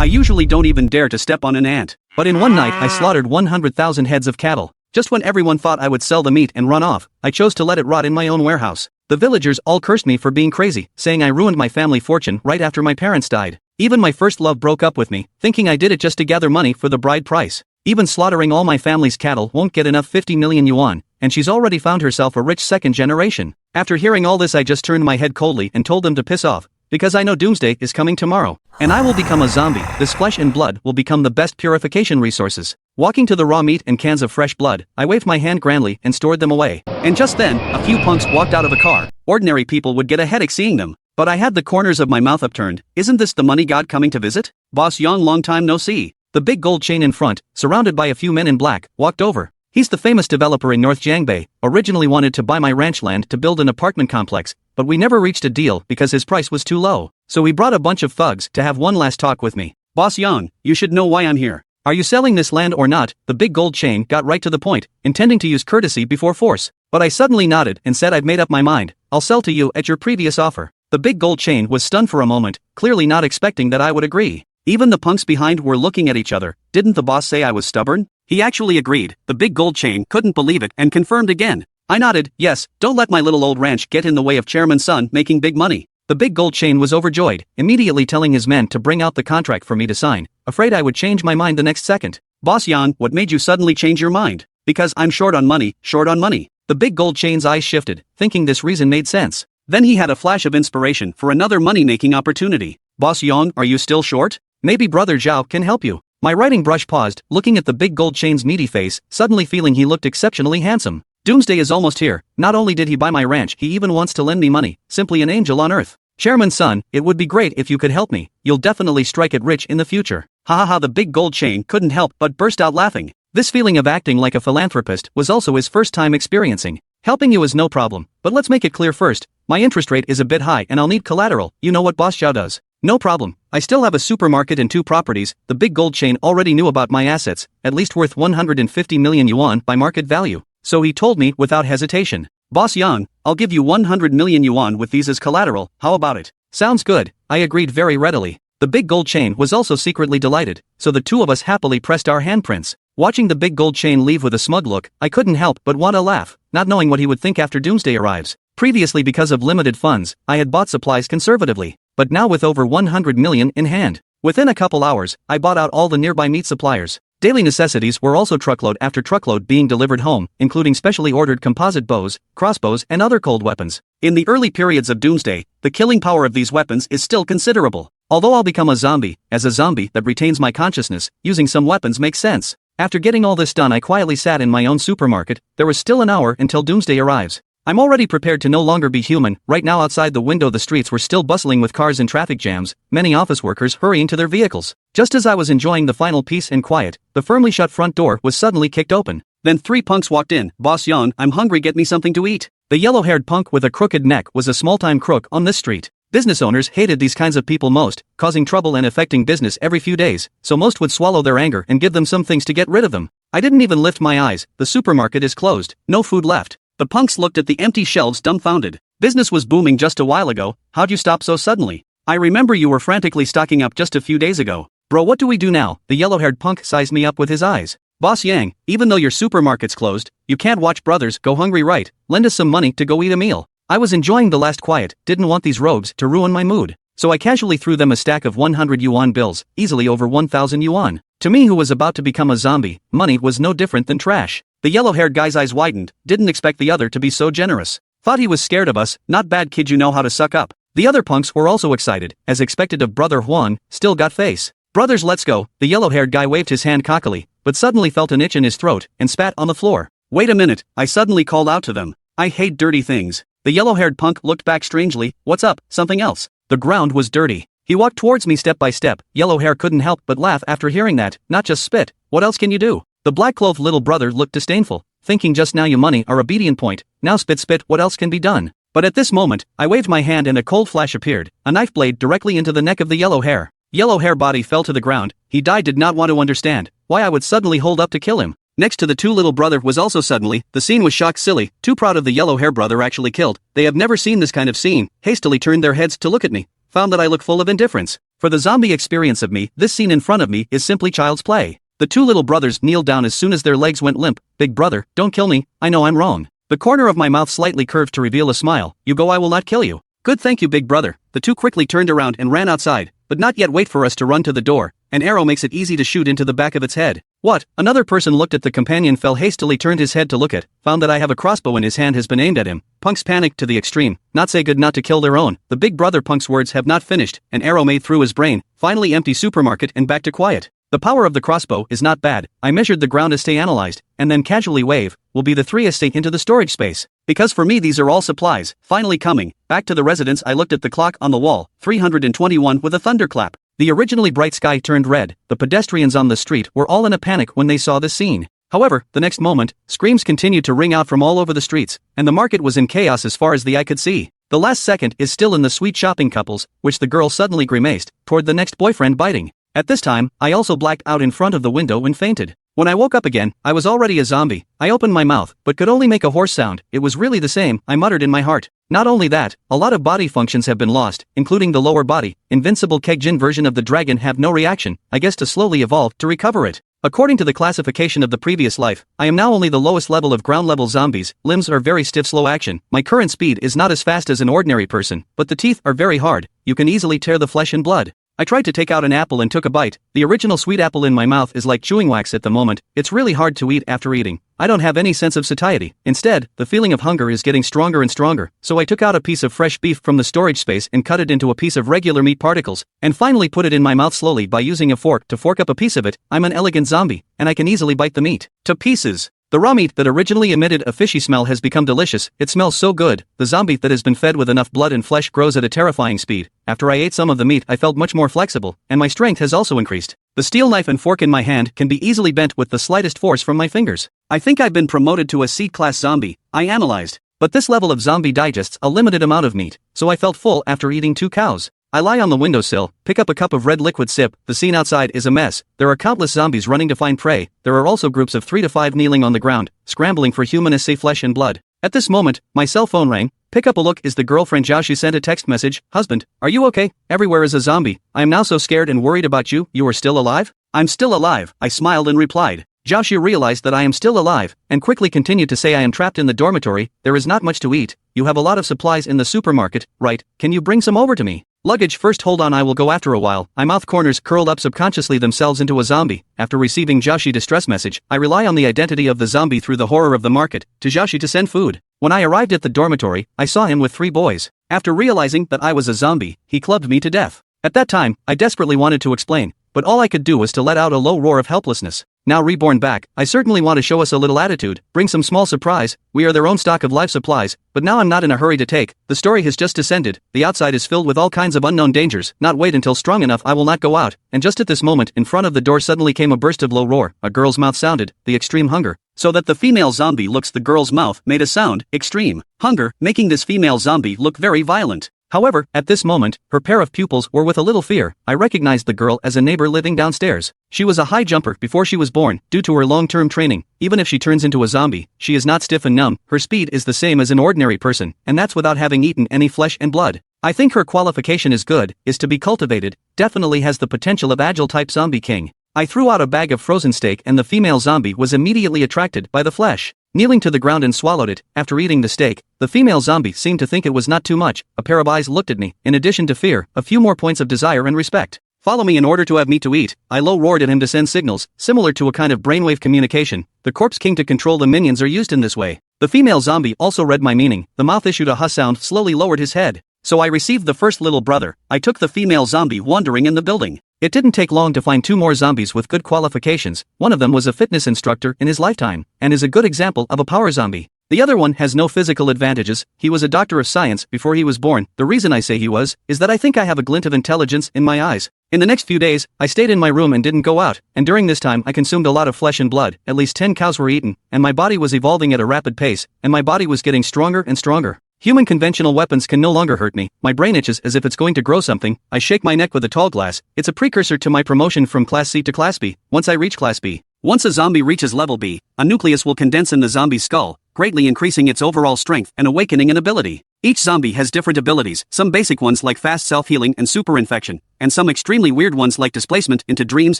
I usually don't even dare to step on an ant. But in one night I slaughtered 100,000 heads of cattle. Just when everyone thought I would sell the meat and run off, I chose to let it rot in my own warehouse. The villagers all cursed me for being crazy, saying I ruined my family fortune right after my parents died. Even my first love broke up with me, thinking I did it just to gather money for the bride price. Even slaughtering all my family's cattle won't get enough 50 million yuan, and she's already found herself a rich second generation. After hearing all this, I just turned my head coldly and told them to piss off, because I know doomsday is coming tomorrow. And I will become a zombie. This flesh and blood will become the best purification resources. Walking to the raw meat and cans of fresh blood, I waved my hand grandly and stored them away. And just then, a few punks walked out of a car. Ordinary people would get a headache seeing them. But I had the corners of my mouth upturned. Isn't this the money god coming to visit? Boss Yang, long time no see. The big gold chain in front, surrounded by a few men in black, walked over. He's the famous developer in North Jiangbei, originally wanted to buy my ranch land to build an apartment complex, but we never reached a deal because his price was too low. So he brought a bunch of thugs to have one last talk with me. Boss Yang, you should know why I'm here. Are you selling this land or not? The big gold chain got right to the point, intending to use courtesy before force. But I suddenly nodded and said I've made up my mind. I'll sell to you at your previous offer. The big gold chain was stunned for a moment, clearly not expecting that I would agree. Even the punks behind were looking at each other. Didn't the boss say I was stubborn? He actually agreed. The big gold chain couldn't believe it and confirmed again. I nodded, yes, don't let my little old ranch get in the way of chairman's son making big money. The big gold chain was overjoyed, immediately telling his men to bring out the contract for me to sign, afraid I would change my mind the next second. Boss Yan, what made you suddenly change your mind? Because I'm short on money, short on money. The big gold chain's eyes shifted, thinking this reason made sense. Then he had a flash of inspiration for another money-making opportunity. Boss Yang, are you still short? Maybe Brother Zhao can help you. My writing brush paused, looking at the big gold chain's meaty face, suddenly feeling he looked exceptionally handsome. Doomsday is almost here. Not only did he buy my ranch, he even wants to lend me money. Simply an angel on earth. Chairman's son, it would be great if you could help me. You'll definitely strike it rich in the future. Ha ha ha, the big gold chain couldn't help but burst out laughing. This feeling of acting like a philanthropist was also his first time experiencing. Helping you is no problem, but let's make it clear first. My interest rate is a bit high and I'll need collateral. You know what Boss Zhao does. No problem. I still have a supermarket and 2 properties. The big gold chain already knew about my assets, at least worth 150 million yuan by market value. So he told me without hesitation. Boss Yang, I'll give you 100 million yuan with these as collateral, how about it? Sounds good, I agreed very readily. The big gold chain was also secretly delighted, so the two of us happily pressed our handprints. Watching the big gold chain leave with a smug look, I couldn't help but want to laugh, not knowing what he would think after doomsday arrives. Previously, because of limited funds, I had bought supplies conservatively, but now with over 100 million in hand. Within a couple hours, I bought out all the nearby meat suppliers. Daily necessities were also truckload after truckload being delivered home, including specially ordered composite bows, crossbows and other cold weapons. In the early periods of doomsday, the killing power of these weapons is still considerable. Although I'll become a zombie, as a zombie that retains my consciousness, using some weapons makes sense. After getting all this done, I quietly sat in my own supermarket. There was still an hour until doomsday arrives. I'm already prepared to no longer be human. Right now outside the window the streets were still bustling with cars and traffic jams, many office workers hurrying to their vehicles. Just as I was enjoying the final peace and quiet, the firmly shut front door was suddenly kicked open. Then 3 punks walked in. Boss Yang, I'm hungry, get me something to eat. The yellow-haired punk with a crooked neck was a small-time crook on this street. Business owners hated these kinds of people most, causing trouble and affecting business every few days, so most would swallow their anger and give them some things to get rid of them. I didn't even lift my eyes. The supermarket is closed, no food left. The punks looked at the empty shelves dumbfounded. Business was booming just a while ago, how'd you stop so suddenly? I remember you were frantically stocking up just a few days ago. Bro, what do we do now? The yellow-haired punk sized me up with his eyes. Boss Yang, even though your supermarket's closed, you can't watch brothers go hungry, right? Lend us some money to go eat a meal. I was enjoying the last quiet, didn't want these robes to ruin my mood. So I casually threw them a stack of 100 yuan bills, easily over 1,000 yuan. To me, who was about to become a zombie, money was no different than trash. The yellow-haired guy's eyes widened, didn't expect the other to be so generous. Thought he was scared of us, not bad kid, you know how to suck up. The other punks were also excited, as expected of Brother Huang, still got face. Brothers, let's go. The yellow-haired guy waved his hand cockily, but suddenly felt an itch in his throat, and spat on the floor. Wait a minute, I suddenly called out to them. I hate dirty things. The yellow-haired punk looked back strangely. What's up? Something else? The ground was dirty. He walked towards me step by step. Yellow hair couldn't help but laugh after hearing that. Not just spit. What else can you do? The black-clothed little brother looked disdainful, thinking just now you money are obedient point. Now spit, what else can be done? But at this moment, I waved my hand and a cold flash appeared, a knife blade directly into the neck of the yellow hair. Yellow hair body fell to the ground. He died, did not want to understand why I would suddenly hold up to kill him. Next to the two little brother was also suddenly, the scene was shocked silly, too proud of the yellow hair brother actually killed. They have never seen this kind of scene, hastily turned their heads to look at me, found that I look full of indifference. For the zombie experience of me, this scene in front of me is simply child's play. The two little brothers kneeled down as soon as their legs went limp. Big brother, don't kill me, I know I'm wrong. The corner of my mouth slightly curved to reveal a smile. You go, I will not kill you. Good, thank you, big brother. The two quickly turned around and ran outside, but not yet wait for us to run to the door. An arrow makes it easy to shoot into the back of its head. What? Another person looked at the companion, fell hastily, turned his head to look at, found that I have a crossbow in his hand has been aimed at him. Punks panicked to the extreme. Not say good not to kill their own. The big brother punk's words have not finished. An arrow made through his brain. Finally empty supermarket and back to quiet. The power of the crossbow is not bad. I measured the ground as stay analyzed, and then casually wave, will be the 3 as stay into the storage space. Because for me these are all supplies. Finally coming back to the residence, I looked at the clock on the wall, 321 with a thunderclap. The originally bright sky turned red. The pedestrians on the street were all in a panic when they saw this scene. However, the next moment, screams continued to ring out from all over the streets, and the market was in chaos as far as the eye could see. The last second is still in the sweet shopping couples, which the girl suddenly grimaced, toward the next boyfriend biting. At this time, I also blacked out in front of the window and fainted. When I woke up again, I was already a zombie. I opened my mouth, but could only make a hoarse sound. It was really the same, I muttered in my heart. Not only that, a lot of body functions have been lost, including the lower body. Invincible Kegjin version of the dragon have no reaction, I guess to slowly evolve to recover it. According to the classification of the previous life, I am now only the lowest level of ground level zombies. Limbs are very stiff, slow action. My current speed is not as fast as an ordinary person, but the teeth are very hard. You can easily tear the flesh and blood. I tried to take out an apple and took a bite. The original sweet apple in my mouth is like chewing wax at the moment. It's really hard to eat after eating. I don't have any sense of satiety. Instead, the feeling of hunger is getting stronger and stronger. So I took out a piece of fresh beef from the storage space and cut it into a piece of regular meat particles, and finally put it in my mouth slowly by using a fork to fork up a piece of it. I'm an elegant zombie, and I can easily bite the meat to pieces. The raw meat that originally emitted a fishy smell has become delicious. It smells so good. The zombie that has been fed with enough blood and flesh grows at a terrifying speed. After I ate some of the meat, I felt much more flexible, and my strength has also increased. The steel knife and fork in my hand can be easily bent with the slightest force from my fingers. I think I've been promoted to a C-class zombie, I analyzed. But this level of zombie digests a limited amount of meat, so I felt full after eating 2 cows. I lie on the windowsill, pick up a cup of red liquid, sip. The scene outside is a mess. There are countless zombies running to find prey. There are also groups of 3 to 5 kneeling on the ground, scrambling for human essay flesh and blood. At this moment, my cell phone rang. Pick up a look, is the girlfriend Zhao. She sent a text message. Husband, are you okay? Everywhere is a zombie. I am now so scared and worried about you. You are still alive? I'm still alive, I smiled and replied. Zhao Shi realized that I am still alive, and quickly continued to say, I am trapped in the dormitory. There is not much to eat. You have a lot of supplies in the supermarket, right? Can you bring some over to me? Luggage first, hold on, I will go after a while. My mouth corners curled up subconsciously themselves into a zombie. After receiving Zhaoxi distress message, I rely on the identity of the zombie through the horror of the market to Zhaoxi to send food. When I arrived at the dormitory, I saw him with 3 boys. After realizing that I was a zombie, he clubbed me to death. At that time, I desperately wanted to explain, but all I could do was to let out a low roar of helplessness. Now reborn back, I certainly want to show us a little attitude, bring some small surprise. We are their own stock of life supplies, but now I'm not in a hurry to take. The story has just descended. The outside is filled with all kinds of unknown dangers. Not wait until strong enough, I will not go out. And just at this moment, in front of the door suddenly came a burst of low roar. A girl's mouth sounded, the extreme hunger. So that the female zombie looks, the girl's mouth made a sound, extreme hunger, making this female zombie look very violent. However, at this moment, her pair of pupils were with a little fear. I recognized the girl as a neighbor living downstairs. She was a high jumper before she was born, due to her long-term training. Even if she turns into a zombie, she is not stiff and numb. Her speed is the same as an ordinary person, and that's without having eaten any flesh and blood. I think her qualification is good, is to be cultivated, definitely has the potential of agile type zombie king. I threw out a bag of frozen steak and the female zombie was immediately attracted by the flesh. Kneeling to the ground and swallowed it. After eating the steak, the female zombie seemed to think it was not too much. A pair of eyes looked at me. In addition to fear, a few more points of desire and respect. Follow me in order to have meat to eat. I low roared at him to send signals, similar to a kind of brainwave communication. The corpse king to control the minions are used in this way. The female zombie also read my meaning. The mouth issued a huss sound, slowly lowered his head. So I received the first little brother. I took the female zombie wandering in the building. It didn't take long to find 2 more zombies with good qualifications. One of them was a fitness instructor in his lifetime, and is a good example of a power zombie. The other one has no physical advantages. He was a doctor of science before he was born. The reason I say he was, is that I think I have a glint of intelligence in my eyes. In the next few days, I stayed in my room and didn't go out, and during this time I consumed a lot of flesh and blood. At least 10 cows were eaten, and my body was evolving at a rapid pace, and my body was getting stronger and stronger. Human conventional weapons can no longer hurt me. My brain itches as if it's going to grow something. I shake my neck with a tall glass. It's a precursor to my promotion from Class C to Class B. Once I reach Class B. Once a zombie reaches level B, a nucleus will condense in the zombie's skull, greatly increasing its overall strength and awakening an ability. Each zombie has different abilities, some basic ones like fast self-healing and super infection, and some extremely weird ones like displacement into dreams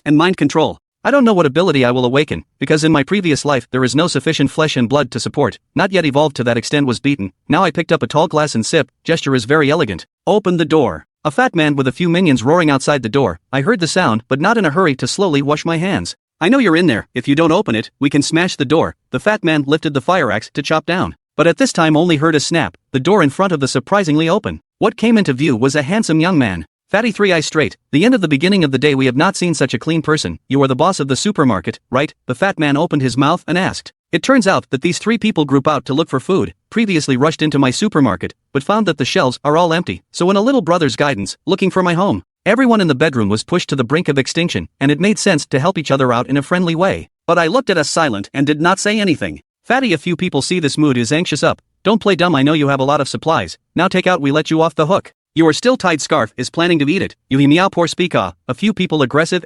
and mind control. I don't know what ability I will awaken, because in my previous life there is no sufficient flesh and blood to support, not yet evolved to that extent was beaten. Now I picked up a tall glass and sip, gesture is very elegant. Open the door. A fat man with a few minions roaring outside the door. I heard the sound but not in a hurry to slowly wash my hands. I know you're in there, if you don't open it, we can smash the door. The fat man lifted the fire axe to chop down. But at this time only heard a snap, the door in front of the surprisingly open. What came into view was a handsome young man. Fatty 3 eyes straight, the end of the beginning of the day we have not seen such a clean person. You are the boss of the supermarket, right? The fat man opened his mouth and asked. It turns out that these 3 people group out to look for food, previously rushed into my supermarket, but found that the shelves are all empty, so in a little brother's guidance, looking for my home. Everyone in the bedroom was pushed to the brink of extinction, and it made sense to help each other out in a friendly way. But I looked at us silent and did not say anything. Fatty, a few people see this mood is anxious up. Don't play dumb, I know you have a lot of supplies. Now take out, we let you off the hook. Your still tied scarf is planning to eat it. You meow poor speaka. A few people aggressive.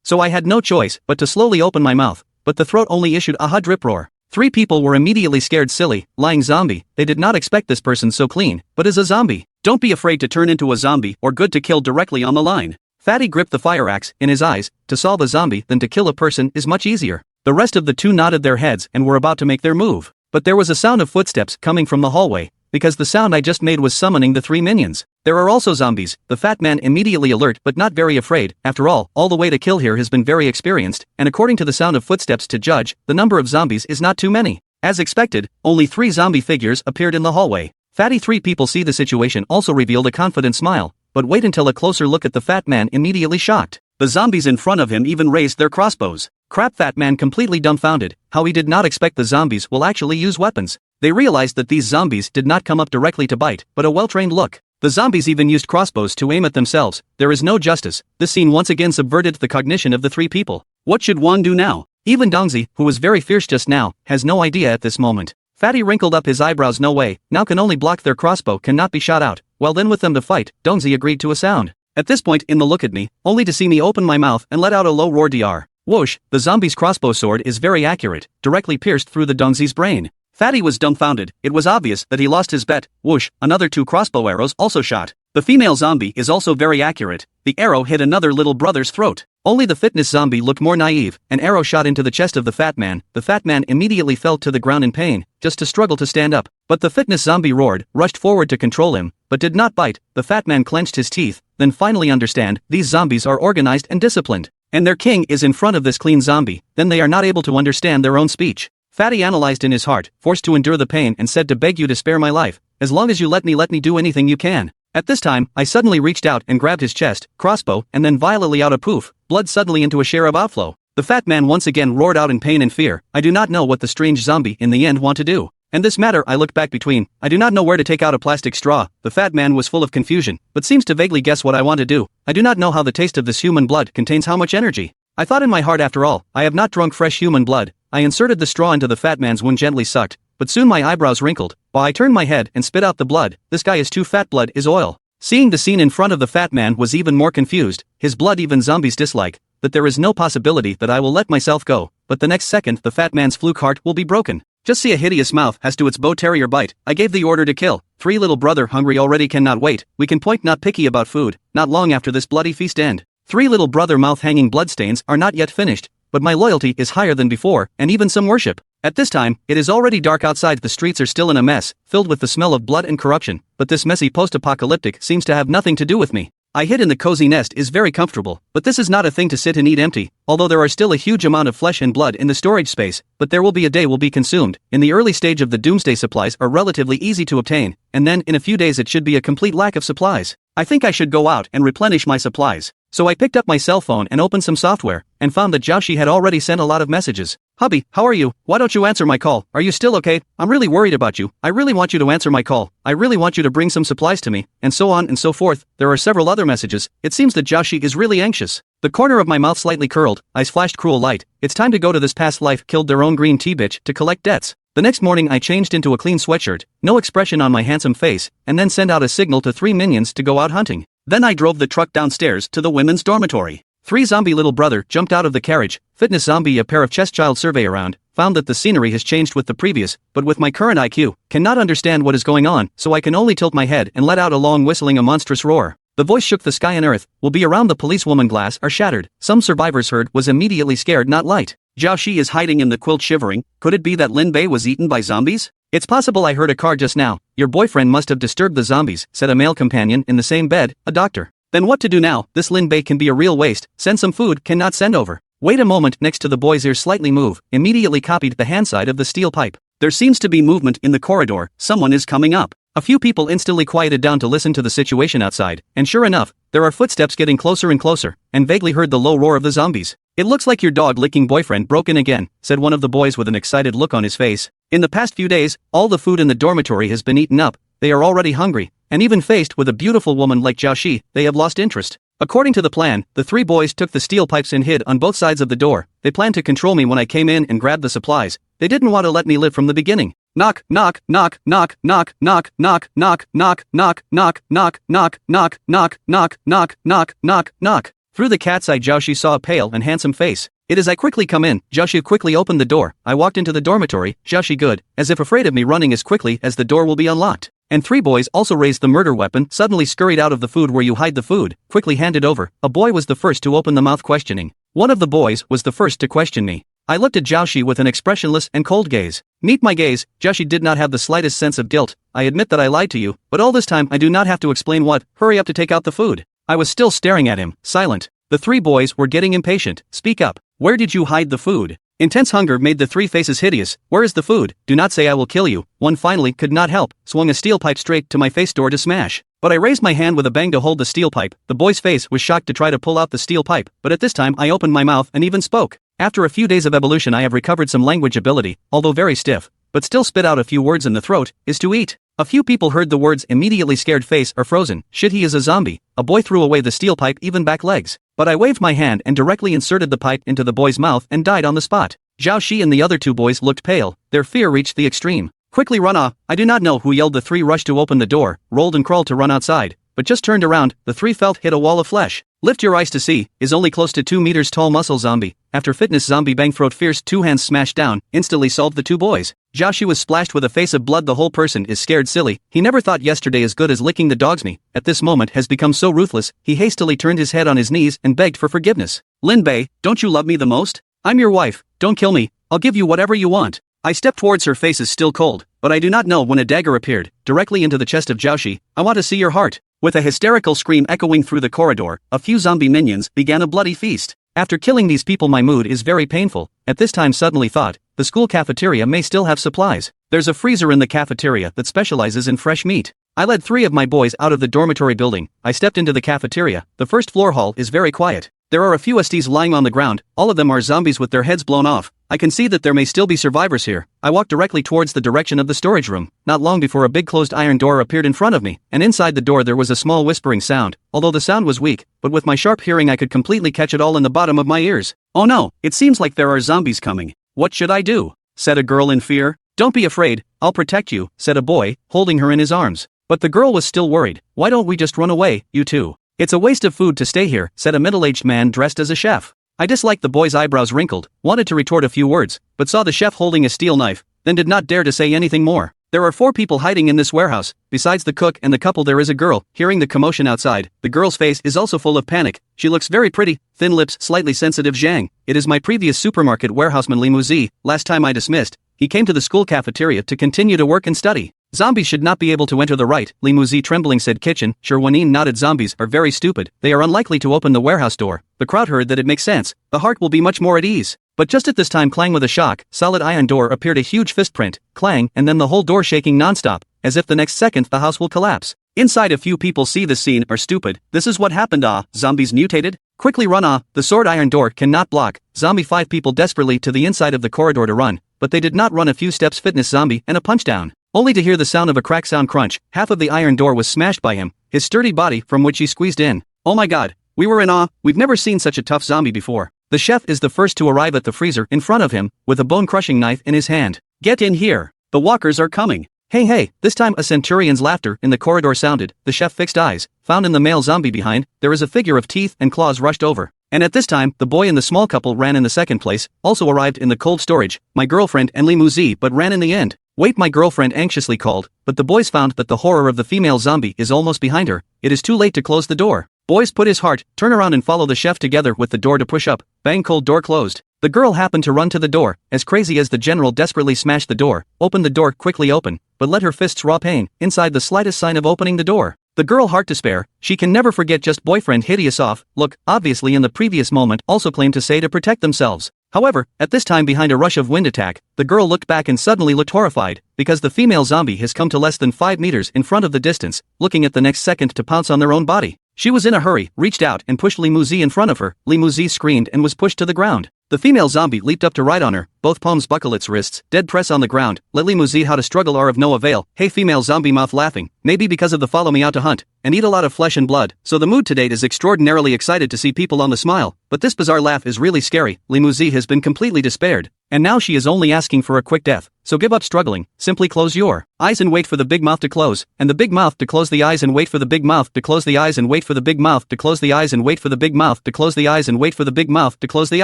So I had no choice but to slowly open my mouth, but the throat only issued a drip roar. 3 people were immediately scared silly, lying zombie. They did not expect this person so clean, but is a zombie. Don't be afraid to turn into a zombie or good to kill directly on the line. Fatty gripped the fire axe in his eyes. To solve a zombie than to kill a person is much easier. The rest of the 2 nodded their heads and were about to make their move. But there was a sound of footsteps coming from the hallway, because the sound I just made was summoning the 3 minions. There are also zombies. The fat man immediately alert but not very afraid. After all the way to kill here has been very experienced, and according to the sound of footsteps to judge, the number of zombies is not too many. As expected, only 3 zombie figures appeared in the hallway. Fatty 3 people see the situation also revealed a confident smile, but wait until a closer look at the fat man immediately shocked. The zombies in front of him even raised their crossbows. Crap, fat man completely dumbfounded, how he did not expect the zombies will actually use weapons. They realized that these zombies did not come up directly to bite, but a well-trained look. The zombies even used crossbows to aim at themselves. There is no justice. This scene once again subverted the cognition of the 3 people. What should one do now? Even Dongzi, who was very fierce just now, has no idea at this moment. Fatty wrinkled up his eyebrows. No way, now can only block their crossbow cannot be shot out. Well then with them to fight, Dongzi agreed to a sound. At this point in the look at me, only to see me open my mouth and let out a low roar. Dr. Whoosh, the zombie's crossbow sword is very accurate, directly pierced through the Dongzi's brain. Fatty was dumbfounded. It was obvious that he lost his bet. Whoosh, another 2 crossbow arrows also shot. The female zombie is also very accurate. The arrow hit another little brother's throat. Only the fitness zombie looked more naive. An arrow shot into the chest of the fat man. The fat man immediately fell to the ground in pain, just to struggle to stand up. But the fitness zombie roared, rushed forward to control him, but did not bite. The fat man clenched his teeth, then finally understand, these zombies are organized and disciplined. And their king is in front of this clean zombie, then they are not able to understand their own speech. Fatty analyzed in his heart, forced to endure the pain and said to beg you to spare my life, as long as you let me do anything you can. At this time, I suddenly reached out and grabbed his chest, crossbow, and then violently out a poof, blood suddenly into a share of outflow. The fat man once again roared out in pain and fear. I do not know what the strange zombie in the end want to do. And this matter I looked back between, I do not know where to take out a plastic straw. The fat man was full of confusion, but seems to vaguely guess what I want to do. I do not know how the taste of this human blood contains how much energy. I thought in my heart, after all, I have not drunk fresh human blood. I inserted the straw into the fat man's wound, gently sucked, but soon my eyebrows wrinkled, while I turned my head and spit out the blood. This guy is too fat, blood is oil. Seeing the scene in front of the fat man was even more confused, his blood even zombies dislike, that there is no possibility that I will let myself go, but the next second the fat man's fluke heart will be broken. Just see a hideous mouth has to its bow terrier bite. I gave the order to kill. 3 little brother hungry already cannot wait. We can point not picky about food, not long after this bloody feast end. 3 little brother mouth hanging bloodstains are not yet finished, but my loyalty is higher than before, and even some worship. At this time, it is already dark outside. The streets are still in a mess, filled with the smell of blood and corruption, but this messy post-apocalyptic seems to have nothing to do with me. I hid in the cozy nest is very comfortable, but this is not a thing to sit and eat empty, although there are still a huge amount of flesh and blood in the storage space, but there will be a day will be consumed. In the early stage of the doomsday, supplies are relatively easy to obtain, and then in a few days it should be a complete lack of supplies. I think I should go out and replenish my supplies. So I picked up my cell phone and opened some software, and found that Jiaoshi had already sent a lot of messages. Hubby, how are you? Why don't you answer my call? Are you still okay? I'm really worried about you. I really want you to answer my call. I really want you to bring some supplies to me, and so on and so forth. There are several other messages. It seems that Jiaoshi is really anxious. The corner of my mouth slightly curled, eyes flashed cruel light. It's time to go to this past life killed their own green tea bitch to collect debts. The next morning I changed into a clean sweatshirt, no expression on my handsome face, and then sent out a signal to 3 minions to go out hunting. Then I drove the truck downstairs to the women's dormitory. 3 zombie little brother jumped out of the carriage, fitness zombie a pair of chest child survey around, found that the scenery has changed with the previous, but with my current IQ, cannot understand what is going on, so I can only tilt my head and let out a long whistling a monstrous roar. The voice shook the sky and earth. Will be around the policewoman glass are shattered. Some survivors heard was immediately scared not light. Zhao Shi is hiding in the quilt shivering. Could it be that Lin Bei was eaten by zombies? It's possible I heard a car just now. Your boyfriend must have disturbed the zombies, said a male companion in the same bed, a doctor. Then what to do now? This Lin Bei can be a real waste. Send some food, cannot send over. Wait a moment. Next to the boy's ear slightly move, immediately copied the hand side of the steel pipe. There seems to be movement in the corridor. Someone is coming up. A few people instantly quieted down to listen to the situation outside, and sure enough, there are footsteps getting closer and closer, and vaguely heard the low roar of the zombies. It looks like your dog-licking boyfriend broke in again, said one of the boys with an excited look on his face. In the past few days, all the food in the dormitory has been eaten up. They are already hungry, and even faced with a beautiful woman like Zhao Shi, they have lost interest. According to the plan, the three boys took the steel pipes and hid on both sides of the door. They planned to control me when I came in and grabbed the supplies. They didn't want to let me live from the beginning. Knock, knock, knock, knock, knock, knock, knock, knock, knock, knock, knock, knock, knock, knock, knock, knock, knock, knock, knock, knock. Through the cat's eye, Zhao Shi saw a pale and handsome face. It is I quickly come in. Zhao Shi quickly opened the door. I walked into the dormitory. Zhao Shi good, as if afraid of me running as quickly as the door will be unlocked. And three boys also raised the murder weapon, suddenly scurried out of the food where you hide the food, quickly handed over. A boy was the first to open the mouth questioning. One of the boys was the first to question me. I looked at Zhao Shi with an expressionless and cold gaze. Meet my gaze. Zhao Shi did not have the slightest sense of guilt. I admit that I lied to you, but all this time I do not have to explain what. Hurry up to take out the food. I was still staring at him, silent. The three boys were getting impatient. Speak up. Where did you hide the food? Intense hunger made the three faces hideous. Where is the food? Do not say I will kill you. One finally could not help, swung a steel pipe straight to my face door to smash. But I raised my hand with a bang to hold the steel pipe. The boy's face was shocked to try to pull out the steel pipe, but at this time I opened my mouth and even spoke. After a few days of evolution I have recovered some language ability, although very stiff, but still spit out a few words in the throat, is to eat. A few people heard the words immediately scared face are frozen. Shit, he is a zombie. A boy threw away the steel pipe, even back legs. But I waved my hand and directly inserted the pipe into the boy's mouth and died on the spot. Zhao Shi and the other two boys looked pale. Their fear reached the extreme. Quickly run off. I do not know who yelled. The three rushed to open the door, rolled and crawled to run outside, but just turned around, the three felt hit a wall of flesh. Lift your eyes to see, is only close to 2 meters tall muscle zombie. After fitness zombie bang throat fierce, two hands smashed down, instantly solved the two boys. Zhao Shi was splashed with a face of blood. The whole person is scared silly. He never thought yesterday as good as licking the dog's knee. At this moment has become so ruthless, he hastily turned his head on his knees and begged for forgiveness. Lin Bei, don't you love me the most? I'm your wife, don't kill me, I'll give you whatever you want. I stepped towards her. Face is still cold, but I do not know when a dagger appeared, directly into the chest of Zhao Shi. I want to see your heart. With a hysterical scream echoing through the corridor, a few zombie minions began a bloody feast. After killing these people my mood is very painful. At this time suddenly thought, the school cafeteria may still have supplies. There's a freezer in the cafeteria that specializes in fresh meat. I led 3 of my boys out of the dormitory building. I stepped into the cafeteria. The first floor hall is very quiet. There are a few STs lying on the ground. All of them are zombies with their heads blown off. I can see that there may still be survivors here. I walked directly towards the direction of the storage room. Not long before a big closed iron door appeared in front of me, and inside the door there was a small whispering sound, although the sound was weak, but with my sharp hearing I could completely catch it all in the bottom of my ears. Oh no, it seems like there are zombies coming. What should I do? Said a girl in fear. Don't be afraid, I'll protect you, said a boy, holding her in his arms. But the girl was still worried. Why don't we just run away, you two? It's a waste of food to stay here, said a middle-aged man dressed as a chef. I disliked the boy's eyebrows wrinkled, wanted to retort a few words, but saw the chef holding a steel knife, then did not dare to say anything more. There are 4 people hiding in this warehouse. Besides the cook and the couple there is a girl. Hearing the commotion outside, the girl's face is also full of panic. She looks very pretty, thin lips, slightly sensitive. Zhang, it is my previous supermarket warehouseman Li Muzi. Last time I dismissed, he came to the school cafeteria to continue to work and study. Zombies should not be able to enter the right, Li Muzi trembling said. Kitchen, sure. Wanin nodded. Zombies are very stupid. They are unlikely to open the warehouse door. The crowd heard that. It makes sense. The heart will be much more at ease. But just at this time, clang, with a shock, solid iron door appeared. A huge fist print, clang, and then the whole door shaking non-stop, as if the next second the house will collapse. Inside, a few people see the scene are stupid. This is what happened. Zombies mutated? Quickly run. The sword iron door cannot block. Zombie 5 people desperately to the inside of the corridor to run, but they did not run a few steps. Fitness zombie and a punch down. Only to hear the sound of a crack sound crunch. Half of the iron door was smashed by him, his sturdy body from which he squeezed in. Oh my god, we were in awe. We've never seen such a tough zombie before. The chef is the first to arrive at the freezer in front of him, with a bone-crushing knife in his hand. Get in here. The walkers are coming. Hey, this time a centurion's laughter in the corridor sounded. The chef fixed eyes, found in the male zombie behind, there is a figure of teeth and claws rushed over. And at this time, the boy and the small couple ran in the second place, also arrived in the cold storage, my girlfriend and Li Muzi but ran in the end. Wait, my girlfriend anxiously called, but the boys found that the horror of the female zombie is almost behind her. It is too late to close the door. Boys put his heart, turn around and follow the chef together with the door to push up. Bang, cold door closed. The girl happened to run to the door, as crazy as the general desperately smashed the door, opened the door quickly open, but let her fists raw pain, inside the slightest sign of opening the door. The girl heart to spare, she can never forget just boyfriend hideous off, look, obviously in the previous moment also claimed to say to protect themselves. However, at this time behind a rush of wind attack, the girl looked back and suddenly looked horrified, because the female zombie has come to less than 5 meters in front of the distance, looking at the next second to pounce on their own body. She was in a hurry, reached out and pushed Li Muzi in front of her. Li Muzi screamed and was pushed to the ground. The female zombie leaped up to ride on her, both palms buckle its wrists, dead press on the ground, let Li Muzi how to struggle are of no avail. Hey, female zombie mouth laughing, maybe because of the follow me out to hunt, and eat a lot of flesh and blood, so the mood to date is extraordinarily excited to see people on the smile, but this bizarre laugh is really scary. Li Muzi has been completely despaired, and now she is only asking for a quick death, so give up struggling, simply close your eyes and wait for the big mouth to close, and the big mouth to close the eyes and wait for the big mouth to close the eyes and wait for the big mouth to close the eyes and wait for the big mouth to close the eyes and wait for the big mouth to close the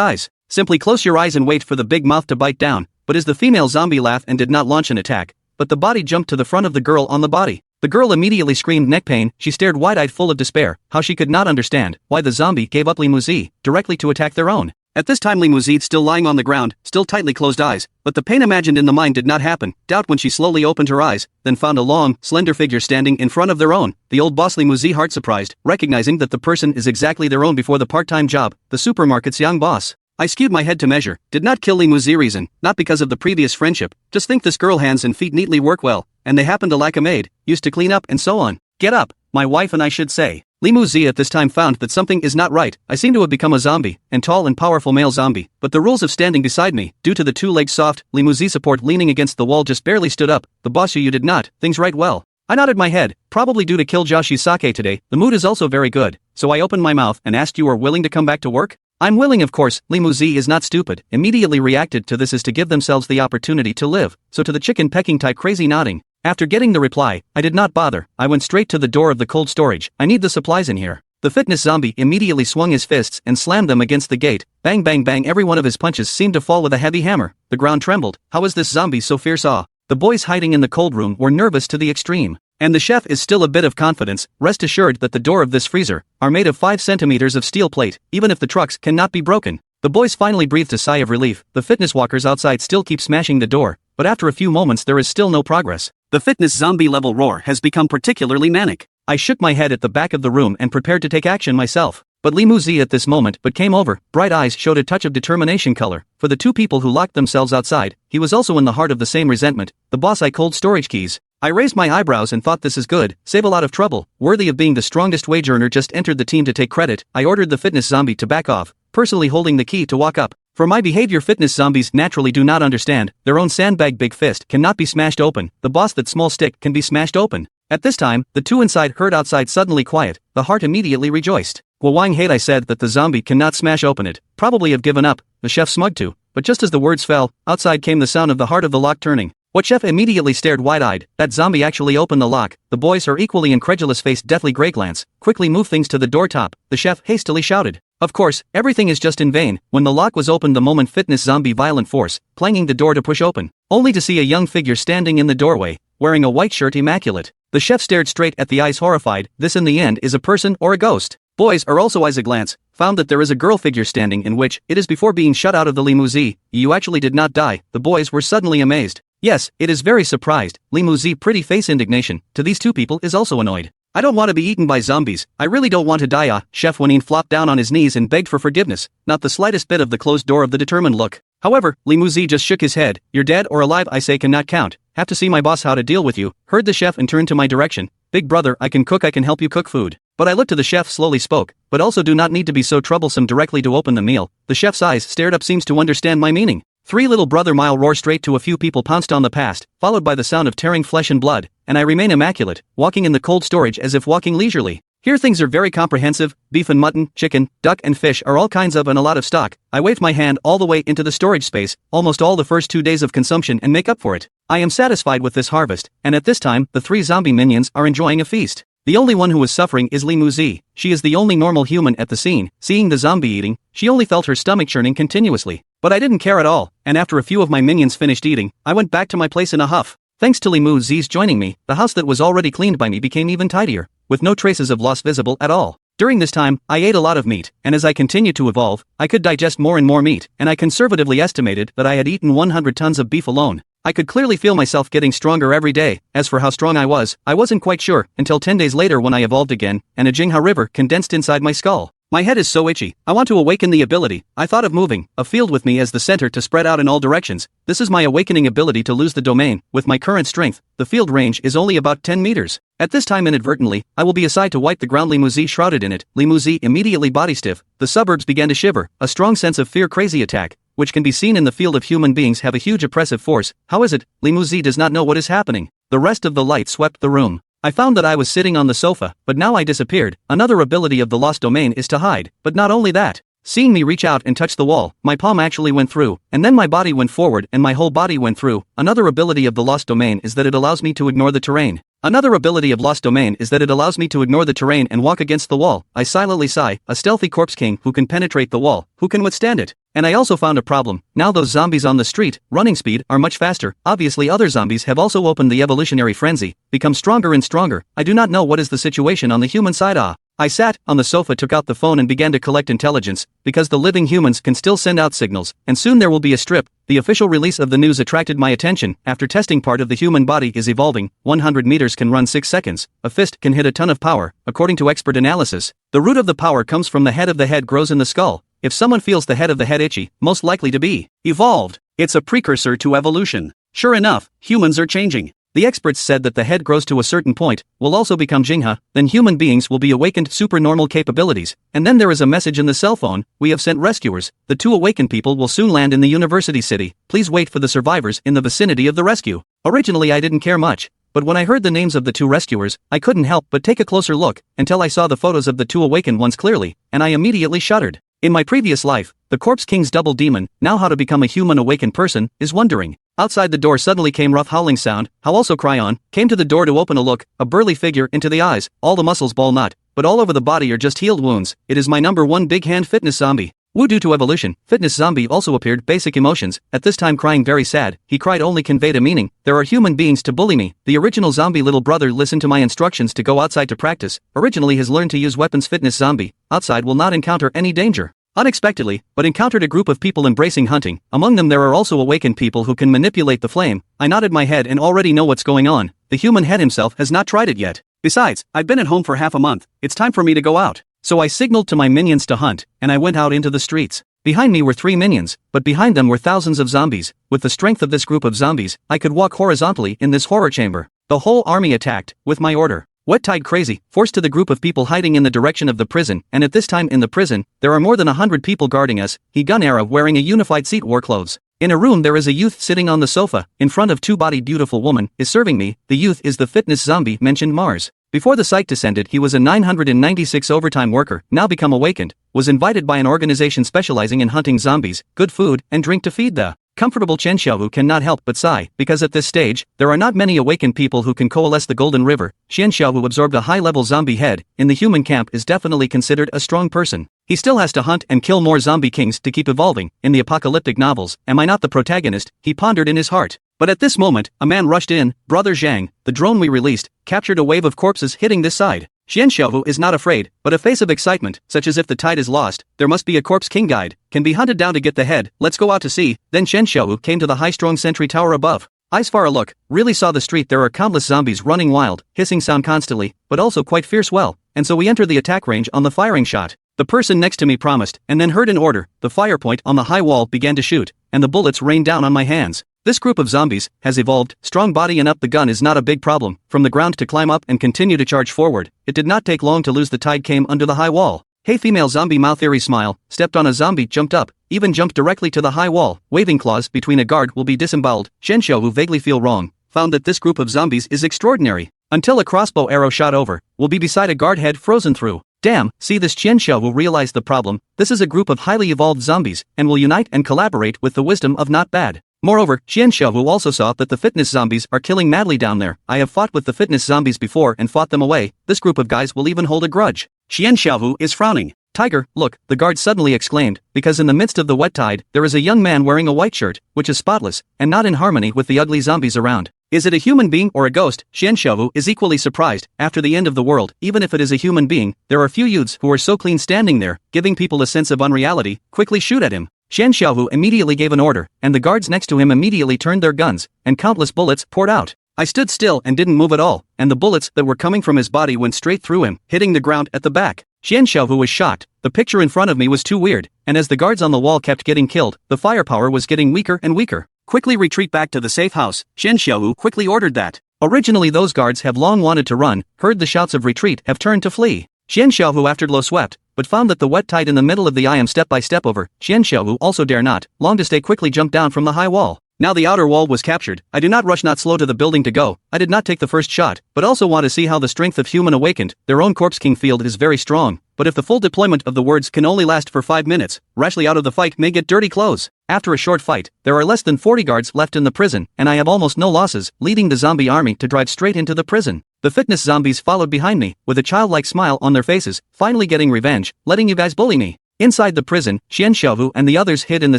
eyes. Simply close your eyes and wait for the big mouth to bite down, but as the female zombie laughed and did not launch an attack, but the body jumped to the front of the girl on the body. The girl immediately screamed neck pain, she stared wide-eyed full of despair, how she could not understand why the zombie gave up Li Muzi directly to attack their own. At this time Li Muzi still lying on the ground, still tightly closed eyes, but the pain imagined in the mind did not happen, doubt when she slowly opened her eyes, then found a long, slender figure standing in front of their own, the old boss Li Muzi heart surprised, recognizing that the person is exactly their own before the part-time job, the supermarket's young boss. I skewed my head to measure, did not kill Li Muzi reason, not because of the previous friendship, just think this girl hands and feet neatly work well, and they happen to lack a maid, used to clean up and so on. Get up, my wife and I should say. Li Muzi at this time found that something is not right, I seem to have become a zombie, and tall and powerful male zombie, but the rules of standing beside me, due to the 2 legs soft, Li Muzi support leaning against the wall just barely stood up, the boss you did not, things right well. I nodded my head, probably due to kill Joshi sake today, the mood is also very good, so I opened my mouth and asked you are willing to come back to work? I'm willing of course. Li Muzi is not stupid, immediately reacted to this as to give themselves the opportunity to live, so to the chicken pecking type crazy nodding. After getting the reply, I did not bother, I went straight to the door of the cold storage, I need the supplies in here. The fitness zombie immediately swung his fists and slammed them against the gate, bang bang bang every one of his punches seemed to fall with a heavy hammer, the ground trembled, how is this zombie so fierce The boys hiding in the cold room were nervous to the extreme. And the chef is still a bit of confidence, rest assured that the door of this freezer are made of 5 centimeters of steel plate, even if the trucks cannot be broken. The boys finally breathed a sigh of relief, the fitness walkers outside still keep smashing the door, but after a few moments there is still no progress. The fitness zombie level roar has become particularly manic. I shook my head at the back of the room and prepared to take action myself. But Li Muzi at this moment but came over, bright eyes showed a touch of determination color, for the 2 people who locked themselves outside, he was also in the heart of the same resentment, the boss I cold storage keys. I raised my eyebrows and thought this is good, save a lot of trouble, worthy of being the strongest wage earner just entered the team to take credit, I ordered the fitness zombie to back off, personally holding the key to walk up. For my behavior fitness zombies naturally do not understand, their own sandbag big fist cannot be smashed open, the boss that small stick can be smashed open. At this time, the 2 inside heard outside suddenly quiet, the heart immediately rejoiced. Gwawang hate I said that the zombie cannot smash open it, probably have given up, the chef smug too, but just as the words fell, outside came the sound of the heart of the lock turning. What chef immediately stared wide-eyed, that zombie actually opened the lock, the boys her equally incredulous face deathly grey glance, quickly moved things to the door top, the chef hastily shouted. Of course, everything is just in vain, when the lock was opened the moment fitness zombie violent force, clanging the door to push open, only to see a young figure standing in the doorway, wearing a white shirt immaculate. The chef stared straight at the eyes horrified, this in the end is a person or a ghost. Boys are also eyes a glance, found that there is a girl figure standing in which, it is before being shut out of the Li Muzi, you actually did not die, the boys were suddenly amazed. Yes, it is very surprised, Li Muzi pretty face indignation, to these 2 people is also annoyed. I don't want to be eaten by zombies, I really don't want to die Chef Wanine flopped down on his knees and begged for forgiveness, not the slightest bit of the closed door of the determined look. However, Li Muzi just shook his head, you're dead or alive I say cannot count, have to see my boss how to deal with you, heard the chef and turned to my direction, big brother I can help you cook food. But I looked to the chef slowly spoke, but also do not need to be so troublesome directly to open the meal, the chef's eyes stared up seems to understand my meaning. 3 little brother mile roar straight to a few people pounced on the past, followed by the sound of tearing flesh and blood, and I remain immaculate, walking in the cold storage as if walking leisurely. Here things are very comprehensive, beef and mutton, chicken, duck and fish are all kinds of and a lot of stock. I waved my hand all the way into the storage space, almost all the first 2 days of consumption and make up for it. I am satisfied with this harvest, and at this time, the 3 zombie minions are enjoying a feast. The only one who was suffering is Li Muzi. She is the only normal human at the scene. Seeing the zombie eating, she only felt her stomach churning continuously. But I didn't care at all, and after a few of my minions finished eating, I went back to my place in a huff. Thanks to Li Muzi's joining me, the house that was already cleaned by me became even tidier, with no traces of loss visible at all. During this time, I ate a lot of meat, and as I continued to evolve, I could digest more and more meat, and I conservatively estimated that I had eaten 100 tons of beef alone. I could clearly feel myself getting stronger every day. As for how strong I wasn't quite sure until 10 days later when I evolved again, and a Jingha river condensed inside my skull. My head is so itchy, I want to awaken the ability. I thought of moving a field with me as the center to spread out in all directions. This is my awakening ability to lose the domain. With my current strength, the field range is only about 10 meters. At this time inadvertently, I will be aside to wipe the ground. Li Muzi shrouded in it. Li Muzi immediately body stiff. The suburbs began to shiver. A strong sense of fear crazy attack, which can be seen in the field of human beings have a huge oppressive force. How is it? Li Muzi does not know what is happening. The rest of the light swept the room. I found that I was sitting on the sofa, but now I disappeared. Another ability of the lost domain is to hide, but not only that. Seeing me reach out and touch the wall, my palm actually went through, and then my body went forward and my whole body went through. Another ability of the lost domain is that it allows me to ignore the terrain. Another ability of lost domain is that it allows me to ignore the terrain and walk against the wall. I silently sigh, a stealthy corpse king who can penetrate the wall, who can withstand it. And I also found a problem. Now those zombies on the street, running speed, are much faster. Obviously other zombies have also opened the evolutionary frenzy, become stronger and stronger. I do not know what is the situation on the human side. I sat on the sofa, took out the phone and began to collect intelligence, because the living humans can still send out signals, and soon there will be a strip. The official release of the news attracted my attention. After testing, part of the human body is evolving. 100 meters can run 6 seconds. A fist can hit a ton of power, according to expert analysis. The root of the power comes from the head of the head grows in the skull. If someone feels the head of the head itchy, most likely to be evolved. It's a precursor to evolution. Sure enough, humans are changing. The experts said that the head grows to a certain point, will also become Jingha, then human beings will be awakened supernormal capabilities, and then there is a message in the cell phone, we have sent rescuers, the 2 awakened people will soon land in the university city, please wait for the survivors in the vicinity of the rescue. Originally I didn't care much, but when I heard the names of the 2 rescuers, I couldn't help but take a closer look, until I saw the photos of the 2 awakened ones clearly, and I immediately shuddered. In my previous life, the Corpse King's double demon, now how to become a human awakened person, is wondering. Outside the door suddenly came rough howling sound. How also Cryon came to the door to open a look, a burly figure into the eyes, all the muscles ball not, but all over the body are just healed wounds. It is my number 1 big hand fitness zombie. Woo, due to evolution, fitness zombie also appeared. Basic emotions, at this time crying very sad, he cried only conveyed a meaning. There are human beings to bully me. The original zombie little brother listened to my instructions to go outside to practice. Originally has learned to use weapons. Fitness zombie, outside will not encounter any danger. Unexpectedly, but encountered a group of people embracing hunting. Among them there are also awakened people who can manipulate the flame. I nodded my head and already know what's going on. The human head himself has not tried it yet. Besides, I've been at home for half a month. It's time for me to go out. So I signaled to my minions to hunt, and I went out into the streets. Behind me were 3 minions, but behind them were thousands of zombies. With the strength of this group of zombies, I could walk horizontally in this horror chamber. The whole army attacked, with my order. Wet-tied crazy, forced to the group of people hiding in the direction of the prison, and at this time in the prison, there are more than 100 people guarding us. He gun era wearing a unified seat war clothes. In a room there is a youth sitting on the sofa, in front of 2-bodied beautiful woman, is serving me. The youth is the fitness zombie mentioned Mars. Before the site descended he was a 996 overtime worker, now become awakened, was invited by an organization specializing in hunting zombies, good food, and drink to feed the comfortable Chen Xiaohu cannot help but sigh, because at this stage, there are not many awakened people who can coalesce the Golden River. Chen Xiaohu absorbed a high-level zombie head, in the human camp is definitely considered a strong person. He still has to hunt and kill more zombie kings to keep evolving. In the apocalyptic novels, am I not the protagonist? He pondered in his heart. But at this moment, a man rushed in. Brother Zhang, the drone we released, captured a wave of corpses hitting this side. Xian Xiaohu is not afraid, but a face of excitement, such as if the tide is lost, there must be a corpse king guide, can be hunted down to get the head, let's go out to see. Then Xian Xiaohu came to the high-strung sentry tower above. Eyes far a look, really saw the street. There are countless zombies running wild, hissing sound constantly, but also quite fierce well, and so we enter the attack range on the firing shot. The person next to me promised, and then heard an order. The fire point on the high wall began to shoot, and the bullets rained down on my hands. This group of zombies has evolved, strong body and up the gun is not a big problem, from the ground to climb up and continue to charge forward. It did not take long to lose the tide came under the high wall. Hey female zombie mouth eerie smile, stepped on a zombie jumped up, even jumped directly to the high wall, waving claws between a guard will be disemboweled. Shen Xiao who vaguely feel wrong, found that this group of zombies is extraordinary. Until a crossbow arrow shot over, will be beside a guard head frozen through. Damn, see this Qianxiao will realize the problem. This is a group of highly evolved zombies, and will unite and collaborate with the wisdom of not bad. Moreover, Qianxiao also saw that the fitness zombies are killing madly down there. I have fought with the fitness zombies before and fought them away. This group of guys will even hold a grudge. Qianxiao is frowning. Tiger, look, the guard suddenly exclaimed, because in the midst of the wet tide, there is a young man wearing a white shirt, which is spotless, and not in harmony with the ugly zombies around. Is it a human being or a ghost? Qianxiao is equally surprised. After the end of the world, even if it is a human being, there are few youths who are so clean standing there, giving people a sense of unreality. Quickly shoot at him. Qianxiao immediately gave an order, and the guards next to him immediately turned their guns, and countless bullets poured out. I stood still and didn't move at all, and the bullets that were coming from his body went straight through him, hitting the ground at the back. Qianxiao was shocked. The picture in front of me was too weird, and as the guards on the wall kept getting killed, the firepower was getting weaker and weaker. Quickly retreat back to the safe house, Qianxiao quickly ordered that. Originally those guards have long wanted to run, heard the shouts of retreat, have turned to flee. Qianxiao after low swept, but found that the wet tide in the middle of the I am step by step over. Qianxiao also dare not, long to stay quickly jumped down from the high wall. Now the outer wall was captured. I do not rush not slow to the building to go. I did not take the first shot, but also want to see how the strength of human awakened. Their own corpse king field is very strong, but if the full deployment of the words can only last for 5 minutes, rashly out of the fight may get dirty clothes. After a short fight, there are less than 40 guards left in the prison, and I have almost no losses, leading the zombie army to drive straight into the prison. The fitness zombies followed behind me, with a childlike smile on their faces, finally getting revenge, letting you guys bully me. Inside the prison, Qianxiao and the others hid in the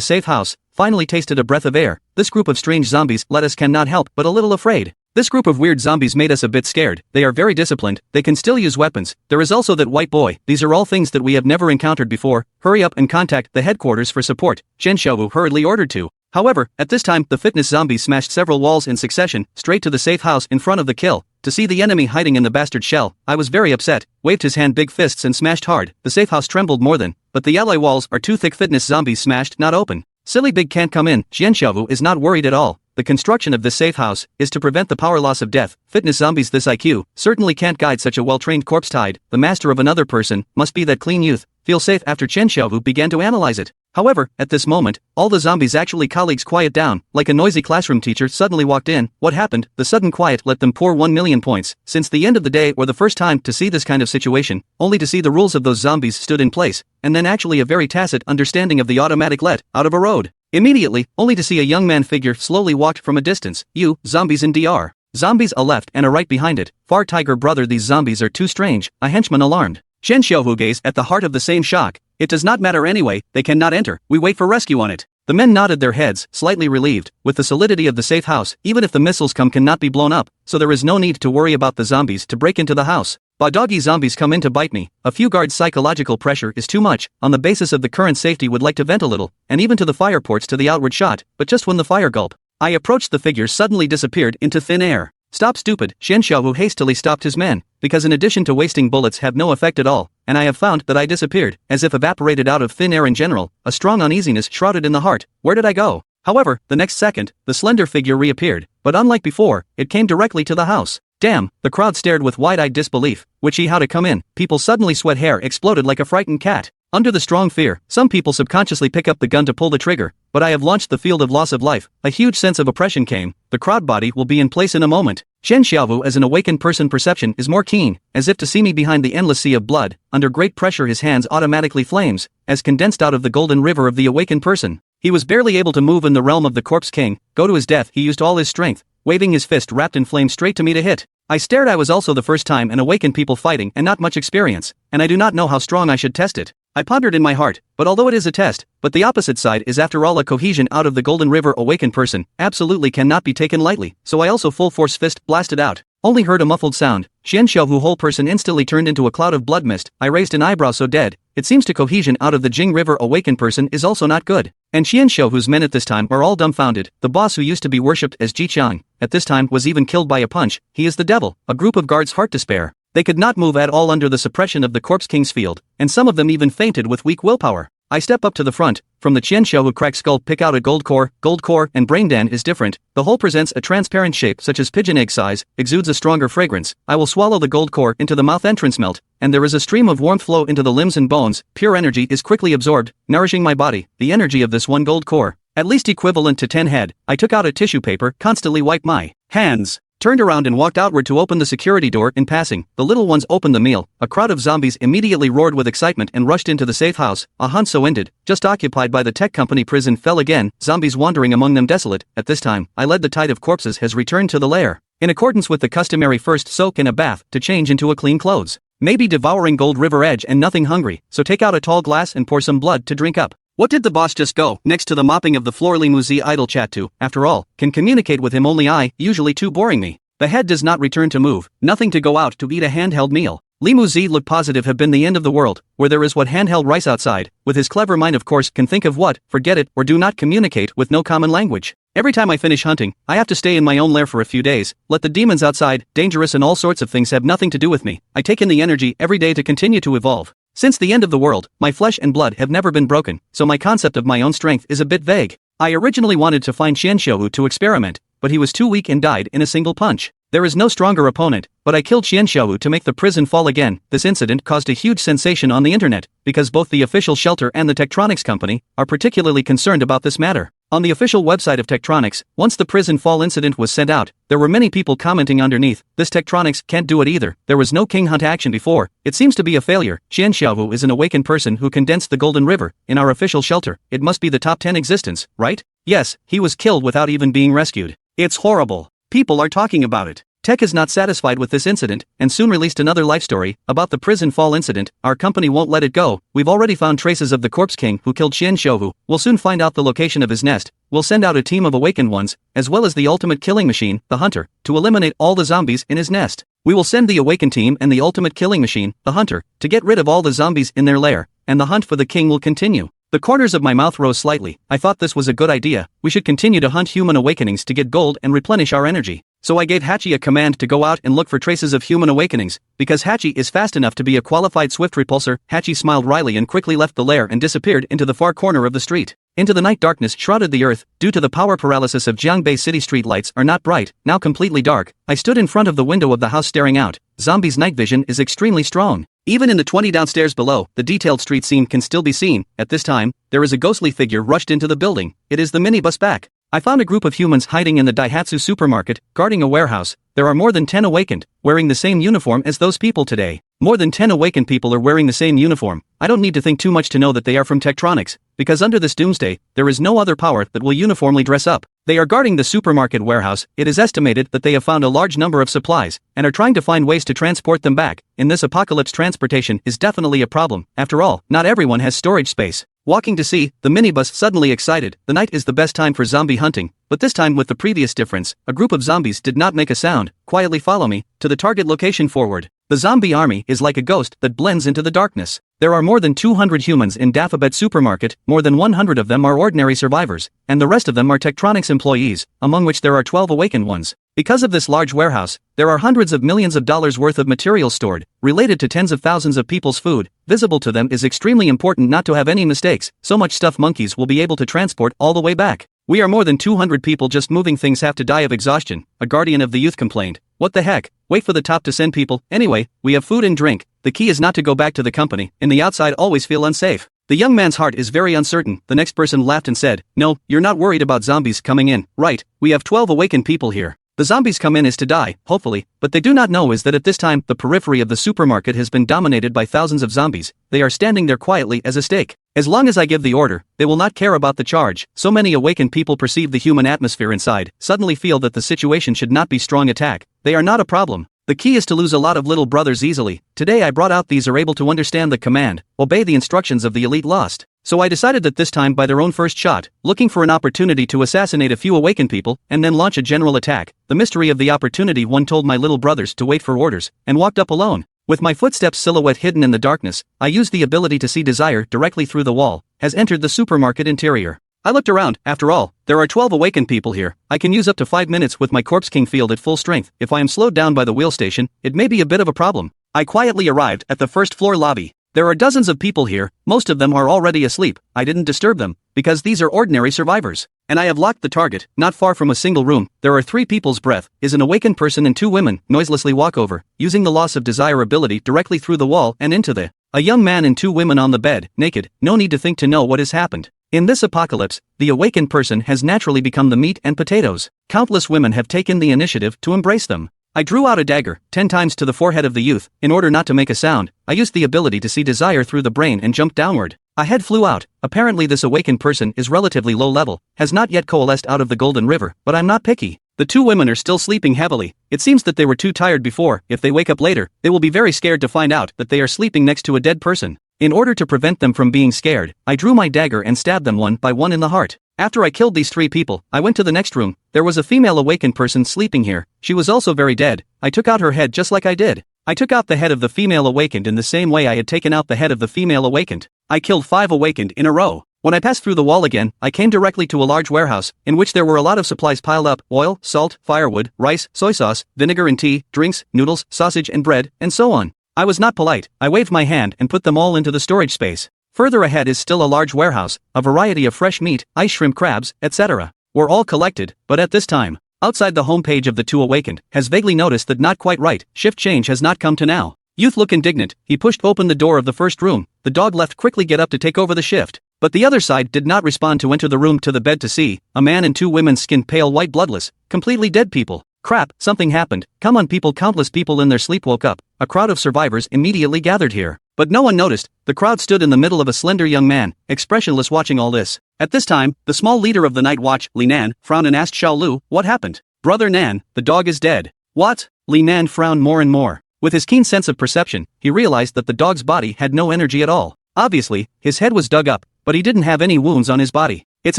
safe house, finally tasted a breath of air. This group of strange zombies let us cannot help but a little afraid. This group of weird zombies made us a bit scared. They are very disciplined, they can still use weapons. There is also that white boy. These are all things that we have never encountered before. Hurry up and contact the headquarters for support, Qianxiao hurriedly ordered to. However, at this time the fitness zombies smashed several walls in succession, straight to the safe house in front of the kill. To see the enemy hiding in the bastard shell, I was very upset, waved his hand big fists and smashed hard. The safe house trembled more than, but the ally walls are too thick. Fitness zombies smashed, not open. Silly big can't come in. Qianxiao is not worried at all. The construction of this safe house is to prevent the power loss of death. Fitness zombies this IQ certainly can't guide such a well-trained corpse tide. The master of another person must be that clean youth. Feel safe after Qianxiao began to analyze it. However, at this moment, all the zombies actually colleagues quiet down, like a noisy classroom teacher suddenly walked in. What happened? The sudden quiet let them pour 1 million points. Since the end of the day or the first time to see this kind of situation, only to see the rules of those zombies stood in place, and then actually a very tacit understanding of the automatic let out of a road. Immediately, only to see a young man figure slowly walked from a distance. You, zombies in DR. Zombies a left and a right behind it. Far tiger brother, these zombies are too strange. A henchman alarmed. Qianxiao gazed at the heart of the same shock. It does not matter anyway, they cannot enter. We wait for rescue on it. The men nodded their heads, slightly relieved. With the solidity of the safe house, even if the missiles come cannot be blown up, so there is no need to worry about the zombies to break into the house. Doggy zombies come in to bite me. A few guards' psychological pressure is too much, on the basis of the current safety would like to vent a little, and even to the fire ports to the outward shot, but just when the fire gulp I approached, the figure suddenly disappeared into thin air. Stop stupid, Qianxiao hastily stopped his men, because in addition to wasting bullets have no effect at all, and I have found that I disappeared, as if evaporated out of thin air in general, a strong uneasiness shrouded in the heart. Where did I go? However, the next second, the slender figure reappeared, but unlike before, it came directly to the house. Damn, the crowd stared with wide-eyed disbelief. How to come in? People suddenly sweat, hair exploded like a frightened cat. Under the strong fear, some people subconsciously pick up the gun to pull the trigger, but I have launched the field of loss of life. A huge sense of oppression came. The crowd body will be in place in a moment. Qianxiao as an awakened person perception is more keen, as if to see me behind the endless sea of blood. Under great pressure his hands automatically flames, as condensed out of the golden river of the awakened person. He was barely able to move in the realm of the corpse king. Go to his death he used all his strength, waving his fist wrapped in flame straight to me to hit. I stared. I was also the first time an awakened people fighting and not much experience, and I do not know how strong I should test it. I pondered in my heart, but although it is a test, but the opposite side is after all a cohesion out of the golden river awakened person, absolutely cannot be taken lightly, so I also full force fist blasted out. Only heard a muffled sound. Qianxiao whole person instantly turned into a cloud of blood mist. I raised an eyebrow, so dead. It seems to cohesion out of the Jing river awakened person is also not good. And Qianxiao's men at this time are all dumbfounded. The boss who used to be worshipped as Ji Qiang, at this time was even killed by a punch. He is the devil. A group of guards heart despair. They could not move at all under the suppression of the corpse king's field, and some of them even fainted with weak willpower. I step up to the front. From the Qianxiao cracked skull pick out a gold core and brain den is different. The whole presents a transparent shape such as pigeon egg size, exudes a stronger fragrance. I will swallow the gold core into the mouth entrance melt, and there is a stream of warmth flow into the limbs and bones. Pure energy is quickly absorbed, nourishing my body. The energy of this one gold core, at least equivalent to 10 head. I took out a tissue paper, constantly wiped my hands. turned around and walked outward to open the security door. In passing, the little ones opened the meal. A crowd of zombies immediately roared with excitement and rushed into the safe house. A hunt so ended, just occupied by the tech company prison fell again, zombies wandering among them desolate. At this time, I led the tide of corpses has returned to the lair. In accordance with the customary first soak in a bath to change into a clean clothes. Maybe devouring Gold River Edge and nothing hungry, so take out a tall glass and pour some blood to drink up. What did the boss just go next to the mopping of the floor? Li Muzi idle chat to, after all, can communicate with him only I, usually too boring me. The head does not return to move, nothing to go out to eat a handheld meal. Li Muzi look positive have been the end of the world, where there is what handheld rice outside, with his clever mind of course can think of what, forget it, or do not communicate with no common language. Every time I finish hunting, I have to stay in my own lair for a few days, let the demons outside, dangerous and all sorts of things have nothing to do with me. I take in the energy every day to continue to evolve. Since the end of the world, my flesh and blood have never been broken, so my concept of my own strength is a bit vague. I originally wanted to find Xianxiu to experiment, but he was too weak and died in a single punch. There is no stronger opponent, but I killed Xianxiu to make the prison fall again. This incident caused a huge sensation on the internet, because both the official shelter and the Tektronix company are particularly concerned about this matter. On the official website of Tektronix, once the prison fall incident was sent out, there were many people commenting underneath, this Tektronix can't do it either, there was no king hunt action before, it seems to be a failure. Xianxiu is an awakened person who condensed the Golden River, in our official shelter, it must be the top 10 existence, right? Yes, he was killed without even being rescued. It's horrible. People are talking about it. Tech is not satisfied with this incident, and soon released another life story about the prison fall incident. Our company won't let it go. We've already found traces of the corpse king who killed Xianxiu. We'll soon find out the location of his nest. We'll send out a team of awakened ones, as well as the ultimate killing machine, the hunter, to eliminate all the zombies in his nest. We will send the awakened team and the ultimate killing machine, the hunter, to get rid of all the zombies in their lair, and the hunt for the king will continue. The corners of my mouth rose slightly. I thought this was a good idea. We should continue to hunt human awakenings to get gold and replenish our energy. So I gave Hachi a command to go out and look for traces of human awakenings, because Hachi is fast enough to be a qualified swift repulsor. Hachi smiled wryly and quickly left the lair and disappeared into the far corner of the street. Into the night darkness shrouded the earth, due to the power paralysis of Jiangbei city street lights are not bright, now completely dark. I stood in front of the window of the house staring out. Zombies' night vision is extremely strong. Even in the 20 downstairs below, the detailed street scene can still be seen. At this time, there is a ghostly figure rushed into the building. It is the minibus back. I found a group of humans hiding in the Daihatsu supermarket, guarding a warehouse. There are more than 10 awakened, wearing the same uniform as those people today. More than 10 awakened people are wearing the same uniform. I don't need to think too much to know that they are from Tektronix, because under this doomsday, there is no other power that will uniformly dress up. They are guarding the supermarket warehouse. It is estimated that they have found a large number of supplies, and are trying to find ways to transport them back. In this apocalypse, transportation is definitely a problem. After all, not everyone has storage space. Walking to see, the minibus suddenly excited. The night is the best time for zombie hunting, but this time with the previous difference, a group of zombies did not make a sound. Quietly follow me, to the target location forward. The zombie army is like a ghost that blends into the darkness. There are more than 200 humans in Dafabet supermarket, more than 100 of them are ordinary survivors, and the rest of them are Tektronix employees, among which there are 12 awakened ones. Because of this large warehouse, there are hundreds of millions of dollars worth of material stored, related to tens of thousands of people's food. Visible to them is extremely important not to have any mistakes. So much stuff monkeys will be able to transport all the way back. We are more than 200 people, just moving things have to die of exhaustion, a guardian of the youth complained. What the heck, wait for the top to send people. Anyway, we have food and drink. The key is not to go back to the company. In the outside always feel unsafe. The young man's heart is very uncertain. The next person laughed and said, no, you're not worried about zombies coming in, right? We have 12 awakened people here. The zombies come in is to die, hopefully, but they do not know is that at this time, the periphery of the supermarket has been dominated by thousands of zombies. They are standing there quietly as a stake. As long as I give the order, they will not care about the charge. So many awakened people perceive the human atmosphere inside, suddenly feel that the situation should not be strong attack. They are not a problem. The key is to lose a lot of little brothers easily. Today I brought out these are able to understand the command, obey the instructions of the elite lost. So I decided that this time by their own first shot, looking for an opportunity to assassinate a few awakened people, and then launch a general attack. The mystery of the opportunity, one told my little brothers to wait for orders, and walked up alone. With my footsteps silhouette hidden in the darkness, I used the ability to see desire directly through the wall, has entered the supermarket interior. I looked around. After all, there are 12 awakened people here. I can use up to 5 minutes with my Corpse King field at full strength. If I am slowed down by the wheel station, it may be a bit of a problem. I quietly arrived at the first floor lobby. There are dozens of people here, most of them are already asleep. I didn't disturb them, because these are ordinary survivors. And I have locked the target. Not far from a single room, there are 3 people's breath, is an awakened person and 2 women, noiselessly walk over, using the loss of desire ability directly through the wall and into the. A young man and 2 women on the bed, naked, no need to think to know what has happened. In this apocalypse, the awakened person has naturally become the meat and potatoes. Countless women have taken the initiative to embrace them. I drew out a dagger, 10 times to the forehead of the youth. In order not to make a sound, I used the ability to see desire through the brain and jumped downward. A head flew out. Apparently this awakened person is relatively low level, has not yet coalesced out of the golden river, but I'm not picky. The two women are still sleeping heavily. It seems that they were too tired before. If they wake up later, they will be very scared to find out that they are sleeping next to a dead person. In order to prevent them from being scared, I drew my dagger and stabbed them one by one in the heart. After I killed these 3 people, I went to the next room. There was a female awakened person sleeping here. She was also very dead. I took out her head just like I did. I took out the head of the female awakened in the same way I had taken out the head of the female awakened. I killed 5 awakened in a row. When I passed through the wall again, I came directly to a large warehouse, in which there were a lot of supplies piled up: oil, salt, firewood, rice, soy sauce, vinegar and tea, drinks, noodles, sausage and bread, and so on. I was not polite. I waved my hand and put them all into the storage space. Further ahead is still a large warehouse, a variety of fresh meat, ice shrimp, crabs, etc. were all collected, but at this time, outside the homepage of the two awakened, has vaguely noticed that not quite right, shift change has not come to now. Youth look indignant, he pushed open the door of the first room, the dog left quickly get up to take over the shift. But the other side did not respond to enter the room to the bed to see, a man and 2 women skin pale white bloodless, completely dead people. Crap, something happened. Come on people, countless people in their sleep woke up. A crowd of survivors immediately gathered here. But no one noticed. The crowd stood in the middle of a slender young man, expressionless watching all this. At this time, the small leader of the night watch, Li Nan, frowned and asked Xiao Lu, what happened? Brother Nan, the dog is dead. What? Li Nan frowned more and more. With his keen sense of perception, he realized that the dog's body had no energy at all. Obviously, his head was dug up, but he didn't have any wounds on his body. It's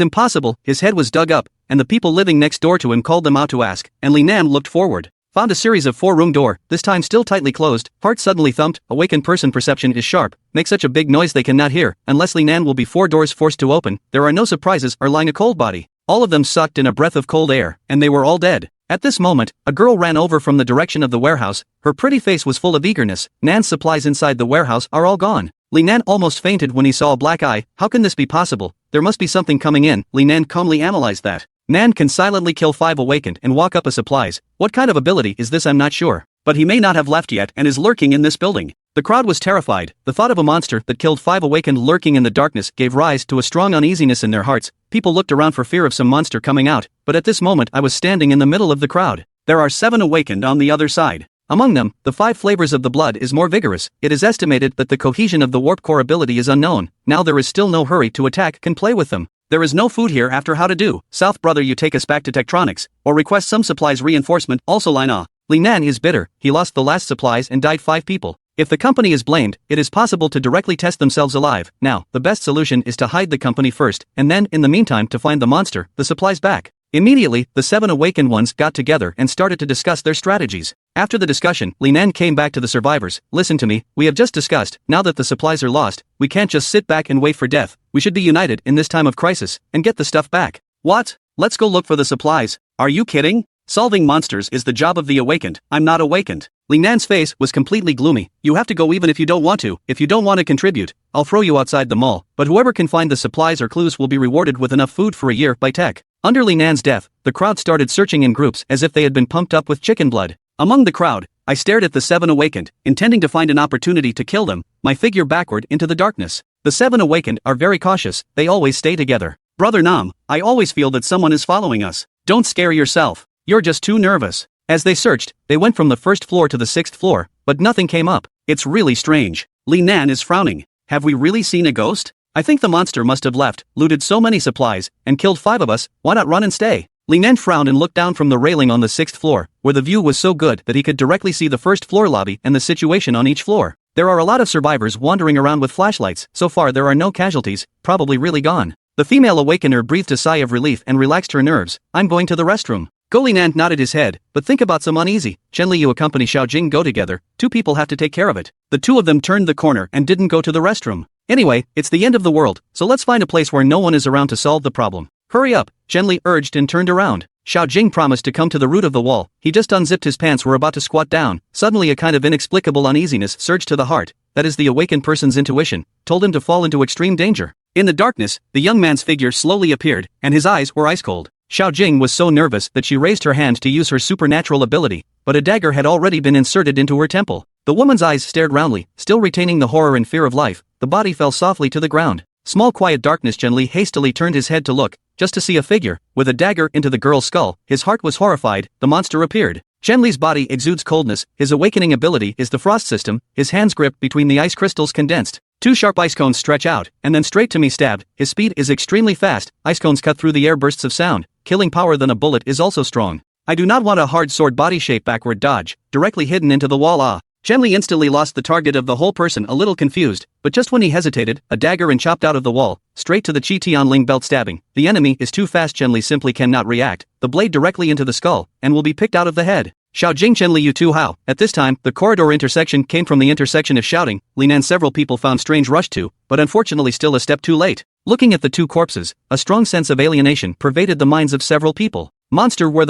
impossible, his head was dug up, and the people living next door to him called them out to ask, and Li Nan looked forward. Found a series of 4-room door, this time still tightly closed, heart suddenly thumped, awakened person perception is sharp, make such a big noise they cannot hear, unless Li Nan will be 4 doors forced to open, there are no surprises or lying a cold body. All of them sucked in a breath of cold air, and they were all dead. At this moment, a girl ran over from the direction of the warehouse, her pretty face was full of eagerness. Nan's supplies inside the warehouse are all gone. Li Nan almost fainted when he saw a black eye. How can this be possible? There must be something coming in. Li Nan calmly analyzed that. Nan can silently kill 5 awakened and walk up a supplies. What kind of ability is this? I'm not sure. But he may not have left yet and is lurking in this building. The crowd was terrified. The thought of a monster that killed 5 awakened lurking in the darkness gave rise to a strong uneasiness in their hearts. People looked around for fear of some monster coming out, but at this moment I was standing in the middle of the crowd. There are 7 awakened on the other side. Among them, the 5 flavors of the blood is more vigorous. It is estimated that the cohesion of the warp core ability is unknown. Now there is still no hurry to attack, can play with them. There is no food here after how to do. South brother, you take us back to Tektronics, or request some supplies reinforcement, also line ah. Li Nan is bitter, he lost the last supplies and died 5 people. If the company is blamed, it is possible to directly test themselves alive. Now, the best solution is to hide the company first, and then, in the meantime, to find the monster, the supplies back. Immediately, the 7 awakened ones got together and started to discuss their strategies. After the discussion, Li Nan came back to the survivors. Listen to me, we have just discussed, now that the supplies are lost, we can't just sit back and wait for death. We should be united in this time of crisis, and get the stuff back. What? Let's go look for the supplies. Are you kidding? Solving monsters is the job of the awakened. I'm not awakened. Li Nan's face was completely gloomy. You have to go even if you don't want to. If you don't want to contribute, I'll throw you outside the mall, but whoever can find the supplies or clues will be rewarded with enough food for a year by tech. Under Li Nan's death, the crowd started searching in groups as if they had been pumped up with chicken blood. Among the crowd, I stared at the 7 awakened, intending to find an opportunity to kill them, my figure backward into the darkness. The 7 awakened are very cautious, they always stay together. Brother Nam, I always feel that someone is following us. Don't scare yourself. You're just too nervous. As they searched, they went from the 1st floor to the 6th floor, but nothing came up. It's really strange. Li Nan is frowning. Have we really seen a ghost? I think the monster must have left, looted so many supplies, and killed 5 of us. Why not run and stay? Li Nan frowned and looked down from the railing on the 6th floor, where the view was so good that he could directly see the 1st floor lobby and the situation on each floor. There are a lot of survivors wandering around with flashlights. So far there are no casualties, probably really gone. The female awakener breathed a sigh of relief and relaxed her nerves. I'm going to the restroom. Go. Li Nan nodded his head, but think about some uneasy. Chen Li, you accompany Xiao Jing, go together. 2 people have to take care of it. The 2 of them turned the corner and didn't go to the restroom. Anyway, it's the end of the world, so let's find a place where no one is around to solve the problem. Hurry up, Chen Li urged and turned around. Xiao Jing promised to come to the root of the wall. He just unzipped his pants, were about to squat down. Suddenly a kind of inexplicable uneasiness surged to the heart. That is the awakened person's intuition, told him to fall into extreme danger. In the darkness, the young man's figure slowly appeared, and his eyes were ice cold. Xiao Jing was so nervous that she raised her hand to use her supernatural ability, but a dagger had already been inserted into her temple. The woman's eyes stared roundly, still retaining the horror and fear of life. The body fell softly to the ground. Small quiet darkness. Chen hastily turned his head to look, just to see a figure, with a dagger into the girl's skull. His heart was horrified. The monster appeared. Chen Li's body exudes coldness, his awakening ability is the frost system, his hands grip between the ice crystals condensed. Two sharp ice cones stretch out, and then straight to me stabbed. His speed is extremely fast, ice cones cut through the air, bursts of sound, killing power than a bullet is also strong. I do not want a hard sword body shape backward dodge, directly hidden into the wall. Chen Li instantly lost the target of the whole person, a little confused, but just when he hesitated, a dagger and chopped out of the wall, straight to the Qi Tianling belt stabbing. The enemy is too fast. Chen Li simply cannot react, the blade directly into the skull, and will be picked out of the head. Xiao Jing Chen Li Yu Tu Hao. At this time, the corridor intersection came from the intersection of shouting. Li Nan several people found strange rush to, but unfortunately still a step too late. Looking at the two corpses, a strong sense of alienation pervaded the minds of several people. Monster where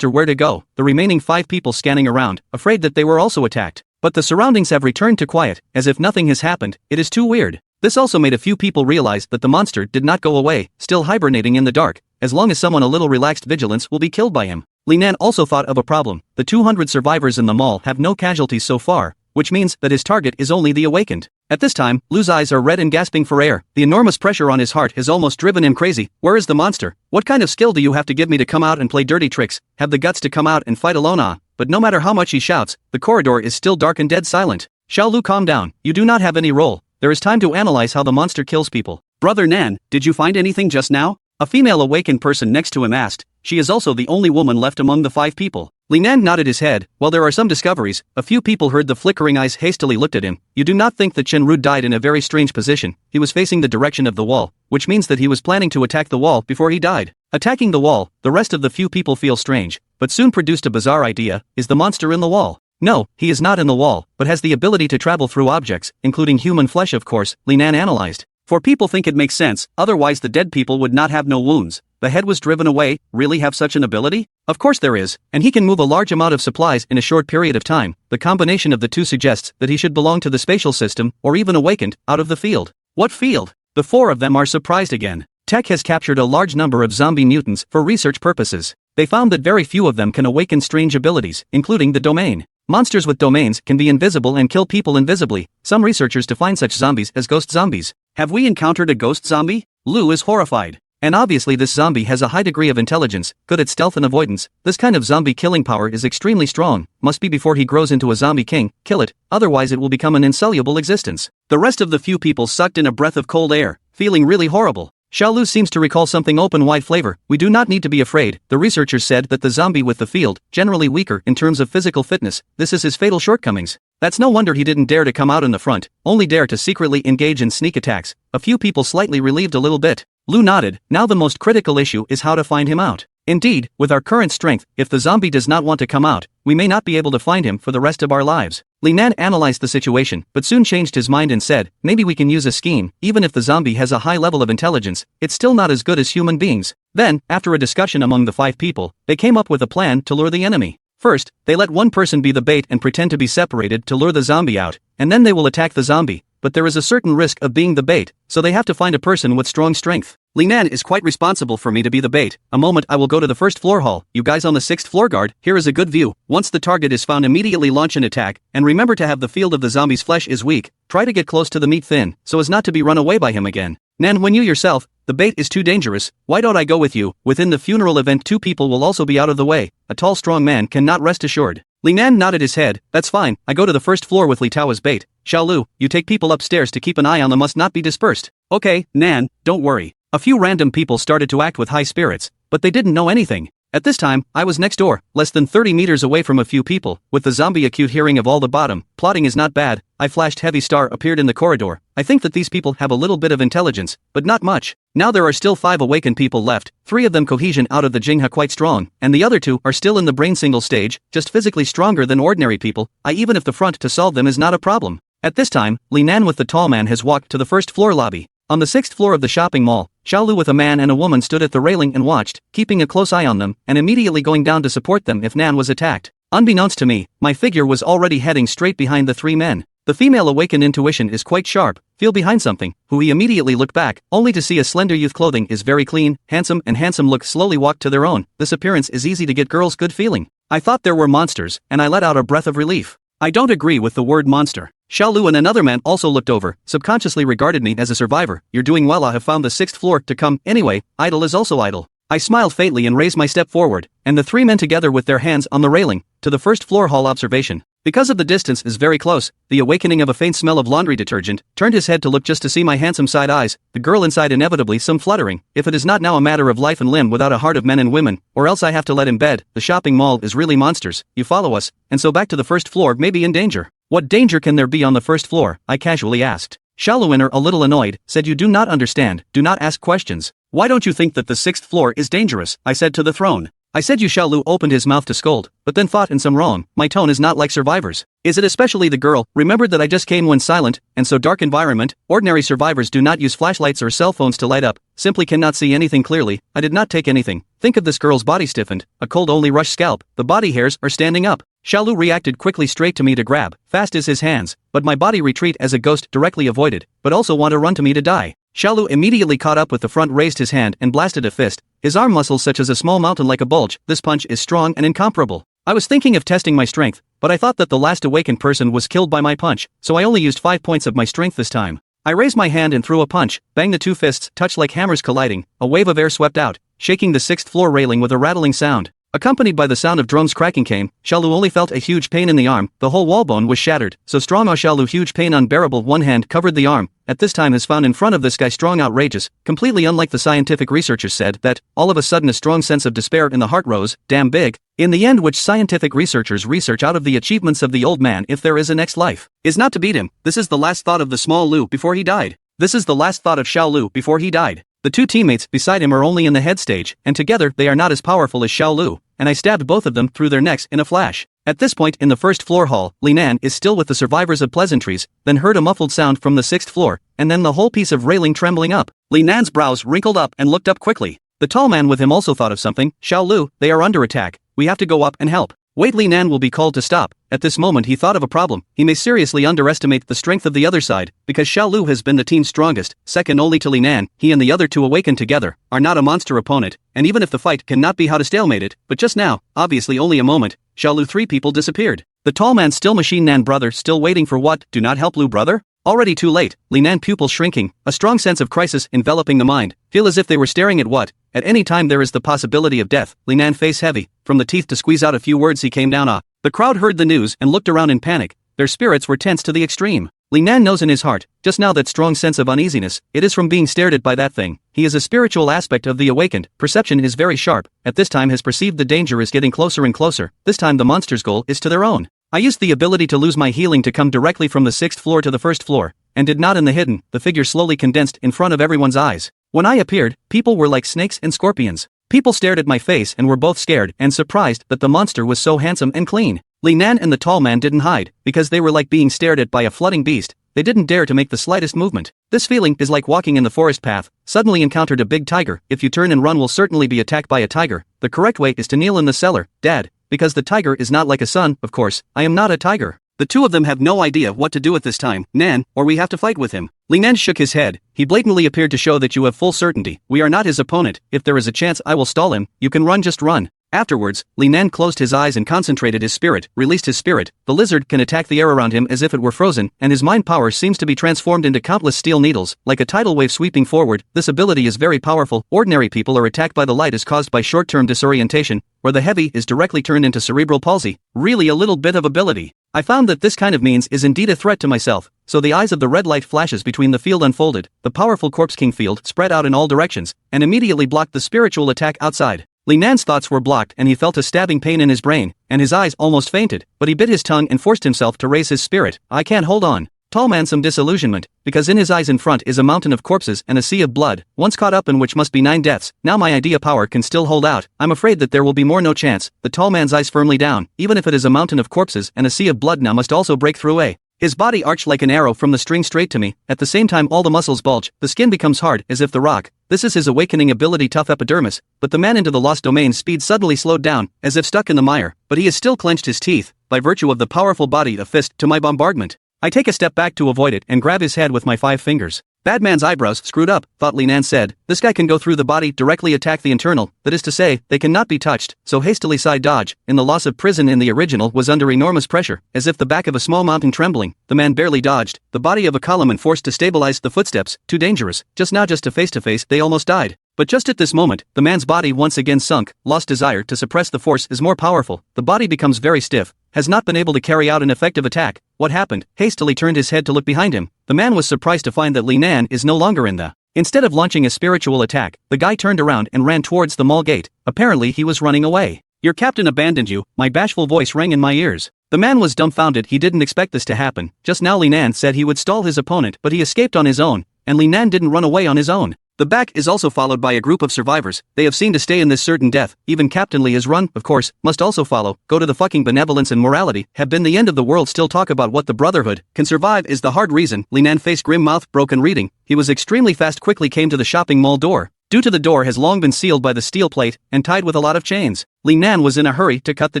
to go, the remaining 5 people scanning around, afraid that they were also attacked. But the surroundings have returned to quiet, as if nothing has happened. It is too weird. This also made a few people realize that the monster did not go away, still hibernating in the dark. As long as someone a little relaxed vigilance will be killed by him. Li Nan also thought of a problem. The 200 survivors in the mall have no casualties so far, which means that his target is only the awakened. At this time, Lu's eyes are red and gasping for air. The enormous pressure on his heart has almost driven him crazy. Where is the monster? What kind of skill do you have to give me to come out and play dirty tricks? Have the guts to come out and fight alone? But no matter how much he shouts, the corridor is still dark and dead silent. Xiao Lu, calm down. You do not have any role. There is time to analyze how the monster kills people. Brother Nan, did you find anything just now? A female awakened person next to him asked. She is also the only woman left among the 5 people. Li Nan nodded his head. While there are some discoveries, a few people heard the flickering eyes hastily looked at him. You do not think that Chen Ru died in a very strange position. He was facing the direction of the wall, which means that he was planning to attack the wall before he died. Attacking the wall, the rest of the few people feel strange, but soon produced a bizarre idea. Is the monster in the wall? No, he is not in the wall, but has the ability to travel through objects, including human flesh of course, Li Nan analyzed. For people think it makes sense, otherwise the dead people would not have no wounds. The head was driven away, really have such an ability? Of course there is, and he can move a large amount of supplies in a short period of time. The combination of the two suggests that he should belong to the spatial system, or even awakened, out of the field. What field? The 4 of them are surprised again. Tech has captured a large number of zombie mutants for research purposes. They found that very few of them can awaken strange abilities, including the domain. Monsters with domains can be invisible and kill people invisibly. Some researchers define such zombies as ghost zombies. Have we encountered a ghost zombie? Lu is horrified. And obviously this zombie has a high degree of intelligence, good at stealth and avoidance. This kind of zombie killing power is extremely strong. Must be before he grows into a zombie king. Kill it, otherwise it will become an insoluble existence. The rest of the few people sucked in a breath of cold air, feeling really horrible. Xiao Lu seems to recall something open-wide flavor. We do not need to be afraid. The researchers said that the zombie with the field, generally weaker in terms of physical fitness, this is his fatal shortcomings. That's no wonder he didn't dare to come out in the front, only dare to secretly engage in sneak attacks. A few people slightly relieved a little bit. Lu nodded. Now the most critical issue is how to find him out. Indeed, with our current strength, if the zombie does not want to come out, we may not be able to find him for the rest of our lives. Li Nan analyzed the situation, but soon changed his mind and said, maybe we can use a scheme. Even if the zombie has a high level of intelligence, it's still not as good as human beings. Then, after a discussion among the 5 people, they came up with a plan to lure the enemy. First, they let one person be the bait and pretend to be separated to lure the zombie out, and then they will attack the zombie. But there is a certain risk of being the bait, so they have to find a person with strong strength. Li Nan is quite responsible for me to be the bait. A moment, I will go to the 1st floor hall. You guys on the 6th floor guard, here is a good view. Once the target is found, immediately launch an attack, and remember to have the field of the zombie's flesh is weak. Try to get close to the meat thin, so as not to be run away by him again. Nan, when you yourself, the bait is too dangerous, why don't I go with you? Within the funeral event 2 people will also be out of the way. A tall strong man cannot rest assured. Li Nan nodded his head. That's fine, I go to the 1st floor with Li Tao as bait. Xiao Lu, you take people upstairs to keep an eye on them, must not be dispersed. Okay, Nan, don't worry. A few random people started to act with high spirits, but they didn't know anything. At this time, I was next door, less than 30 meters away from a few people, with the zombie acute hearing of all the bottom. Plotting is not bad. I flashed. Heavy Star appeared in the corridor. I think that these people have a little bit of intelligence, but not much. Now there are still 5 awakened people left, 3 of them cohesion out of the Jingha quite strong, and the other 2 are still in the brain single stage, just physically stronger than ordinary people. Even if the front to solve them is not a problem. At this time, Li Nan with the tall man has walked to the 1st floor lobby. On the 6th floor of the shopping mall, Xiao Lu with a man and a woman stood at the railing and watched, keeping a close eye on them, and immediately going down to support them if Nan was attacked. Unbeknownst to me, my figure was already heading straight behind the 3 men. The female awakened intuition is quite sharp, feel behind something, who he immediately looked back, only to see a slender youth. Clothing is very clean, handsome look slowly walked to their own. This appearance is easy to get girls good feeling. I thought there were monsters, and I let out a breath of relief. I don't agree with the word monster. Xiaolu and another man also looked over, subconsciously regarded me as a survivor. You're doing well, I have found the sixth floor to come, anyway, idle is also idle. I smiled faintly and raised my step forward, and the three men together with their hands on the railing, to the first floor hall observation. Because of the distance is very close, the awakening of a faint smell of laundry detergent, turned his head to look just to see my handsome side eyes, the girl inside inevitably some fluttering, if it is not now a matter of life and limb without a heart of men and women, or else I have to let him bed, the shopping mall is really monsters, you follow us, and so back to the first floor may be in danger. What danger can there be on the first floor, I casually asked. Xiaoluan, a little annoyed, said you do not understand, do not ask questions. Why don't you think that the sixth floor is dangerous, I said to the throne. I said Xiaolu opened his mouth to scold, but then thought in some wrong, my tone is not like survivors. Is it especially the girl, remembered that I just came when silent, and so dark environment, ordinary survivors do not use flashlights or cell phones to light up, simply cannot see anything clearly, I did not take anything. Think of this girl's body stiffened, a cold only rushed scalp, the body hairs are standing up. Xiaolu reacted quickly straight to me to grab, fast as his hands, but my body retreat as a ghost directly avoided, but also want to run to me to die. Xiaolu immediately caught up with the front, raised his hand and blasted a fist, his arm muscles such as a small mountain like a bulge, this punch is strong and incomparable. I was thinking of testing my strength, but I thought that the last awakened person was killed by my punch, so I only used 5 points of my strength this time. I raised my hand and threw a punch, bang, the two fists touched like hammers colliding, a wave of air swept out, shaking the sixth floor railing with a rattling sound. Accompanied by the sound of drums cracking came, Xiaolu only felt a huge pain in the arm, the whole wall bone was shattered, so strong Xiaolu huge pain unbearable, one hand covered the arm, at this time is found in front of this guy strong outrageous, completely unlike the scientific researchers said that, all of a sudden a strong sense of despair in the heart rose, damn big, in the end which scientific researchers research out of the achievements of the old man if there is a next life, is not to beat him, this is the last thought of the small Lu before he died. This is the last thought of Xiaolu before he died. The two teammates beside him are only in the head stage, and together they are not as powerful as Xiaolu, and I stabbed both of them through their necks in a flash. At this point in the first floor hall, Li Nan is still with the survivors of pleasantries, then heard a muffled sound from the sixth floor, and then the whole piece of railing trembling up. Li Nan's brows wrinkled up and looked up quickly. The tall man with him also thought of something, Xiaolu, they are under attack, we have to go up and help. Wait, Li Nan will be called to stop. At this moment he thought of a problem, he may seriously underestimate the strength of the other side, because Xiaolu has been the team's strongest, second only to Li Nan, he and the other two awakened together, are not a monster opponent, and even if the fight cannot be how to stalemate it, but just now, obviously only a moment, Xiaolu three people disappeared. The tall man still machine Nan brother still waiting for what, do not help Lu brother? Already too late, Li Nan pupils shrinking, a strong sense of crisis enveloping the mind, feel as if they were staring at what, at any time there is the possibility of death, Li Nan face heavy, from the teeth to squeeze out a few words he came down ah. The crowd heard the news and looked around in panic, their spirits were tense to the extreme. Li Nan knows in his heart, just now that strong sense of uneasiness, it is from being stared at by that thing, he is a spiritual aspect of the awakened, perception is very sharp, at this time has perceived the danger is getting closer and closer, this time the monster's goal is to their own. I used the ability to lose my healing to come directly from the sixth floor to the first floor, and did not in the hidden, the figure slowly condensed in front of everyone's eyes. When I appeared, people were like snakes and scorpions. People stared at my face and were both scared and surprised that the monster was so handsome and clean. Li Nan and the tall man didn't hide, because they were like being stared at by a flooding beast, they didn't dare to make the slightest movement. This feeling is like walking in the forest path, suddenly encountered a big tiger, if you turn and run will certainly be attacked by a tiger, the correct way is to kneel in the cellar, dad, because the tiger is not like a son, of course, I am not a tiger. The two of them have no idea what to do at this time, Nan, or we have to fight with him. Li Nan shook his head, he blatantly appeared to show that you have full certainty, we are not his opponent, if there is a chance I will stall him, you can run, just run. Afterwards, Li Nan closed his eyes and concentrated his spirit, released his spirit, the lizard can attack the air around him as if it were frozen, and his mind power seems to be transformed into countless steel needles, like a tidal wave sweeping forward, this ability is very powerful, ordinary people are attacked by the light is caused by short-term disorientation, where the heavy is directly turned into cerebral palsy, really a little bit of ability. I found that this kind of means is indeed a threat to myself, so the eyes of the red light flashes between the field unfolded, the powerful Corpse King field spread out in all directions, and immediately blocked the spiritual attack outside. Li Nan's thoughts were blocked and he felt a stabbing pain in his brain, and his eyes almost fainted, but he bit his tongue and forced himself to raise his spirit, I can't hold on. Tall man some disillusionment, because in his eyes in front is a mountain of corpses and a sea of blood, once caught up in which must be 9 deaths, now my idea power can still hold out, I'm afraid that there will be more no chance, the tall man's eyes firmly down, even if it is a mountain of corpses and a sea of blood now must also break through a. His body arched like an arrow from the string straight to me, at the same time all the muscles bulge, the skin becomes hard as if the rock, this is his awakening ability tough epidermis, but the man into the lost domain's speed suddenly slowed down, as if stuck in the mire, but he has still clenched his teeth, by virtue of the powerful body a fist to my bombardment. I take a step back to avoid it and grab his head with my 5 fingers. Badman's eyebrows screwed up, thought Li Nan said. This guy can go through the body, directly attack the internal, that is to say, they cannot be touched, so hastily sighed Dodge. In the loss of prison in the original was under enormous pressure, as if the back of a small mountain trembling. The man barely dodged, the body of a column forced to stabilize the footsteps, too dangerous. Just now, just to face they almost died. But just at this moment, the man's body once again sunk, lost desire to suppress the force is more powerful, the body becomes very stiff, has not been able to carry out an effective attack. What happened? Hastily turned his head to look behind him. The man was surprised to find that Li Nan is no longer in the. Instead of launching a spiritual attack, the guy turned around and ran towards the mall gate. Apparently he was running away. Your captain abandoned you, my bashful voice rang in my ears. The man was dumbfounded, he didn't expect this to happen. Just now Li Nan said he would stall his opponent, but he escaped on his own, and Li Nan didn't run away on his own. The back is also followed by a group of survivors. They have seen to stay in this certain death. Even Captain Li has run, of course, must also follow. Go to the fucking benevolence and morality. Have been the end of the world. Still talk about what the brotherhood can survive is the hard reason. Li Nan faced grim mouth, broken reading. He was extremely fast, quickly came to the shopping mall door. Due to the door has long been sealed by the steel plate and tied with a lot of chains. Li Nan was in a hurry to cut the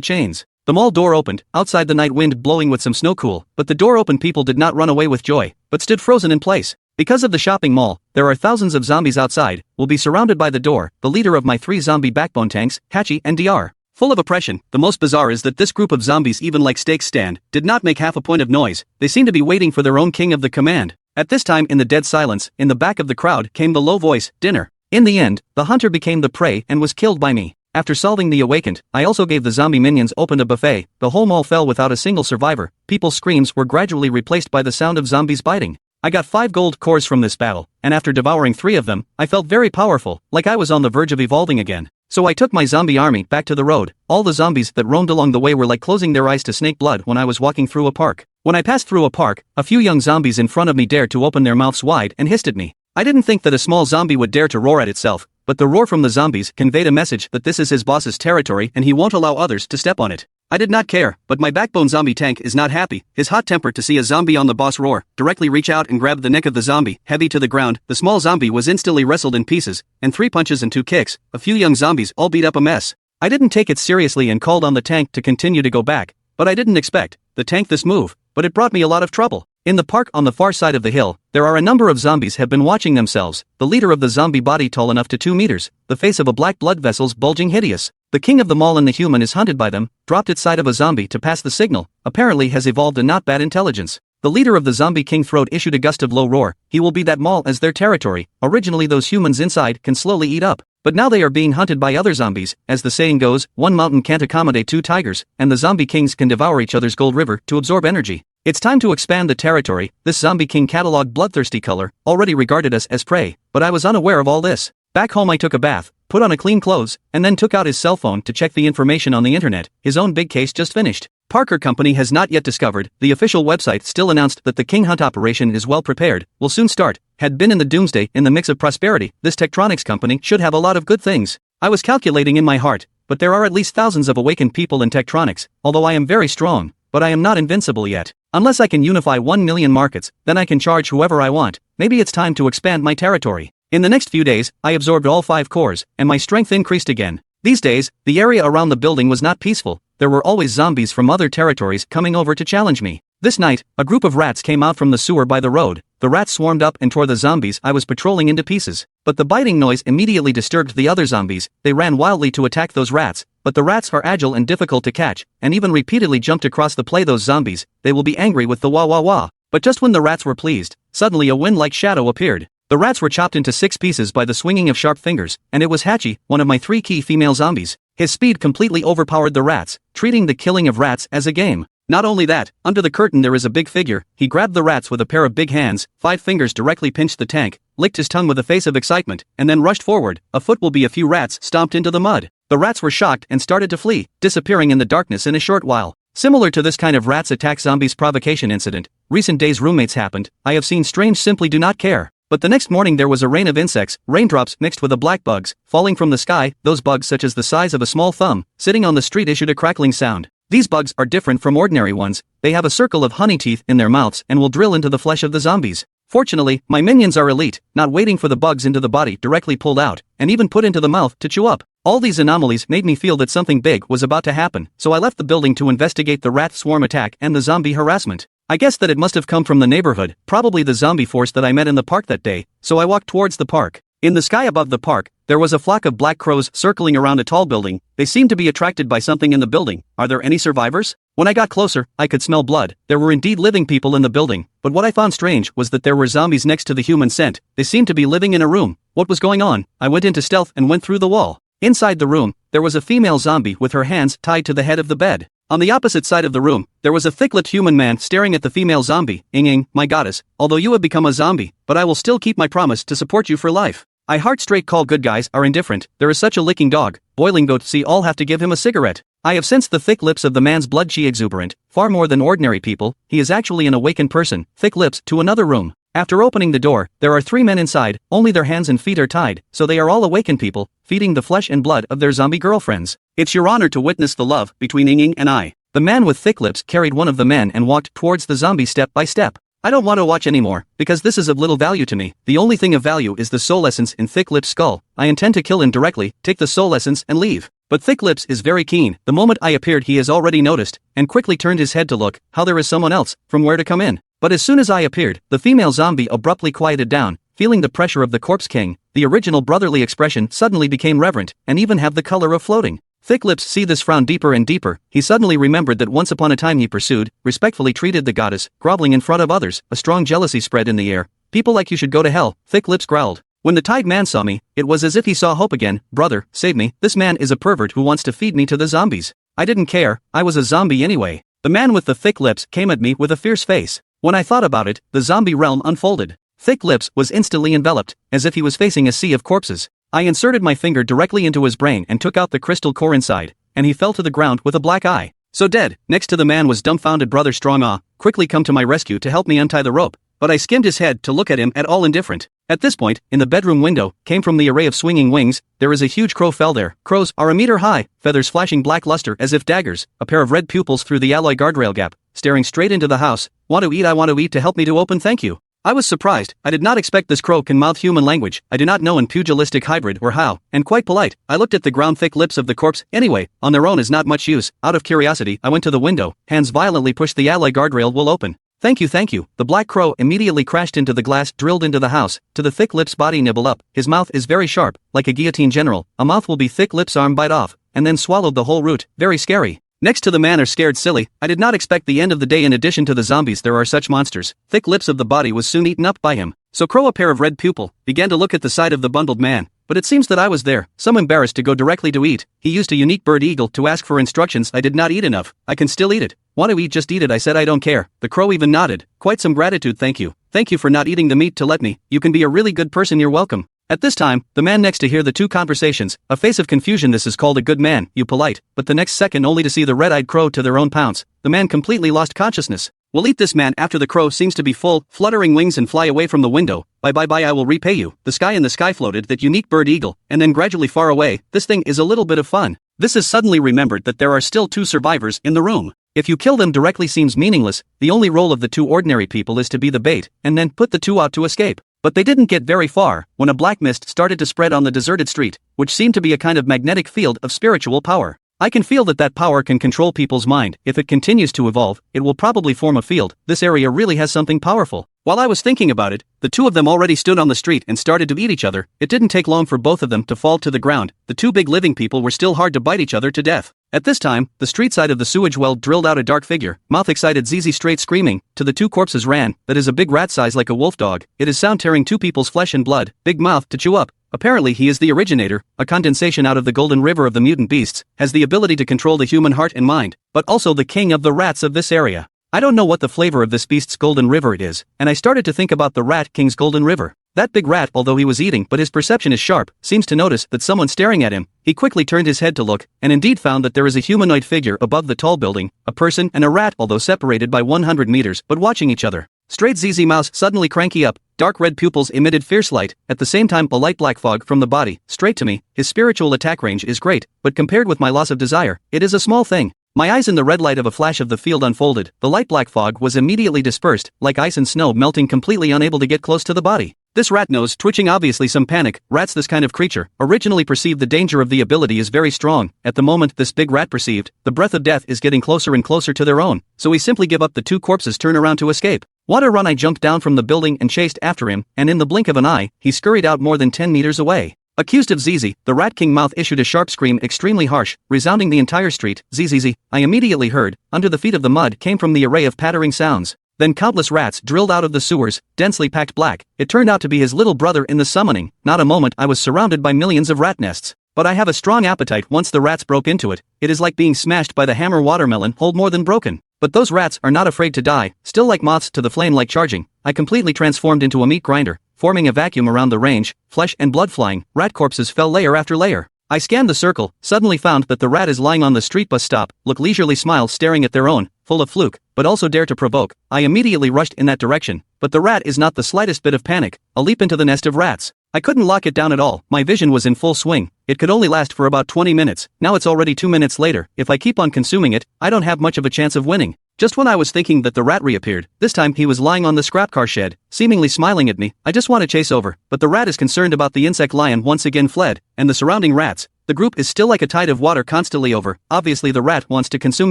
chains. The mall door opened, outside the night wind blowing with some snow cool, but the door open people did not run away with joy, but stood frozen in place. Because of the shopping mall, there are thousands of zombies outside, will be surrounded by the door, the leader of my 3 zombie backbone tanks, Hachi and DR. Full of oppression. The most bizarre is that this group of zombies, even like stakes stand, did not make half a point of noise. They seem to be waiting for their own king of the command. At this time in the dead silence, in the back of the crowd came the low voice, dinner. In the end, the hunter became the prey and was killed by me. After solving the awakened, I also gave the zombie minions opened a buffet. The whole mall fell without a single survivor. People's screams were gradually replaced by the sound of zombies biting. I got 5 gold cores from this battle, and after devouring 3 of them, I felt very powerful, like I was on the verge of evolving again. So I took my zombie army back to the road. All the zombies that roamed along the way were like closing their eyes to snake blood when I was walking through a park. When I passed through a park, a few young zombies in front of me dared to open their mouths wide and hissed at me. I didn't think that a small zombie would dare to roar at itself, but the roar from the zombies conveyed a message that this is his boss's territory and he won't allow others to step on it. I did not care, but my backbone zombie tank is not happy. His hot temper to see a zombie on the boss roar, directly reach out and grab the neck of the zombie, heavy to the ground. The small zombie was instantly wrestled in pieces, and 3 punches and 2 kicks, a few young zombies all beat up a mess. I didn't take it seriously and called on the tank to continue to go back, but I didn't expect the tank this move, but it brought me a lot of trouble. In the park on the far side of the hill, there are a number of zombies have been watching themselves. The leader of the zombie body tall enough to 2 meters, the face of a black blood vessels bulging hideous. The king of the mall and the human is hunted by them, dropped its side of a zombie to pass the signal, apparently has evolved a not bad intelligence. The leader of the zombie king throat issued a gust of low roar, he will be that mall as their territory. Originally those humans inside can slowly eat up, but now they are being hunted by other zombies. As the saying goes, one mountain can't accommodate 2 tigers, and the zombie kings can devour each other's gold river to absorb energy. It's time to expand the territory. This zombie king cataloged bloodthirsty color, already regarded us as prey, but I was unaware of all this. Back home I took a bath, put on a clean clothes, and then took out his cell phone to check the information on the internet. His own big case just finished. Parker Company has not yet discovered. The official website still announced that the King Hunt operation is well prepared, will soon start. Had been in the doomsday, in the mix of prosperity, this Tektronix company should have a lot of good things. I was calculating in my heart, but there are at least thousands of awakened people in Tektronix, although I am very strong, but I am not invincible yet. Unless I can unify 1 million markets, then I can charge whoever I want. Maybe it's time to expand my territory. In the next few days, I absorbed all 5 cores, and my strength increased again. These days, the area around the building was not peaceful. There were always zombies from other territories coming over to challenge me. This night, a group of rats came out from the sewer by the road. The rats swarmed up and tore the zombies I was patrolling into pieces. But the biting noise immediately disturbed the other zombies. They ran wildly to attack those rats, but the rats are agile and difficult to catch, and even repeatedly jumped across the play those zombies. They will be angry with the wah wah wah. But just when the rats were pleased, suddenly a wind-like shadow appeared. The rats were chopped into 6 pieces by the swinging of sharp fingers, and it was Hachi, one of my 3 key female zombies. His speed completely overpowered the rats, treating the killing of rats as a game. Not only that, under the curtain there is a big figure. He grabbed the rats with a pair of big hands, 5 fingers directly pinched the tank, licked his tongue with a face of excitement, and then rushed forward. A foot will be a few rats stomped into the mud. The rats were shocked and started to flee, disappearing in the darkness in a short while. Similar to this kind of rats attack zombies provocation incident, recent days roommates happened. I have seen strange simply do not care. But the next morning there was a rain of insects, raindrops mixed with the black bugs, falling from the sky. Those bugs such as the size of a small thumb, sitting on the street issued a crackling sound. These bugs are different from ordinary ones. They have a circle of honey teeth in their mouths and will drill into the flesh of the zombies. Fortunately, my minions are elite, not waiting for the bugs into the body directly pulled out, and even put into the mouth to chew up. All these anomalies made me feel that something big was about to happen, so I left the building to investigate the rat swarm attack and the zombie harassment. I guessed that it must have come from the neighborhood, probably the zombie force that I met in the park that day, so I walked towards the park. In the sky above the park, there was a flock of black crows circling around a tall building. They seemed to be attracted by something in the building. Are there any survivors? When I got closer, I could smell blood. There were indeed living people in the building, but what I found strange was that there were zombies next to the human scent. They seemed to be living in a room. What was going on? I went into stealth and went through the wall. Inside the room, there was a female zombie with her hands tied to the head of the bed. On the opposite side of the room, there was a thick-lipped human man staring at the female zombie. Ing, my goddess, although you have become a zombie, but I will still keep my promise to support you for life. I heart straight call good guys are indifferent. There is such a licking dog, boiling goat, see all have to give him a cigarette. I have sensed the thick lips of the man's blood chi exuberant, far more than ordinary people. He is actually an awakened person. Thick lips to another room. After opening the door, there are 3 men inside, only their hands and feet are tied, so they are all awakened people, feeding the flesh and blood of their zombie girlfriends. It's your honor to witness the love between Ing and I. The man with thick lips carried one of the men and walked towards the zombie step by step. I don't want to watch anymore, because this is of little value to me. The only thing of value is the soul essence in Thick Lips' skull. I intend to kill him directly, take the soul essence and leave. But Thick Lips is very keen. The moment I appeared he has already noticed, and quickly turned his head to look, how there is someone else, from where to come in. But as soon as I appeared, the female zombie abruptly quieted down, feeling the pressure of the corpse king. The original brotherly expression suddenly became reverent, and even have the color of floating. Thick Lips see this frown deeper and deeper. He suddenly remembered that once upon a time he pursued, respectfully treated the goddess, groveling in front of others. A strong jealousy spread in the air. People like you should go to hell, Thick Lips growled. When the tied man saw me, it was as if he saw hope again. Brother, save me, this man is a pervert who wants to feed me to the zombies. I didn't care, I was a zombie anyway. The man with the thick lips came at me with a fierce face. When I thought about it, the zombie realm unfolded. Thick Lips was instantly enveloped, as if he was facing a sea of corpses. I inserted my finger directly into his brain and took out the crystal core inside, and he fell to the ground with a black eye. So dead. Next to the man was dumbfounded brother Strong Ah, quickly come to my rescue to help me untie the rope, but I skimmed his head to look at him at all indifferent. At this point, in the bedroom window, came from the array of swinging wings, there is a huge crow fell there. Crows are a meter high, feathers flashing black luster as if daggers, a pair of red pupils through the alloy guardrail gap, staring straight into the house. Want to eat, I want to eat, to help me to open, thank you. I was surprised. I did not expect this crow can mouth human language. I do not know in pugilistic hybrid or how, and quite polite. I looked at the ground thick lips of the corpse. Anyway, on their own is not much use. Out of curiosity, I went to the window, hands violently pushed the alloy guardrail will open. Thank you, thank you. The black crow immediately crashed into the glass, drilled into the house, to the thick lips body nibble up. His mouth is very sharp, like a guillotine general. A mouth will be thick lips arm bite off, and then swallowed the whole root. Very scary. Next to the man are scared silly. I did not expect the end of the day. In addition to the zombies there are such monsters. Thick lips of the body was soon eaten up by him. So crow, a pair of red pupil, began to look at the side of the bundled man, but it seems that I was there, some embarrassed to go directly to eat. He used a unique bird eagle to ask for instructions. I did not eat enough. I can still eat it. Want to eat, just eat it, I said. I don't care. The crow even nodded. Quite some gratitude, thank you. Thank you for not eating the meat to let me. You can be a really good person, you're welcome. At this time, the man next to hear the two conversations, a face of confusion. This is called a good man, you polite, but the next second only to see the red-eyed crow to their own pounce. The man completely lost consciousness. We'll eat this man after the crow seems to be full, fluttering wings and fly away from the window. Bye bye bye, I will repay you. The sky in the sky floated that unique bird eagle, and then gradually far away. This thing is a little bit of fun. This is suddenly remembered that there are still 2 survivors in the room. If you kill them directly seems meaningless, the only role of the 2 ordinary people is to be the bait, and then put the 2 out to escape. But they didn't get very far, when a black mist started to spread on the deserted street, which seemed to be a kind of magnetic field of spiritual power. I can feel that power can control people's mind. If it continues to evolve, it will probably form a field. This area really has something powerful. While I was thinking about it, the 2 of them already stood on the street and started to eat each other. It didn't take long for both of them to fall to the ground. The 2 big living people were still hard to bite each other to death. At this time, the street side of the sewage well drilled out a dark figure, mouth excited, ZZ straight screaming. To the 2 corpses ran, that is a big rat size like a wolf dog. It is sound tearing 2 people's flesh and blood, big mouth to chew up. Apparently he is the originator, a condensation out of the golden river of the mutant beasts, has the ability to control the human heart and mind, but also the king of the rats of this area. I don't know what the flavor of this beast's golden river it is, and I started to think about the rat king's golden river. That big rat, although he was eating but his perception is sharp, seems to notice that someone's staring at him. He quickly turned his head to look, and indeed found that there is a humanoid figure above the tall building, a person and a rat although separated by 100 meters but watching each other. Straight ZZ mouse suddenly cranky up, dark red pupils emitted fierce light, at the same time a light black fog from the body, straight to me. His spiritual attack range is great, but compared with my loss of desire, it is a small thing. My eyes in the red light of a flash of the field unfolded, the light black fog was immediately dispersed, like ice and snow melting completely unable to get close to the body. This rat nose twitching obviously some panic. Rats this kind of creature, originally perceived the danger of the ability is very strong. At the moment this big rat perceived, the breath of death is getting closer and closer to their own, so we simply give up the two corpses turn around to escape. Want to run? I jumped down from the building and chased after him, and in the blink of an eye, he scurried out more than 10 meters away. Accused of ZZ, the Rat King mouth issued a sharp scream extremely harsh, resounding the entire street. ZZZ, I immediately heard, under the feet of the mud came from the array of pattering sounds. Then countless rats drilled out of the sewers, densely packed black. It turned out to be his little brother in the summoning. Not a moment I was surrounded by millions of rat nests. But I have a strong appetite once the rats broke into it. It is like being smashed by the hammer. Watermelon hold more than broken. But those rats are not afraid to die, still like moths to the flame like charging. I completely transformed into a meat grinder, forming a vacuum around the range, flesh and blood flying, rat corpses fell layer after layer. I scanned the circle, suddenly found that the rat is lying on the street bus stop, look leisurely smile staring at their own, full of fluke, but also dare to provoke. I immediately rushed in that direction, but the rat is not the slightest bit of panic, a leap into the nest of rats. I couldn't lock it down at all, my vision was in full swing, it could only last for about 20 minutes, now it's already 2 minutes later, if I keep on consuming it, I don't have much of a chance of winning. Just when I was thinking that the rat reappeared, this time he was lying on the scrap car shed, seemingly smiling at me. I just want to chase over, but the rat is concerned about the insect lion once again fled, and the surrounding rats. The group is still like a tide of water constantly over, obviously the rat wants to consume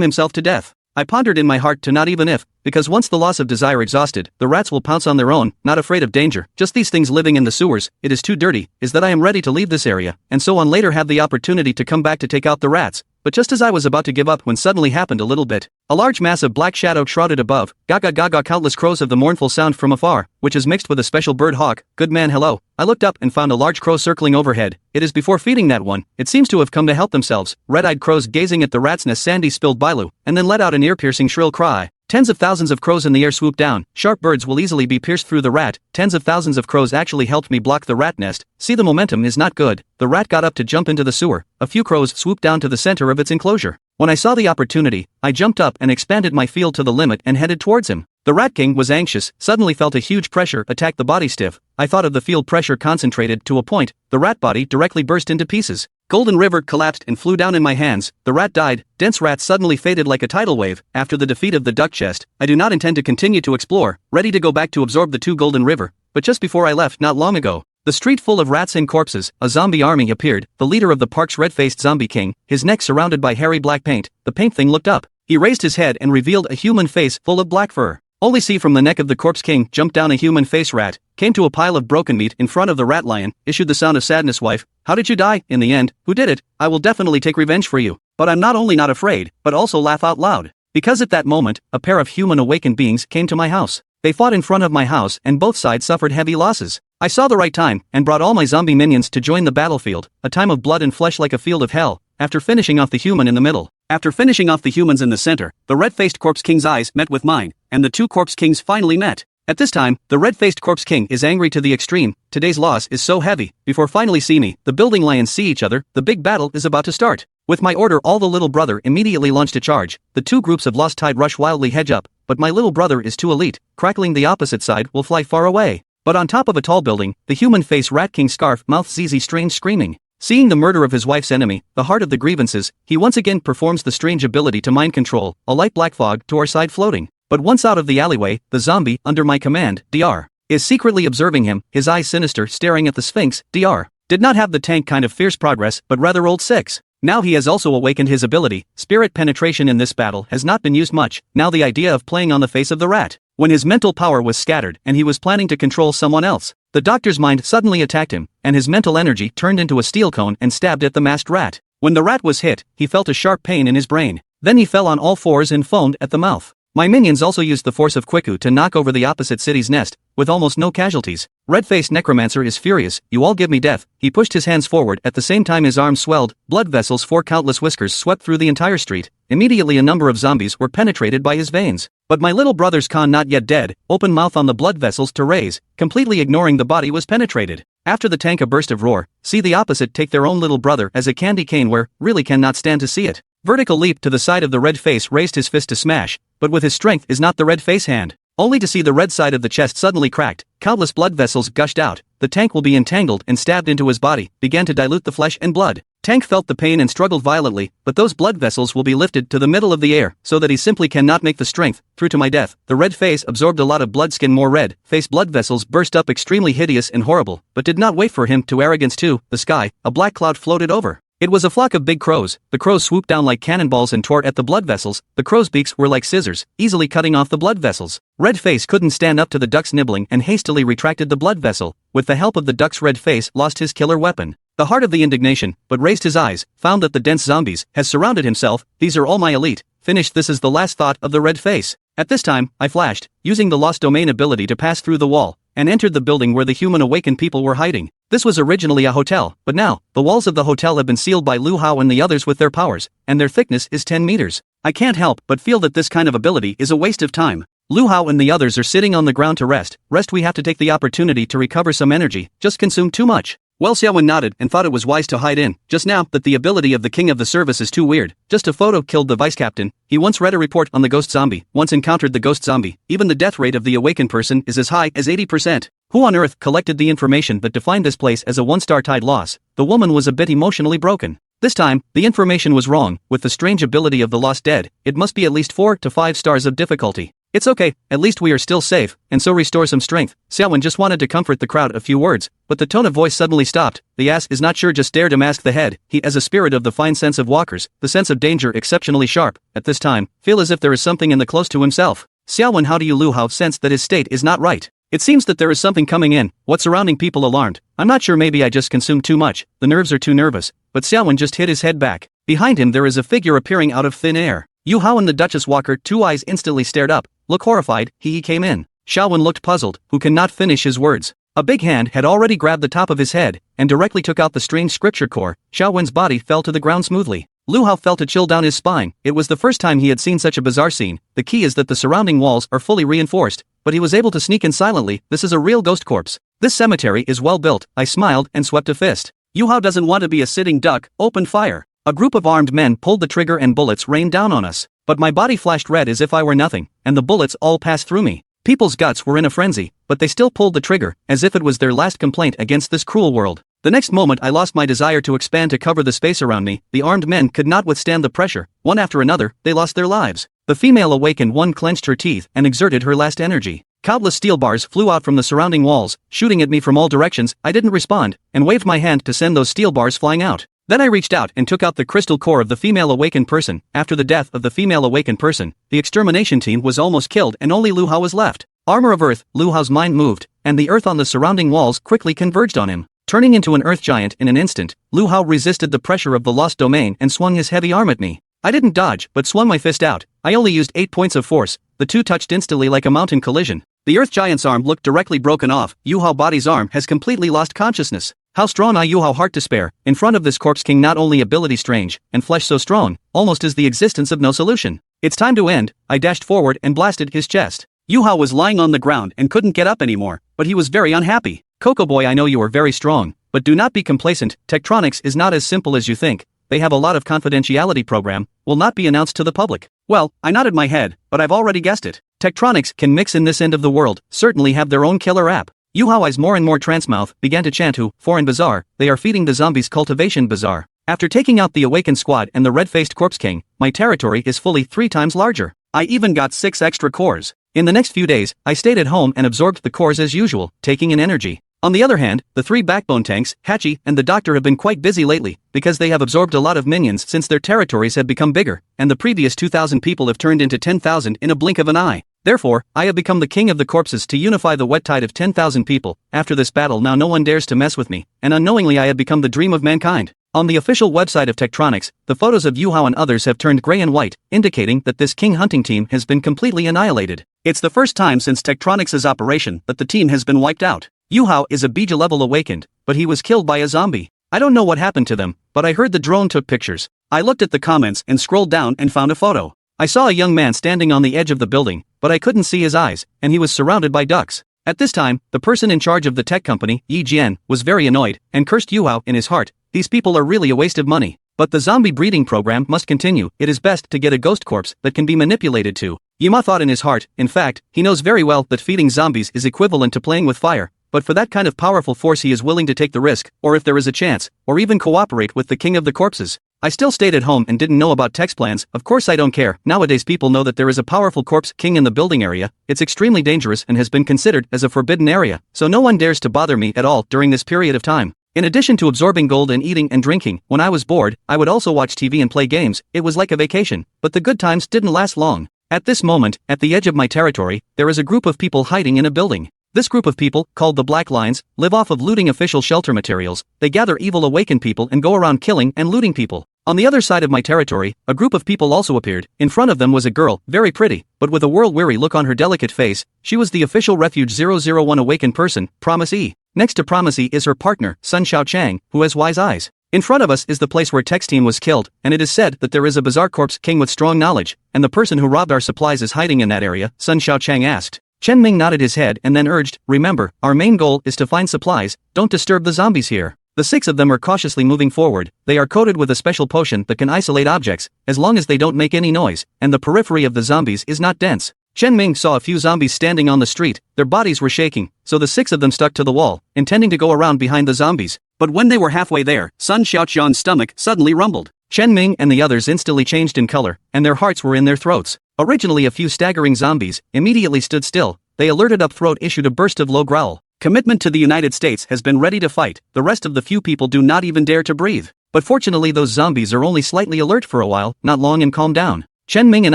himself to death. I pondered in my heart to not even if, because once the loss of desire exhausted, the rats will pounce on their own, not afraid of danger, just these things living in the sewers, it is too dirty, is that I am ready to leave this area, and so on later have the opportunity to come back to take out the rats. But just as I was about to give up when suddenly happened a little bit. A large mass of black shadow shrouded above, gaga gaga countless crows of the mournful sound from afar, which is mixed with a special bird hawk, good man hello. I looked up and found a large crow circling overhead, it is before feeding that one, it seems to have come to help themselves, red-eyed crows gazing at the rat's nest. Sandy spilled Bailu, and then let out an ear-piercing shrill cry. Tens of thousands of crows in the air swooped down, sharp birds will easily be pierced through the rat, tens of thousands of crows actually helped me block the rat nest, see the momentum is not good, the rat got up to jump into the sewer, a few crows swooped down to the center of its enclosure. When I saw the opportunity, I jumped up and expanded my field to the limit and headed towards him. The Rat King was anxious, suddenly felt a huge pressure attack the body stiff, I thought of the field pressure concentrated to a point, the rat body directly burst into pieces. Golden River collapsed and flew down in my hands, the rat died, dense rat suddenly faded like a tidal wave. After the defeat of the duck chest, I do not intend to continue to explore, ready to go back to absorb the two Golden River, but just before I left not long ago, the street full of rats and corpses, a zombie army appeared, the leader of the park's red-faced zombie king, his neck surrounded by hairy black paint, the paint thing looked up, he raised his head and revealed a human face full of black fur. Only see from the neck of the corpse king jumped down a human face rat, came to a pile of broken meat in front of the rat lion, issued the sound of sadness. Wife, how did you die? In the end, who did it? I will definitely take revenge for you, but I'm not only not afraid, but also laugh out loud. Because at that moment, a pair of human awakened beings came to my house. They fought in front of my house and both sides suffered heavy losses. I saw the right time, and brought all my zombie minions to join the battlefield, a time of blood and flesh like a field of hell, after finishing off the human in the middle. After finishing off the humans in the center, the red-faced corpse king's eyes met with mine, and the two corpse kings finally met. At this time, the red-faced corpse king is angry to the extreme, today's loss is so heavy, before finally see me, the building lions see each other, the big battle is about to start. With my order all the little brother immediately launched a charge, the two groups of lost tide rush wildly hedge up, but my little brother is too elite, crackling the opposite side will fly far away. But on top of a tall building, the human face rat king scarf mouth ZZ strange screaming. Seeing the murder of his wife's enemy, the heart of the grievances, he once again performs the strange ability to mind control, a light black fog to our side floating. But once out of the alleyway, the zombie, under my command, Dr. is secretly observing him, his eyes sinister staring at the Sphinx. Dr. did not have the tank kind of fierce progress, but rather old 6. Now he has also awakened his ability, spirit penetration in this battle has not been used much, now the idea of playing on the face of the rat. When his mental power was scattered and he was planning to control someone else, the doctor's mind suddenly attacked him, and his mental energy turned into a steel cone and stabbed at the masked rat. When the rat was hit, he felt a sharp pain in his brain. Then he fell on all fours and foamed at the mouth. My minions also used the force of Quiku to knock over the opposite city's nest, with almost no casualties. Red-faced necromancer is furious, you all give me death. He pushed his hands forward, at the same time his arms swelled, blood vessels for countless whiskers swept through the entire street. Immediately a number of zombies were penetrated by his veins. But my little brother's Khan not yet dead, open mouth on the blood vessels to raise, completely ignoring the body was penetrated. After the tank a burst of roar, see the opposite take their own little brother as a candy cane where, really cannot stand to see it. Vertical leap to the side of the red face raised his fist to smash, but with his strength is not the red face hand. Only to see the red side of the chest suddenly cracked, countless blood vessels gushed out, the tank will be entangled and stabbed into his body, began to dilute the flesh and blood. Tank felt the pain and struggled violently, but those blood vessels will be lifted to the middle of the air, so that he simply cannot make the strength, through to my death. The red face absorbed a lot of blood, skin more red, face blood vessels burst up extremely hideous and horrible, but did not wait for him to arrogance to the sky, a black cloud floated over. It was a flock of big crows. The crows swooped down like cannonballs and tore at the blood vessels. The crows' beaks were like scissors, easily cutting off the blood vessels. Red face couldn't stand up to the duck's nibbling and hastily retracted the blood vessel. With the help of the duck's red face lost his killer weapon. The heart of the indignation, but raised his eyes, found that the dense zombies has surrounded himself. These are all my elite. Finished. This is the last thought of the red face. At this time, I flashed, using the lost domain ability to pass through the wall, and entered the building where the human awakened people were hiding. This was originally a hotel, but now, the walls of the hotel have been sealed by Lu Hao and the others with their powers, and their thickness is 10 meters. I can't help but feel that this kind of ability is a waste of time. Lu Hao and the others are sitting on the ground to rest. We have to take the opportunity to recover some energy, just consumed too much. Well, Xiaowen nodded and thought it was wise to hide in, just now that the ability of the king of the service is too weird. Just a photo killed the vice captain. He once read a report on the ghost zombie, once encountered the ghost zombie. Even the death rate of the awakened person is as high as 80%. Who on earth collected the information that defined this place as a one-star tide loss? The woman was a bit emotionally broken. This time, the information was wrong. With the strange ability of the lost dead, it must be at least 4 to 5 stars of difficulty. It's okay, at least we are still safe, and so restore some strength. Xiaowen just wanted to comfort the crowd a few words, but the tone of voice suddenly stopped. The ass is not sure, just dare to mask the head. He has a spirit of the fine sense of walkers, the sense of danger exceptionally sharp. At this time, feel as if there is something in the close to himself. Xiaowen, how do you Lu Hao sense that his state is not right? It seems that there is something coming in. What surrounding people alarmed? I'm not sure, maybe I just consumed too much. The nerves are too nervous. But Xiaowen just hit his head back. Behind him there is a figure appearing out of thin air. Yu Hao and the Duchess Walker, two eyes instantly stared up. Look horrified. He came in. Xiaowen looked puzzled, who cannot finish his words. A big hand had already grabbed the top of his head, and directly took out the strange scripture core. Xiaowen's body fell to the ground smoothly. Lu Hao felt a chill down his spine. It was the first time he had seen such a bizarre scene. The key is that the surrounding walls are fully reinforced, but he was able to sneak in silently. This is a real ghost corpse. This cemetery is well built. I smiled and swept a fist. Yu Hao doesn't want to be a sitting duck. Open fire. A group of armed men pulled the trigger and bullets rained down on us. But my body flashed red as if I were nothing, and the bullets all passed through me. People's guts were in a frenzy, but they still pulled the trigger, as if it was their last complaint against this cruel world. The next moment I lost my desire to expand to cover the space around me. The armed men could not withstand the pressure. One after another, they lost their lives. The female awakened one, clenched her teeth and exerted her last energy. Countless steel bars flew out from the surrounding walls, shooting at me from all directions. I didn't respond, and waved my hand to send those steel bars flying out. Then I reached out and took out the crystal core of the female awakened person. After the death of the female awakened person, the extermination team was almost killed and only Lu Hao was left. Armor of earth, Lu Hao's mind moved, and the earth on the surrounding walls quickly converged on him. Turning into an earth giant in an instant, Lu Hao resisted the pressure of the lost domain and swung his heavy arm at me. I didn't dodge, but swung my fist out. I only used 8 points of force. The two touched instantly like a mountain collision. The earth giant's arm looked directly broken off. Yu Hao body's arm has completely lost consciousness. How strong are Yu Hao, heart to spare. In front of this corpse king, not only ability strange, and flesh so strong, almost is the existence of no solution. It's time to end. I dashed forward and blasted his chest. Yu Hao was lying on the ground and couldn't get up anymore, but he was very unhappy. Coco boy, I know you are very strong, but do not be complacent. Tektronics is not as simple as you think. They have a lot of confidentiality program, will not be announced to the public. Well, I nodded my head, but I've already guessed it. Tektronics can mix in this end of the world, certainly have their own killer app. Yu Hao, eyes more and more transmouth, began to chant who, foreign bazaar, they are feeding the zombies cultivation bazaar. After taking out the awakened squad and the red-faced corpse king, my territory is fully 3 times larger. I even got 6 extra cores. In the next few days, I stayed at home and absorbed the cores as usual, taking in energy. On the other hand, the 3 backbone tanks, Hachi and the doctor, have been quite busy lately, because they have absorbed a lot of minions since their territories have become bigger, and the previous 2,000 people have turned into 10,000 in a blink of an eye. Therefore, I have become the king of the corpses to unify the wet tide of 10,000 people. After this battle now no one dares to mess with me, and unknowingly I have become the dream of mankind. On the official website of Tektronics, the photos of Yu Hao and others have turned gray and white, indicating that this king hunting team has been completely annihilated. It's the first time since Tektronics' operation that the team has been wiped out. Yu Hao is a Bija level awakened, but he was killed by a zombie. I don't know what happened to them, but I heard the drone took pictures. I looked at the comments and scrolled down and found a photo. I saw a young man standing on the edge of the building, but I couldn't see his eyes, and he was surrounded by ducks. At this time, the person in charge of the tech company, Yi Jian, was very annoyed, and cursed Yu Hao in his heart. These people are really a waste of money. But the zombie breeding program must continue. It is best to get a ghost corpse that can be manipulated too. Yuma thought in his heart. In fact, he knows very well that feeding zombies is equivalent to playing with fire. but for that kind of powerful force he is willing to take the risk, or if there is a chance, or even cooperate with the king of the corpses. I still stayed at home and didn't know about text plans. Of course I don't care. Nowadays people know that there is a powerful corpse king in the building area. It's extremely dangerous and has been considered as a forbidden area, so no one dares to bother me at all during this period of time. In addition to absorbing gold and eating and drinking, when I was bored, I would also watch TV and play games. It was like a vacation, but the good times didn't last long. At this moment, at the edge of my territory, there is a group of people hiding in a building. This group of people, called the Black Lines, live off of looting official shelter materials. They gather evil awakened people and go around killing and looting people. On the other side of my territory, a group of people also appeared. In front of them was a girl, very pretty, but with a world-weary look on her delicate face. She was the official Refuge 001 awakened person, Promise E. Next to Promise E is her partner, Sun Xiaochang, who has wise eyes. In front of us is the place where Textine was killed, and it is said that there is a bizarre corpse king with strong knowledge, and the person who robbed our supplies is hiding in that area, Sun Xiaochang asked. Chen Ming nodded his head and then urged, remember, our main goal is to find supplies, don't disturb the zombies here. The 6 of them are cautiously moving forward. They are coated with a special potion that can isolate objects, as long as they don't make any noise, and the periphery of the zombies is not dense. Chen Ming saw a few zombies standing on the street. Their bodies were shaking, so the 6 of them stuck to the wall, intending to go around behind the zombies. But when they were halfway there, Sun Xiaoqian's stomach suddenly rumbled. Chen Ming and the others instantly changed in color, and their hearts were in their throats. Originally a few staggering zombies immediately stood still. They alerted up throat issued a burst of low growl. Commitment to the United States has been ready to fight. The rest of the few people do not even dare to breathe. But fortunately those zombies are only slightly alert for a while, not long, and calm down. Chen Ming and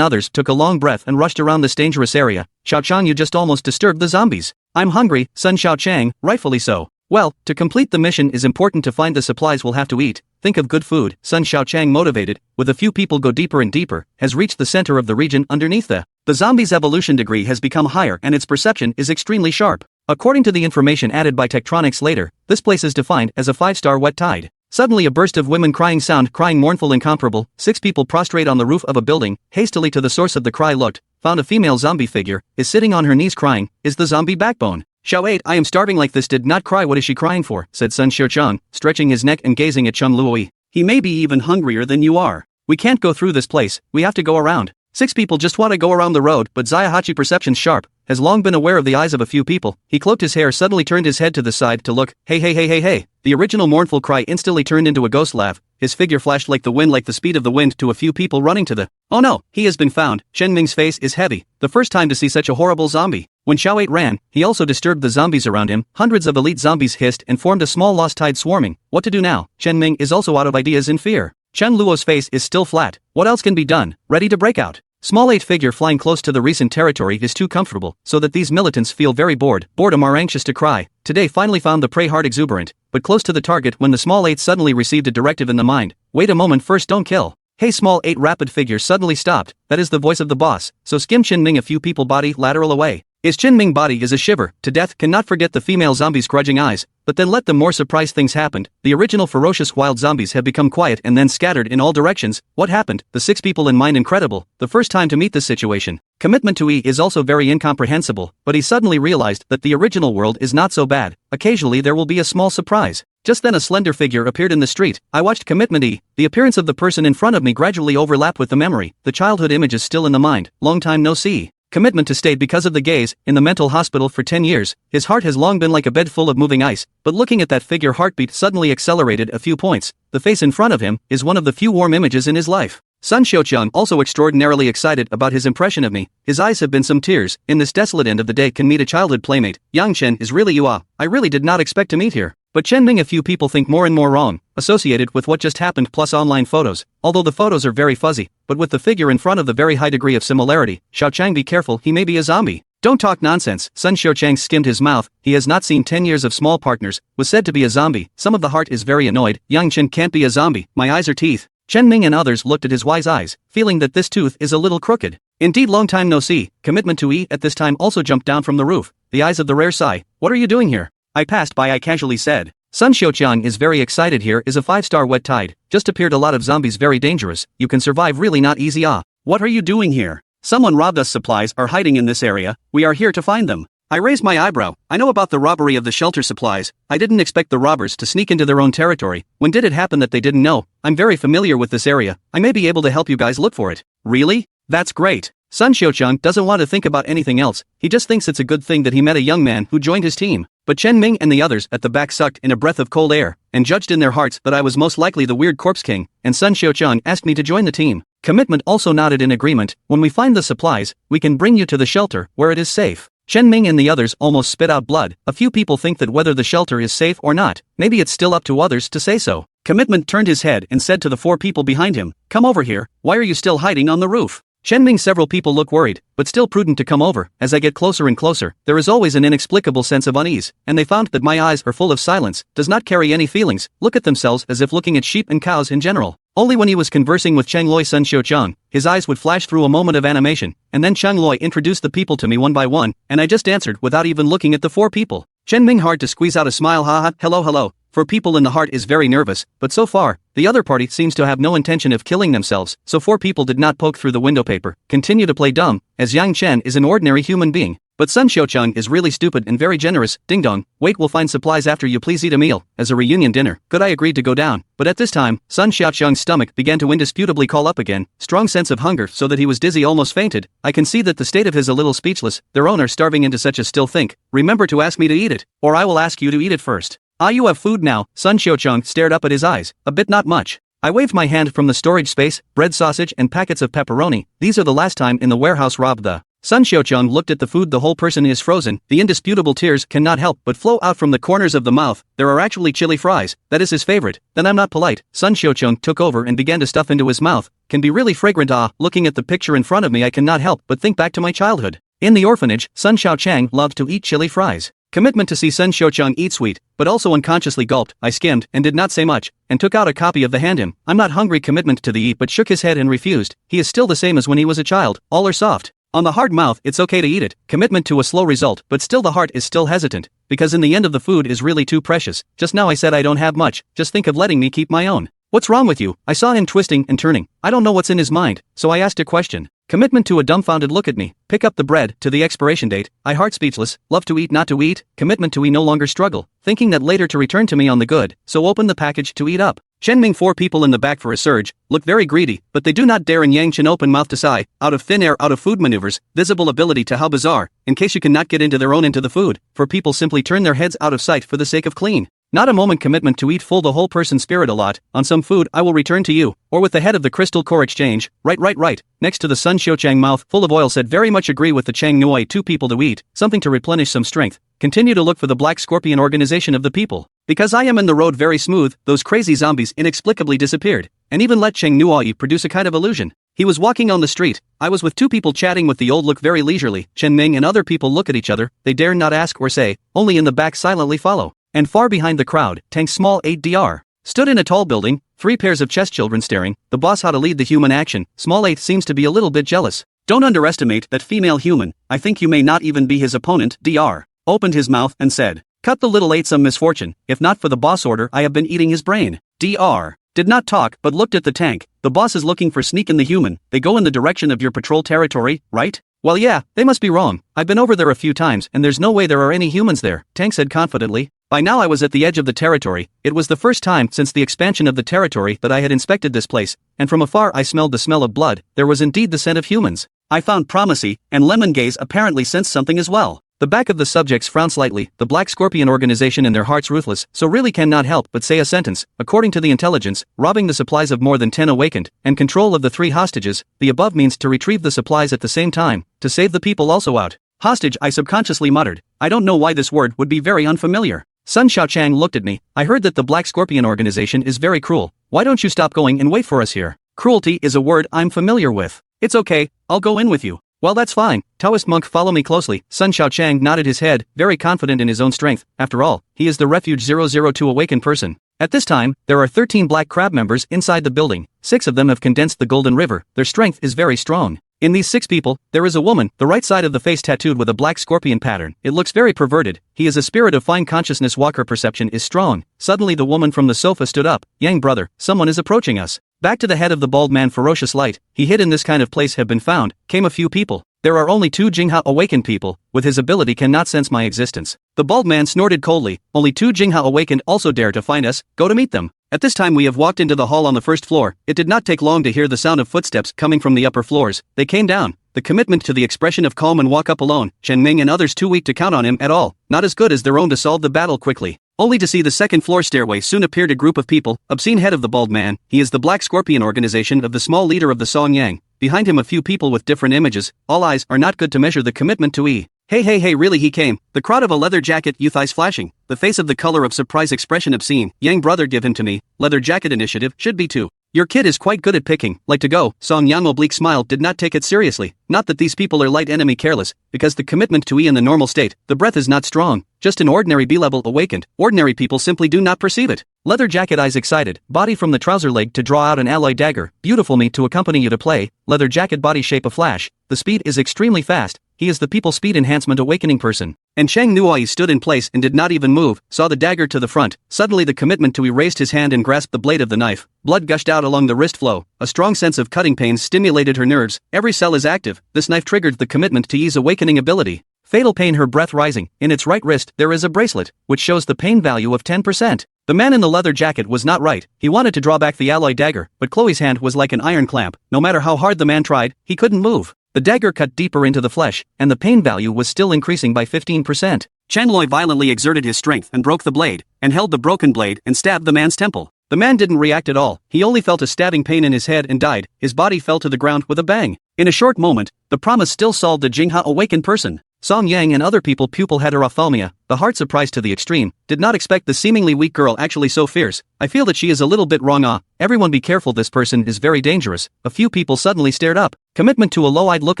others took a long breath and rushed around this dangerous area. Xiaochang, you just almost disturbed the zombies. I'm hungry, Sun Xiaochang, rightfully so. Well, to complete the mission is important to find the supplies we'll have to eat. Think of good food. Sun Xiaochang, motivated, with a few people go deeper and deeper, has reached the center of the region underneath the zombies' evolution degree has become higher and its perception is extremely sharp. According to the information added by Tektronics later, this place is defined as a 5-star wet tide. Suddenly a burst of women crying sound, crying mournful, incomparable. 6 people prostrate on the roof of a building, hastily to the source of the cry looked, found a female zombie figure, is sitting on her knees crying, is the zombie backbone. Xiao 8, I am starving like this. Did not cry, what is she crying for, said Sun Xiaochang, stretching his neck and gazing at Chun Luoi. He may be even hungrier than you are. We can't go through this place, we have to go around. 6 people just want to go around the road, but Zaihachi, perceptions sharp, has long been aware of the eyes of a few people. He cloaked his hair, suddenly turned his head to the side to look. Hey hey hey hey hey. The original mournful cry instantly turned into a ghost laugh. His figure flashed like the wind, like the speed of the wind, to a few people running to the oh no, he has been found. Chen Ming's face is heavy, the first time to see such a horrible zombie. When Xiao 8 ran, he also disturbed the zombies around him. Hundreds of elite zombies hissed and formed a small lost tide swarming. What to do now? Chen Ming is also out of ideas in fear. Chen Luo's face is still flat. What else can be done? Ready to break out. Small 8 figure flying close to the recent territory is too comfortable, so that these militants feel very bored. Boredom are anxious to cry. Today finally found the prey hard, exuberant, but close to the target when the small 8 suddenly received a directive in the mind. Wait a moment, first don't kill. Hey, small 8 rapid figure suddenly stopped. That is the voice of the boss. So skim Chin Ming a few people body lateral away. His Chin Ming body is a shiver to death, cannot forget the female zombies' grudging eyes, but then let them more surprised things happened. The original ferocious wild zombies have become quiet and then scattered in all directions. What happened? The 6 people in mind, incredible, the first time to meet this situation. Commitment to E is also very incomprehensible, but he suddenly realized that the original world is not so bad. Occasionally there will be a small surprise. Just then a slender figure appeared in the street. I watched Commitment E. The appearance of the person in front of me gradually overlapped with the memory. The childhood image is still in the mind. Long time no see. Commitment to stayed because of the gaze, in the mental hospital for 10 years, his heart has long been like a bed full of moving ice, but looking at that figure, heartbeat suddenly accelerated a few points. The face in front of him is one of the few warm images in his life. Sun Xiaoqiang also extraordinarily excited about his impression of me. His eyes have been some tears. In this desolate end of the day can meet a childhood playmate. Yang Chen is really you. I really did not expect to meet here. But Chen Ming, a few people think more and more wrong, associated with what just happened plus online photos, although the photos are very fuzzy, but with the figure in front of the very high degree of similarity. Xiaochang, be careful, he may be a zombie. Don't talk nonsense. Sun Xiaochang skimmed his mouth. He has not seen 10 years of small partners, was said to be a zombie. Some of the heart is very annoyed. Yang Chen can't be a zombie, my eyes are teeth. Chen Ming and others looked at his wise eyes, feeling that this tooth is a little crooked. Indeed, long time no see. Commitment to E at this time also jumped down from the roof. The eyes of the rare Sai. What are you doing here? I passed by, I casually said. Sun Xiaoqiang is very excited. Here is a 5-star wet tide. Just appeared a lot of zombies, very dangerous. You can survive, really not easy. What are you doing here? Someone robbed us. Supplies are hiding in this area. We are here to find them. I raised my eyebrow. I know about the robbery of the shelter supplies. I didn't expect the robbers to sneak into their own territory. When did it happen that they didn't know? I'm very familiar with this area. I may be able to help you guys look for it. Really? That's great. Sun Xiaoqiang doesn't want to think about anything else. He just thinks it's a good thing that he met a young man who joined his team. But Chen Ming and the others at the back sucked in a breath of cold air, and judged in their hearts that I was most likely the weird corpse king, and Sun Xiaochang asked me to join the team. Commitment also nodded in agreement. When we find the supplies, we can bring you to the shelter, where it is safe. Chen Ming and the others almost spit out blood. A few people think that whether the shelter is safe or not, maybe it's still up to others to say so. Commitment turned his head and said to the 4 people behind him, "Come over here, why are you still hiding on the roof?" Chen Ming. Several people look worried, but still prudent to come over. As I get closer and closer, there is always an inexplicable sense of unease, and they found that my eyes are full of silence, does not carry any feelings, look at themselves as if looking at sheep and cows in general. Only when he was conversing with Chang Loi Sun Xiaochang, his eyes would flash through a moment of animation, and then Chang Loi introduced the people to me one by one, and I just answered without even looking at the 4 people. Chen Ming hard to squeeze out a smile, haha, hello. For people in the heart is very nervous, but so far, the other party seems to have no intention of killing themselves, so 4 people did not poke through the window paper, continue to play dumb, as Yang Chen is an ordinary human being. But Sun Xiaochang is really stupid and very generous. Ding dong, wait, we'll find supplies after you, please eat a meal, as a reunion dinner. Good, I agreed to go down, but at this time, Sun Xiaochang's stomach began to indisputably call up again, strong sense of hunger so that he was dizzy, almost fainted. I can see that the state of his a little speechless, their owner starving into such a still think, remember to ask me to eat it, or I will ask you to eat it first. Ah, you have food now. Sun Xiaochang stared up at his eyes, a bit not much. I waved my hand from the storage space, bread, sausage and packets of pepperoni, these are the last time in the warehouse robbed the. Sun Xiaochang looked at the food, the whole person is frozen, the indisputable tears cannot help but flow out from the corners of the mouth, there are actually chili fries, that is his favorite, then I'm not polite. Sun Xiaochang took over and began to stuff into his mouth, can be really fragrant. Ah, looking at the picture in front of me I cannot help but think back to my childhood. In the orphanage, Sun Xiaochang loved to eat chili fries. Commitment to see Sun Xiaochang eat sweet, but also unconsciously gulped. I skimmed and did not say much, and took out a copy of the hand him. I'm not hungry. Commitment to the eat but shook his head and refused. He is still the same as when he was a child, all are soft. On the hard mouth it's okay to eat it. Commitment to a slow result, but still the heart is still hesitant, because in the end of the food is really too precious. Just now I said I don't have much, just think of letting me keep my own. What's wrong with you? I saw him twisting and turning. I don't know what's in his mind, so I asked a question. Commitment to a dumbfounded look at me. Pick up the bread, to the expiration date. I heart speechless, love to eat not to eat. Commitment to we no longer struggle, thinking that later to return to me on the good, so open the package to eat up. Chen Ming. 4 people in the back for a surge, look very greedy, but they do not dare, and Yang Chen open mouth to sigh, out of thin air, out of food maneuvers, visible ability to how bizarre, in case you cannot get into their own into the food, for people simply turn their heads out of sight for the sake of clean. Not a moment. Commitment to eat full the whole person spirit a lot, on some food I will return to you, or with the head of the crystal core exchange, right, next to the Sun Xiaochang mouth full of oil said very much agree with the Chang Noi 2 people to eat, something to replenish some strength, continue to look for the black scorpion organization of the people. Because I am in the road very smooth, those crazy zombies inexplicably disappeared, and even let Cheng Nuai produce a kind of illusion. He was walking on the street, I was with 2 people chatting with the old look very leisurely, Chen Ming and other people look at each other, they dare not ask or say, only in the back silently follow. And far behind the crowd, Tang Small 8Dr. stood in a tall building, 3 pairs of chess children staring, the boss how to lead the human action, Small 8 seems to be a little bit jealous. Don't underestimate that female human, I think you may not even be his opponent. Dr. opened his mouth and said, cut the little 8 some misfortune, if not for the boss order I have been eating his brain. Dr. did not talk but looked at the tank, the boss is looking for sneak in the human, they go in the direction of your patrol territory, right? Well yeah, they must be wrong, I've been over there a few times and there's no way there are any humans there, Tank said confidently. By now I was at the edge of the territory, it was the first time since the expansion of the territory that I had inspected this place, and from afar I smelled the smell of blood, there was indeed the scent of humans. I found Promisey, and Lemon Gaze apparently sensed something as well. The back of the subjects frowned slightly, the Black Scorpion organization in their hearts ruthless, so really cannot help but say a sentence, according to the intelligence, robbing the supplies of more than 10 awakened, and control of the 3 hostages, the above means to retrieve the supplies at the same time, to save the people also out. Hostage, I subconsciously muttered, I don't know why this word would be very unfamiliar. Sun Xiaochang looked at me, I heard that the Black Scorpion organization is very cruel, why don't you stop going and wait for us here? Cruelty is a word I'm familiar with. It's okay, I'll go in with you. Well that's fine, Taoist monk follow me closely. Sun Xiaochang nodded his head, very confident in his own strength, after all, he is the Refuge 002 awakened person. At this time, there are 13 Black Crab members inside the building, 6 of them have condensed the Golden River, their strength is very strong. In these 6 people, there is a woman, the right side of the face tattooed with a black scorpion pattern, it looks very perverted, he is a spirit of fine consciousness walker perception is strong. Suddenly the woman from the sofa stood up, Yang brother, someone is approaching us. Back to the head of the bald man ferocious light, he hid in this kind of place have been found, came a few people. There are only 2 Jingha awakened people, with his ability cannot sense my existence. The bald man snorted coldly, only 2 Jingha awakened also dare to find us, go to meet them. At this time we have walked into the hall on the first floor, it did not take long to hear the sound of footsteps coming from the upper floors, they came down, the commitment to the expression of calm and walk up alone, Chen Ming and others too weak to count on him at all, not as good as their own to solve the battle quickly. Only to see the second-floor stairway soon appeared a group of people, obscene head of the bald man, he is the Black Scorpion organization of the small leader of the Song Yang, behind him a few people with different images, all eyes are not good to measure the commitment to E. Hey really he came, the crowd of a leather jacket youth eyes flashing, the face of the color of surprise expression obscene, Yang brother give him to me, leather jacket initiative, should be too. Your kid is quite good at picking, like to go, Song Yang oblique smile did not take it seriously, not that these people are light enemy careless, because the commitment to E in the normal state, the breath is not strong, just an ordinary B-level awakened, ordinary people simply do not perceive it. Leather jacket eyes excited, body from the trouser leg to draw out an alloy dagger, beautiful me to accompany you to play, leather jacket body shape a flash, the speed is extremely fast, he is the people speed enhancement awakening person. And Cheng Nuai stood in place and did not even move, saw the dagger to the front, suddenly the commitment to E raised his hand and grasped the blade of the knife, blood gushed out along the wrist flow, a strong sense of cutting pains stimulated her nerves, every cell is active, this knife triggered the commitment to E's awakening ability. Fatal pain her breath rising, in its right wrist there is a bracelet, which shows the pain value of 10%. The man in the leather jacket was not right, he wanted to draw back the alloy dagger, but Chloe's hand was like an iron clamp, no matter how hard the man tried, he couldn't move. The dagger cut deeper into the flesh, and the pain value was still increasing by 15%. Chen Loi violently exerted his strength and broke the blade, and held the broken blade and stabbed the man's temple. The man didn't react at all, he only felt a stabbing pain in his head and died, his body fell to the ground with a bang. In a short moment, the promise still solved the Jingha awakened person. Song Yang and other people pupil heterophthalmia, the heart surprised to the extreme, did not expect the seemingly weak girl actually so fierce. I feel that she is a little bit wrong. Everyone be careful, this person is very dangerous. A few people suddenly stared up. Commitment to a low-eyed look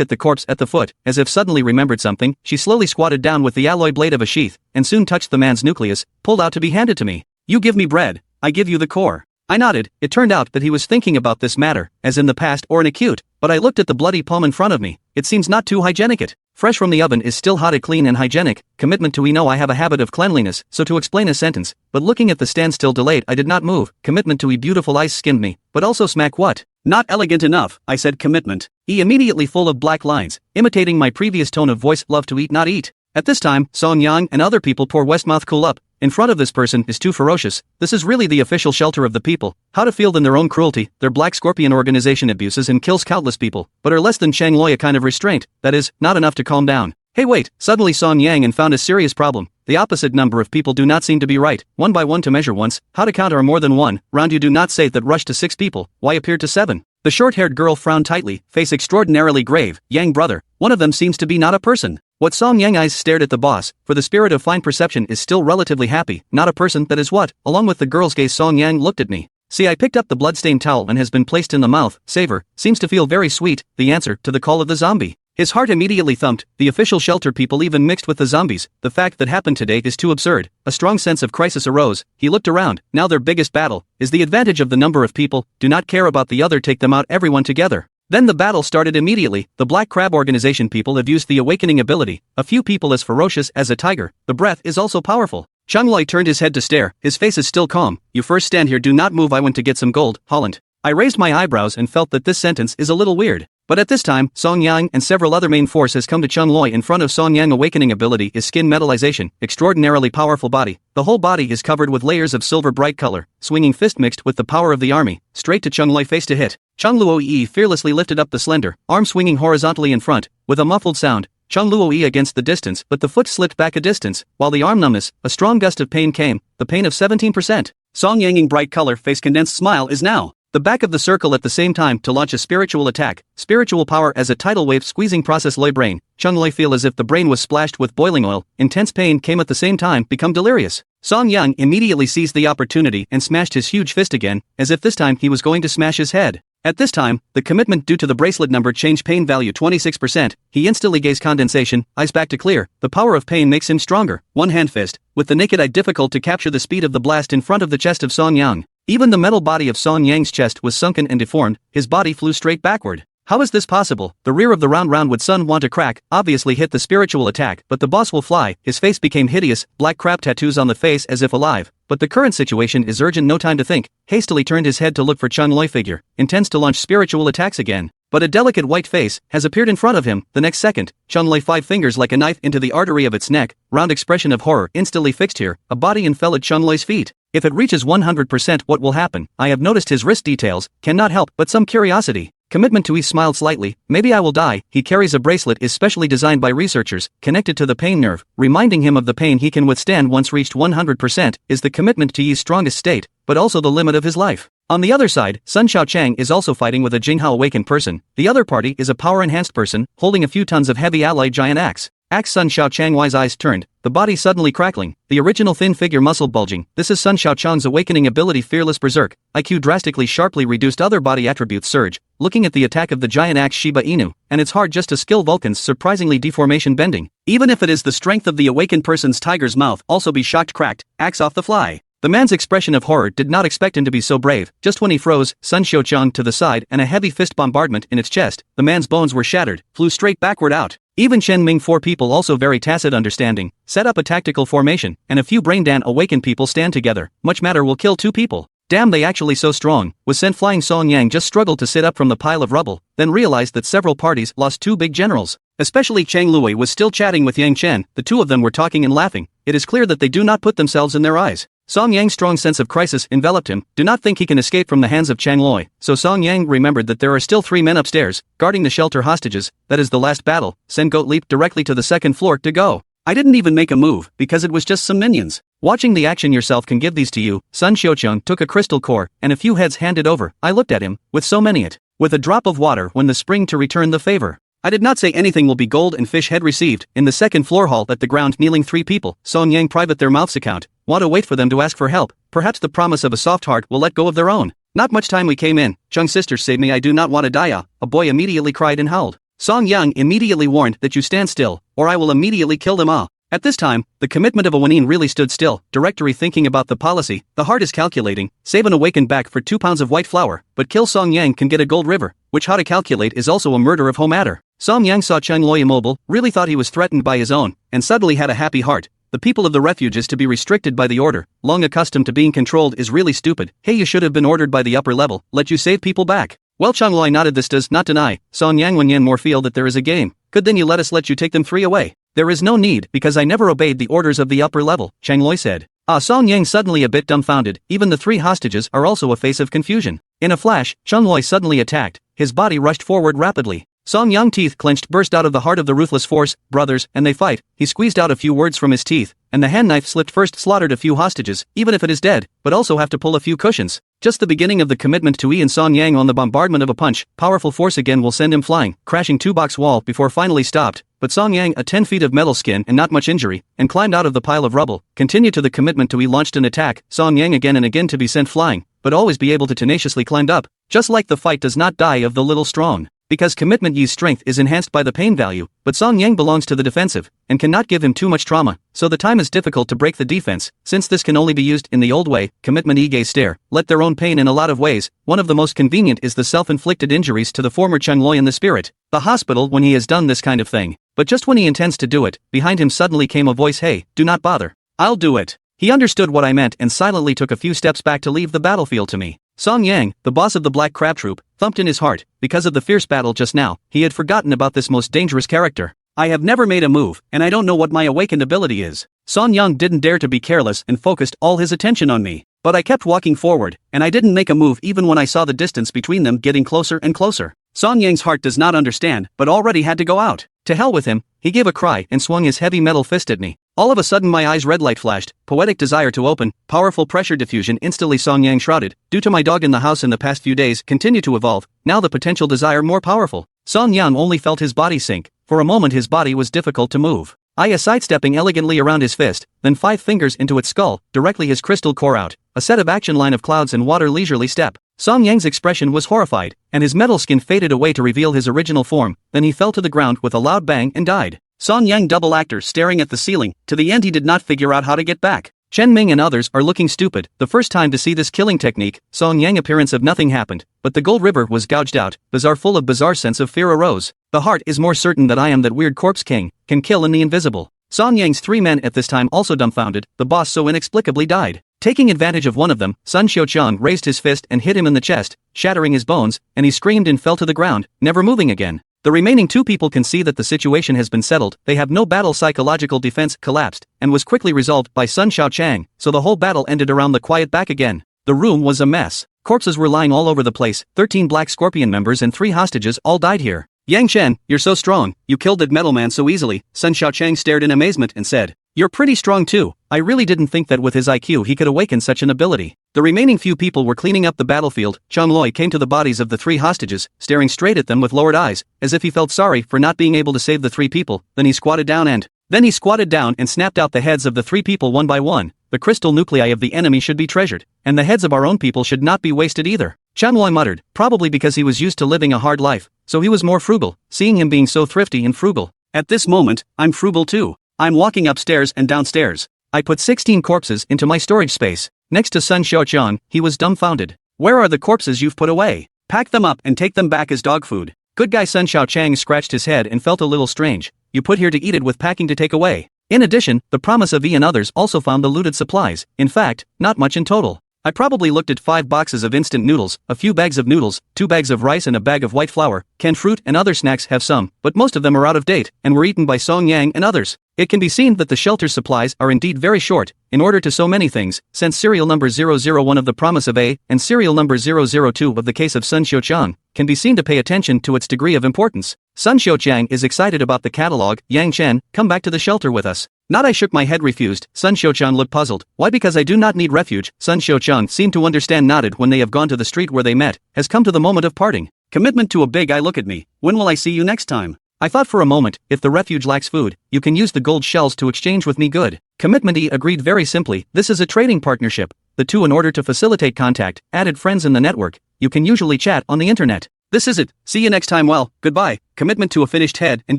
at the corpse at the foot, as if suddenly remembered something, she slowly squatted down with the alloy blade of a sheath, and soon touched the man's nucleus, pulled out to be handed to me. You give me bread, I give you the core. I nodded, it turned out that he was thinking about this matter, as in the past or in acute, but I looked at the bloody palm in front of me, it seems not too hygienic. It fresh from the oven is still hot, clean and hygienic, commitment to know I have a habit of cleanliness, so to explain a sentence, but looking at the standstill delayed I did not move, commitment to beautiful eyes skinned me, but also smack what? Not elegant enough, I said commitment. Immediately full of black lines, imitating my previous tone of voice, love to eat not eat. At this time, Song Yang and other people pour Westmouth cool up. In front of this person is too ferocious, this is really the official shelter of the people, how to feel than their own cruelty, their Black Scorpion organization abuses and kills countless people, but are less than Cheng Loi a kind of restraint, that is, not enough to calm down. Hey wait, suddenly Song Yang and found a serious problem, the opposite number of people do not seem to be right, one by one to measure once, how to count are more than one, round you do not say that rush to 6 people, why appeared to 7? The short-haired girl frowned tightly, face extraordinarily grave, Yang brother, one of them seems to be not a person. What Song Yang eyes stared at the boss, for the spirit of fine perception is still relatively happy, not a person that is what, along with the girl's gaze Song Yang looked at me. See I picked up the bloodstained towel and has been placed in the mouth, savor, seems to feel very sweet, the answer to the call of the zombie. His heart immediately thumped, the official shelter people even mixed with the zombies, the fact that happened today is too absurd, a strong sense of crisis arose, he looked around, now their biggest battle, is the advantage of the number of people, do not care about the other take them out everyone together. Then the battle started immediately, the Black Crab Organization people have used the awakening ability, a few people as ferocious as a tiger, the breath is also powerful. Chung Loi turned his head to stare, his face is still calm, you first stand here do not move I went to get some gold, Holland. I raised my eyebrows and felt that this sentence is a little weird. But at this time, Song Yang and several other main force has come to Chung Loi in front of Song Yang awakening ability is skin metallization, extraordinarily powerful body, the whole body is covered with layers of silver bright color, swinging fist mixed with the power of the army, straight to Chung Loi face to hit. Chung Luo Yi fearlessly lifted up the slender, arm swinging horizontally in front, with a muffled sound, Chung Luo Yi against the distance but the foot slipped back a distance, while the arm numbness, a strong gust of pain came, the pain of 17%. Song Yanging bright color face condensed smile is now. The back of the circle at the same time to launch a spiritual attack, spiritual power as a tidal wave squeezing process Loi brain, Chung Loi feel as if the brain was splashed with boiling oil, intense pain came at the same time become delirious. Song Yang immediately seized the opportunity and smashed his huge fist again, as if this time he was going to smash his head. At this time, the commitment due to the bracelet number changed pain value 26%, he instantly gaze condensation, eyes back to clear, the power of pain makes him stronger, one hand fist, with the naked eye difficult to capture the speed of the blast in front of the chest of Song Yang. Even the metal body of Song Yang's chest was sunken and deformed, his body flew straight backward. How is this possible? The rear of the round would sun want to crack, obviously hit the spiritual attack, but the boss will fly, his face became hideous, black crab tattoos on the face as if alive, but the current situation is urgent no time to think, hastily turned his head to look for Chung Loi figure, intends to launch spiritual attacks again. But a delicate white face has appeared in front of him, the next second, Chung Loi 5 fingers like a knife into the artery of its neck, round expression of horror instantly fixed here, a body and fell at Chung Loi's feet. If it reaches 100% what will happen? I have noticed his wrist details, cannot help but some curiosity. Commitment to E smiled slightly. Maybe I will die. He carries a bracelet is specially designed by researchers, connected to the pain nerve, reminding him of the pain he can withstand once reached 100%, is the commitment to Yi's strongest state, but also the limit of his life. On the other side, Sun Xiaochang is also fighting with a Jinghao awakened person. The other party is a power-enhanced person, holding a few tons of heavy alloy giant axe. Sun Xiaochang's eyes turned, the body suddenly crackling, the original thin figure muscle bulging. This is Sun Xiaochang's awakening ability Fearless Berserk. IQ drastically sharply reduced, other body attributes surge, looking at the attack of the giant axe Shiba Inu, and it's hard just to skill Vulcan's surprisingly deformation bending. Even if it is the strength of the awakened person's tiger's mouth also be shocked cracked, axe off the fly. The man's expression of horror did not expect him to be so brave. Just when he froze, Sun Xiaochang to the side and a heavy fist bombardment in its chest, the man's bones were shattered, flew straight backward out. Even Chen Ming, 4 people also very tacit understanding, set up a tactical formation, and a few brain-dan awakened people stand together. Much matter will kill 2 people. Damn, they actually so strong. Was sent flying. Song Yang just struggled to sit up from the pile of rubble, then realized that several parties lost 2 big generals. Especially Chang Lui was still chatting with Yang Chen. The 2 of them were talking and laughing. It is clear that they do not put themselves in their eyes. Song Yang's strong sense of crisis enveloped him. Do not think he can escape from the hands of Chang Lui. So Song Yang remembered that there are still 3 men upstairs, guarding the shelter hostages. That is the last battle. Sen Goat leaped directly to the 2nd floor to go. I didn't even make a move, because it was just some minions. Watching the action yourself can give these to you. Sun Xiaochang took a crystal core, and a few heads handed over. I looked at him, with so many it. With a drop of water when the spring to return the favor. I did not say anything will be gold and fish head received. In the 2nd floor hall at the ground kneeling 3 people. Song Yang private their mouths account. Want to wait for them to ask for help. Perhaps the promise of a soft heart will let go of their own. Not much time we came in. Chung's sister save me, I do not want to die. A boy immediately cried and howled. Song Yang immediately warned that you stand still, or I will immediately kill them all. At this time, the commitment of a Wanin really stood still. Directory thinking about the policy, the heart is calculating, save an awakened back for 2 pounds of white flour, but kill Song Yang can get a gold river, which how to calculate is also a murder of home matter. Song Yang saw Cheng Lui immobile, really thought he was threatened by his own, and suddenly had a happy heart. The people of the refuges to be restricted by the order, long accustomed to being controlled is really stupid. Hey, you should have been ordered by the upper level, let you save people back. Well, Cheng Lui nodded. This does not deny. Song Yang Wenyan more feel that there is a game. Good, then you let you take them 3 away. There is no need, because I never obeyed the orders of the upper level, Cheng Lui said. Song Yang suddenly a bit dumbfounded. Even the 3 hostages are also a face of confusion. In a flash, Cheng Lui suddenly attacked. His body rushed forward rapidly. Song Yang teeth clenched burst out of the heart of the ruthless force, brothers, and they fight. He squeezed out a few words from his teeth, and the hand knife slipped first slaughtered a few hostages, even if it is dead, but also have to pull a few cushions. Just the beginning of the commitment to E and Song Yang on the bombardment of a punch, powerful force again will send him flying, crashing 2-box wall before finally stopped, but Song Yang a 10 feet of metal skin and not much injury, and climbed out of the pile of rubble, continued to the commitment to E launched an attack, Song Yang again and again to be sent flying, but always be able to tenaciously climb up, just like the fight does not die of the little strong. Because commitment Yi's strength is enhanced by the pain value, but Song Yang belongs to the defensive, and cannot give him too much trauma, so the time is difficult to break the defense, since this can only be used in the old way, commitment Yi gaze stare, let their own pain in a lot of ways. One of the most convenient is the self-inflicted injuries to the former Cheng Lui in the spirit, the hospital when he has done this kind of thing, but just when he intends to do it, behind him suddenly came a voice, hey, do not bother, I'll do it. He understood what I meant and silently took a few steps back to leave the battlefield to me. Song Yang, the boss of the Black Crab Troop, thumped in his heart. Because of the fierce battle just now, he had forgotten about this most dangerous character. I have never made a move, and I don't know what my awakened ability is. Song Yang didn't dare to be careless and focused all his attention on me. But I kept walking forward, and I didn't make a move even when I saw the distance between them getting closer and closer. Song Yang's heart does not understand, but already had to go out. To hell with him, he gave a cry and swung his heavy metal fist at me. All of a sudden my eyes red light flashed, poetic desire to open, powerful pressure diffusion instantly Song Yang shrouded, due to my dog in the house in the past few days continue to evolve, now the potential desire more powerful. Song Yang only felt his body sink, for a moment his body was difficult to move. I sidestepping elegantly around his fist, then 5 fingers into its skull, directly his crystal core out, a set of action line of clouds and water leisurely step. Song Yang's expression was horrified, and his metal skin faded away to reveal his original form, then he fell to the ground with a loud bang and died. Song Yang double actor staring at the ceiling, to the end he did not figure out how to get back. Chen Ming and others are looking stupid, the first time to see this killing technique. Song Yang appearance of nothing happened, but the gold river was gouged out, bizarre full of bizarre sense of fear arose. The heart is more certain that I am that weird corpse king, can kill in the invisible. Song Yang's 3 men at this time also dumbfounded, the boss so inexplicably died. Taking advantage of one of them, Sun Xiaochang raised his fist and hit him in the chest, shattering his bones, and he screamed and fell to the ground, never moving again. The remaining 2 people can see that the situation has been settled, they have no battle psychological defense collapsed, and was quickly resolved by Sun Xiaochang, so the whole battle ended around the quiet back again. The room was a mess. Corpses were lying all over the place, 13 Black Scorpion members and 3 hostages all died here. Yang Chen, you're so strong, you killed that metal man so easily. Sun Xiaochang stared in amazement and said, you're pretty strong too. I really didn't think that with his IQ he could awaken such an ability. The remaining few people were cleaning up the battlefield. Chang Loi came to the bodies of the 3 hostages, staring straight at them with lowered eyes, as if he felt sorry for not being able to save the 3 people. Then he squatted down and snapped out the heads of the 3 people one by one. The crystal nuclei of the enemy should be treasured, and the heads of our own people should not be wasted either. Chang Loi muttered, probably because he was used to living a hard life, so he was more frugal, seeing him being so thrifty and frugal. At this moment, I'm frugal too. I'm walking upstairs and downstairs. I put 16 corpses into my storage space. Next to Sun Xiaochang, he was dumbfounded. Where are the corpses you've put away? Pack them up and take them back as dog food. Good guy Sun Xiaochang scratched his head and felt a little strange. You put here to eat it with packing to take away. In addition, the promise of E and others also found the looted supplies. In fact, not much in total. I probably looked at 5 boxes of instant noodles, a few bags of noodles, 2 bags of rice and a bag of white flour. Canned fruit and other snacks have some, but most of them are out of date and were eaten by Song Yang and others. It can be seen that the shelter's supplies are indeed very short, in order to so many things, since serial number 001 of the promise of A and serial number 002 of the case of Sun Xiaochang can be seen to pay attention to its degree of importance. Sun Xiaochang is excited about the catalog. Yang Chen, come back to the shelter with us. Not I shook my head refused. Sun Xiaochang looked puzzled. Why? Because I do not need refuge. Sun Xiaochang seemed to understand nodded when they have gone to the street where they met, has come to the moment of parting. Commitment to a big eye look at me. When will I see you next time? I thought for a moment, if the refuge lacks food, you can use the gold shells to exchange with me good. Commitment E agreed very simply, this is a trading partnership. The two in order to facilitate contact, added friends in the network. You can usually chat on the internet. This is it. See you next time well, goodbye. Commitment to a finished head and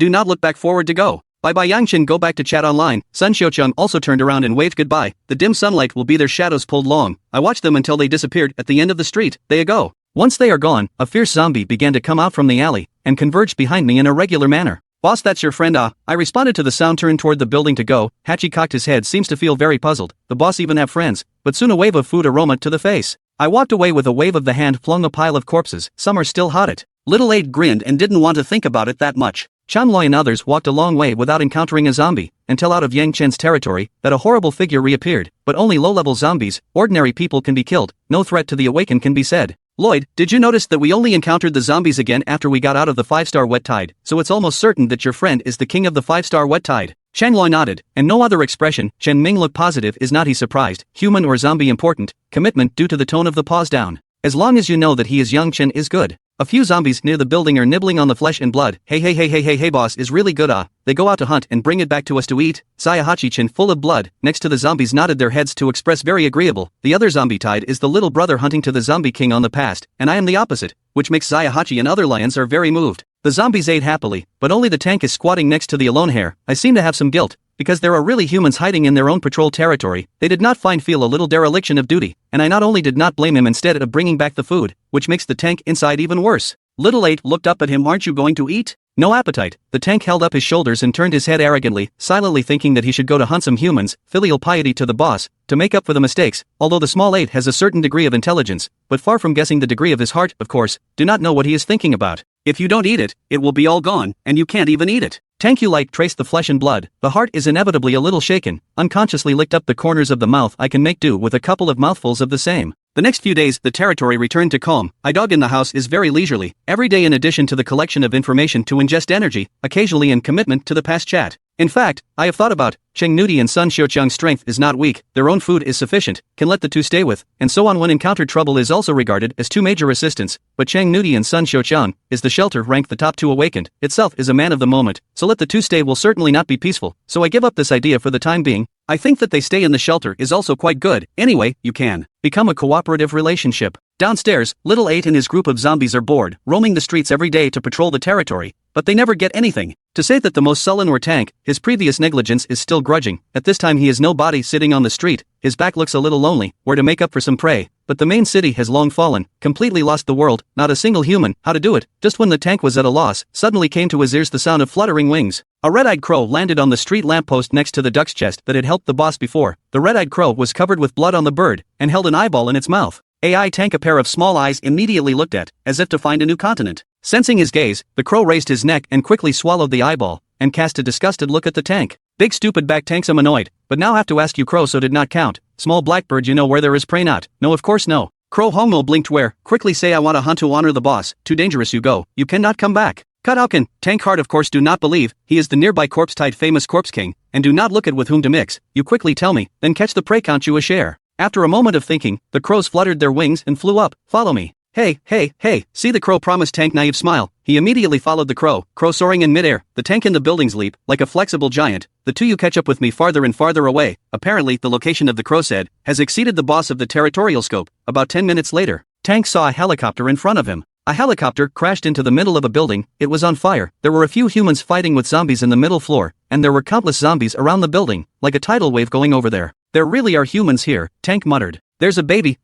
do not look back forward to go. Bye-bye Yangchen go back to chat online. Sun Xiaochang also turned around and waved goodbye. The dim sunlight will be their shadows pulled long. I watched them until they disappeared at the end of the street. They go. Once they are gone, a fierce zombie began to come out from the alley and converged behind me in a regular manner. Boss, that's your friend I responded to the sound, turned toward the building to go. Hachi cocked his head, seems to feel very puzzled. The boss even have friends, but soon a wave of food aroma to the face. I walked away with a wave of the hand, flung a pile of corpses. Some are still hot. Little Eight grinned and didn't want to think about it that much. Chan Loi and others walked a long way without encountering a zombie, until out of Yang Chen's territory, that a horrible figure reappeared, but only low-level zombies, ordinary people can be killed, no threat to the awakened can be said. Lloyd, did you notice that we only encountered the zombies again after we got out of the 5-star wet tide, so it's almost certain that your friend is the king of the 5-star wet tide? Chang Loi nodded, and no other expression. Chen Ming looked positive. Is not he surprised? Human or zombie important? Commitment due to the tone of the pause down. As long as you know that he is young, Chen is good. A few zombies near the building are nibbling on the flesh and blood. Hey boss is really good They go out to hunt and bring it back to us to eat. Sayahachi-chin full of blood, next to the zombies nodded their heads to express very agreeable. The other zombie tide is the little brother hunting to the zombie king on the past, and I am the opposite, which makes Sayahachi and other lions are very moved. The zombies ate happily, but only the tank is squatting next to the alone hair. I seem to have some guilt, because there are really humans hiding in their own patrol territory. They did not feel a little dereliction of duty, and I not only did not blame him instead of bringing back the food, which makes the tank inside even worse. Little Eight looked up at him. Aren't you going to eat? No appetite. The tank held up his shoulders and turned his head arrogantly, silently thinking that he should go to hunt some humans. Filial piety to the boss, to make up for the mistakes, although the small Eight has a certain degree of intelligence, but far from guessing the degree of his heart, of course, do not know what he is thinking about. If you don't eat it, it will be all gone, and you can't even eat it. Tank you like traced the flesh and blood. The heart is inevitably a little shaken, unconsciously licked up the corners of the mouth. I can make do with a couple of mouthfuls of the same. The next few days, the territory returned to calm. Dog in the house is very leisurely. Every day in addition to the collection of information to ingest energy, occasionally in commitment to the past chat. In fact, I have thought about, Cheng Nudi and Sun Xiaochang's strength is not weak, their own food is sufficient, can let the two stay with, and so on when encountered trouble is also regarded as two major assistants, but Cheng Nudi and Sun Xiaochang, is the shelter ranked the top two awakened, itself is a man of the moment, so let the two stay will certainly not be peaceful, so I give up this idea for the time being. I think that they stay in the shelter is also quite good. Anyway, you can become a cooperative relationship. Downstairs, Little Eight and his group of zombies are bored, roaming the streets every day to patrol the territory, but they never get anything. To say that the most sullen were Tank, his previous negligence is still grudging. At this time he has no body sitting on the street, his back looks a little lonely, where to make up for some prey, but the main city has long fallen, completely lost the world, not a single human. How to do it? Just when the Tank was at a loss, suddenly came to his ears the sound of fluttering wings. A red-eyed crow landed on the street lamppost next to the duck's chest that had helped the boss before. The red-eyed crow was covered with blood on the bird, and held an eyeball in its mouth. AI Tank, a pair of small eyes, immediately looked at, as if to find a new continent. Sensing his gaze, the crow raised his neck and quickly swallowed the eyeball, and cast a disgusted look at the Tank. Big stupid back Tanks, I'm annoyed, but now have to ask you crow, so did not count. Small blackbird, you know where there is prey not? No, of course no. Crow Hongmo blinked where, quickly say I want to hunt to honor the boss, too dangerous you go, you cannot come back. Kadauken, Tank Heart of course do not believe, he is the nearby corpse-tide famous corpse king, and do not look at with whom to mix, you quickly tell me, then catch the prey count you a share. After a moment of thinking, the crows fluttered their wings and flew up, follow me. Hey, hey, hey, see the crow promised Tank naive smile, he immediately followed the crow soaring in midair, the tank in the buildings leap, like a flexible giant, the two you catch up with me farther and farther away, apparently the location of the crow said, has exceeded the boss of the territorial scope, about 10 minutes later, Tank saw a helicopter in front of him. A helicopter crashed into the middle of a building, it was on fire, there were a few humans fighting with zombies in the middle floor, and there were countless zombies around the building, like a tidal wave going over there. There really are humans here, Tank muttered. There's a baby,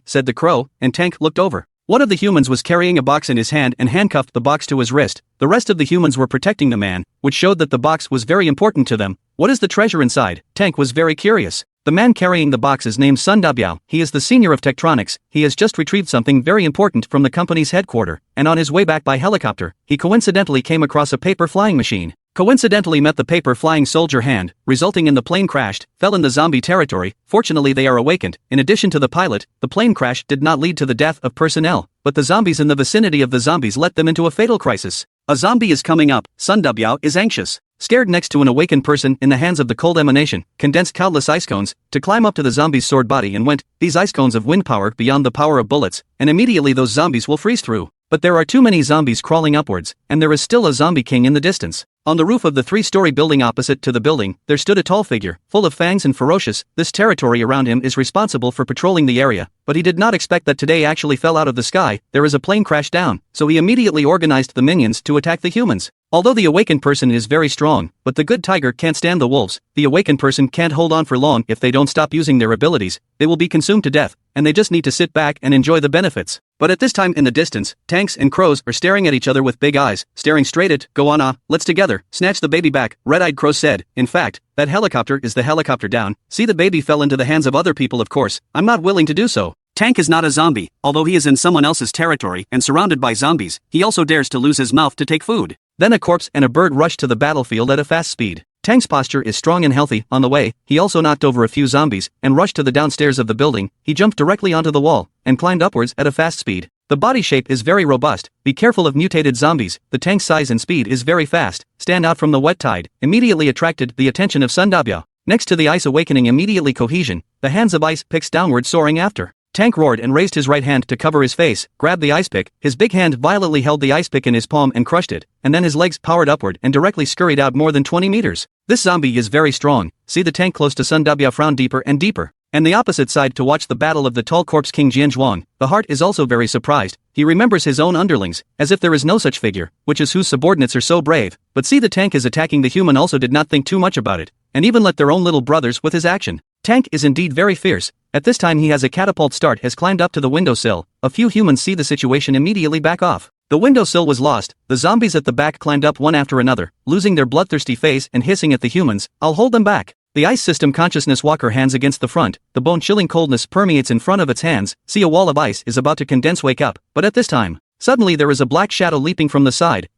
said the crow, and Tank looked over. One of the humans was carrying a box in his hand and handcuffed the box to his wrist, the rest of the humans were protecting the man, which showed that the box was very important to them. What is the treasure inside? Tank was very curious. The man carrying the box is named Sun Dabiao, he is the senior of Tektronics, he has just retrieved something very important from the company's headquarters, and on his way back by helicopter, he coincidentally came across a paper flying machine. Coincidentally met the paper flying soldier hand, resulting in the plane crashed, fell in the zombie territory, fortunately they are awakened. In addition to the pilot, the plane crash did not lead to the death of personnel, but the zombies in the vicinity of the zombies let them into a fatal crisis. A zombie is coming up, Sun Dabiao is anxious. Scared next to an awakened person in the hands of the cold emanation, condensed countless ice cones, to climb up to the zombie's sword body and went, these ice cones of wind power beyond the power of bullets, and immediately those zombies will freeze through. But there are too many zombies crawling upwards, and there is still a zombie king in the distance. On the roof of the 3-story building opposite to the building, there stood a tall figure, full of fangs and ferocious. This territory around him is responsible for patrolling the area, but he did not expect that today actually fell out of the sky, there is a plane crash down, so he immediately organized the minions to attack the humans. Although the awakened person is very strong, but the good tiger can't stand the wolves, the awakened person can't hold on for long if they don't stop using their abilities, they will be consumed to death, and they just need to sit back and enjoy the benefits. But at this time in the distance, tanks and crows are staring at each other with big eyes, staring straight at, go on let's together, snatch the baby back, red-eyed crow said, in fact, that helicopter is the helicopter down, see the baby fell into the hands of other people of course, I'm not willing to do so. Tank is not a zombie, although he is in someone else's territory and surrounded by zombies, he also dares to lose his mouth to take food. Then a corpse and a bird rushed to the battlefield at a fast speed. Tank's posture is strong and healthy. On the way, he also knocked over a few zombies and rushed to the downstairs of the building. He jumped directly onto the wall and climbed upwards at a fast speed. The body shape is very robust. Be careful of mutated zombies. The tank's size and speed is very fast. Stand out from the wet tide. Immediately attracted the attention of Sun Dabiao. Next to the ice awakening immediately cohesion. The hands of ice picks downward soaring after. Tank roared and raised his right hand to cover his face, grabbed the ice pick, his big hand violently held the ice pick in his palm and crushed it, and then his legs powered upward and directly scurried out more than 20 meters. This zombie is very strong, see the tank close to Sun Dabiao frown deeper and deeper. And the opposite side to watch the battle of the tall corpse king Jianzhuang, the heart is also very surprised, he remembers his own underlings, as if there is no such figure, which is whose subordinates are so brave, but see the tank is attacking the human also did not think too much about it, and even let their own little brothers with his action. Tank is indeed very fierce, at this time he has a catapult start has climbed up to the windowsill, a few humans see the situation immediately back off. The windowsill was lost, the zombies at the back climbed up one after another, losing their bloodthirsty face and hissing at the humans, I'll hold them back. The ice system consciousness walker hands against the front, the bone-chilling coldness permeates in front of its hands, see a wall of ice is about to condense wake up, but at this time, suddenly there is a black shadow leaping from the side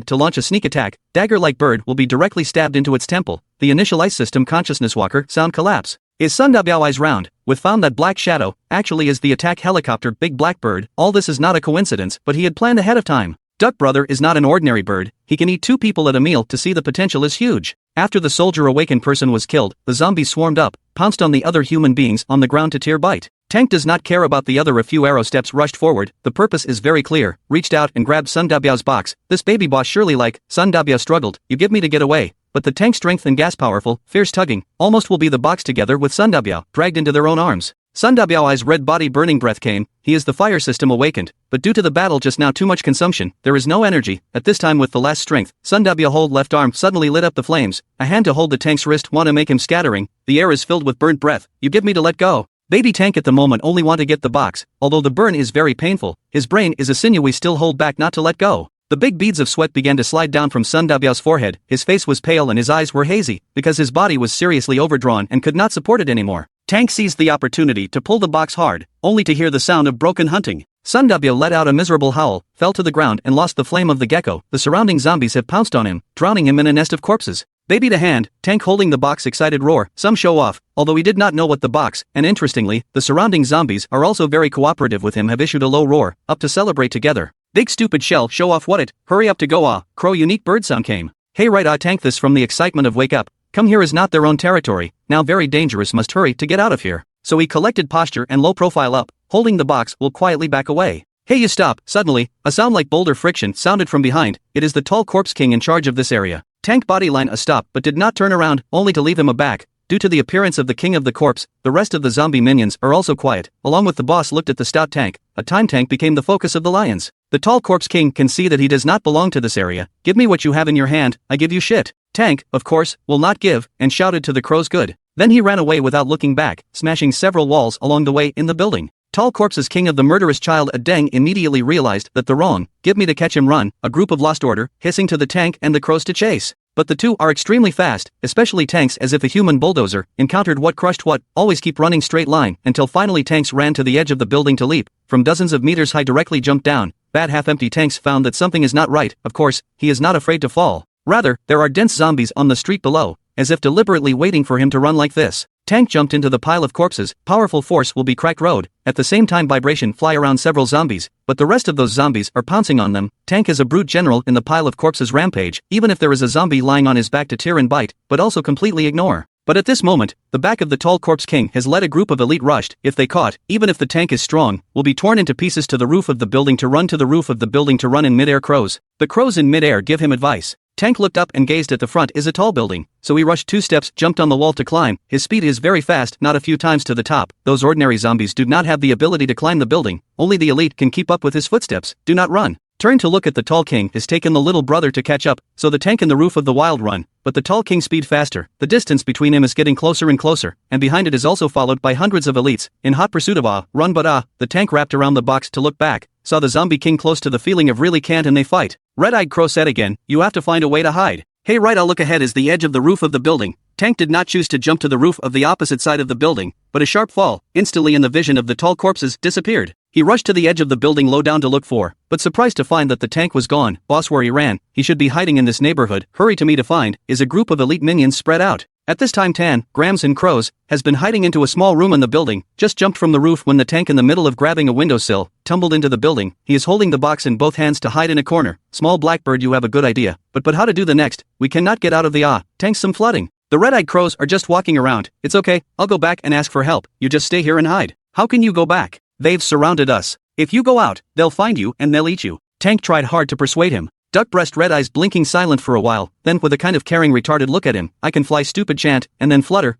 to launch a sneak attack, dagger-like bird will be directly stabbed into its temple, the initial ice system consciousness walker sound collapse. Is Sun Dabiao eyes round, with found that black shadow, actually is the attack helicopter big black bird, all this is not a coincidence but he had planned ahead of time. Duck brother is not an ordinary bird, he can eat 2 people at a meal to see the potential is huge. After the soldier awakened person was killed, the zombies swarmed up, pounced on the other human beings on the ground to tear bite. Tank does not care about the other a few arrow steps rushed forward, the purpose is very clear, reached out and grabbed Sun Dabiao's box, this baby boss surely like, Sun Dabiao struggled, you give me to get away. But the tank's strength and gas powerful, fierce tugging, almost will be the box together with Sun Dabiao, dragged into their own arms. Sun Dabiao eyes red body burning breath came, he is the fire system awakened, but due to the battle just now too much consumption, there is no energy, at this time with the last strength, Sun Dabiao hold left arm suddenly lit up the flames, a hand to hold the tank's wrist wanna make him scattering, the air is filled with burnt breath, you give me to let go. Baby tank at the moment only want to get the box, although the burn is very painful, his brain is a sinewy still hold back not to let go. The big beads of sweat began to slide down from Sun Dabiao's forehead, his face was pale and his eyes were hazy, because his body was seriously overdrawn and could not support it anymore. Tank seized the opportunity to pull the box hard, only to hear the sound of broken hunting. Sun Dabiao let out a miserable howl, fell to the ground and lost the flame of the gecko, the surrounding zombies have pounced on him, drowning him in a nest of corpses. They beat a hand, Tank holding the box excited roar, some show off, although he did not know what the box, and interestingly, the surrounding zombies are also very cooperative with him have issued a low roar, up to celebrate together. Big stupid shell show off what it, hurry up to go crow unique bird sound came. Hey right Tank this from the excitement of wake up, come here is not their own territory, now very dangerous must hurry to get out of here. So he collected posture and low profile up, holding the box will quietly back away. Hey you stop, suddenly, a sound like boulder friction sounded from behind, it is the tall corpse king in charge of this area. Tank bodyline a stop but did not turn around, only to leave him aback. Due to the appearance of the king of the corpse, the rest of the zombie minions are also quiet, along with the boss looked at the stout Tank, a time Tank became the focus of the lions. The tall corpse king can see that he does not belong to this area, give me what you have in your hand, I give you shit. Tank, of course, will not give, and shouted to the crows good. Then he ran away without looking back, smashing several walls along the way in the building. Tall corpse's king of the murderous child Deng immediately realized that the wrong, give me to catch him run, a group of lost order, hissing to the Tank and the crows to chase. But the two are extremely fast, especially Tanks as if a human bulldozer, encountered what crushed what, always keep running straight line, until finally Tanks ran to the edge of the building to leap, from dozens of meters high directly jumped down. Bad half-empty Tanks found that something is not right, of course, he is not afraid to fall. Rather, there are dense zombies on the street below, as if deliberately waiting for him to run like this. Tank jumped into the pile of corpses, powerful force will be cracked road, at the same time vibration fly around several zombies, but the rest of those zombies are pouncing on them. Tank is a brute general in the pile of corpses rampage, even if there is a zombie lying on his back to tear and bite, but also completely ignore. But at this moment, the back of the tall corpse king has led a group of elite rushed, if they caught, even if the Tank is strong, will be torn into pieces to the roof of the building to run to the roof of the building to run in midair crows. The crows in midair give him advice. Tank looked up and gazed at the front is a tall building, so he rushed 2 steps, jumped on the wall to climb, his speed is very fast, not a few times to the top. Those ordinary zombies do not have the ability to climb the building, only the elite can keep up with his footsteps, do not run. Turn to look at the tall king has taken the little brother to catch up, so the Tank in the roof of the wild run, but the tall king speed faster, the distance between him is getting closer and closer, and behind it is also followed by hundreds of elites, in hot pursuit of run but the Tank wrapped around the box to look back, saw the zombie king close to the feeling of really can't and they fight. Red-eyed crow said again, you have to find a way to hide. Hey right look ahead is the edge of the roof of the building. Tank did not choose to jump to the roof of the opposite side of the building, but a sharp fall, instantly in the vision of the tall corpses, disappeared. He rushed to the edge of the building low down to look for, but surprised to find that the Tank was gone. Boss where he ran, he should be hiding in this neighborhood, hurry to me to find, is a group of elite minions spread out. At this time Tan, Grams and Crows, has been hiding into a small room in the building, just jumped from the roof when the Tank in the middle of grabbing a windowsill, tumbled into the building, he is holding the box in both hands to hide in a corner. Small blackbird you have a good idea, but how to do the next, we cannot get out of the Tank some flooding. The red-eyed crows are just walking around, it's okay, I'll go back and ask for help, you just stay here and hide. How can you go back? They've surrounded us. If you go out, they'll find you and they'll eat you. Tank tried hard to persuade him. Duck breast red eyes blinking silent for a while, then with a kind of caring retarded look at him, I can fly stupid chant, and then flutter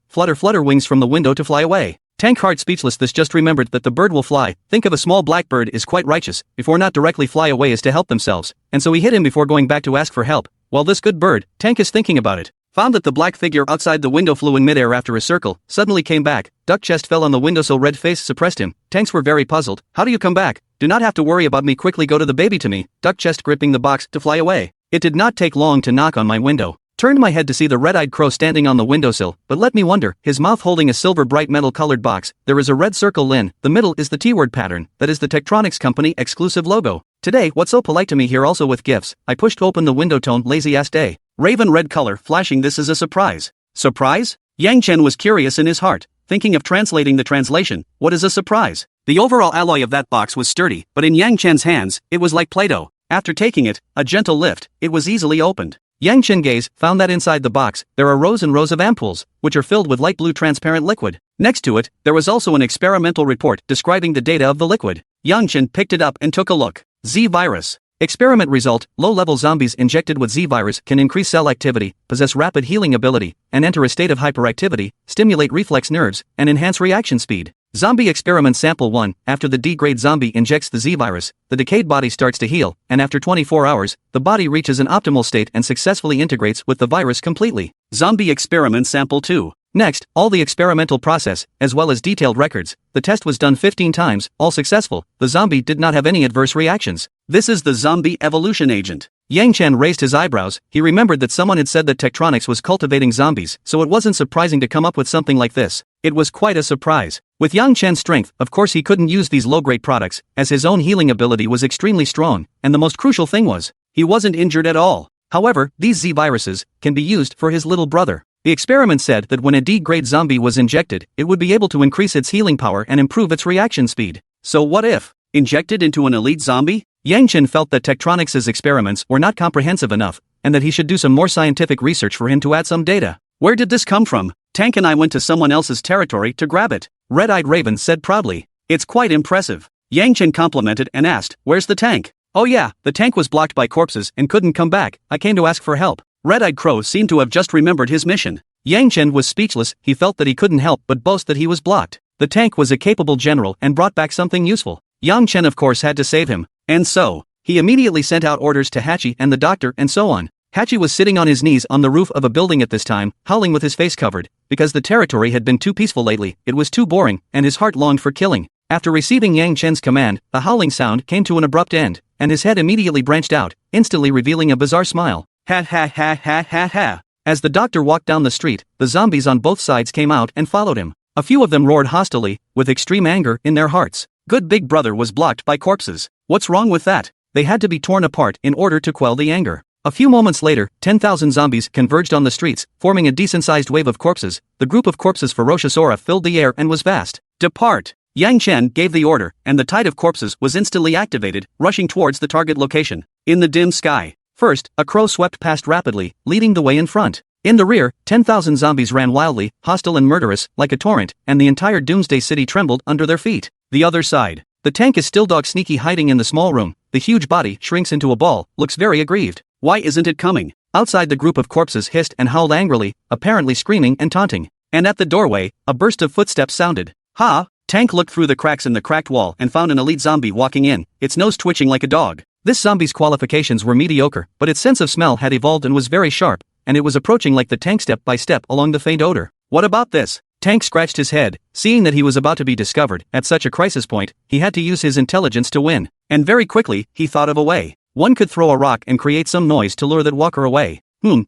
wings from the window to fly away. Tank heart speechless this just remembered that the bird will fly, think of a small black bird is quite righteous, before not directly fly away is to help themselves, and so he hit him before going back to ask for help. While this good bird, Tank is thinking about it, found that the black figure outside the window flew in midair after a circle, suddenly came back, duck chest fell on the windowsill red face suppressed him, Tanks were very puzzled, how do you come back? Do not have to worry about me quickly go to the baby to me, duck chest gripping the box to fly away. It did not take long to knock on my window. Turned my head to see the red-eyed crow standing on the windowsill, but let me wonder, his mouth holding a silver bright metal colored box, there is a red circle in, the middle is the T-word pattern, that is the Tektronix company exclusive logo. Today what's so polite to me here also with gifts, I pushed open the window tone lazy ass day. Raven red color flashing this is a surprise. Surprise? Yang Chen was curious in his heart, thinking of translating the translation, what is a surprise? The overall alloy of that box was sturdy, but in Yang Chen's hands, it was like Play-Doh. After taking it, a gentle lift, it was easily opened. Yang Chen gaze found that inside the box, there are rows and rows of ampoules, which are filled with light blue transparent liquid. Next to it, there was also an experimental report describing the data of the liquid. Yang Chen picked it up and took a look. Z virus. Experiment result, low-level zombies injected with Z virus can increase cell activity, possess rapid healing ability, and enter a state of hyperactivity, stimulate reflex nerves, and enhance reaction speed. Zombie experiment sample 1, after the D-grade zombie injects the Z-virus, the decayed body starts to heal, and after 24 hours, the body reaches an optimal state and successfully integrates with the virus completely. Zombie experiment sample 2. Next, all the experimental process, as well as detailed records, the test was done 15 times, all successful, the zombie did not have any adverse reactions. This is the zombie evolution agent. Yang Chen raised his eyebrows, he remembered that someone had said that Tektronix was cultivating zombies, so it wasn't surprising to come up with something like this. It was quite a surprise. With Yang Chen's strength, of course he couldn't use these low-grade products, as his own healing ability was extremely strong, and the most crucial thing was, he wasn't injured at all. However, these Z-viruses can be used for his little brother. The experiment said that when a D-grade zombie was injected, it would be able to increase its healing power and improve its reaction speed. So what if injected into an elite zombie? Yang Chen felt that Tektronix's experiments were not comprehensive enough, and that he should do some more scientific research for him to add some data. Where did this come from? Tank and I went to someone else's territory to grab it, Red-Eyed Raven said proudly. It's quite impressive. Yang Chen complimented and asked, where's the tank? Oh yeah, the tank was blocked by corpses and couldn't come back. I came to ask for help. Red-Eyed Crow seemed to have just remembered his mission. Yang Chen was speechless. He felt that he couldn't help but boast that he was blocked. The tank was a capable general and brought back something useful. Yang Chen of course had to save him. And so, he immediately sent out orders to Hachi and the doctor and so on. Hachi was sitting on his knees on the roof of a building at this time, howling with his face covered, because the territory had been too peaceful lately, it was too boring, and his heart longed for killing. After receiving Yang Chen's command, the howling sound came to an abrupt end, and his head immediately branched out, instantly revealing a bizarre smile. Ha ha ha ha ha ha. As the doctor walked down the street, the zombies on both sides came out and followed him. A few of them roared hostilely, with extreme anger in their hearts. Good Big Brother was blocked by corpses. What's wrong with that? They had to be torn apart in order to quell the anger. A few moments later, 10,000 zombies converged on the streets, forming a decent-sized wave of corpses. The group of corpses' ferocious aura filled the air and was vast. Depart! Yang Chen gave the order, and the tide of corpses was instantly activated, rushing towards the target location. In the dim sky, first, a crow swept past rapidly, leading the way in front. In the rear, 10,000 zombies ran wildly, hostile and murderous, like a torrent, and the entire Doomsday City trembled under their feet. The other side. The tank is still dog sneaky hiding in the small room. The huge body shrinks into a ball, looks very aggrieved. Why isn't it coming? Outside, the group of corpses hissed and howled angrily, apparently screaming and taunting. And at the doorway, a burst of footsteps sounded. Ha! Tank looked through the cracks in the cracked wall and found an elite zombie walking in, its nose twitching like a dog. This zombie's qualifications were mediocre, but its sense of smell had evolved and was very sharp, and it was approaching like the tank step by step along the faint odor. What about this? Tank scratched his head, seeing that he was about to be discovered. At such a crisis point, he had to use his intelligence to win. And very quickly, he thought of a way. One could throw a rock and create some noise to lure that walker away.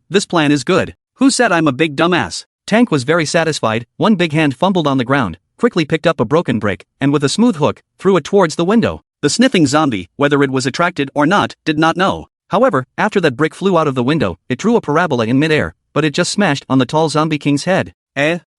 This plan is good. Who said I'm a big dumbass? Tank was very satisfied. One big hand fumbled on the ground, quickly picked up a broken brick, and with a smooth hook, threw it towards the window. The sniffing zombie, whether it was attracted or not, did not know. However, after that brick flew out of the window, it drew a parabola in midair, but it just smashed on the tall zombie king's head.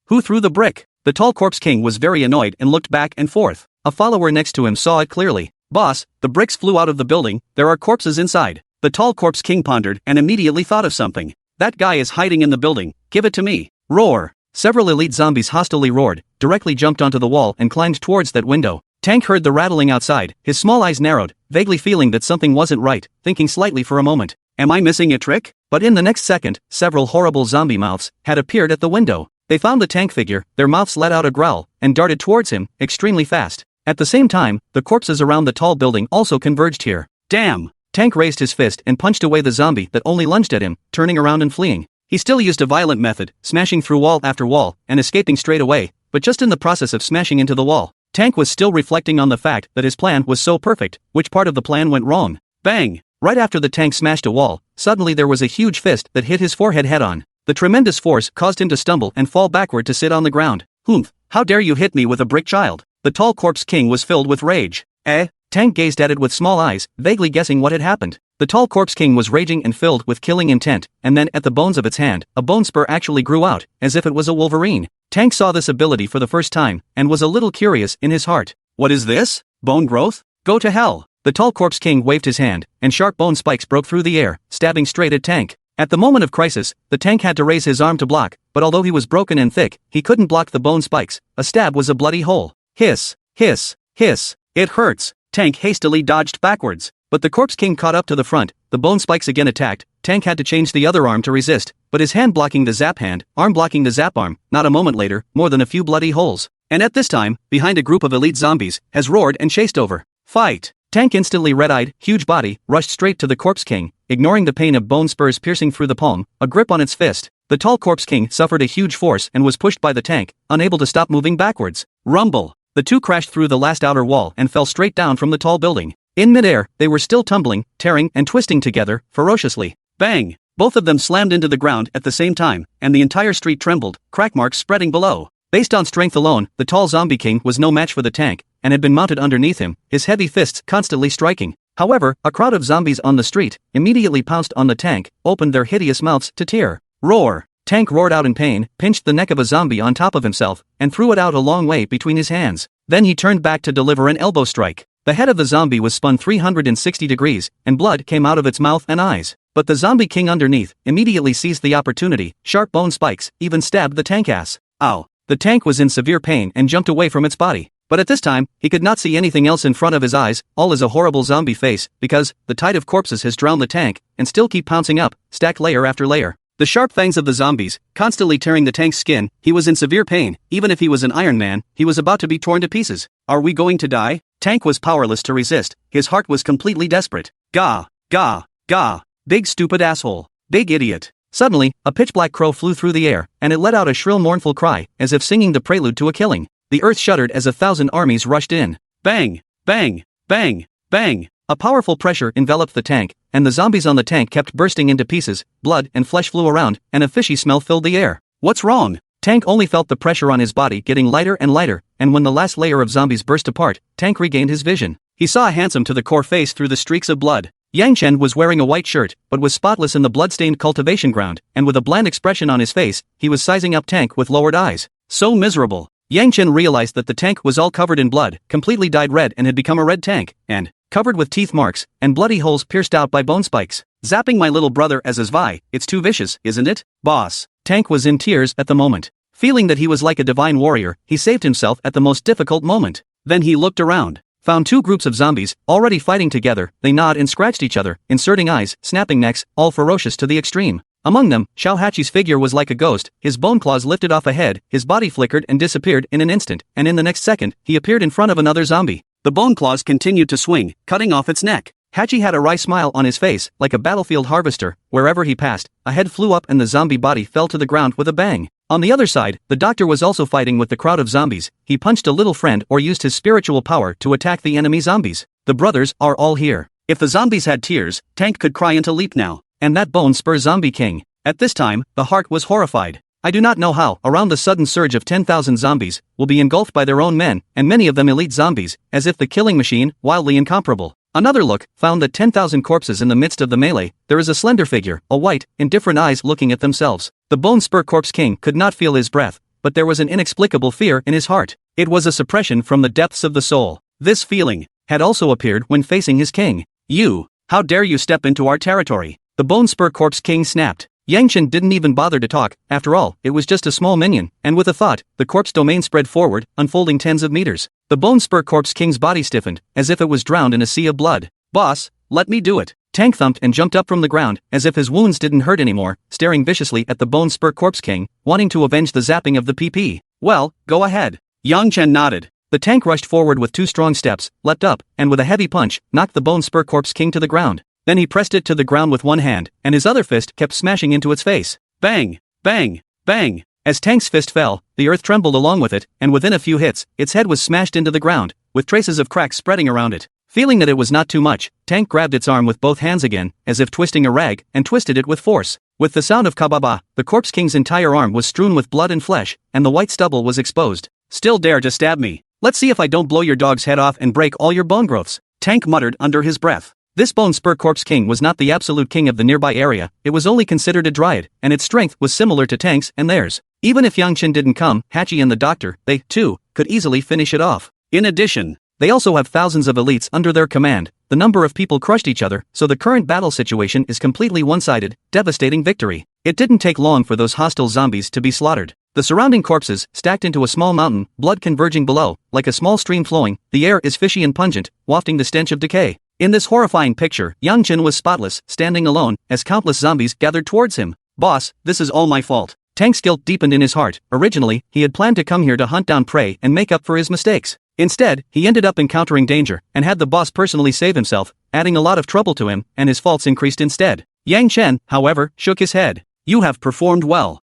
Who threw the brick? The tall corpse king was very annoyed and looked back and forth. A follower next to him saw it clearly. Boss, the bricks flew out of the building, there are corpses inside. The tall corpse king pondered and immediately thought of something. That guy is hiding in the building, give it to me. Roar! Several elite zombies hostilely roared, directly jumped onto the wall and climbed towards that window. Tank heard the rattling outside, his small eyes narrowed, vaguely feeling that something wasn't right, thinking slightly for a moment. Am I missing a trick? But in the next second, several horrible zombie mouths had appeared at the window. They found the tank figure, their mouths let out a growl, and darted towards him, extremely fast. At the same time, the corpses around the tall building also converged here. Damn! Tank raised his fist and punched away the zombie that only lunged at him, turning around and fleeing. He still used a violent method, smashing through wall after wall, and escaping straight away, but just in the process of smashing into the wall, Tank was still reflecting on the fact that his plan was so perfect. Which part of the plan went wrong? Bang! Right after the tank smashed a wall, suddenly there was a huge fist that hit his forehead head-on. The tremendous force caused him to stumble and fall backward to sit on the ground. How dare you hit me with a brick, child? The tall corpse king was filled with rage. Tank gazed at it with small eyes, vaguely guessing what had happened. The tall corpse king was raging and filled with killing intent, and then at the bones of its hand, a bone spur actually grew out, as if it was a wolverine. Tank saw this ability for the first time, and was a little curious in his heart. What is this? Bone growth? Go to hell! The tall corpse king waved his hand, and sharp bone spikes broke through the air, stabbing straight at Tank. At the moment of crisis, the tank had to raise his arm to block, but although he was broken and thick, he couldn't block the bone spikes. A stab was a bloody hole. Hiss, hiss, hiss. It hurts. Tank hastily dodged backwards, but the corpse king caught up to the front. The bone spikes again attacked. Tank had to change the other arm to resist, but his hand blocking the zap hand, arm blocking the zap arm. Not a moment later, more than a few bloody holes. And at this time, behind a group of elite zombies, has roared and chased over. Fight! Tank instantly red-eyed, huge body, rushed straight to the corpse king, ignoring the pain of bone spurs piercing through the palm, a grip on its fist. The tall corpse king suffered a huge force and was pushed by the tank, unable to stop moving backwards. Rumble! The two crashed through the last outer wall and fell straight down from the tall building. In midair, they were still tumbling, tearing, and twisting together, ferociously. Bang! Both of them slammed into the ground at the same time, and the entire street trembled, crack marks spreading below. Based on strength alone, the tall zombie king was no match for the tank, and had been mounted underneath him, his heavy fists constantly striking. However, a crowd of zombies on the street immediately pounced on the tank, opened their hideous mouths to tear. Roar! Tank roared out in pain, pinched the neck of a zombie on top of himself, and threw it out a long way between his hands. Then he turned back to deliver an elbow strike. The head of the zombie was spun 360 degrees, and blood came out of its mouth and eyes. But the zombie king underneath immediately seized the opportunity, sharp bone spikes even stabbed the tank ass. Ow! The tank was in severe pain and jumped away from its body. But at this time, he could not see anything else in front of his eyes, all is a horrible zombie face, because the tide of corpses has drowned the tank, and still keep pouncing up, stacked layer after layer. The sharp fangs of the zombies, constantly tearing the tank's skin, he was in severe pain, even if he was an Iron Man, he was about to be torn to pieces. Are we going to die? Tank was powerless to resist, his heart was completely desperate. Gah! Gah! Gah! Big stupid asshole. Big idiot. Suddenly, a pitch-black crow flew through the air, and it let out a shrill mournful cry, as if singing the prelude to a killing. The earth shuddered as 1,000 armies rushed in. Bang! Bang! Bang! Bang! A powerful pressure enveloped the tank, and the zombies on the tank kept bursting into pieces, blood and flesh flew around, and a fishy smell filled the air. What's wrong? Tank only felt the pressure on his body getting lighter and lighter, and when the last layer of zombies burst apart, Tank regained his vision. He saw a handsome to the core face through the streaks of blood. Yang Chen was wearing a white shirt, but was spotless in the blood-stained cultivation ground, and with a bland expression on his face, he was sizing up Tank with lowered eyes. So miserable. Yang Chen realized that the tank was all covered in blood, completely dyed red and had become a red tank, and covered with teeth marks, and bloody holes pierced out by bone spikes. Zapping my little brother as his Vi, it's too vicious, isn't it, boss? Tank was in tears at the moment. Feeling that he was like a divine warrior, he saved himself at the most difficult moment. Then he looked around. Found two groups of zombies, already fighting together, they gnawed and scratched each other, inserting eyes, snapping necks, all ferocious to the extreme. Among them, Xiao Hachi's figure was like a ghost, his bone claws lifted off a head, his body flickered and disappeared in an instant, and in the next second, he appeared in front of another zombie. The bone claws continued to swing, cutting off its neck. Hachi had a wry smile on his face, like a battlefield harvester. Wherever he passed, a head flew up and the zombie body fell to the ground with a bang. On the other side, the doctor was also fighting with the crowd of zombies. He punched a little friend or used his spiritual power to attack the enemy zombies. The brothers are all here. If the zombies had tears, Tank could cry into leap now. And that bone spur zombie king. At this time, the heart was horrified. I do not know how, around the sudden surge of 10,000 zombies, will be engulfed by their own men, and many of them elite zombies, as if the killing machine, wildly incomparable. Another look found that 10,000 corpses in the midst of the melee, there is a slender figure, a white, indifferent eyes looking at themselves. The Bone Spur Corpse King could not feel his breath, but there was an inexplicable fear in his heart. It was a suppression from the depths of the soul. This feeling had also appeared when facing his king. You, how dare you step into our territory? The Bone Spur Corpse King snapped. Yang Chen didn't even bother to talk, after all, it was just a small minion, and with a thought, the corpse domain spread forward, unfolding tens of meters. The Bone Spur Corpse King's body stiffened, as if it was drowned in a sea of blood. Boss, let me do it. Tank thumped and jumped up from the ground, as if his wounds didn't hurt anymore, staring viciously at the Bone Spur Corpse King, wanting to avenge the zapping of the PP. Well, go ahead. Yang Chen nodded. The tank rushed forward with 2 strong steps, leapt up, and with a heavy punch, knocked the Bone Spur Corpse King to the ground. Then he pressed it to the ground with one hand, and his other fist kept smashing into its face. Bang! Bang! Bang! As Tank's fist fell, the earth trembled along with it, and within a few hits, its head was smashed into the ground, with traces of cracks spreading around it. Feeling that it was not too much, Tank grabbed its arm with both hands again, as if twisting a rag, and twisted it with force. With the sound of kababa, the Corpse King's entire arm was strewn with blood and flesh, and the white stubble was exposed. Still dare to stab me? Let's see if I don't blow your dog's head off and break all your bone growths, Tank muttered under his breath. This Bone Spur Corpse King was not the absolute king of the nearby area, it was only considered a dryad, and its strength was similar to Tank's and theirs. Even if Yang Chen didn't come, Hachi and the doctor, they, too, could easily finish it off. In addition, they also have thousands of elites under their command. The number of people crushed each other, so the current battle situation is completely one-sided, devastating victory. It didn't take long for those hostile zombies to be slaughtered. The surrounding corpses, stacked into a small mountain, blood converging below, like a small stream flowing, the air is fishy and pungent, wafting the stench of decay. In this horrifying picture, Yang Chen was spotless, standing alone, as countless zombies gathered towards him. Boss, this is all my fault. Tank's guilt deepened in his heart. Originally, he had planned to come here to hunt down prey and make up for his mistakes. Instead, he ended up encountering danger, and had the boss personally save himself, adding a lot of trouble to him, and his faults increased instead. Yang Chen, however, shook his head. You have performed well.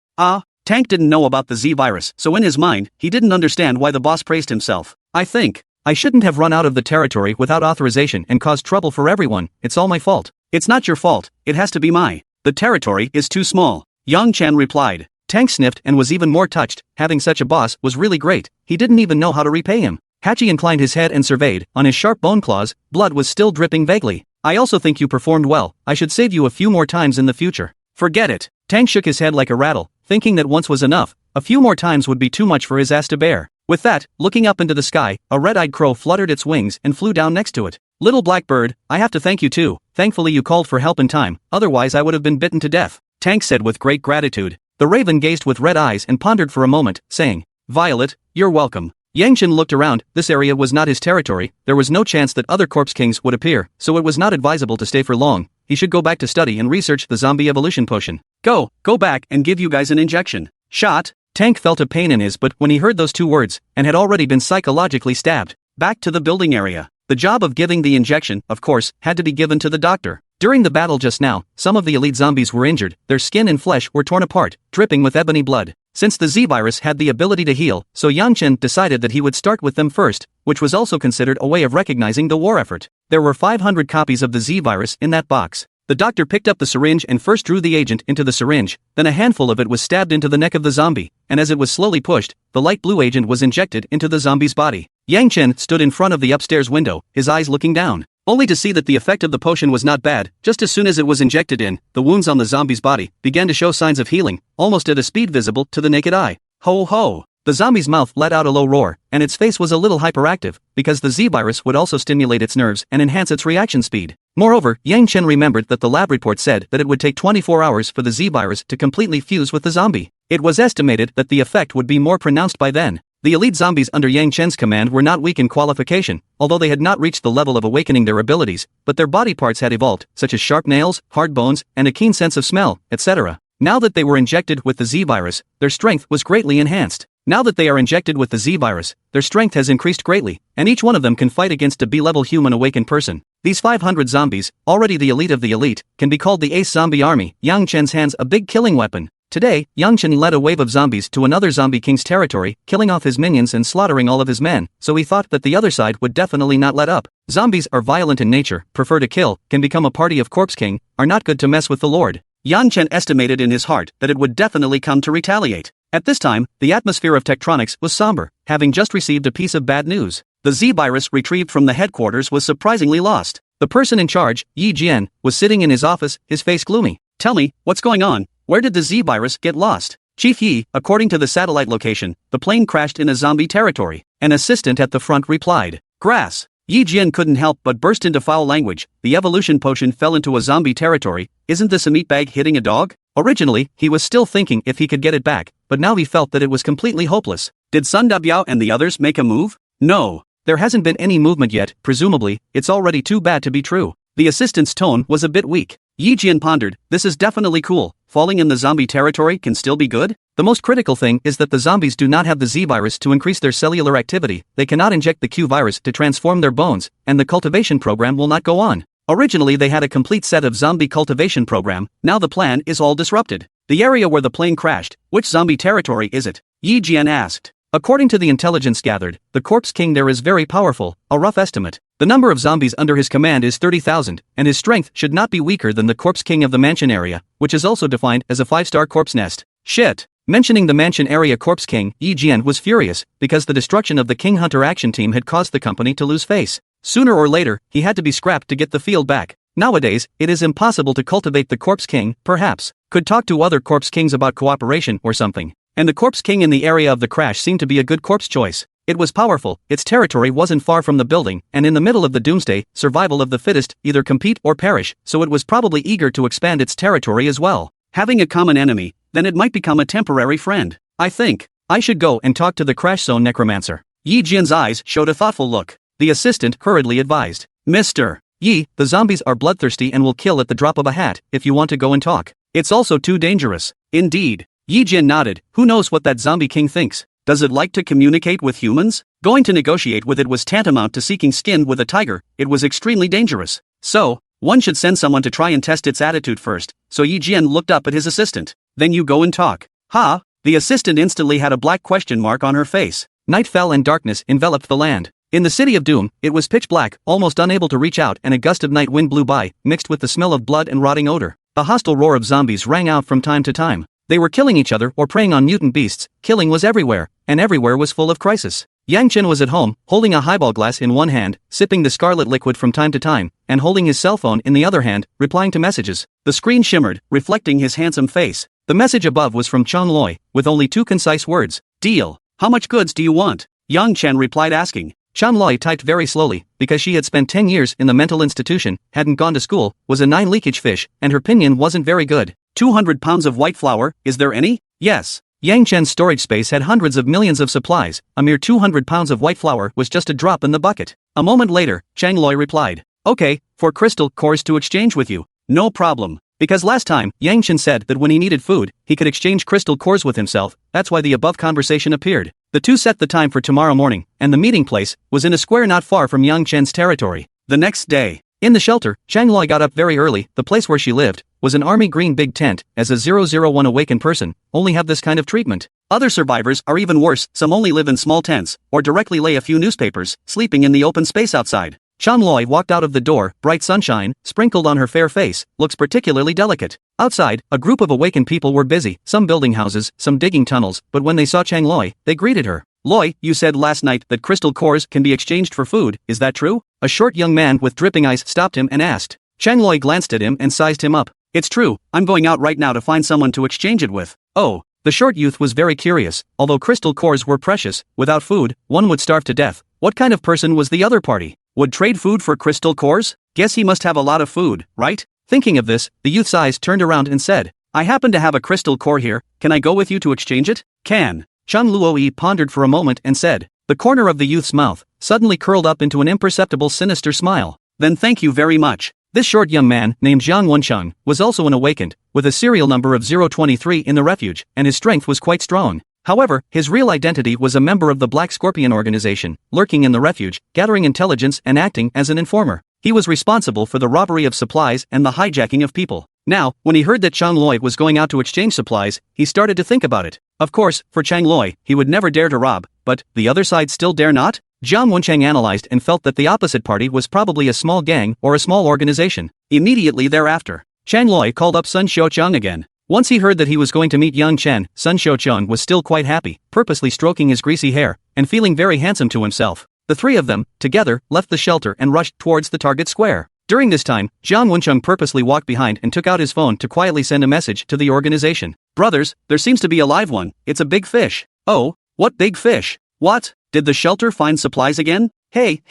Tank didn't know about the Z virus, so in his mind, he didn't understand why the boss praised himself. I think I shouldn't have run out of the territory without authorization and caused trouble for everyone. It's all my fault. It's not your fault, it has to be my. The territory is too small. Yang Chen replied. Tank sniffed and was even more touched. Having such a boss was really great. He didn't even know how to repay him. Hachi inclined his head and surveyed. On his sharp bone claws, blood was still dripping vaguely. I also think you performed well. I should save you a few more times in the future. Forget it. Tang shook his head like a rattle, thinking that once was enough. A few more times would be too much for his ass to bear. With that, looking up into the sky, a red-eyed crow fluttered its wings and flew down next to it. Little black bird, I have to thank you too. Thankfully you called for help in time, otherwise I would have been bitten to death, Tang said with great gratitude. The raven gazed with red eyes and pondered for a moment, saying, Violet, you're welcome. Yangchen looked around. This area was not his territory. There was no chance that other corpse kings would appear, so it was not advisable to stay for long. He should go back to study and research the zombie evolution potion. Go back and give you guys an injection. Shot. Tank felt a pain in his butt when he heard those two words, and had already been psychologically stabbed. Back to the building area. The job of giving the injection, of course, had to be given to the doctor. During the battle just now, some of the elite zombies were injured, their skin and flesh were torn apart, dripping with ebony blood. Since the Z-virus had the ability to heal, so Yang Chen decided that he would start with them first, which was also considered a way of recognizing the war effort. There were 500 copies of the Z-virus in that box. The doctor picked up the syringe and first drew the agent into the syringe, then a handful of it was stabbed into the neck of the zombie, and as it was slowly pushed, the light blue agent was injected into the zombie's body. Yang Chen stood in front of the upstairs window, his eyes looking down, only to see that the effect of the potion was not bad. Just as soon as it was injected in, the wounds on the zombie's body began to show signs of healing, almost at a speed visible to the naked eye. Ho ho! The zombie's mouth let out a low roar, and its face was a little hyperactive, because the Z-virus would also stimulate its nerves and enhance its reaction speed. Moreover, Yang Chen remembered that the lab report said that it would take 24 hours for the Z-virus to completely fuse with the zombie. It was estimated that the effect would be more pronounced by then. The elite zombies under Yang Chen's command were not weak in qualification, although they had not reached the level of awakening their abilities, but their body parts had evolved, such as sharp nails, hard bones, and a keen sense of smell, etc. Now that they were injected with the Z-virus, their strength was greatly enhanced. Now that they are injected with the Z-virus, their strength has increased greatly, and each one of them can fight against a B-level human awakened person. These 500 zombies, already the elite of the elite, can be called the Ace Zombie Army. Yang Chen's hands a big killing weapon. Today, Yang Chen led a wave of zombies to another zombie king's territory, killing off his minions and slaughtering all of his men, so he thought that the other side would definitely not let up. Zombies are violent in nature, prefer to kill, can become a party of corpse king, are not good to mess with the Lord. Yang Chen estimated in his heart that it would definitely come to retaliate. At this time, the atmosphere of Tektronics was somber, having just received a piece of bad news. The Z-virus retrieved from the headquarters was surprisingly lost. The person in charge, Yi Jian, was sitting in his office, his face gloomy. Tell me, what's going on? Where did the Z-virus get lost? Chief Yi, according to the satellite location, the plane crashed in a zombie territory. An assistant at the front replied. Grass. Yi Jian couldn't help but burst into foul language. The evolution potion fell into a zombie territory. Isn't this a meatbag hitting a dog? Originally, he was still thinking if he could get it back, but now he felt that it was completely hopeless. Did Sun Dabiao and the others make a move? No. There hasn't been any movement yet, presumably, it's already too bad to be true. The assistant's tone was a bit weak. Yi Jian pondered, this is definitely cool. Falling in the zombie territory can still be good? The most critical thing is that the zombies do not have the Z-virus to increase their cellular activity, they cannot inject the Q-virus to transform their bones, and the cultivation program will not go on. Originally they had a complete set of zombie cultivation program, now the plan is all disrupted. The area where the plane crashed, which zombie territory is it? Yi Jian asked. According to the intelligence gathered, the Corpse King there is very powerful, a rough estimate. The number of zombies under his command is 30,000, and his strength should not be weaker than the Corpse King of the mansion area, which is also defined as a 5-star corpse nest. Shit! Mentioning the mansion area Corpse King, Yi Jian was furious, because the destruction of the King Hunter action team had caused the company to lose face. Sooner or later, he had to be scrapped to get the field back. Nowadays, it is impossible to cultivate the Corpse King, perhaps. Could talk to other Corpse Kings about cooperation or something. And the Corpse King in the area of the crash seemed to be a good corpse choice. It was powerful, its territory wasn't far from the building, and in the middle of the doomsday, survival of the fittest, either compete or perish, so it was probably eager to expand its territory as well. Having a common enemy, then it might become a temporary friend. I think I should go and talk to the Crash Zone Necromancer. Yi Jian's eyes showed a thoughtful look. The assistant hurriedly advised. Mr. Yi, the zombies are bloodthirsty and will kill at the drop of a hat if you want to go and talk. It's also too dangerous. Indeed. Yi Jian nodded. Who knows what that zombie king thinks? Does it like to communicate with humans? Going to negotiate with it was tantamount to seeking skin with a tiger. It was extremely dangerous. So, one should send someone to try and test its attitude first. So Yi Jian looked up at his assistant. Then you go and talk. Ha? The assistant instantly had a black question mark on her face. Night fell and darkness enveloped the land. In the city of Doom, it was pitch black, almost unable to reach out, and a gust of night wind blew by, mixed with the smell of blood and rotting odor. A hostile roar of zombies rang out from time to time. They were killing each other or preying on mutant beasts. Killing was everywhere, and everywhere was full of crisis. Yang Chen was at home, holding a highball glass in one hand, sipping the scarlet liquid from time to time, and holding his cell phone in the other hand, replying to messages. The screen shimmered, reflecting his handsome face. The message above was from Chang Loi, with only 2 concise words. Deal. How much goods do you want? Yang Chen replied asking. Chang Loi typed very slowly, because she had spent 10 years in the mental institution, hadn't gone to school, was a 9 leakage fish, and her pinyin wasn't very good. 200 pounds of white flour, is there any? Yes. Yang Chen's storage space had hundreds of millions of supplies, a mere 200 pounds of white flour was just a drop in the bucket. A moment later, Chang Loi replied. Okay, for crystal cores to exchange with you. No problem. Because last time, Yang Chen said that when he needed food, he could exchange crystal cores with himself, that's why the above conversation appeared. The two set the time for tomorrow morning, and the meeting place was in a square not far from Yang Chen's territory. The next day, in the shelter, Chang Loi got up very early. The place where she lived was an army green big tent. As a 001 awakened person, only have this kind of treatment. Other survivors are even worse, some only live in small tents, or directly lay a few newspapers, sleeping in the open space outside. Chang Loi walked out of the door, bright sunshine, sprinkled on her fair face, looks particularly delicate. Outside, a group of awakened people were busy, some building houses, some digging tunnels, but when they saw Chang Loi, they greeted her. Loi, you said last night that crystal cores can be exchanged for food, is that true? A short young man with dripping eyes stopped him and asked. Chang Loi glanced at him and sized him up. It's true, I'm going out right now to find someone to exchange it with. Oh. The short youth was very curious. Although crystal cores were precious, without food, one would starve to death. What kind of person was the other party? Would trade food for crystal cores? Guess he must have a lot of food, right? Thinking of this, the youth's eyes turned around and said, I happen to have a crystal core here, can I go with you to exchange it? Can. Chang Luoi pondered for a moment and said. The corner of the youth's mouth suddenly curled up into an imperceptible sinister smile. Then thank you very much. This short young man, named Jiang Wencheng, was also an awakened, with a serial number of 023 in the refuge, and his strength was quite strong. However, his real identity was a member of the Black Scorpion organization, lurking in the refuge, gathering intelligence and acting as an informer. He was responsible for the robbery of supplies and the hijacking of people. Now, when he heard that Chang Loi was going out to exchange supplies, he started to think about it. Of course, for Chang Loi, he would never dare to rob, but the other side still dare not? Jiang Wencheng analyzed and felt that the opposite party was probably a small gang or a small organization. Immediately thereafter, Chang Loi called up Sun Xiaocheng again. Once he heard that he was going to meet Yang Chen, Sun Xiaocheng was still quite happy, purposely stroking his greasy hair, and feeling very handsome to himself. The three of them, together, left the shelter and rushed towards the target square. During this time, Jiang Wencheng purposely walked behind and took out his phone to quietly send a message to the organization. Brothers, there seems to be a live one, it's a big fish. Oh, what big fish? What? Did the shelter find supplies again? Hey,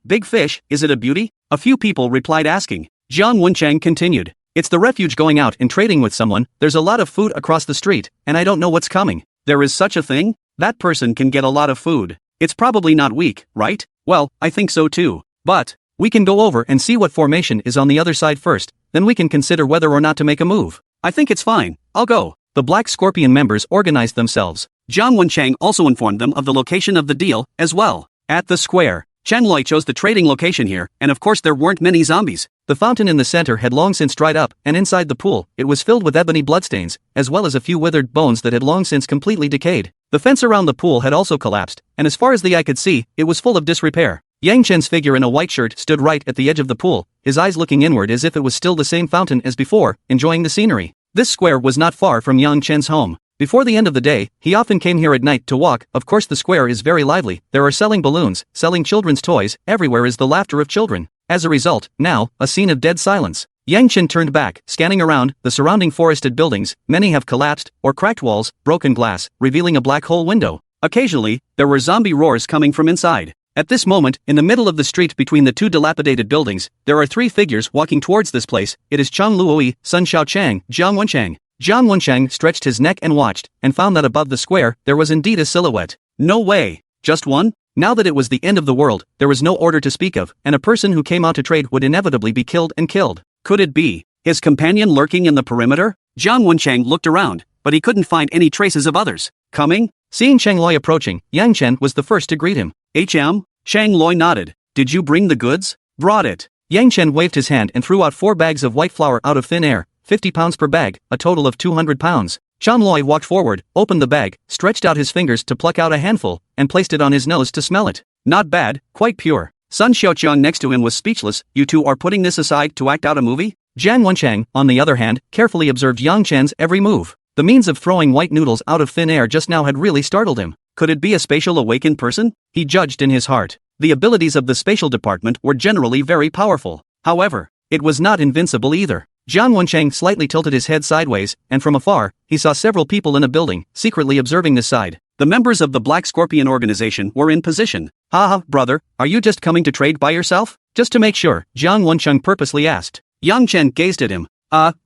big fish, is it a beauty? A few people replied asking. Jiang Wencheng continued. It's the refuge going out and trading with someone, there's a lot of food across the street, and I don't know what's coming. There is such a thing? That person can get a lot of food. It's probably not weak, right? Well, I think so too. But we can go over and see what formation is on the other side first, then we can consider whether or not to make a move. I think it's fine, I'll go. The Black Scorpion members organized themselves. Jiang Wencheng also informed them of the location of the deal, as well. At the square, Chang Loi chose the trading location here, and of course there weren't many zombies. The fountain in the center had long since dried up, and inside the pool, it was filled with ebony bloodstains, as well as a few withered bones that had long since completely decayed. The fence around the pool had also collapsed, and as far as the eye could see, it was full of disrepair. Yang Chen's figure in a white shirt stood right at the edge of the pool, his eyes looking inward as if it was still the same fountain as before, enjoying the scenery. This square was not far from Yang Chen's home. Before the end of the day, he often came here at night to walk. Of course the square is very lively, there are selling balloons, selling children's toys, everywhere is the laughter of children. As a result, now, a scene of dead silence. Yang Chen turned back, scanning around, the surrounding forested buildings, many have collapsed, or cracked walls, broken glass, revealing a black hole window. Occasionally, there were zombie roars coming from inside. At this moment, in the middle of the street between the two dilapidated buildings, there are three figures walking towards this place. It is Chang Luoi, Sun Xiaocheng, Jiang Wencheng. Jiang Wencheng stretched his neck and watched, and found that above the square, there was indeed a silhouette. No way. Just one? Now that it was the end of the world, there was no order to speak of, and a person who came out to trade would inevitably be killed and killed. Could it be his companion lurking in the perimeter? Jiang Wencheng looked around, but he couldn't find any traces of others. Coming? Seeing Chang Loi approaching, Yang Chen was the first to greet him. HM? Chang Loi nodded. Did you bring the goods? Brought it. Yang Chen waved his hand and threw out 4 bags of white flour out of thin air. 50 pounds per bag, a total of 200 pounds. Chang Loi walked forward, opened the bag, stretched out his fingers to pluck out a handful, and placed it on his nose to smell it. Not bad, quite pure. Sun Xiaocheng next to him was speechless. You two are putting this aside to act out a movie? Jiang Wencheng, on the other hand, carefully observed Yang Chen's every move. The means of throwing white noodles out of thin air just now had really startled him. Could it be a spatial awakened person? He judged in his heart. The abilities of the spatial department were generally very powerful. However, it was not invincible either. Jiang Wencheng slightly tilted his head sideways, and from afar, he saw several people in a building, secretly observing this side. The members of the Black Scorpion organization were in position. Haha, brother, are you just coming to trade by yourself? Just to make sure, Jiang Wencheng purposely asked. Yang Chen gazed at him.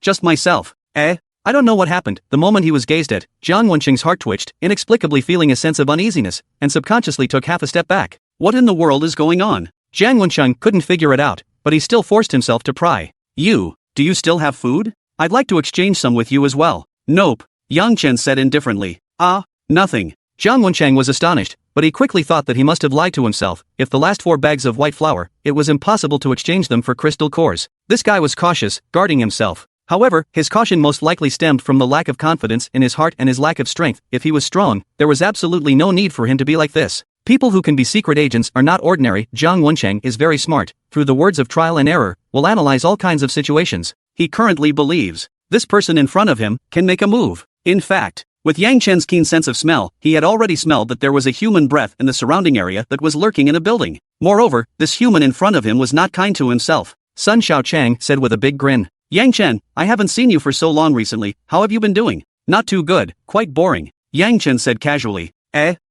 Just myself. I don't know what happened. The moment he was gazed at, Jiang Wencheng's heart twitched, inexplicably feeling a sense of uneasiness, and subconsciously took half a step back. What in the world is going on? Jiang Wencheng couldn't figure it out, but he still forced himself to pry. Do you still have food? I'd like to exchange some with you as well. Nope, Yang Chen said indifferently. Nothing. Jiang Wencheng was astonished, but he quickly thought that he must have lied to himself. If the last 4 bags of white flour, it was impossible to exchange them for crystal cores. This guy was cautious, guarding himself. However, his caution most likely stemmed from the lack of confidence in his heart and his lack of strength. If he was strong, there was absolutely no need for him to be like this. People who can be secret agents are not ordinary. Jiang Wencheng is very smart. Through the words of trial and error, will analyze all kinds of situations. He currently believes this person in front of him can make a move. In fact, with Yang Chen's keen sense of smell, he had already smelled that there was a human breath in the surrounding area that was lurking in a building. Moreover, this human in front of him was not kind to himself. Sun Xiaochang said with a big grin. Yang Chen, I haven't seen you for so long recently. How have you been doing? Not too good, quite boring. Yang Chen said casually.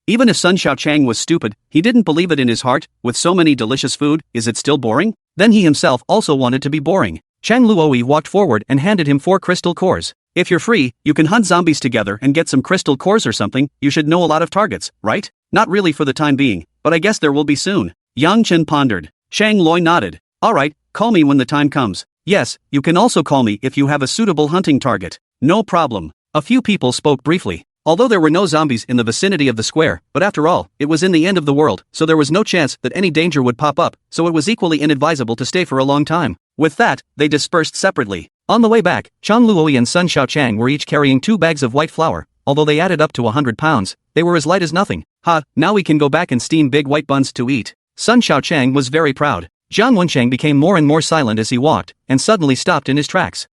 Even if Sun Xiaochang was stupid, he didn't believe it in his heart. With so many delicious food, is it still boring? Then he himself also wanted to be boring. Chang Luoi walked forward and handed him 4 crystal cores. If you're free, you can hunt zombies together and get some crystal cores or something. You should know a lot of targets, right? Not really for the time being, but I guess there will be soon. Yang Chen pondered. Shang Loi nodded. Alright, call me when the time comes. Yes, you can also call me if you have a suitable hunting target. No problem. A few people spoke briefly. Although there were no zombies in the vicinity of the square, but after all, it was in the end of the world, so there was no chance that any danger would pop up, so it was equally inadvisable to stay for a long time. With that, they dispersed separately. On the way back, Chang Luoi and Sun Xiaochang were each carrying 2 bags of white flour. Although they added up to 100 pounds, they were as light as nothing. Now we can go back and steam big white buns to eat. Sun Xiaochang was very proud. Jiang Wencheng became more and more silent as he walked, and suddenly stopped in his tracks.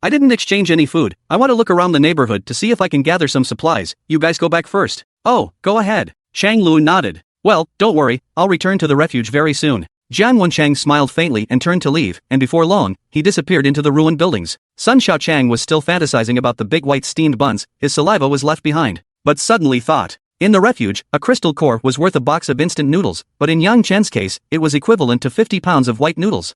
I didn't exchange any food. I want to look around the neighborhood to see if I can gather some supplies. You guys go back first. Oh, go ahead. Shang Lu nodded. Well, don't worry, I'll return to the refuge very soon. Jiang Wencheng smiled faintly and turned to leave, and before long, he disappeared into the ruined buildings. Sun Xiaochang was still fantasizing about the big white steamed buns. His saliva was left behind. But suddenly thought. In the refuge, a crystal core was worth a box of instant noodles, but in Yang Chen's case, it was equivalent to 50 pounds of white noodles.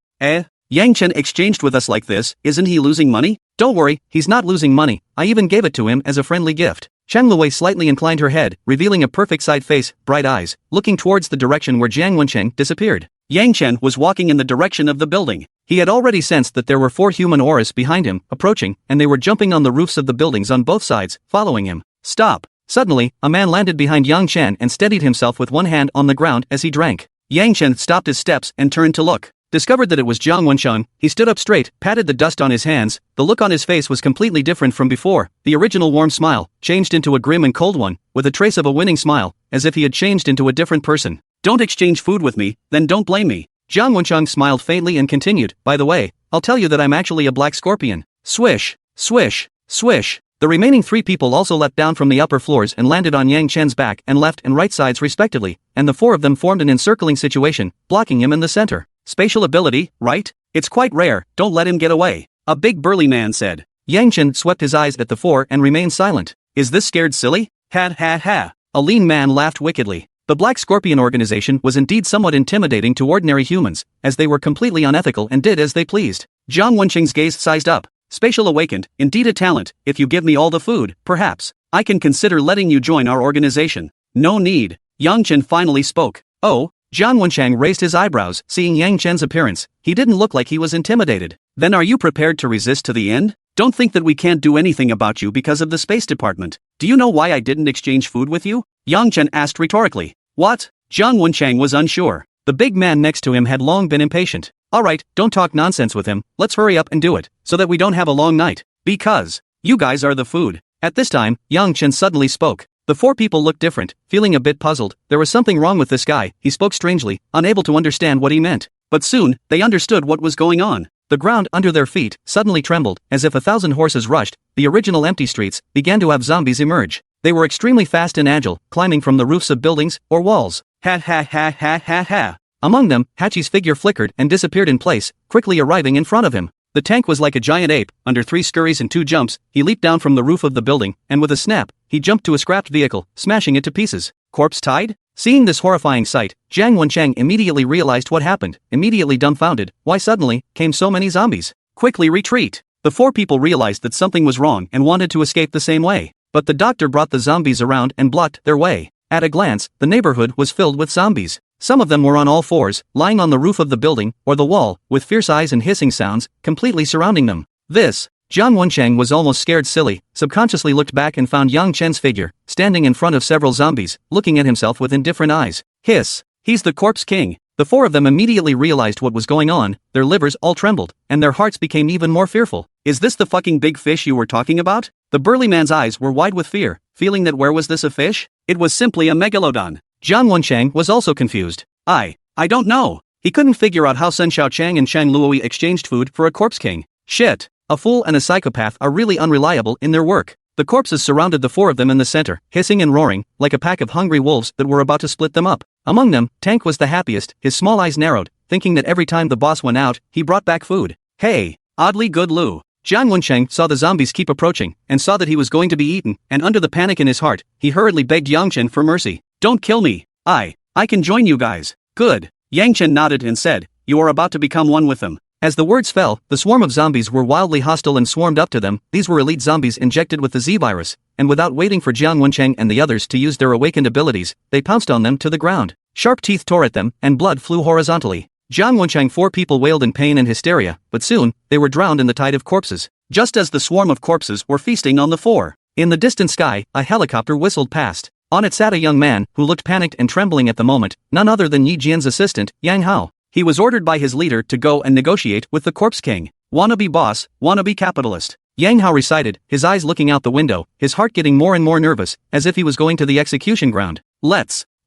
Yang Chen exchanged with us like this, isn't he losing money? Don't worry, he's not losing money, I even gave it to him as a friendly gift. Chang Luoi slightly inclined her head, revealing a perfect side face, bright eyes, looking towards the direction where Jiang Wencheng disappeared. Yang Chen was walking in the direction of the building. He had already sensed that there were 4 human auras behind him, approaching, and they were jumping on the roofs of the buildings on both sides, following him. Stop! Suddenly, a man landed behind Yang Chen and steadied himself with one hand on the ground as he drank. Yang Chen stopped his steps and turned to look. Discovered that it was Jiang Wencheng, he stood up straight, patted the dust on his hands. The look on his face was completely different from before. The original warm smile changed into a grim and cold one, with a trace of a winning smile, as if he had changed into a different person. Don't exchange food with me, then don't blame me. Jiang Wencheng smiled faintly and continued, by the way, I'll tell you that I'm actually a black scorpion. Swish, swish, swish. The remaining 3 people also leapt down from the upper floors and landed on Yang Chen's back and left and right sides respectively, and the 4 of them formed an encircling situation, blocking him in the center. Spatial ability, right? It's quite rare, don't let him get away. A big burly man said. Yang Chen swept his eyes at the 4 and remained silent. Is this scared silly? Ha ha ha. A lean man laughed wickedly. The Black Scorpion organization was indeed somewhat intimidating to ordinary humans, as they were completely unethical and did as they pleased. Jiang Wencheng's gaze sized up. Spatial awakened, indeed a talent. If you give me all the food, perhaps I can consider letting you join our organization. No need. Yang Chen finally spoke. Oh? Jiang Wencheng raised his eyebrows, seeing Yang Chen's appearance. He didn't look like he was intimidated. Then are you prepared to resist to the end? Don't think that we can't do anything about you because of the space department. Do you know why I didn't exchange food with you? Yang Chen asked rhetorically. What? Jiang Wencheng was unsure. The big man next to him had long been impatient. Alright, don't talk nonsense with him, let's hurry up and do it, so that we don't have a long night. Because you guys are the food. At this time, Yang Chen suddenly spoke. The 4 people looked different, feeling a bit puzzled. There was something wrong with this guy. He spoke strangely, unable to understand what he meant. But soon, they understood what was going on. The ground under their feet suddenly trembled, as if 1,000 horses rushed. The original empty streets began to have zombies emerge. They were extremely fast and agile, climbing from the roofs of buildings or walls. Ha ha ha ha ha ha. Among them, Hachi's figure flickered and disappeared in place, quickly arriving in front of him. The tank was like a giant ape. Under 3 scurries and 2 jumps, he leaped down from the roof of the building, and with a snap, he jumped to a scrapped vehicle, smashing it to pieces. Corpse tied? Seeing this horrifying sight, Jiang Wenchang immediately realized what happened. Immediately dumbfounded, why suddenly came so many zombies? Quickly retreat. The 4 people realized that something was wrong and wanted to escape the same way. But the doctor brought the zombies around and blocked their way. At a glance, the neighborhood was filled with zombies. Some of them were on all fours, lying on the roof of the building or the wall, with fierce eyes and hissing sounds, completely surrounding them. Jiang Wenchang was almost scared silly, subconsciously looked back and found Yang Chen's figure, standing in front of several zombies, looking at himself with indifferent eyes. Hiss! He's the Corpse King! The 4 of them immediately realized what was going on, their livers all trembled, and their hearts became even more fearful. Is this the fucking big fish you were talking about? The burly man's eyes were wide with fear, feeling that where was this a fish? It was simply a megalodon. Jiang Wenchang was also confused. I don't know. He couldn't figure out how Sun Xiaochang and Chang Luoi exchanged food for a Corpse King. Shit. A fool and a psychopath are really unreliable in their work. The corpses surrounded the 4 of them in the center, hissing and roaring, like a pack of hungry wolves that were about to split them up. Among them, Tank was the happiest, his small eyes narrowed, thinking that every time the boss went out, he brought back food. Hey, oddly good Lu. Jiang Wenchang saw the zombies keep approaching, and saw that he was going to be eaten, and under the panic in his heart, he hurriedly begged Yang Chen for mercy. Don't kill me. I can join you guys. Good. Yang Chen nodded and said, you are about to become one with them. As the words fell, the swarm of zombies were wildly hostile and swarmed up to them. These were elite zombies injected with the Z-virus, and without waiting for Jiang Wenchang and the others to use their awakened abilities, they pounced on them to the ground. Sharp teeth tore at them, and blood flew horizontally. Jiang Wenchang 4 people wailed in pain and hysteria, but soon, they were drowned in the tide of corpses. Just as the swarm of corpses were feasting on the 4. In the distant sky, a helicopter whistled past. On it sat a young man, who looked panicked and trembling at the moment, none other than Yi Jian's assistant, Yang Hao. He was ordered by his leader to go and negotiate with the Corpse King. Wannabe boss, wannabe capitalist. Yang Hao recited, his eyes looking out the window, his heart getting more and more nervous, as if he was going to the execution ground.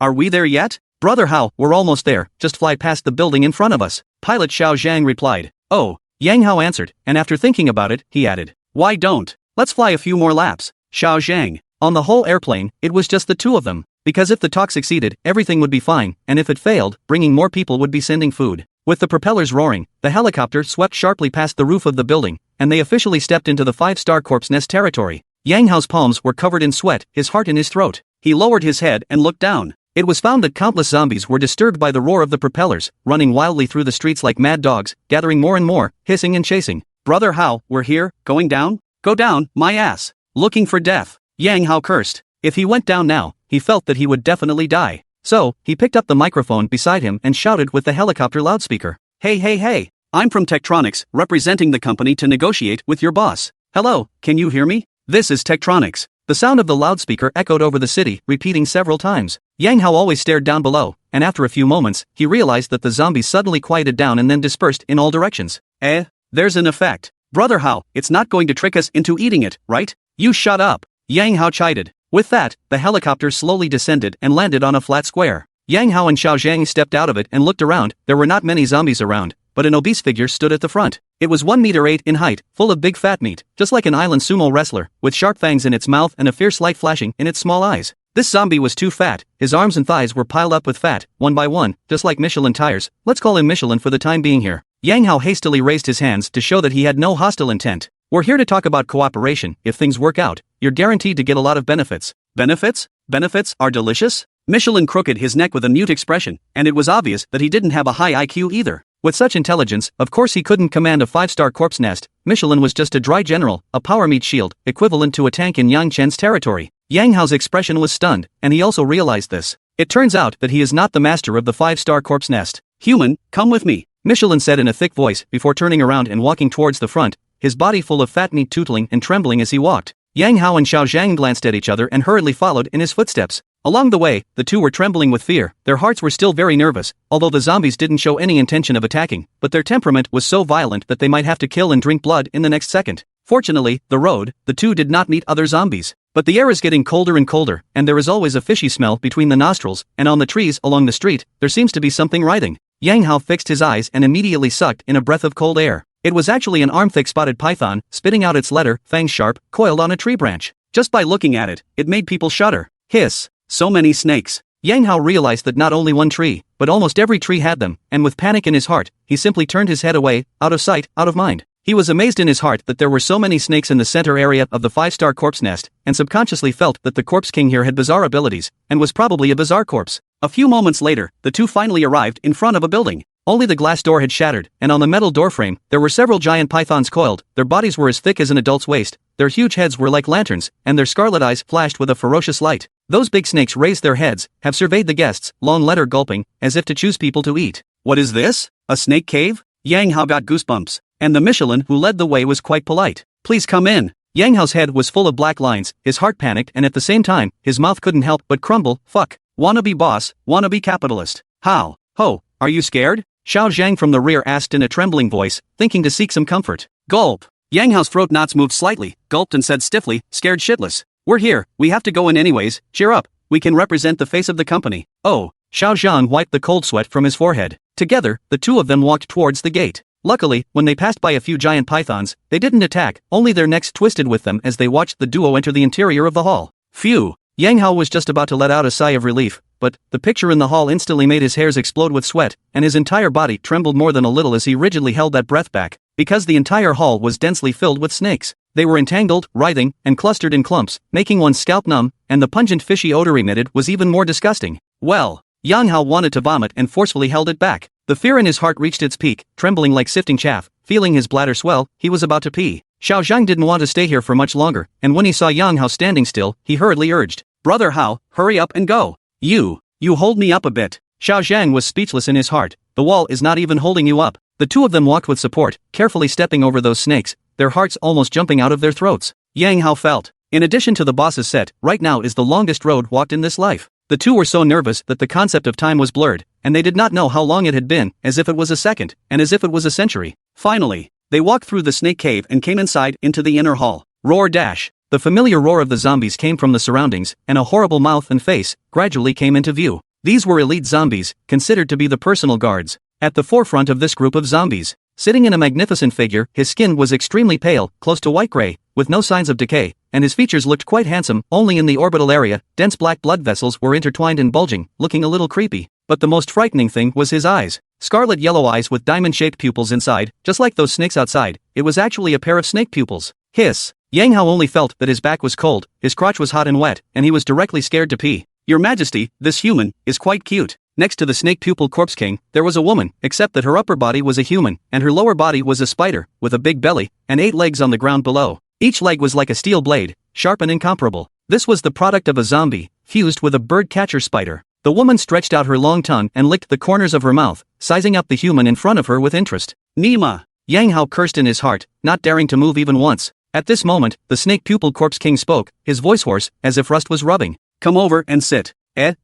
Are we there yet? Brother Hao, we're almost there, just fly past the building in front of us. Pilot Xiao Zhang replied. Oh, Yang Hao answered, and after thinking about it, he added. Why don't? Let's fly a few more laps. Xiao Zhang. On the whole airplane, it was just the 2 of them. Because if the talk succeeded, everything would be fine, and if it failed, bringing more people would be sending food. With the propellers roaring, the helicopter swept sharply past the roof of the building, and they officially stepped into the 5-star corpse nest territory. Yang Hao's palms were covered in sweat, his heart in his throat. He lowered his head and looked down. It was found that countless zombies were disturbed by the roar of the propellers, running wildly through the streets like mad dogs, gathering more and more, hissing and chasing. Brother Hao, we're here, going down? Go down, my ass. Looking for death. Yang Hao cursed. If he went down now, he felt that he would definitely die. So, he picked up the microphone beside him and shouted with the helicopter loudspeaker. Hey, I'm from Tektronix, representing the company to negotiate with your boss. Hello, can you hear me? This is Tektronix. The sound of the loudspeaker echoed over the city, repeating several times. Yang Hao always stared down below, and after a few moments, he realized that the zombies suddenly quieted down and then dispersed in all directions. There's an effect. Brother Hao, it's not going to trick us into eating it, right? You shut up. Yang Hao chided. With that, the helicopter slowly descended and landed on a flat square. Yang Hao and Xiao Zhang stepped out of it and looked around. There were not many zombies around, but an obese figure stood at the front. It was 1 meter 8 in height, full of big fat meat, just like an island sumo wrestler, with sharp fangs in its mouth and a fierce light flashing in its small eyes. This zombie was too fat, his arms and thighs were piled up with fat, one by one, just like Michelin tires. Let's call him Michelin for the time being here. Yang Hao hastily raised his hands to show that he had no hostile intent. We're here to talk about cooperation. If things work out, you're guaranteed to get a lot of benefits. Benefits? Benefits are delicious? Michelin crooked his neck with a mute expression, and it was obvious that he didn't have a high IQ either. With such intelligence, of course he couldn't command a 5-star corpse nest. Michelin was just a dry general, a power meat shield, equivalent to a tank in Yang Chen's territory. Yang Hao's expression was stunned, and he also realized this. It turns out that he is not the master of the 5-star corpse nest. Human, come with me, Michelin said in a thick voice before turning around and walking towards the front, his body full of fat meat tootling and trembling as he walked. Yang Hao and Xiao Zhang glanced at each other and hurriedly followed in his footsteps. Along the way, the two were trembling with fear. Their hearts were still very nervous, although the zombies didn't show any intention of attacking, but their temperament was so violent that they might have to kill and drink blood in the next second. Fortunately, the two did not meet other zombies. But the air is getting colder and colder, and there is always a fishy smell between the nostrils, and on the trees along the street, there seems to be something writhing. Yang Hao fixed his eyes and immediately sucked in a breath of cold air. It was actually an arm-thick spotted python, spitting out its letter, fangs sharp, coiled on a tree branch. Just by looking at it, it made people shudder. Hiss. So many snakes. Yang Hao realized that not only one tree, but almost every tree had them, and with panic in his heart, he simply turned his head away, out of sight, out of mind. He was amazed in his heart that there were so many snakes in the center area of the 5-star corpse nest, and subconsciously felt that the corpse king here had bizarre abilities, and was probably a bizarre corpse. A few moments later, the two finally arrived in front of a building. Only the glass door had shattered, and on the metal doorframe, there were several giant pythons coiled. Their bodies were as thick as an adult's waist, their huge heads were like lanterns, and their scarlet eyes flashed with a ferocious light. Those big snakes raised their heads, have surveyed the guests, long letter gulping, as if to choose people to eat. What is this? A snake cave? Yang Hao got goosebumps, and the Michelin who led the way was quite polite. Please come in. Yang Hao's head was full of black lines, his heart panicked, and at the same time, his mouth couldn't help but crumble. Fuck. Wannabe boss, wannabe capitalist. How? Ho, are you scared? Xiao Zhang from the rear asked in a trembling voice, thinking to seek some comfort. Gulp. Yang Hao's throat knots moved slightly, gulped and said stiffly, scared shitless. We're here, we have to go in anyways, cheer up, we can represent the face of the company. Oh. Xiao Zhang wiped the cold sweat from his forehead. Together, the two of them walked towards the gate. Luckily, when they passed by a few giant pythons, they didn't attack, only their necks twisted with them as they watched the duo enter the interior of the hall. Phew. Yang Hao was just about to let out a sigh of relief, but the picture in the hall instantly made his hairs explode with sweat, and his entire body trembled more than a little as he rigidly held that breath back, because the entire hall was densely filled with snakes. They were entangled, writhing, and clustered in clumps, making one's scalp numb, and the pungent fishy odor emitted was even more disgusting. Well, Yang Hao wanted to vomit and forcefully held it back. The fear in his heart reached its peak, trembling like sifting chaff, feeling his bladder swell, he was about to pee. Xiao Zhang didn't want to stay here for much longer, and when he saw Yang Hao standing still, he hurriedly urged, Brother Hao, hurry up and go. You hold me up a bit. Xiao Zhang was speechless in his heart. The wall is not even holding you up. The two of them walked with support, carefully stepping over those snakes, their hearts almost jumping out of their throats. Yang Hao felt. In addition to the boss's set, right now is the longest road walked in this life. The two were so nervous that the concept of time was blurred, and they did not know how long it had been, as if it was a second, and as if it was a century. Finally, they walked through the snake cave and came inside into the inner hall. Roar dash. The familiar roar of the zombies came from the surroundings, and a horrible mouth and face gradually came into view. These were elite zombies, considered to be the personal guards. At the forefront of this group of zombies, sitting in a magnificent figure, his skin was extremely pale, close to white-gray, with no signs of decay, and his features looked quite handsome, only in the orbital area, dense black blood vessels were intertwined and bulging, looking a little creepy. But the most frightening thing was his eyes. Scarlet yellow eyes with diamond-shaped pupils inside, just like those snakes outside. It was actually a pair of snake pupils. Hiss. Yang Hao only felt that his back was cold, his crotch was hot and wet, and he was directly scared to pee. Your Majesty, this human is quite cute. Next to the snake pupil corpse king, there was a woman, except that her upper body was a human, and her lower body was a spider, with a big belly, and 8 legs on the ground below. Each leg was like a steel blade, sharp and incomparable. This was the product of a zombie, fused with a bird catcher spider. The woman stretched out her long tongue and licked the corners of her mouth, sizing up the human in front of her with interest. Nima! Yang Hao cursed in his heart, not daring to move even once. At this moment, the snake pupil corpse king spoke, his voice hoarse, as if rust was rubbing. Come over and sit.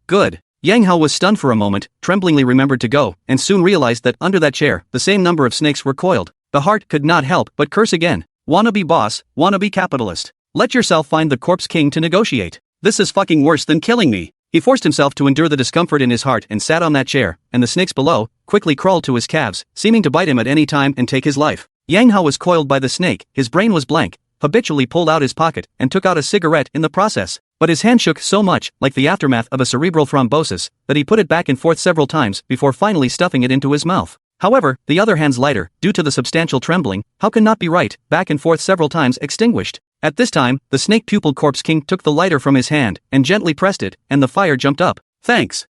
Good. Yang Hao was stunned for a moment, tremblingly remembered to go, and soon realized that under that chair, the same number of snakes were coiled. The heart could not help but curse again. Wannabe boss, wannabe capitalist. Let yourself find the corpse king to negotiate. This is fucking worse than killing me. He forced himself to endure the discomfort in his heart and sat on that chair, and the snakes below quickly crawled to his calves, seeming to bite him at any time and take his life. Yang Hao was coiled by the snake, his brain was blank, habitually pulled out his pocket and took out a cigarette in the process. But his hand shook so much, like the aftermath of a cerebral thrombosis, that he put it back and forth several times before finally stuffing it into his mouth. However, the other hand's lighter, due to the substantial trembling, how can not be right, back and forth several times extinguished. At this time, the snake pupil corpse king took the lighter from his hand and gently pressed it, and the fire jumped up. Thanks.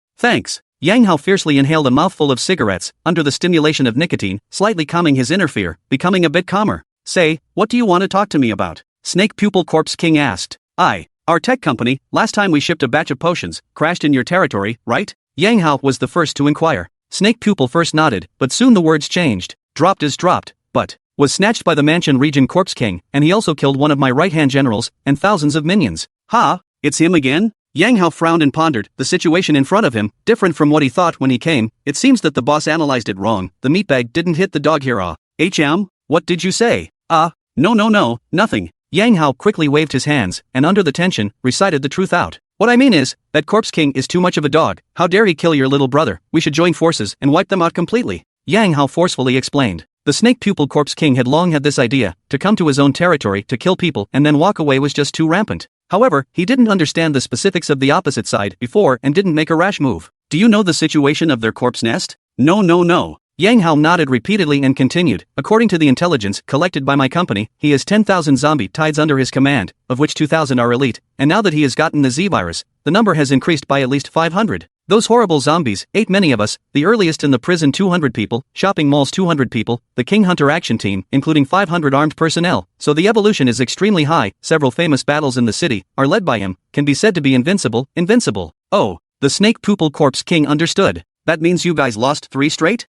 Yang Hao fiercely inhaled a mouthful of cigarettes, under the stimulation of nicotine, slightly calming his inner fear, becoming a bit calmer. Say, what do you want to talk to me about? Snake pupil corpse king asked. Our tech company, last time we shipped a batch of potions, crashed in your territory, right? Yang Hao was the first to inquire. Snake pupil first nodded, but soon the words changed. Dropped is dropped, but was snatched by the Mansion region corpse king, and he also killed one of my right-hand generals, and thousands of minions. Ha, it's him again? Yang Hao frowned and pondered, the situation in front of him, different from what he thought when he came. It seems that the boss analyzed it wrong, the meatbag didn't hit the dog here. What did you say? No, nothing. Yang Hao quickly waved his hands, and under the tension, recited the truth out. What I mean is, that corpse king is too much of a dog. How dare he kill your little brother? We should join forces and wipe them out completely. Yang Hao forcefully explained. The snake pupil corpse king had long had this idea, to come to his own territory to kill people and then walk away was just too rampant. However, he didn't understand the specifics of the opposite side before and didn't make a rash move. Do you know the situation of their corpse nest? No, no, no. Yang Hao nodded repeatedly and continued, according to the intelligence collected by my company, he has 10,000 zombie tides under his command, of which 2,000 are elite, and now that he has gotten the Z-virus, the number has increased by at least 500. Those horrible zombies ate many of us, the earliest in the prison 200 people, shopping malls 200 people, the King Hunter action team, including 500 armed personnel, so the evolution is extremely high, several famous battles in the city, are led by him, can be said to be invincible. Oh, the Snake Poople Corpse King understood. That means you guys lost 3 straight?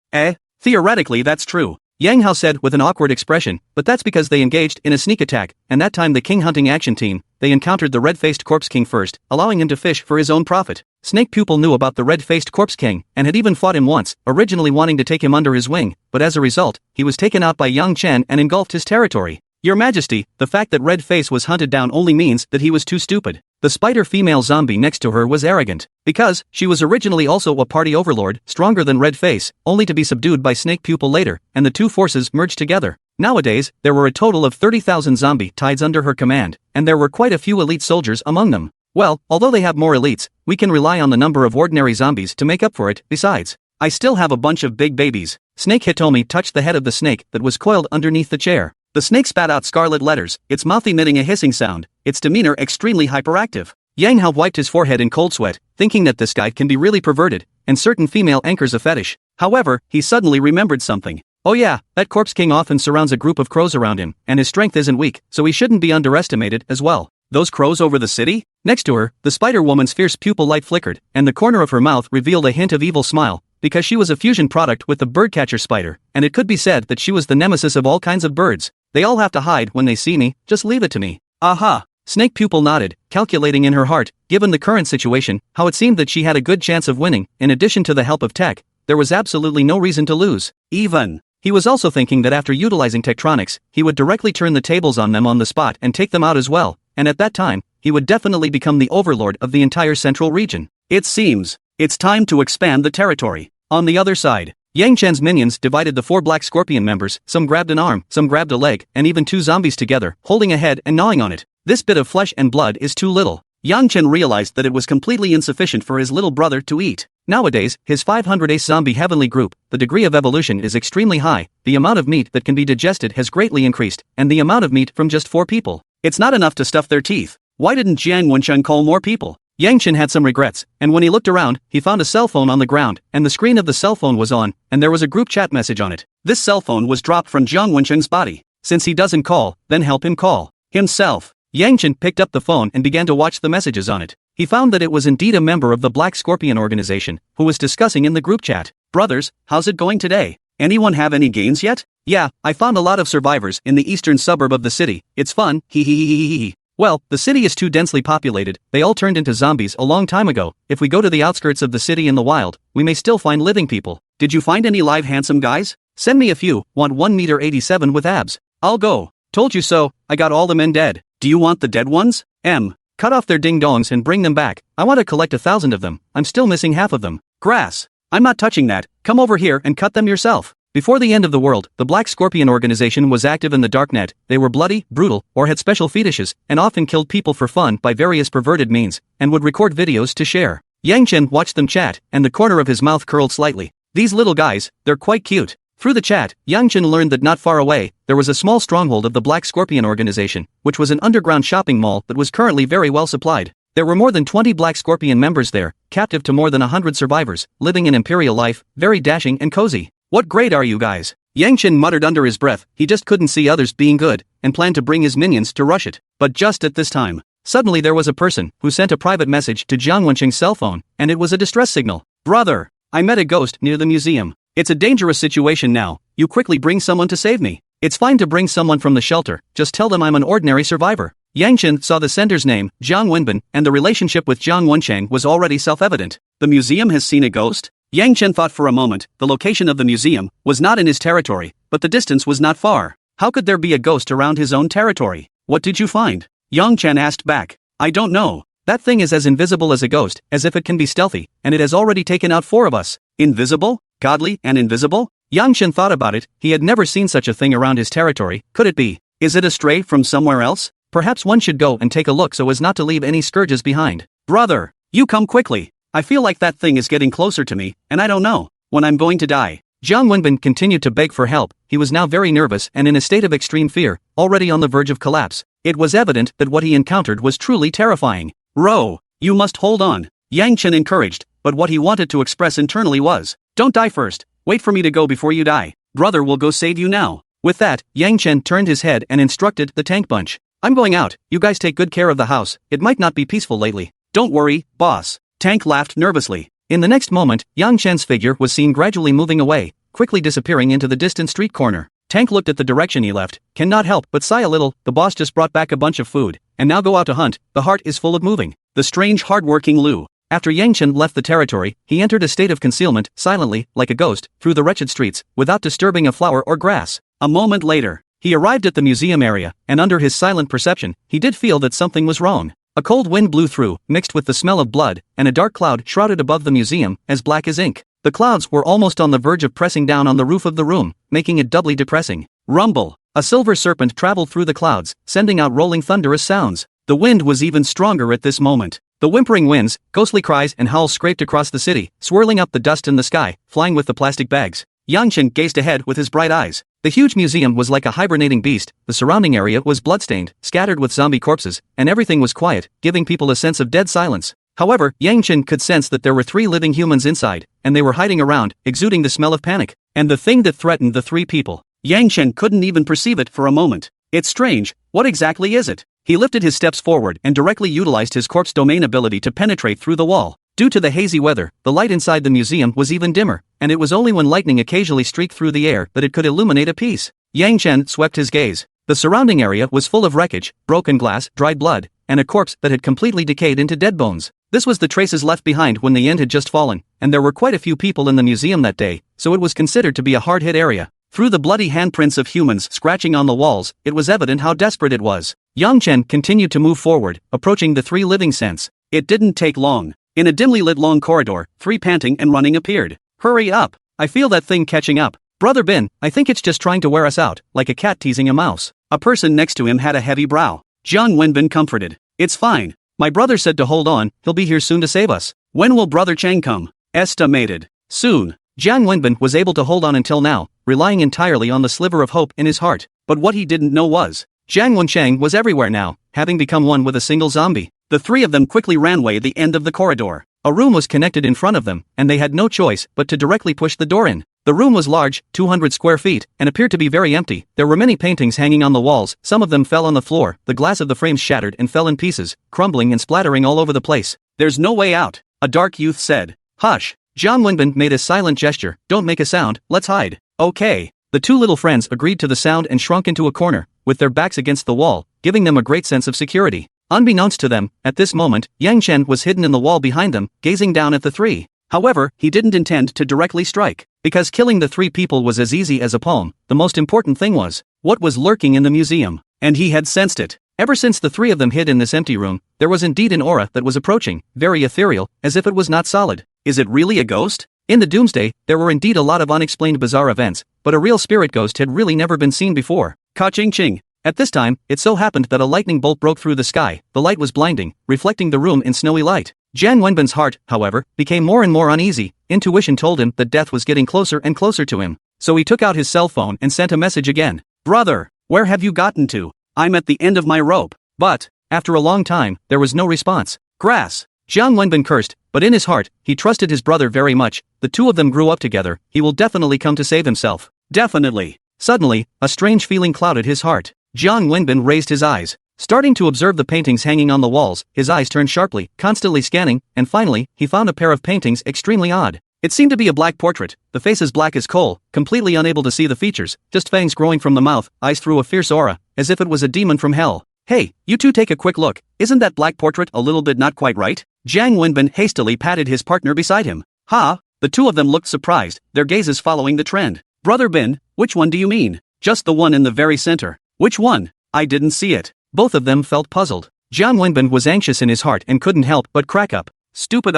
Theoretically that's true, Yang Hao said with an awkward expression, but that's because they engaged in a sneak attack, and that time the king hunting action team, they encountered the red-faced Corpse King first, allowing him to fish for his own profit. Snake Pupil knew about the red-faced Corpse King, and had even fought him once, originally wanting to take him under his wing, but as a result, he was taken out by Yang Chen and engulfed his territory. Your Majesty, the fact that Red Face was hunted down only means that he was too stupid. The spider female zombie next to her was arrogant, because she was originally also a party overlord, stronger than Red Face, only to be subdued by Snake Pupil later, and the two forces merged together. Nowadays, there were a total of 30,000 zombie tides under her command, and there were quite a few elite soldiers among them. Well, although they have more elites, we can rely on the number of ordinary zombies to make up for it. Besides, I still have a bunch of big babies. Snake Hitomi touched the head of the snake that was coiled underneath the chair. The snake spat out scarlet letters, its mouth emitting a hissing sound, its demeanor extremely hyperactive. Yang Hao wiped his forehead in cold sweat, thinking that this guy can be really perverted, and certain female anchors a fetish. However, he suddenly remembered something. Oh yeah, that Corpse King often surrounds a group of crows around him, and his strength isn't weak, so he shouldn't be underestimated as well. Those crows over the city? Next to her, the spider woman's fierce pupil light flickered, and the corner of her mouth revealed a hint of evil smile, because she was a fusion product with the birdcatcher spider, and it could be said that she was the nemesis of all kinds of birds. They all have to hide when they see me, just leave it to me. Aha! Snake Pupil nodded, calculating in her heart, given the current situation, how it seemed that she had a good chance of winning. In addition to the help of tech, there was absolutely no reason to lose. Even. He was also thinking that after utilizing Tektronics, he would directly turn the tables on them on the spot and take them out as well, and at that time, he would definitely become the overlord of the entire central region. It seems it's time to expand the territory. On the other side, Yang Chen's minions divided the 4 Black Scorpion members, some grabbed an arm, some grabbed a leg, and even 2 zombies together, holding a head and gnawing on it. This bit of flesh and blood is too little. Yang Chen realized that it was completely insufficient for his little brother to eat. Nowadays, his 500 Ace Zombie Heavenly Group, the degree of evolution is extremely high, the amount of meat that can be digested has greatly increased, and the amount of meat from just 4 people. It's not enough to stuff their teeth. Why didn't Jiang Wencheng call more people? Yang Chen had some regrets, and when he looked around, he found a cell phone on the ground, and the screen of the cell phone was on, and there was a group chat message on it. This cell phone was dropped from Jiang Wencheng's body. Since he doesn't call, then help him call himself. Yang Chen picked up the phone and began to watch the messages on it. He found that it was indeed a member of the Black Scorpion organization, who was discussing in the group chat. Brothers, how's it going today? Anyone have any gains yet? Yeah, I found a lot of survivors in the eastern suburb of the city. It's fun, hee. Well, the city is too densely populated, they all turned into zombies a long time ago. If we go to the outskirts of the city in the wild, we may still find living people. Did you find any live handsome guys? Send me a few. Want 1m87 m with abs. I'll go. Told you so, I got all the men dead. Do you want the dead ones? Cut off their ding-dongs and bring them back. I want to collect 1,000 of them. I'm still missing half of them. Grass. I'm not touching that. Come over here and cut them yourself. Before the end of the world, the Black Scorpion organization was active in the darknet. They were bloody, brutal, or had special fetishes, and often killed people for fun by various perverted means, and would record videos to share. Yang Chen watched them chat, and the corner of his mouth curled slightly. These little guys, they're quite cute. Through the chat, Yang Chen learned that not far away, there was a small stronghold of the Black Scorpion organization, which was an underground shopping mall that was currently very well supplied. There were more than 20 Black Scorpion members there, captive to more than 100 survivors, living an imperial life, very dashing and cozy. What grade are you guys? Yang Chen muttered under his breath, he just couldn't see others being good, and planned to bring his minions to rush it. But just at this time, suddenly there was a person who sent a private message to Jiang Wencheng's cell phone, and it was a distress signal. Brother, I met a ghost near the museum. It's a dangerous situation now, you quickly bring someone to save me. It's fine to bring someone from the shelter, just tell them I'm an ordinary survivor. Yang Chen saw the sender's name, Jiang Wenbin, and the relationship with Jiang Wencheng was already self-evident. The museum has seen a ghost? Yang Chen thought for a moment. The location of the museum was not in his territory, but the distance was not far. How could there be a ghost around his own territory? What did you find? Yang Chen asked back. I don't know. That thing is as invisible as a ghost, as if it can be stealthy, and it has already taken out 4 of us. Invisible? Godly and invisible? Yang Chen thought about it. He had never seen such a thing around his territory. Could it be? Is it a stray from somewhere else? Perhaps one should go and take a look so as not to leave any scourges behind. Brother, you come quickly. I feel like that thing is getting closer to me, and I don't know when I'm going to die. Jiang Wenbin continued to beg for help. He was now very nervous and in a state of extreme fear, already on the verge of collapse. It was evident that what he encountered was truly terrifying. Ro, you must hold on, Yang Chen encouraged, but what he wanted to express internally was, don't die first, wait for me to go before you die. Brother will go save you now. With that, Yang Chen turned his head and instructed the tank bunch. I'm going out, you guys take good care of the house, it might not be peaceful lately. Don't worry, boss. Tank laughed nervously. In the next moment, Yang Chen's figure was seen gradually moving away, quickly disappearing into the distant street corner. Tank looked at the direction he left, cannot help but sigh a little. The boss just brought back a bunch of food, and now go out to hunt. The heart is full of moving. The strange hard-working Lu. After Yang Chen left the territory, he entered a state of concealment, silently, like a ghost, through the wretched streets, without disturbing a flower or grass. A moment later, he arrived at the museum area, and under his silent perception, he did feel that something was wrong. A cold wind blew through, mixed with the smell of blood, and a dark cloud shrouded above the museum, as black as ink. The clouds were almost on the verge of pressing down on the roof of the room, making it doubly depressing. Rumble! A silver serpent traveled through the clouds, sending out rolling thunderous sounds. The wind was even stronger at this moment. The whimpering winds, ghostly cries and howls scraped across the city, swirling up the dust in the sky, flying with the plastic bags. Yang Chen gazed ahead with his bright eyes. The huge museum was like a hibernating beast, the surrounding area was bloodstained, scattered with zombie corpses, and everything was quiet, giving people a sense of dead silence. However, Yang Chen could sense that there were 3 living humans inside, and they were hiding around, exuding the smell of panic. And the thing that threatened the 3 people. Yang Chen couldn't even perceive it for a moment. It's strange, what exactly is it? He lifted his steps forward and directly utilized his corpse domain ability to penetrate through the wall. Due to the hazy weather, the light inside the museum was even dimmer, and it was only when lightning occasionally streaked through the air that it could illuminate a piece. Yang Chen swept his gaze. The surrounding area was full of wreckage, broken glass, dried blood, and a corpse that had completely decayed into dead bones. This was the traces left behind when the end had just fallen, and there were quite a few people in the museum that day, so it was considered to be a hard-hit area. Through the bloody handprints of humans scratching on the walls, it was evident how desperate it was. Yang Chen continued to move forward, approaching the 3 living scents. It didn't take long. In a dimly lit long corridor, 3 panting and running appeared. Hurry up! I feel that thing catching up. Brother Bin, I think it's just trying to wear us out, like a cat teasing a mouse. A person next to him had a heavy brow. Jiang Wenbin comforted. It's fine. My brother said to hold on, he'll be here soon to save us. When will Brother Chang come? Estimated. Soon. Jiang Wenbin was able to hold on until now, relying entirely on the sliver of hope in his heart. But what he didn't know was, Jiang Wenchang was everywhere now, having become one with a single zombie. The 3 of them quickly ran away the end of the corridor. A room was connected in front of them, and they had no choice but to directly push the door in. The room was large, 200 square feet, and appeared to be very empty. There were many paintings hanging on the walls, some of them fell on the floor, the glass of the frames shattered and fell in pieces, crumbling and splattering all over the place. There's no way out, a dark youth said. Hush! Jiang Wenbin made a silent gesture, don't make a sound, let's hide. Okay. The 2 little friends agreed to the sound and shrunk into a corner, with their backs against the wall, giving them a great sense of security. Unbeknownst to them, at this moment, Yang Chen was hidden in the wall behind them, gazing down at the 3. However, he didn't intend to directly strike. Because killing the 3 people was as easy as a palm, the most important thing was, what was lurking in the museum. And he had sensed it. Ever since the 3 of them hid in this empty room, there was indeed an aura that was approaching, very ethereal, as if it was not solid. Is it really a ghost? In the Doomsday, there were indeed a lot of unexplained bizarre events, but a real spirit ghost had really never been seen before. Ka-ching-ching. At this time, it so happened that a lightning bolt broke through the sky. The light was blinding, reflecting the room in snowy light. Jiang Wenbin's heart, however, became more and more uneasy. Intuition told him that death was getting closer and closer to him. So he took out his cell phone and sent a message again. Brother, where have you gotten to? I'm at the end of my rope. But, after a long time, there was no response. Grass. Jiang Wenbin cursed, but in his heart, he trusted his brother very much. The 2 of them grew up together. He will definitely come to save himself. Definitely. Suddenly, a strange feeling clouded his heart. Jiang Wenbin raised his eyes. Starting to observe the paintings hanging on the walls, his eyes turned sharply, constantly scanning, and finally, he found a pair of paintings extremely odd. It seemed to be a black portrait, the face as black as coal, completely unable to see the features, just fangs growing from the mouth, eyes through a fierce aura, as if it was a demon from hell. Hey, you 2 take a quick look, isn't that black portrait a little bit not quite right? Jiang Wenbin hastily patted his partner beside him. Ha! The 2 of them looked surprised, their gazes following the trend. Brother Bin, which one do you mean? Just the one in the very center. Which one? I didn't see it. Both of them felt puzzled. Jiang Wenbin was anxious in his heart and couldn't help but crack up. Stupid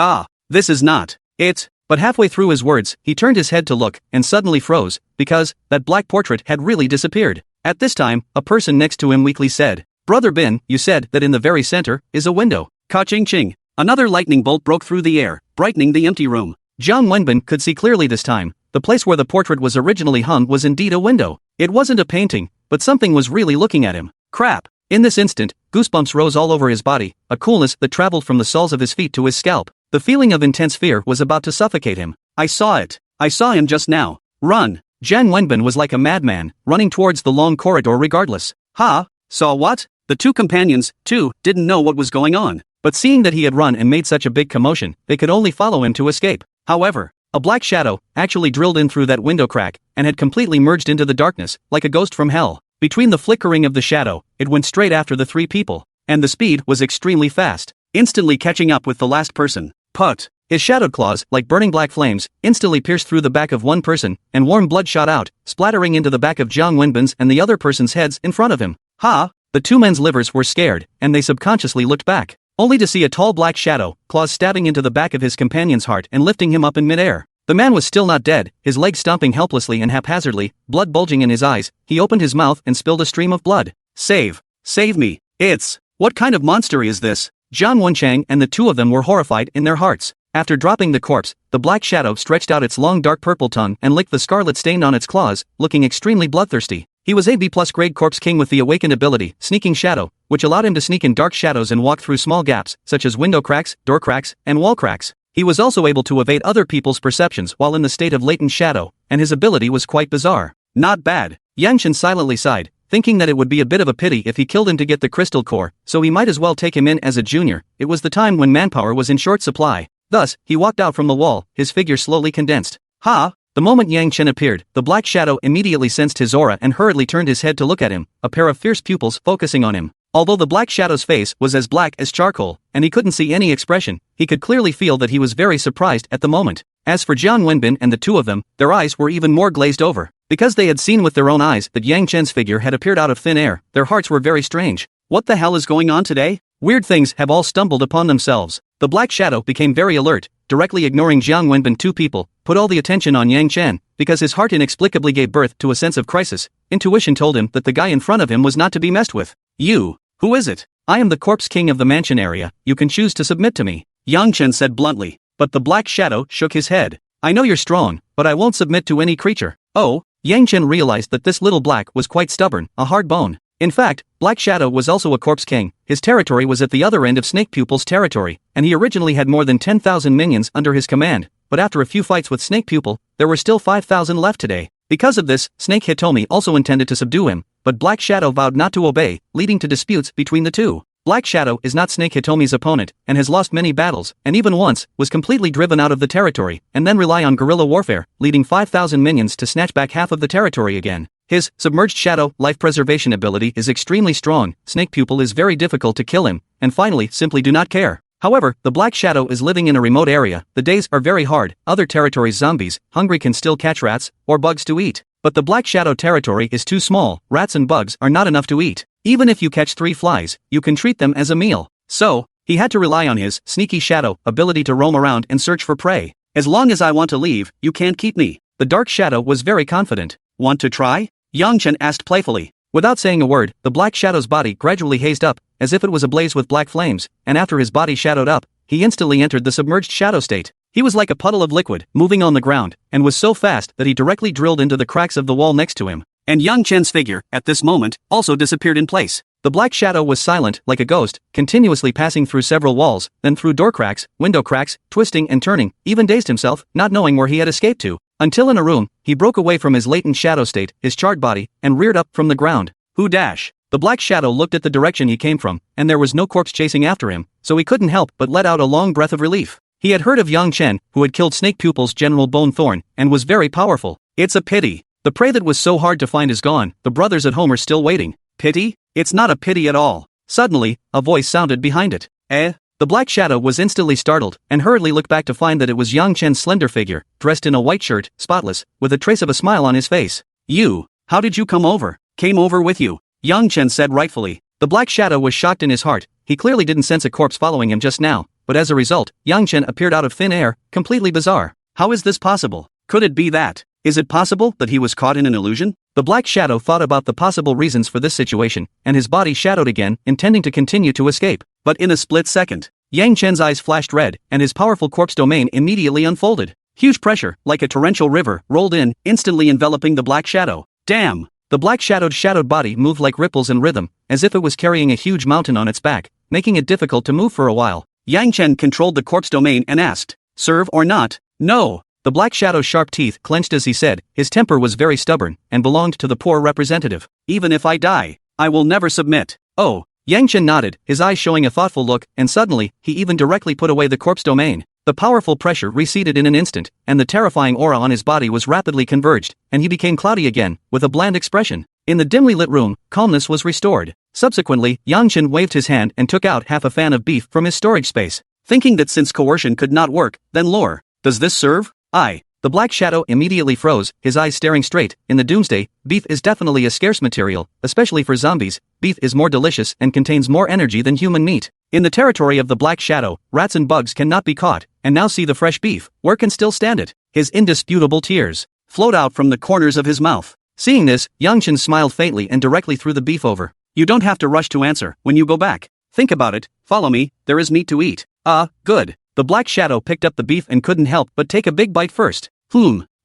this is not it. But halfway through his words, he turned his head to look and suddenly froze, because that black portrait had really disappeared. At this time, a person next to him weakly said, Brother Bin, you said that in the very center is a window. Ka-ching-ching. Another lightning bolt broke through the air, brightening the empty room. Jiang Wenbin could see clearly this time. The place where the portrait was originally hung was indeed a window. It wasn't a painting, but something was really looking at him. Crap. In this instant, goosebumps rose all over his body, a coolness that traveled from the soles of his feet to his scalp. The feeling of intense fear was about to suffocate him. I saw it. I saw him just now. Run. Jiang Wenbin was like a madman, running towards the long corridor regardless. Ha? Saw what? The two companions, too, didn't know what was going on. But seeing that he had run and made such a big commotion, they could only follow him to escape. However, a black shadow actually drilled in through that window crack and had completely merged into the darkness, like a ghost from hell. Between the flickering of the shadow, it went straight after the three people, and the speed was extremely fast, instantly catching up with the last person. Put! His shadowed claws, like burning black flames, instantly pierced through the back of one person, and warm blood shot out, splattering into the back of Jiang Wenbin's and the other person's heads in front of him. Ha! The two men's livers were scared, and they subconsciously looked back, only to see a tall black shadow, claws stabbing into the back of his companion's heart and lifting him up in midair. The man was still not dead, his legs stomping helplessly and haphazardly, blood bulging in his eyes. He opened his mouth and spilled a stream of blood. Save! Save me! It's... What kind of monster is this? Jiang Wenchang and the two of them were horrified in their hearts. After dropping the corpse, the black shadow stretched out its long dark purple tongue and licked the scarlet stain on its claws, looking extremely bloodthirsty. He was a B+ grade corpse king with the awakened ability, Sneaking Shadow, which allowed him to sneak in dark shadows and walk through small gaps, such as window cracks, door cracks, and wall cracks. He was also able to evade other people's perceptions while in the state of latent shadow, and his ability was quite bizarre. Not bad. Yang Chen silently sighed, thinking that it would be a bit of a pity if he killed him to get the crystal core, so he might as well take him in as a junior. It was the time when manpower was in short supply. Thus, he walked out from the wall, his figure slowly condensed. Ha! The moment Yang Chen appeared, the black shadow immediately sensed his aura and hurriedly turned his head to look at him, a pair of fierce pupils focusing on him. Although the black shadow's face was as black as charcoal, and he couldn't see any expression, he could clearly feel that he was very surprised at the moment. As for Jiang Wenbin and the two of them, their eyes were even more glazed over. Because they had seen with their own eyes that Yang Chen's figure had appeared out of thin air, their hearts were very strange. What the hell is going on today? Weird things have all stumbled upon themselves. The black shadow became very alert, directly ignoring Jiang Wenbin. Two people put all the attention on Yang Chen, because his heart inexplicably gave birth to a sense of crisis. Intuition told him that the guy in front of him was not to be messed with. You, who is it? I am the corpse king of the mansion area, you can choose to submit to me, Yang Chen said bluntly. But the black shadow shook his head. I know you're strong, but I won't submit to any creature. Oh, Yang Chen realized that this little black was quite stubborn, a hard bone. In fact, Black Shadow was also a corpse king. His territory was at the other end of Snake Pupil's territory, and he originally had more than 10,000 minions under his command, but after a few fights with Snake Pupil, there were still 5,000 left today. Because of this, Snake Hitomi also intended to subdue him, but Black Shadow vowed not to obey, leading to disputes between the two. Black Shadow is not Snake Hitomi's opponent, and has lost many battles, and even once, was completely driven out of the territory, and then rely on guerrilla warfare, leading 5,000 minions to snatch back half of the territory again. His submerged shadow life preservation ability is extremely strong. Snake Pupil is very difficult to kill him, and finally simply do not care. However, the Black Shadow is living in a remote area, the days are very hard, other territories zombies, hungry can still catch rats, or bugs to eat. But the Black Shadow territory is too small, rats and bugs are not enough to eat. Even if you catch 3 flies, you can treat them as a meal. So, he had to rely on his sneaky shadow ability to roam around and search for prey. As long as I want to leave, you can't keep me. The Dark Shadow was very confident. Want to try? Yang Chen asked playfully. Without saying a word, the Black Shadow's body gradually hazed up, as if it was ablaze with black flames, and after his body shadowed up, he instantly entered the submerged shadow state. He was like a puddle of liquid, moving on the ground, and was so fast that he directly drilled into the cracks of the wall next to him. And Yang Chen's figure, at this moment, also disappeared in place. The Black Shadow was silent, like a ghost, continuously passing through several walls, then through door cracks, window cracks, twisting and turning, even dazed himself, not knowing where he had escaped to. Until in a room, he broke away from his latent shadow state, his charred body, and reared up from the ground. Who dash? The Black Shadow looked at the direction he came from, and there was no corpse chasing after him, so he couldn't help but let out a long breath of relief. He had heard of Yang Chen, who had killed Snake Pupil's General Bone Thorn, and was very powerful. It's a pity. The prey that was so hard to find is gone, the brothers at home are still waiting. Pity? It's not a pity at all. Suddenly, a voice sounded behind it. Eh? The Black Shadow was instantly startled, and hurriedly looked back to find that it was Yang Chen's slender figure, dressed in a white shirt, spotless, with a trace of a smile on his face. You, how did you come over? Came over with you, Yang Chen said rightfully. The Black Shadow was shocked in his heart. He clearly didn't sense a corpse following him just now, but as a result, Yang Chen appeared out of thin air, completely bizarre. How is this possible? Could it be that? Is it possible that he was caught in an illusion? The Black Shadow thought about the possible reasons for this situation, and his body shadowed again, intending to continue to escape. But in a split second, Yang Chen's eyes flashed red, and his powerful corpse domain immediately unfolded. Huge pressure, like a torrential river, rolled in, instantly enveloping the Black Shadow. Damn! The Black shadowed body moved like ripples in rhythm, as if it was carrying a huge mountain on its back, making it difficult to move for a while. Yang Chen controlled the corpse domain and asked, "Serve or not?" "No." The Black Shadow's sharp teeth clenched as he said. His temper was very stubborn, and belonged to the poor representative. "Even if I die, I will never submit." "Oh." Yang Chen nodded, his eyes showing a thoughtful look, and suddenly, he even directly put away the corpse domain. The powerful pressure receded in an instant, and the terrifying aura on his body was rapidly converged, and he became cloudy again, with a bland expression. In the dimly lit room, calmness was restored. Subsequently, Yang Chen waved his hand and took out half a fan of beef from his storage space. Thinking that since coercion could not work, then lure. "Does this serve?" "Aye." The Black Shadow immediately froze, his eyes staring straight. In the doomsday, beef is definitely a scarce material, especially for zombies. Beef is more delicious and contains more energy than human meat. In the territory of the Black Shadow, rats and bugs cannot be caught, and now see the fresh beef, where can still stand it? His indisputable tears flowed out from the corners of his mouth. Seeing this, Yang Chen smiled faintly and directly threw the beef over. "You don't have to rush to answer when you go back. Think about it, follow me, there is meat to eat." "Ah, good." The Black Shadow picked up the beef and couldn't help but take a big bite first.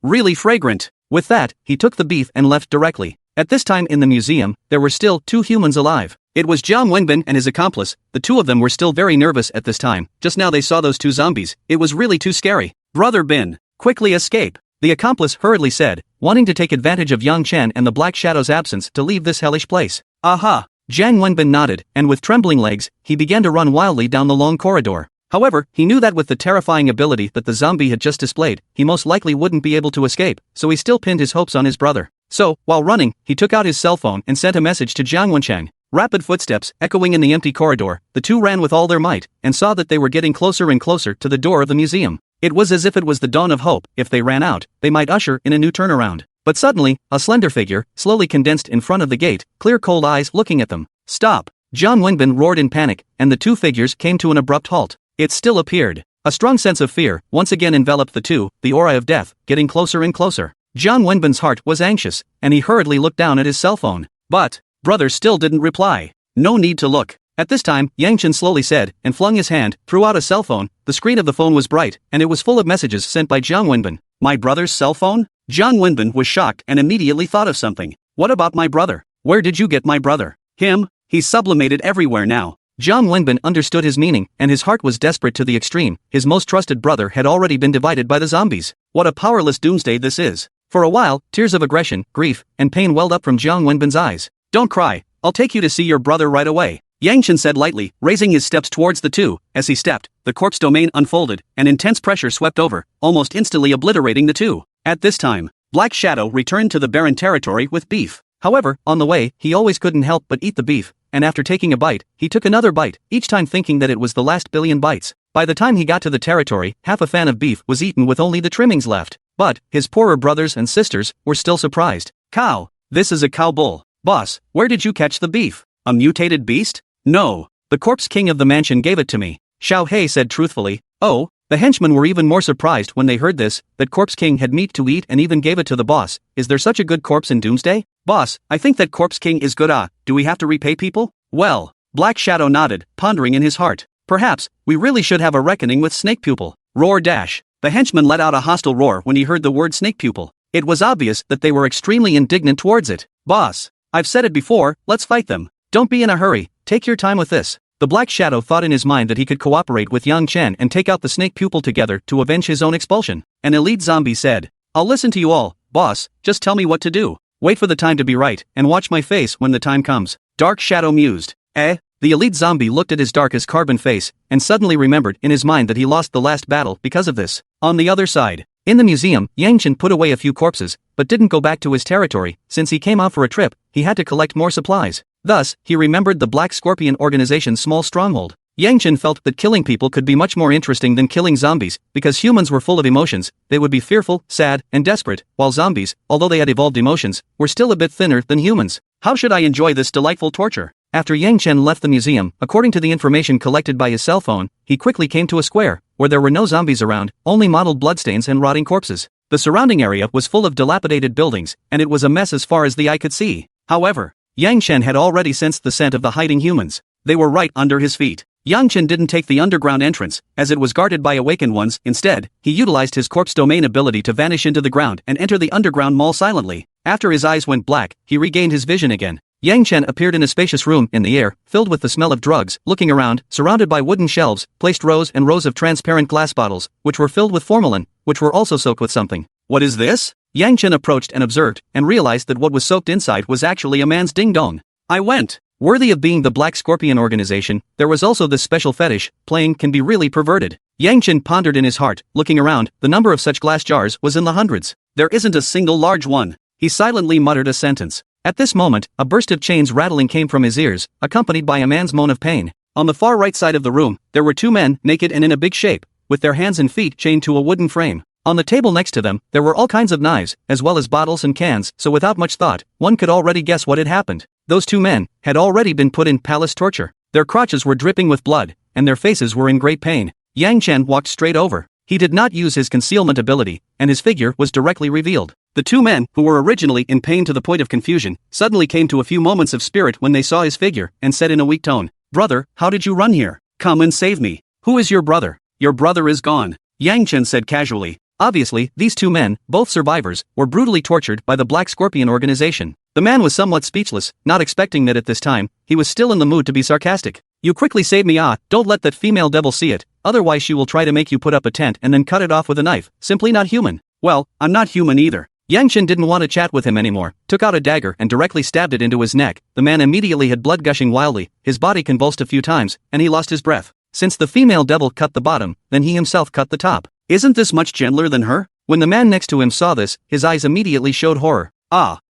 Really fragrant. With that, he took the beef and left directly. At this time in the museum, there were still 2 humans alive. It was Jiang Wenbin and his accomplice. The 2 of them were still very nervous at this time. Just now they saw those 2 zombies. It was really too scary. "Brother Bin, quickly escape," the accomplice hurriedly said, wanting to take advantage of Yang Chen and the Black Shadow's absence to leave this hellish place. "Aha!" Jiang Wenbin nodded, and with trembling legs, he began to run wildly down the long corridor. However, he knew that with the terrifying ability that the zombie had just displayed, he most likely wouldn't be able to escape, so he still pinned his hopes on his brother. So, while running, he took out his cell phone and sent a message to Jiang Wenchang. Rapid footsteps echoing in the empty corridor, the 2 ran with all their might, and saw that they were getting closer and closer to the door of the museum. It was as if it was the dawn of hope. If they ran out, they might usher in a new turnaround. But suddenly, a slender figure slowly condensed in front of the gate, clear cold eyes looking at them. "Stop!" Jiang Wenbin roared in panic, and the 2 figures came to an abrupt halt. It still appeared. A strong sense of fear once again enveloped the 2, the aura of death, getting closer and closer. Jiang Wenbin's heart was anxious, and he hurriedly looked down at his cell phone. But, brother still didn't reply. "No need to look." At this time, Yang Chen slowly said, and flung his hand, threw out a cell phone. The screen of the phone was bright, and it was full of messages sent by Jiang Wenbin. "My brother's cell phone?" Jiang Wenbin was shocked and immediately thought of something. "What about my brother? Where did you get my brother?" "Him? He's sublimated everywhere now." Jiang Wenbin understood his meaning, and his heart was desperate to the extreme. His most trusted brother had already been divided by the zombies. What a powerless doomsday this is. For a while, tears of aggression, grief, and pain welled up from Jiang Wenbin's eyes. "Don't cry, I'll take you to see your brother right away," Yang Chen said lightly, raising his steps towards the 2. As he stepped, the corpse domain unfolded, and intense pressure swept over, almost instantly obliterating the 2. At this time, Black Shadow returned to the barren territory with beef. However, on the way, he always couldn't help but eat the beef, and after taking a bite, he took another bite, each time thinking that it was the last billion bites. By the time he got to the territory, half a fan of beef was eaten with only the trimmings left. But, his poorer brothers and sisters were still surprised. "Cow, this is a cow bull. Boss, where did you catch the beef? A mutated beast?" "No, the corpse king of the mansion gave it to me," Xiao He said truthfully. "Oh?" The henchmen were even more surprised when they heard this, that Corpse King had meat to eat and even gave it to the boss. "Is there such a good corpse in Doomsday?" "Boss, I think that Corpse King is good. Do we have to repay people?" "Well," Black Shadow nodded, pondering in his heart. "Perhaps, we really should have a reckoning with Snake Pupil." Roar dash. The henchman let out a hostile roar when he heard the word Snake Pupil. It was obvious that they were extremely indignant towards it. "Boss, I've said it before, let's fight them. Don't be in a hurry, take your time with this." The Black Shadow thought in his mind that he could cooperate with Yang Chen and take out the Snake Pupil together to avenge his own expulsion. An elite zombie said, "I'll listen to you all, boss, just tell me what to do. Wait for the time to be right, and watch my face when the time comes." Dark Shadow mused. "Eh?" The elite zombie looked at his dark as carbon face, and suddenly remembered in his mind that he lost the last battle because of this. On the other side, in the museum, Yang Chen put away a few corpses, but didn't go back to his territory. Since he came out for a trip, he had to collect more supplies. Thus, he remembered the Black Scorpion organization's small stronghold. Yang Chen felt that killing people could be much more interesting than killing zombies, because humans were full of emotions. They would be fearful, sad, and desperate, while zombies, although they had evolved emotions, were still a bit thinner than humans. How should I enjoy this delightful torture? After Yang Chen left the museum, according to the information collected by his cell phone, he quickly came to a square, where there were no zombies around, only mottled bloodstains and rotting corpses. The surrounding area was full of dilapidated buildings, and it was a mess as far as the eye could see. However, Yang Chen had already sensed the scent of the hiding humans. They were right under his feet. Yang Chen didn't take the underground entrance, as it was guarded by awakened ones. Instead, he utilized his corpse domain ability to vanish into the ground and enter the underground mall silently. After his eyes went black, he regained his vision again. Yang Chen appeared in a spacious room in the air, filled with the smell of drugs. Looking around, surrounded by wooden shelves, placed rows and rows of transparent glass bottles, which were filled with formalin, which were also soaked with something. What is this? Yang Chen approached and observed, and realized that what was soaked inside was actually a man's ding-dong. I went. Worthy of being the Black Scorpion organization, there was also this special fetish. Playing can be really perverted. Yang Chen pondered in his heart. Looking around, the number of such glass jars was in the hundreds. There isn't a single large one. He silently muttered a sentence. At this moment, a burst of chains rattling came from his ears, accompanied by a man's moan of pain. On the far right side of the room, there were two men, naked and in a big shape, with their hands and feet chained to a wooden frame. On the table next to them, there were all kinds of knives, as well as bottles and cans, so without much thought, one could already guess what had happened. Those two men had already been put in palace torture. Their crotches were dripping with blood, and their faces were in great pain. Yang Chen walked straight over. He did not use his concealment ability, and his figure was directly revealed. The two men, who were originally in pain to the point of confusion, suddenly came to a few moments of spirit when they saw his figure, and said in a weak tone, "Brother, how did you run here? Come and save me." "Who is your brother?" "Your brother is gone," Yang Chen said casually. Obviously, these two men, both survivors, were brutally tortured by the Black Scorpion organization. The man was somewhat speechless, not expecting that at this time, he was still in the mood to be sarcastic. "You quickly save me, don't let that female devil see it, otherwise she will try to make you put up a tent and then cut it off with a knife. Simply not human." "Well, I'm not human either." Yang Chen didn't want to chat with him anymore, took out a dagger and directly stabbed it into his neck. The man immediately had blood gushing wildly, his body convulsed a few times, and he lost his breath. Since the female devil cut the bottom, then he himself cut the top. Isn't this much gentler than her? When the man next to him saw this, his eyes immediately showed horror.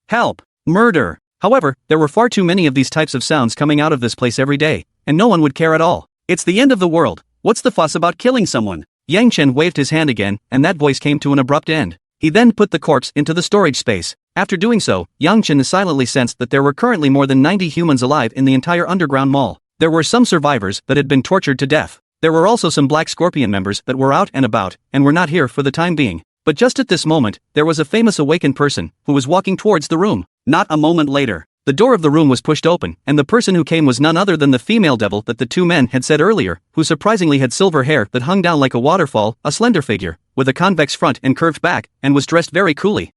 Help! Murder! However, there were far too many of these types of sounds coming out of this place every day, and no one would care at all. It's the end of the world. What's the fuss about killing someone? Yang Chen waved his hand again, and that voice came to an abrupt end. He then put the corpse into the storage space. After doing so, Yang Chen silently sensed that there were currently more than 90 humans alive in the entire underground mall. There were some survivors that had been tortured to death. There were also some Black Scorpion members that were out and about, and were not here for the time being. But just at this moment, there was a famous awakened person, who was walking towards the room. Not a moment later, the door of the room was pushed open, and the person who came was none other than the female devil that the two men had said earlier, who surprisingly had silver hair that hung down like a waterfall, a slender figure, with a convex front and curved back, and was dressed very coolly.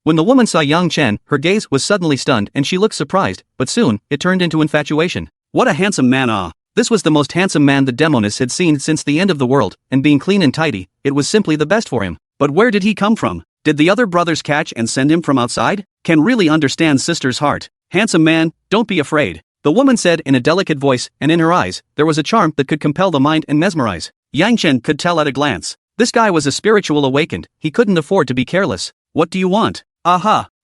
When the woman saw Yang Chen, her gaze was suddenly stunned and she looked surprised, but soon, it turned into infatuation. What a handsome man, This was the most handsome man the Demoness had seen since the end of the world, and being clean and tidy, it was simply the best for him. But where did he come from? Did the other brothers catch and send him from outside? Can really understand sister's heart. Handsome man, don't be afraid, the woman said in a delicate voice, and in her eyes, there was a charm that could compel the mind and mesmerize. Yang Chen could tell at a glance. This guy was a spiritual awakened, he couldn't afford to be careless. What do you want?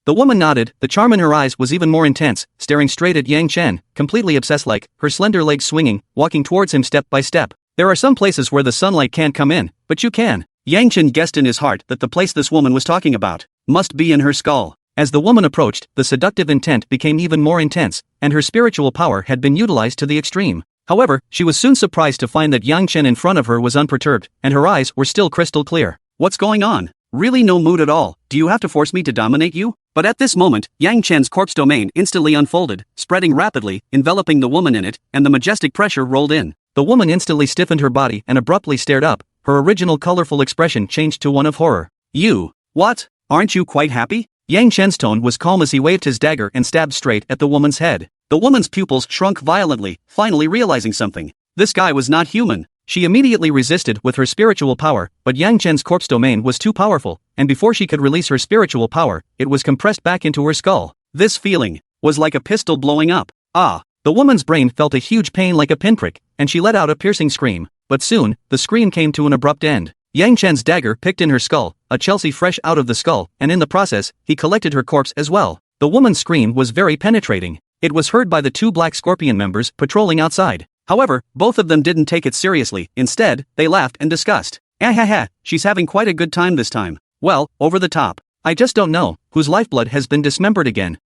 The woman nodded, the charm in her eyes was even more intense, staring straight at Yang Chen, completely obsessed-like, her slender legs swinging, walking towards him step by step. There are some places where the sunlight can't come in, but you can. Yang Chen guessed in his heart that the place this woman was talking about must be in her skull. As the woman approached, the seductive intent became even more intense, and her spiritual power had been utilized to the extreme. However, she was soon surprised to find that Yang Chen in front of her was unperturbed, and her eyes were still crystal clear. What's going on? Really no mood at all. Do you have to force me to dominate you? But at this moment, Yang Chen's corpse domain instantly unfolded, spreading rapidly, enveloping the woman in it, and the majestic pressure rolled in. The woman instantly stiffened her body and abruptly stared up. Her original colorful expression changed to one of horror. You, what? Aren't you quite happy? Yang Chen's tone was calm as he waved his dagger and stabbed straight at the woman's head. The woman's pupils shrunk violently, finally realizing something. This guy was not human. She immediately resisted with her spiritual power, but Yang Chen's corpse domain was too powerful, and before she could release her spiritual power, it was compressed back into her skull. This feeling was like a pistol blowing up. The woman's brain felt a huge pain like a pinprick, and she let out a piercing scream, but soon, the scream came to an abrupt end. Yang Chen's dagger picked in her skull, a Chelsea fresh out of the skull, and in the process, he collected her corpse as well. The woman's scream was very penetrating. It was heard by the two Black Scorpion members patrolling outside. However, both of them didn't take it seriously. Instead, they laughed and discussed. She's having quite a good time this time. Well, over the top. I just don't know, whose lifeblood has been dismembered again.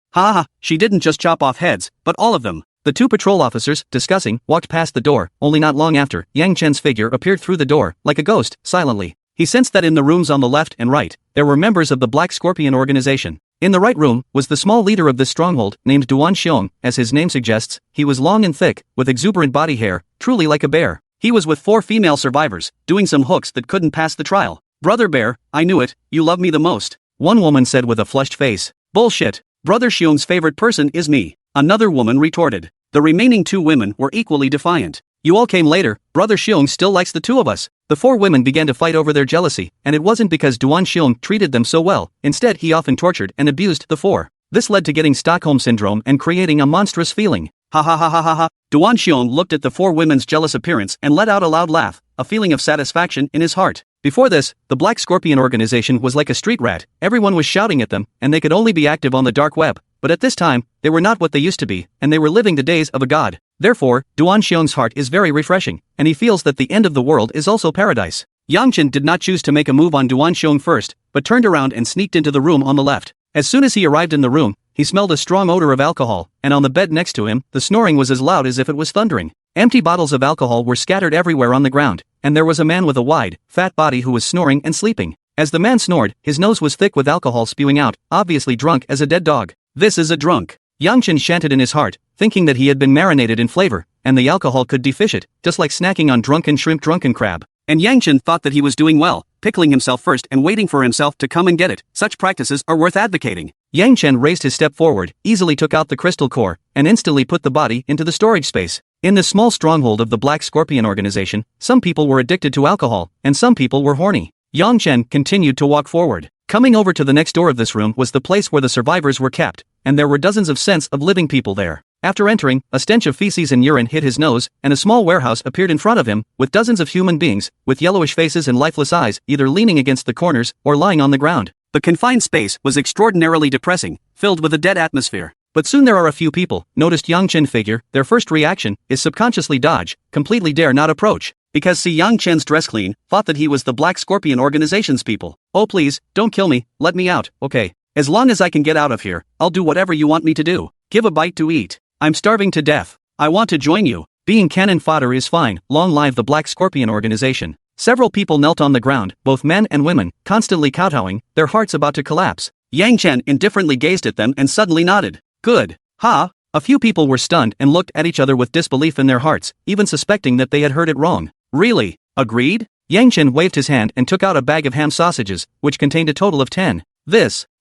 She didn't just chop off heads, but all of them. The two patrol officers, discussing, walked past the door. Only not long after, Yang Chen's figure appeared through the door, like a ghost, silently. He sensed that in the rooms on the left and right, there were members of the Black Scorpion organization. In the right room was the small leader of this stronghold, named Duan Xiong. As his name suggests, he was long and thick, with exuberant body hair, truly like a bear. He was with 4 female survivors, doing some hooks that couldn't pass the trial. "Brother Bear, I knew it, you love me the most," one woman said with a flushed face. "Bullshit. Brother Xiong's favorite person is me," another woman retorted. The remaining 2 women were equally defiant. "You all came later, Brother Xiong still likes the 2 of us." The 4 women began to fight over their jealousy, and it wasn't because Duan Xiong treated them so well. Instead, he often tortured and abused the 4. This led to getting Stockholm Syndrome and creating a monstrous feeling. Ha ha ha ha ha ha. Duan Xiong looked at the 4 women's jealous appearance and let out a loud laugh, a feeling of satisfaction in his heart. Before this, the Black Scorpion organization was like a street rat. Everyone was shouting at them, and they could only be active on the dark web. But at this time, they were not what they used to be, and they were living the days of a god. Therefore, Duan Xiong's heart is very refreshing, and he feels that the end of the world is also paradise. Yang Chen did not choose to make a move on Duan Xiong first, but turned around and sneaked into the room on the left. As soon as he arrived in the room, he smelled a strong odor of alcohol, and on the bed next to him, the snoring was as loud as if it was thundering. Empty bottles of alcohol were scattered everywhere on the ground, and there was a man with a wide, fat body who was snoring and sleeping. As the man snored, his nose was thick with alcohol spewing out, obviously drunk as a dead dog. "This is a drunk," Yang Chen chanted in his heart, thinking that he had been marinated in flavor, and the alcohol could defish it, just like snacking on drunken shrimp, drunken crab. And Yang Chen thought that he was doing well, pickling himself first and waiting for himself to come and get it. Such practices are worth advocating. Yang Chen raised his step forward, easily took out the crystal core, and instantly put the body into the storage space. In this small stronghold of the Black Scorpion organization, some people were addicted to alcohol, and some people were horny. Yang Chen continued to walk forward. Coming over to the next door of this room was the place where the survivors were kept, and there were dozens of scents of living people there. After entering, a stench of feces and urine hit his nose, and a small warehouse appeared in front of him, with dozens of human beings, with yellowish faces and lifeless eyes, either leaning against the corners or lying on the ground. The confined space was extraordinarily depressing, filled with a dead atmosphere. But soon there are a few people, noticed Yang Chen figure. Their first reaction is subconsciously dodge, completely dare not approach. Because see Yang Chen's dress clean, thought that he was the Black Scorpion organization's people. "Oh please, don't kill me, let me out, okay? As long as I can get out of here, I'll do whatever you want me to do. Give a bite to eat. I'm starving to death. I want to join you." Being cannon fodder is fine, long live the Black Scorpion organization. Several people knelt on the ground, both men and women, constantly kowtowing, their hearts about to collapse. Yang Chen indifferently gazed at them and suddenly nodded. "Good. Ha!" A few people were stunned and looked at each other with disbelief in their hearts, even suspecting that they had heard it wrong. "Really? Agreed?" Yang Chen waved his hand and took out a bag of ham sausages, which contained a total of 10.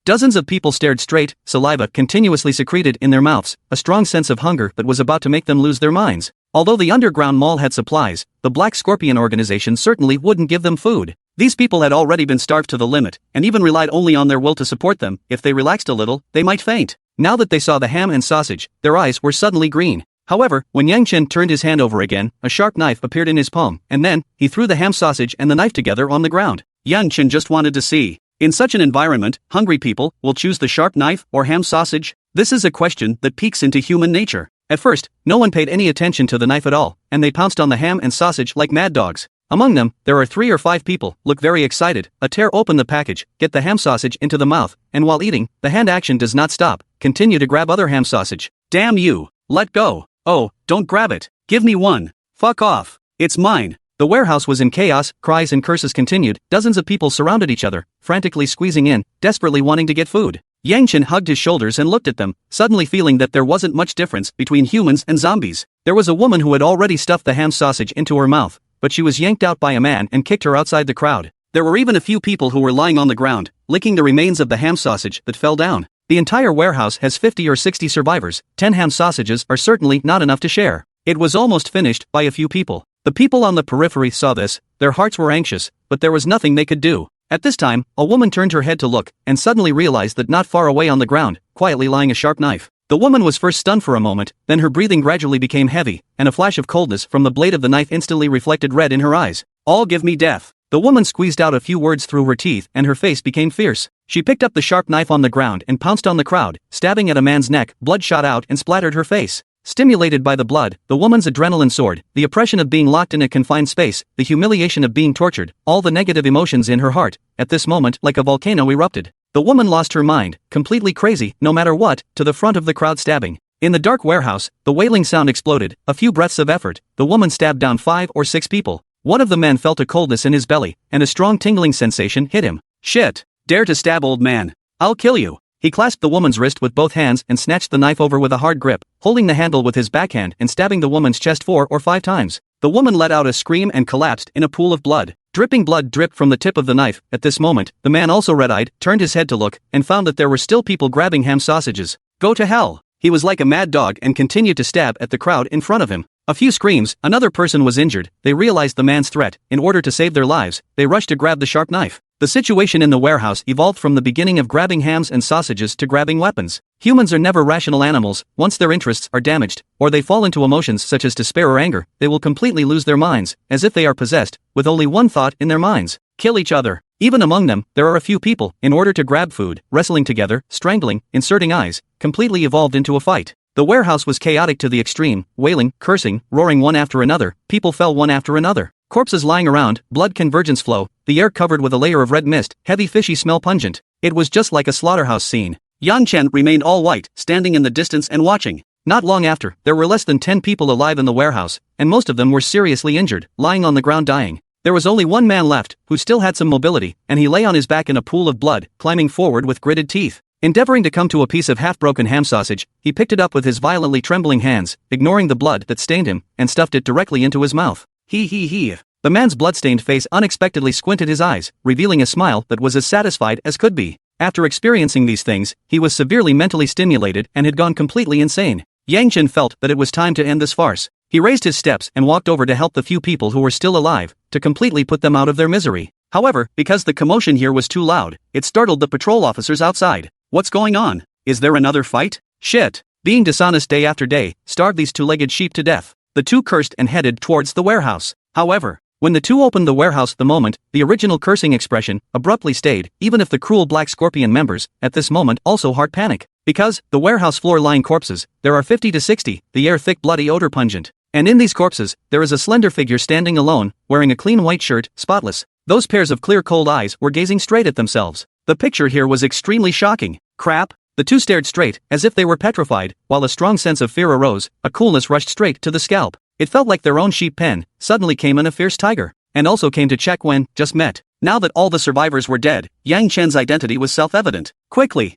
Dozens of people stared straight, saliva continuously secreted in their mouths, a strong sense of hunger that was about to make them lose their minds. Although the underground mall had supplies, the Black Scorpion organization certainly wouldn't give them food. These people had already been starved to the limit, and even relied only on their will to support them. If they relaxed a little, they might faint. Now that they saw the ham and sausage, their eyes were suddenly green. However, when Yang Chen turned his hand over again, a sharp knife appeared in his palm, and then, he threw the ham sausage and the knife together on the ground. Yang Chen just wanted to see. In such an environment, hungry people will choose the sharp knife or ham sausage. This is a question that peeks into human nature. At first, no one paid any attention to the knife at all, and they pounced on the ham and sausage like mad dogs. Among them, there are 3 or 5 people, look very excited, tear open the package, get the ham sausage into the mouth, and while eating, the hand action does not stop, continue to grab other ham sausage. "Damn you! Let go! Oh, don't grab it! Give me one! Fuck off! It's mine!" The warehouse was in chaos, cries and curses continued, dozens of people surrounded each other, frantically squeezing in, desperately wanting to get food. Yang Chen hugged his shoulders and looked at them, suddenly feeling that there wasn't much difference between humans and zombies. There was a woman who had already stuffed the ham sausage into her mouth, but she was yanked out by a man and kicked her outside the crowd. There were even a few people who were lying on the ground, licking the remains of the ham sausage that fell down. The entire warehouse has 50 or 60 survivors. 10 ham sausages are certainly not enough to share. It was almost finished by a few people. The people on the periphery saw this, their hearts were anxious, but there was nothing they could do. At this time, a woman turned her head to look, and suddenly realized that not far away on the ground, quietly lying a sharp knife. The woman was first stunned for a moment, then her breathing gradually became heavy, and a flash of coldness from the blade of the knife instantly reflected red in her eyes. "All give me death." The woman squeezed out a few words through her teeth and her face became fierce. She picked up the sharp knife on the ground and pounced on the crowd, stabbing at a man's neck. Blood shot out and splattered her face. Stimulated by the blood, the woman's adrenaline soared, the oppression of being locked in a confined space, the humiliation of being tortured, all the negative emotions in her heart, at this moment like a volcano erupted. The woman lost her mind, completely crazy, no matter what, to the front of the crowd stabbing. In the dark warehouse, the wailing sound exploded, a few breaths of effort, the woman stabbed down 5 or 6 people. One of the men felt a coldness in his belly, and a strong tingling sensation hit him. Shit! Dare to stab old man. I'll kill you. He clasped the woman's wrist with both hands and snatched the knife over with a hard grip, holding the handle with his backhand and stabbing the woman's chest 4 or 5 times. The woman let out a scream and collapsed in a pool of blood. Dripping blood dripped from the tip of the knife. At this moment, the man, also red-eyed, turned his head to look, and found that there were still people grabbing ham sausages. Go to hell! He was like a mad dog and continued to stab at the crowd in front of him. A few screams, another person was injured. They realized the man's threat. In order to save their lives, they rushed to grab the sharp knife. The situation in the warehouse evolved from the beginning of grabbing hams and sausages to grabbing weapons. Humans are never rational animals. Once their interests are damaged, or they fall into emotions such as despair or anger, they will completely lose their minds, as if they are possessed, with only one thought in their minds: kill each other. Even among them, there are a few people, in order to grab food, wrestling together, strangling, inserting eyes, completely evolved into a fight. The warehouse was chaotic to the extreme, wailing, cursing, roaring one after another, people fell one after another. Corpses lying around, blood convergence flow, the air covered with a layer of red mist, heavy fishy smell pungent. It was just like a slaughterhouse scene. Yang Chen remained all white, standing in the distance and watching. Not long after, there were less than 10 people alive in the warehouse, and most of them were seriously injured, lying on the ground dying. There was only one man left, who still had some mobility, and he lay on his back in a pool of blood, climbing forward with gritted teeth. Endeavoring to come to a piece of half-broken ham sausage, he picked it up with his violently trembling hands, ignoring the blood that stained him, and stuffed it directly into his mouth. He. The man's blood-stained face unexpectedly squinted his eyes, revealing a smile that was as satisfied as could be. After experiencing these things, he was severely mentally stimulated and had gone completely insane. Yang Chen felt that it was time to end this farce. He raised his steps and walked over to help the few people who were still alive, to completely put them out of their misery. However, because the commotion here was too loud, it startled the patrol officers outside. What's going on? Is there another fight? Shit! Being dishonest day after day, starved these two-legged sheep to death. The two cursed and headed towards the warehouse. However, when the two opened the warehouse, the moment, the original cursing expression abruptly stayed, even if the cruel black scorpion members, at this moment, also heart panic. Because, the warehouse floor lying corpses, there are 50 to 60, the air thick bloody odor pungent. And in these corpses, there is a slender figure standing alone, wearing a clean white shirt, spotless. Those pairs of clear cold eyes were gazing straight at themselves. The picture here was extremely shocking. Crap! The two stared straight, as if they were petrified, while a strong sense of fear arose, a coolness rushed straight to the scalp. It felt like their own sheep pen suddenly came in a fierce tiger, and also came to check when, just met. Now that all the survivors were dead, Yang Chen's identity was self-evident. Quickly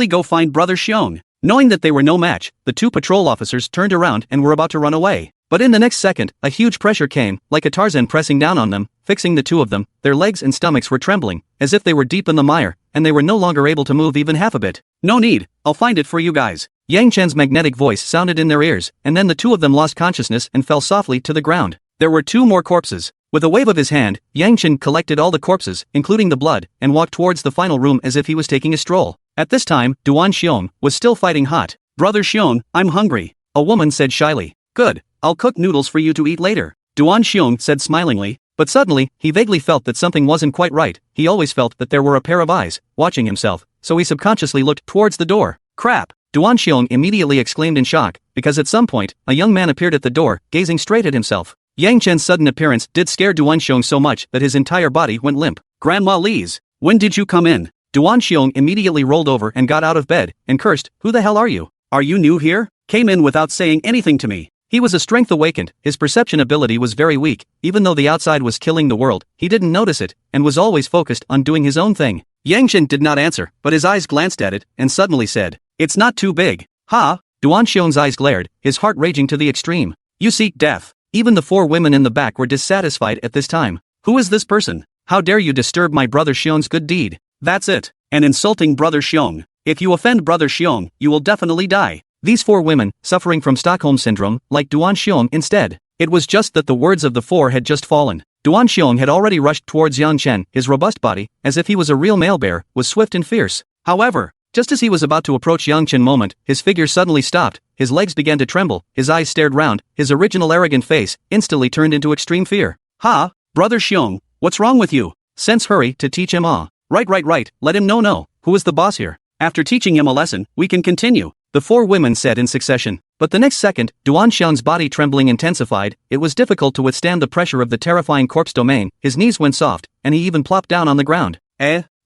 go find Brother Xiong. Knowing that they were no match, the two patrol officers turned around and were about to run away. But in the next second, a huge pressure came, like a Tarzan pressing down on them, fixing the two of them. Their legs and stomachs were trembling, as if they were deep in the mire, and they were no longer able to move even half a bit. No need, I'll find it for you guys. Yang Chen's magnetic voice sounded in their ears, and then the two of them lost consciousness and fell softly to the ground. There were two more corpses. With a wave of his hand, Yang Chen collected all the corpses, including the blood, and walked towards the final room as if he was taking a stroll. At this time, Duan Xiong was still fighting hot. Brother Xiong, I'm hungry, a woman said shyly. Good, I'll cook noodles for you to eat later, Duan Xiong said smilingly. But suddenly, he vaguely felt that something wasn't quite right. He always felt that there were a pair of eyes watching himself, so he subconsciously looked towards the door. Crap! Duan Xiong immediately exclaimed in shock, because at some point, a young man appeared at the door, gazing straight at himself. Yang Chen's sudden appearance did scare Duan Xiong so much that his entire body went limp. Grandma Li's, when did you come in? Duan Xiong immediately rolled over and got out of bed, and cursed, who the hell are you? Are you new here? Came in without saying anything to me. He was a strength awakened, his perception ability was very weak, even though the outside was killing the world, he didn't notice it, and was always focused on doing his own thing. Yang Chen did not answer, but his eyes glanced at it, and suddenly said, it's not too big. Ha! Duan Xiong's eyes glared, his heart raging to the extreme. You seek death. Even the four women in the back were dissatisfied at this time. Who is this person? How dare you disturb my brother Xiong's good deed? That's it, an insulting Brother Xiong. If you offend Brother Xiong, you will definitely die. These four women, suffering from Stockholm Syndrome, like Duan Xiong instead. It was just that the words of the four had just fallen. Duan Xiong had already rushed towards Yang Chen, his robust body, as if he was a real male bear, was swift and fierce. However, just as he was about to approach Yang Chen moment, his figure suddenly stopped, his legs began to tremble, his eyes stared round, his original arrogant face instantly turned into extreme fear. Ha! Brother Xiong, what's wrong with you? Sense hurry to teach him Right, let him know, who is the boss here? After teaching him a lesson, we can continue, the four women said in succession. But the next second, Duan Xiong's body trembling intensified, it was difficult to withstand the pressure of the terrifying corpse domain, his knees went soft, and he even plopped down on the ground.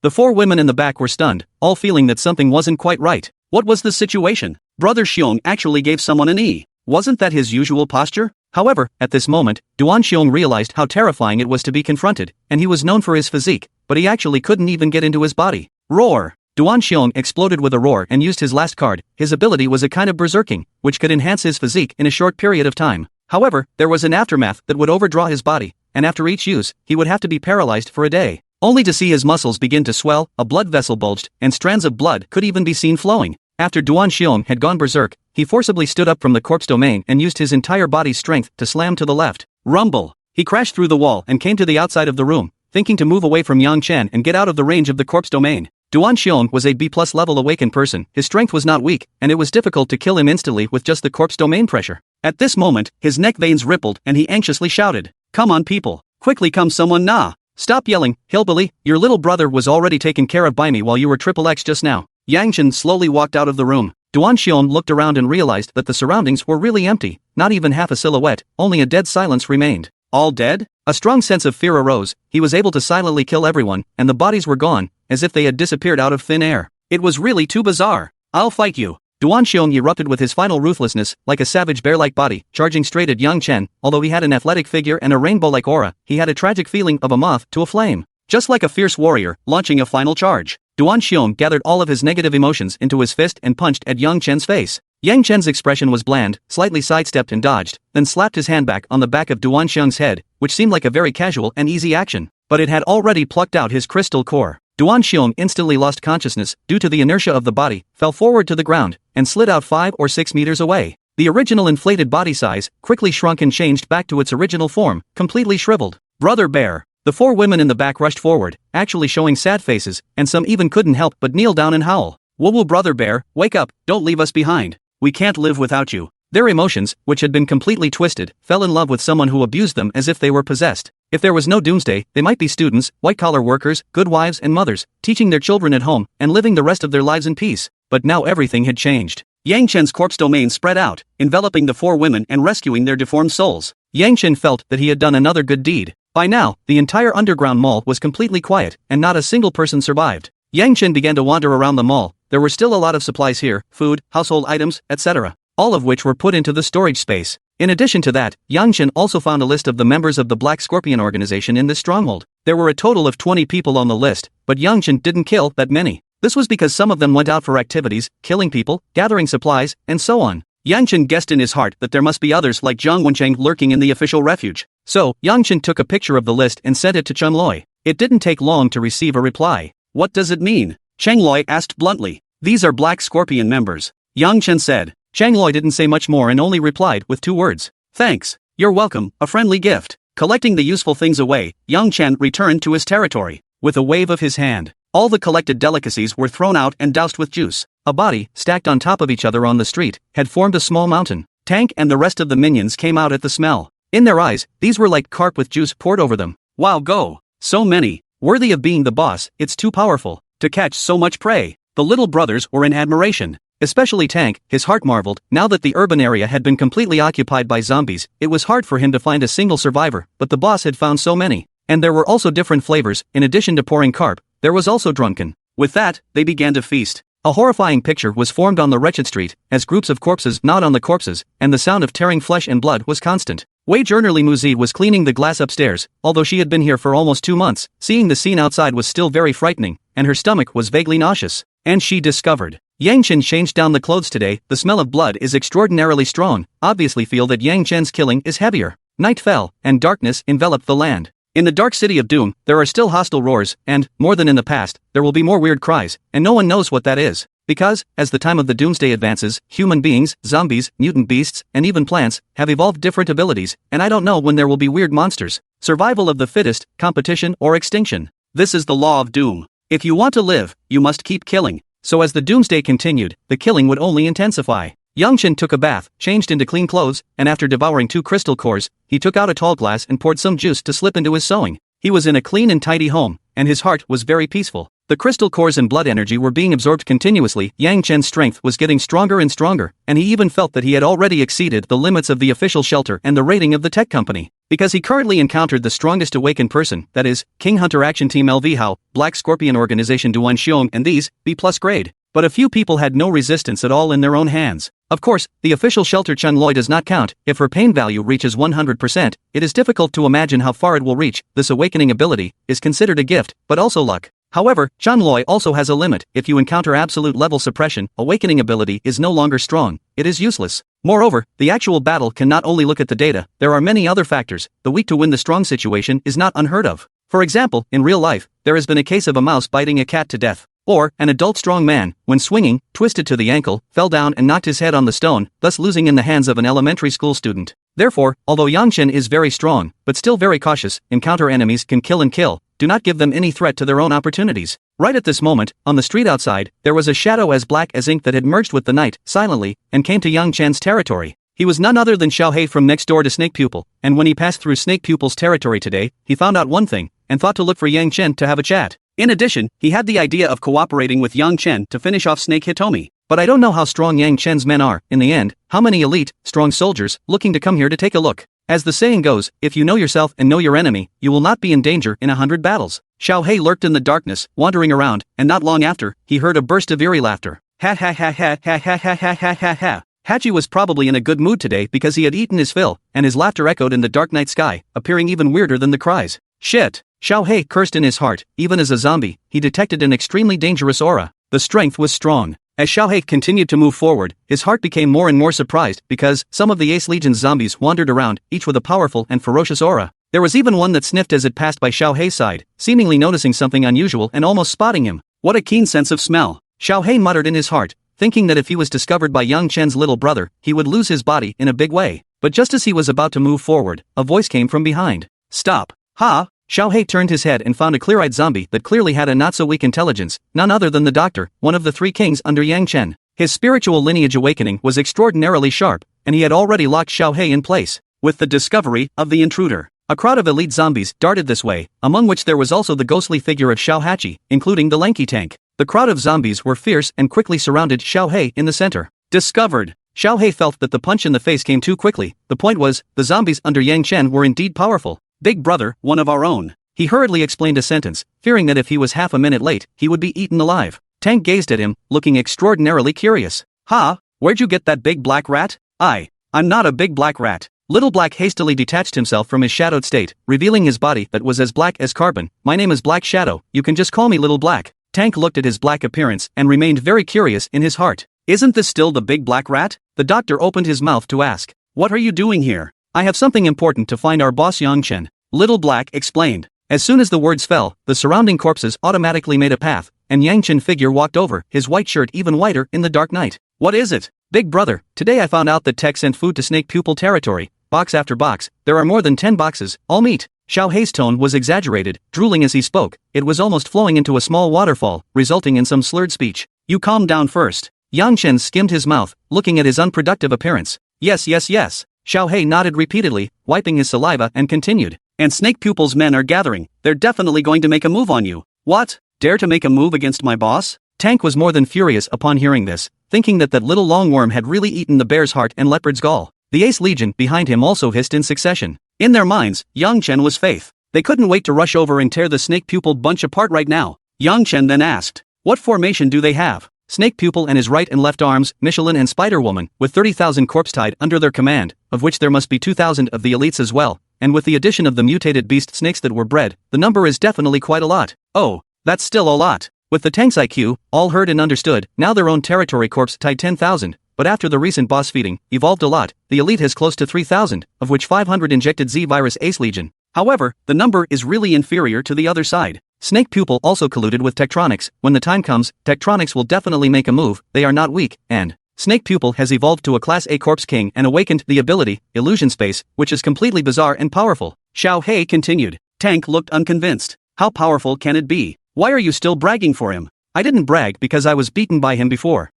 The four women in the back were stunned, all feeling that something wasn't quite right. What was the situation? Brother Xiong actually gave someone a knee. Wasn't that his usual posture? However, at this moment, Duan Xiong realized how terrifying it was to be confronted, and he was known for his physique, but he actually couldn't even get into his body. Roar! Duan Xiong exploded with a roar and used his last card. His ability was a kind of berserking, which could enhance his physique in a short period of time. However, there was an aftermath that would overdraw his body, and after each use, he would have to be paralyzed for a day. Only to see his muscles begin to swell, a blood vessel bulged, and strands of blood could even be seen flowing. After Duan Xiong had gone berserk, he forcibly stood up from the corpse domain and used his entire body's strength to slam to the left. Rumble! He crashed through the wall and came to the outside of the room, thinking to move away from Yang Chen and get out of the range of the corpse domain. Duan Xiong was a B+ level awakened person, his strength was not weak, and it was difficult to kill him instantly with just the corpse domain pressure. At this moment, his neck veins rippled and he anxiously shouted, "Come on people, quickly come someone nah! Stop yelling, hillbilly, your little brother was already taken care of by me while you were XXX just now." Yang Chen slowly walked out of the room. Duan Xiong looked around and realized that the surroundings were really empty, not even half a silhouette, only a dead silence remained. All dead? A strong sense of fear arose. He was able to silently kill everyone, and the bodies were gone, as if they had disappeared out of thin air. It was really too bizarre. "I'll fight you." Duan Xiong erupted with his final ruthlessness, like a savage bear-like body, charging straight at Yang Chen. Although he had an athletic figure and a rainbow-like aura, he had a tragic feeling of a moth to a flame. Just like a fierce warrior, launching a final charge, Duan Xiong gathered all of his negative emotions into his fist and punched at Yang Chen's face. Yang Chen's expression was bland, slightly sidestepped and dodged, then slapped his hand back on the back of Duan Xiong's head, which seemed like a very casual and easy action. But it had already plucked out his crystal core. Duan Xiong instantly lost consciousness due to the inertia of the body, fell forward to the ground, and slid out 5 or 6 meters away. The original inflated body size quickly shrunk and changed back to its original form, completely shriveled. "Brother Bear!" The 4 women in the back rushed forward, actually showing sad faces, and some even couldn't help but kneel down and howl. "Woo-woo, Brother Bear, wake up, don't leave us behind. We can't live without you." Their emotions, which had been completely twisted, fell in love with someone who abused them as if they were possessed. If there was no doomsday, they might be students, white-collar workers, good wives and mothers, teaching their children at home, and living the rest of their lives in peace. But now everything had changed. Yang Chen's corpse domain spread out, enveloping the 4 women and rescuing their deformed souls. Yang Chen felt that he had done another good deed. By now, the entire underground mall was completely quiet, and not a single person survived. Yang Chen began to wander around the mall. There were still a lot of supplies here, food, household items, etc., all of which were put into the storage space. In addition to that, Yang Chen also found a list of the members of the Black Scorpion organization in this stronghold. There were a total of 20 people on the list, but Yang Chen didn't kill that many. This was because some of them went out for activities, killing people, gathering supplies, and so on. Yang Chen guessed in his heart that there must be others like Zhang Wencheng lurking in the official refuge. So, Yang Chen took a picture of the list and sent it to Chen Loi. It didn't take long to receive a reply. "What does it mean?" Cheng Loi asked bluntly. "These are Black Scorpion members," Yang Chen said. Cheng Loi didn't say much more and only replied with 2 words. "Thanks. You're welcome, a friendly gift." Collecting the useful things away, Yang Chen returned to his territory. With a wave of his hand, all the collected delicacies were thrown out and doused with juice. A body, stacked on top of each other on the street, had formed a small mountain. Tank and the rest of the minions came out at the smell. In their eyes, these were like carp with juice poured over them. "Wow, go! So many! Worthy of being the boss, it's too powerful to catch so much prey." The little brothers were in admiration. Especially Tank, his heart marveled. Now that the urban area had been completely occupied by zombies, it was hard for him to find a single survivor, but the boss had found so many. And there were also different flavors. In addition to pouring carp, there was also drunken. With that, they began to feast. A horrifying picture was formed on the wretched street, as groups of corpses gnawed on the corpses, and the sound of tearing flesh and blood was constant. Wei Journerly Muzid was cleaning the glass upstairs. Although she had been here for almost 2 months, seeing the scene outside was still very frightening, and her stomach was vaguely nauseous. And she discovered, Yang Chen changed down the clothes today. The smell of blood is extraordinarily strong. Obviously feel that Yang Chen's killing is heavier. Night fell, and darkness enveloped the land. In the dark city of Doom, there are still hostile roars, and, more than in the past, there will be more weird cries, and no one knows what that is. Because, as the time of the doomsday advances, human beings, zombies, mutant beasts, and even plants, have evolved different abilities, and I don't know when there will be weird monsters. Survival of the fittest, competition or extinction. This is the law of Doom. If you want to live, you must keep killing. So as the doomsday continued, the killing would only intensify. Yang Chen took a bath, changed into clean clothes, and after devouring 2 crystal cores, he took out a tall glass and poured some juice to slip into his sewing. He was in a clean and tidy home, and his heart was very peaceful. The crystal cores and blood energy were being absorbed continuously. Yang Chen's strength was getting stronger and stronger, and he even felt that he had already exceeded the limits of the official shelter and the rating of the tech company. Because he currently encountered the strongest awakened person, that is, King Hunter Action Team LV Hao, Black Scorpion Organization Duan Xiong and these, B+ grade. But a few people had no resistance at all in their own hands. Of course, the official shelter Chun Loi does not count. If her pain value reaches 100%, it is difficult to imagine how far it will reach. This awakening ability is considered a gift, but also luck. However, Chun Loi also has a limit. If you encounter absolute level suppression, awakening ability is no longer strong. It is useless. Moreover, the actual battle can not only look at the data, there are many other factors. The weak to win the strong situation is not unheard of. For example, in real life, there has been a case of a mouse biting a cat to death. Or, an adult strong man, when swinging, twisted to the ankle, fell down and knocked his head on the stone, thus losing in the hands of an elementary school student. Therefore, although Yang Chen is very strong, but still very cautious, encounter enemies can kill and kill, do not give them any threat to their own opportunities. Right at this moment, on the street outside, there was a shadow as black as ink that had merged with the night, silently, and came to Yang Chen's territory. He was none other than Xiao Hei from next door to Snake Pupil, and when he passed through Snake Pupil's territory today, he found out one thing, and thought to look for Yang Chen to have a chat. In addition, he had the idea of cooperating with Yang Chen to finish off Snake Hitomi. But I don't know how strong Yang Chen's men are, in the end, how many elite, strong soldiers, looking to come here to take a look. As the saying goes, if you know yourself and know your enemy, you will not be in danger in 100 battles. Xiao Hei lurked in the darkness, wandering around, and not long after, he heard a burst of eerie laughter. Ha ha ha ha ha ha ha ha ha ha ha. Hachi was probably in a good mood today because he had eaten his fill, and his laughter echoed in the dark night sky, appearing even weirder than the cries. Shit! Xiao Hei cursed in his heart. Even as a zombie, he detected an extremely dangerous aura. The strength was strong. As Xiao Hei continued to move forward, his heart became more and more surprised because some of the Ace Legion's zombies wandered around, each with a powerful and ferocious aura. There was even one that sniffed as it passed by Xiao Hei's side, seemingly noticing something unusual and almost spotting him. What a keen sense of smell! Xiao Hei muttered in his heart, thinking that if he was discovered by Yang Chen's little brother, he would lose his body in a big way. But just as he was about to move forward, a voice came from behind. Stop! Ha! Xiao Hei turned his head and found a clear-eyed zombie that clearly had a not-so-weak intelligence, none other than the doctor, one of the three kings under Yang Chen. His spiritual lineage awakening was extraordinarily sharp, and he had already locked Xiao Hei in place. With the discovery of the intruder, a crowd of elite zombies darted this way, among which there was also the ghostly figure of Xiao Hachi, including the lanky tank. The crowd of zombies were fierce and quickly surrounded Xiao Hei in the center. Discovered! Xiao Hei felt that the punch in the face came too quickly. The point was, the zombies under Yang Chen were indeed powerful. Big brother, one of our own. He hurriedly explained a sentence, fearing that if he was half a minute late, he would be eaten alive. Tank gazed at him, looking extraordinarily curious. Ha! Where'd you get that big black rat? I'm not a big black rat. Little Black hastily detached himself from his shadowed state, revealing his body that was as black as carbon. My name is Black Shadow, you can just call me Little Black. Tank looked at his black appearance and remained very curious in his heart. Isn't this still the big black rat? The doctor opened his mouth to ask. What are you doing here? I have something important to find our boss Yang Chen. Little Black explained. As soon as the words fell, the surrounding corpses automatically made a path, and Yang Chen figure walked over, his white shirt even whiter in the dark night. What is it? Big brother, today I found out that Tech sent food to Snake Pupil territory. Box after box, there are more than 10 boxes, all meat. Xiao Hei's tone was exaggerated, drooling as he spoke. It was almost flowing into a small waterfall, resulting in some slurred speech. You calm down first. Yang Chen skimmed his mouth, looking at his unproductive appearance. Yes. Xiao Hei nodded repeatedly, wiping his saliva and continued. And Snake Pupil's men are gathering. They're definitely going to make a move on you. What? Dare to make a move against my boss? Tank was more than furious upon hearing this, thinking that little longworm had really eaten the bear's heart and leopard's gall. The Ace Legion behind him also hissed in succession. In their minds, Yang Chen was faith. They couldn't wait to rush over and tear the Snake Pupil bunch apart right now. Yang Chen then asked, what formation do they have? Snake Pupil and his right and left arms, Michelin and Spider-Woman, with 30,000 corpse tied under their command, of which there must be 2,000 of the elites as well, and with the addition of the mutated beast snakes that were bred, the number is definitely quite a lot. Oh, that's still a lot. With the tank's IQ, all heard and understood, now their own territory corpse tied 10,000, but after the recent boss feeding, evolved a lot, the elite has close to 3,000, of which 500 injected Z-Virus Ace Legion. However, the number is really inferior to the other side. Snake Pupil also colluded with Tektronics. When the time comes, Tektronics will definitely make a move, they are not weak, and Snake Pupil has evolved to a Class A Corpse King and awakened the ability, Illusion Space, which is completely bizarre and powerful. Xiao Hei continued. Tank looked unconvinced. How powerful can it be? Why are you still bragging for him? I didn't brag because I was beaten by him before.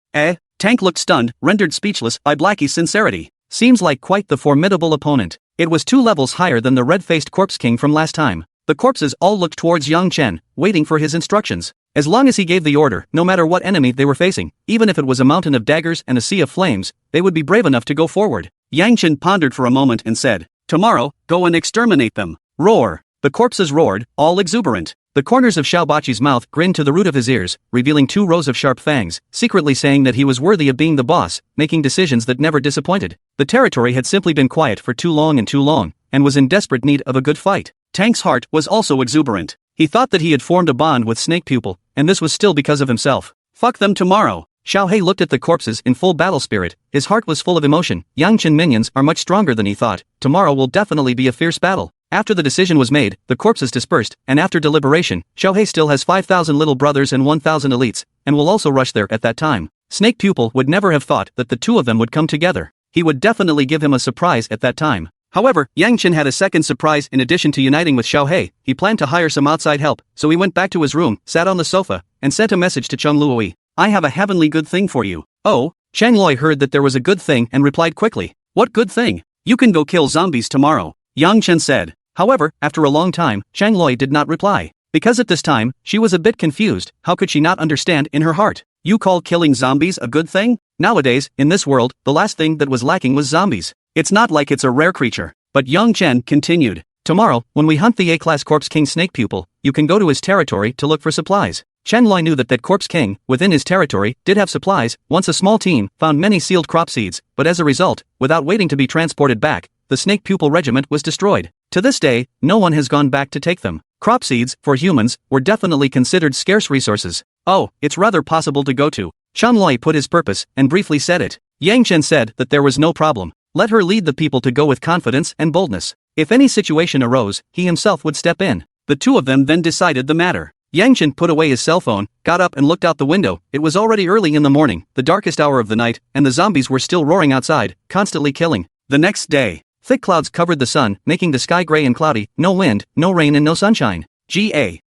Tank looked stunned, rendered speechless by Blackie's sincerity. Seems like quite the formidable opponent. It was 2 levels higher than the red-faced Corpse King from last time. The corpses all looked towards Yang Chen, waiting for his instructions. As long as he gave the order, no matter what enemy they were facing, even if it was a mountain of daggers and a sea of flames, they would be brave enough to go forward. Yang Chen pondered for a moment and said, tomorrow, go and exterminate them. Roar. The corpses roared, all exuberant. The corners of Xiaobaqi's mouth grinned to the root of his ears, revealing 2 rows of sharp fangs, secretly saying that he was worthy of being the boss, making decisions that never disappointed. The territory had simply been quiet for too long, and was in desperate need of a good fight. Tang's heart was also exuberant. He thought that he had formed a bond with Snake Pupil, and this was still because of himself. Fuck them tomorrow. Xiao He looked at the corpses in full battle spirit. His heart was full of emotion. Yangchen minions are much stronger than he thought. Tomorrow will definitely be a fierce battle. After the decision was made, the corpses dispersed, and after deliberation, Xiao He still has 5,000 little brothers and 1,000 elites, and will also rush there at that time. Snake Pupil would never have thought that the 2 of them would come together. He would definitely give him a surprise at that time. However, Yang Chen had a second surprise. In addition to uniting with Xiao He, he planned to hire some outside help, so he went back to his room, sat on the sofa, and sent a message to Cheng Luoi. I have a heavenly good thing for you. Oh? Cheng Luoi heard that there was a good thing and replied quickly. What good thing? You can go kill zombies tomorrow, Yang Chen said. However, after a long time, Cheng Luoi did not reply. Because at this time, she was a bit confused. How could she not understand in her heart? You call killing zombies a good thing? Nowadays, in this world, the last thing that was lacking was zombies. It's not like it's a rare creature. But Yang Chen continued. Tomorrow, when we hunt the A-class Corpse King Snake Pupil, you can go to his territory to look for supplies. Chen Lui knew that Corpse King, within his territory, did have supplies. Once a small team found many sealed crop seeds, but as a result, without waiting to be transported back, the Snake Pupil regiment was destroyed. To this day, no one has gone back to take them. Crop seeds, for humans, were definitely considered scarce resources. Oh, it's rather possible to go to. Chen Lui put his purpose, and briefly said it. Yang Chen said that there was no problem. Let her lead the people to go with confidence and boldness. If any situation arose, he himself would step in. The 2 of them then decided the matter. Yang Chen put away his cell phone, got up and looked out the window. It was already early in the morning, the darkest hour of the night, and the zombies were still roaring outside, constantly killing. The next day, thick clouds covered the sun, making the sky gray and cloudy, no wind, no rain and no sunshine. Ga.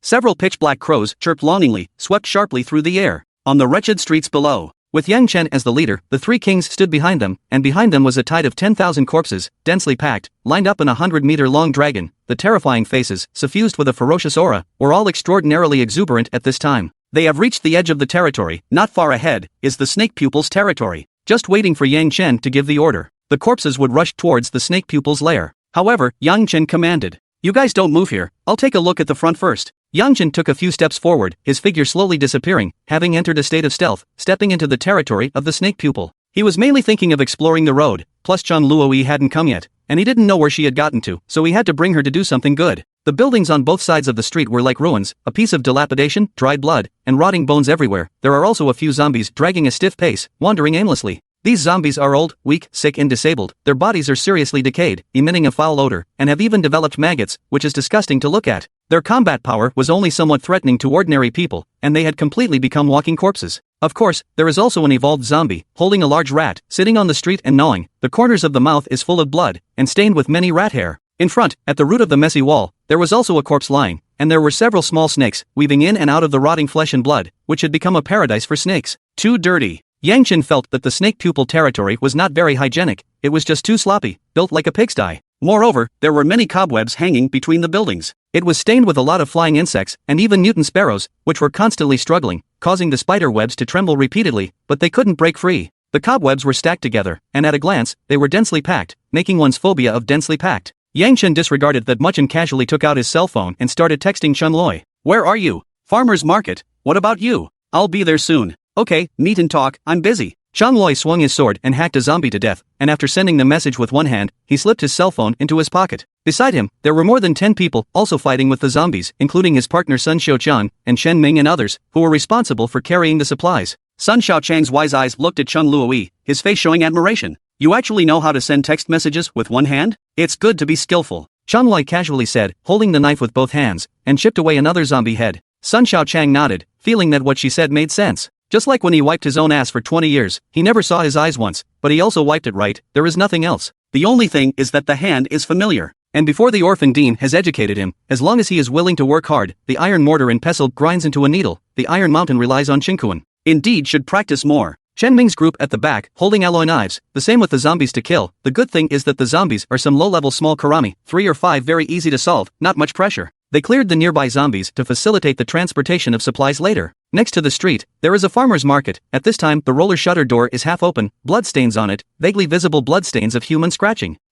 Several pitch-black crows chirped longingly, swept sharply through the air. On the wretched streets below, with Yang Chen as the leader, the 3 kings stood behind them, and behind them was a tide of 10,000 corpses, densely packed, lined up in a 100-meter-long dragon. The terrifying faces, suffused with a ferocious aura, were all extraordinarily exuberant at this time. They have reached the edge of the territory. Not far ahead is the Snake Pupil's territory. Just waiting for Yang Chen to give the order. The corpses would rush towards the Snake Pupil's lair. However, Yang Chen commanded. You guys don't move here, I'll take a look at the front first. Yang Chen took a few steps forward, his figure slowly disappearing, having entered a state of stealth, stepping into the territory of the Snake Pupil. He was mainly thinking of exploring the road, plus Cheng Luoi hadn't come yet, and he didn't know where she had gotten to, so he had to bring her to do something good. The buildings on both sides of the street were like ruins, a piece of dilapidation, dried blood, and rotting bones everywhere. There are also a few zombies dragging a stiff pace, wandering aimlessly. These zombies are old, weak, sick and disabled. Their bodies are seriously decayed, emitting a foul odor, and have even developed maggots, which is disgusting to look at. Their combat power was only somewhat threatening to ordinary people, and they had completely become walking corpses. Of course, there is also an evolved zombie, holding a large rat, sitting on the street and gnawing. The corners of the mouth is full of blood, and stained with many rat hair. In front, at the root of the messy wall, there was also a corpse lying, and there were several small snakes, weaving in and out of the rotting flesh and blood, which had become a paradise for snakes. Too dirty. Yang Chen felt that the Snake Pupil territory was not very hygienic. It was just too sloppy, built like a pigsty. Moreover, there were many cobwebs hanging between the buildings. It was stained with a lot of flying insects, and even mutant sparrows, which were constantly struggling, causing the spider webs to tremble repeatedly, but they couldn't break free. The cobwebs were stacked together, and at a glance, they were densely packed, making one's phobia of densely packed. Yang Chen disregarded that much and casually took out his cell phone and started texting Chun Loi. Where are you? Farmer's market. What about you? I'll be there soon. Okay, meet and talk, I'm busy. Chun Loi swung his sword and hacked a zombie to death, and after sending the message with one hand, he slipped his cell phone into his pocket. Beside him, there were more than 10 people also fighting with the zombies, including his partner Sun Xiaochang, and Shen Ming and others, who were responsible for carrying the supplies. Sun Xiaochang's wise eyes looked at Chun Luoi, his face showing admiration. You actually know how to send text messages with one hand? It's good to be skillful. Chun Loi casually said, holding the knife with both hands, and chipped away another zombie head. Sun Xiaochang nodded, feeling that what she said made sense. Just like when he wiped his own ass for 20 years, he never saw his eyes once, but he also wiped it right. There is nothing else. The only thing is that the hand is familiar. And before the orphan dean has educated him, as long as he is willing to work hard, the iron mortar and pestle grinds into a needle. The iron mountain relies on Qingkuan. Indeed should practice more. Chen Ming's group at the back, holding alloy knives, the same with the zombies to kill. The good thing is that the zombies are some low-level small karami, 3 or 5 very easy to solve, not much pressure. They cleared the nearby zombies to facilitate the transportation of supplies later. Next to the street, there is a farmer's market. At this time, the roller shutter door is half open, bloodstains on it, vaguely visible bloodstains of human scratching.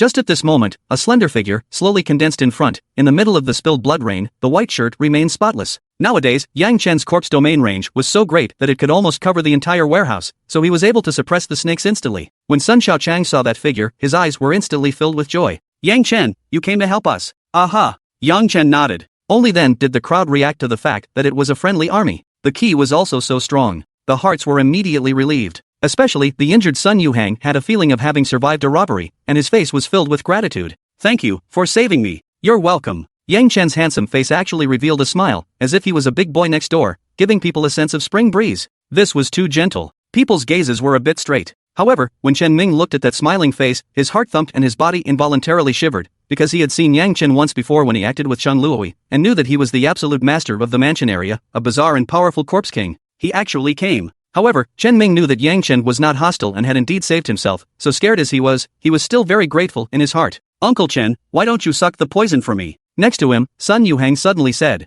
Just at this moment, a slender figure slowly condensed in front. In the middle of the spilled blood rain, the white shirt remained spotless. Nowadays, Yang Chen's corpse domain range was so great that it could almost cover the entire warehouse, so he was able to suppress the snakes instantly. When Sun Xiaochang saw that figure, his eyes were instantly filled with joy. Yang Chen, you came to help us. Aha! Yang Chen nodded. Only then did the crowd react to the fact that it was a friendly army. The key was also so strong. The hearts were immediately relieved. Especially, the injured Sun Yuhang had a feeling of having survived a robbery, and his face was filled with gratitude. Thank you for saving me. You're welcome. Yang Chen's handsome face actually revealed a smile, as if he was a big boy next door, giving people a sense of spring breeze. This was too gentle. People's gazes were a bit straight. However, when Chen Ming looked at that smiling face, his heart thumped and his body involuntarily shivered, because he had seen Yang Chen once before when he acted with Shan Luoi, and knew that he was the absolute master of the mansion area, a bizarre and powerful corpse king. He actually came. However, Chen Ming knew that Yang Chen was not hostile and had indeed saved himself, so scared as he was still very grateful in his heart. Uncle Chen, why don't you suck the poison for me? Next to him, Sun Yuhang suddenly said.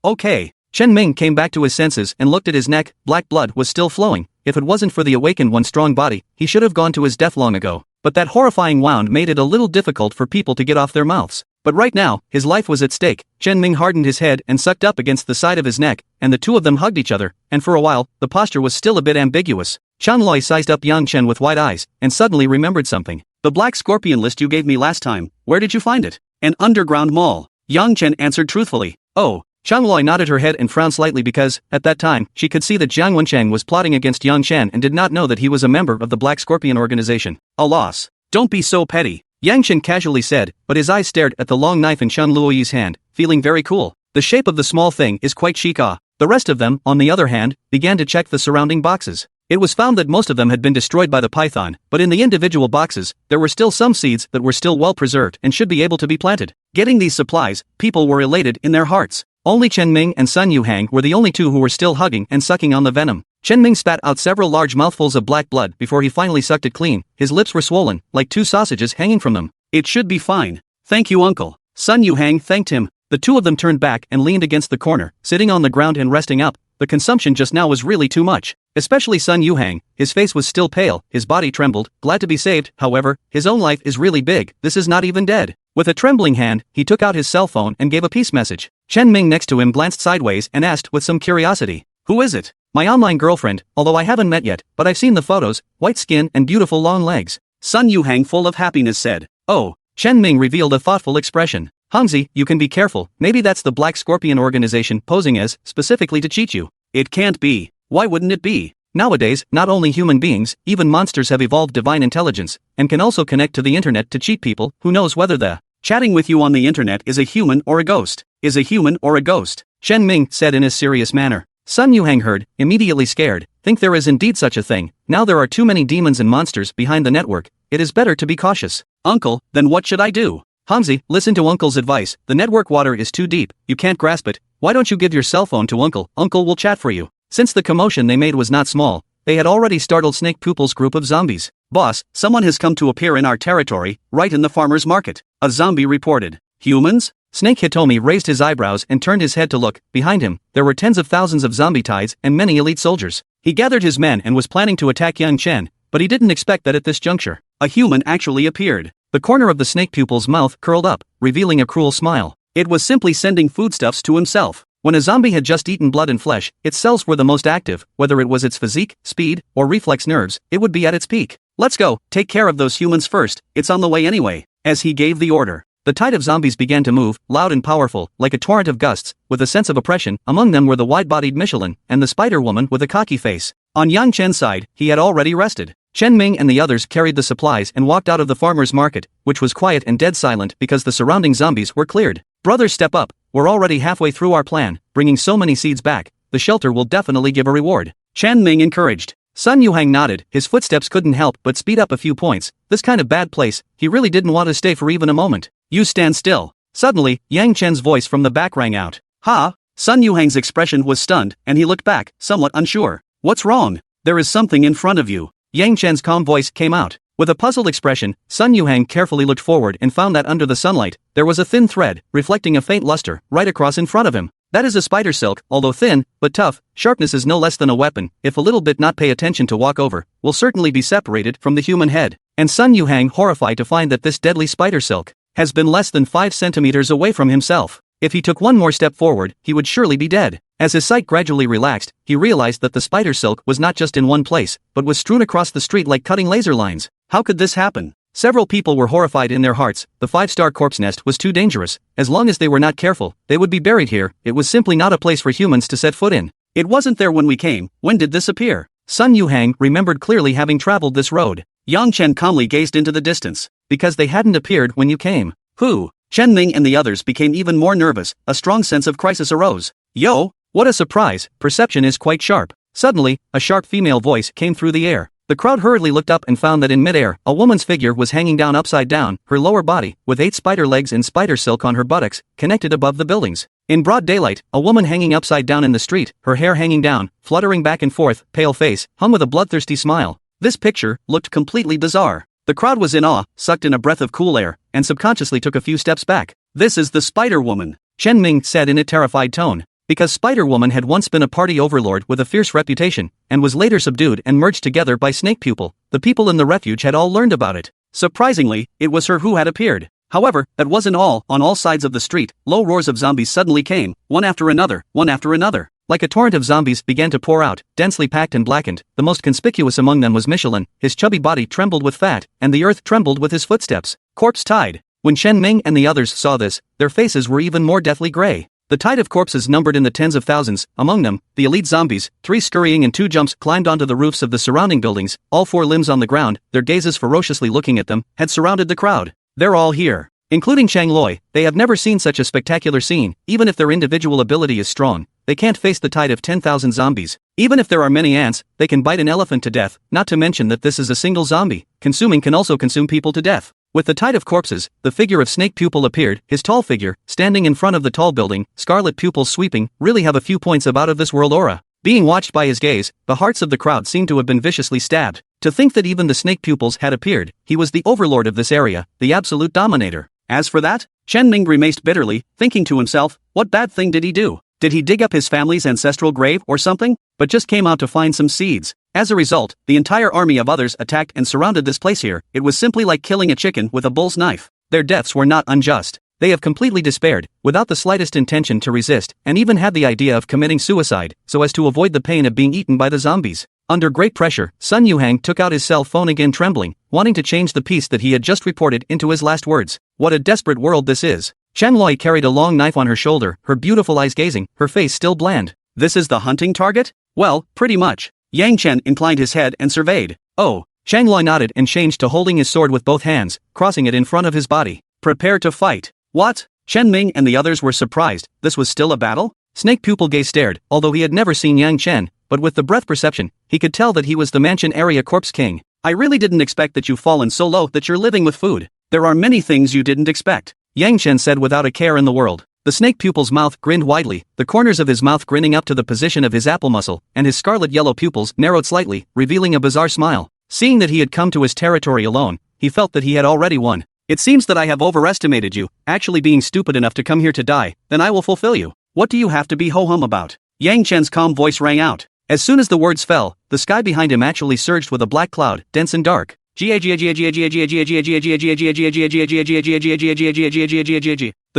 Okay. Chen Ming came back to his senses and looked at his neck. Black blood was still flowing. If it wasn't for the awakened one's strong body, he should have gone to his death long ago. But that horrifying wound made it a little difficult for people to get off their mouths. But right now, his life was at stake. Chen Ming hardened his head and sucked up against the side of his neck, and the two of them hugged each other, and for a while, the posture was still a bit ambiguous. Chan Loi sized up Yang Chen with wide eyes, and suddenly remembered something. The black scorpion list you gave me last time, where did you find it? An underground mall. Yang Chen answered truthfully. Oh. Chan Loi nodded her head and frowned slightly because, at that time, she could see that Jiang Wencheng was plotting against Yang Chen and did not know that he was a member of the Black Scorpion organization. A loss. Don't be so petty. Yang Chen casually said, but his eyes stared at the long knife in Shan Luoyi's hand, feeling very cool. The shape of the small thing is quite chic. The rest of them, on the other hand, began to check the surrounding boxes. It was found that most of them had been destroyed by the python, but in the individual boxes, there were still some seeds that were still well preserved and should be able to be planted. Getting these supplies, people were elated in their hearts. Only Chen Ming and Sun Yuhang were the only two who were still hugging and sucking on the venom. Chen Ming spat out several large mouthfuls of black blood before he finally sucked it clean. His lips were swollen, like two sausages hanging from them. It should be fine. Thank you, uncle. Sun Yuhang thanked him. The two of them turned back and leaned against the corner, sitting on the ground and resting up. The consumption just now was really too much. Especially Sun Yuhang, his face was still pale, his body trembled, glad to be saved. However, his own life is really big, this is not even dead. With a trembling hand, he took out his cell phone and gave a peace message. Chen Ming next to him glanced sideways and asked with some curiosity. Who is it? My online girlfriend, although I haven't met yet, but I've seen the photos, white skin and beautiful long legs. Sun Yuhang full of happiness said. Oh. Chen Ming revealed a thoughtful expression. Hangzi, you can be careful, maybe that's the Black Scorpion organization posing as, specifically to cheat you. It can't be. Why wouldn't it be? Nowadays, not only human beings, even monsters have evolved divine intelligence, and can also connect to the internet to cheat people. Who knows whether the chatting with you on the internet is a human or a ghost? Is a human or a ghost? Chen Ming said in a serious manner. Sun Yuhang heard, immediately scared. Think there is indeed such a thing. Now there are too many demons and monsters behind the network. It is better to be cautious. Uncle, then what should I do? Hamzi, listen to Uncle's advice. The network water is too deep, you can't grasp it. Why don't you give your cell phone to Uncle? Uncle will chat for you. Since the commotion they made was not small, they had already startled Snake Poople's group of zombies. Boss, someone has come to appear in our territory, right in the farmer's market. A zombie reported. Humans? Snake Hitomi raised his eyebrows and turned his head to look. Behind him, there were tens of thousands of zombie tides and many elite soldiers. He gathered his men and was planning to attack Yang Chen, but he didn't expect that at this juncture, a human actually appeared. The corner of the snake pupil's mouth curled up, revealing a cruel smile. It was simply sending foodstuffs to himself. When a zombie had just eaten blood and flesh, its cells were the most active, whether it was its physique, speed, or reflex nerves, it would be at its peak. Let's go, take care of those humans first, it's on the way anyway. As he gave the order, the tide of zombies began to move, loud and powerful, like a torrent of gusts, with a sense of oppression. Among them were the wide-bodied Michelin, and the Spider-Woman with a cocky face. On Yang Chen's side, he had already rested. Chen Ming and the others carried the supplies and walked out of the farmer's market, which was quiet and dead silent because the surrounding zombies were cleared. Brothers, step up, we're already halfway through our plan, bringing so many seeds back, the shelter will definitely give a reward. Chen Ming encouraged. Sun Yuhang nodded, his footsteps couldn't help but speed up a few points. This kind of bad place, he really didn't want to stay for even a moment. You stand still. Suddenly, Yang Chen's voice from the back rang out. Ha! Sun Yuhang's expression was stunned, and he looked back, somewhat unsure. What's wrong? There is something in front of you. Yang Chen's calm voice came out. With a puzzled expression, Sun Yuhang carefully looked forward and found that under the sunlight, there was a thin thread, reflecting a faint luster, right across in front of him. That is a spider silk, although thin, but tough. Sharpness is no less than a weapon. If a little bit not pay attention to walk over, will certainly be separated from the human head. and Sun Yuhang horrified to find that this deadly spider silk has been less than 5 centimeters away from himself. If he took one more step forward, he would surely be dead. As his sight gradually relaxed, he realized that the spider silk was not just in one place, but was strewn across the street like cutting laser lines. How could this happen? Several people were horrified in their hearts. The 5-star corpse nest was too dangerous. As long as they were not careful, they would be buried here. It was simply not a place for humans to set foot in. It wasn't there when we came. When did this appear? Sun Yuhang remembered clearly having traveled this road. Yang Chen calmly gazed into the distance. Because they hadn't appeared when you came. Who? Chen Ming and the others became even more nervous. A strong sense of crisis arose. Yo! What a surprise! Perception is quite sharp. Suddenly, a sharp female voice came through the air. The crowd hurriedly looked up and found that in midair, a woman's figure was hanging down upside down, her lower body, with 8 spider legs and spider silk on her buttocks, connected above the buildings. In broad daylight, a woman hanging upside down in the street, her hair hanging down, fluttering back and forth, pale face, hung with a bloodthirsty smile. This picture looked completely bizarre. The crowd was in awe, sucked in a breath of cool air, and subconsciously took a few steps back. This is the Spider Woman, Chen Ming said in a terrified tone. Because Spider Woman had once been a party overlord with a fierce reputation, and was later subdued and merged together by Snake Pupil, the people in the refuge had all learned about it. Surprisingly, it was her who had appeared. However, that wasn't all. On all sides of the street, low roars of zombies suddenly came, one after another, one after another. Like a torrent of zombies began to pour out, densely packed and blackened. The most conspicuous among them was Michelin. His chubby body trembled with fat, and the earth trembled with his footsteps. Corpse tide. When Chen Ming and the others saw this, their faces were even more deathly gray. The tide of corpses numbered in the tens of thousands. Among them, the elite zombies, 3 scurrying and 2 jumps, climbed onto the roofs of the surrounding buildings, all 4 limbs on the ground, their gazes ferociously looking at them, had surrounded the crowd. They're all here. Including Chang Loi. They have never seen such a spectacular scene. Even if their individual ability is strong, they can't face the tide of 10,000 zombies. Even if there are many ants, they can bite an elephant to death, not to mention that this is a single zombie. Consuming can also consume people to death. With the tide of corpses, the figure of Snake Pupil appeared, his tall figure, standing in front of the tall building, scarlet pupils sweeping, really have a few points of out-of-this-world aura. Being watched by his gaze, the hearts of the crowd seemed to have been viciously stabbed. To think that even the Snake Pupils had appeared, he was the overlord of this area, the absolute dominator. As for that, Chen Ming grimaced bitterly, thinking to himself, what bad thing did he do? Did he dig up his family's ancestral grave or something? But just came out to find some seeds. As a result, the entire army of others attacked and surrounded this place here. It was simply like killing a chicken with a bull's knife. Their deaths were not unjust. They have completely despaired, without the slightest intention to resist, and even had the idea of committing suicide, so as to avoid the pain of being eaten by the zombies. Under great pressure, Sun Yuhang took out his cell phone again, trembling, wanting to change the piece that he had just reported into his last words. What a desperate world this is. Chen Loi carried a long knife on her shoulder, her beautiful eyes gazing, her face still bland. This is the hunting target? Well, pretty much. Yang Chen inclined his head and surveyed. Oh. Chang Loi nodded and changed to holding his sword with both hands, crossing it in front of his body. Prepare to fight. What? Chen Ming and the others were surprised. This was still a battle? Snake Pupil gaze stared, although he had never seen Yang Chen, but with the breath perception, he could tell that he was the mansion area corpse king. I really didn't expect that you've fallen so low that you're living with food. There are many things you didn't expect. Yang Chen said without a care in the world. The Snake Pupil's mouth grinned widely, the corners of his mouth grinning up to the position of his apple muscle, and his scarlet-yellow pupils narrowed slightly, revealing a bizarre smile. Seeing that he had come to his territory alone, he felt that he had already won. It seems that I have overestimated you, actually being stupid enough to come here to die, then I will fulfill you. What do you have to be ho-hum about? Yang Chen's calm voice rang out. As soon as the words fell, the sky behind him actually surged with a black cloud, dense and dark. The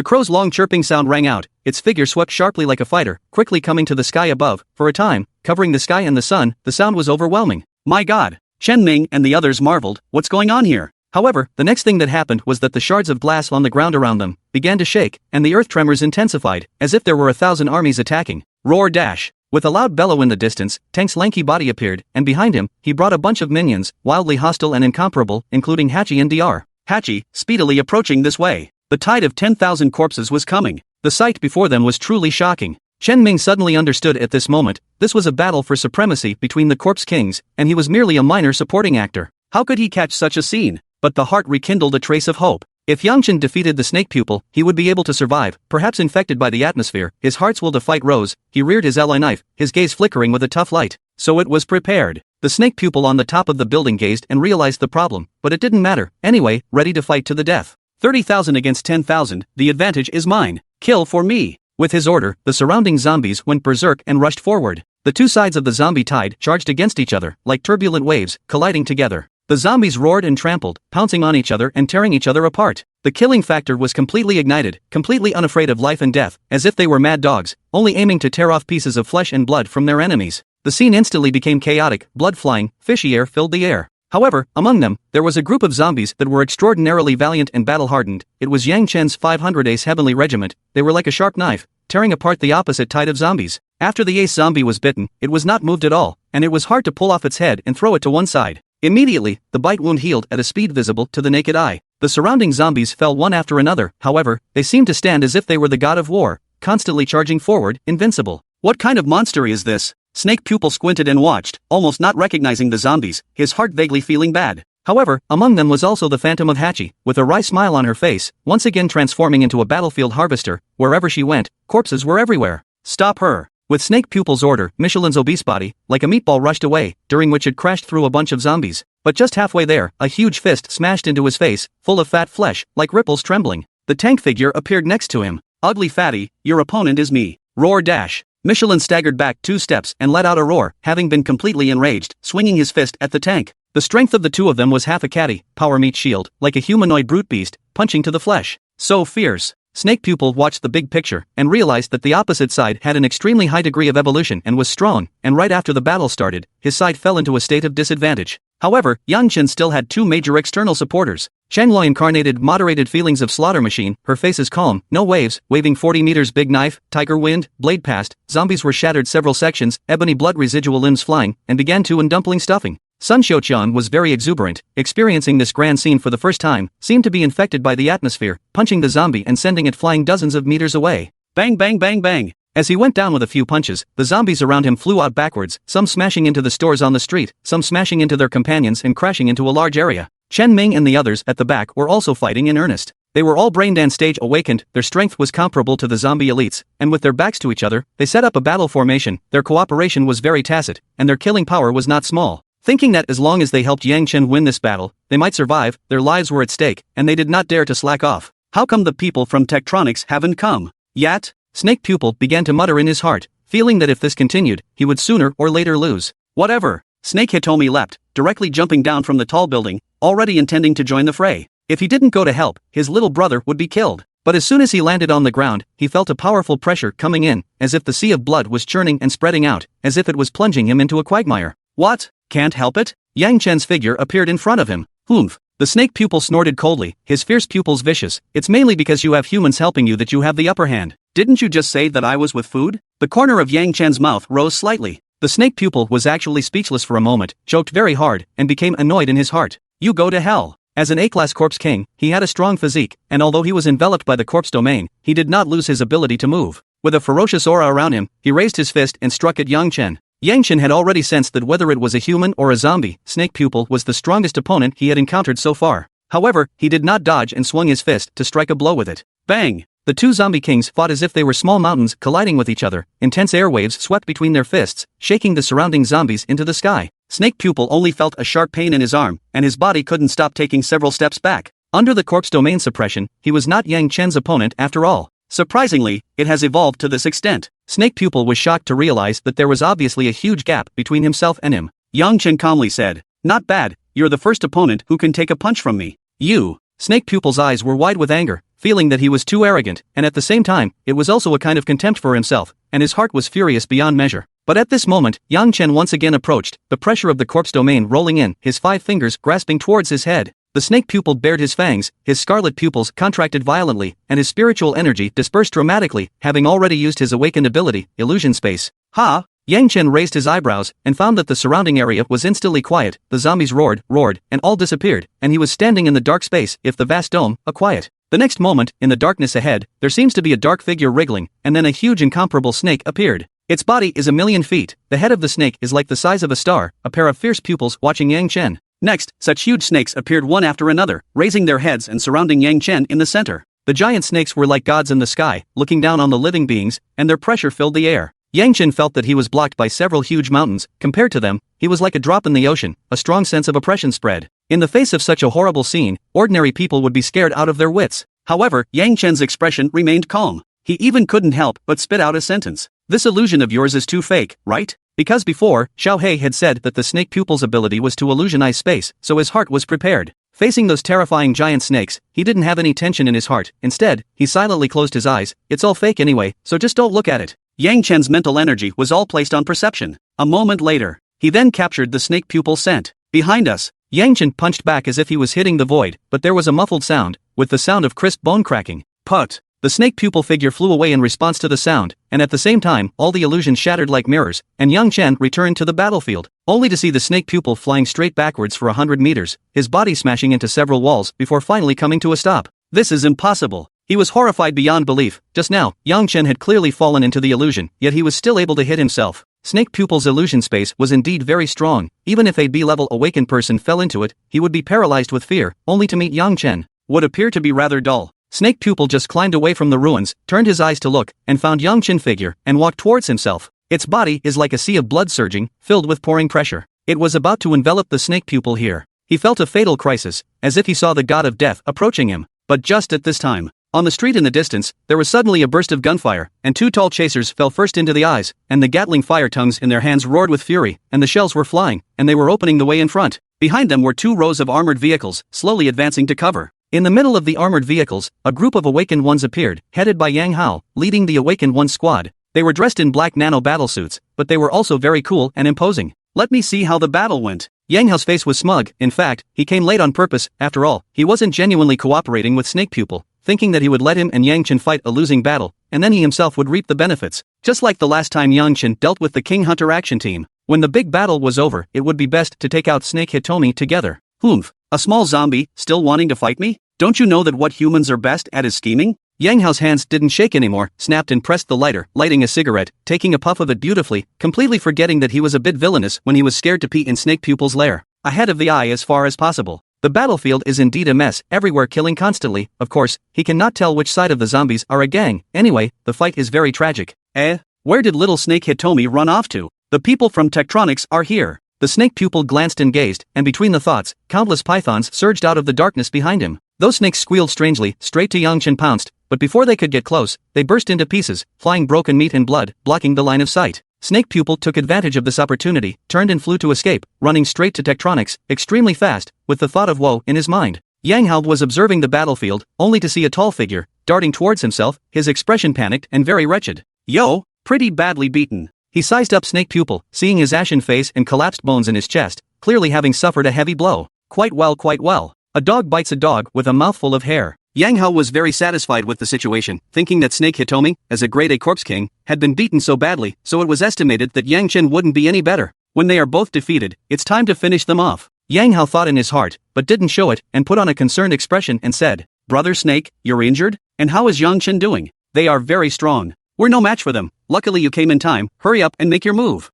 crow's long chirping sound rang out, its figure swept sharply like a fighter, quickly coming to the sky above. For a time, covering the sky and the sun, the sound was overwhelming. My god! Chen Ming and the others marveled, what's going on here? However, the next thing that happened was that the shards of glass on the ground around them began to shake, and the earth tremors intensified, as if there were 1,000 armies attacking. Roar dash! With a loud bellow in the distance, Tank's lanky body appeared, and behind him, he brought a bunch of minions, wildly hostile and incomparable, including Hachi and Dr. Hachi, speedily approaching this way. The tide of 10,000 corpses was coming. The sight before them was truly shocking. Chen Ming suddenly understood at this moment, this was a battle for supremacy between the corpse kings, and he was merely a minor supporting actor. How could he catch such a scene? But the heart rekindled a trace of hope. If Yang Chen defeated the Snake Pupil, he would be able to survive, perhaps infected by the atmosphere. His heart's will to fight rose. He reared his ally knife, his gaze flickering with a tough light. So it was prepared. The Snake Pupil on the top of the building gazed and realized the problem, but it didn't matter. Anyway, ready to fight to the death. 30,000 against 10,000, the advantage is mine. Kill for me. With his order, the surrounding zombies went berserk and rushed forward. The two sides of the zombie tide charged against each other, like turbulent waves, colliding together. The zombies roared and trampled, pouncing on each other and tearing each other apart. The killing factor was completely ignited, completely unafraid of life and death, as if they were mad dogs, only aiming to tear off pieces of flesh and blood from their enemies. The scene instantly became chaotic, blood flying, fishy air filled the air. However, among them, there was a group of zombies that were extraordinarily valiant and battle-hardened. It was Yang Chen's 500 Ace Heavenly Regiment. They were like a sharp knife, tearing apart the opposite tide of zombies. After the ace zombie was bitten, it was not moved at all, and it was hard to pull off its head and throw it to one side. Immediately, the bite wound healed at a speed visible to the naked eye. The surrounding zombies fell one after another. However, they seemed to stand as if they were the god of war, constantly charging forward, invincible. What kind of monster is this? Snake Pupil squinted and watched, almost not recognizing the zombies, his heart vaguely feeling bad. However, among them was also the Phantom of Hachi, with a wry smile on her face, once again transforming into a battlefield harvester. Wherever she went, corpses were everywhere. Stop her! With Snake Pupil's order, Michelin's obese body, like a meatball, rushed away, during which it crashed through a bunch of zombies. But just halfway there, a huge fist smashed into his face, full of fat flesh, like ripples trembling. The tank figure appeared next to him. Ugly fatty, your opponent is me. Roar dash. Michelin staggered back 2 steps and let out a roar, having been completely enraged, swinging his fist at the tank. The strength of the two of them was half a catty, power meat shield, like a humanoid brute beast, punching to the flesh. So fierce. Snake Pupil watched the big picture and realized that the opposite side had an extremely high degree of evolution and was strong, and right after the battle started, his side fell into a state of disadvantage. However, Yang Chen still had 2 major external supporters. Changloi incarnated moderated feelings of slaughter machine, her face is calm, no waves, waving 40 meters big knife, tiger wind, blade passed, zombies were shattered several sections, ebony blood residual limbs flying, and began to and dumpling stuffing. Sun Xiuqian was very exuberant, experiencing this grand scene for the first time, seemed to be infected by the atmosphere, punching the zombie and sending it flying dozens of meters away. Bang bang bang bang! As he went down with a few punches, the zombies around him flew out backwards, some smashing into the stores on the street, some smashing into their companions and crashing into a large area. Chen Ming and the others at the back were also fighting in earnest. They were all braindance stage awakened, their strength was comparable to the zombie elites, and with their backs to each other, they set up a battle formation. Their cooperation was very tacit, and their killing power was not small. Thinking that as long as they helped Yang Chen win this battle, they might survive, their lives were at stake, and they did not dare to slack off. How come the people from Tektronics haven't come yet? Snake Pupil began to mutter in his heart, feeling that if this continued, he would sooner or later lose. Whatever. Snake Hitomi leapt, directly jumping down from the tall building, already intending to join the fray. If he didn't go to help, his little brother would be killed. But as soon as he landed on the ground, he felt a powerful pressure coming in, as if the sea of blood was churning and spreading out, as if it was plunging him into a quagmire. What? Can't help it? Yang Chen's figure appeared in front of him. Humph. The Snake Pupil snorted coldly, his fierce pupils vicious. It's mainly because you have humans helping you that you have the upper hand. Didn't you just say that I was with food? The corner of Yang Chen's mouth rose slightly. The Snake Pupil was actually speechless for a moment, choked very hard, and became annoyed in his heart. You go to hell. As an A-class corpse king, he had a strong physique, and although he was enveloped by the corpse domain, he did not lose his ability to move. With a ferocious aura around him, he raised his fist and struck at Yang Chen. Yang Chen had already sensed that whether it was a human or a zombie, Snake Pupil was the strongest opponent he had encountered so far. However, he did not dodge and swung his fist to strike a blow with it. Bang! The 2 zombie kings fought as if they were small mountains colliding with each other. Intense airwaves swept between their fists, shaking the surrounding zombies into the sky. Snake Pupil only felt a sharp pain in his arm, and his body couldn't stop taking several steps back. Under the corpse domain suppression, he was not Yang Chen's opponent after all. Surprisingly, it has evolved to this extent. Snake Pupil was shocked to realize that there was obviously a huge gap between himself and him. Yang Chen calmly said, "Not bad, you're the first opponent who can take a punch from me." You. Snake Pupil's eyes were wide with anger, feeling that he was too arrogant, and at the same time, it was also a kind of contempt for himself, and his heart was furious beyond measure. But at this moment, Yang Chen once again approached, the pressure of the corpse domain rolling in, his 5 fingers grasping towards his head. The Snake Pupil bared his fangs, his scarlet pupils contracted violently, and his spiritual energy dispersed dramatically, having already used his awakened ability, Illusion Space. Ha! Yang Chen raised his eyebrows, and found that the surrounding area was instantly quiet. The zombies roared, and all disappeared, and he was standing in the dark space, if the vast dome, a quiet. The next moment, in the darkness ahead, there seems to be a dark figure wriggling, and then a huge incomparable snake appeared. Its body is 1,000,000 feet, the head of the snake is like the size of a star, a pair of fierce pupils watching Yang Chen. Next, such huge snakes appeared one after another, raising their heads and surrounding Yang Chen in the center. The giant snakes were like gods in the sky, looking down on the living beings, and their pressure filled the air. Yang Chen felt that he was blocked by several huge mountains. Compared to them, he was like a drop in the ocean. A strong sense of oppression spread. In the face of such a horrible scene, ordinary people would be scared out of their wits. However, Yang Chen's expression remained calm. He even couldn't help but spit out a sentence. "This illusion of yours is too fake, right? Because before, Xiao He had said that the snake pupil's ability was to illusionize space, so his heart was prepared. Facing those terrifying giant snakes, he didn't have any tension in his heart. Instead, he silently closed his eyes. It's all fake anyway, so just don't look at it. Yang Chen's mental energy was all placed on perception. A moment later, he then captured the snake pupil's scent. Behind us, Yang Chen punched back as if he was hitting the void, but there was a muffled sound, with the sound of crisp bone cracking. Put! The snake pupil figure flew away in response to the sound, and at the same time, all the illusions shattered like mirrors, and Yang Chen returned to the battlefield, only to see the snake pupil flying straight backwards for 100 meters, his body smashing into several walls before finally coming to a stop. This is impossible. He was horrified beyond belief. Just now, Yang Chen had clearly fallen into the illusion, yet he was still able to hit himself. Snake pupil's illusion space was indeed very strong. Even if a B-level awakened person fell into it, he would be paralyzed with fear, only to meet Yang Chen. Would appear to be rather dull. Snake pupil just climbed away from the ruins, turned his eyes to look, and found Yang Chen figure, and walked towards himself. Its body is like a sea of blood surging, filled with pouring pressure. It was about to envelop the snake pupil here. He felt a fatal crisis, as if he saw the god of death approaching him. But just at this time, on the street in the distance, there was suddenly a burst of gunfire, and two tall chasers fell first into the eyes, and the Gatling fire tongues in their hands roared with fury, and the shells were flying, and they were opening the way in front. Behind them were two rows of armored vehicles, slowly advancing to cover. In the middle of the armored vehicles, a group of Awakened Ones appeared, headed by Yang Hao, leading the Awakened One squad. They were dressed in black nano battlesuits, but they were also very cool and imposing. Let me see how the battle went. Yang Hao's face was smug. In fact, he came late on purpose. After all, he wasn't genuinely cooperating with Snake Pupil, thinking that he would let him and Yang Chen fight a losing battle, and then he himself would reap the benefits. Just like the last time Yang Chen dealt with the King Hunter action team. When the big battle was over, it would be best to take out Snake Hitomi together. Humph, a small zombie, still wanting to fight me? Don't you know that what humans are best at is scheming? Yang Hao's hands didn't shake anymore, snapped and pressed the lighter, lighting a cigarette, taking a puff of it beautifully, completely forgetting that he was a bit villainous when he was scared to pee in Snake Pupil's lair. Ahead of the eye as far as possible. The battlefield is indeed a mess, everywhere killing constantly. Of course, he cannot tell which side of the zombies are a gang. Anyway, the fight is very tragic. Where did little Snake Hitomi run off to? The people from Tektronics are here. The Snake Pupil glanced and gazed, and between the thoughts, countless pythons surged out of the darkness behind him. Those snakes squealed strangely, straight to Yang Chen pounced, but before they could get close, they burst into pieces, flying broken meat and blood, blocking the line of sight. Snake Pupil took advantage of this opportunity, turned and flew to escape, running straight to Tektronics, extremely fast, with the thought of woe in his mind. Yang Hao was observing the battlefield, only to see a tall figure, darting towards himself, his expression panicked and very wretched. Yo, pretty badly beaten. He sized up Snake Pupil, seeing his ashen face and collapsed bones in his chest, clearly having suffered a heavy blow. Quite well, quite well. A dog bites a dog with a mouthful of hair. Yang Hao was very satisfied with the situation, thinking that Snake Hitomi, as a grade A corpse king, had been beaten so badly, so it was estimated that Yang Chen wouldn't be any better. When they are both defeated, it's time to finish them off. Yang Hao thought in his heart, but didn't show it, and put on a concerned expression and said, Brother Snake, you're injured? And how is Yang Chen doing? They are very strong. We're no match for them. Luckily you came in time, hurry up and make your move.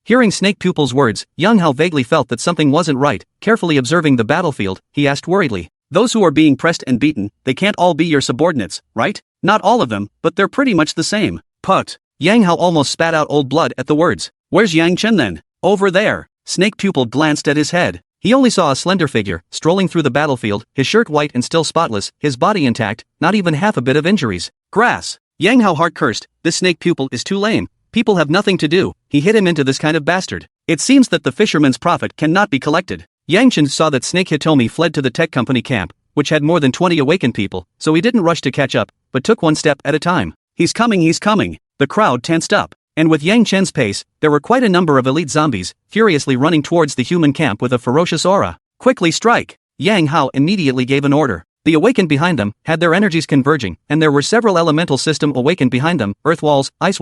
Hearing Snake Pupil's words, Yang Hao vaguely felt that something wasn't right. Carefully observing the battlefield, he asked worriedly, those who are being pressed and beaten, they can't all be your subordinates, right? Not all of them, but they're pretty much the same. Put. Yang Hao almost spat out old blood at the words. Where's Yang Chen then? Over there. Snake Pupil glanced at his head. He only saw a slender figure, strolling through the battlefield, his shirt white and still spotless, his body intact, not even half a bit of injuries. Grass. Yang Hao heart cursed, this Snake Pupil is too lame. People have nothing to do, he hit him into this kind of bastard. It seems that the fisherman's profit cannot be collected. Yang Chen saw that Snake Hitomi fled to the tech company camp, which had more than 20 awakened people, so he didn't rush to catch up, but took one step at a time. He's coming, he's coming. The crowd tensed up, and with Yang Chen's pace, there were quite a number of elite zombies, furiously running towards the human camp with a ferocious aura. Quickly strike! Yang Hao immediately gave an order. The awakened behind them had their energies converging, and there were several elemental system awakened behind them. Earth walls, ice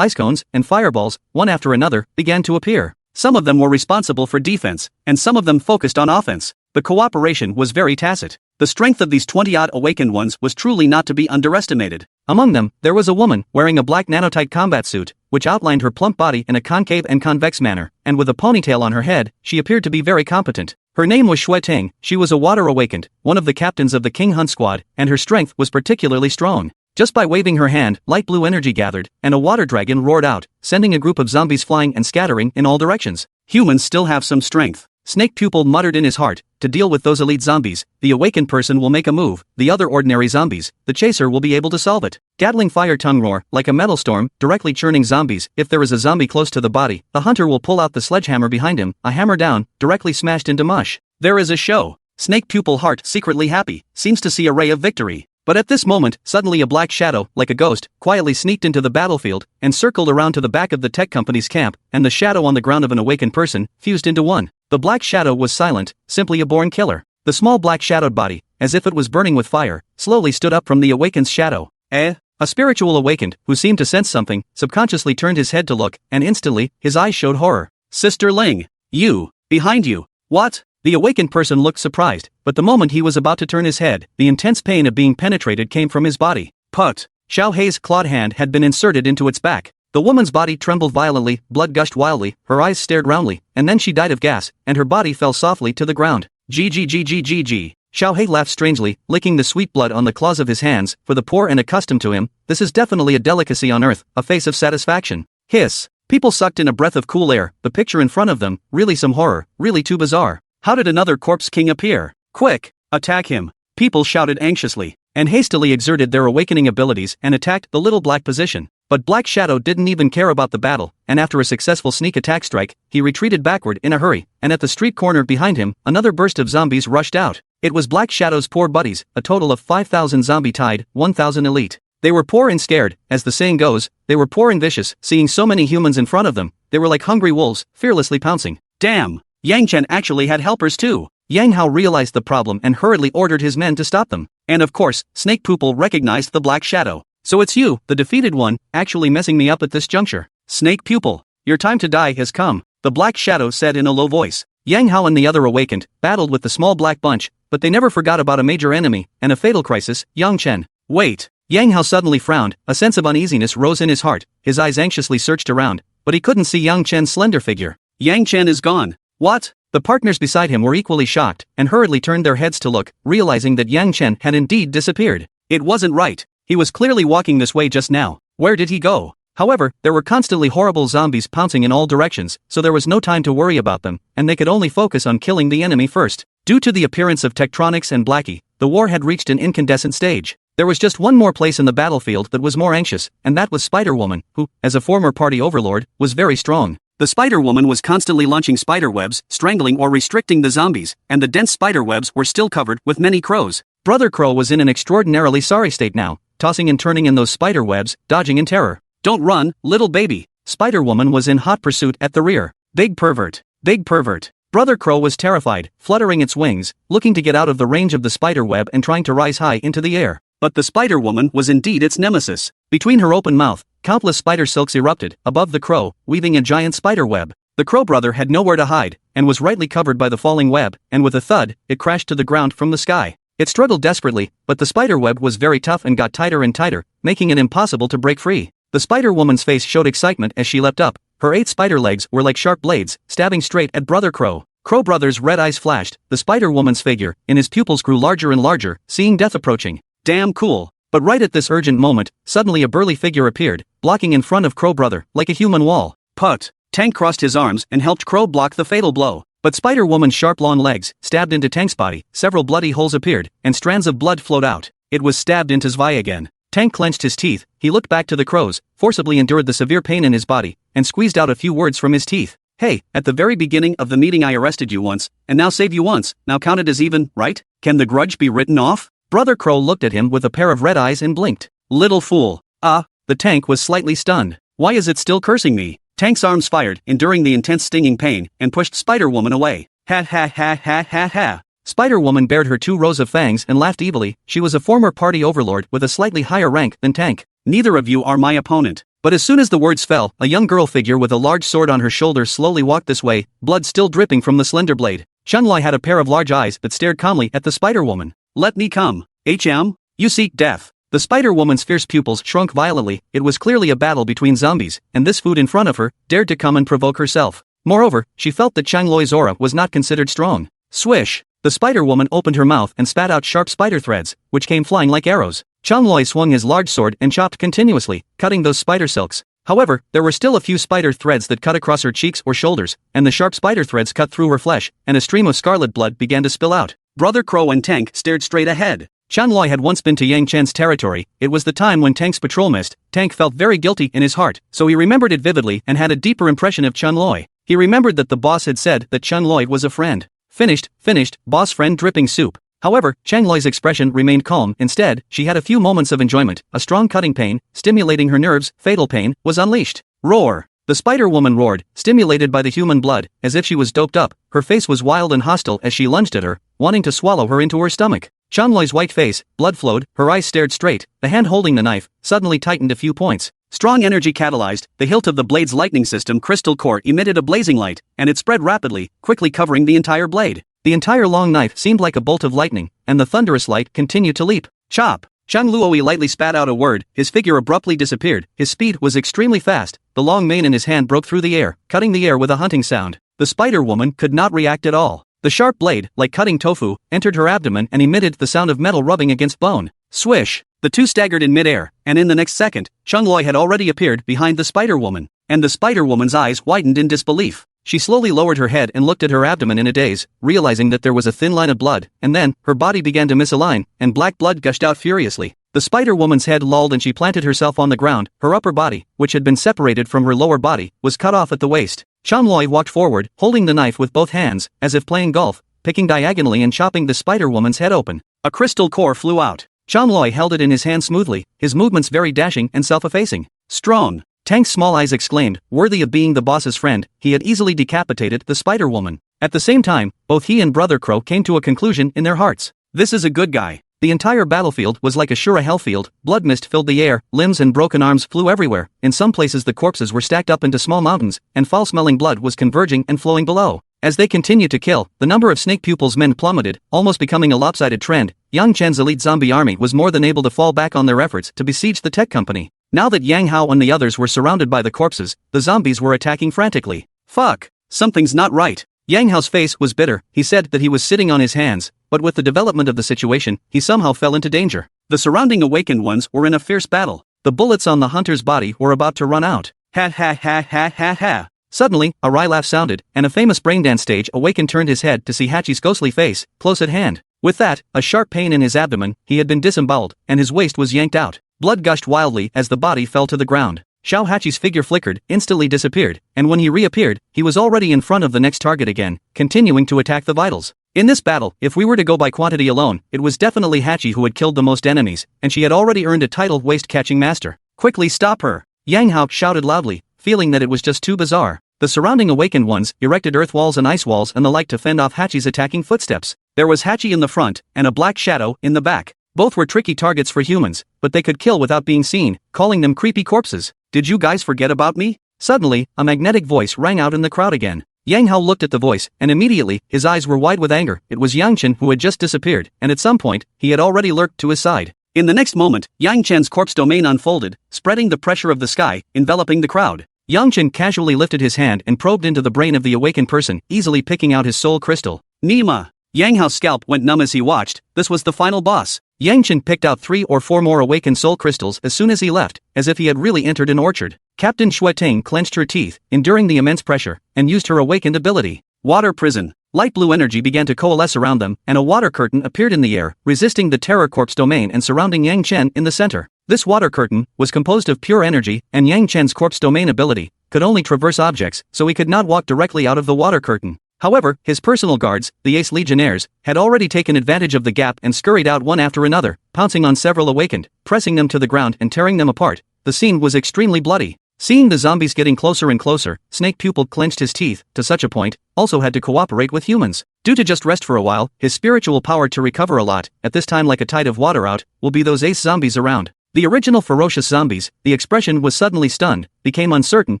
cones, and fireballs, one after another, began to appear. Some of them were responsible for defense, and some of them focused on offense. The cooperation was very tacit. The strength of these 20-odd awakened ones was truly not to be underestimated. Among them, there was a woman wearing a black nanotite combat suit, which outlined her plump body in a concave and convex manner, and with a ponytail on her head, she appeared to be very competent. Her name was Shui Ting. She was a water awakened, one of the captains of the King Hunt squad, and her strength was particularly strong. Just by waving her hand, light blue energy gathered, and a water dragon roared out, sending a group of zombies flying and scattering in all directions. Humans still have some strength. Snake Pupil muttered in his heart, To deal with those elite zombies, the awakened person will make a move, the other ordinary zombies, the chaser will be able to solve it. Gatling fire tongue roar, like a metal storm, directly churning zombies. If there is a zombie close to the body, the hunter will pull out the sledgehammer behind him, a hammer down, directly smashed into mush. There is a show. Snake pupil heart secretly happy, seems to see a ray of victory. But at this moment, suddenly a black shadow, like a ghost, quietly sneaked into the battlefield, and circled around to the back of the tech company's camp, and the shadow on the ground of an awakened person, fused into one. The black shadow was silent, simply a born killer. The small black shadowed body, as if it was burning with fire, slowly stood up from the awakened's shadow. A spiritual awakened, who seemed to sense something, subconsciously turned his head to look, and instantly, his eyes showed horror. Sister Ling! You! Behind you! What? The awakened person looked surprised, but the moment he was about to turn his head, the intense pain of being penetrated came from his body. Put! Xiao Hei's clawed hand had been inserted into its back. The woman's body trembled violently, blood gushed wildly, her eyes stared roundly, and then she died of gas, and her body fell softly to the ground. Gg. Xiao Hei laughed strangely, licking the sweet blood on the claws of his hands. For the poor and accustomed to him, this is definitely a delicacy on earth, a face of satisfaction. Hiss! People sucked in a breath of cool air, the picture in front of them, really some horror, really too bizarre. How did another corpse king appear? Quick! Attack him! People shouted anxiously, and hastily exerted their awakening abilities and attacked the little black position. But Black Shadow didn't even care about the battle, and after a successful sneak attack strike, he retreated backward in a hurry, and at the street corner behind him, another burst of zombies rushed out. It was Black Shadow's poor buddies, a total of 5,000 zombie tied, 1,000 elite. They were poor and scared, as the saying goes, they were poor and vicious, seeing so many humans in front of them, they were like hungry wolves, fearlessly pouncing. Damn! Yang Chen actually had helpers too. Yang Hao realized the problem and hurriedly ordered his men to stop them. And of course, Snake Pupil recognized the Black Shadow. So it's you, the defeated one, actually messing me up at this juncture. Snake Pupil, your time to die has come, the Black Shadow said in a low voice. Yang Hao and the other awakened, battled with the small black bunch, but they never forgot about a major enemy, and a fatal crisis, Yang Chen. Wait. Yang Hao suddenly frowned, a sense of uneasiness rose in his heart, his eyes anxiously searched around, but he couldn't see Yang Chen's slender figure. Yang Chen is gone. What? The partners beside him were equally shocked, and hurriedly turned their heads to look, realizing that Yang Chen had indeed disappeared. It wasn't right. He was clearly walking this way just now. Where did he go? However, there were constantly horrible zombies pouncing in all directions, so there was no time to worry about them, and they could only focus on killing the enemy first. Due to the appearance of Tektronix and Blackie, the war had reached an incandescent stage. There was just one more place in the battlefield that was more anxious, and that was Spider-Woman, who, as a former party overlord, was very strong. The Spider-Woman was constantly launching spider webs, strangling or restricting the zombies, and the dense spider webs were still covered with many crows. Brother Crow was in an extraordinarily sorry state now, tossing and turning in those spider webs, dodging in terror. Don't run, little baby. Spider-Woman was in hot pursuit at the rear. Big pervert. Big pervert. Brother Crow was terrified, fluttering its wings, looking to get out of the range of the spider web and trying to rise high into the air. But the Spider-Woman was indeed its nemesis. Between her open mouth, countless spider silks erupted, above the crow, weaving a giant spider web. The Crow brother had nowhere to hide, and was rightly covered by the falling web, and with a thud, it crashed to the ground from the sky. It struggled desperately, but the spider web was very tough and got tighter and tighter, making it impossible to break free. The Spider-Woman's face showed excitement as she leapt up. Her 8 spider legs were like sharp blades, stabbing straight at Brother Crow. Crow brother's red eyes flashed, the Spider-Woman's figure, in his pupils grew larger and larger, seeing death approaching. Damn cool. But right at this urgent moment, suddenly a burly figure appeared, blocking in front of Crow brother, like a human wall. Put. Tank crossed his arms and helped Crow block the fatal blow. But Spider-Woman's sharp long legs stabbed into Tank's body, several bloody holes appeared, and strands of blood flowed out. It was stabbed into Zvi again. Tank clenched his teeth, he looked back to the crows, forcibly endured the severe pain in his body, and squeezed out a few words from his teeth. Hey, at the very beginning of the meeting I arrested you once, and now save you once, now counted as even, right? Can the grudge be written off? Brother Crow looked at him with a pair of red eyes and blinked. Little fool. The tank was slightly stunned. Why is it still cursing me? Tank's arms fired, enduring the intense stinging pain, and pushed Spider-Woman away. Ha ha ha ha ha ha. Spider-Woman bared her 2 rows of fangs and laughed evilly. She was a former party overlord with a slightly higher rank than Tank. Neither of you are my opponent. But as soon as the words fell, a young girl figure with a large sword on her shoulder slowly walked this way, blood still dripping from the slender blade. Chunlai had a pair of large eyes that stared calmly at the Spider-Woman. Let me come. You seek death. The Spider-Woman's fierce pupils shrunk violently. It was clearly a battle between zombies, and this food in front of her dared to come and provoke herself. Moreover, she felt that Changloi's aura was not considered strong. Swish! The Spider-Woman opened her mouth and spat out sharp spider threads, which came flying like arrows. Changloi swung his large sword and chopped continuously, cutting those spider silks. However, there were still a few spider threads that cut across her cheeks or shoulders, and the sharp spider threads cut through her flesh, and a stream of scarlet blood began to spill out. Brother Crow and Tank stared straight ahead. Chanloi had once been to Yang Chen's territory. It was the time when Tank's patrol missed. Tank felt very guilty in his heart, so he remembered it vividly and had a deeper impression of Chanloi. He remembered that the boss had said that Chanloi was a friend. Finished, boss friend dripping soup. However, Changloi's expression remained calm. Instead, she had a few moments of enjoyment. A strong cutting pain, stimulating her nerves, fatal pain, was unleashed. Roar! The Spider-Woman roared, stimulated by the human blood, as if she was doped up. Her face was wild and hostile as she lunged at her, wanting to swallow her into her stomach. Chanloi's white face, blood flowed, her eyes stared straight. The hand holding the knife suddenly tightened a few points. Strong energy catalyzed, the hilt of the blade's lightning system crystal core emitted a blazing light, and it spread rapidly, quickly covering the entire blade. The entire long knife seemed like a bolt of lightning, and the thunderous light continued to leap. Chop! Chang Luoi lightly spat out a word, his figure abruptly disappeared. His speed was extremely fast. The long mane in his hand broke through the air, cutting the air with a hunting sound. The Spider-Woman could not react at all. The sharp blade, like cutting tofu, entered her abdomen and emitted the sound of metal rubbing against bone. Swish! The two staggered in midair, and in the next second, Changloi had already appeared behind the Spider-Woman, and the Spider-Woman's eyes widened in disbelief. She slowly lowered her head and looked at her abdomen in a daze, realizing that there was a thin line of blood, and then, her body began to misalign, and black blood gushed out furiously. The Spider-Woman's head lolled and she planted herself on the ground. Her upper body, which had been separated from her lower body, was cut off at the waist. Changloi walked forward, holding the knife with both hands, as if playing golf, picking diagonally and chopping the Spider-Woman's head open. A crystal core flew out. Changloi held it in his hand smoothly, his movements very dashing and self-effacing. Strong! Tank's small eyes exclaimed, worthy of being the boss's friend. He had easily decapitated the Spider-Woman. At the same time, both he and Brother Crow came to a conclusion in their hearts. This is a good guy. The entire battlefield was like a Shura hellfield. Blood mist filled the air, limbs and broken arms flew everywhere. In some places the corpses were stacked up into small mountains, and foul-smelling blood was converging and flowing below. As they continued to kill, the number of Snake Pupil's men plummeted, almost becoming a lopsided trend. Yang Chen's elite zombie army was more than able to fall back on their efforts to besiege the tech company. Now that Yang Hao and the others were surrounded by the corpses, the zombies were attacking frantically. Fuck! Something's not right. Yang Hao's face was bitter. He said that he was sitting on his hands, but with the development of the situation, he somehow fell into danger. The surrounding awakened ones were in a fierce battle. The bullets on the hunter's body were about to run out. Ha ha ha ha ha ha. Suddenly, a wry laugh sounded, and a famous braindance stage awakened turned his head to see Hachi's ghostly face, close at hand. With that, a sharp pain in his abdomen, he had been disemboweled, and his waist was yanked out. Blood gushed wildly as the body fell to the ground. Xiao Hachi's figure flickered, instantly disappeared, and when he reappeared, he was already in front of the next target again, continuing to attack the vitals. In this battle, if we were to go by quantity alone, it was definitely Hachi who had killed the most enemies, and she had already earned a title waist-catching master. Quickly stop her! Yang Hao shouted loudly, feeling that it was just too bizarre. The surrounding awakened ones erected earth walls and ice walls and the like to fend off Hachi's attacking footsteps. There was Hachi in the front, and a black shadow in the back. Both were tricky targets for humans, but they could kill without being seen, calling them creepy corpses. Did you guys forget about me? Suddenly, a magnetic voice rang out in the crowd again. Yang Hao looked at the voice, and immediately, his eyes were wide with anger. It was Yang Chen who had just disappeared, and at some point, he had already lurked to his side. In the next moment, Yang Chen's corpse domain unfolded, spreading the pressure of the sky, enveloping the crowd. Yang Chen casually lifted his hand and probed into the brain of the awakened person, easily picking out his soul crystal. Nima! Yang Hao's scalp went numb as he watched. This was the final boss. Yang Chen picked out 3 or 4 more awakened soul crystals as soon as he left, as if he had really entered an orchard. Captain Shueting clenched her teeth, enduring the immense pressure, and used her awakened ability. Water prison. Light blue energy began to coalesce around them, and a water curtain appeared in the air, resisting the terror corpse domain and surrounding Yang Chen in the center. This water curtain was composed of pure energy, and Yang Chen's corpse domain ability could only traverse objects, so he could not walk directly out of the water curtain. However, his personal guards, the Ace Legionnaires, had already taken advantage of the gap and scurried out one after another, pouncing on several awakened, pressing them to the ground and tearing them apart. The scene was extremely bloody. Seeing the zombies getting closer and closer, Snake Pupil clenched his teeth, to such a point, also had to cooperate with humans. Due to just rest for a while, his spiritual power to recover a lot, at this time like a tide of water out, will be those ace zombies around. The original ferocious zombies, the expression was suddenly stunned, became uncertain,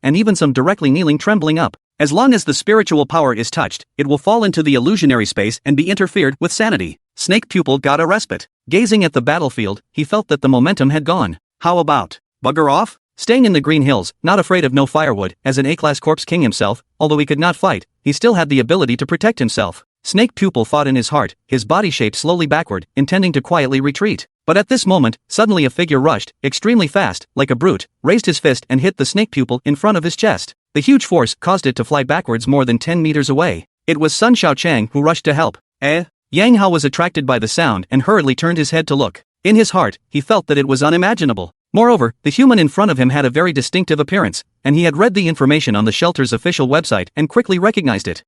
and even some directly kneeling trembling up. As long as the spiritual power is touched, it will fall into the illusionary space and be interfered with sanity. Snake Pupil got a respite. Gazing at the battlefield, he felt that the momentum had gone. How about bugger off? Staying in the Green Hills, not afraid of no firewood, as an A-class corpse king himself, although he could not fight, he still had the ability to protect himself. Snake Pupil thought in his heart, his body shaped slowly backward, intending to quietly retreat. But at this moment, suddenly a figure rushed, extremely fast, like a brute, raised his fist and hit the Snake Pupil in front of his chest. The huge force caused it to fly backwards more than 10 meters away. It was Sun Xiaochang who rushed to help. Yang Hao was attracted by the sound and hurriedly turned his head to look. In his heart, he felt that it was unimaginable. Moreover, the human in front of him had a very distinctive appearance, and he had read the information on the shelter's official website and quickly recognized it.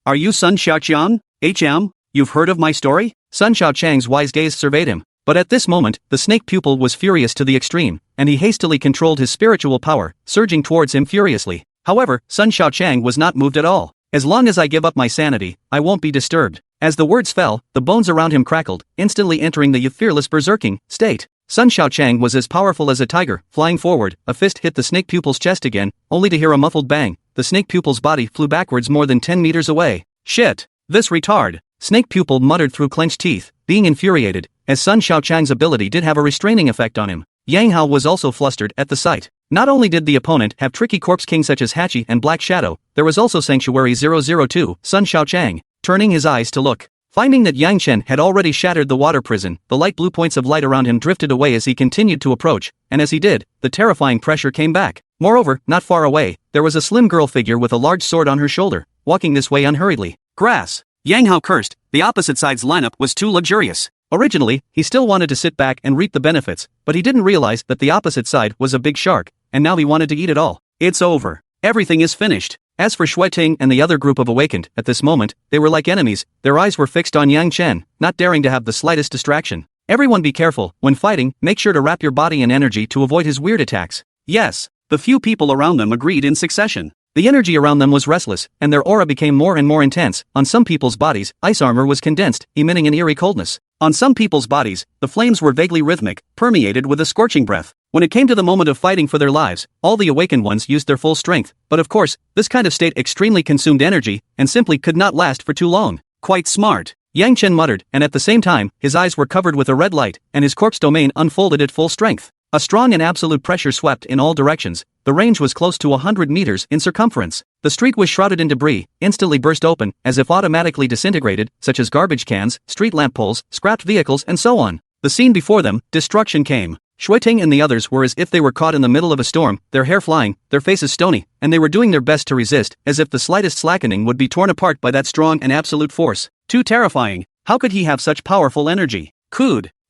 Are you Sun Xiaochang? You've heard of my story? Sun Xiaochang's wise gaze surveyed him. But at this moment, the Snake Pupil was furious to the extreme, and he hastily controlled his spiritual power, surging towards him furiously. However, Sun Xiaochang was not moved at all. As long as I give up my sanity, I won't be disturbed. As the words fell, the bones around him crackled, instantly entering the fearless berserking state. Sun Xiaochang was as powerful as a tiger. Flying forward, a fist hit the Snake Pupil's chest again, only to hear a muffled bang. The Snake Pupil's body flew backwards more than 10 meters away. Shit! This retard! Snake Pupil muttered through clenched teeth, being infuriated, as Sun Xiaochang's ability did have a restraining effect on him. Yang Hao was also flustered at the sight. Not only did the opponent have tricky corpse king such as Hachi and Black Shadow, there was also Sanctuary 002, Sun Xiaochang. Turning his eyes to look, finding that Yang Chen had already shattered the water prison, the light blue points of light around him drifted away as he continued to approach, and as he did, the terrifying pressure came back. Moreover, not far away, there was a slim girl figure with a large sword on her shoulder, walking this way unhurriedly. Grass! Yang Hao cursed, the opposite side's lineup was too luxurious. Originally, he still wanted to sit back and reap the benefits, but he didn't realize that the opposite side was a big shark, and now he wanted to eat it all. It's over. Everything is finished. As for Shui Ting and the other group of awakened, at this moment, they were like enemies. Their eyes were fixed on Yang Chen, not daring to have the slightest distraction. Everyone be careful, when fighting, make sure to wrap your body in energy to avoid his weird attacks. Yes, the few people around them agreed in succession. The energy around them was restless, and their aura became more and more intense. On some people's bodies, ice armor was condensed, emitting an eerie coldness. On some people's bodies, the flames were vaguely rhythmic, permeated with a scorching breath. When it came to the moment of fighting for their lives, all the awakened ones used their full strength, but of course, this kind of state extremely consumed energy, and simply could not last for too long. Quite smart. Yang Chen muttered, and at the same time, his eyes were covered with a red light, and his corpse domain unfolded at full strength. A strong and absolute pressure swept in all directions. The range was close to 100 meters in circumference. The street was shrouded in debris, instantly burst open, as if automatically disintegrated, such as garbage cans, street lamp poles, scrapped vehicles and so on. The scene before them, destruction came. Shui Ting and the others were as if they were caught in the middle of a storm, their hair flying, their faces stony, and they were doing their best to resist, as if the slightest slackening would be torn apart by that strong and absolute force. Too terrifying. How could he have such powerful energy?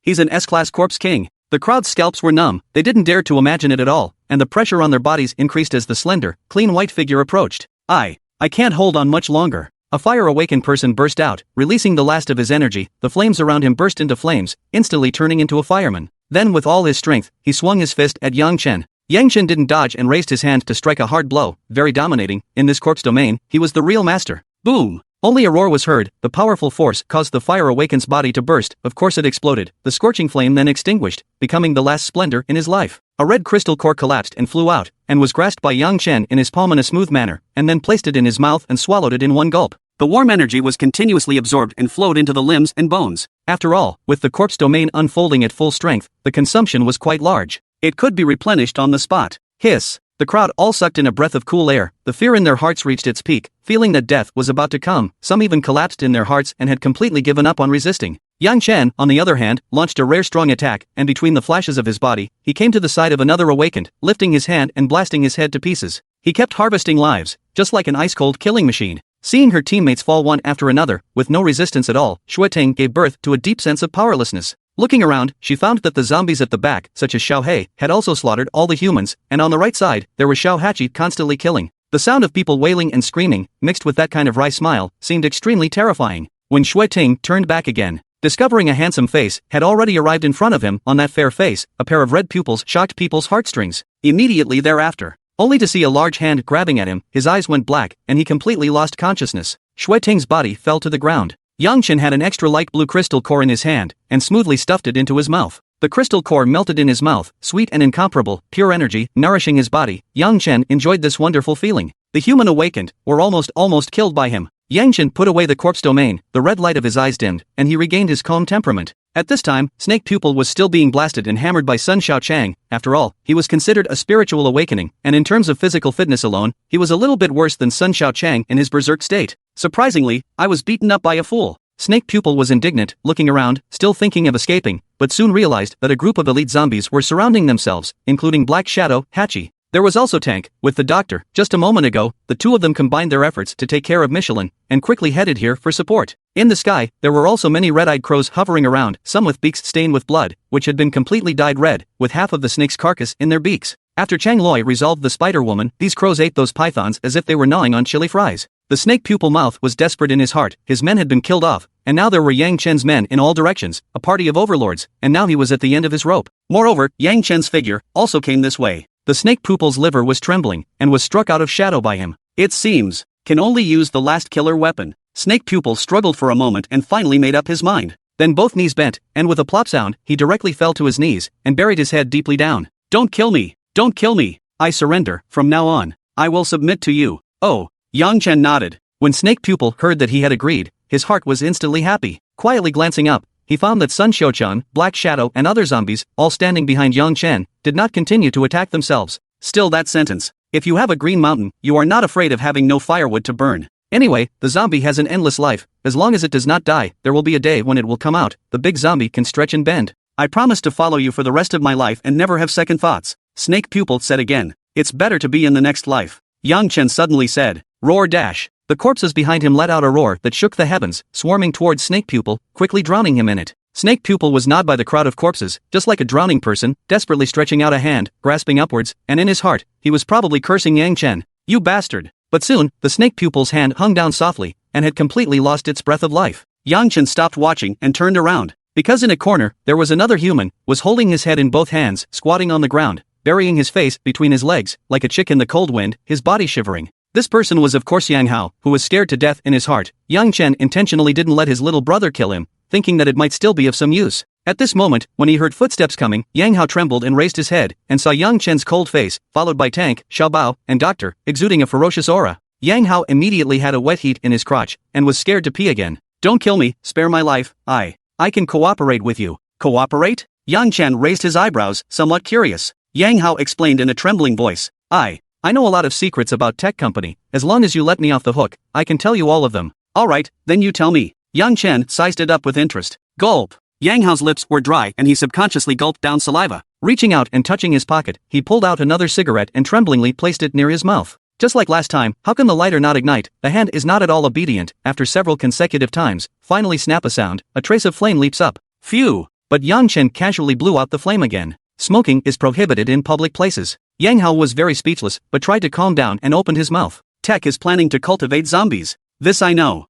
He's an S-class corpse king. The crowd's scalps were numb, they didn't dare to imagine it at all, and the pressure on their bodies increased as the slender, clean white figure approached. I can't hold on much longer. A fire-awakened person burst out, releasing the last of his energy. The flames around him burst into flames, instantly turning into a fireman. Then with all his strength, he swung his fist at Yang Chen. Yang Chen didn't dodge and raised his hand to strike a hard blow, very dominating. In this corpse domain, he was the real master. Boom! Only a roar was heard. The powerful force caused the fire-awakened's body to burst. Of course it exploded. The scorching flame then extinguished, becoming the last splendor in his life. A red crystal core collapsed and flew out, and was grasped by Yang Chen in his palm in a smooth manner, and then placed it in his mouth and swallowed it in one gulp. The warm energy was continuously absorbed and flowed into the limbs and bones. After all, with the corpse domain unfolding at full strength, the consumption was quite large. It could be replenished on the spot. Hiss! The crowd all sucked in a breath of cool air. The fear in their hearts reached its peak, feeling that death was about to come. Some even collapsed in their hearts and had completely given up on resisting. Yang Chen, on the other hand, launched a rare strong attack, and between the flashes of his body, he came to the side of another awakened, lifting his hand and blasting his head to pieces. He kept harvesting lives, just like an ice-cold killing machine. Seeing her teammates fall one after another, with no resistance at all, Shui Ting gave birth to a deep sense of powerlessness. Looking around, she found that the zombies at the back, such as Xiao He, had also slaughtered all the humans, and on the right side, there was Xiao Hachi constantly killing. The sound of people wailing and screaming, mixed with that kind of wry smile, seemed extremely terrifying. When Shui Ting turned back again, discovering a handsome face, had already arrived in front of him. On that fair face, a pair of red pupils shocked people's heartstrings. Immediately thereafter, only to see a large hand grabbing at him, his eyes went black, and he completely lost consciousness. Shui Ting's body fell to the ground. Yang Chen had an extra light blue crystal core in his hand, and smoothly stuffed it into his mouth. The crystal core melted in his mouth, sweet and incomparable, pure energy, nourishing his body. Yang Chen enjoyed this wonderful feeling. The human awakened, were almost killed by him. Yang Chen put away the corpse domain, the red light of his eyes dimmed, and he regained his calm temperament. At this time, Snake Pupil was still being blasted and hammered by Sun Xiaochang. After all, he was considered a spiritual awakening, and in terms of physical fitness alone, he was a little bit worse than Sun Xiaochang in his berserk state. Surprisingly, I was beaten up by a fool. Snake Pupil was indignant, looking around, still thinking of escaping, but soon realized that a group of elite zombies were surrounding themselves, including Black Shadow, Hachi. There was also Tank, with the doctor. Just a moment ago, the two of them combined their efforts to take care of Michelin, and quickly headed here for support. In the sky, there were also many red-eyed crows hovering around, some with beaks stained with blood, which had been completely dyed red, with half of the snake's carcass in their beaks. After Chang Loi resolved the spider woman, these crows ate those pythons as if they were gnawing on chili fries. The Snake Pupil mouth was desperate in his heart, his men had been killed off, and now there were Yang Chen's men in all directions, a party of overlords, and now he was at the end of his rope. Moreover, Yang Chen's figure also came this way. The Snake Pupil's liver was trembling, and was struck out of shadow by him. It seems, can only use the last killer weapon. Snake Pupil struggled for a moment and finally made up his mind. Then both knees bent, and with a plop sound, he directly fell to his knees, and buried his head deeply down. Don't kill me! Don't kill me! I surrender, from now on. I will submit to you. Oh, Yang Chen nodded. When Snake Pupil heard that he had agreed, his heart was instantly happy. Quietly glancing up, he found that Sun Xiaochan, Black Shadow and other zombies, all standing behind Yang Chen, did not continue to attack themselves. Still that sentence. If you have a green mountain, you are not afraid of having no firewood to burn. Anyway, the zombie has an endless life. As long as it does not die, there will be a day when it will come out. The big zombie can stretch and bend. I promise to follow you for the rest of my life and never have second thoughts. Snake Pupil said again. It's better to be in the next life. Yang Chen suddenly said. Roar dash. The corpses behind him let out a roar that shook the heavens, swarming towards Snake Pupil, quickly drowning him in it. Snake Pupil was gnawed by the crowd of corpses, just like a drowning person, desperately stretching out a hand, grasping upwards, and in his heart, he was probably cursing Yang Chen. You bastard! But soon, the Snake Pupil's hand hung down softly, and had completely lost its breath of life. Yang Chen stopped watching and turned around. Because in a corner, there was another human, was holding his head in both hands, squatting on the ground, burying his face between his legs, like a chick in the cold wind, his body shivering. This person was of course Yang Hao, who was scared to death in his heart. Yang Chen intentionally didn't let his little brother kill him, thinking that it might still be of some use. At this moment, when he heard footsteps coming, Yang Hao trembled and raised his head, and saw Yang Chen's cold face, followed by Tank, Xiaobao, and Doctor, exuding a ferocious aura. Yang Hao immediately had a wet heat in his crotch, and was scared to pee again. Don't kill me, spare my life, I can cooperate with you. Cooperate? Yang Chen raised his eyebrows, somewhat curious. Yang Hao explained in a trembling voice. I know a lot of secrets about tech company. As long as you let me off the hook, I can tell you all of them. Alright, then you tell me. Yang Chen sized it up with interest. Gulp. Yang Hao's lips were dry and he subconsciously gulped down saliva. Reaching out and touching his pocket, he pulled out another cigarette and tremblingly placed it near his mouth. Just like last time, how can the lighter not ignite? The hand is not at all obedient. After several consecutive times, finally snap a sound, a trace of flame leaps up. Phew! But Yang Chen casually blew out the flame again. Smoking is prohibited in public places. Yang Hao was very speechless, but tried to calm down and opened his mouth. Tech is planning to cultivate zombies. This I know.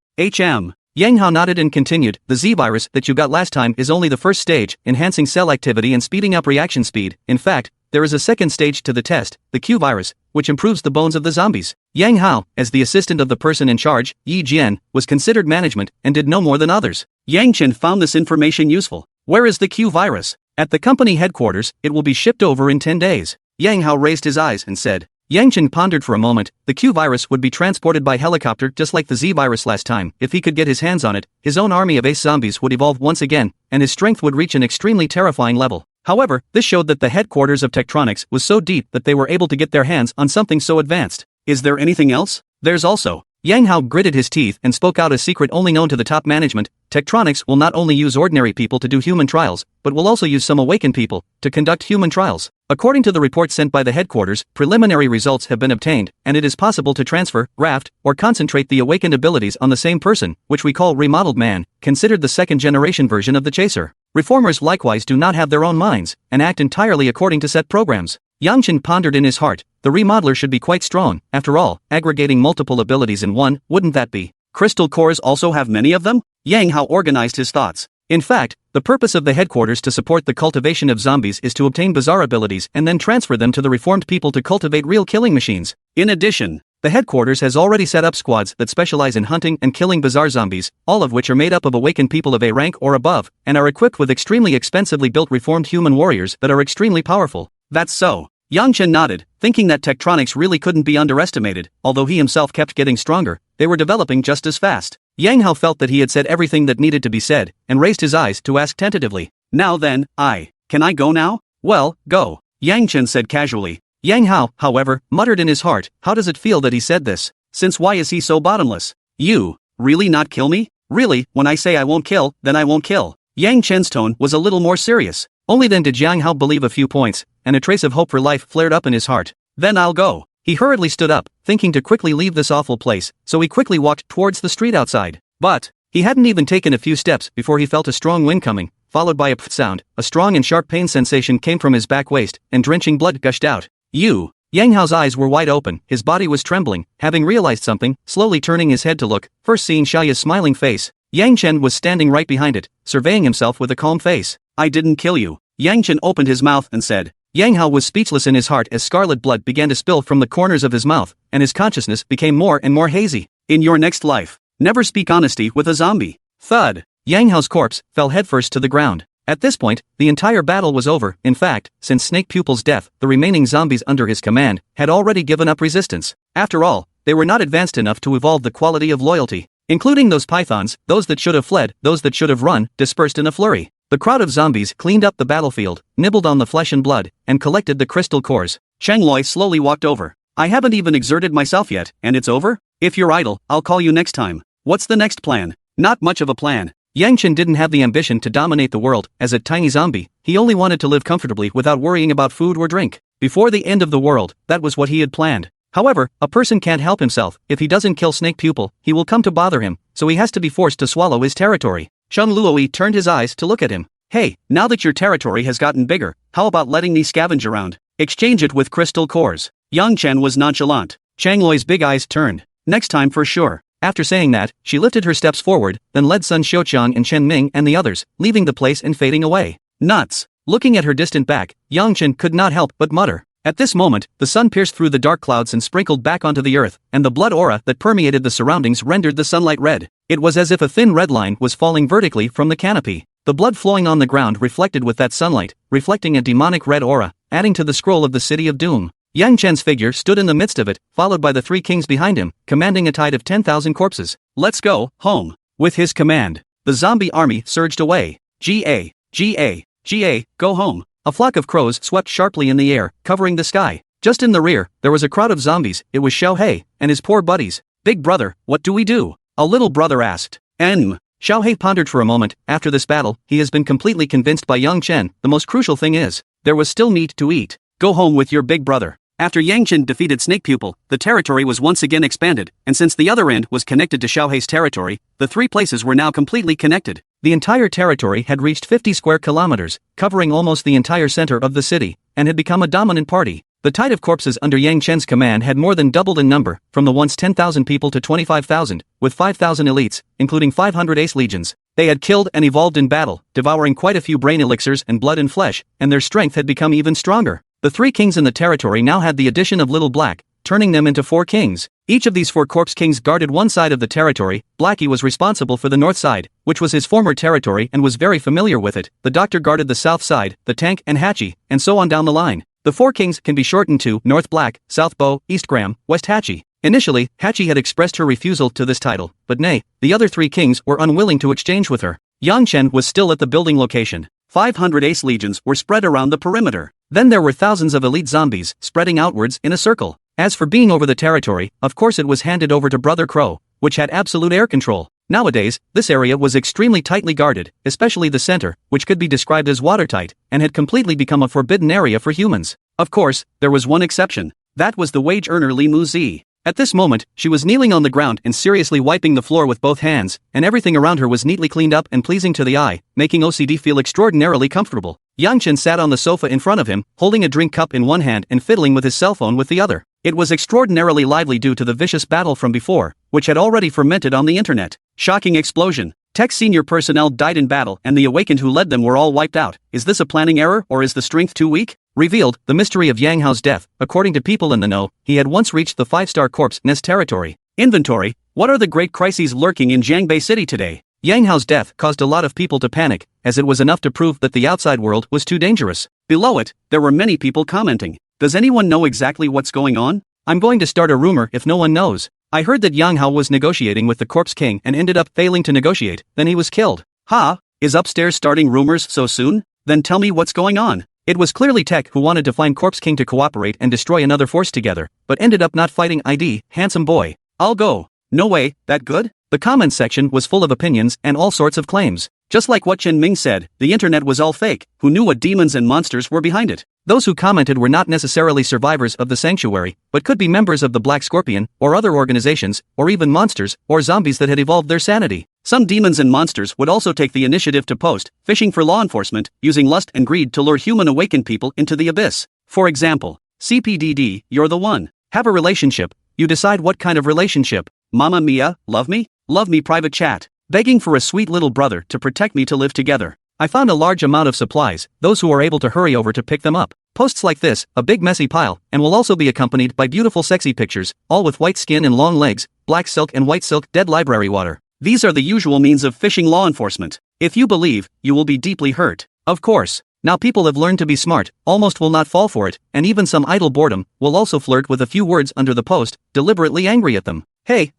Yang Hao nodded and continued, the Z-virus that you got last time is only the first stage, enhancing cell activity and speeding up reaction speed. In fact, there is a second stage to the test, the Q-virus, which improves the bones of the zombies. Yang Hao, as the assistant of the person in charge, Yi Jian, was considered management and did no more than others. Yang Chen found this information useful. Where is the Q-virus? At the company headquarters, it will be shipped over in 10 days. Yang Hao raised his eyes and said. Yang Chen pondered for a moment. The Q-virus would be transported by helicopter just like the Z-virus last time. If he could get his hands on it, his own army of ace zombies would evolve once again, and his strength would reach an extremely terrifying level. However, this showed that the headquarters of Tektronix was so deep that they were able to get their hands on something so advanced. Is there anything else? There's also. Yang Hao gritted his teeth and spoke out a secret only known to the top management. Tektronix will not only use ordinary people to do human trials, but will also use some awakened people to conduct human trials. According to the report sent by the headquarters, preliminary results have been obtained, and it is possible to transfer, graft, or concentrate the awakened abilities on the same person, which we call remodeled man, considered the second-generation version of the chaser. Reformers likewise do not have their own minds, and act entirely according to set programs. Yang Chen pondered in his heart, the remodeler should be quite strong. After all, aggregating multiple abilities in one, wouldn't that be? Crystal cores also have many of them? Yang Hao organized his thoughts. In fact, the purpose of the headquarters to support the cultivation of zombies is to obtain bizarre abilities and then transfer them to the reformed people to cultivate real killing machines. In addition, the headquarters has already set up squads that specialize in hunting and killing bizarre zombies, all of which are made up of awakened people of A rank or above, and are equipped with extremely expensively built reformed human warriors that are extremely powerful. That's so. Yang Chen nodded, thinking that Tektronics really couldn't be underestimated. Although he himself kept getting stronger, they were developing just as fast. Yang Hao felt that he had said everything that needed to be said, and raised his eyes to ask tentatively, "Now then, can I go now?" "Well, go," Yang Chen said casually. Yang Hao, however, muttered in his heart, how does it feel that he said this? Since why is he so bottomless? You, really not kill me? Really, when I say I won't kill, then I won't kill. Yang Chen's tone was a little more serious. Only then did Yang Hao believe a few points, and a trace of hope for life flared up in his heart. Then I'll go. He hurriedly stood up, thinking to quickly leave this awful place, so he quickly walked towards the street outside. But he hadn't even taken a few steps before he felt a strong wind coming, followed by a pft sound. A strong and sharp pain sensation came from his back waist, and drenching blood gushed out. You! Yang Hao's eyes were wide open, his body was trembling, having realized something, slowly turning his head to look, first seeing Xiaoya's smiling face. Yang Chen was standing right behind it, surveying himself with a calm face. I didn't kill you. Yang Chen opened his mouth and said. Yang Hao was speechless in his heart as scarlet blood began to spill from the corners of his mouth, and his consciousness became more and more hazy. In your next life, never speak honesty with a zombie. Thud! Yang Hao's corpse fell headfirst to the ground. At this point, the entire battle was over. In fact, since Snake Pupil's death, the remaining zombies under his command had already given up resistance. After all, they were not advanced enough to evolve the quality of loyalty. Including those pythons, those that should have fled, those that should have run, dispersed in a flurry. The crowd of zombies cleaned up the battlefield, nibbled on the flesh and blood, and collected the crystal cores. Cheng Loi slowly walked over. I haven't even exerted myself yet, and it's over? If you're idle, I'll call you next time. What's the next plan? Not much of a plan. Yang Chen didn't have the ambition to dominate the world. As a tiny zombie, he only wanted to live comfortably without worrying about food or drink. Before the end of the world, that was what he had planned. However, a person can't help himself. If he doesn't kill Snake Pupil, he will come to bother him, so he has to be forced to swallow his territory. Shun Luoi turned his eyes to look at him. Hey, now that your territory has gotten bigger, how about letting me scavenge around? Exchange it with crystal cores. Yang Chen was nonchalant. Chang Loi's big eyes turned. Next time for sure. After saying that, she lifted her steps forward, then led Sun Xiuqiang and Chen Ming and the others, leaving the place and fading away. Nuts! Looking at her distant back, Yang Chen could not help but mutter. At this moment, the sun pierced through the dark clouds and sprinkled back onto the earth, and the blood aura that permeated the surroundings rendered the sunlight red. It was as if a thin red line was falling vertically from the canopy. The blood flowing on the ground reflected with that sunlight, reflecting a demonic red aura, adding to the scroll of the City of Doom. Yang Chen's figure stood in the midst of it, followed by the three kings behind him, commanding a tide of 10,000 corpses. Let's go, home. With his command, the zombie army surged away. Ga, Ga, Ga, go home. A flock of crows swept sharply in the air, covering the sky. Just in the rear, there was a crowd of zombies. It was Xiao He and his poor buddies. Big brother, what do we do? A little brother asked. Xiao He pondered for a moment. After this battle, he has been completely convinced by Yang Chen. The most crucial thing is, there was still meat to eat. Go home with your big brother. After Yang Chen defeated Snake Pupil, the territory was once again expanded, and since the other end was connected to Xiao He's territory, the three places were now completely connected. The entire territory had reached 50 square kilometers, covering almost the entire center of the city, and had become a dominant party. The tide of corpses under Yang Chen's command had more than doubled in number, from the once 10,000 people to 25,000, with 5,000 elites, including 500 ace legions. They had killed and evolved in battle, devouring quite a few brain elixirs and blood and flesh, and their strength had become even stronger. The three kings in the territory now had the addition of Little Black, turning them into 4 kings. Each of these 4 corpse kings guarded one side of the territory. Blackie was responsible for the north side, which was his former territory and was very familiar with it. The doctor guarded the south side, the tank and Hachi, and so on down the line. The 4 kings can be shortened to North Black, South Bow, East Graham, West Hachi. Initially, Hachi had expressed her refusal to this title, but nay, the other 3 kings were unwilling to exchange with her. Yang Chen was still at the building location. 500 ace legions were spread around the perimeter. Then there were thousands of elite zombies, spreading outwards in a circle. As for being over the territory, of course it was handed over to Brother Crow, which had absolute air control. Nowadays, this area was extremely tightly guarded, especially the center, which could be described as watertight, and had completely become a forbidden area for humans. Of course, there was one exception. That was the wage earner Li Muzi. At this moment, she was kneeling on the ground and seriously wiping the floor with both hands, and everything around her was neatly cleaned up and pleasing to the eye, making OCD feel extraordinarily comfortable. Yang Chen sat on the sofa in front of him, holding a drink cup in one hand and fiddling with his cell phone with the other. It was extraordinarily lively due to the vicious battle from before, which had already fermented on the internet. Shocking explosion. Tech senior personnel died in battle and the awakened who led them were all wiped out. Is this a planning error or is the strength too weak? Revealed, the mystery of Yang Hao's death. According to people in the know, he had once reached the 5-star corpse nest territory. Inventory. What are the great crises lurking in Jiangbei City today? Yang Hao's death caused a lot of people to panic, as it was enough to prove that the outside world was too dangerous. Below it, there were many people commenting. Does anyone know exactly what's going on? I'm going to start a rumor if no one knows. I heard that Yang Hao was negotiating with the Corpse King and ended up failing to negotiate, then he was killed. Ha! Is upstairs starting rumors so soon? Then tell me what's going on. It was clearly Tech who wanted to find Corpse King to cooperate and destroy another force together, but ended up not fighting ID, handsome boy. I'll go. No way, that good? The comments section was full of opinions and all sorts of claims. Just like what Chen Ming said, the internet was all fake. Who knew what demons and monsters were behind it? Those who commented were not necessarily survivors of the sanctuary, but could be members of the Black Scorpion, or other organizations, or even monsters, or zombies that had evolved their sanity. Some demons and monsters would also take the initiative to post, fishing for law enforcement, using lust and greed to lure human awakened people into the abyss. For example, CPDD, you're the one. Have a relationship. You decide what kind of relationship. Mama Mia, love me? Love me private chat. Begging for a sweet little brother to protect me to live together. I found a large amount of supplies, those who are able to hurry over to pick them up. Posts like this, a big messy pile, and will also be accompanied by beautiful sexy pictures, all with white skin and long legs, black silk and white silk, dead library water. These are the usual means of fishing law enforcement. If you believe, you will be deeply hurt. Of course. Now people have learned to be smart, almost will not fall for it, and even some idle boredom will also flirt with a few words under the post, deliberately angry at them. Hey,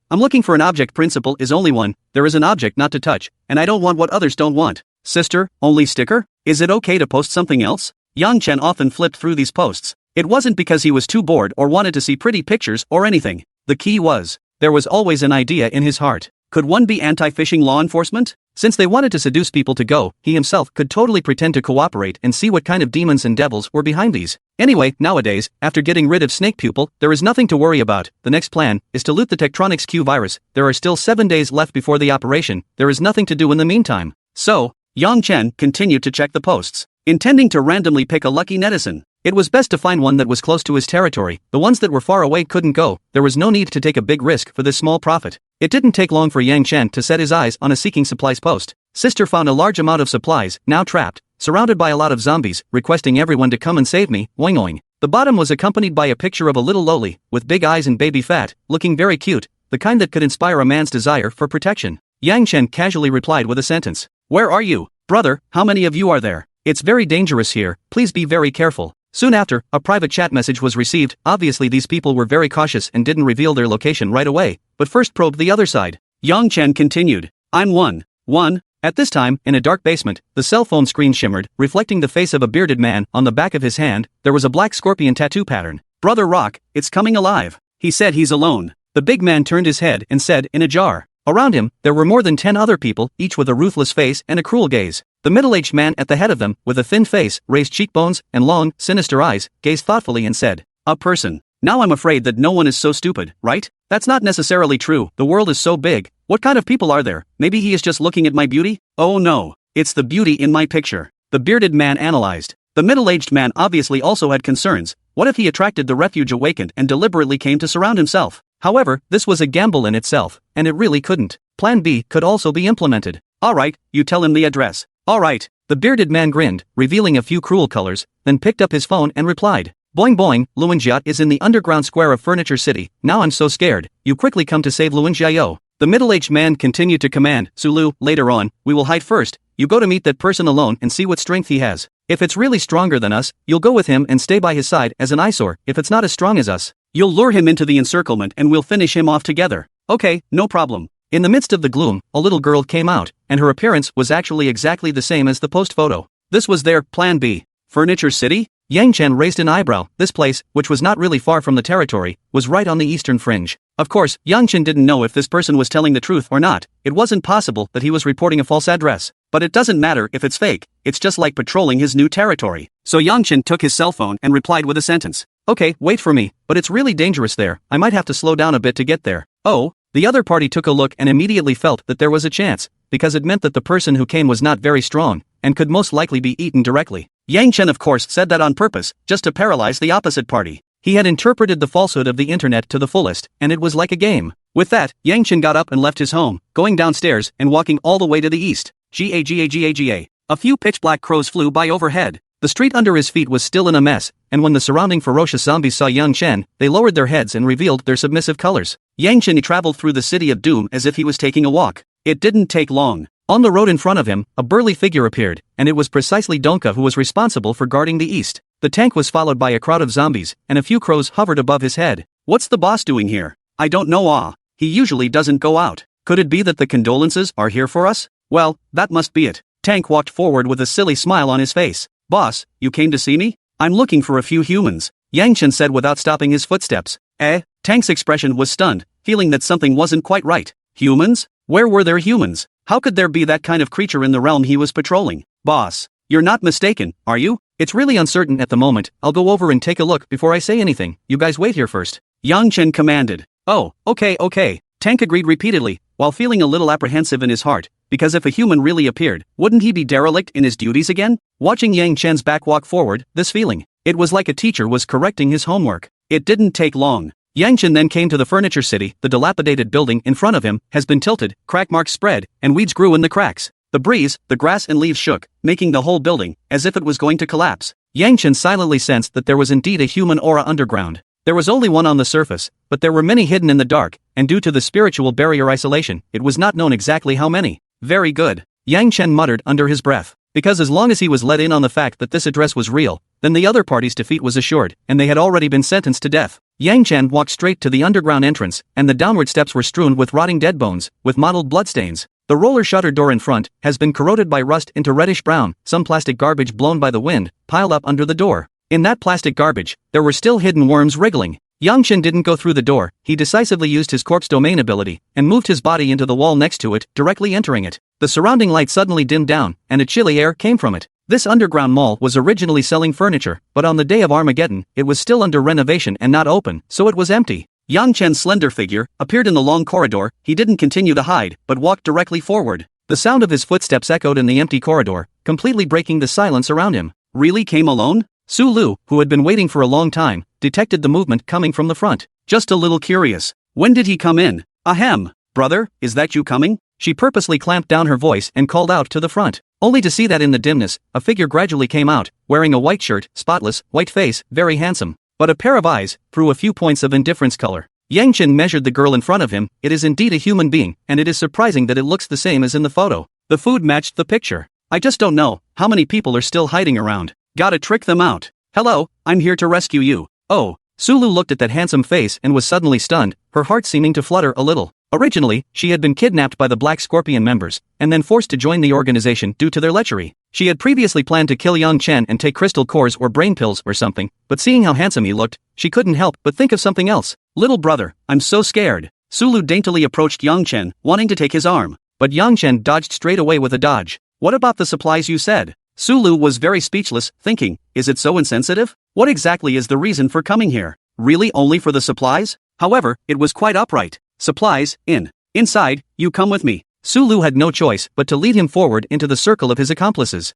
I'm looking for an object. Principle is only one, there is an object not to touch, and I don't want what others don't want. Sister, only sticker? Is it okay to post something else? Yang Chen often flipped through these posts. It wasn't because he was too bored or wanted to see pretty pictures or anything. The key was, there was always an idea in his heart. Could one be anti-fishing law enforcement? Since they wanted to seduce people to go, he himself could totally pretend to cooperate and see what kind of demons and devils were behind these. Anyway, nowadays, after getting rid of Snake Pupil, there is nothing to worry about. The next plan is to loot the Tektronix Q virus. There are still 7 days left before the operation. There is nothing to do in the meantime. So, Yang Chen continued to check the posts, intending to randomly pick a lucky netizen. It was best to find one that was close to his territory. The ones that were far away couldn't go. There was no need to take a big risk for this small profit. It didn't take long for Yang Chen to set his eyes on a seeking supplies post. Sister found a large amount of supplies, now trapped, surrounded by a lot of zombies, requesting everyone to come and save me, oing oing. The bottom was accompanied by a picture of a little loli, with big eyes and baby fat, looking very cute, the kind that could inspire a man's desire for protection. Yang Chen casually replied with a sentence. Where are you? Brother, how many of you are there? It's very dangerous here, please be very careful. Soon after, a private chat message was received. Obviously these people were very cautious and didn't reveal their location right away, but first probed the other side. Yang Chen continued. I'm one. At this time, in a dark basement, the cell phone screen shimmered, reflecting the face of a bearded man. On the back of his hand, there was a black scorpion tattoo pattern. Brother Rock, it's coming alive. He said he's alone. The big man turned his head and said in a jar. Around him, there were more than 10 other people, each with a ruthless face and a cruel gaze. The middle-aged man at the head of them, with a thin face, raised cheekbones, and long, sinister eyes, gazed thoughtfully and said, a person. Now I'm afraid that no one is so stupid, right? That's not necessarily true, the world is so big. What kind of people are there? Maybe he is just looking at my beauty? Oh no, it's the beauty in my picture. The bearded man analyzed. The middle-aged man obviously also had concerns. What if he attracted the refuge awakened and deliberately came to surround himself? However, this was a gamble in itself, and it really couldn't. Plan B could also be implemented. Alright, you tell him the address. Alright, the bearded man grinned, revealing a few cruel colors, then picked up his phone and replied. Boing boing, Luanjiat is in the underground square of Furniture City. Now I'm so scared. You quickly come to save Luanjiao. The middle-aged man continued to command. Sulu, later on, we will hide first. You go to meet that person alone and see what strength he has. If it's really stronger than us, you'll go with him and stay by his side as an eyesore. If it's not as strong as us, you'll lure him into the encirclement and we'll finish him off together. Okay, no problem. In the midst of the gloom, a little girl came out, and her appearance was actually exactly the same as the post photo. This was their Plan B. Furniture City? Yang Chen raised an eyebrow. This place, which was not really far from the territory, was right on the eastern fringe. Of course, Yang Chen didn't know if this person was telling the truth or not. It wasn't possible that he was reporting a false address. But it doesn't matter if it's fake, it's just like patrolling his new territory. So Yang Chen took his cell phone and replied with a sentence. Okay, wait for me, but it's really dangerous there. I might have to slow down a bit to get there. Oh, the other party took a look and immediately felt that there was a chance, because it meant that the person who came was not very strong, and could most likely be eaten directly. Yang Chen of course said that on purpose, just to paralyze the opposite party. He had interpreted the falsehood of the internet to the fullest, and it was like a game. With that, Yang Chen got up and left his home, going downstairs and walking all the way to the east. Ga. A few pitch-black crows flew by overhead. The street under his feet was still in a mess, and when the surrounding ferocious zombies saw Yang Chen, they lowered their heads and revealed their submissive colors. Yang Chen traveled through the city of doom as if he was taking a walk. It didn't take long. On the road in front of him, a burly figure appeared, and it was precisely Donka who was responsible for guarding the east. The tank was followed by a crowd of zombies, and a few crows hovered above his head. What's the boss doing here? I don't know. He usually doesn't go out. Could it be that the condolences are here for us? Well, that must be it. Tank walked forward with a silly smile on his face. Boss, you came to see me? I'm looking for a few humans, Yang Chen said without stopping his footsteps. Tank's expression was stunned, feeling that something wasn't quite right. Humans? Where were there humans? How could there be that kind of creature in the realm he was patrolling? Boss, you're not mistaken, are you? It's really uncertain at the moment. I'll go over and take a look before I say anything. You guys wait here first, Yang Chen commanded. Oh, okay. Tank agreed repeatedly, while feeling a little apprehensive in his heart, because if a human really appeared, wouldn't he be derelict in his duties again? Watching Yang Chen's back walk forward, this feeling, it was like a teacher was correcting his homework. It didn't take long. Yang Chen then came to the furniture city. The dilapidated building in front of him has been tilted, crack marks spread, and weeds grew in the cracks. The breeze, the grass and leaves shook, making the whole building as if it was going to collapse. Yang Chen silently sensed that there was indeed a human aura underground. There was only one on the surface, but there were many hidden in the dark, and due to the spiritual barrier isolation, it was not known exactly how many. Very good, Yang Chen muttered under his breath, because as long as he was let in on the fact that this address was real, then the other party's defeat was assured, and they had already been sentenced to death. Yang Chen walked straight to the underground entrance, and the downward steps were strewn with rotting dead bones, with mottled bloodstains. The roller shutter door in front has been corroded by rust into reddish brown, some plastic garbage blown by the wind, piled up under the door. In that plastic garbage, there were still hidden worms wriggling. Yang Chen didn't go through the door, he decisively used his corpse domain ability, and moved his body into the wall next to it, directly entering it. The surrounding light suddenly dimmed down, and a chilly air came from it. This underground mall was originally selling furniture, but on the day of Armageddon, it was still under renovation and not open, so it was empty. Yang Chen's slender figure appeared in the long corridor. He didn't continue to hide, but walked directly forward. The sound of his footsteps echoed in the empty corridor, completely breaking the silence around him. Really came alone? Su Lu, who had been waiting for a long time, detected the movement coming from the front. Just a little curious. When did he come in? Ahem. Brother, is that you coming? She purposely clamped down her voice and called out to the front, only to see that in the dimness, a figure gradually came out, wearing a white shirt, spotless, white face, very handsome, but a pair of eyes threw a few points of indifference color. Yang Chen measured the girl in front of him. It is indeed a human being, and it is surprising that it looks the same as in the photo. The food matched the picture. I just don't know how many people are still hiding around. Gotta trick them out. Hello, I'm here to rescue you. Oh, Sulu looked at that handsome face and was suddenly stunned, her heart seeming to flutter a little. Originally, she had been kidnapped by the Black Scorpion members, and then forced to join the organization due to their lechery. She had previously planned to kill Yang Chen and take crystal cores or brain pills or something, but seeing how handsome he looked, she couldn't help but think of something else. Little brother, I'm so scared. Sulu daintily approached Yang Chen, wanting to take his arm, but Yang Chen dodged straight away with a dodge. What about the supplies you said? Sulu was very speechless, thinking, is it so insensitive? What exactly is the reason for coming here? Really only for the supplies? However, it was quite upright. Supplies, inside, you come with me. Sulu had no choice but to lead him forward into the circle of his accomplices.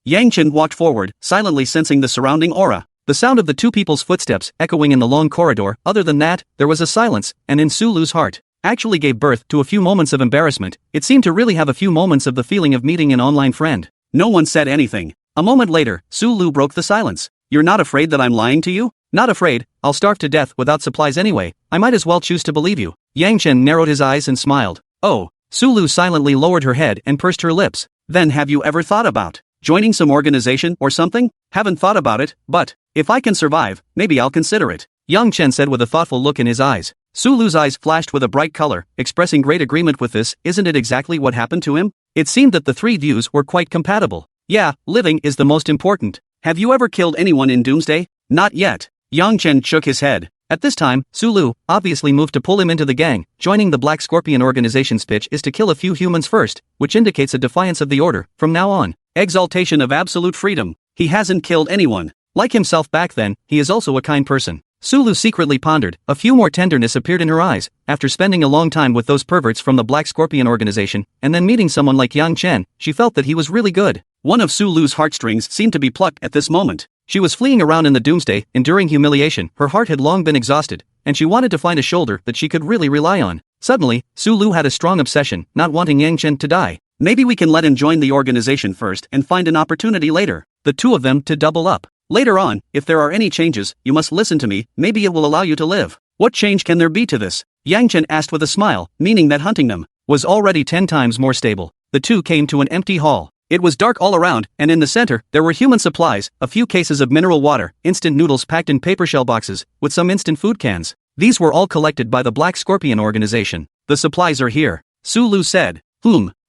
Yang Chen walked forward, silently sensing the surrounding aura. The sound of the two people's footsteps echoing in the long corridor. Other than that, there was a silence, and in Sulu's heart, actually gave birth to a few moments of embarrassment. It seemed to really have a few moments of the feeling of meeting an online friend. No one said anything. A moment later, Sulu broke the silence. You're not afraid that I'm lying to you? Not afraid. I'll starve to death without supplies anyway. I might as well choose to believe you. Yang Chen narrowed his eyes and smiled. Oh. Sulu silently lowered her head and pursed her lips. Then have you ever thought about joining some organization or something? Haven't thought about it, but if I can survive, maybe I'll consider it. Yang Chen said with a thoughtful look in his eyes. Sulu's eyes flashed with a bright color, expressing great agreement with this. Isn't it exactly what happened to him? It seemed that the three views were quite compatible. Yeah, living is the most important. Have you ever killed anyone in Doomsday? Not yet. Yang Chen shook his head. At this time, Sulu obviously moved to pull him into the gang. Joining the Black Scorpion organization's pitch is to kill a few humans first, which indicates a defiance of the order. From now on, exaltation of absolute freedom. He hasn't killed anyone. Like himself back then, he is also a kind person. Sulu secretly pondered. A few more tenderness appeared in her eyes, after spending a long time with those perverts from the Black Scorpion organization, and then meeting someone like Yang Chen, she felt that he was really good. One of Sulu's heartstrings seemed to be plucked at this moment. She was fleeing around in the Doomsday, enduring humiliation. Her heart had long been exhausted, and she wanted to find a shoulder that she could really rely on. Suddenly, Sulu had a strong obsession, not wanting Yang Chen to die. Maybe we can let him join the organization first and find an opportunity later, the two of them to double up. Later on, if there are any changes, you must listen to me, maybe it will allow you to live. What change can there be to this? Yang Chen asked with a smile, meaning that hunting them was already 10 times more stable. The two came to an empty hall. It was dark all around, and in the center, there were human supplies, a few cases of mineral water, instant noodles packed in paper shell boxes, with some instant food cans. These were all collected by the Black Scorpion organization. The supplies are here, Sulu said.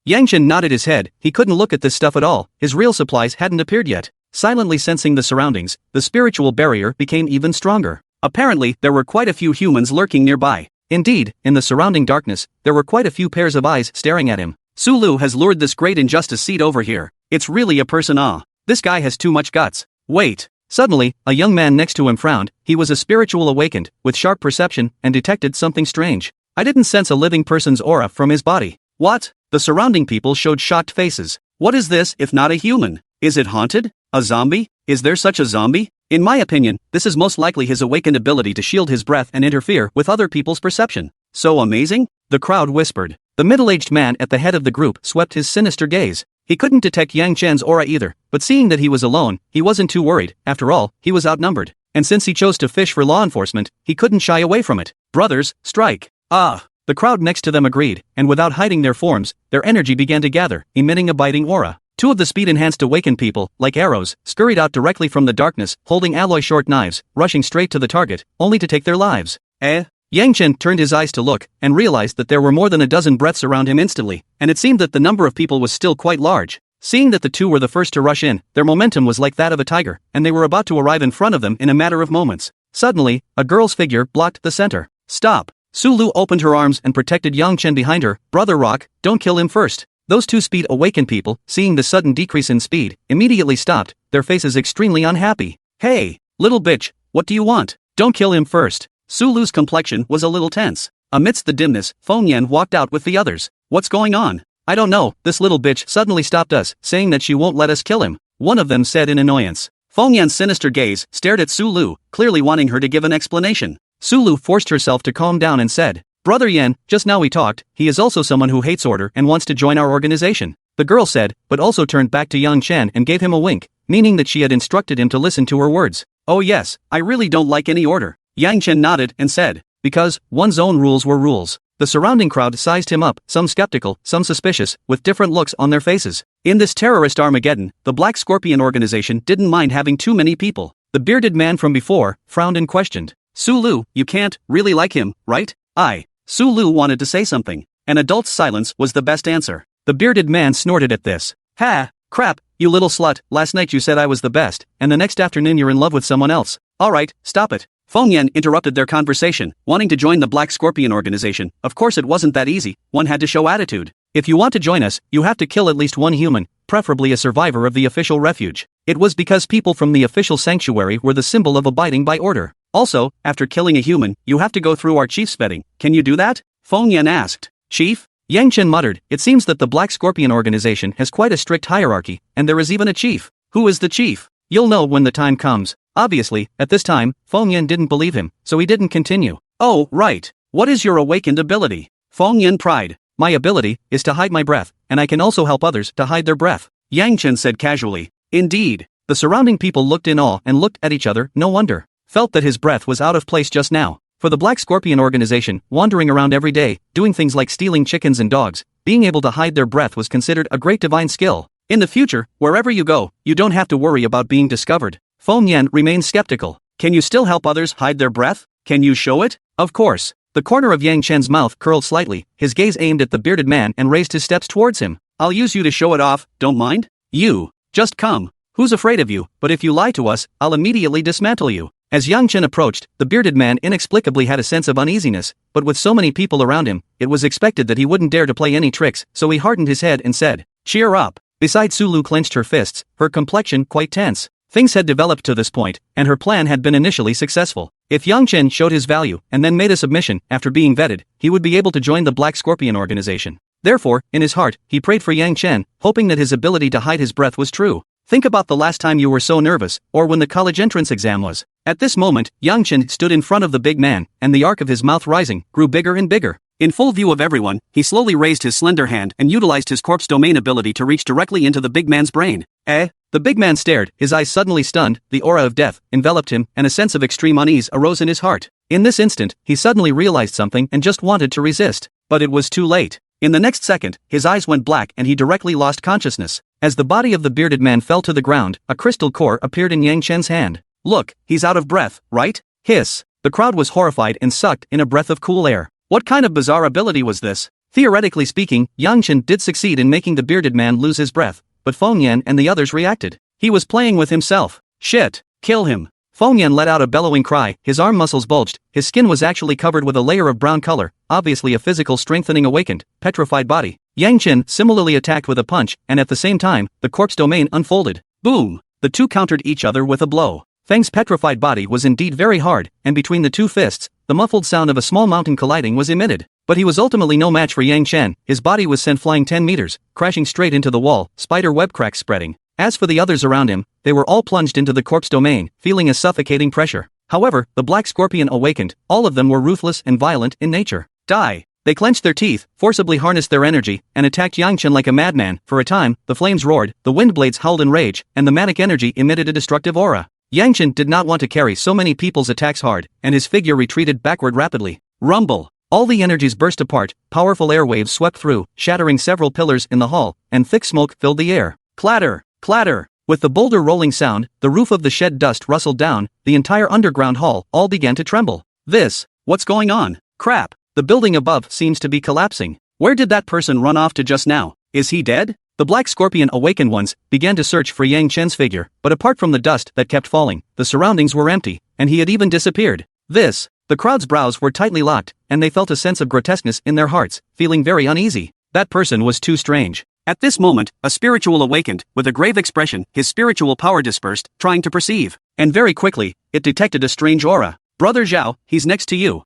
Yang Chen nodded his head. He couldn't look at this stuff at all, his real supplies hadn't appeared yet. Silently sensing the surroundings, the spiritual barrier became even stronger. Apparently, there were quite a few humans lurking nearby. Indeed, in the surrounding darkness, there were quite a few pairs of eyes staring at him. Sulu has lured this great injustice seed over here. It's really a person. This guy has too much guts. Wait. Suddenly, a young man next to him frowned. He was a spiritual awakened, with sharp perception, and detected something strange. I didn't sense a living person's aura from his body. What? The surrounding people showed shocked faces. What is this if not a human? Is it haunted? A zombie? Is there such a zombie? In my opinion, this is most likely his awakened ability to shield his breath and interfere with other people's perception. So amazing? The crowd whispered. The middle-aged man at the head of the group swept his sinister gaze. He couldn't detect Yang Chen's aura either, but seeing that he was alone, he wasn't too worried. After all, he was outnumbered. And since he chose to fish for law enforcement, he couldn't shy away from it. Brothers, strike. The crowd next to them agreed, and without hiding their forms, their energy began to gather, emitting a biting aura. Two of the speed-enhanced awakened people, like arrows, scurried out directly from the darkness, holding alloy short knives, rushing straight to the target, only to take their lives. Yang Chen turned his eyes to look, and realized that there were more than a dozen breaths around him instantly, and it seemed that the number of people was still quite large. Seeing that the two were the first to rush in, their momentum was like that of a tiger, and they were about to arrive in front of them in a matter of moments. Suddenly, a girl's figure blocked the center. Stop! Sulu opened her arms and protected Yang Chen behind her. Brother Rock, don't kill him first. Those two speed-awakened people, seeing the sudden decrease in speed, immediately stopped, their faces extremely unhappy. Hey, little bitch, what do you want? Don't kill him first. Sulu's complexion was a little tense. Amidst the dimness, Feng Yan walked out with the others. What's going on? I don't know, this little bitch suddenly stopped us, saying that she won't let us kill him. One of them said in annoyance. Feng Yan's sinister gaze stared at Sulu, clearly wanting her to give an explanation. Sulu forced herself to calm down and said, Brother Yan, just now we talked, he is also someone who hates order and wants to join our organization. The girl said, but also turned back to Yang Chen and gave him a wink, meaning that she had instructed him to listen to her words. Oh yes, I really don't like any order. Yang Chen nodded and said, because one's own rules were rules. The surrounding crowd sized him up, some skeptical, some suspicious, with different looks on their faces. In this terrorist Armageddon, the Black Scorpion organization didn't mind having too many people. The bearded man from before frowned and questioned. Sulu, you can't really like him, right? Sulu wanted to say something. An adult's silence was the best answer. The bearded man snorted at this. Ha, crap, you little slut, last night you said I was the best, and the next afternoon you're in love with someone else. Alright, stop it. Feng Yan interrupted their conversation, wanting to join the Black Scorpion organization. Of course it wasn't that easy, one had to show attitude. If you want to join us, you have to kill at least one human, preferably a survivor of the official refuge. It was because people from the official sanctuary were the symbol of abiding by order. Also, after killing a human, you have to go through our chief's vetting. Can you do that? Feng Yan asked. Chief? Yang Chen muttered, it seems that the Black Scorpion organization has quite a strict hierarchy, and there is even a chief. Who is the chief? You'll know when the time comes. Obviously, at this time, Feng Yan didn't believe him, so he didn't continue. Oh, right. What is your awakened ability? Feng Yan pried. My ability is to hide my breath, and I can also help others to hide their breath. Yang Chen said casually. Indeed. The surrounding people looked in awe and looked at each other, no wonder. Felt that his breath was out of place just now. For the Black Scorpion organization, wandering around every day, doing things like stealing chickens and dogs, being able to hide their breath was considered a great divine skill. In the future, wherever you go, you don't have to worry about being discovered. Feng Yan remained skeptical. Can you still help others hide their breath? Can you show it? Of course. The corner of Yang Chen's mouth curled slightly, his gaze aimed at the bearded man and raised his steps towards him. I'll use you to show it off, don't mind? You. Just come. Who's afraid of you? But if you lie to us, I'll immediately dismantle you. As Yang Chen approached, the bearded man inexplicably had a sense of uneasiness, but with so many people around him, it was expected that he wouldn't dare to play any tricks, so he hardened his head and said, cheer up. Beside Sulu clenched her fists, her complexion quite tense. Things had developed to this point, and her plan had been initially successful. If Yang Chen showed his value and then made a submission after being vetted, he would be able to join the Black Scorpion organization. Therefore, in his heart, he prayed for Yang Chen, hoping that his ability to hide his breath was true. Think about the last time you were so nervous, or when the college entrance exam was. At this moment, Yang Chen stood in front of the big man, and the arc of his mouth rising, grew bigger and bigger. In full view of everyone, he slowly raised his slender hand and utilized his corpse domain ability to reach directly into the big man's brain. The big man stared, his eyes suddenly stunned, the aura of death enveloped him, and a sense of extreme unease arose in his heart. In this instant, he suddenly realized something and just wanted to resist. But it was too late. In the next second, his eyes went black and he directly lost consciousness. As the body of the bearded man fell to the ground, a crystal core appeared in Yang Chen's hand. Look, he's out of breath, right? Hiss. The crowd was horrified and sucked in a breath of cool air. What kind of bizarre ability was this? Theoretically speaking, Yang Chen did succeed in making the bearded man lose his breath, but Feng Yan and the others reacted. He was playing with himself. Shit! Kill him! Feng Yan let out a bellowing cry, his arm muscles bulged, his skin was actually covered with a layer of brown color, obviously a physical strengthening awakened, petrified body. Yang Chen similarly attacked with a punch, and at the same time, the corpse domain unfolded. Boom! The two countered each other with a blow. Feng's petrified body was indeed very hard, and between the two fists, the muffled sound of a small mountain colliding was emitted. But he was ultimately no match for Yang Chen. His body was sent flying 10 meters, crashing straight into the wall, spider web cracks spreading. As for the others around him, they were all plunged into the corpse domain, feeling a suffocating pressure. However, the black scorpion awakened, all of them were ruthless and violent in nature. Die! They clenched their teeth, forcibly harnessed their energy, and attacked Yang Chen like a madman. For a time, the flames roared, the wind blades howled in rage, and the manic energy emitted a destructive aura. Yang Chen did not want to carry so many people's attacks hard, and his figure retreated backward rapidly. Rumble! All the energies burst apart, powerful airwaves swept through, shattering several pillars in the hall, and thick smoke filled the air. Clatter! Clatter! With the boulder rolling sound, the roof of the shed dust rustled down, the entire underground hall all began to tremble. What's going on? Crap! The building above seems to be collapsing. Where did that person run off to just now? Is he dead? The black scorpion awakened ones began to search for Yang Chen's figure, but apart from the dust that kept falling, the surroundings were empty, and he had even disappeared. The crowd's brows were tightly locked, and they felt a sense of grotesqueness in their hearts, feeling very uneasy. That person was too strange. At this moment, a spiritual awakened, with a grave expression, his spiritual power dispersed, trying to perceive. And very quickly, it detected a strange aura. Brother Zhao, he's next to you.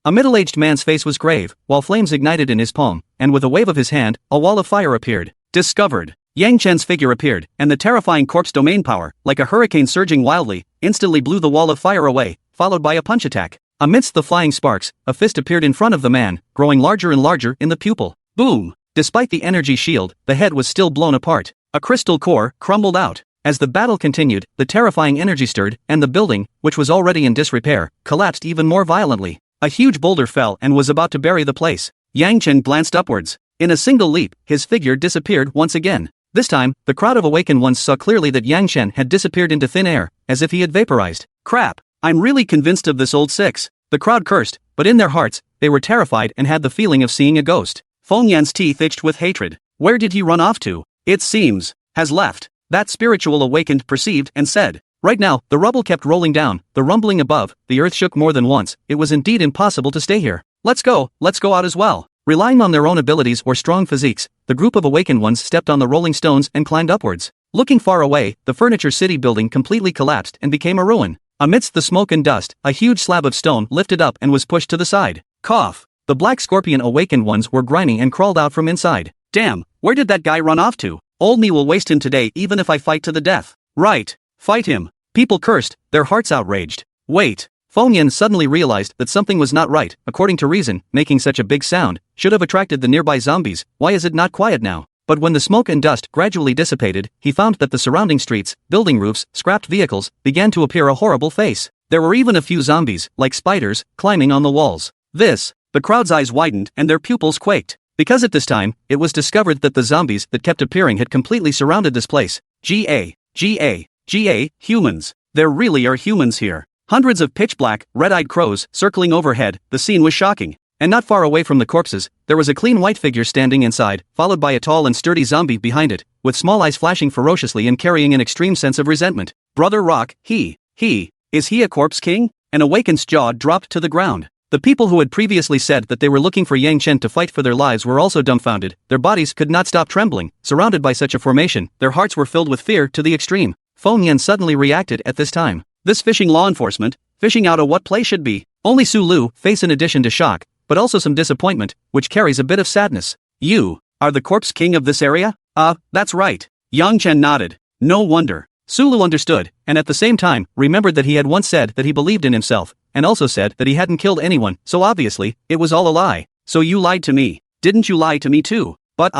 A middle-aged man's face was grave, while flames ignited in his palm, and with a wave of his hand, a wall of fire appeared. Discovered. Yang Chen's figure appeared, and the terrifying corpse domain power, like a hurricane surging wildly, instantly blew the wall of fire away, followed by a punch attack. Amidst the flying sparks, a fist appeared in front of the man, growing larger and larger in the pupil. Boom! Despite the energy shield, the head was still blown apart. A crystal core crumbled out. As the battle continued, the terrifying energy stirred, and the building, which was already in disrepair, collapsed even more violently. A huge boulder fell and was about to bury the place. Yang Chen glanced upwards. In a single leap, his figure disappeared once again. This time, the crowd of awakened ones saw clearly that Yang Chen had disappeared into thin air, as if he had vaporized. Crap! I'm really convinced of this old six. The crowd cursed, but in their hearts, they were terrified and had the feeling of seeing a ghost. Feng Yan's teeth itched with hatred. Where did he run off to? It seems, has left. That spiritual awakened perceived and said. Right now, the rubble kept rolling down, the rumbling above, the earth shook more than once. It was indeed impossible to stay here. Let's go out as well. Relying on their own abilities or strong physiques, the group of awakened ones stepped on the rolling stones and climbed upwards. Looking far away, the furniture city building completely collapsed and became a ruin. Amidst the smoke and dust, a huge slab of stone lifted up and was pushed to the side. Cough! The black scorpion awakened ones were grinding and crawled out from inside. Damn, where did that guy run off to? Old me will waste him today even if I fight to the death. Right. Fight him. People cursed, their hearts outraged. Wait. Feng Yan suddenly realized that something was not right. According to reason, making such a big sound should have attracted the nearby zombies. Why is it not quiet now? But when the smoke and dust gradually dissipated, he found that the surrounding streets, building roofs, scrapped vehicles, began to appear a horrible face. There were even a few zombies, like spiders, climbing on the walls. The crowd's eyes widened and their pupils quaked. Because at this time, it was discovered that the zombies that kept appearing had completely surrounded this place. Humans. There really are humans here. Hundreds of pitch-black, red-eyed crows circling overhead. The scene was shocking. And not far away from the corpses, there was a clean white figure standing inside, followed by a tall and sturdy zombie behind it, with small eyes flashing ferociously and carrying an extreme sense of resentment. Brother Rock, is he a corpse king? An awakened's jaw dropped to the ground. The people who had previously said that they were looking for Yang Chen to fight for their lives were also dumbfounded. Their bodies could not stop trembling. Surrounded by such a formation, their hearts were filled with fear to the extreme. Feng Yan suddenly reacted at this time. This fishing law enforcement, fishing out of what place should be. Only Su Lu face in addition to shock, but also some disappointment, which carries a bit of sadness. You are the corpse king of this area? That's right. Yang Chen nodded. No wonder. Su Lu understood, and at the same time, remembered that he had once said that he believed in himself, and also said that he hadn't killed anyone, so obviously, it was all a lie. So you lied to me. Didn't you lie to me too? But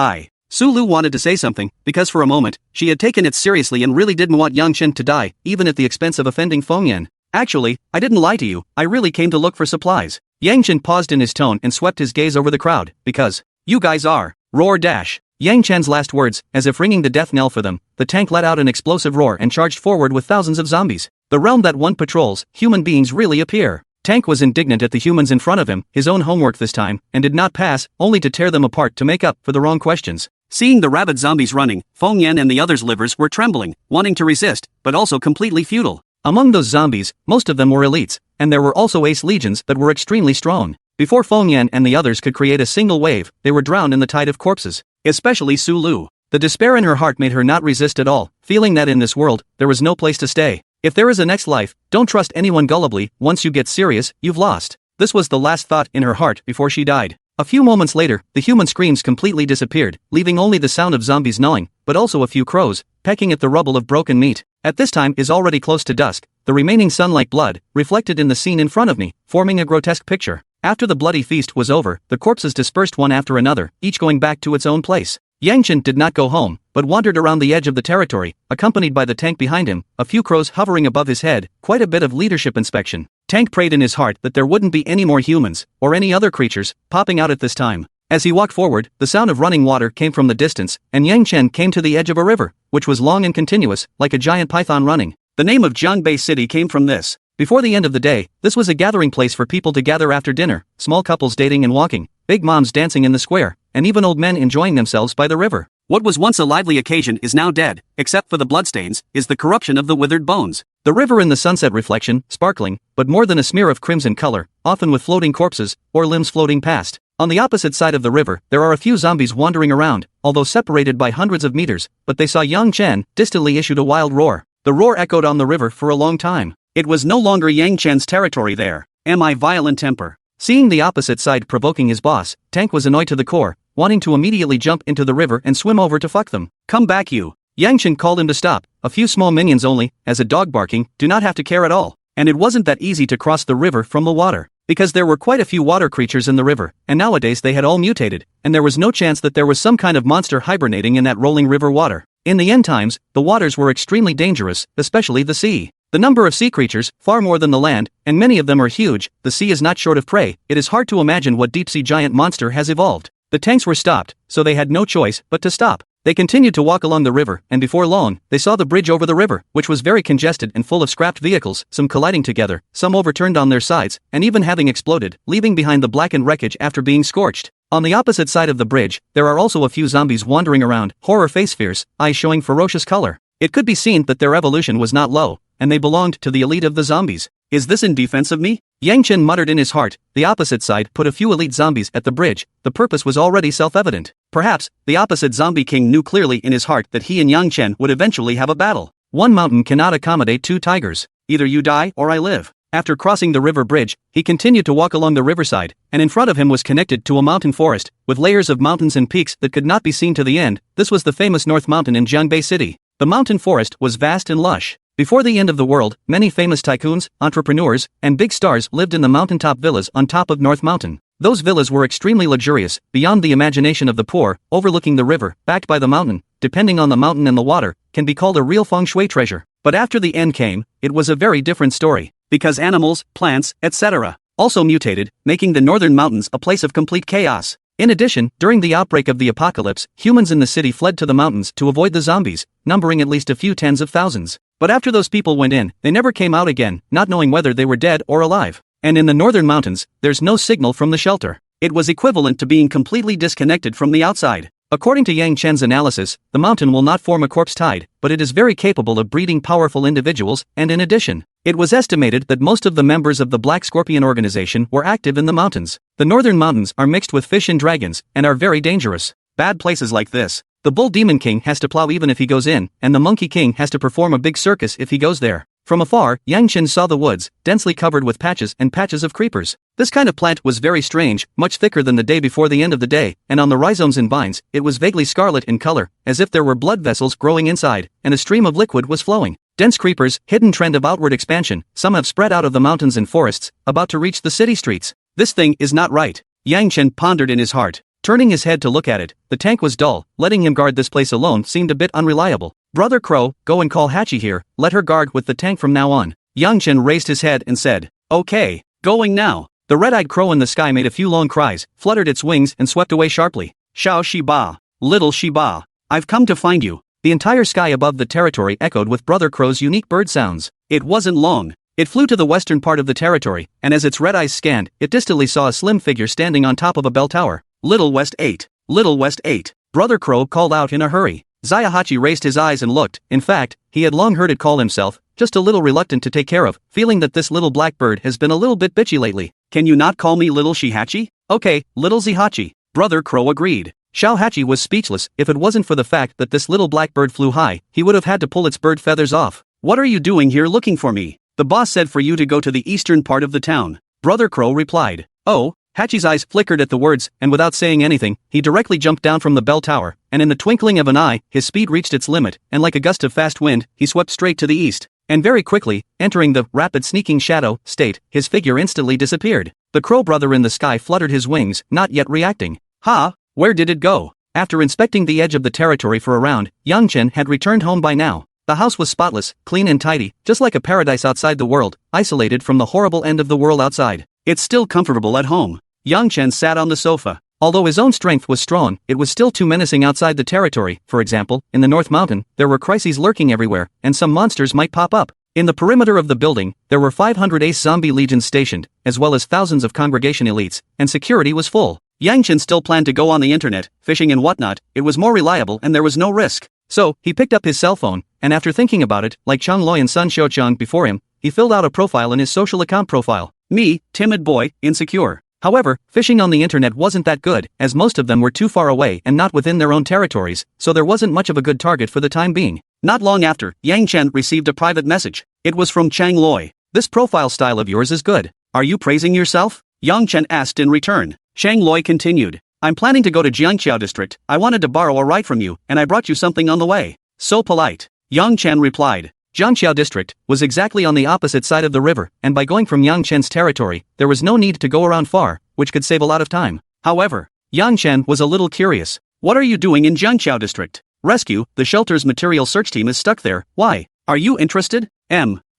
Su Lu wanted to say something, because for a moment, she had taken it seriously and really didn't want Yang Chen to die, even at the expense of offending Feng Yan. Actually, I didn't lie to you, I really came to look for supplies. Yang Chen paused in his tone and swept his gaze over the crowd, because You guys are. Roar dash. Yang Chen's last words, as if ringing the death knell for them, the tank let out an explosive roar and charged forward with thousands of zombies. The realm that one patrols, human beings really appear. Tank was indignant at the humans in front of him, his own homework this time, and did not pass, only to tear them apart to make up for the wrong questions. Seeing the rabid zombies running, Feng Yan and the others' livers were trembling, wanting to resist, but also completely futile. Among those zombies, most of them were elites, and there were also ace legions that were extremely strong. Before Feng Yan and the others could create a single wave, they were drowned in the tide of corpses. Especially Su Lu. The despair in her heart made her not resist at all, feeling that in this world, there was no place to stay. If there is a next life, don't trust anyone gullibly, once you get serious, you've lost. This was the last thought in her heart before she died. A few moments later, the human screams completely disappeared, leaving only the sound of zombies gnawing, but also a few crows, pecking at the rubble of broken meat. At this time is already close to dusk, the remaining sun-like blood, reflected in the scene in front of me, forming a grotesque picture. After the bloody feast was over, the corpses dispersed one after another, each going back to its own place. Yang Chen did not go home, but wandered around the edge of the territory, accompanied by the tank behind him, a few crows hovering above his head, quite a bit of leadership inspection. Tank prayed in his heart that there wouldn't be any more humans, or any other creatures, popping out at this time. As he walked forward, the sound of running water came from the distance, and Yang Chen came to the edge of a river, which was long and continuous, like a giant python running. The name of Jiangbei City came from this. Before the end of the day, this was a gathering place for people to gather after dinner, small couples dating and walking, big moms dancing in the square, and even old men enjoying themselves by the river. What was once a lively occasion is now dead, except for the bloodstains, is the corruption of the withered bones. The river in the sunset reflection, sparkling, but more than a smear of crimson color, often with floating corpses, or limbs floating past. On the opposite side of the river, there are a few zombies wandering around, although separated by hundreds of meters, but they saw Yang Chen, distantly issued a wild roar. The roar echoed on the river for a long time. It was no longer Yang Chen's territory there. Am I violent temper? Seeing the opposite side provoking his boss, Tank was annoyed to the core, wanting to immediately jump into the river and swim over to fuck them. Come back you. Yang Chen called him to stop, a few small minions only, as a dog barking, do not have to care at all. And it wasn't that easy to cross the river from the water, because there were quite a few water creatures in the river, and nowadays they had all mutated, and there was no chance that there was some kind of monster hibernating in that rolling river water. In the end times, the waters were extremely dangerous, especially the sea. The number of sea creatures, far more than the land, and many of them are huge. The sea is not short of prey. It is hard to imagine what deep-sea giant monster has evolved. The tanks were stopped, so they had no choice but to stop. They continued to walk along the river, and before long, they saw the bridge over the river, which was very congested and full of scrapped vehicles, some colliding together, some overturned on their sides, and even having exploded, leaving behind the blackened wreckage after being scorched. On the opposite side of the bridge, there are also a few zombies wandering around, horror face fierce, eyes showing ferocious color. It could be seen that their evolution was not low, and they belonged to the elite of the zombies. Is this in defense of me? Yang Chen muttered in his heart. The opposite side put a few elite zombies at the bridge. The purpose was already self-evident. Perhaps, the opposite zombie king knew clearly in his heart that he and Yang Chen would eventually have a battle. One mountain cannot accommodate two tigers. Either you die or I live. After crossing the river bridge, he continued to walk along the riverside, and in front of him was connected to a mountain forest, with layers of mountains and peaks that could not be seen to the end. This was the famous North Mountain in Jiangbei City. The mountain forest was vast and lush. Before the end of the world, many famous tycoons, entrepreneurs, and big stars lived in the mountaintop villas on top of North Mountain. Those villas were extremely luxurious, beyond the imagination of the poor, overlooking the river, backed by the mountain, depending on the mountain and the water, can be called a real feng shui treasure. But after the end came, it was a very different story. Because animals, plants, etc. also mutated, making the northern mountains a place of complete chaos. In addition, during the outbreak of the apocalypse, humans in the city fled to the mountains to avoid the zombies, numbering at least a few tens of thousands. But after those people went in, they never came out again, not knowing whether they were dead or alive. And in the northern mountains, there's no signal from the shelter. It was equivalent to being completely disconnected from the outside. According to Yang Chen's analysis, the mountain will not form a corpse tide, but it is very capable of breeding powerful individuals, and in addition, it was estimated that most of the members of the Black Scorpion organization were active in the mountains. The northern mountains are mixed with fish and dragons, and are very dangerous. Bad places like this. The Bull Demon King has to plow even if he goes in, and the Monkey King has to perform a big circus if he goes there. From afar, Yang Chen saw the woods, densely covered with patches and patches of creepers. This kind of plant was very strange, much thicker than the day before the end of the day, and on the rhizomes and vines, it was vaguely scarlet in color, as if there were blood vessels growing inside, and a stream of liquid was flowing. Dense creepers, hidden trend of outward expansion, some have spread out of the mountains and forests, about to reach the city streets. This thing is not right. Yang Chen pondered in his heart. Turning his head to look at it, the tank was dull. Letting him guard this place alone seemed a bit unreliable. Brother Crow, go and call Hachi here, let her guard with the tank from now on. Yang Chen raised his head and said, okay, going now. The red-eyed crow in the sky made a few long cries, fluttered its wings and swept away sharply. Xiao Shiba, little Shiba, I've come to find you. The entire sky above the territory echoed with Brother Crow's unique bird sounds. It wasn't long. It flew to the western part of the territory, and as its red eyes scanned, it distantly saw a slim figure standing on top of a bell tower. Little West 8. Little West 8. Brother Crow called out in a hurry. Zayahachi raised his eyes and looked. In fact, he had long heard it call himself, just a little reluctant to take care of, feeling that this little black bird has been a little bit bitchy lately. Can you not call me Little Shihachi? Okay, Little Zihachi. Brother Crow agreed. Xiaohachi was speechless. If it wasn't for the fact that this little black bird flew high, he would have had to pull its bird feathers off. What are you doing here looking for me? The boss said for you to go to the eastern part of the town. Brother Crow replied. Oh, Hachi's eyes flickered at the words, and without saying anything, he directly jumped down from the bell tower, and in the twinkling of an eye, his speed reached its limit, and like a gust of fast wind, he swept straight to the east. And very quickly, entering the rapid sneaking shadow state, his figure instantly disappeared. The crow brother in the sky fluttered his wings, not yet reacting. Ha! Where did it go? After inspecting the edge of the territory for a round, Yang Chen had returned home by now. The house was spotless, clean and tidy, just like a paradise outside the world, isolated from the horrible end of the world outside. It's still comfortable at home. Yang Chen sat on the sofa. Although his own strength was strong, it was still too menacing outside the territory. For example, in the North Mountain, there were crises lurking everywhere, and some monsters might pop up. In the perimeter of the building, there were 500 ace zombie legions stationed, as well as thousands of congregation elites, and security was full. Yang Chen still planned to go on the internet, fishing and whatnot. It was more reliable and there was no risk. So, he picked up his cell phone, and after thinking about it, like Chang Loi and Sun Xiaoqiang before him, he filled out a profile in his social account profile. Me, timid boy, insecure. However, fishing on the internet wasn't that good, as most of them were too far away and not within their own territories, so there wasn't much of a good target for the time being. Not long after, Yang Chen received a private message. It was from Chang Loi. This profile style of yours is good. Are you praising yourself? Yang Chen asked in return. Chang Loi continued. I'm planning to go to Jiangqiao district. I wanted to borrow a ride from you, and I brought you something on the way. So polite. Yang Chen replied. Jiangqiao district was exactly on the opposite side of the river, and by going from Yang Chen's territory, there was no need to go around far, which could save a lot of time. However, Yang Chen was a little curious. What are you doing in Jiangqiao district? Rescue, the shelter's material search team is stuck there. Why? Are you interested?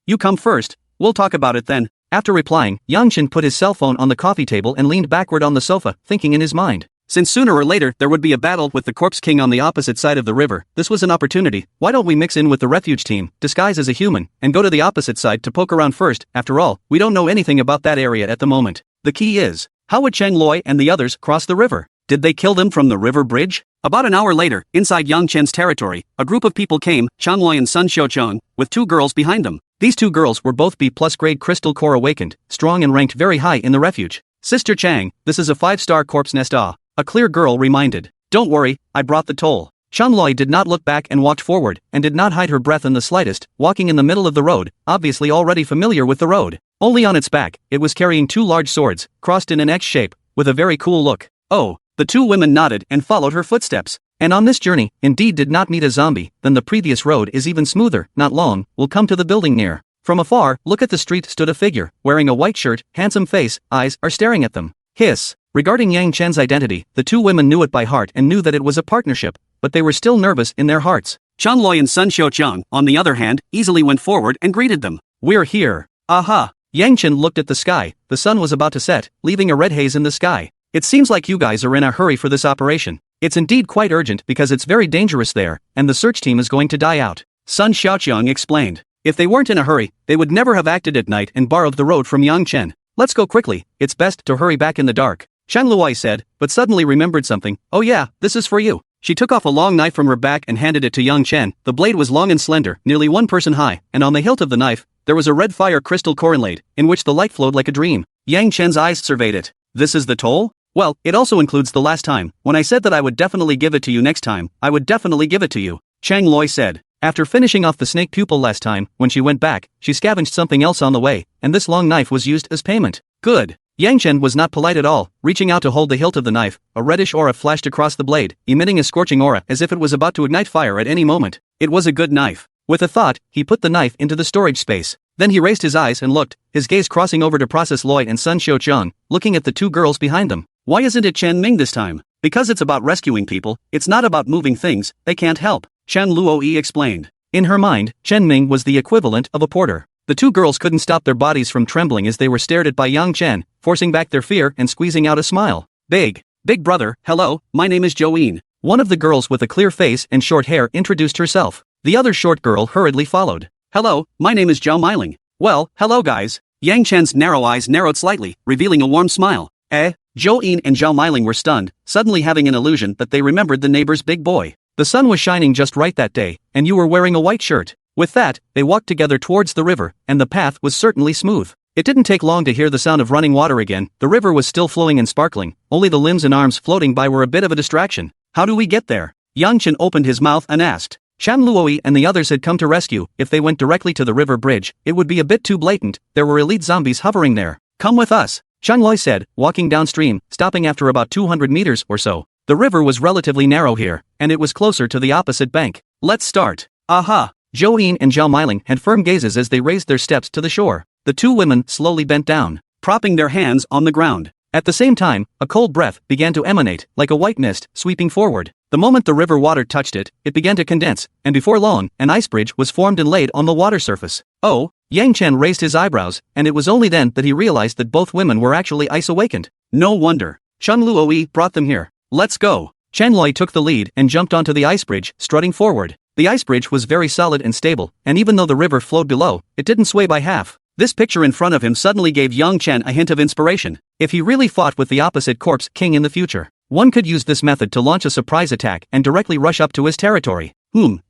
You come first. We'll talk about it then. After replying, Yang Chen put his cell phone on the coffee table and leaned backward on the sofa, thinking in his mind. Since sooner or later there would be a battle with the Corpse King on the opposite side of the river, this was an opportunity. Why don't we mix in with the refuge team, disguise as a human, and go to the opposite side to poke around first? After all, we don't know anything about that area at the moment. The key is, how would Chang Loi and the others cross the river? Did they kill them from the river bridge? About an hour later, inside Yang Chen's territory, a group of people came, Chang Loi and Sun Xiaoqiang, with two girls behind them. These two girls were both B+ grade crystal core awakened, strong and ranked very high in the refuge. Sister Chang, this is a 5-star corpse nest. A clear girl reminded. Don't worry, I brought the toll. Chang Loi did not look back and walked forward, and did not hide her breath in the slightest, walking in the middle of the road, obviously already familiar with the road. Only on its back, it was carrying two large swords, crossed in an X shape, with a very cool look. Oh, the two women nodded and followed her footsteps. And on this journey, indeed did not meet a zombie, then the previous road is even smoother. Not long, we'll come to the building near. From afar, look at the street stood a figure, wearing a white shirt, handsome face, eyes are staring at them. Hiss. Regarding Yang Chen's identity, the two women knew it by heart and knew that it was a partnership, but they were still nervous in their hearts. Chang Loi and Sun Xiaoqiang, on the other hand, easily went forward and greeted them. We're here. Aha. Yang Chen looked at the sky. The sun was about to set, leaving a red haze in the sky. It seems like you guys are in a hurry for this operation. It's indeed quite urgent because it's very dangerous there, and the search team is going to die out. Sun Xiaoqiang explained. If they weren't in a hurry, they would never have acted at night and borrowed the road from Yang Chen. Let's go quickly, it's best to hurry back in the dark. Chang Luai said, but suddenly remembered something. Oh yeah, this is for you. She took off a long knife from her back and handed it to Yang Chen. The blade was long and slender, nearly 1 person high, and on the hilt of the knife, there was a red fire crystal core inlaid, in which the light flowed like a dream. Yang Chen's eyes surveyed it. This is the toll? Well, it also includes the last time, when I said that I would definitely give it to you next time, I would definitely give it to you. Chang Loi said. After finishing off the snake pupil last time, when she went back, she scavenged something else on the way, and this long knife was used as payment. Good. Yang Chen was not polite at all, reaching out to hold the hilt of the knife. A reddish aura flashed across the blade, emitting a scorching aura as if it was about to ignite fire at any moment. It was a good knife. With a thought, he put the knife into the storage space. Then he raised his eyes and looked, his gaze crossing over to Process Loi and Sun Xiaoqiang, looking at the two girls behind them. Why isn't it Chen Ming this time? Because it's about rescuing people, it's not about moving things, they can't help, Chen Luoyi explained. In her mind, Chen Ming was the equivalent of a porter. The two girls couldn't stop their bodies from trembling as they were stared at by Yang Chen, forcing back their fear and squeezing out a smile. Big. Big brother, hello, my name is Joeen. One of the girls with a clear face and short hair introduced herself. The other short girl hurriedly followed. Hello, my name is Zhao Meiling. Well, hello guys. Yang Chen's narrow eyes narrowed slightly, revealing a warm smile. Joeen and Zhao Meiling were stunned, suddenly having an illusion that they remembered the neighbor's big boy. The sun was shining just right that day, and you were wearing a white shirt. With that, they walked together towards the river, and the path was certainly smooth. It didn't take long to hear the sound of running water again. The river was still flowing and sparkling, only the limbs and arms floating by were a bit of a distraction. How do we get there? Yang Chen opened his mouth and asked. Chan Luoi and the others had come to rescue. If they went directly to the river bridge, it would be a bit too blatant. There were elite zombies hovering there. Come with us, Chan Loi said, walking downstream, stopping after about 200 meters or so. The river was relatively narrow here, and it was closer to the opposite bank. Let's start. Aha! Joeen and Zhao Meiling had firm gazes as they raised their steps to the shore. The two women slowly bent down, propping their hands on the ground. At the same time, a cold breath began to emanate, like a white mist, sweeping forward. The moment the river water touched it, it began to condense, and before long, an ice bridge was formed and laid on the water surface. Oh, Yang Chen raised his eyebrows, and it was only then that he realized that both women were actually ice-awakened. No wonder. Chan Luoi brought them here. Let's go. Chan Loi took the lead and jumped onto the ice bridge, strutting forward. The ice bridge was very solid and stable, and even though the river flowed below, it didn't sway by half. This picture in front of him suddenly gave Yang Chen a hint of inspiration. If he really fought with the opposite corpse king in the future, one could use this method to launch a surprise attack and directly rush up to his territory.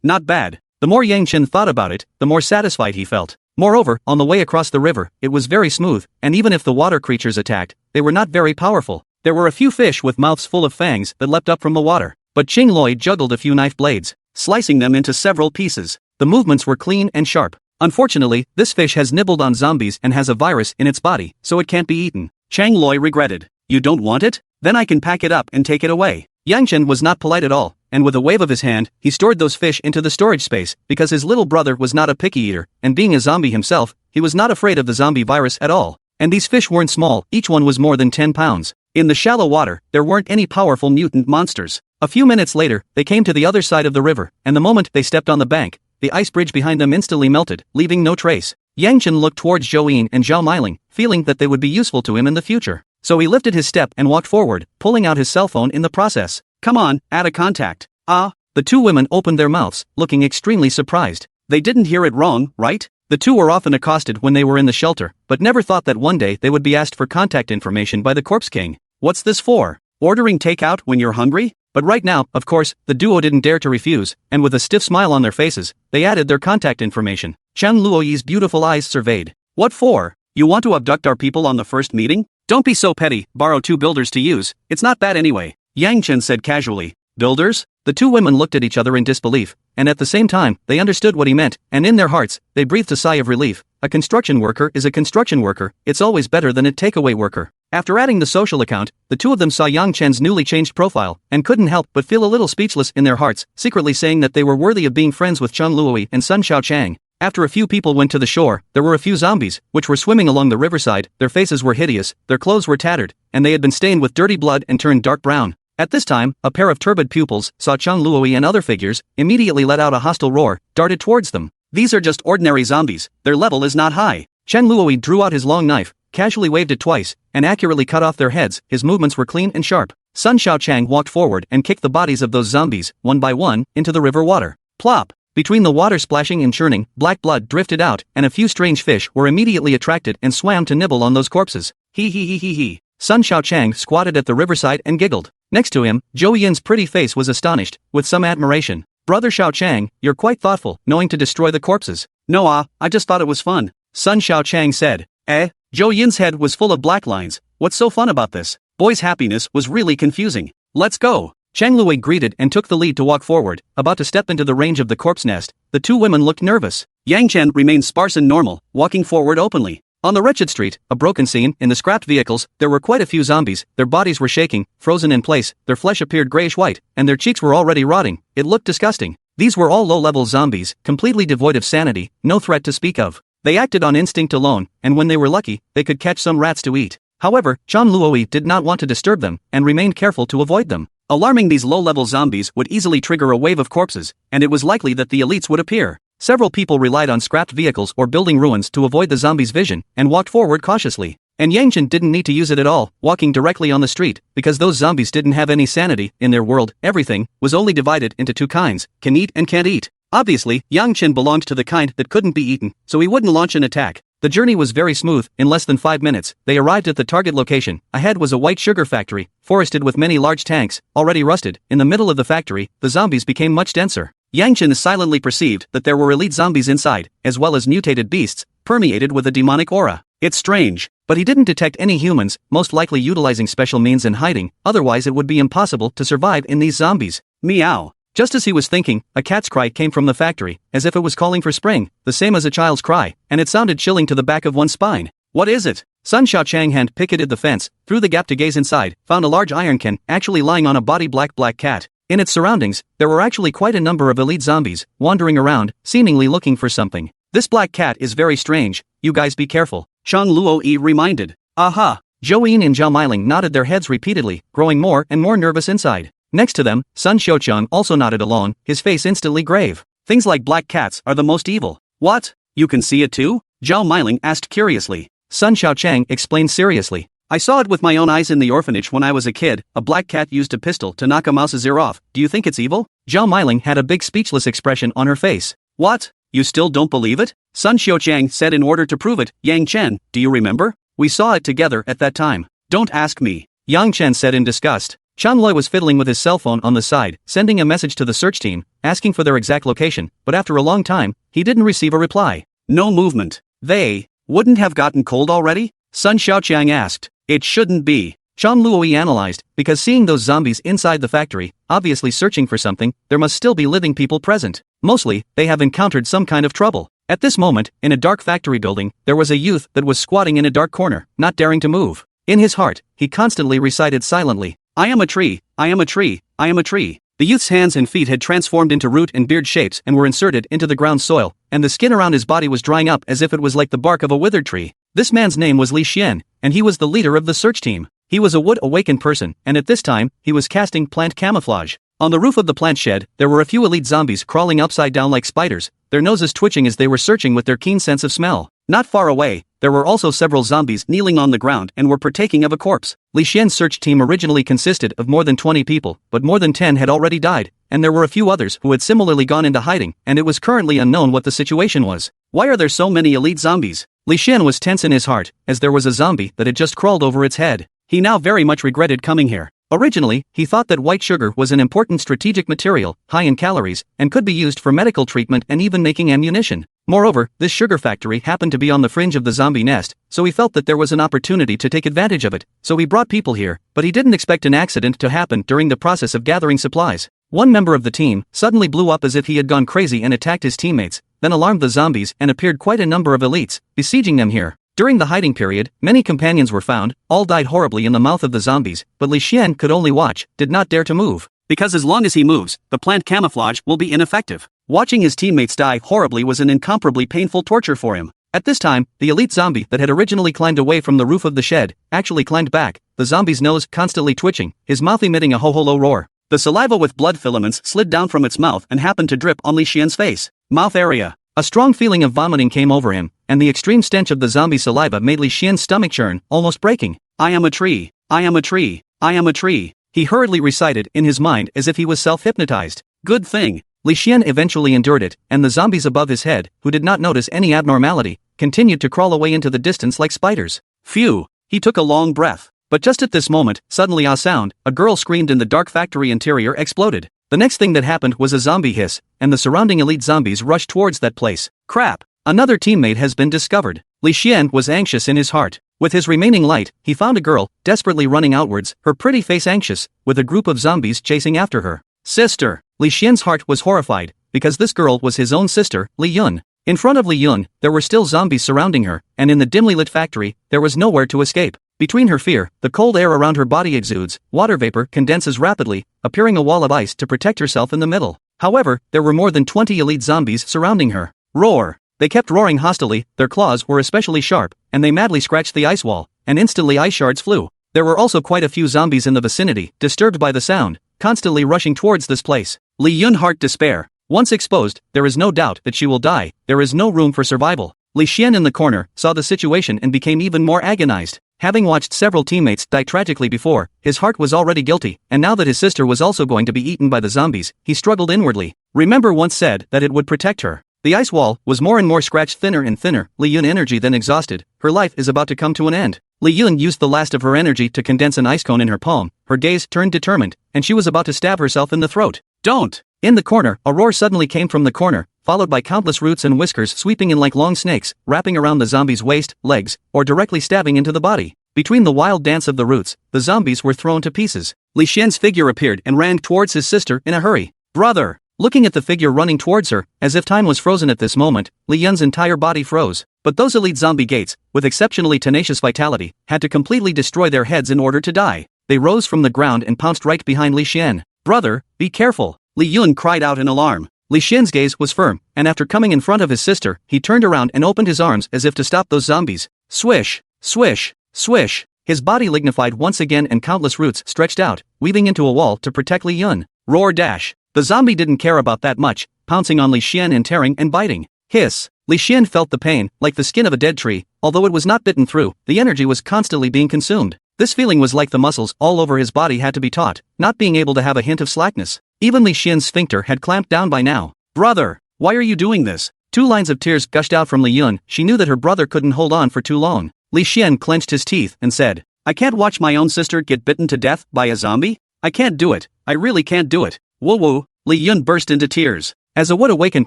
Not bad. The more Yang Chen thought about it, the more satisfied he felt. Moreover, on the way across the river, it was very smooth, and even if the water creatures attacked, they were not very powerful. There were a few fish with mouths full of fangs that leapt up from the water, but Ching Loi juggled a few knife blades, slicing them into several pieces. The movements were clean and sharp. Unfortunately, this fish has nibbled on zombies and has a virus in its body, so it can't be eaten. Chang Loi regretted. You don't want it? Then I can pack it up and take it away. Yang Chen was not polite at all, and with a wave of his hand, he stored those fish into the storage space, because his little brother was not a picky eater, and being a zombie himself, he was not afraid of the zombie virus at all. And these fish weren't small, each one was more than 10 pounds. In the shallow water, there weren't any powerful mutant monsters. A few minutes later, they came to the other side of the river, and the moment they stepped on the bank, the ice bridge behind them instantly melted, leaving no trace. Yang Chen looked towards Joeen and Zhao Meiling, feeling that they would be useful to him in the future. So he lifted his step and walked forward, pulling out his cell phone in the process. Come on, add a contact. The two women opened their mouths, looking extremely surprised. They didn't hear it wrong, right? The two were often accosted when they were in the shelter, but never thought that one day they would be asked for contact information by the Corpse King. What's this for? Ordering takeout when you're hungry? But right now, of course, the duo didn't dare to refuse, and with a stiff smile on their faces, they added their contact information. Chan Luoyi's beautiful eyes surveyed. What for? You want to abduct our people on the first meeting? Don't be so petty, borrow 2 builders to use, it's not bad anyway. Yang Chen said casually. Builders? The two women looked at each other in disbelief, and at the same time, they understood what he meant, and in their hearts, they breathed a sigh of relief. A construction worker is a construction worker, it's always better than a takeaway worker. After adding the social account, the two of them saw Yang Chen's newly changed profile, and couldn't help but feel a little speechless in their hearts, secretly saying that they were worthy of being friends with Chen Luoi and Sun Xiaochang. After a few people went to the shore, there were a few zombies, which were swimming along the riverside. Their faces were hideous, their clothes were tattered, and they had been stained with dirty blood and turned dark brown. At this time, a pair of turbid pupils saw Chen Luoi and other figures, immediately let out a hostile roar, darted towards them. These are just ordinary zombies, their level is not high. Chen Luoi drew out his long knife, casually waved it twice, and accurately cut off their heads. His movements were clean and sharp. Sun Xiaochang walked forward and kicked the bodies of those zombies, one by one, into the river water. Plop! Between the water splashing and churning, black blood drifted out, and a few strange fish were immediately attracted and swam to nibble on those corpses. He. Sun Xiaochang squatted at the riverside and giggled. Next to him, Zhou Yin's pretty face was astonished, with some admiration. Brother Xiaochang, you're quite thoughtful, knowing to destroy the corpses. No, I just thought it was fun. Sun Xiaochang said. Zhou Yin's head was full of black lines. What's so fun about this? Boy's happiness was really confusing. Let's go. Chang Luoi greeted and took the lead to walk forward, about to step into the range of the corpse nest. The two women looked nervous. Yang Chen remained sparse and normal, walking forward openly. On the wretched street, a broken scene, in the scrapped vehicles, there were quite a few zombies. Their bodies were shaking, frozen in place, their flesh appeared grayish-white, and their cheeks were already rotting. It looked disgusting. These were all low-level zombies, completely devoid of sanity, no threat to speak of. They acted on instinct alone, and when they were lucky, they could catch some rats to eat. However, Chan Luoi did not want to disturb them, and remained careful to avoid them. Alarming these low-level zombies would easily trigger a wave of corpses, and it was likely that the elites would appear. Several people relied on scrapped vehicles or building ruins to avoid the zombies' vision, and walked forward cautiously. And Yang Chen didn't need to use it at all, walking directly on the street, because those zombies didn't have any sanity. In their world, everything was only divided into two kinds: can eat and can't eat. Obviously, Yang Chen belonged to the kind that couldn't be eaten, so he wouldn't launch an attack. The journey was very smooth. In less than 5 minutes, they arrived at the target location. Ahead was a white sugar factory, forested with many large tanks, already rusted. In the middle of the factory, the zombies became much denser. Yang Chen silently perceived that there were elite zombies inside, as well as mutated beasts, permeated with a demonic aura. It's strange, but he didn't detect any humans, most likely utilizing special means and hiding, otherwise it would be impossible to survive in these zombies. Meow. Just as he was thinking, a cat's cry came from the factory, as if it was calling for spring, the same as a child's cry, and it sounded chilling to the back of one's spine. What is it? Sun Xiaochang hand picketed the fence, through the gap to gaze inside, found a large iron can actually lying on a body black cat. In its surroundings, there were actually quite a number of elite zombies, wandering around, seemingly looking for something. This black cat is very strange, you guys be careful, Chang Luo-yi reminded. Aha! Zhou Yin and Zhao Meiling nodded their heads repeatedly, growing more and more nervous inside. Next to them, Sun Xiaochang also nodded along, his face instantly grave. Things like black cats are the most evil. What? You can see it too? Zhao Meiling asked curiously. Sun Xiaochang explained seriously. I saw it with my own eyes in the orphanage when I was a kid. A black cat used a pistol to knock a mouse's ear off. Do you think it's evil? Zhao Meiling had a big speechless expression on her face. What? You still don't believe it? Sun Xiaochang said in order to prove it. Yang Chen, do you remember? We saw it together at that time. Don't ask me. Yang Chen said in disgust. Chan Loi was fiddling with his cell phone on the side, sending a message to the search team, asking for their exact location, but after a long time, he didn't receive a reply. No movement. They wouldn't have gotten cold already? Sun Xiaochang asked. It shouldn't be. Chan Luoyi analyzed, because seeing those zombies inside the factory, obviously searching for something, there must still be living people present. Mostly, they have encountered some kind of trouble. At this moment, in a dark factory building, there was a youth that was squatting in a dark corner, not daring to move. In his heart, he constantly recited silently, I am a tree, I am a tree, I am a tree. The youth's hands and feet had transformed into root and beard shapes and were inserted into the ground soil, and the skin around his body was drying up as if it was like the bark of a withered tree. This man's name was Li Xian, and he was the leader of the search team. He was a wood-awakened person, and at this time, he was casting plant camouflage. On the roof of the plant shed, there were a few elite zombies crawling upside down like spiders, their noses twitching as they were searching with their keen sense of smell. Not far away, there were also several zombies kneeling on the ground and were partaking of a corpse. Li Xian's search team originally consisted of more than 20 people, but more than 10 had already died, and there were a few others who had similarly gone into hiding, and it was currently unknown what the situation was. Why are there so many elite zombies? Li Xian was tense in his heart, as there was a zombie that had just crawled over its head. He now very much regretted coming here. Originally, he thought that white sugar was an important strategic material, high in calories, and could be used for medical treatment and even making ammunition. Moreover, this sugar factory happened to be on the fringe of the zombie nest, so he felt that there was an opportunity to take advantage of it, so he brought people here, but he didn't expect an accident to happen during the process of gathering supplies. One member of the team suddenly blew up as if he had gone crazy and attacked his teammates, then alarmed the zombies and appeared quite a number of elites, besieging them here. During the hiding period, many companions were found, all died horribly in the mouth of the zombies, but Li Xian could only watch, did not dare to move. Because as long as he moves, the plant camouflage will be ineffective. Watching his teammates die horribly was an incomparably painful torture for him. At this time, the elite zombie that had originally climbed away from the roof of the shed, actually climbed back, the zombie's nose constantly twitching, his mouth emitting a ho-ho-lo roar. The saliva with blood filaments slid down from its mouth and happened to drip on Li Xian's face. Mouth area. A strong feeling of vomiting came over him, and the extreme stench of the zombie saliva made Li Xian's stomach churn, almost breaking. I am a tree, I am a tree, I am a tree. He hurriedly recited in his mind as if he was self-hypnotized. Good thing. Li Xian eventually endured it, and the zombies above his head, who did not notice any abnormality, continued to crawl away into the distance like spiders. Phew. He took a long breath. But just at this moment, suddenly a sound, a girl screamed and the dark factory interior exploded. The next thing that happened was a zombie hiss, and the surrounding elite zombies rushed towards that place. Crap! Another teammate has been discovered. Li Xian was anxious in his heart. With his remaining light, he found a girl, desperately running outwards, her pretty face anxious, with a group of zombies chasing after her. Sister! Li Xian's heart was horrified, because this girl was his own sister, Li Yun. In front of Li Yun, there were still zombies surrounding her, and in the dimly lit factory, there was nowhere to escape. Between her fear, the cold air around her body exudes, water vapor condenses rapidly, appearing a wall of ice to protect herself in the middle. However, there were more than 20 elite zombies surrounding her. Roar! They kept roaring hostilely, their claws were especially sharp, and they madly scratched the ice wall, and instantly ice shards flew. There were also quite a few zombies in the vicinity, disturbed by the sound, constantly rushing towards this place. Li Yun heart despair. Once exposed, there is no doubt that she will die, there is no room for survival. Li Xian in the corner saw the situation and became even more agonized. Having watched several teammates die tragically before, his heart was already guilty, and now that his sister was also going to be eaten by the zombies, he struggled inwardly. Remember once said that it would protect her. The ice wall was more and more scratched thinner and thinner. Li Yun energy then exhausted, her life is about to come to an end. Li Yun used the last of her energy to condense an ice cone in her palm, her gaze turned determined, and she was about to stab herself in the throat. Don't! In the corner, a roar suddenly came from the corner, followed by countless roots and whiskers sweeping in like long snakes, wrapping around the zombie's waist, legs, or directly stabbing into the body. Between the wild dance of the roots, the zombies were thrown to pieces. Li Xian's figure appeared and ran towards his sister in a hurry. Brother! Looking at the figure running towards her, as if time was frozen at this moment, Li Yun's entire body froze. But those elite zombie gates, with exceptionally tenacious vitality, had to completely destroy their heads in order to die. They rose from the ground and pounced right behind Li Xian. Brother, be careful! Li Yun cried out in alarm. Li Xian's gaze was firm, and after coming in front of his sister, he turned around and opened his arms as if to stop those zombies. Swish! Swish! Swish! His body lignified once again and countless roots stretched out, weaving into a wall to protect Li Yun. Roar dash! The zombie didn't care about that much, pouncing on Li Xian and tearing and biting. Hiss! Li Xian felt the pain, like the skin of a dead tree, although it was not bitten through, the energy was constantly being consumed. This feeling was like the muscles all over his body had to be taut, not being able to have a hint of slackness. Even Li Xian's sphincter had clamped down by now. Brother! Why are you doing this? 2 lines of tears gushed out from Li Yun. She knew that her brother couldn't hold on for too long. Li Xian clenched his teeth and said, I can't watch my own sister get bitten to death by a zombie? I can't do it, I really can't do it. Woo woo! Li Yun burst into tears. As a wood-awakened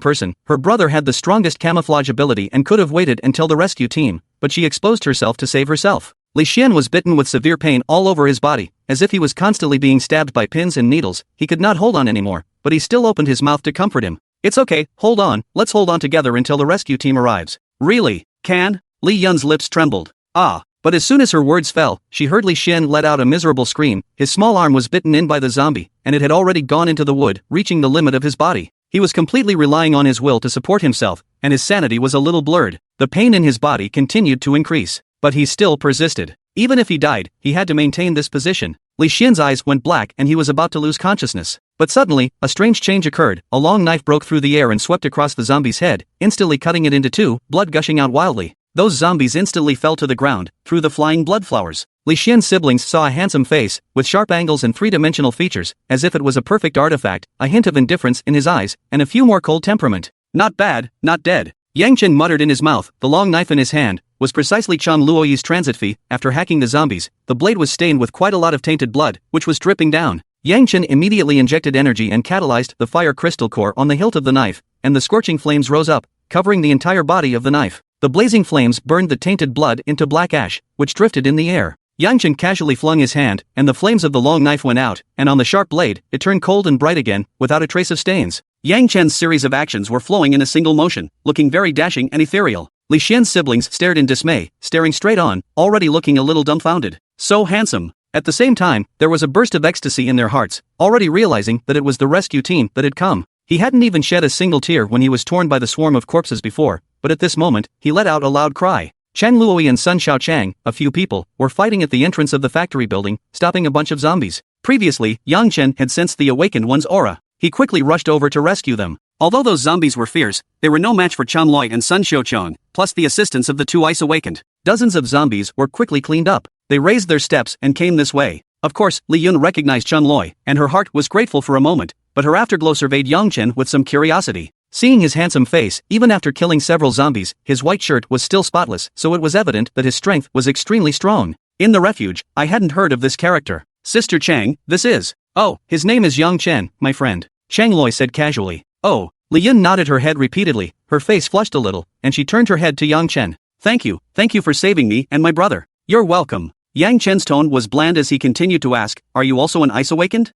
person, her brother had the strongest camouflage ability and could have waited until the rescue team, but she exposed herself to save herself. Li Xian was bitten with severe pain all over his body, as if he was constantly being stabbed by pins and needles. He could not hold on anymore, but he still opened his mouth to comfort him. It's okay, hold on, let's hold on together until the rescue team arrives. Really? Can? Li Yun's lips trembled. Ah. But as soon as her words fell, she heard Li Xian let out a miserable scream. His small arm was bitten in by the zombie, and it had already gone into the wood, reaching the limit of his body. He was completely relying on his will to support himself, and his sanity was a little blurred. The pain in his body continued to increase, but he still persisted. Even if he died, he had to maintain this position. Li Xian's eyes went black and he was about to lose consciousness. But suddenly, a strange change occurred. A long knife broke through the air and swept across the zombie's head, instantly cutting it into 2, blood gushing out wildly. Those zombies instantly fell to the ground, through the flying blood flowers. Li Xian's siblings saw a handsome face, with sharp angles and 3-dimensional features, as if it was a perfect artifact, a hint of indifference in his eyes, and a few more cold temperament. Not bad, not dead. Yang Chen muttered in his mouth, the long knife in his hand, was precisely Chan Luoyi's transit fee. After hacking the zombies, the blade was stained with quite a lot of tainted blood, which was dripping down. Yang Chen immediately injected energy and catalyzed the fire crystal core on the hilt of the knife, and the scorching flames rose up, covering the entire body of the knife. The blazing flames burned the tainted blood into black ash, which drifted in the air. Yang Chen casually flung his hand, and the flames of the long knife went out, and on the sharp blade, it turned cold and bright again, without a trace of stains. Yang Chen's series of actions were flowing in a single motion, looking very dashing and ethereal. Li Xian's siblings stared in dismay, staring straight on, already looking a little dumbfounded. So handsome. At the same time, there was a burst of ecstasy in their hearts, already realizing that it was the rescue team that had come. He hadn't even shed a single tear when he was torn by the swarm of corpses before, but at this moment, he let out a loud cry. Chang Luoi and Sun Xiaochang, a few people, were fighting at the entrance of the factory building, stopping a bunch of zombies. Previously, Yang Chen had sensed the awakened one's aura. He quickly rushed over to rescue them. Although those zombies were fierce, they were no match for Chan Loi and Sun Xiaochang, plus the assistance of the 2 ice awakened. Dozens of zombies were quickly cleaned up. They raised their steps and came this way. Of course, Li Yun recognized Chan Loi, and her heart was grateful for a moment, but her afterglow surveyed Yang Chen with some curiosity. Seeing his handsome face, even after killing several zombies, his white shirt was still spotless, so it was evident that his strength was extremely strong. In the refuge, I hadn't heard of this character. Sister Chang, this is. Oh, his name is Yang Chen, my friend. Chang Loi said casually. Oh. Li Yun nodded her head repeatedly, her face flushed a little, and she turned her head to Yang Chen. Thank you for saving me and my brother. You're welcome. Yang Chen's tone was bland as he continued to ask, are you also an ice awakened?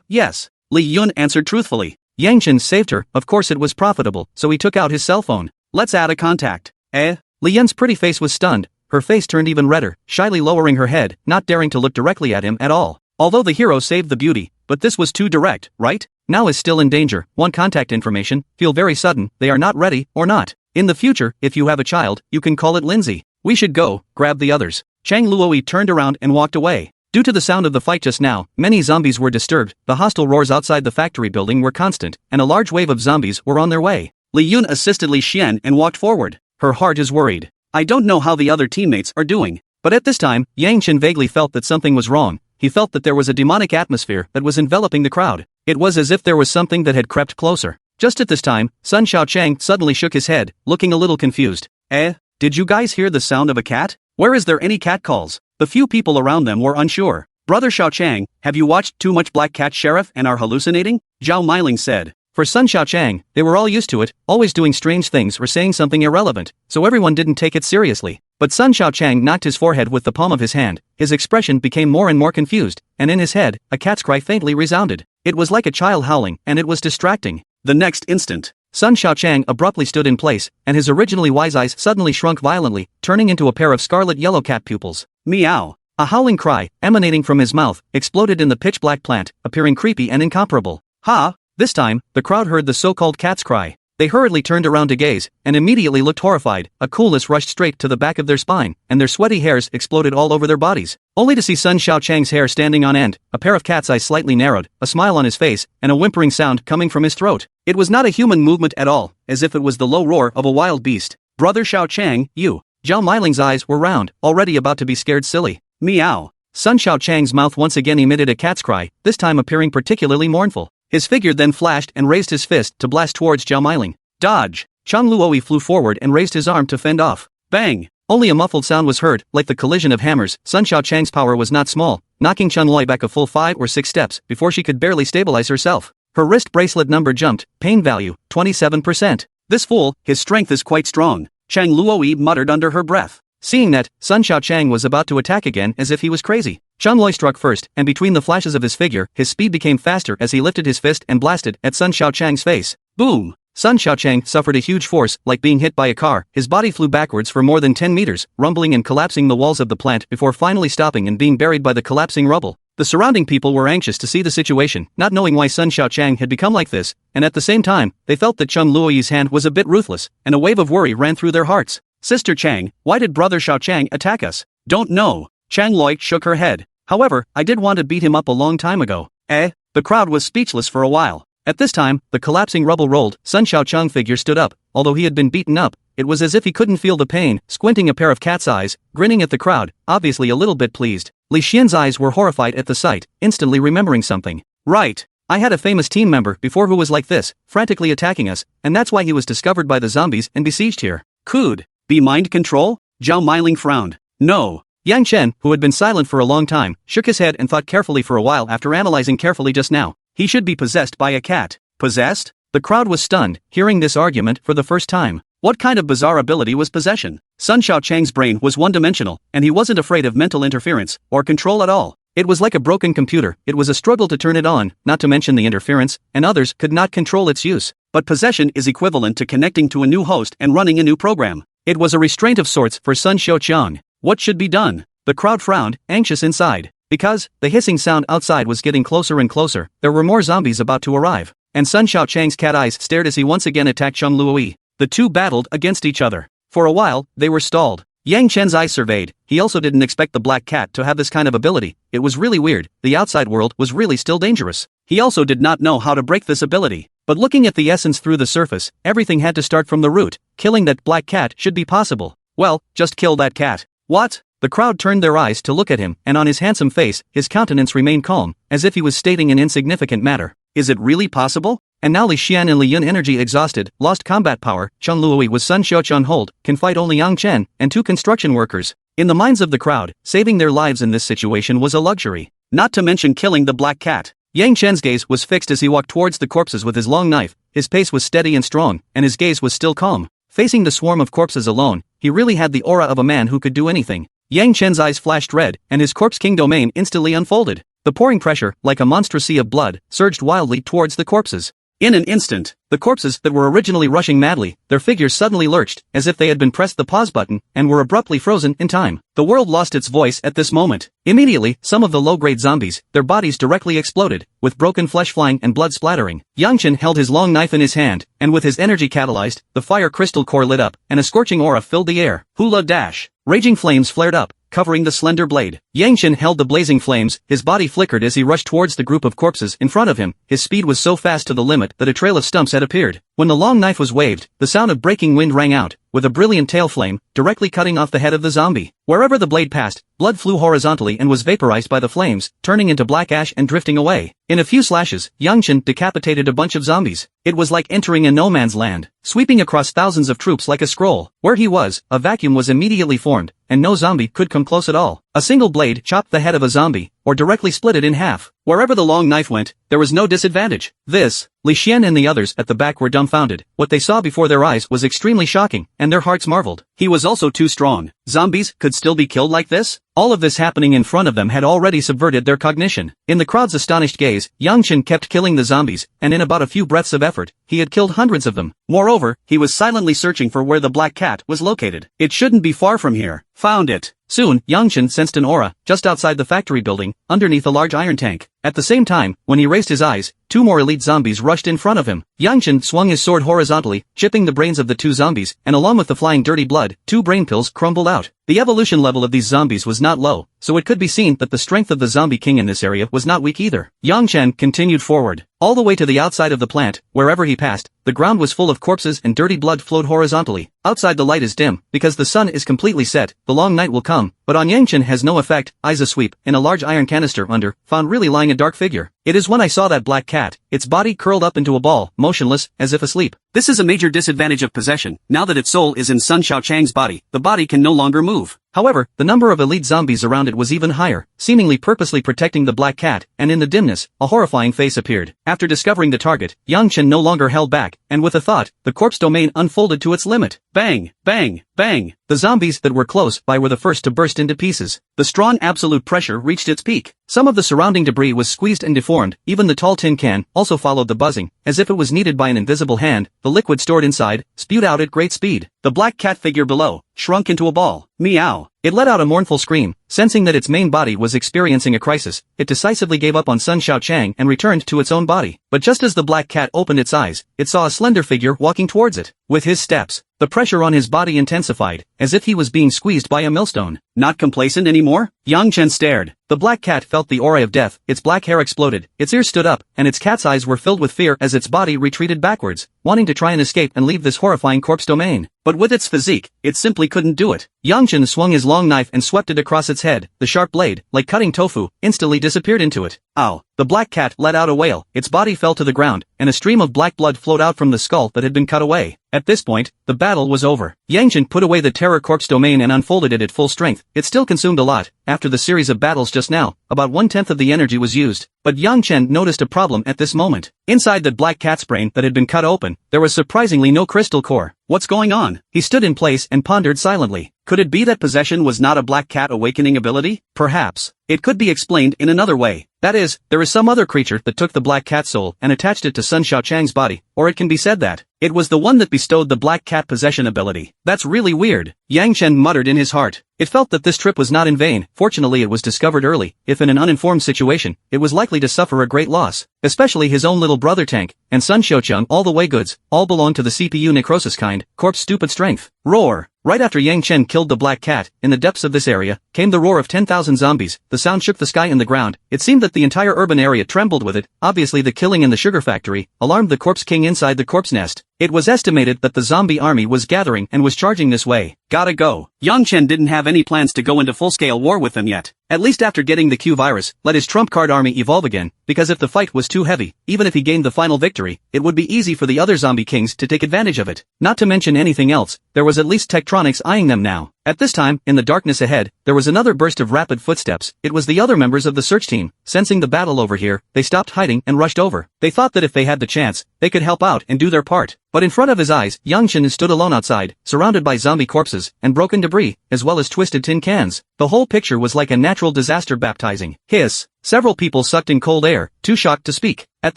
Yes. Li Yun answered truthfully. Yang Chen saved her, of course it was profitable, so he took out his cell phone. Let's add a contact. Li Yun's pretty face was stunned, her face turned even redder, shyly lowering her head, not daring to look directly at him at all. Although the hero saved the beauty, but this was too direct, right? Now is still in danger, want contact information, feel very sudden, they are not ready, or not. In the future, if you have a child, you can call it Lindsay. We should go, grab the others. Chang Luoi turned around and walked away. Due to the sound of the fight just now, many zombies were disturbed, the hostile roars outside the factory building were constant, and a large wave of zombies were on their way. Li Yun assisted Li Xian and walked forward. Her heart is worried. I don't know how the other teammates are doing, But at this time, Yang Chen vaguely felt that something was wrong. He felt that there was a demonic atmosphere that was enveloping the crowd. It was as if there was something that had crept closer. Just at this time, Sun Xiaochang suddenly shook his head, looking a little confused. Did you guys hear the sound of a cat? Where is there any cat calls? The few people around them were unsure. Brother Xiaochang, have you watched too much Black Cat Sheriff and are hallucinating? Zhao Meiling said. For Sun Xiaochang, they were all used to it, always doing strange things or saying something irrelevant, so everyone didn't take it seriously. But Sun Xiaochang knocked his forehead with the palm of his hand, his expression became more and more confused, and in his head, a cat's cry faintly resounded. It was like a child howling, and it was distracting. The next instant, Sun Xiaochang abruptly stood in place, and his originally wise eyes suddenly shrunk violently, turning into a pair of scarlet yellow cat pupils. Meow! A howling cry, emanating from his mouth, exploded in the pitch-black plant, appearing creepy and incomparable. Ha! This time, the crowd heard the so-called cat's cry. They hurriedly turned around to gaze, and immediately looked horrified. A coolness rushed straight to the back of their spine, and their sweaty hairs exploded all over their bodies. Only to see Sun Xiaochang's hair standing on end, a pair of cat's eyes slightly narrowed, a smile on his face, and a whimpering sound coming from his throat. It was not a human movement at all, as if it was the low roar of a wild beast. Brother Xiaochang, you. Zhao Meiling's eyes were round, already about to be scared silly. Meow. Sun Xiaochang's mouth once again emitted a cat's cry, this time appearing particularly mournful. His figure then flashed and raised his fist to blast towards Zhao Meiling. Dodge! Chang Luoi flew forward and raised his arm to fend off. Bang! Only a muffled sound was heard, like the collision of hammers. Sun Xiaochang's power was not small, knocking Chang Luoi back a full 5 or 6 steps before she could barely stabilize herself. Her wrist bracelet number jumped, pain value, 27%. This fool, his strength is quite strong, Chang Luoi muttered under her breath. Seeing that, Sun Xiaochang was about to attack again as if he was crazy. Chang Luoi struck first, and between the flashes of his figure, his speed became faster as he lifted his fist and blasted at Sun Xiaochang's face. Boom! Sun Xiaochang suffered a huge force, like being hit by a car. His body flew backwards for more than 10 meters, rumbling and collapsing the walls of the plant before finally stopping and being buried by the collapsing rubble. The surrounding people were anxious to see the situation, not knowing why Sun Xiaochang had become like this, and at the same time, they felt that Chang Luoyi's hand was a bit ruthless, and a wave of worry ran through their hearts. Sister Chang, why did Brother Xiaochang attack us? Don't know. Chang Luoi shook her head. However, I did want to beat him up a long time ago. The crowd was speechless for a while. At this time, the collapsing rubble rolled, Sun Xiaochang's figure stood up. Although he had been beaten up, it was as if he couldn't feel the pain, squinting a pair of cat's eyes, grinning at the crowd, obviously a little bit pleased. Li Xian's eyes were horrified at the sight, instantly remembering something. Right. I had a famous team member before who was like this, frantically attacking us, and that's why he was discovered by the zombies and besieged here. Could be mind control? Zhao Meiling frowned. No. Yang Chen, who had been silent for a long time, shook his head and thought carefully for a while after analyzing carefully just now. He should be possessed by a cat. Possessed? The crowd was stunned, hearing this argument for the first time. What kind of bizarre ability was possession? Sun Xiaochang's brain was one-dimensional, and he wasn't afraid of mental interference or control at all. It was like a broken computer, it was a struggle to turn it on, not to mention the interference, and others could not control its use. But possession is equivalent to connecting to a new host and running a new program. It was a restraint of sorts for Sun Xiaochang. What should be done? The crowd frowned, anxious inside. Because the hissing sound outside was getting closer and closer, there were more zombies about to arrive. And Sun Xiaochang's cat eyes stared as he once again attacked Chang Luoi. The two battled against each other. For a while, they were stalled. Yang Chen's eyes surveyed. He also didn't expect the black cat to have this kind of ability. It was really weird. The outside world was really still dangerous. He also did not know how to break this ability. But looking at the essence through the surface, everything had to start from the root. Killing that black cat should be possible. Well, just kill that cat. What? The crowd turned their eyes to look at him, and on his handsome face, his countenance remained calm, as if he was stating an insignificant matter. Is it really possible? And now Li Xian and Li Yun, energy exhausted, lost combat power. Chang Luoi with Sun Xiaochang hold, can fight only Yang Chen and 2 construction workers. In the minds of the crowd, saving their lives in this situation was a luxury. Not to mention killing the black cat. Yang Chen's gaze was fixed as he walked towards the corpses with his long knife. His pace was steady and strong, and his gaze was still calm. Facing the swarm of corpses alone, he really had the aura of a man who could do anything. Yang Chen's eyes flashed red, and his corpse king domain instantly unfolded. The pouring pressure, like a monstrous sea of blood, surged wildly towards the corpses. In an instant, the corpses that were originally rushing madly, their figures suddenly lurched, as if they had been pressed the pause button, and were abruptly frozen in time. The world lost its voice at this moment. Immediately, some of the low-grade zombies, their bodies directly exploded, with broken flesh flying and blood splattering. Yang Chen held his long knife in his hand, and with his energy catalyzed, the fire crystal core lit up, and a scorching aura filled the air. Hula dash! Raging flames flared up, covering the slender blade. Yang Chen held the blazing flames, his body flickered as he rushed towards the group of corpses in front of him. His speed was so fast to the limit that a trail of stumps had appeared. When the long knife was waved, the sound of breaking wind rang out, with a brilliant tail flame, directly cutting off the head of the zombie. Wherever the blade passed, blood flew horizontally and was vaporized by the flames, turning into black ash and drifting away. In a few slashes, Yang Chen decapitated a bunch of zombies. It was like entering a no-man's land, sweeping across thousands of troops like a scroll. Where he was, a vacuum was immediately formed, and no zombie could come close at all. A single blade chopped the head of a zombie, or directly split it in half. Wherever the long knife went, there was no disadvantage. Li Xian and the others at the back were dumbfounded. What they saw before their eyes was extremely shocking, and their hearts marveled. He was also too strong. Zombies could still be killed like this? All of this happening in front of them had already subverted their cognition. In the crowd's astonished gaze, Yang Chen kept killing the zombies, and in about a few breaths of effort, he had killed hundreds of them. Moreover, he was silently searching for where the black cat was located. It shouldn't be far from here. Found it. Soon, Yang Chen sensed an aura, just outside the factory building, underneath a large iron tank. At the same time, when he raised his eyes, 2 more elite zombies rushed in front of him. Yang Chen swung his sword horizontally, chipping the brains of the 2 zombies, and along with the flying dirty blood, 2 brain pills crumbled out. The evolution level of these zombies was not low, so it could be seen that the strength of the zombie king in this area was not weak either. Yang Chen continued forward, all the way to the outside of the plant. Wherever he passed, the ground was full of corpses and dirty blood flowed horizontally. Outside the light is dim, because the sun is completely set, the long night will come, but on Yang Chen has no effect. Eyes a sweep, in a large iron canister under, found really lying a dark figure. It is when I saw that black cat, its body curled up into a ball, motionless, as if asleep. This is a major disadvantage of possession. Now that its soul is in Sun Xiaochang's body, the body can no longer move. However, the number of elite zombies around it was even higher, seemingly purposely protecting the black cat, and in the dimness, a horrifying face appeared. After discovering the target, Yang Chen no longer held back, and with a thought, the corpse domain unfolded to its limit. Bang! Bang! Bang! The zombies that were close by were the first to burst into pieces. The strong absolute pressure reached its peak. Some of the surrounding debris was squeezed and deformed. Even the tall tin can also followed the buzzing, as if it was kneaded by an invisible hand. The liquid stored inside spewed out at great speed. The black cat figure below shrunk into a ball. Meow. It let out a mournful scream. Sensing that its main body was experiencing a crisis, it decisively gave up on Sun Xiaochang and returned to its own body. But just as the black cat opened its eyes, it saw a slender figure walking towards it. With his steps, the pressure on his body intensified, as if he was being squeezed by a millstone. Not complacent anymore? Yang Chen stared. The black cat felt the aura of death, its black hair exploded, its ears stood up, and its cat's eyes were filled with fear as its body retreated backwards, wanting to try and escape and leave this horrifying corpse domain. But with its physique, it simply couldn't do it. Yang Chen swung his long knife and swept it across its head. The sharp blade, like cutting tofu, instantly disappeared into it. Ow! The black cat let out a wail, its body fell to the ground, and a stream of black blood flowed out from the skull that had been cut away. At this point, the battle was over. Yang Chen put away the terror corpse domain and unfolded it at full strength. It still consumed a lot. After the series of battles just now, about 1/10 of the energy was used. But Yang Chen noticed a problem at this moment. Inside that black cat's brain that had been cut open, there was surprisingly no crystal core. What's going on? He stood in place and pondered silently. Could it be that possession was not a black cat awakening ability? Perhaps. It could be explained in another way. That is, there is some other creature that took the black cat soul and attached it to Sun Xiaochang's body, or it can be said that it was the one that bestowed the black cat possession ability. That's really weird. Yang Chen muttered in his heart. It felt that this trip was not in vain. Fortunately it was discovered early. If in an uninformed situation, it was likely to suffer a great loss. Especially his own little brother Tank, and Sun Xiaochang, all the way goods, all belong to the CPU necrosis kind, corpse stupid strength. Roar! Right after Yang Chen killed the black cat, in the depths of this area, came the roar of 10,000 zombies. The sound shook the sky and the ground. It seemed that the entire urban area trembled with it. Obviously the killing in the sugar factory alarmed the corpse king inside the corpse nest. It was estimated that the zombie army was gathering and was charging this way. Gotta go. Yang Chen didn't have any plans to go into full-scale war with them yet. At least after getting the Q virus, let his trump card army evolve again, because if the fight was too heavy, even if he gained the final victory, it would be easy for the other zombie kings to take advantage of it. Not to mention anything else, there was at least Tektronics eyeing them now. At this time, in the darkness ahead, there was another burst of rapid footsteps. It was the other members of the search team. Sensing the battle over here, they stopped hiding and rushed over. They thought that if they had the chance, they could help out and do their part. But in front of his eyes, Yang Chen stood alone outside, surrounded by zombie corpses and broken debris, as well as twisted tin cans. The whole picture was like a natural disaster baptizing. Hiss! Several people sucked in cold air, too shocked to speak. At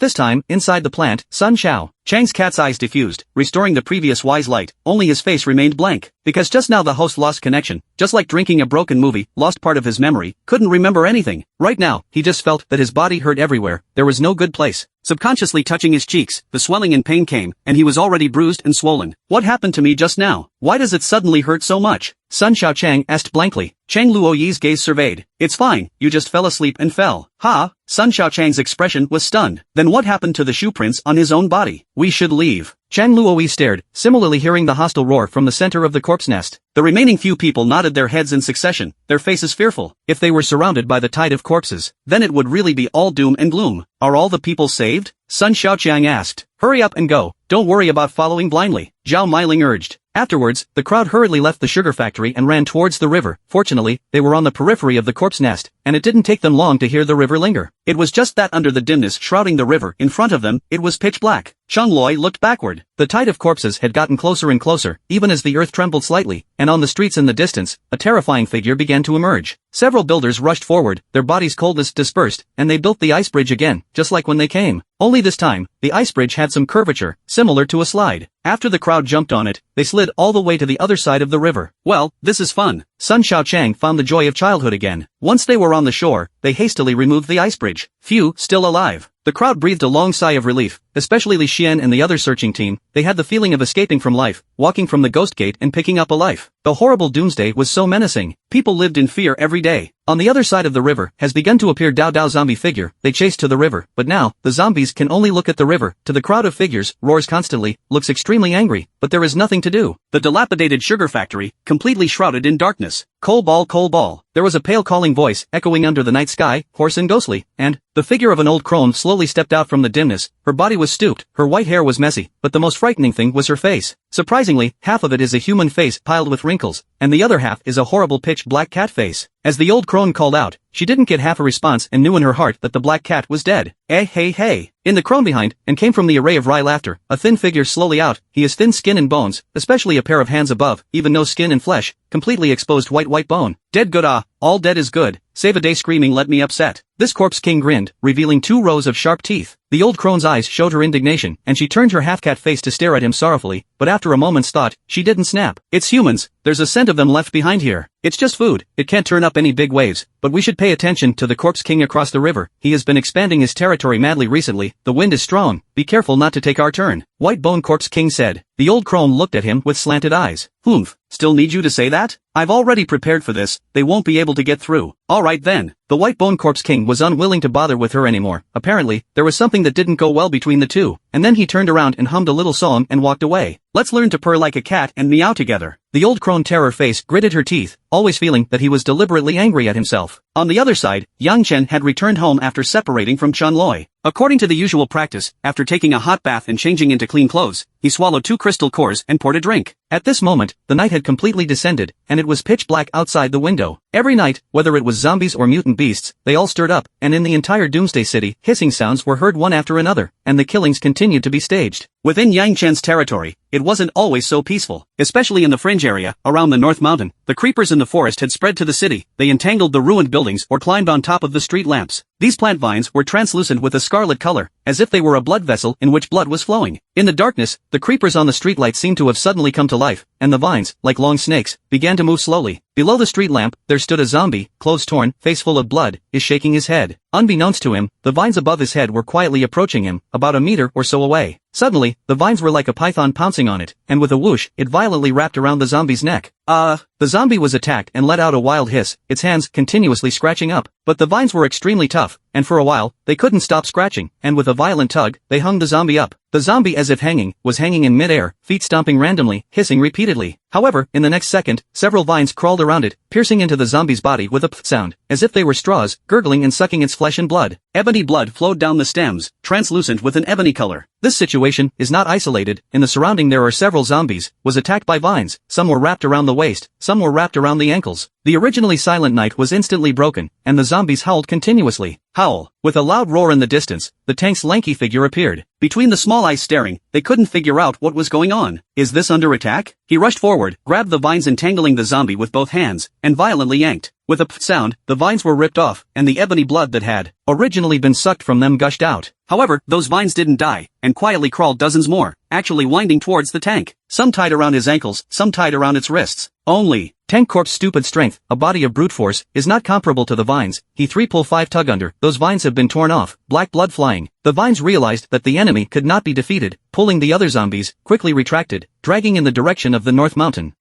this time, inside the plant, Sun Xiao Chang's cat's eyes diffused, restoring the previous wise light, only his face remained blank. Because just now the host lost connection, just like drinking a broken movie, lost part of his memory, couldn't remember anything. Right now, he just felt that his body hurt everywhere, there was no good place. Subconsciously touching his cheeks, the swelling and pain came, and he was already bruised and swollen. What happened to me just now? Why does it suddenly hurt so much? Sun Xiaochang asked blankly. Chang Luoyi's gaze surveyed. It's fine, you just fell asleep and fell. Ha! Sun Xiaochang's expression was stunned. Then what happened to the shoe prints on his own body? We should leave. Chang Luoyi stared, similarly hearing the hostile roar from the center of the corpse nest. The remaining few people nodded their heads in succession, their faces fearful. If they were surrounded by the tide of corpses, then it would really be all doom and gloom. Are all the people saved? Sun Xiaochang asked. Hurry up and go. Don't worry about following blindly, Zhao Meiling urged. Afterwards, the crowd hurriedly left the sugar factory and ran towards the river. Fortunately, they were on the periphery of the corpse nest, and it didn't take them long to hear the river linger. It was just that under the dimness shrouding the river in front of them, it was pitch black. Chang Loi looked backward. The tide of corpses had gotten closer and closer, even as the earth trembled slightly, and on the streets in the distance, a terrifying figure began to emerge. Several builders rushed forward, their bodies' coldness dispersed, and they built the ice bridge again, just like when they came. Only this time, the ice bridge had some curvature, similar to a slide. After the crowd jumped on it, they slid all the way to the other side of the river. Well, this is fun. Sun Xiaochang found the joy of childhood again. Once they were on the shore, they hastily removed the ice bridge. Phew, still alive. The crowd breathed a long sigh of relief, especially Li Xian and the other searching team. They had the feeling of escaping from life, walking from the ghost gate and picking up a life. The horrible doomsday was so menacing. People lived in fear every day. On the other side of the river has begun to appear Dao Dao zombie figure. They chased to the river, but now, the zombies can only look at the river. To the crowd of figures, roars constantly, looks extremely angry, but there is nothing to do. The dilapidated sugar factory, completely shrouded in darkness. Coal ball, coal ball. There was a pale calling voice echoing under the night sky, hoarse and ghostly, and the figure of an old crone slowly stepped out from the dimness. Her body was stooped, her white hair was messy, but the most frightening thing was her face. Surprisingly, half of it is a human face piled with wrinkles, and the other half is a horrible pitch black cat face. As the old crone called out, she didn't get half a response and knew in her heart that the black cat was dead. Eh hey hey. In the crone behind, and came from the array of wry laughter, a thin figure slowly out. He has thin skin and bones, especially a pair of hands above, even no skin and flesh, completely exposed white bone. Dead good all dead is good. Save a day screaming let me upset. This corpse king grinned, revealing 2 rows of sharp teeth. The old crone's eyes showed her indignation, and she turned her half-cat face to stare at him sorrowfully, but after a moment's thought, she didn't snap. It's humans, there's a scent of them left behind here. It's just food, it can't turn up any big waves, but we should pay attention to the corpse king across the river. He has been expanding his territory madly recently, the wind is strong, be careful not to take our turn. White Bone Corpse King said. The old crone looked at him with slanted eyes. Humph, still need you to say that? I've already prepared for this, they won't be able to get through. Alright then. The White Bone Corpse King was unwilling to bother with her anymore. Apparently, there was something that didn't go well between the two, and then he turned around and hummed a little song and walked away. Let's learn to purr like a cat and meow together. The old crone terror face gritted her teeth, always feeling that he was deliberately angry at himself. On the other side, Yang Chen had returned home after separating from Chun Loi. According to the usual practice, after taking a hot bath and changing into clean clothes, he swallowed 2 crystal cores and poured a drink. At this moment, the night had completely descended, and it was pitch black outside the window. Every night, whether it was zombies or mutant beasts, they all stirred up, and in the entire Doomsday City, hissing sounds were heard one after another, and the killings continued to be staged. Within Yang Chen's territory, it wasn't always so peaceful, especially in the fringe area, around the North Mountain. The creepers in the forest had spread to the city, they entangled the ruined buildings or climbed on top of the street lamps. These plant vines were translucent with a scarlet color, as if they were a blood vessel in which blood was flowing. In the darkness, the creepers on the streetlights seemed to have suddenly come to life, and the vines, like long snakes, began to move slowly. Below the street lamp, there stood a zombie, clothes torn, face full of blood, is shaking his head. Unbeknownst to him, the vines above his head were quietly approaching him, about a meter or so away. Suddenly, the vines were like a python pouncing on it, and with a whoosh, it violently wrapped around the zombie's neck. The zombie was attacked and let out a wild hiss, its hands continuously scratching up. But the vines were extremely tough, and for a while, they couldn't stop scratching, and with a violent tug, they hung the zombie up. The zombie, as if hanging, was hanging in midair, feet stomping randomly, hissing repeatedly. However, in the next second, several vines crawled around it, piercing into the zombie's body with a pth sound, as if they were straws, gurgling and sucking its flesh and blood. Ebony blood flowed down the stems, translucent with an ebony color. This situation is not isolated, in the surrounding there are several zombies, was attacked by vines, some were wrapped around the waist, some were wrapped around the ankles. The originally silent night was instantly broken, and the zombies howled continuously. Howl. With a loud roar in the distance, the tank's lanky figure appeared. Between the small eyes staring, they couldn't figure out what was going on. Is this under attack? He rushed forward, grabbed the vines entangling the zombie with both hands, and violently yanked. With a pff sound, the vines were ripped off, and the ebony blood that had originally been sucked from them gushed out. However, those vines didn't die, and quietly crawled dozens more, actually winding towards the tank. Some tied around his ankles, some tied around its wrists. Only, Tank Corp's stupid strength, a body of brute force, is not comparable to the vines. He 3-pull-5 tug under. Those vines have been torn off, black blood flying. The vines realized that the enemy could not be defeated, pulling the other zombies, quickly retracted, dragging in the direction of the North Mountain.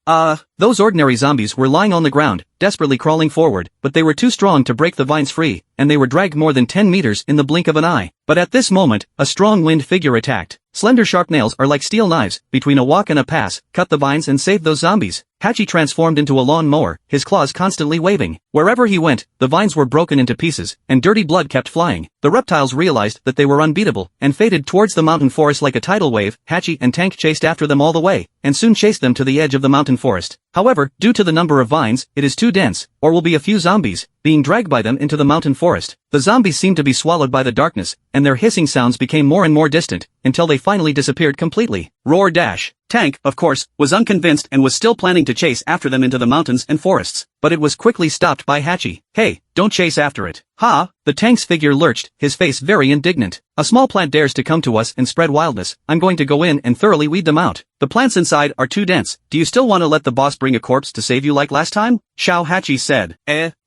Those ordinary zombies were lying on the ground, desperately crawling forward, but they were too strong to break the vines free, and they were dragged more than 10 meters in the blink of an eye. But at this moment, a strong wind figure attacked. Slender sharp nails are like steel knives, between a walk and a pass, cut the vines and saved those zombies. Hachi transformed into a lawn mower, his claws constantly waving. Wherever he went, the vines were broken into pieces, and dirty blood kept flying. The reptiles realized that they were unbeatable, and faded towards the mountain forest like a tidal wave. Hachi and Tank chased after them all the way, and soon chased them to the edge of the mountain forest. However, due to the number of vines, it is too dense, or will be a few zombies, being dragged by them into the mountain forest. The zombies seemed to be swallowed by the darkness, and their hissing sounds became more and more distant, until they finally disappeared completely. Roar dash. Tank, of course, was unconvinced and was still planning to chase after them into the mountains and forests, but it was quickly stopped by Hachi. Hey, don't chase after it. Ha! The Tank's figure lurched, his face very indignant. A small plant dares to come to us and spread wildness. I'm going to go in and thoroughly weed them out. The plants inside are too dense. Do you still want to let the boss bring a corpse to save you like last time? Xiao Hachi said.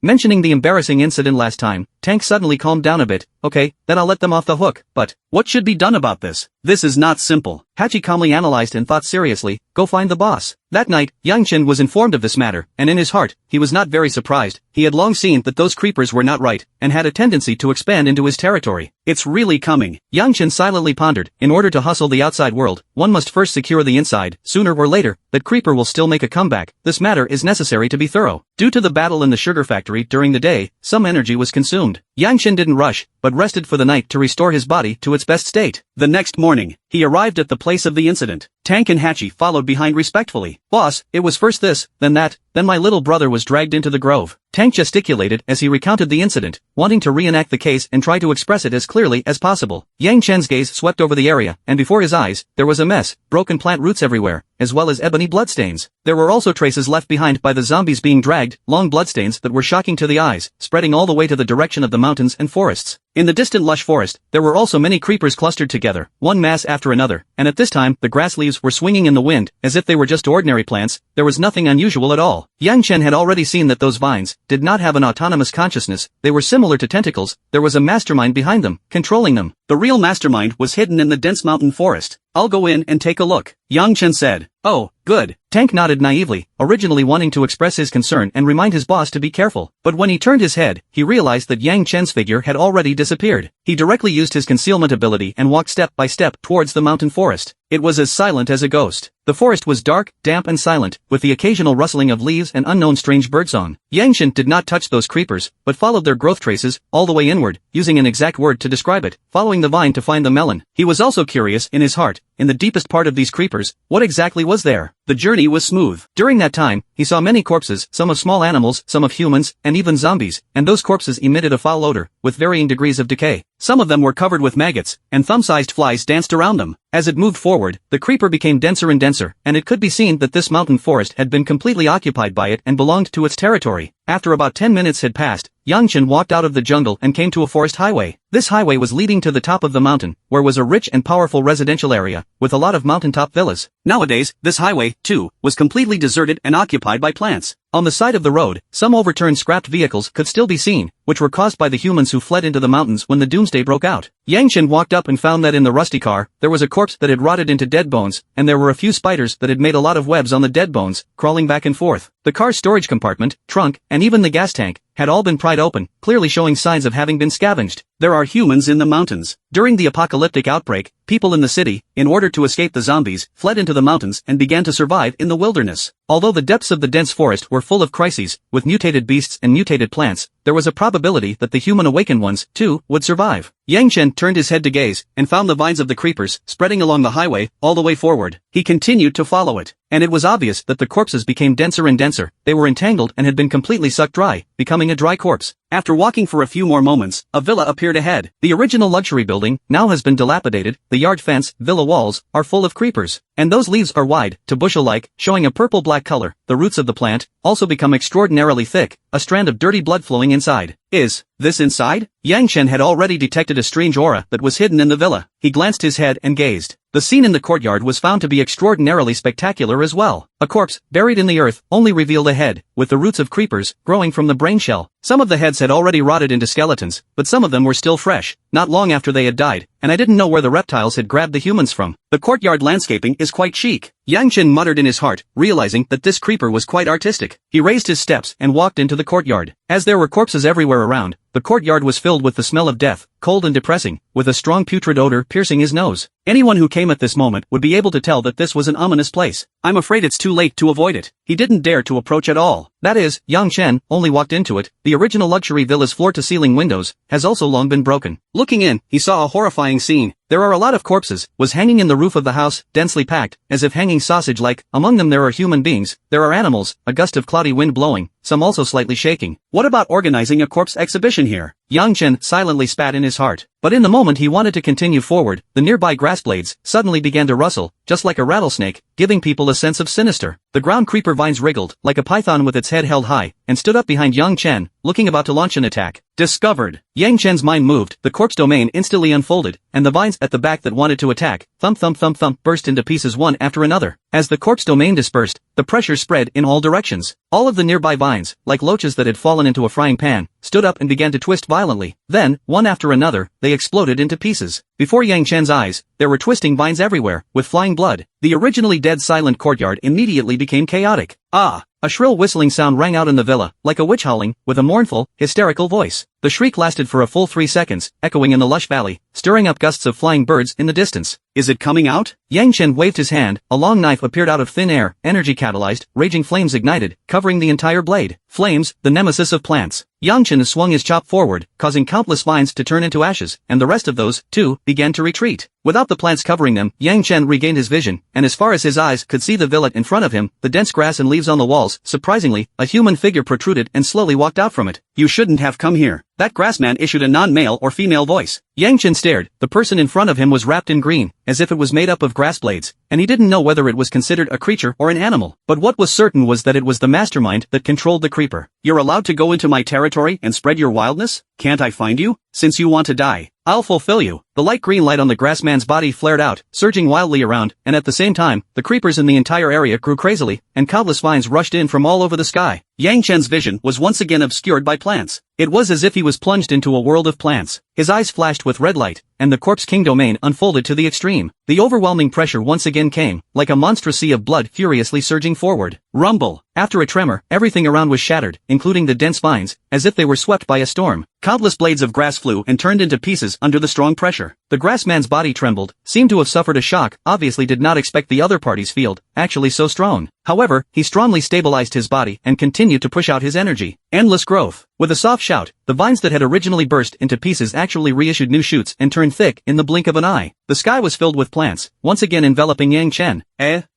Mentioning the embarrassing incident last time, Tank suddenly calmed down a bit. Okay, then I'll let them off the hook. But what should be done about this? This is not simple. Hachi calmly analyzed and thought seriously. Go find the boss. That night, Yang Chen was informed of this matter, and in his heart, he was not very surprised. He had long seen that those creepers were not right, and had a tendency to expand into his territory. It's really coming. Yang Chen silently pondered. In order to hustle the outside world, one must first secure the inside. Sooner or later, that creeper will still make a comeback. This matter is necessary to be thorough. Due to the battle in the sugar factory during the day, some energy was consumed. Yang Chen didn't rush, but rested for the night to restore his body to its best state. The next morning, he arrived at the place of the incident. Tank and Hachi followed behind respectfully. Boss, it was first this, then that, then my little brother was dragged into the grove. Tank gesticulated as he recounted the incident, wanting to reenact the case and try to express it as clearly as possible. Yang Chen's gaze swept over the area, and before his eyes, there was a mess, broken plant roots everywhere, as well as ebony bloodstains. There were also traces left behind by the zombies being dragged, long bloodstains that were shocking to the eyes, spreading all the way to the direction of the mountains and forests. In the distant lush forest, there were also many creepers clustered together, one mass after another, and at this time, the grass leaves were swinging in the wind, as if they were just ordinary plants. There was nothing unusual at all. Yang Chen had already seen that those vines did not have an autonomous consciousness. They were similar to tentacles. There was a mastermind behind them, controlling them. The real mastermind was hidden in the dense mountain forest. I'll go in and take a look, Yang Chen said. Oh, good. Tank nodded naively, originally wanting to express his concern and remind his boss to be careful. But when he turned his head, he realized that Yang Chen's figure had already disappeared. He directly used his concealment ability and walked step by step towards the mountain forest. It was as silent as a ghost. The forest was dark, damp and silent, with the occasional rustling of leaves and unknown strange birdsong. Yang Chen did not touch those creepers, but followed their growth traces, all the way inward, using an exact word to describe it, following the vine to find the melon. He was also curious in his heart, in the deepest part of these creepers, what exactly was there? The journey was smooth. During that time, he saw many corpses, some of small animals, some of humans, and even zombies, and those corpses emitted a foul odor, with varying degrees of decay. Some of them were covered with maggots, and thumb-sized flies danced around them. As it moved forward, the creeper became denser and denser, and it could be seen that this mountain forest had been completely occupied by it and belonged to its territory. After about 10 minutes had passed, Yang Chen walked out of the jungle and came to a forest highway. This highway was leading to the top of the mountain, where was a rich and powerful residential area, with a lot of mountaintop villas. Nowadays, this highway, too, was completely deserted and occupied by plants. On the side of the road, some overturned scrapped vehicles could still be seen, which were caused by the humans who fled into the mountains when the doomsday broke out. Yang Chen walked up and found that in the rusty car, there was a corpse that had rotted into dead bones, and there were a few spiders that had made a lot of webs on the dead bones, crawling back and forth. The car's storage compartment, trunk, and even the gas tank, had all been pried open, clearly showing signs of having been scavenged. There are humans in the mountains. During the apocalyptic outbreak, people in the city, in order to escape the zombies, fled into the mountains and began to survive in the wilderness. Although the depths of the dense forest were full of crises, with mutated beasts and mutated plants, there was a probability that the human awakened ones, too, would survive. Yang Chen turned his head to gaze, and found the vines of the creepers, spreading along the highway, all the way forward. He continued to follow it, and it was obvious that the corpses became denser and denser. They were entangled and had been completely sucked dry, becoming a dry corpse. After walking for a few more moments, a villa appeared ahead. The original luxury building now has been dilapidated. The yard fence, villa walls, are full of creepers, and those leaves are wide, to bushel-like, showing a purple-black color. The roots of the plant also become extraordinarily thick, a strand of dirty blood flowing inside. Is this inside? Yang Chen had already detected a strange aura that was hidden in the villa. He glanced his head and gazed. The scene in the courtyard was found to be extraordinarily spectacular as well. A corpse, buried in the earth, only revealed a head, with the roots of creepers growing from the brain shell. Some of the heads had already rotted into skeletons, but some of them were still fresh, not long after they had died, and I didn't know where the reptiles had grabbed the humans from. The courtyard landscaping is quite chic. Yang Chen muttered in his heart, realizing that this creeper was quite artistic. He raised his steps and walked into the courtyard. As there were corpses everywhere around, the courtyard was filled with the smell of death, cold and depressing, with a strong putrid odor piercing his nose. Anyone who came at this moment would be able to tell that this was an ominous place. I'm afraid it's too late to avoid it. He didn't dare to approach at all. That is, Yang Chen only walked into it. The original luxury villa's floor-to-ceiling windows has also long been broken. Looking in, he saw a horrifying scene. There are a lot of corpses, was hanging in the roof of the house, densely packed, as if hanging sausage-like. Among them there are human beings, there are animals, a gust of cloudy wind blowing, some also slightly shaking. What about organizing a corpse exhibition here? Yang Chen silently spat in his heart. But in the moment he wanted to continue forward, the nearby grass blades suddenly began to rustle, just like a rattlesnake, giving people a sense of sinister. The ground creeper vines wriggled, like a python with its head held high, and stood up behind Yang Chen, looking about to launch an attack. Discovered. Yang Chen's mind moved, the corpse domain instantly unfolded, and the vines at the back that wanted to attack, thump thump thump thump, burst into pieces one after another. As the corpse domain dispersed, the pressure spread in all directions. All of the nearby vines, like loaches that had fallen into a frying pan, stood up and began to twist violently. Then, one after another, they exploded into pieces. Before Yang Chen's eyes, there were twisting vines everywhere, with flying blood. The originally dead silent courtyard immediately became chaotic. Ah! A shrill whistling sound rang out in the villa, like a witch howling, with a mournful, hysterical voice. The shriek lasted for a full 3 seconds, echoing in the lush valley, stirring up gusts of flying birds in the distance. Is it coming out? Yang Chen waved his hand, a long knife appeared out of thin air, energy catalyzed, raging flames ignited, covering the entire blade. Flames, the nemesis of plants. Yang Chen swung his chop forward, causing countless vines to turn into ashes, and the rest of those, too, began to retreat. Without the plants covering them, Yang Chen regained his vision, and as far as his eyes could see the villa in front of him, the dense grass and leaves on the walls, surprisingly, a human figure protruded and slowly walked out from it. You shouldn't have come here. That grassman issued a non-male or female voice. Yang Chen stared. The person in front of him was wrapped in green, as if it was made up of grass blades, and he didn't know whether it was considered a creature or an animal. But what was certain was that it was the mastermind that controlled the creeper. You're allowed to go into my territory and spread your wildness? Can't I find you? Since you want to die, I'll fulfill you. The light green light on the grassman's body flared out, surging wildly around, and at the same time, the creepers in the entire area grew crazily, and countless vines rushed in from all over the sky. Yang Chen's vision was once again obscured by plants. It was as if he was plunged into a world of plants. His eyes flashed with red light, and the corpse king domain unfolded to the extreme. The overwhelming pressure once again came, like a monstrous sea of blood furiously surging forward. Rumble! After a tremor, everything around was shattered, including the dense vines, as if they were swept by a storm. Countless blades of grass flew and turned into pieces under the strong pressure. The grassman's body trembled, seemed to have suffered a shock, obviously did not expect the other party's field, actually so strong. However, he strongly stabilized his body and continued to push out his energy. Endless growth. With a soft shout, the vines that had originally burst into pieces actually reissued new shoots and turned thick in the blink of an eye. The sky was filled with plants, once again enveloping Yang Chen.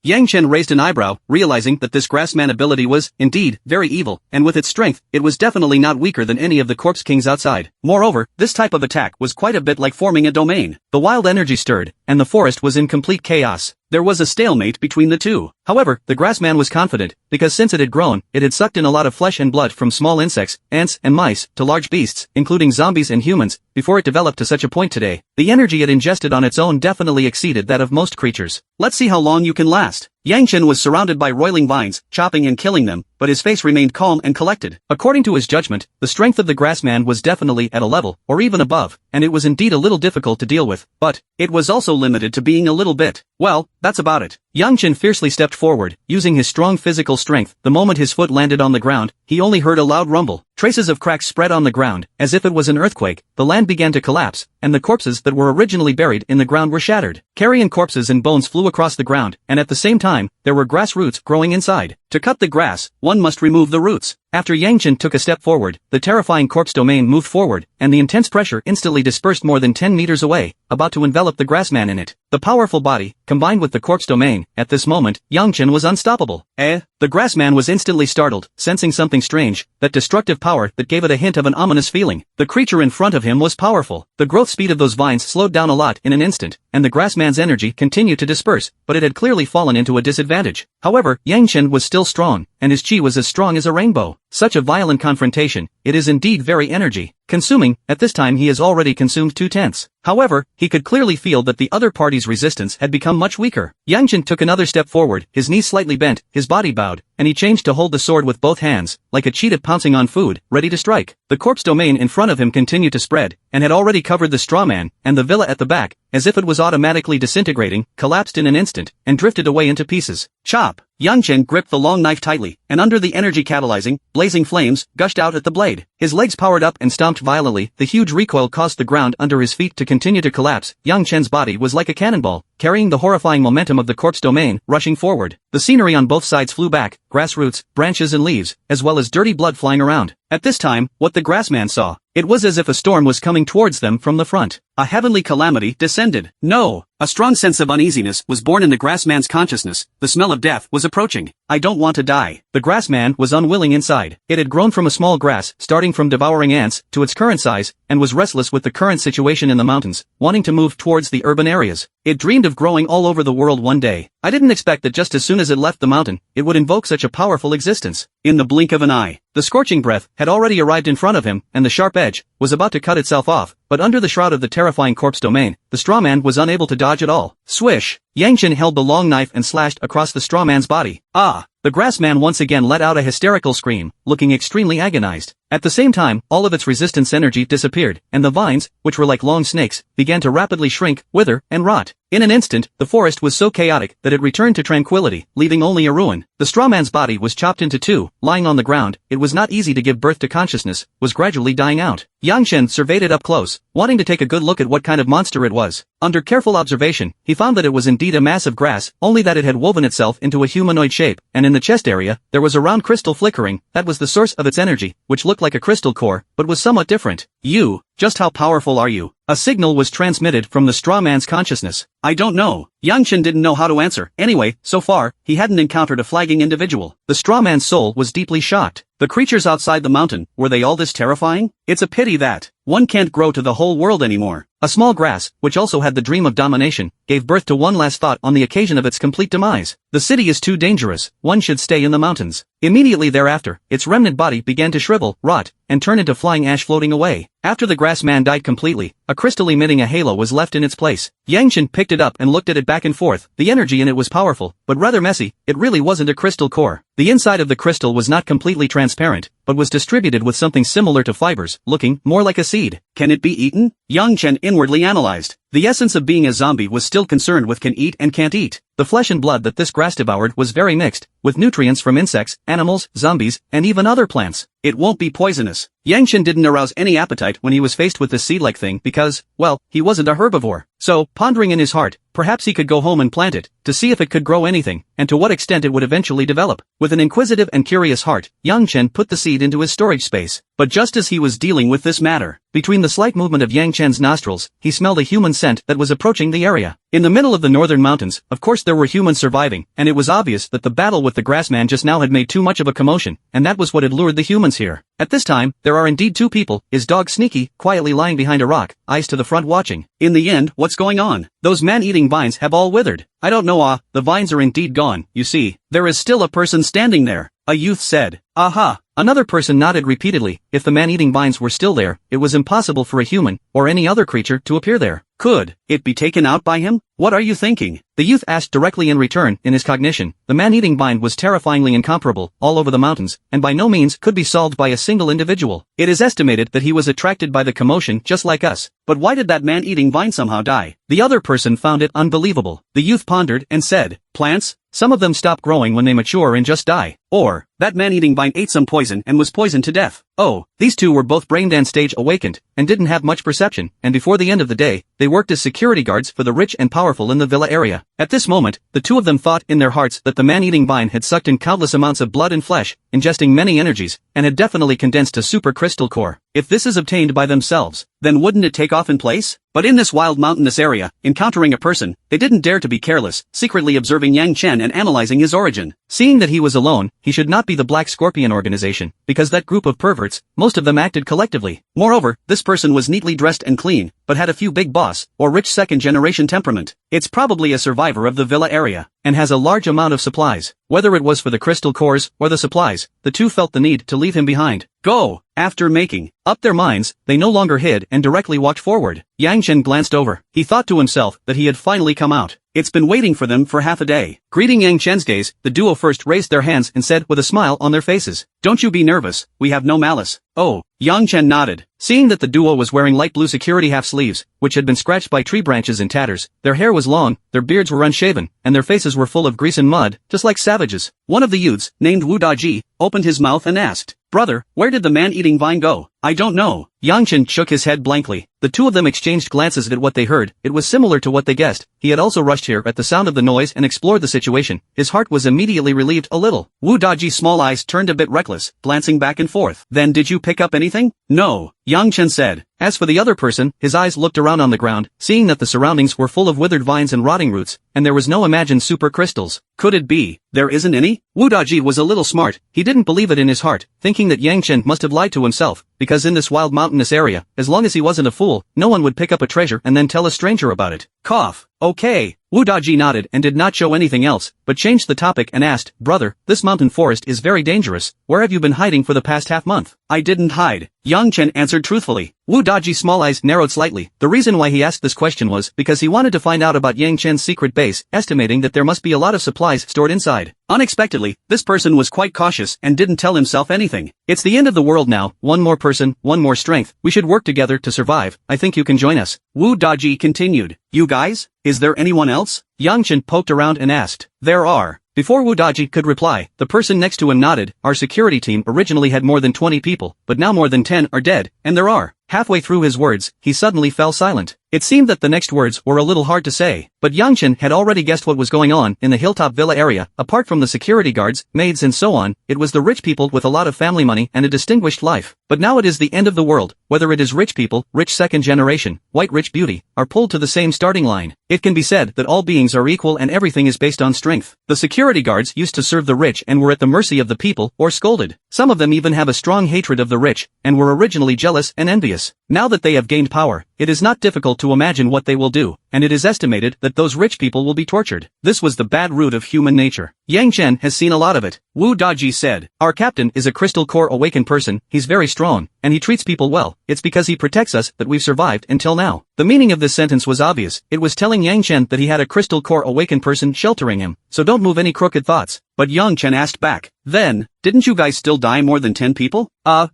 Yang Chen raised an eyebrow, realizing that this grassman ability was, indeed, very evil, and with its strength, it was definitely not weaker than any of the corpse kings outside. Moreover, this type of attack was quite a bit like forming a domain. The wild energy stirred, and the forest was in complete chaos. There was a stalemate between the two. However, the grassman was confident, because since it had grown, it had sucked in a lot of flesh and blood from small insects, ants, and mice, to large beasts, including zombies and humans, before it developed to such a point today. The energy it ingested on its own definitely exceeded that of most creatures. Let's see how long you can last. Yang Chen was surrounded by roiling vines, chopping and killing them, but his face remained calm and collected. According to his judgment, the strength of the grassman was definitely at a level, or even above, and it was indeed a little difficult to deal with, but it was also limited to being a little bit. Well, that's about it. Yang Chen fiercely stepped forward, using his strong physical strength. The moment his foot landed on the ground, he only heard a loud rumble. Traces of cracks spread on the ground, as if it was an earthquake. The land began to collapse, and the corpses that were originally buried in the ground were shattered. Carrion corpses and bones flew across the ground, and at the same time, there were grass roots growing inside. To cut the grass, one must remove the roots. After Yang Chen took a step forward, the terrifying corpse domain moved forward, and the intense pressure instantly dispersed more than 10 meters away, about to envelop the grassman in it. The powerful body, combined with the corpse domain, at this moment, Yang Chen was unstoppable. The grassman was instantly startled, sensing something strange, that destructive power that gave it a hint of an ominous feeling. The creature in front of him was powerful. The growth speed of those vines slowed down a lot in an instant, and the grassman's energy continued to disperse, but it had clearly fallen into a disadvantage. However, Yang Chen was still strong, and his chi was as strong as a rainbow. Such a violent confrontation, it is indeed very energy-consuming. At this time he has already consumed 2/10. However, he could clearly feel that the other party's resistance had become much weaker. Yang Chen took another step forward, his knees slightly bent, his body bowed, and he changed to hold the sword with both hands, like a cheetah pouncing on food, ready to strike. The corpse domain in front of him continued to spread, and had already covered the straw man, and the villa at the back, as if it was automatically disintegrating, collapsed in an instant, and drifted away into pieces. Chop! Yang Chen gripped the long knife tightly, and under the energy catalyzing, blazing flames, gushed out at the blade. His legs powered up and stomped violently, the huge recoil caused the ground under his feet to continue to collapse. Yang Chen's body was like a cannonball, carrying the horrifying momentum of the corpse domain, rushing forward. The scenery on both sides flew back, grass roots, branches and leaves, as well as dirty blood flying around. At this time, what the grassman saw, it was as if a storm was coming towards them from the front. A heavenly calamity descended. No! A strong sense of uneasiness was born in the grassman's consciousness. The smell of death was approaching. I don't want to die. The grassman was unwilling inside. It had grown from a small grass, starting from devouring ants, to its current size, and was restless with the current situation in the mountains, wanting to move towards the urban areas. It dreamed of growing all over the world one day. I didn't expect that just as soon as it left the mountain, it would invoke such a powerful existence. In the blink of an eye, the scorching breath had already arrived in front of him, and the sharp edge was about to cut itself off, but under the shroud of the terrifying corpse domain, the strawman was unable to dodge at all. Swish! Yang Chen held the long knife and slashed across the strawman's body. Ah! The grassman once again let out a hysterical scream, looking extremely agonized. At the same time, all of its resistance energy disappeared, and the vines, which were like long snakes, began to rapidly shrink, wither, and rot. In an instant, the forest was so chaotic that it returned to tranquility, leaving only a ruin. The strawman's body was chopped into two, lying on the ground. It was not easy to give birth to consciousness, was gradually dying out. Yang Chen surveyed it up close, wanting to take a good look at what kind of monster it was. Under careful observation, he found that it was indeed a mass of grass, only that it had woven itself into a humanoid shape, and in the chest area, there was a round crystal flickering. That was the source of its energy, which looked like a crystal core, but was somewhat different. You, just how powerful are you? A signal was transmitted from the strawman's consciousness. I don't know. Yang Chen didn't know how to answer. Anyway, so far, he hadn't encountered a flagging individual. The strawman's soul was deeply shocked. The creatures outside the mountain, were they all this terrifying? It's a pity that one can't grow to the whole world anymore. A small grass, which also had the dream of domination, gave birth to one last thought on the occasion of its complete demise. The city is too dangerous, one should stay in the mountains. Immediately thereafter, its remnant body began to shrivel, rot, and turn into flying ash floating away. After the grassman died completely, a crystal emitting a halo was left in its place. Yang Chen picked it up and looked at it back and forth. The energy in it was powerful, but rather messy. It really wasn't a crystal core. The inside of the crystal was not completely transparent, but was distributed with something similar to fibers, looking more like a seed. Can it be eaten? Yang Chen inwardly analyzed. The essence of being a zombie was still concerned with can eat and can't eat. The flesh and blood that this grass devoured was very mixed, with nutrients from insects, animals, zombies, and even other plants. It won't be poisonous. Yang Chen didn't arouse any appetite when he was faced with this seed-like thing because, well, he wasn't a herbivore. So, pondering in his heart, perhaps he could go home and plant it, to see if it could grow anything, and to what extent it would eventually develop. With an inquisitive and curious heart, Yang Chen put the seed into his storage space. But just as he was dealing with this matter, between the slight movement of Yang Chen's nostrils, he smelled a human scent that was approaching the area. In the middle of the northern mountains, of course there were humans surviving, and it was obvious that the battle with the grassman just now had made too much of a commotion, and that was what had lured the humans here. At this time, there are indeed two people, his dog Sneaky, quietly lying behind a rock, eyes to the front watching. In the end, what's going on? Those man-eating vines have all withered. I don't know the vines are indeed gone, you see. There is still a person standing there. A youth said. Aha! Another person nodded repeatedly. If the man-eating vines were still there, it was impossible for a human, or any other creature, to appear there. Could it be taken out by him? What are you thinking? The youth asked directly in return. In his cognition, the man-eating vine was terrifyingly incomparable, all over the mountains, and by no means could be solved by a single individual. It is estimated that he was attracted by the commotion just like us. But why did that man-eating vine somehow die? The other person found it unbelievable. The youth pondered and said, plants? Some of them stop growing when they mature and just die. Or, that man-eating vine ate some poison and was poisoned to death. Oh, these two were both brain-dance stage awakened, and didn't have much perception, and before the end of the day, they worked as security guards for the rich and powerful in the villa area. At this moment, the two of them thought in their hearts that the man-eating vine had sucked in countless amounts of blood and flesh, ingesting many energies, and had definitely condensed a super crystal core. If this is obtained by themselves, then wouldn't it take off in place? But in this wild mountainous area, encountering a person, they didn't dare to be careless, secretly observing Yang Chen and analyzing his origin. Seeing that he was alone, he should not be the Black Scorpion organization, because that group of perverts, most of them acted collectively. Moreover, this person was neatly dressed and clean, but had a few big boss, or rich second-generation temperament. It's probably a survivor of the villa area, and has a large amount of supplies. Whether it was for the crystal cores, or the supplies, the two felt the need to leave him behind. Go! After making up their minds, they no longer hid and directly walked forward. Yang Chen glanced over. He thought to himself that he had finally come out. It's been waiting for them for half a day. Greeting Yang Chen's gaze, the duo first raised their hands and said with a smile on their faces, "Don't you be nervous, we have no malice." Oh, Yang Chen nodded. Seeing that the duo was wearing light blue security half-sleeves, which had been scratched by tree branches in tatters, their hair was long, their beards were unshaven, and their faces were full of grease and mud, just like savages. One of the youths, named Wu Daji, opened his mouth and asked, "Brother, where did the man-eating vine go?" "I don't know." Yang Chen shook his head blankly. The two of them exchanged glances at what they heard. It was similar to what they guessed. He had also rushed here at the sound of the noise and explored the situation. His heart was immediately relieved a little. Wu Daji's small eyes turned a bit reckless, glancing back and forth. "Then did you pick up anything?" "No," Yang Chen said. As for the other person, his eyes looked around on the ground, seeing that the surroundings were full of withered vines and rotting roots, and there was no imagined super crystals. Could it be there isn't any? Wu Daji was a little smart. He didn't believe it in his heart, thinking that Yang Chen must have lied to himself, because in this wild mountainous area, as long as he wasn't a fool, no one would pick up a treasure and then tell a stranger about it. Cough. Okay. Wu Daji nodded and did not show anything else, but changed the topic and asked, "Brother, this mountain forest is very dangerous. Where have you been hiding for the past half-month?" "I didn't hide," Yang Chen answered truthfully. Wu Daji's small eyes narrowed slightly. The reason why he asked this question was because he wanted to find out about Yang Chen's secret base, estimating that there must be a lot of supplies stored inside. Unexpectedly, this person was quite cautious and didn't tell himself anything. "It's the end of the world now, one more person, one more strength. We should work together to survive. I think you can join us." Wu Daji continued. "You guys? Is there anyone else?" Yang Chen poked around and asked. "There are." Before Wu Daji could reply, the person next to him nodded. "Our security team originally had more than 20 people, but now more than 10 are dead, and there are." Halfway through his words, he suddenly fell silent. It seemed that the next words were a little hard to say, but Yang Chen had already guessed what was going on in the hilltop villa area. Apart from the security guards, maids and so on, it was the rich people with a lot of family money and a distinguished life. But now it is the end of the world. Whether it is rich people, rich second generation, white rich beauty, are pulled to the same starting line. It can be said that all beings are equal and everything is based on strength. The security guards used to serve the rich and were at the mercy of the people, or scolded. Some of them even have a strong hatred of the rich, and were originally jealous and envious. Now that they have gained power, it is not difficult to imagine what they will do, and it is estimated that those rich people will be tortured. This was the bad root of human nature. Yang Chen has seen a lot of it. Wu Daji said, "Our captain is a crystal core awakened person. He's very strong, and he treats people well. It's because he protects us that we've survived until now." The meaning of this sentence was obvious. It was telling Yang Chen that he had a crystal core awakened person sheltering him, so don't move any crooked thoughts. But Yang Chen asked back, "Then, didn't you guys still die more than 10 people?"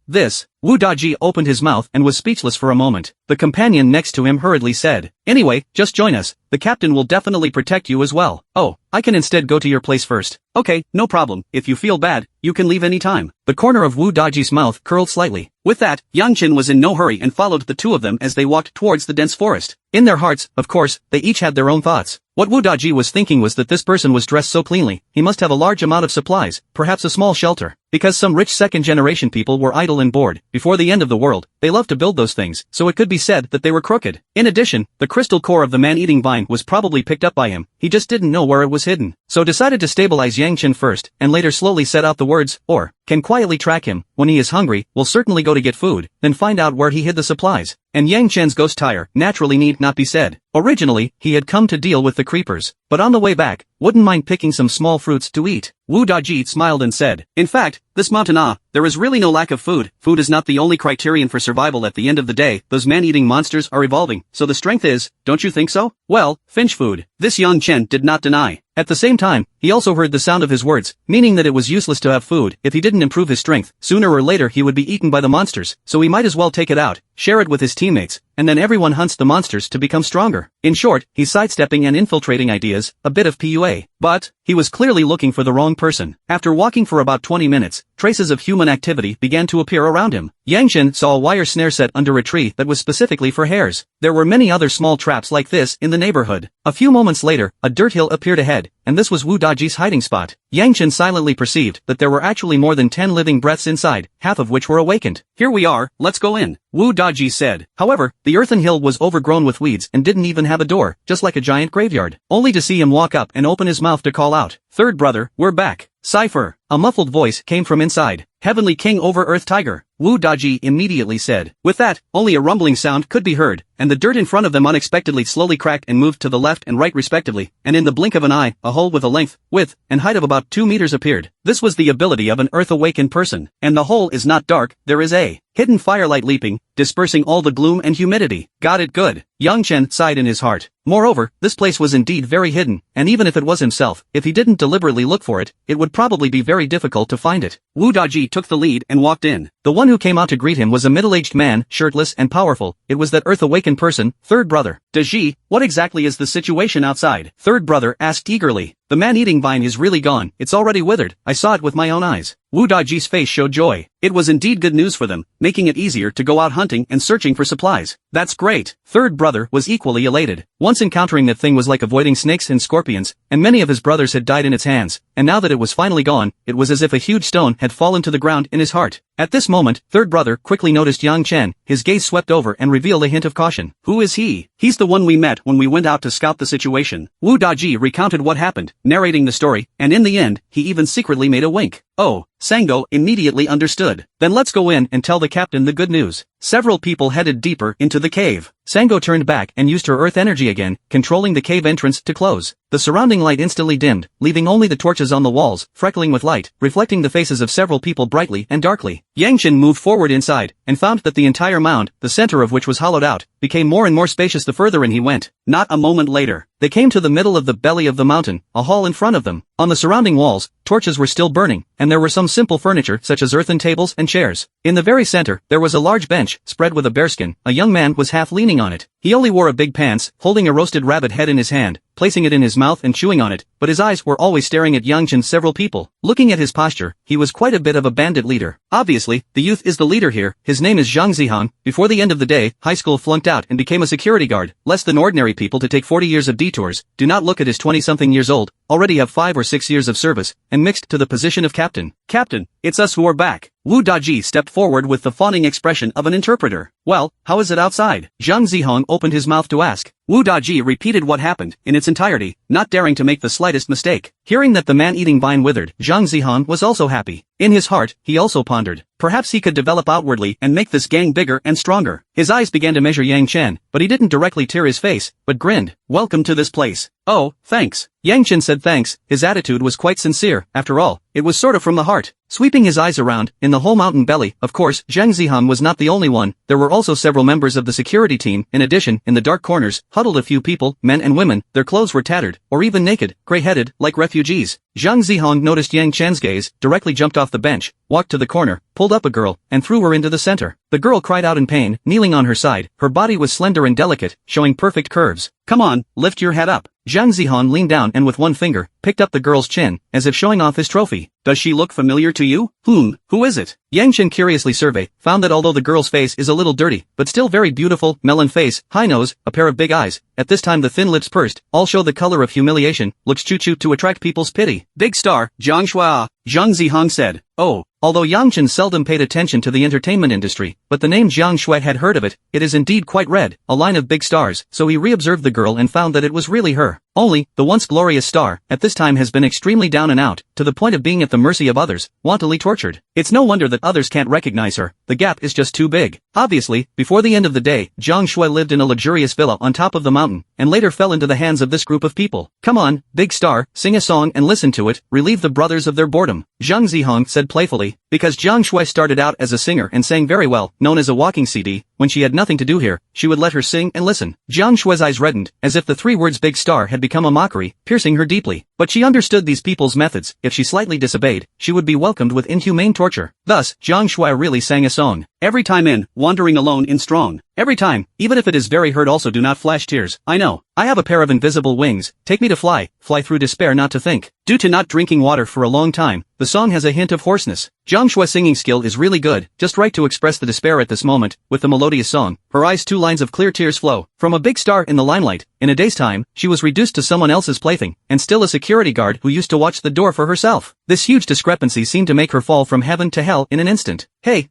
This. Wu Daji opened his mouth and was speechless for a moment. The companion next to him hurriedly said, "Anyway, just join us. The captain will definitely protect you as well." "Oh, I can instead go to your place first." "Okay, no problem. If you feel bad, you can leave any time." The corner of Wu Daji's mouth curled slightly. With that, Yang Chen was in no hurry and followed the two of them as they walked towards the dense forest. In their hearts, of course, they each had their own thoughts. What Wu Daji was thinking was that this person was dressed so cleanly, he must have a large amount of supplies, perhaps a small shelter. Because some rich second-generation people were idle and bored, before the end of the world, they loved to build those things, so it could be said that they were crooked. In addition, the crystal core of the man-eating vine was probably picked up by him. He just didn't know where it was hidden. So decided to stabilize Yang Chen first, and later slowly set out the words, "Or, can quietly track him. When he is hungry, we'll certainly go to get food, then find out where he hid the supplies." And Yang Chen's ghost tire naturally need not be said. Originally, he had come to deal with the creepers, but on the way back, wouldn't mind picking some small fruits to eat. Wu Daji smiled and said, "In fact, this mountain there is really no lack of food. Food is not the only criterion for survival at the end of the day. Those man-eating monsters are evolving, so the strength is, don't you think so?" "Well, finch food." This Yang Chen did not deny. At the same time, he also heard the sound of his words, meaning that it was useless to have food if he didn't improve his strength. Sooner or later he would be eaten by the monsters, so he might as well take it out, share it with his teammates, and then everyone hunts the monsters to become stronger. In short, he's sidestepping and infiltrating ideas, a bit of PUA. But, he was clearly looking for the wrong person. After walking for about 20 minutes, traces of human activity began to appear around him. Yang Chen saw a wire snare set under a tree that was specifically for hares. There were many other small traps like this in the neighborhood. A few moments later, a dirt hill appeared ahead, and this was Wu Daji's hiding spot. Yang Chen silently perceived that there were actually more than 10 living breaths inside, half of which were awakened. "Here we are, let's go in," Wu Daji said. However, the earthen hill was overgrown with weeds and didn't even have a door, just like a giant graveyard. Only to see him walk up and open his mouth to call out, "Third brother, we're back." "Cypher." A muffled voice came from inside. Heavenly King over Earth Tiger, Wu Daji immediately said. With that, only a rumbling sound could be heard, and the dirt in front of them unexpectedly slowly cracked and moved to the left and right respectively, and in the blink of an eye, a hole with a length, width, and height of about 2 meters appeared. This was the ability of an Earth-awakened person, and the hole is not dark, there is a hidden firelight leaping, dispersing all the gloom and humidity. Got it good. Yang Chen sighed in his heart. Moreover, this place was indeed very hidden, and even if it was himself, if he didn't deliberately look for it, it would probably be very difficult to find it. Wu Daji took the lead and walked in. The one who came out to greet him was a middle-aged man, shirtless and powerful. It was that Earth-awakened person, third brother. Daji, what exactly is the situation outside? Third brother asked eagerly. The man-eating vine is really gone, it's already withered, I saw it with my own eyes. Wu Daji's face showed joy. It was indeed good news for them, making it easier to go out hunting and searching for supplies. That's great. Third brother was equally elated. Once encountering that thing was like avoiding snakes and scorpions, and many of his brothers had died in its hands, and now that it was finally gone, it was as if a huge stone had fallen to the ground in his heart. At this moment, third brother quickly noticed Yang Chen, his gaze swept over and revealed a hint of caution. Who is he? He's the one we met when we went out to scout the situation. Wu Daji recounted what happened, narrating the story, and in the end, he even secretly made a wink. Oh, Sango immediately understood. Then let's go in and tell the captain the good news. Several people headed deeper into the cave. Sango turned back and used her earth energy again, controlling the cave entrance to close. The surrounding light instantly dimmed, leaving only the torches on the walls, freckling with light, reflecting the faces of several people brightly and darkly. Yang Chen moved forward inside, and found that the entire mound, the center of which was hollowed out, became more and more spacious the further in he went. Not a moment later, they came to the middle of the belly of the mountain, a hall in front of them. On the surrounding walls, torches were still burning, and there were some simple furniture such as earthen tables and chairs. In the very center, there was a large bench, spread with a bearskin. A young man was half leaning on it. He only wore a big pants, holding a roasted rabbit head in his hand, placing it in his mouth and chewing on it, but his eyes were always staring at Yang Chen's several people. Looking at his posture, he was quite a bit of a bandit leader. Obviously, the youth is the leader here. His name is Zhang Zihang. Before the end of the day, high school flunked out and became a security guard. Less than ordinary people to take 40 years of detours. Do not look at his 20-something years old, already have 5 or 6 years of service, and mixed to the position of captain. Captain, it's us who are back. Wu Daji stepped forward with the fawning expression of an interpreter. Well, how is it outside? Zhang Zihong opened his mouth to ask. Wu Daji repeated what happened, in its entirety, not daring to make the slightest mistake. Hearing that the man-eating vine withered, Zhang Zihong was also happy. In his heart, he also pondered. Perhaps he could develop outwardly and make this gang bigger and stronger. His eyes began to measure Yang Chen, but he didn't directly tear his face, but grinned. Welcome to this place. Oh, thanks. Yang Chen said thanks. His attitude was quite sincere, after all, it was sort of from the heart. Sweeping his eyes around, in the whole mountain belly, of course, Zhang Zihong was not the only one, there were also several members of the security team. In addition, in the dark corners, huddled a few people, men and women, their clothes were tattered, or even naked, gray-headed, like refugees. Zhang Zihong noticed Yang Chen's gaze, directly jumped off the bench, walked to the corner, pulled up a girl, and threw her into the center. The girl cried out in pain, kneeling on her side. Her body was slender and delicate, showing perfect curves. Come on, lift your head up. Zhang Zihong leaned down and with one finger, picked up the girl's chin, as if showing off his trophy. Does she look familiar to you? Who is it? Yang Chen curiously surveyed, found that although the girl's face is a little dirty, but still very beautiful, melon face, high nose, a pair of big eyes, at this time the thin lips pursed, all show the color of humiliation, looks choo-choo to attract people's pity. Big star, Zhang Shua, Zhang Zihong said. Oh. Although Yang Chen seldom paid attention to the entertainment industry, but the name Jiang Shui had heard of it, it is indeed quite red, a line of big stars, so he re-observed the girl and found that it was really her. Only, the once glorious star, at this time has been extremely down and out, to the point of being at the mercy of others, wantonly tortured. It's no wonder that others can't recognize her, the gap is just too big. Obviously, before the end of the day, Jiang Shui lived in a luxurious villa on top of the mountain, and later fell into the hands of this group of people. Come on, big star, sing a song and listen to it, relieve the brothers of their boredom. Zhang Zihong said playfully, because Jiang Shui started out as a singer and sang very well, known as a walking CD, when she had nothing to do here, she would let her sing and listen. Jiang Shui's eyes reddened, as if the 3 words big star had become a mockery, piercing her deeply. But she understood these people's methods. If she slightly disobeyed, she would be welcomed with inhumane torture. Thus, Jiang Shui really sang a song. Every time in, wandering alone in strong. Every time, even if it is very hurt also do not flash tears. I know. I have a pair of invisible wings, take me to fly through despair not to think. Due to not drinking water for a long time, the song has a hint of hoarseness. Jiang Shui's singing skill is really good, just right to express the despair at this moment, with the melodious song. Her eyes 2 lines of clear tears flow From a big star in the limelight, in a day's time, she was reduced to someone else's plaything, and still a security guard who used to watch the door for herself. This huge discrepancy seemed to make her fall from heaven to hell in an instant. Hey,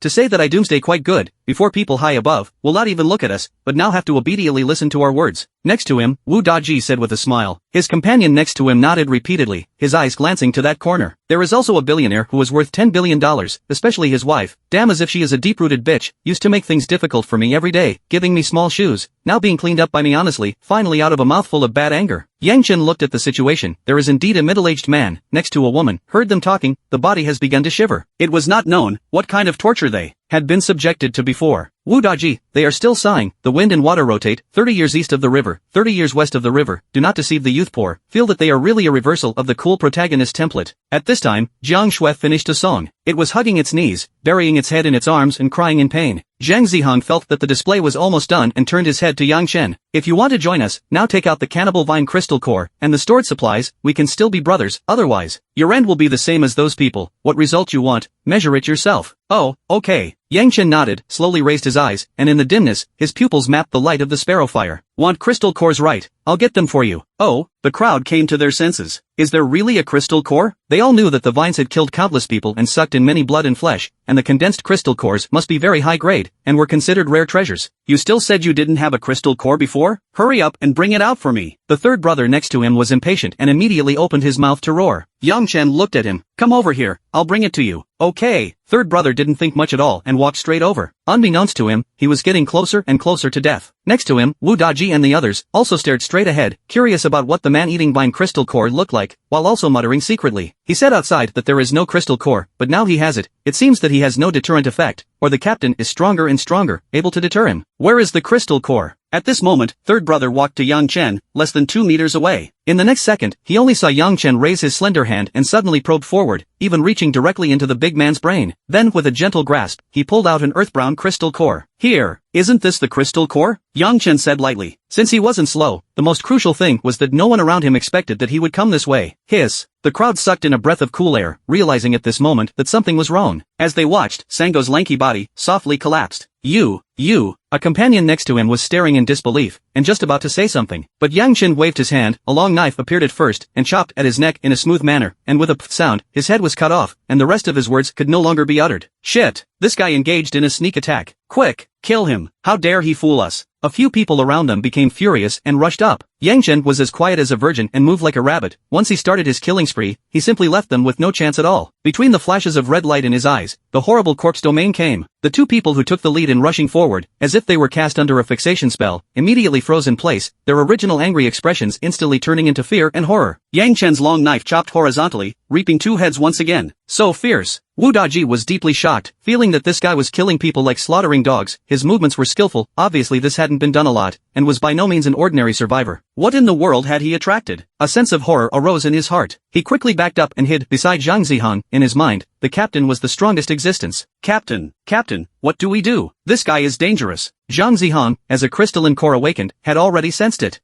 to say that I doomsday quite good, before people high above, will not even look at us, but now have to obediently listen to our words. Next to him, Wu Daji said with a smile. His companion next to him nodded repeatedly, his eyes glancing to that corner. There is also a billionaire who is worth $10 billion, especially his wife, damn as if she is a deep-rooted bitch, used to make things difficult for me every day, giving me small shoes, now being cleaned up by me honestly, finally out of a mouthful of bad anger. Yang Chen looked at the situation. There is indeed a middle-aged man, next to a woman, heard them talking, the body has begun to shiver. It was not known what kind of torture they had been subjected to before. Wu Daji, they are still sighing, the wind and water rotate, 30 years east of the river, 30 years west of the river, do not deceive the youth poor, feel that they are really a reversal of the cool protagonist template. At this time, Jiang Shui finished a song. It was hugging its knees, burying its head in its arms and crying in pain. Zhang Zihong felt that the display was almost done and turned his head to Yang Chen. If you want to join us, now take out the cannibal vine crystal core, and the stored supplies, we can still be brothers, otherwise, your end will be the same as those people. What result you want, measure it yourself. Oh, okay. Yang Chen nodded, slowly raised his eyes, and in the dimness, his pupils mapped the light of the sparrow fire. Want crystal cores, right? I'll get them for you. Oh, the crowd came to their senses. Is there really a crystal core? They all knew that the vines had killed countless people and sucked in many blood and flesh, and the condensed crystal cores must be very high grade, and were considered rare treasures. You still said you didn't have a crystal core before? Hurry up and bring it out for me. The third brother next to him was impatient and immediately opened his mouth to roar. Yang Chen looked at him. Come over here, I'll bring it to you. Okay. Third brother didn't think much at all and walked straight over. Unbeknownst to him, he was getting closer and closer to death. Next to him, Wu Daji and the others also stared straight ahead, curious about what the man-eating vine crystal core looked like, while also muttering secretly. He said outside that there is no crystal core, but now he has it. It seems that he has no deterrent effect, or the captain is stronger and stronger, able to deter him. Where is the crystal core? At this moment, third brother walked to Yang Chen, less than 2 meters away. In the next second, he only saw Yang Chen raise his slender hand and suddenly probe forward, even reaching directly into the big man's brain. Then with a gentle grasp, he pulled out an earth-brown crystal core. Here, isn't this the crystal core? Yang Chen said lightly. Since he wasn't slow, the most crucial thing was that no one around him expected that he would come this way. Hiss. The crowd sucked in a breath of cool air, realizing at this moment that something was wrong. As they watched, Sango's lanky body softly collapsed. You. A companion next to him was staring in disbelief, and just about to say something, but Yang Chen waved his hand, a long knife appeared at first, and chopped at his neck in a smooth manner, and with a pff sound, his head was cut off, and the rest of his words could no longer be uttered. Shit! This guy engaged in a sneak attack. Quick! Kill him! How dare he fool us! A few people around them became furious and rushed up. Yang Chen was as quiet as a virgin and moved like a rabbit. Once he started his killing spree, he simply left them with no chance at all. Between the flashes of red light in his eyes, the horrible corpse domain came. The two people who took the lead in rushing forward, as if they were cast under a fixation spell, immediately froze in place, their original angry expressions instantly turning into fear and horror. Yang Chen's long knife chopped horizontally, reaping 2 heads once again. So fierce. Wu Daji was deeply shocked, feeling that this guy was killing people like slaughtering dogs. His movements were skillful, obviously this hadn't been done a lot, and was by no means an ordinary survivor. What in the world had he attracted? A sense of horror arose in his heart. He quickly backed up and hid beside Zhang Zihong. In his mind, the captain was the strongest existence. Captain, what do we do? This guy is dangerous. Zhang Zihong, as a crystalline core awakened, had already sensed it.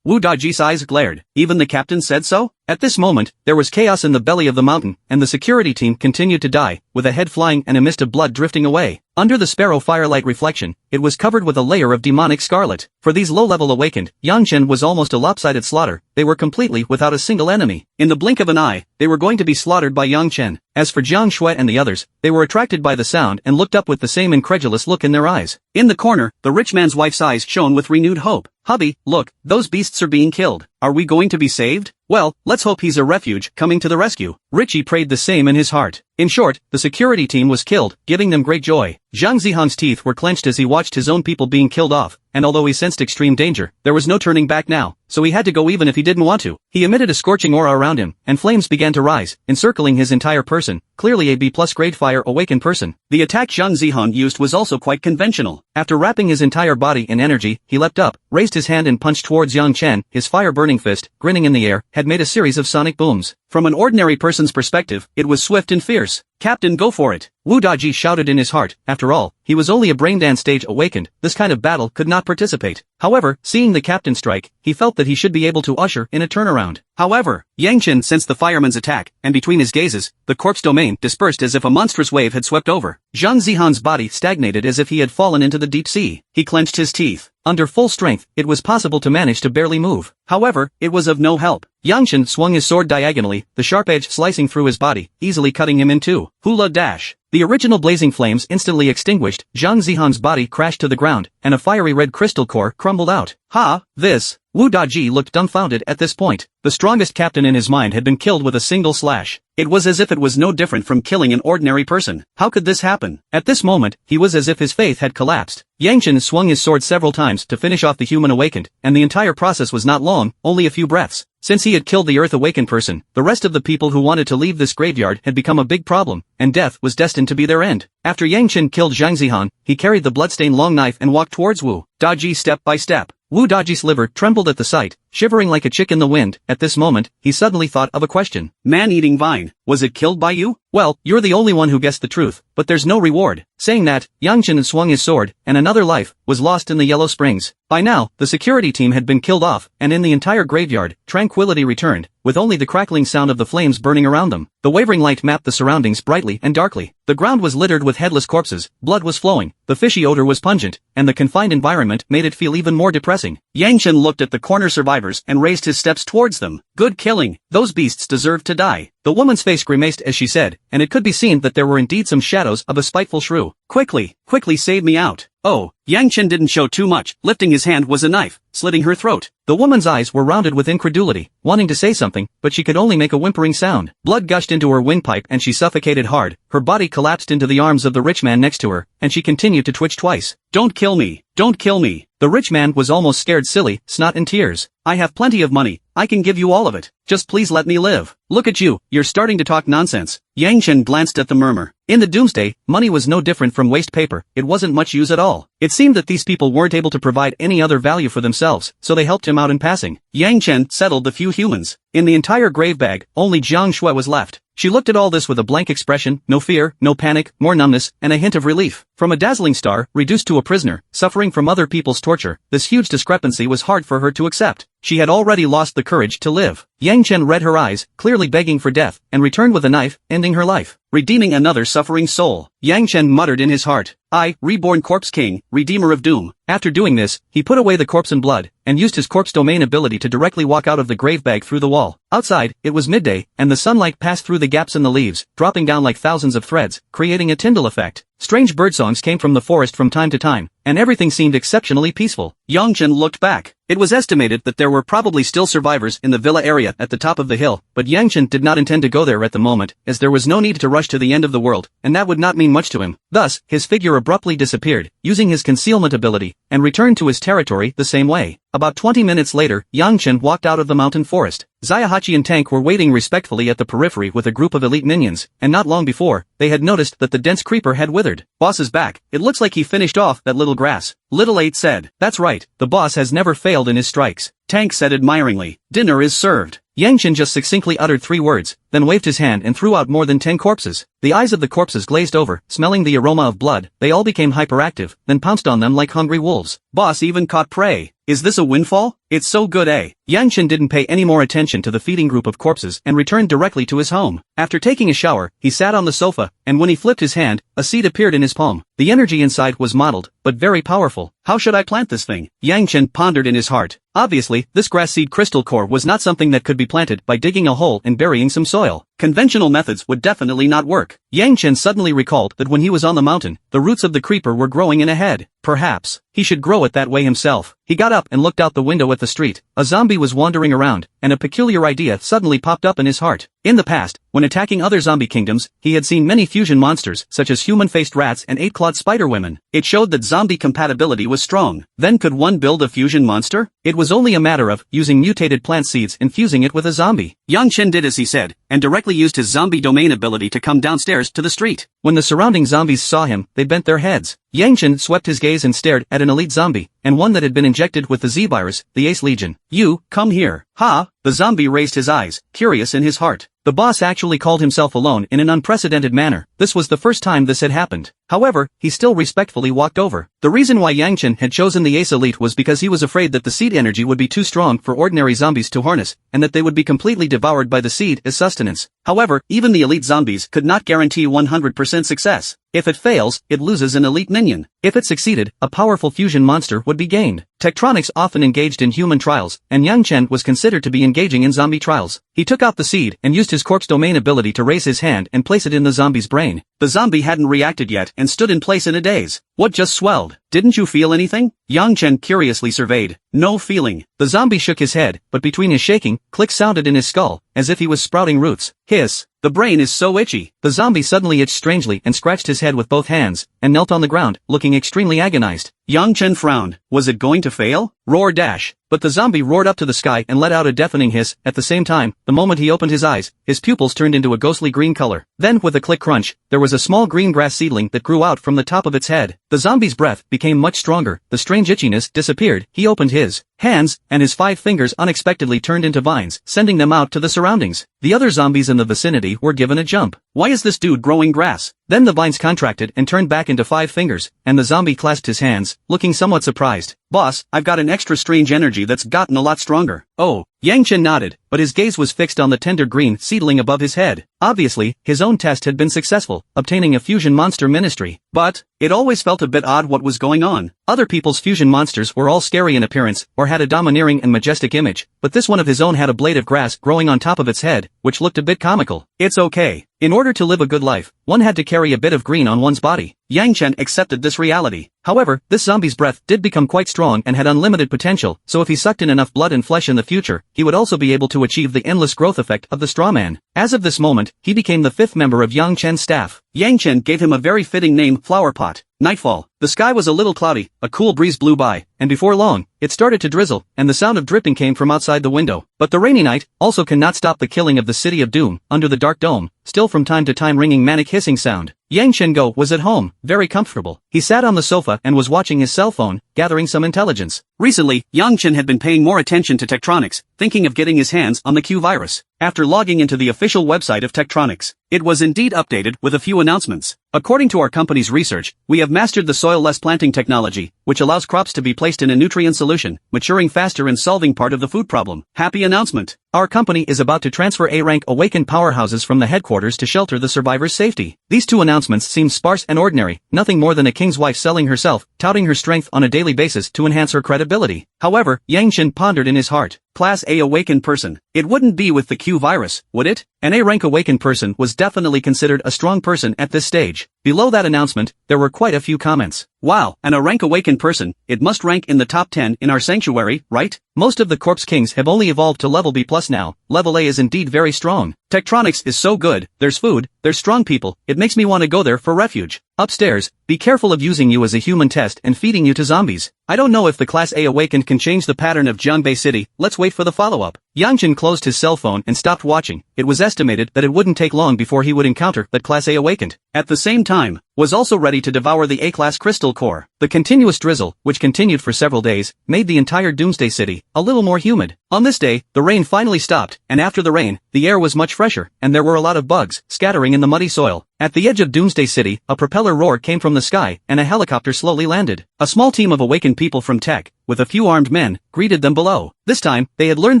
Wu Daji's eyes glared. Even the captain said so? At this moment, there was chaos in the belly of the mountain, and the security team continued to die, with a head flying and a mist of blood drifting away. Under the sparrow firelight reflection, it was covered with a layer of demonic scarlet. For these low-level awakened, Yang Chen was almost a lopsided slaughter. They were completely without a single enemy. In the blink of an eye, they were going to be slaughtered by Yang Chen. As for Jiang Shui and the others, they were attracted by the sound and looked up with the same incredulous look in their eyes. In the corner, the rich man's wife's eyes shone with renewed hope. Hubby, look, those beasts are being killed. Are we going to be saved? Well, let's hope he's a refuge coming to the rescue. Richie prayed the same in his heart. In short, the security team was killed, giving them great joy. Zhang Zihong's teeth were clenched as he watched his own people being killed off, and although he sensed extreme danger, there was no turning back now, so he had to go even if he didn't want to. He emitted a scorching aura around him, and flames began to rise, encircling his entire person, clearly a B+ grade fire awakened person. The attack Zhang Zihong used was also quite conventional. After wrapping his entire body in energy, he leapt up, raised his hand and punched towards Yang Chen. His fire-burning fist, grinning in the air, had made a series of sonic booms. From an ordinary person's perspective, it was swift and fierce. Captain, go for it. Wu Daji shouted in his heart. After all, he was only a braindance stage awakened, this kind of battle could not participate. However, seeing the captain strike, he felt that he should be able to usher in a turnaround. However, Yang Chen sensed the fireman's attack, and between his gazes, the corpse domain dispersed as if a monstrous wave had swept over. Zhang Zihan's body stagnated as if he had fallen into the deep sea. He clenched his teeth. Under full strength, it was possible to manage to barely move. However, it was of no help. Yang Chen swung his sword diagonally, the sharp edge slicing through his body, easily cutting him in two. Hula dash. The original blazing flames instantly extinguished, Zhang Zihan's body crashed to the ground, and a fiery red crystal core crumbled out. Ha! This! Wu Daji looked dumbfounded at this point. The strongest captain in his mind had been killed with a single slash. It was as if it was no different from killing an ordinary person. How could this happen? At this moment, he was as if his faith had collapsed. Yang Chen swung his sword several times to finish off the human awakened, and the entire process was not long, only a few breaths. Since he had killed the Earth awakened person, the rest of the people who wanted to leave this graveyard had become a big problem, and death was destined to be their end. After Yang Chen killed Zhang Zihan, he carried the bloodstained long knife and walked towards Wu Daji step by step. Wu Daji's liver trembled at the sight, shivering like a chick in the wind. At this moment, he suddenly thought of a question. Man-eating vine, was it killed by you? Well, you're the only one who guessed the truth, but there's no reward. Saying that, Yang Chen swung his sword, and another life was lost in the Yellow Springs. By now, the security team had been killed off, and in the entire graveyard, tranquility returned, with only the crackling sound of the flames burning around them. The wavering light mapped the surroundings brightly and darkly. The ground was littered with headless corpses, blood was flowing, the fishy odor was pungent, and the confined environment made it feel even more depressing. Yang Chen looked at the corner survivors and raised his steps towards them. Good killing, those beasts deserved to die. The woman's face grimaced as she said, and it could be seen that there were indeed some shadows of a spiteful shrew. Quickly save me out. Oh, Yang Chen didn't show too much, lifting his hand was a knife, slitting her throat. The woman's eyes were rounded with incredulity, wanting to say something, but she could only make a whimpering sound. Blood gushed into her windpipe and she suffocated hard, her body collapsed into the arms of the rich man next to her, and she continued to twitch twice. Don't kill me, don't kill me. The rich man was almost scared silly, snot and tears. I have plenty of money, I can give you all of it. Just please let me live. Look at you, you're starting to talk nonsense. Yang Chen glanced at the murmur. In the doomsday, money was no different from waste paper, it wasn't much use at all. It seemed that these people weren't able to provide any other value for themselves, so they helped him out in passing. Yang Chen settled the few humans. In the entire grave bag, only Jiang Shui was left. She looked at all this with a blank expression, no fear, no panic, more numbness, and a hint of relief. From a dazzling star, reduced to a prisoner, suffering from other people's torture, this huge discrepancy was hard for her to accept. She had already lost the courage to live. Yang Chen read her eyes, clearly begging for death, and returned with a knife, ending her life. Redeeming another suffering soul. Yang Chen muttered in his heart, I, reborn corpse king, redeemer of doom. After doing this, he put away the corpse in blood, and used his corpse domain ability to directly walk out of the grave bag through the wall. Outside, it was midday, and the sunlight passed through the gaps in the leaves, dropping down like thousands of threads, creating a Tyndall effect. Strange birdsongs came from the forest from time to time, and everything seemed exceptionally peaceful. Yang Chen looked back. It was estimated that there were probably still survivors in the villa area at the top of the hill, but Yang Chen did not intend to go there at the moment, as there was no need to rush to the end of the world, and that would not mean much to him. Thus, his figure abruptly disappeared, using his concealment ability, and returned to his territory the same way. About 20 minutes later, Yang Chen walked out of the mountain forest. Xiaohachi and Tank were waiting respectfully at the periphery with a group of elite minions, and not long before, they had noticed that the dense creeper had withered. Boss is back, it looks like he finished off that little grass. Little 8 said. That's right, the boss has never failed in his strikes. Tank said admiringly. Dinner is served. Yang Chen just succinctly uttered 3 words, then waved his hand and threw out more than 10 corpses. The eyes of the corpses glazed over, smelling the aroma of blood, they all became hyperactive, then pounced on them like hungry wolves. Boss even caught prey. Is this a windfall? It's so good, eh? Yang Chen didn't pay any more attention to the feeding group of corpses and returned directly to his home. After taking a shower, he sat on the sofa, and when he flipped his hand, a seed appeared in his palm. The energy inside was mottled, but very powerful. How should I plant this thing? Yang Chen pondered in his heart. Obviously, this grass seed crystal core was not something that could be planted by digging a hole and burying some soil. Conventional methods would definitely not work. Yang Chen suddenly recalled that when he was on the mountain, the roots of the creeper were growing in a head. Perhaps he should grow it that way himself. He got up and looked out the window at the street. A zombie was wandering around, and a peculiar idea suddenly popped up in his heart. In the past, when attacking other zombie kingdoms, he had seen many fusion monsters such as human-faced rats and 8-clawed spider women. It showed that zombie compatibility was strong. Then could one build a fusion monster? It was only a matter of using mutated plant seeds and fusing it with a zombie. Yang Chen did as he said, and directly used his zombie domain ability to come downstairs to the street. When the surrounding zombies saw him, they bent their heads. Yang Chen swept his gaze and stared at an elite zombie, and one that had been injected with the Z-virus, the Ace Legion. You, come here. Ha! The zombie raised his eyes, curious in his heart. The boss actually called himself alone in an unprecedented manner. This was the first time this had happened. However, he still respectfully walked over. The reason why Yang Chen had chosen the Ace Elite was because he was afraid that the seed energy would be too strong for ordinary zombies to harness, and that they would be completely devoured by the seed as sustenance. However, even the elite zombies could not guarantee 100% success. If it fails, it loses an elite minion. If it succeeded, a powerful fusion monster would be gained. Tektronix often engaged in human trials, and Yang Chen was considered to be engaging in zombie trials. He took out the seed and used his corpse domain ability to raise his hand and place it in the zombie's brain. The zombie hadn't reacted yet and stood in place in a daze. What just swelled? Didn't you feel anything? Yang Chen curiously surveyed. No feeling. The zombie shook his head, but between his shaking, clicks sounded in his skull, as if he was sprouting roots. Hiss. The brain is so itchy. The zombie suddenly itched strangely and scratched his head with both hands, and knelt on the ground, looking extremely agonized. Yang Chen frowned. Was it going to fail? Roar dash. But the zombie roared up to the sky and let out a deafening hiss. At the same time, the moment he opened his eyes, his pupils turned into a ghostly green color. Then with a click crunch, there was a small green grass seedling that grew out from the top of its head. The zombie's breath became much stronger, the strange itchiness disappeared, he opened his hands, and his 5 fingers unexpectedly turned into vines, sending them out to the surroundings. The other zombies in the vicinity were given a jump. Why is this dude growing grass? Then the vines contracted and turned back into 5 fingers, and the zombie clasped his hands, looking somewhat surprised. Boss, I've got an extra strange energy that's gotten a lot stronger. Oh. Yang Chen nodded, but his gaze was fixed on the tender green seedling above his head. Obviously, his own test had been successful, obtaining a fusion monster ministry. But it always felt a bit odd what was going on. Other people's fusion monsters were all scary in appearance, or had a domineering and majestic image, but this one of his own had a blade of grass growing on top of its head, which looked a bit comical. It's okay. In order to live a good life, one had to carry a bit of green on one's body. Yang Chen accepted this reality. However, this zombie's breath did become quite strong and had unlimited potential, so if he sucked in enough blood and flesh in the future, he would also be able to achieve the endless growth effect of the straw man. As of this moment, he became the 5th member of Yang Chen's staff. Yang Chen gave him a very fitting name, Flowerpot. Nightfall. The sky was a little cloudy, a cool breeze blew by, and before long, it started to drizzle, and the sound of dripping came from outside the window. But the rainy night also cannot stop the killing of the city of doom, under the dark dome, still from time to time ringing manic hissing sound. Yang Chengo was at home, very comfortable. He sat on the sofa and was watching his cell phone, gathering some intelligence. Recently, Yang Chen had been paying more attention to Tektronix, thinking of getting his hands on the Q virus. After logging into the official website of Tektronix, it was indeed updated with a few announcements. According to our company's research, we have mastered the soil-less planting technology, which allows crops to be placed in a nutrient solution, maturing faster and solving part of the food problem. Happy announcement! Our company is about to transfer A-rank awakened powerhouses from the headquarters to shelter the survivors' safety. These 2 announcements seem sparse and ordinary, nothing more than a king's wife selling herself, touting her strength on a daily basis to enhance her credibility. However, Yang Chen pondered in his heart. Class A awakened person. It wouldn't be with the Q virus, would it? An A-rank awakened person was definitely considered a strong person at this stage. Below that announcement, there were quite a few comments. Wow, an A-rank awakened person, it must rank in the top 10 in our sanctuary, right? Most of the corpse kings have only evolved to level B+ now. Level A is indeed very strong. Tektronix is so good, there's food, there's strong people, it makes me want to go there for refuge. Upstairs, be careful of using you as a human test and feeding you to zombies. I don't know if the Class A awakened can change the pattern of Jiangbei City, let's wait for the follow-up. Yang Chen closed his cell phone and stopped watching. It was estimated that it wouldn't take long before he would encounter that Class A awakened. At the same time, was also ready to devour the A-class crystal core. The continuous drizzle, which continued for several days, made the entire Doomsday City a little more humid. On this day, the rain finally stopped, and after the rain, the air was much fresher, and there were a lot of bugs scattering in the muddy soil. At the edge of Doomsday City, a propeller roar came from the sky, and a helicopter slowly landed. A small team of awakened people from Tech, with a few armed men, greeted them below. This time, they had learned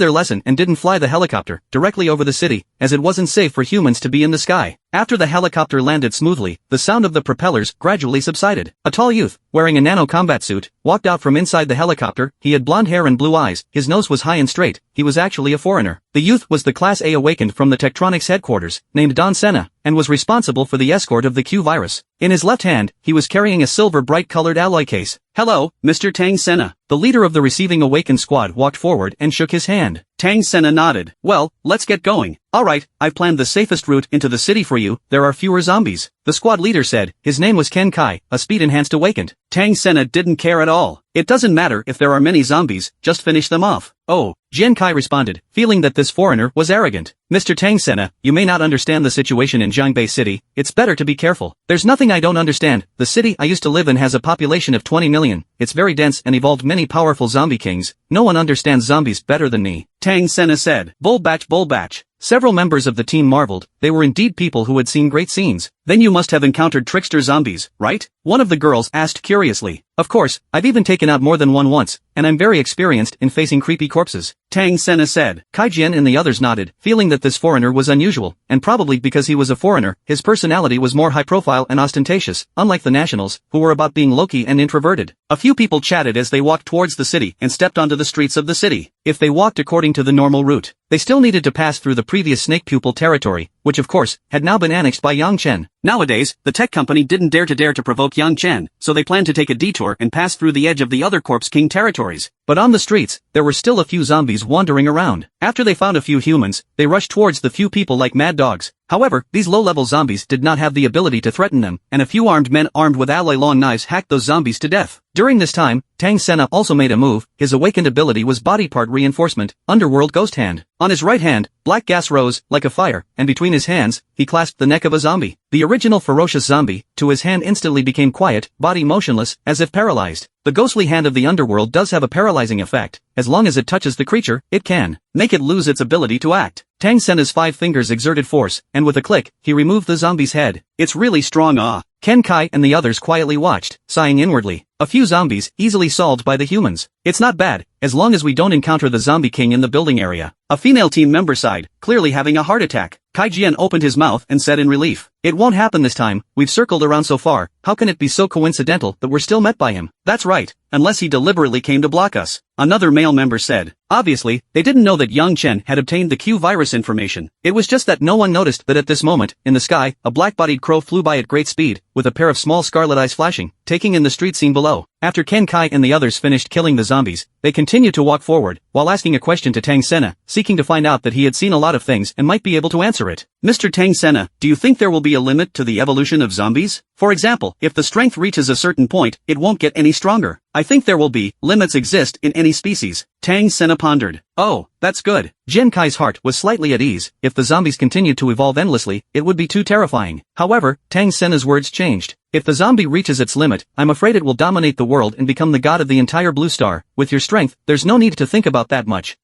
their lesson and didn't fly the helicopter directly over the city, as it wasn't safe for humans to be in the sky. After the helicopter landed smoothly, the sound of the propellers gradually subsided. A tall youth, wearing a nano-combat suit, walked out from inside the helicopter. He had blonde hair and blue eyes, his nose was high and straight, he was actually a foreigner. The youth was the Class A awakened from the Tektronix headquarters, named Don Senna, and was responsible for the escort of the Q virus. In his left hand, he was carrying a silver bright-colored alloy case. Hello, Mr. Tang Senna. The leader of the receiving awakened squad walked forward and shook his hand. Tang Senna nodded. Well, let's get going. Alright, I've planned the safest route into the city for you, there are fewer zombies. The squad leader said. His name was Ken Kai, a speed-enhanced awakened. Tang Senna didn't care at all. It doesn't matter if there are many zombies, just finish them off. Oh, Jian Kai responded, feeling that this foreigner was arrogant. Mr. Tang Sena, you may not understand the situation in Jiangbei City, it's better to be careful. There's nothing I don't understand. The city I used to live in has a population of 20 million, it's very dense and evolved many powerful zombie kings, no one understands zombies better than me. Tang Sena said. Bull batch bull batch. Several members of the team marveled, they were indeed people who had seen great scenes. Then you must have encountered trickster zombies, right? One of the girls asked curiously. Of course, I've even taken out more than one once, and I'm very experienced in facing creepy corpses. Tang Sena said. Kaijian and the others nodded, feeling that this foreigner was unusual, and probably because he was a foreigner, his personality was more high-profile and ostentatious, unlike the nationals, who were about being low-key and introverted. A few people chatted as they walked towards the city and stepped onto the streets of the city. If they walked according to the normal route, they still needed to pass through the previous snake pupil territory, which of course, had now been annexed by Yang Chen. Nowadays, the tech company didn't dare to provoke Yang Chen, so they planned to take a detour and pass through the edge of the other Corpse King territories. But on the streets, there were still a few zombies wandering around. After they found a few humans, they rushed towards the few people like mad dogs. However, these low-level zombies did not have the ability to threaten them, and a few armed men armed with alloy-long knives hacked those zombies to death. During this time, Tang Sena also made a move. His awakened ability was body part reinforcement, Underworld Ghost Hand. On his right hand, black gas rose, like a fire, and between his hands, he clasped the neck of a zombie. The original ferocious zombie, to his hand instantly became quiet, body motionless, as if paralyzed. The ghostly hand of the underworld does have a paralyzing effect. As long as it touches the creature, it can make it lose its ability to act. Tang Sena's 5 fingers exerted force, and with a click, he removed the zombie's head. It's really strong. Ken Kai and the others quietly watched, sighing inwardly. A few zombies, easily solved by the humans. It's not bad, as long as we don't encounter the zombie king in the building area. A female team member sighed, clearly having a heart attack. Kai Jian opened his mouth and said in relief, "It won't happen this time, we've circled around so far, how can it be so coincidental that we're still met by him?" That's right, unless he deliberately came to block us. Another male member said. Obviously, they didn't know that Yang Chen had obtained the Q virus information. It was just that no one noticed that at this moment, in the sky, a black-bodied crow flew by at great speed, with a pair of small scarlet eyes flashing, taking in the street scene below. After Ken Kai and the others finished killing the zombies, they continued to walk forward, while asking a question to Tang Sena, seeking to find out that he had seen a lot of things and might be able to answer it. Mr. Tang Sena, do you think there will be a limit to the evolution of zombies? For example, if the strength reaches a certain point, it won't get any stronger. I think there will be. Limits exist in any species. Tang Sena pondered. Oh, that's good. Jian Kai's heart was slightly at ease. If the zombies continued to evolve endlessly, it would be too terrifying. However, Tang Sena's words changed. If the zombie reaches its limit, I'm afraid it will dominate the world and become the god of the entire blue star. With your strength, there's no need to think about that much.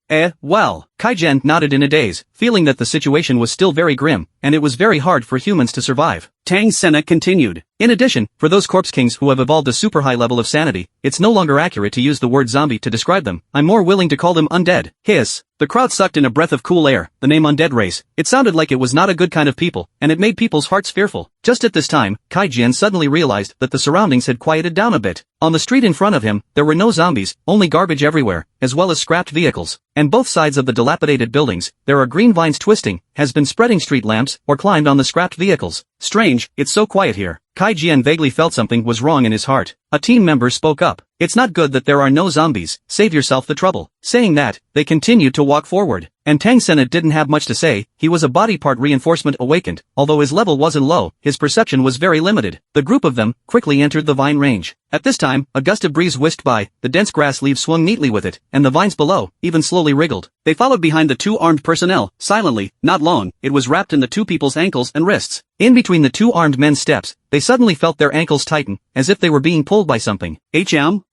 Well. Kai Jian nodded in a daze, feeling that the situation was still very grim, and it was very hard for humans to survive. Tang Sena continued. In addition, for those corpse kings who have evolved a super high level of sanity, it's no longer accurate to use the word zombie to describe them. I'm more willing to call them undead. Hiss. The crowd sucked in a breath of cool air. The name undead race. It sounded like it was not a good kind of people, and it made people's hearts fearful. Just at this time, Kai Jian suddenly realized that the surroundings had quieted down a bit. On the street in front of him, there were no zombies, only garbage everywhere, as well as scrapped vehicles. And both sides of the dilapidated buildings, there are green vines twisting, has been spreading street lamps, or climbed on the scrapped vehicles. Strange, it's so quiet here. Kai Jian vaguely felt something was wrong in his heart. A team member spoke up. It's not good that there are no zombies, save yourself the trouble. Saying that, they continued to walk forward. And Tang Sena didn't have much to say. He was a body part reinforcement awakened. Although his level wasn't low, his perception was very limited. The group of them quickly entered the vine range. At this time, a gust of breeze whisked by, the dense grass leaves swung neatly with it, and the vines below, even slowly wriggled. They followed behind the 2 armed personnel, silently, not long, it was wrapped in the 2 people's ankles and wrists. In between the 2 armed men's steps, they suddenly felt their ankles tighten, as if they were being pulled by something.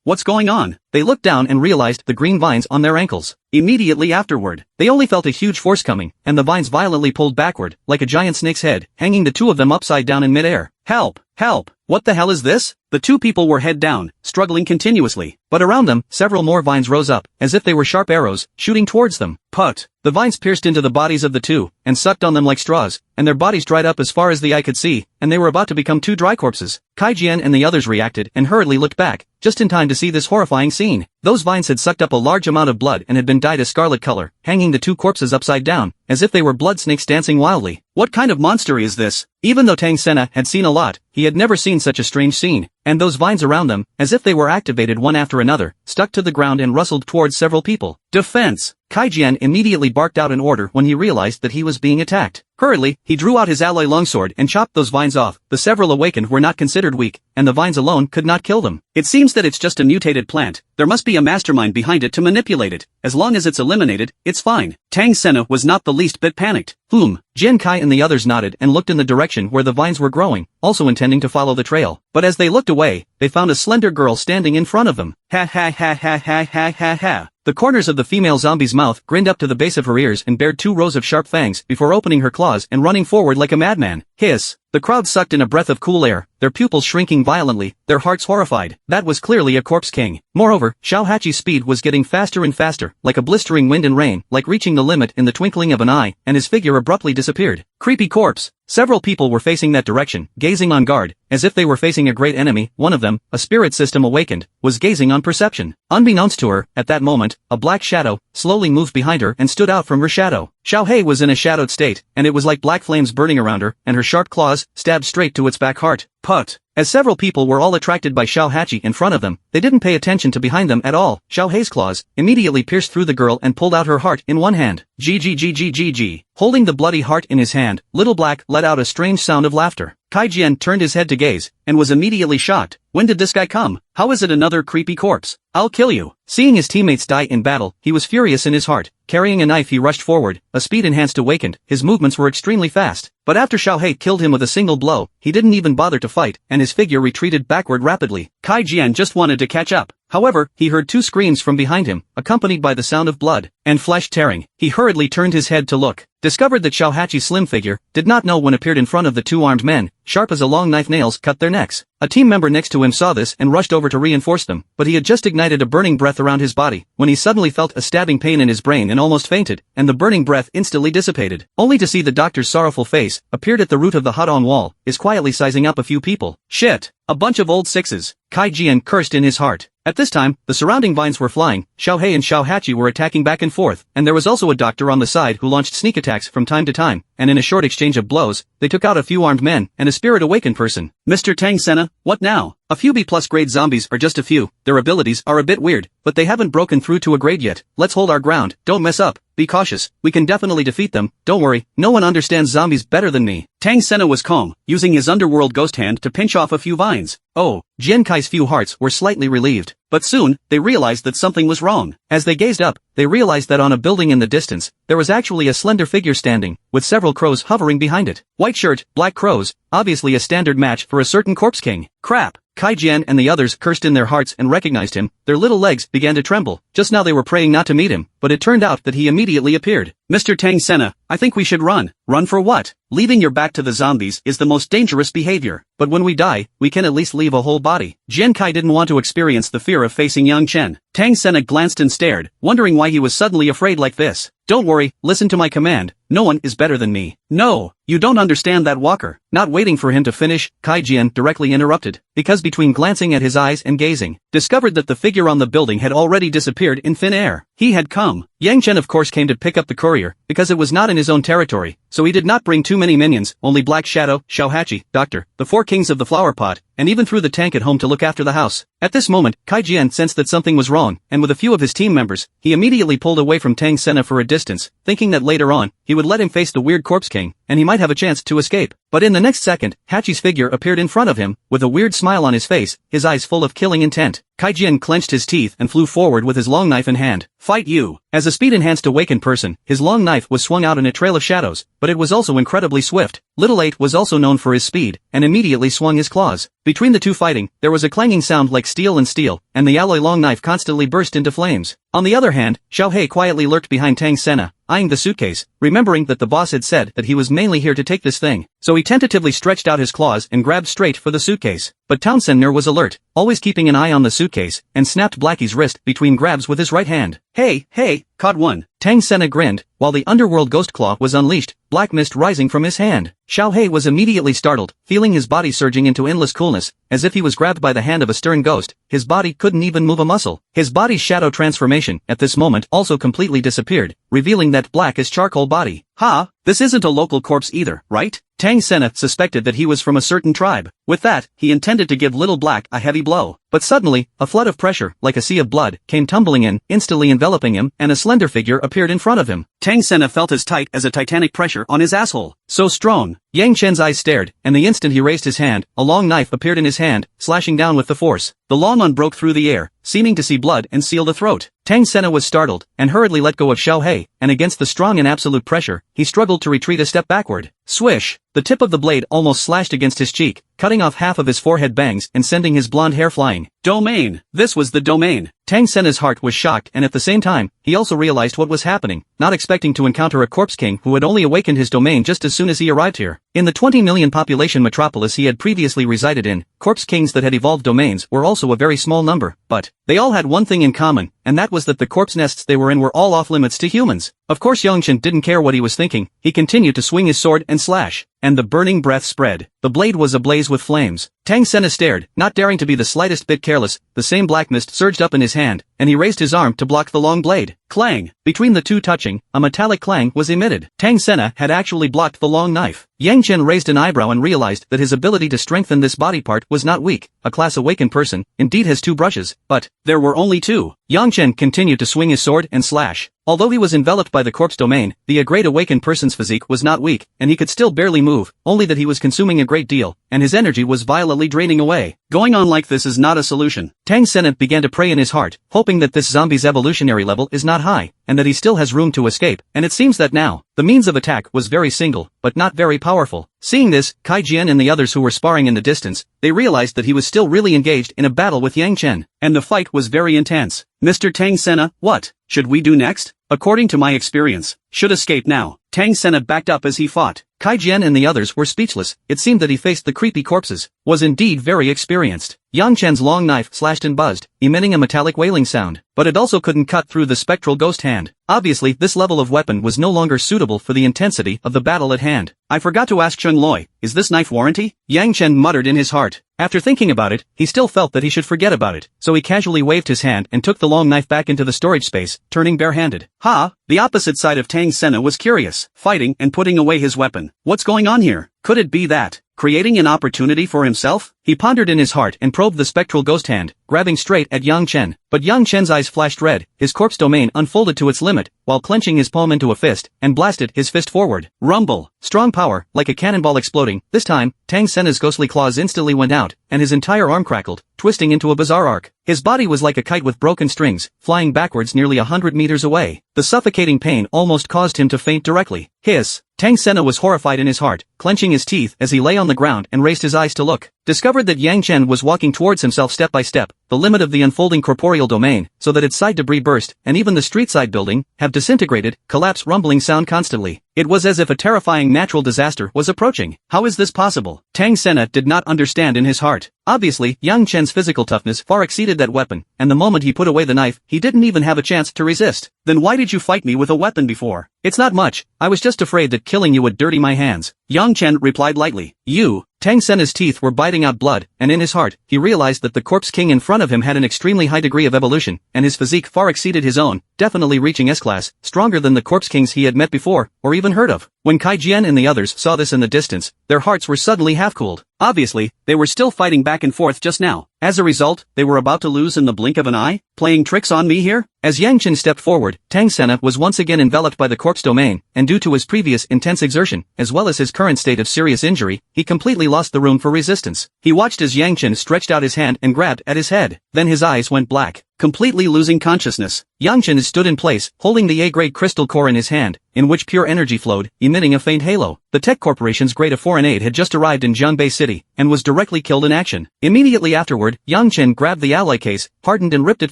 What's going on? They looked down and realized the green vines on their ankles. Immediately afterward, they only felt a huge force coming, and the vines violently pulled backward, like a giant snake's head, hanging the 2 of them upside down in midair. Help! Help! What the hell is this? The 2 people were head down, struggling continuously. But around them, several more vines rose up, as if they were sharp arrows, shooting towards them. Put! The vines pierced into the bodies of the 2, and sucked on them like straws, and their bodies dried up as far as the eye could see, and they were about to become 2 dry corpses. Kai Jian and the others reacted and hurriedly looked back, just in time to see this horrifying scene. Those vines had sucked up a large amount of blood and had been dyed a scarlet color, hanging the 2 corpses upside down, as if they were blood snakes dancing wildly. What kind of monster is this? Even though Tang Sena had seen a lot, he he had never seen such a strange scene, and those vines around them, as if they were activated one after another, stuck to the ground and rustled towards several people. Defense! Kaijian immediately barked out an order when he realized that he was being attacked. Hurriedly, he drew out his alloy longsword and chopped those vines off. The several awakened were not considered weak, and the vines alone could not kill them. It seems that it's just a mutated plant. There must be a mastermind behind it to manipulate it. As long as it's eliminated, it's fine. Tang Sena was not the least bit panicked. Jian Kai and the others nodded and looked in the direction where the vines were growing, also intending to follow the trail. But as they looked away, they found a slender girl standing in front of them. Ha ha ha ha ha ha ha ha. The corners of the female zombie's mouth grinned up to the base of her ears and bared 2 rows of sharp fangs before opening her claws and running forward like a madman. Hiss! The crowd sucked in a breath of cool air, their pupils shrinking violently, their hearts horrified. That was clearly a corpse king. Moreover, Xiao Hachi's speed was getting faster and faster, like a blistering wind and rain, like reaching the limit in the twinkling of an eye, and his figure abruptly disappeared. Creepy corpse! Several people were facing that direction, gazing on guard, as if they were facing a great enemy. One of them, a spirit system awakened, was gazing on perception. Unbeknownst to her, at that moment, a black shadow slowly moved behind her and stood out from her shadow. Xiao Hei was in a shadowed state, and it was like black flames burning around her, and her sharp claws stabbed straight to its back heart. Put! As several people were all attracted by Xiao Hachi in front of them, they didn't pay attention to behind them at all. Xiao Hei's claws immediately pierced through the girl and pulled out her heart in one hand. G. Holding the bloody heart in his hand, Little Black let out a strange sound of laughter. Kaijian turned his head to gaze, and was immediately shocked. When did this guy come? How is it another creepy corpse? I'll kill you. Seeing his teammates die in battle, he was furious in his heart. Carrying a knife he rushed forward, a speed enhanced awakened, his movements were extremely fast. But after Xiao Hei killed him with a single blow, he didn't even bother to fight, and his figure retreated backward rapidly. Kaijian just wanted to catch up. However, he heard 2 screams from behind him, accompanied by the sound of blood and flesh tearing. He hurriedly turned his head to look. Discovered that Xiao Hachi's slim figure did not know when appeared in front of the 2 armed men, sharp as a long knife nails cut their necks. A team member next to him saw this and rushed over to reinforce them, but he had just ignited a burning breath around his body, when he suddenly felt a stabbing pain in his brain and almost fainted, and the burning breath instantly dissipated. Only to see the doctor's sorrowful face appeared at the root of the hut on wall, is quietly sizing up a few people. Shit! A bunch of old sixes. Kaijian cursed in his heart. At this time, the surrounding vines were flying, Xiao Hei and Xiao Hachi were attacking back and forth, and there was also a doctor on the side who launched sneak attacks from time to time, and in a short exchange of blows, they took out a few armed men and a spirit awakened person. Mr. Tang Sena, what now? A few B+ grade zombies are just a few, their abilities are a bit weird, but they haven't broken through to a grade yet. Let's hold our ground, don't mess up, be cautious, we can definitely defeat them, don't worry, no one understands zombies better than me. Tang Sena was calm, using his underworld ghost hand to pinch off a few vines. Oh, Jian Kai's few hearts were slightly relieved, but soon, they realized that something was wrong. As they gazed up, they realized that on a building in the distance, there was actually a slender figure standing, with several crows hovering behind it. White shirt, black crows, obviously a standard match for a certain corpse king. Crap! Kaijian and the others cursed in their hearts and recognized him. Their little legs began to tremble. Just now they were praying not to meet him, but it turned out that he immediately appeared. Mr. Tang Sena, I think we should run. Run for what? Leaving your back to the zombies is the most dangerous behavior. But when we die, we can at least leave a whole body. Jian Kai didn't want to experience the fear of facing Yang Chen. Tang Sena glanced and stared, wondering why he was suddenly afraid like this. Don't worry, listen to my command. No one is better than me. No, you don't understand that, Walker. Not waiting for him to finish, Kaijian directly interrupted, because between glancing at his eyes and gazing, discovered that the figure on the building had already disappeared in thin air. He had come. Yang Chen of course came to pick up the courier, because it was not in his own territory, so he did not bring too many minions, only Black Shadow, Xiao Hachi, Doctor, the 4 kings of the flower pot, and even threw the tank at home to look after the house. At this moment, Kaijian sensed that something was wrong, and with a few of his team members, he immediately pulled away from Tang Sena for a distance, thinking that later on, he would let him face the weird corpse king, and he might have a chance to escape. But in the next second, Hachi's figure appeared in front of him, with a weird smile on his face, his eyes full of killing intent. Kaijian clenched his teeth and flew forward with his long knife in hand. Fight you! As a speed-enhanced awakened person, his long knife was swung out in a trail of shadows, but it was also incredibly swift. Little Eight was also known for his speed, and immediately swung his claws. Between the two fighting, there was a clanging sound like steel and steel, and the alloy long knife constantly burst into flames. On the other hand, Xiao Hei quietly lurked behind Tang Sena, eyeing the suitcase, remembering that the boss had said that he was mainly here to take this thing. So he tentatively stretched out his claws and grabbed straight for the suitcase. But Townsendner was alert, always keeping an eye on the suitcase, and snapped Blackie's wrist between grabs with his right hand. Hey, caught one. Tang Sena grinned, while the underworld ghost claw was unleashed, black mist rising from his hand. Xiao Hei was immediately startled, feeling his body surging into endless coolness, as if he was grabbed by the hand of a stern ghost. His body couldn't even move a muscle. His body's shadow transformation at this moment also completely disappeared, revealing that black as charcoal body. Ha! This isn't a local corpse either, right? Tang Sena suspected that he was from a certain tribe. With that, he intended to give Little Black a heavy blow. But suddenly, a flood of pressure, like a sea of blood, came tumbling in, instantly enveloping him, and a slender figure appeared in front of him. Tang Sena felt as tight as a titanic pressure on his asshole. So strong. Yang Chen's eyes stared, and the instant he raised his hand, a long knife appeared in his hand, slashing down with the force. The long one broke through the air, seeming to see blood and seal the throat. Tang Sena was startled, and hurriedly let go of Xiao Hei, and against the strong and absolute pressure, he struggled to retreat a step backward. Swish! The tip of the blade almost slashed against his cheek, cutting off half of his forehead bangs and sending his blonde hair flying. Domain! This was the domain! Tang Sena's heart was shocked, and at the same time, he also realized what was happening, not expecting to encounter a corpse king who had only awakened his domain just as soon as he arrived here. In the 20 million population metropolis he had previously resided in, corpse kings that had evolved domains were also a very small number, but they all had one thing in common, and that was that the corpse nests they were in were all off limits to humans. Of course Yongchen didn't care what he was thinking, he continued to swing his sword and slash. And the burning breath spread. The blade was ablaze with flames. Tang Sena stared, not daring to be the slightest bit careless. The same black mist surged up in his hand, and he raised his arm to block the long blade. Clang! Between the two touching, a metallic clang was emitted. Tang Sena had actually blocked the long knife. Yang Chen raised an eyebrow and realized that his ability to strengthen this body part was not weak. A class awakened person, indeed has two brushes, but there were only two. Yang Chen continued to swing his sword and slash. Although he was enveloped by the corpse domain, the great awakened person's physique was not weak, and he could still barely move, only that he was consuming a great deal, and his energy was violently draining away. Going on like this is not a solution. Tang Sena began to pray in his heart, hoping that this zombie's evolutionary level is not high, and that he still has room to escape, and it seems that now, the means of attack was very single, but not very powerful. Seeing this, Kai Jian and the others who were sparring in the distance, they realized that he was still really engaged in a battle with Yang Chen, and the fight was very intense. Mr. Tang Sena, what should we do next? According to my experience, should escape now. Tang Sena backed up as he fought. Kai Jian and the others were speechless. It seemed that he faced the creepy corpses, was indeed very experienced. Yang Chen's long knife slashed and buzzed, emitting a metallic wailing sound, but it also couldn't cut through the spectral ghost hand. Obviously, this level of weapon was no longer suitable for the intensity of the battle at hand. I forgot to ask Chun Loi, is this knife warranty? Yang Chen muttered in his heart. After thinking about it, he still felt that he should forget about it, so he casually waved his hand and took the long knife back into the storage space, turning barehanded. Ha! The opposite side of Tang Sena was curious, fighting and putting away his weapon. What's going on here? Could it be that, creating an opportunity for himself? He pondered in his heart and probed the spectral ghost hand, grabbing straight at Yang Chen. But Yang Chen's eyes flashed red, his corpse domain unfolded to its limit, while clenching his palm into a fist, and blasted his fist forward. Rumble! Strong power, like a cannonball exploding. This time, Tang Sena's ghostly claws instantly went out, and his entire arm crackled, twisting into a bizarre arc. His body was like a kite with broken strings, flying backwards nearly 100 meters away. The suffocating pain almost caused him to faint directly. Hiss! Tang Sena was horrified in his heart, clenching his teeth as he lay on the ground and raised his eyes to look. Discovered that Yang Chen was walking towards himself step by step, the limit of the unfolding corporeal domain, so that its side debris burst, and even the street side building, have disintegrated, collapse rumbling sound constantly. It was as if a terrifying natural disaster was approaching. How is this possible? Tang Sena did not understand in his heart. Obviously, Yang Chen's physical toughness far exceeded that weapon, and the moment he put away the knife, he didn't even have a chance to resist. Then why did you fight me with a weapon before? It's not much, I was just afraid that killing you would dirty my hands. Yang Chen replied lightly. You? Tang Sena's teeth were biting out blood, and in his heart, he realized that the corpse king in front of him had an extremely high degree of evolution, and his physique far exceeded his own, definitely reaching S-class, stronger than the corpse kings he had met before, or even heard of. When Kai Jian and the others saw this in the distance, their hearts were suddenly half-cooled. Obviously, they were still fighting back and forth just now. As a result, they were about to lose in the blink of an eye? Playing tricks on me here? As Yang Chen stepped forward, Tang Sena was once again enveloped by the corpse domain, and due to his previous intense exertion, as well as his current state of serious injury, he completely lost the room for resistance. He watched as Yang Chen stretched out his hand and grabbed at his head. Then his eyes went black. Completely losing consciousness, Yang Chen stood in place, holding the A-grade crystal core in his hand, in which pure energy flowed, emitting a faint halo. The Tech Corporation's grade of foreign aid had just arrived in Jiangbei City, and was directly killed in action. Immediately afterward, Yang Chen grabbed the alloy case, hardened and ripped it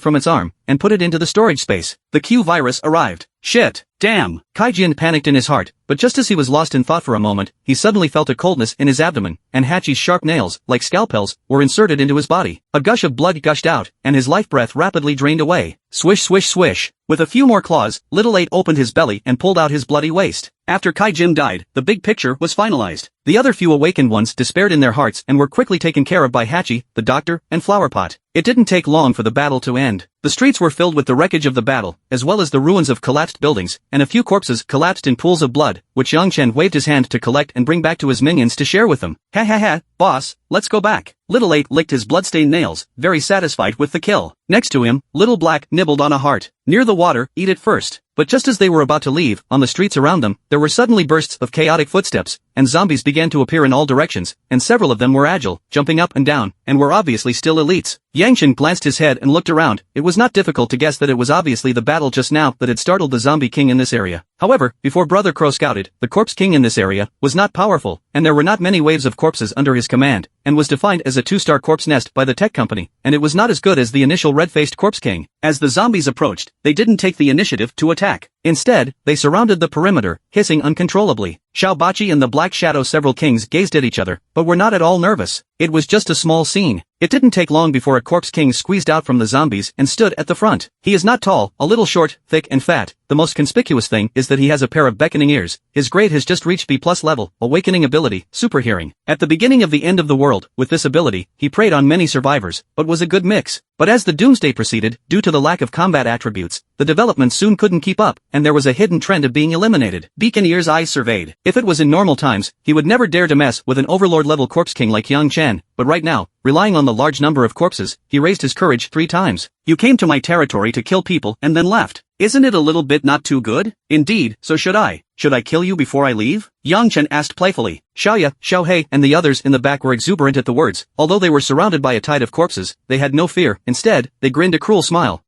from its arm, and put it into the storage space. The Q virus arrived. Shit! Damn! Kai Jian panicked in his heart, but just as he was lost in thought for a moment, he suddenly felt a coldness in his abdomen, and Hachi's sharp nails, like scalpels, were inserted into his body. A gush of blood gushed out, and his life breath rapidly drained away. Swish swish swish. With a few more claws, Little Eight opened his belly and pulled out his bloody waste. After Kai Jim died, the big picture was finalized. The other few awakened ones despaired in their hearts and were quickly taken care of by Hachi, the doctor, and Flowerpot. It didn't take long for the battle to end. The streets were filled with the wreckage of the battle, as well as the ruins of collapsed collapsed buildings, and a few corpses collapsed in pools of blood, which Yang Chen waved his hand to collect and bring back to his minions to share with them. Ha ha ha, boss, let's go back. Little 8 licked his bloodstained nails, very satisfied with the kill. Next to him, Little Black nibbled on a heart. Near the water, eat it first. But just as they were about to leave, on the streets around them, there were suddenly bursts of chaotic footsteps, and zombies began to appear in all directions, and several of them were agile, jumping up and down, and were obviously still elites. Yang Chen glanced his head and looked around. It was not difficult to guess that it was obviously the battle just now that had startled the zombie king in this area. However, before Brother Crow scouted, the corpse king in this area was not powerful, and there were not many waves of corpses under his command, and was defined as a 2-star corpse nest by the tech company, and it was not as good as the initial red-faced corpse king. As the zombies approached, they didn't take the initiative to attack. Instead, they surrounded the perimeter, hissing uncontrollably. Xiaobachi and the Black Shadow several kings gazed at each other, but were not at all nervous. It was just a small scene. It didn't take long before a corpse king squeezed out from the zombies and stood at the front. He is not tall, a little short, thick and fat. The most conspicuous thing is that he has a pair of beckoning ears. His grade has just reached B+ level, awakening ability, super hearing. At the beginning of the end of the world, with this ability, he preyed on many survivors, but was a good mix. But as the doomsday proceeded, due to the lack of combat attributes, the development soon couldn't keep up, and there was a hidden trend of being eliminated. Beaconier's eyes surveyed. If it was in normal times, he would never dare to mess with an overlord-level corpse king like Yang Chen, but right now, relying on the large number of corpses, he raised his courage 3 times. You came to my territory to kill people and then left. Isn't it a little bit not too good? Indeed, so should I. Should I kill you before I leave? Yang Chen asked playfully. Xiaoya, Xiaohei, and the others in the back were exuberant at the words. Although they were surrounded by a tide of corpses, they had no fear. Instead, they grinned a cruel smile.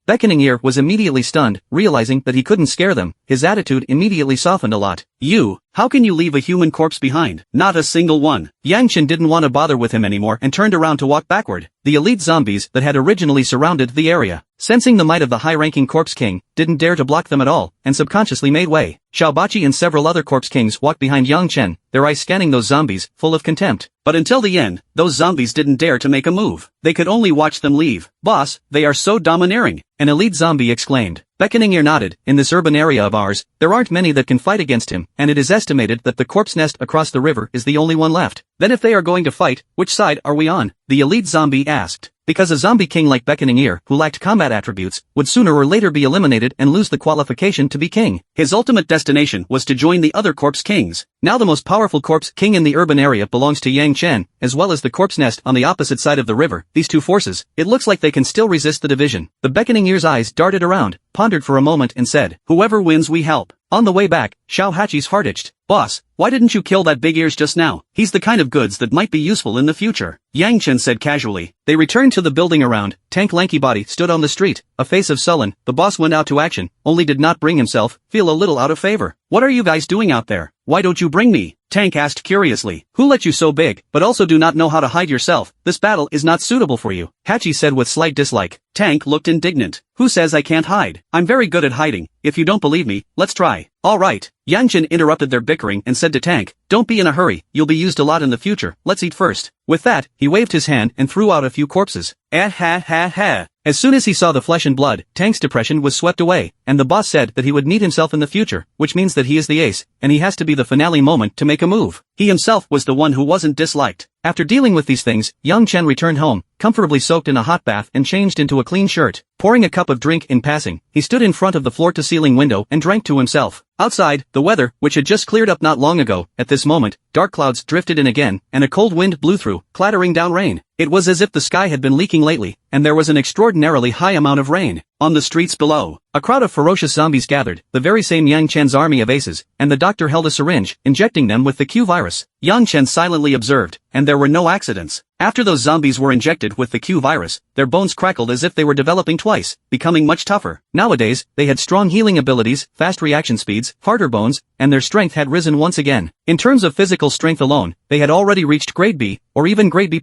Beckoning Ear was immediately stunned, realizing that he couldn't scare them. His attitude immediately softened a lot. You, how can you leave a human corpse behind? Not a single one. Yang Chen didn't want to bother with him anymore and turned around to walk backward. The elite zombies that had originally surrounded the area, sensing the might of the high-ranking corpse king, didn't dare to block them at all, and subconsciously made way. Xiaobachi and several other corpse kings walked behind Yang Chen, their eyes scanning those zombies, full of contempt. But until the end, those zombies didn't dare to make a move. They could only watch them leave. Boss, they are so domineering, an elite zombie exclaimed. Beckoning Ear nodded. In this urban area of ours, there aren't many that can fight against him, and it is estimated that the corpse nest across the river is the only one left. Then if they are going to fight, which side are we on? The elite zombie asked. Because a zombie king like Beckoning Ear, who lacked combat attributes, would sooner or later be eliminated and lose the qualification to be king. His ultimate destination was to join the other corpse kings. Now the most powerful corpse king in the urban area belongs to Yang Chen, as well as the corpse nest on the opposite side of the river. These two forces, it looks like they can still resist the division. The Beckoning Ear's eyes darted around, pondered for a moment and said, whoever wins we help. On the way back, Xiao Hachi's heart itched. Boss, why didn't you kill that Big Ears just now? He's the kind of goods that might be useful in the future. Yang Chen said casually. They returned to the building around. Tank Lanky Body stood on the street, a face of sullen. The boss went out to action, only did not bring himself, feel a little out of favor. What are you guys doing out there? Why don't you bring me? Tank asked curiously. Who let you so big, but also do not know how to hide yourself? This battle is not suitable for you. Hachi said with slight dislike. Tank looked indignant. Who says I can't hide? I'm very good at hiding. If you don't believe me, let's try. All right. Yang Chen interrupted their bickering and said to Tank, don't be in a hurry, you'll be used a lot in the future, let's eat first. With that, he waved his hand and threw out a few corpses. Ha ha ha. As soon as he saw the flesh and blood, Tank's depression was swept away, and the boss said that he would need himself in the future, which means that he is the ace, and he has to be the finale moment to make a move. He himself was the one who wasn't disliked. After dealing with these things, Yang Chen returned home, comfortably soaked in a hot bath and changed into a clean shirt. Pouring a cup of drink in passing, he stood in front of the floor-to-ceiling window and drank to himself. Outside, the weather, which had just cleared up not long ago, at this moment, dark clouds drifted in again, and a cold wind blew through, clattering down rain. It was as if the sky had been leaking lately, and there was an extraordinarily high amount of rain. On the streets below, a crowd of ferocious zombies gathered, the very same Yang Chen's army of aces, and the doctor held a syringe, injecting them with the Q virus. Yang Chen silently observed, and there were no accidents. After those zombies were injected with the Q virus, their bones crackled as if they were developing twice, becoming much tougher. Nowadays, they had strong healing abilities, fast reaction speeds, harder bones, and their strength had risen once again. In terms of physical strength alone, they had already reached grade B, or even grade B+.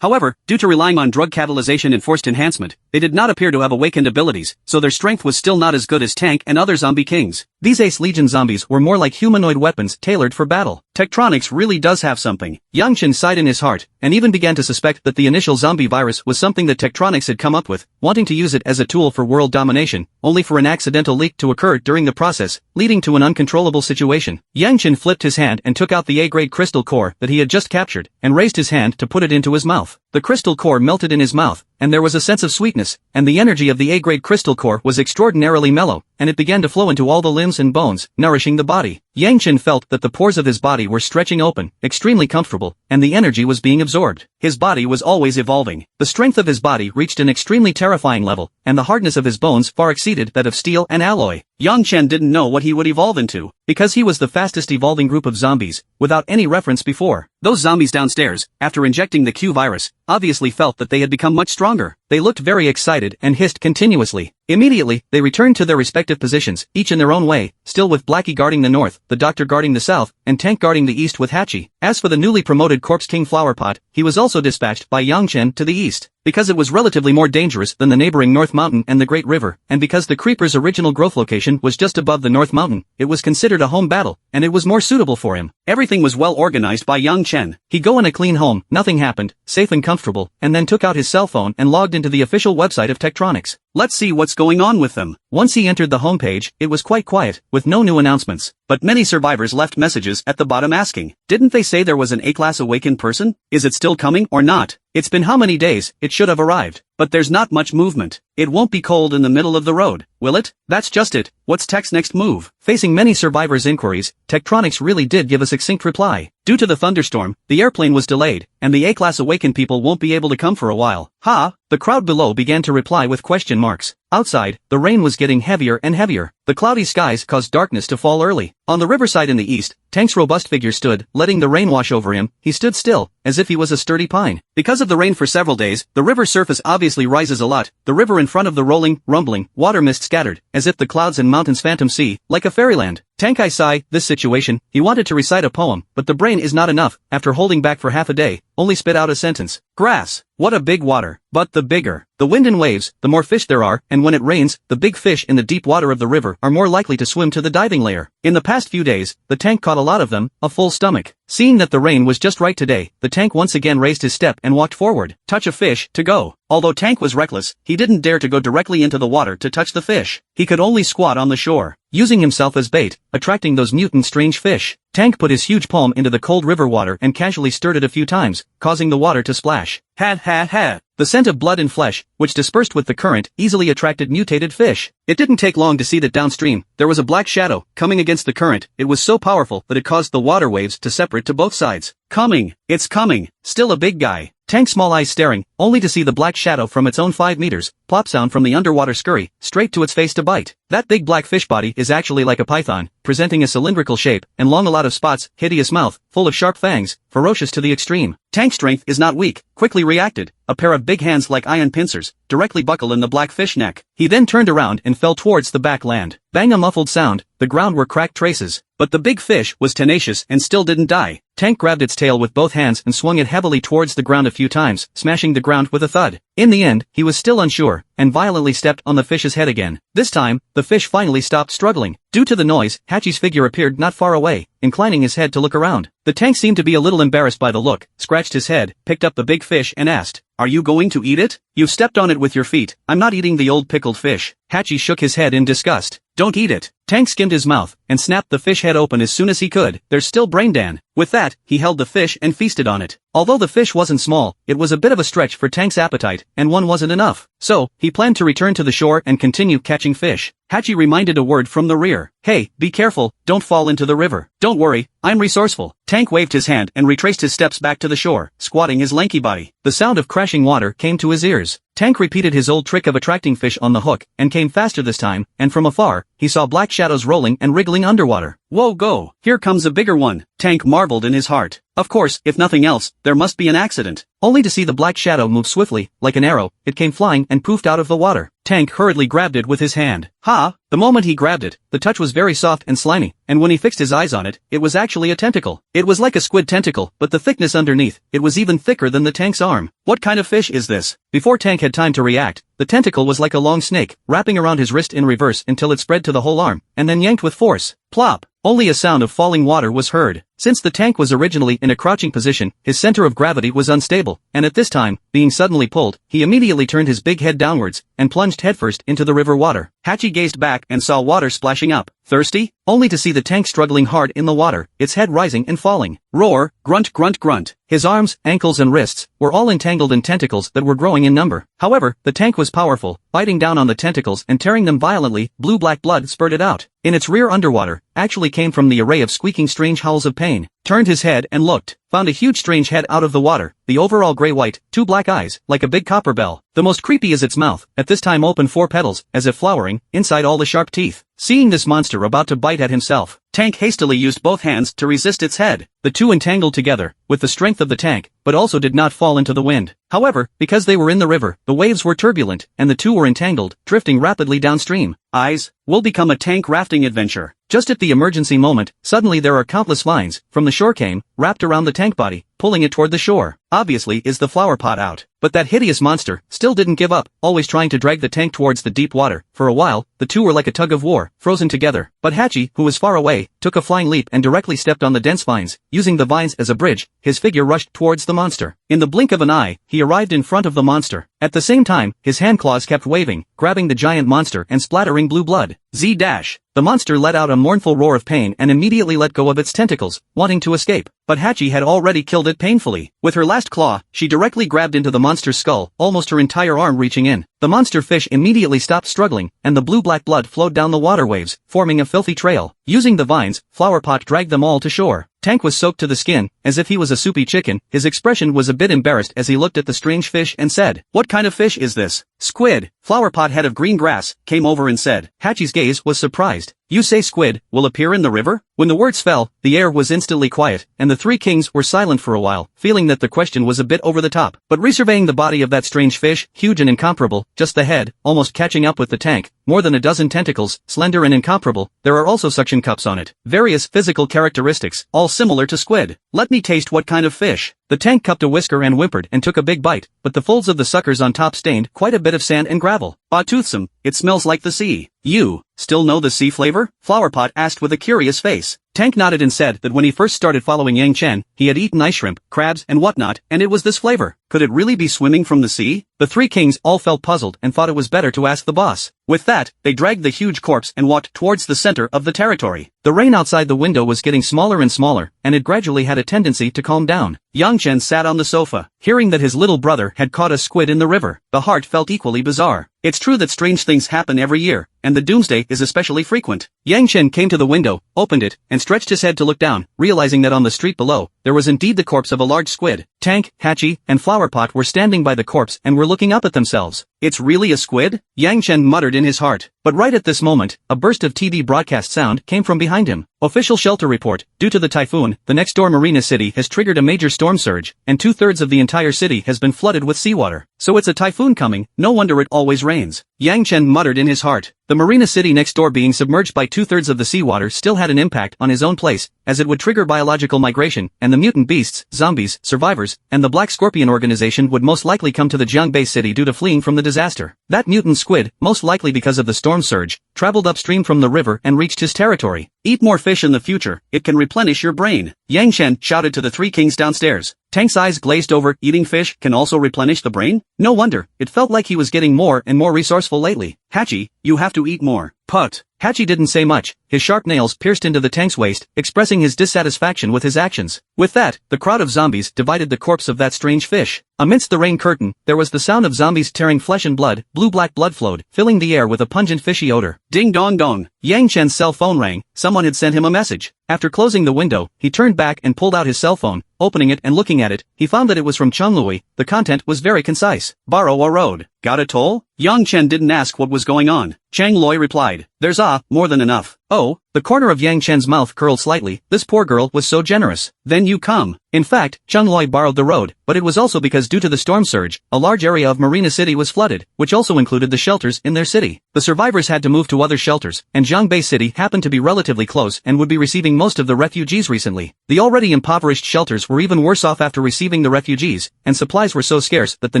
However, due to relying on drug catalyzation and forced enhancement, they did not appear to have awakened abilities, so their strength was still not as good as Tank and other zombie kings. These Ace Legion zombies were more like humanoid weapons tailored for battle. Tektronix really does have something. Yang Chen sighed in his heart, and even began to suspect that the initial zombie virus was something that Tektronix had come up with, wanting to use it as a tool for world domination, only for an accidental leak to occur during the process, leading to an uncontrollable situation. Yang Chen flipped his hand and took out the A-grade crystal core that he had just captured, and raised his hand to put it into his mouth. The crystal core melted in his mouth, and there was a sense of sweetness, and the energy of the A-grade crystal core was extraordinarily mellow, and it began to flow into all the limbs and bones, nourishing the body. Yang Chen felt that the pores of his body were stretching open, extremely comfortable, and the energy was being absorbed. His body was always evolving. The strength of his body reached an extremely terrifying level, and the hardness of his bones far exceeded that of steel and alloy. Yang Chen didn't know what he would evolve into, because he was the fastest evolving group of zombies, without any reference before. Those zombies downstairs, after injecting the Q virus, obviously felt that they had become much stronger. They looked very excited and hissed continuously. Immediately, they returned to their respective positions, each in their own way, still with Blackie guarding the north, the doctor guarding the south, and Tank guarding the east with Hachi. As for the newly promoted Corpse King Flowerpot, he was also dispatched by Yang Chen to the east. Because it was relatively more dangerous than the neighboring North Mountain and the Great River, and because the Creeper's original growth location was just above the North Mountain, it was considered a home battle, and it was more suitable for him. Everything was well organized by Yang Chen. He go in a clean home, nothing happened, safe and comfortable, and then took out his cell phone and logged into the official website of Tektronix. Let's see what's going on with them. Once he entered the homepage, it was quite quiet, with no new announcements, but many survivors left messages at the bottom asking, didn't they say there was an A-class awakened person? Is it still coming or not? It's been how many days? It should have arrived. But there's not much movement. It won't be cold in the middle of the road, will it? That's just it. What's Tech's next move? Facing many survivors' inquiries, Tektronix really did give a succinct reply. Due to the thunderstorm, the airplane was delayed, and the A-class awakened people won't be able to come for a while. Ha! The crowd below began to reply with question marks. Outside, the rain was getting heavier and heavier. The cloudy skies caused darkness to fall early. On the riverside in the east, Tank's robust figure stood, letting the rain wash over him. He stood still, as if he was a sturdy pine. Because of the rain for several days, the river surface obviously rises a lot. The river in front of the rolling, rumbling, water mist scattered, as if the clouds and mountains phantom sea, like a fairyland. Tankai sigh, this situation, he wanted to recite a poem, but the brain is not enough. After holding back for half a day, only spit out a sentence. Grass. What a big water. But the bigger the wind and waves, the more fish there are, and when it rains, the big fish in the deep water of the river are more likely to swim to the diving layer. In the past few days, the tank caught a lot of them, a full stomach. Seeing that the rain was just right today, the tank once again raised his step and walked forward. Touch a fish, to go. Although Tank was reckless, he didn't dare to go directly into the water to touch the fish. He could only squat on the shore, using himself as bait, attracting those mutant strange fish. Tank put his huge palm into the cold river water and casually stirred it a few times, causing the water to splash. Ha ha ha. The scent of blood and flesh, which dispersed with the current, easily attracted mutated fish. It didn't take long to see that downstream, there was a black shadow, coming against the current. It was so powerful that it caused the water waves to separate to both sides. Coming. It's coming. Still a big guy. Tank's small eyes staring, only to see the black shadow from its own 5 meters, plop sound from the underwater scurry, straight to its face to bite. That big black fish body is actually like a python, presenting a cylindrical shape, and long a lot of spots, hideous mouth, full of sharp fangs, ferocious to the extreme. Tank's strength is not weak, quickly reacted. A pair of big hands like iron pincers, directly buckle in the black fish neck. He then turned around and fell towards the back land. Bang, a muffled sound, the ground were cracked traces. But the big fish was tenacious and still didn't die. Tank grabbed its tail with both hands and swung it heavily towards the ground a few times, smashing the ground with a thud. In the end, he was still unsure, and violently stepped on the fish's head again. This time, the fish finally stopped struggling. Due to the noise, Hachi's figure appeared not far away, inclining his head to look around. The tank seemed to be a little embarrassed by the look, scratched his head, picked up the big fish and asked, "Are you going to eat it? You've stepped on it with your feet." "I'm not eating the old pickled fish." Hachi shook his head in disgust. "Don't eat it." Tank skimmed his mouth, and snapped the fish head open as soon as he could. "There's still brain, Dan." With that, he held the fish and feasted on it. Although the fish wasn't small, it was a bit of a stretch for Tank's appetite, and one wasn't enough. So, he planned to return to the shore and continue catching fish. Hachi reminded a word from the rear. "Hey, be careful, don't fall into the river." "Don't worry, I'm resourceful." Tank waved his hand and retraced his steps back to the shore, squatting his lanky body. The sound of crashing water came to his ears. Tank repeated his old trick of attracting fish on the hook, and came faster this time, and from afar, he saw black shadows rolling and wriggling underwater. "Whoa, go! Here comes a bigger one!" Tank marveled in his heart. Of course, if nothing else, there must be an accident. Only to see the black shadow move swiftly, like an arrow, it came flying and poofed out of the water. Tank hurriedly grabbed it with his hand. Ha! The moment he grabbed it, the touch was very soft and slimy, and when he fixed his eyes on it, it was actually a tentacle. It was like a squid tentacle, but the thickness underneath, it was even thicker than the tank's arm. What kind of fish is this? Before Tank had time to react, the tentacle was like a long snake, wrapping around his wrist in reverse until it spread to the whole arm, and then yanked with force. Plop! Only a sound of falling water was heard. Since the tank was originally in a crouching position, his center of gravity was unstable, and at this time, being suddenly pulled, he immediately turned his big head downwards, and plunged headfirst into the river water. Hachi gazed back and saw water splashing up. Thirsty? Only to see the tank struggling hard in the water, its head rising and falling. Roar, grunt grunt grunt. His arms, ankles and wrists were all entangled in tentacles that were growing in number. However, the tank was powerful, biting down on the tentacles and tearing them violently. Blue-black blood spurted out. In its rear underwater, actually came from the array of squeaking strange howls of pain. Turned his head and looked, found a huge strange head out of the water, the overall gray-white, 2 black eyes, like a big copper bell. The most creepy is its mouth, at this time open 4 petals, as if flowering, inside all the sharp teeth. Seeing this monster about to bite at himself, Tank hastily used both hands to resist its head. The two entangled together, with the strength of the tank, but also did not fall into the wind. However, because they were in the river, the waves were turbulent, and the two were entangled, drifting rapidly downstream. Eyes, will become a tank rafting adventure. Just at the emergency moment, suddenly there are countless vines, from the shore came, wrapped around the tank body, pulling it toward the shore. Obviously is the flower pot out. But that hideous monster, still didn't give up, always trying to drag the tank towards the deep water. For a while, the two were like a tug of war, frozen together. But Hachi, who was far away, took a flying leap and directly stepped on the dense vines. Using the vines as a bridge, his figure rushed towards the monster. In the blink of an eye, he arrived in front of the monster. At the same time, his hand claws kept waving, grabbing the giant monster and splattering blue blood. Z-dash. The monster let out a mournful roar of pain and immediately let go of its tentacles, wanting to escape. But Hachi had already killed it painfully. With her last claw, she directly grabbed into the monster's skull, almost her entire arm reaching in. The monster fish immediately stopped struggling, and the blue-black blood flowed down the water waves, forming a filthy trail. Using the vines, Flowerpot dragged them all to shore. Tank was soaked to the skin, as if he was a soupy chicken. His expression was a bit embarrassed as he looked at the strange fish and said, "What kind of fish is this?" "Squid." Flowerpot, head of green grass, came over and said. Hachi's gaze was surprised. "You say squid will appear in the river?" When the words fell, the air was instantly quiet, and the three kings were silent for a while, feeling that the question was a bit over the top. But resurveying the body of that strange fish, huge and incomparable, just the head, almost catching up with the tank, more than a dozen tentacles, slender and incomparable, there are also suction cups on it. Various physical characteristics, all similar to squid. "Let me taste what kind of fish." The tank cupped a whisker and whimpered and took a big bite, but the folds of the suckers on top stained quite a bit of sand and gravel. "Ah, toothsome, it smells like the sea." "You still know the sea flavor?" Flowerpot asked with a curious face. Tank nodded and said that when he first started following Yang Chen, he had eaten ice shrimp, crabs and whatnot, and it was this flavor. Could it really be swimming from the sea? The three kings all felt puzzled and thought it was better to ask the boss. With that, they dragged the huge corpse and walked towards the center of the territory. The rain outside the window was getting smaller and smaller, and it gradually had a tendency to calm down. Yang Chen sat on the sofa, hearing that his little brother had caught a squid in the river. The heart felt equally bizarre. It's true that strange things happen every year, and the doomsday is especially frequent. Yang Chen came to the window, opened it, and stretched his head to look down, realizing that on the street below, there was indeed the corpse of a large squid. Tank, Hachi, and Flowerpot were standing by the corpse and were looking up at themselves. "It's really a squid?" Yang Chen muttered in his heart. But right at this moment, a burst of TV broadcast sound came from behind him. Official shelter report. Due to the typhoon, the next door Marina City has triggered a major storm surge, and 2/3 of the entire city has been flooded with seawater. So it's a typhoon coming, no wonder it always rains. Yang Chen muttered in his heart. The Marina City next door being submerged by 2/3 of the seawater still had an impact on his own place, as it would trigger biological migration, and the mutant beasts, zombies, survivors, and the Black Scorpion organization would most likely come to the Jiangbei city due to fleeing from the disaster. That mutant squid, most likely because of the storm surge, traveled upstream from the river and reached his territory. "Eat more fish in the future, it can replenish your brain," Yang Chen shouted to the three kings downstairs. Tank's eyes glazed over. Eating fish can also replenish the brain? No wonder, it felt like he was getting more and more resourceful lately. "Hachi, you have to eat more." "Put." Hachi didn't say much, his sharp nails pierced into the tank's waist, expressing his dissatisfaction with his actions. With that, the crowd of zombies divided the corpse of that strange fish. Amidst the rain curtain, there was the sound of zombies tearing flesh and blood. Blue-black blood flowed, filling the air with a pungent fishy odor. Ding dong dong. Yang Chen's cell phone rang. Someone had sent him a message. After closing the window, he turned back and pulled out his cell phone. Opening it and looking at it, he found that it was from Cheng Lui. The content was very concise. "Borrow a road. Got a toll?" Yang Chen didn't ask what was going on. Cheng Lui replied, "There's more than enough." "Oh." The corner of Yang Chen's mouth curled slightly. This poor girl was so generous. "Then you come." In fact, Cheng Lui borrowed the road, but it was also because due to the storm surge, a large area of Marina City was flooded, which also included the shelters in their city. The survivors had to move to other shelters, and Jiangbei City happened to be relatively close and would be receiving most of the refugees recently. The already impoverished shelters were even worse off after receiving the refugees, and supplies were so scarce that the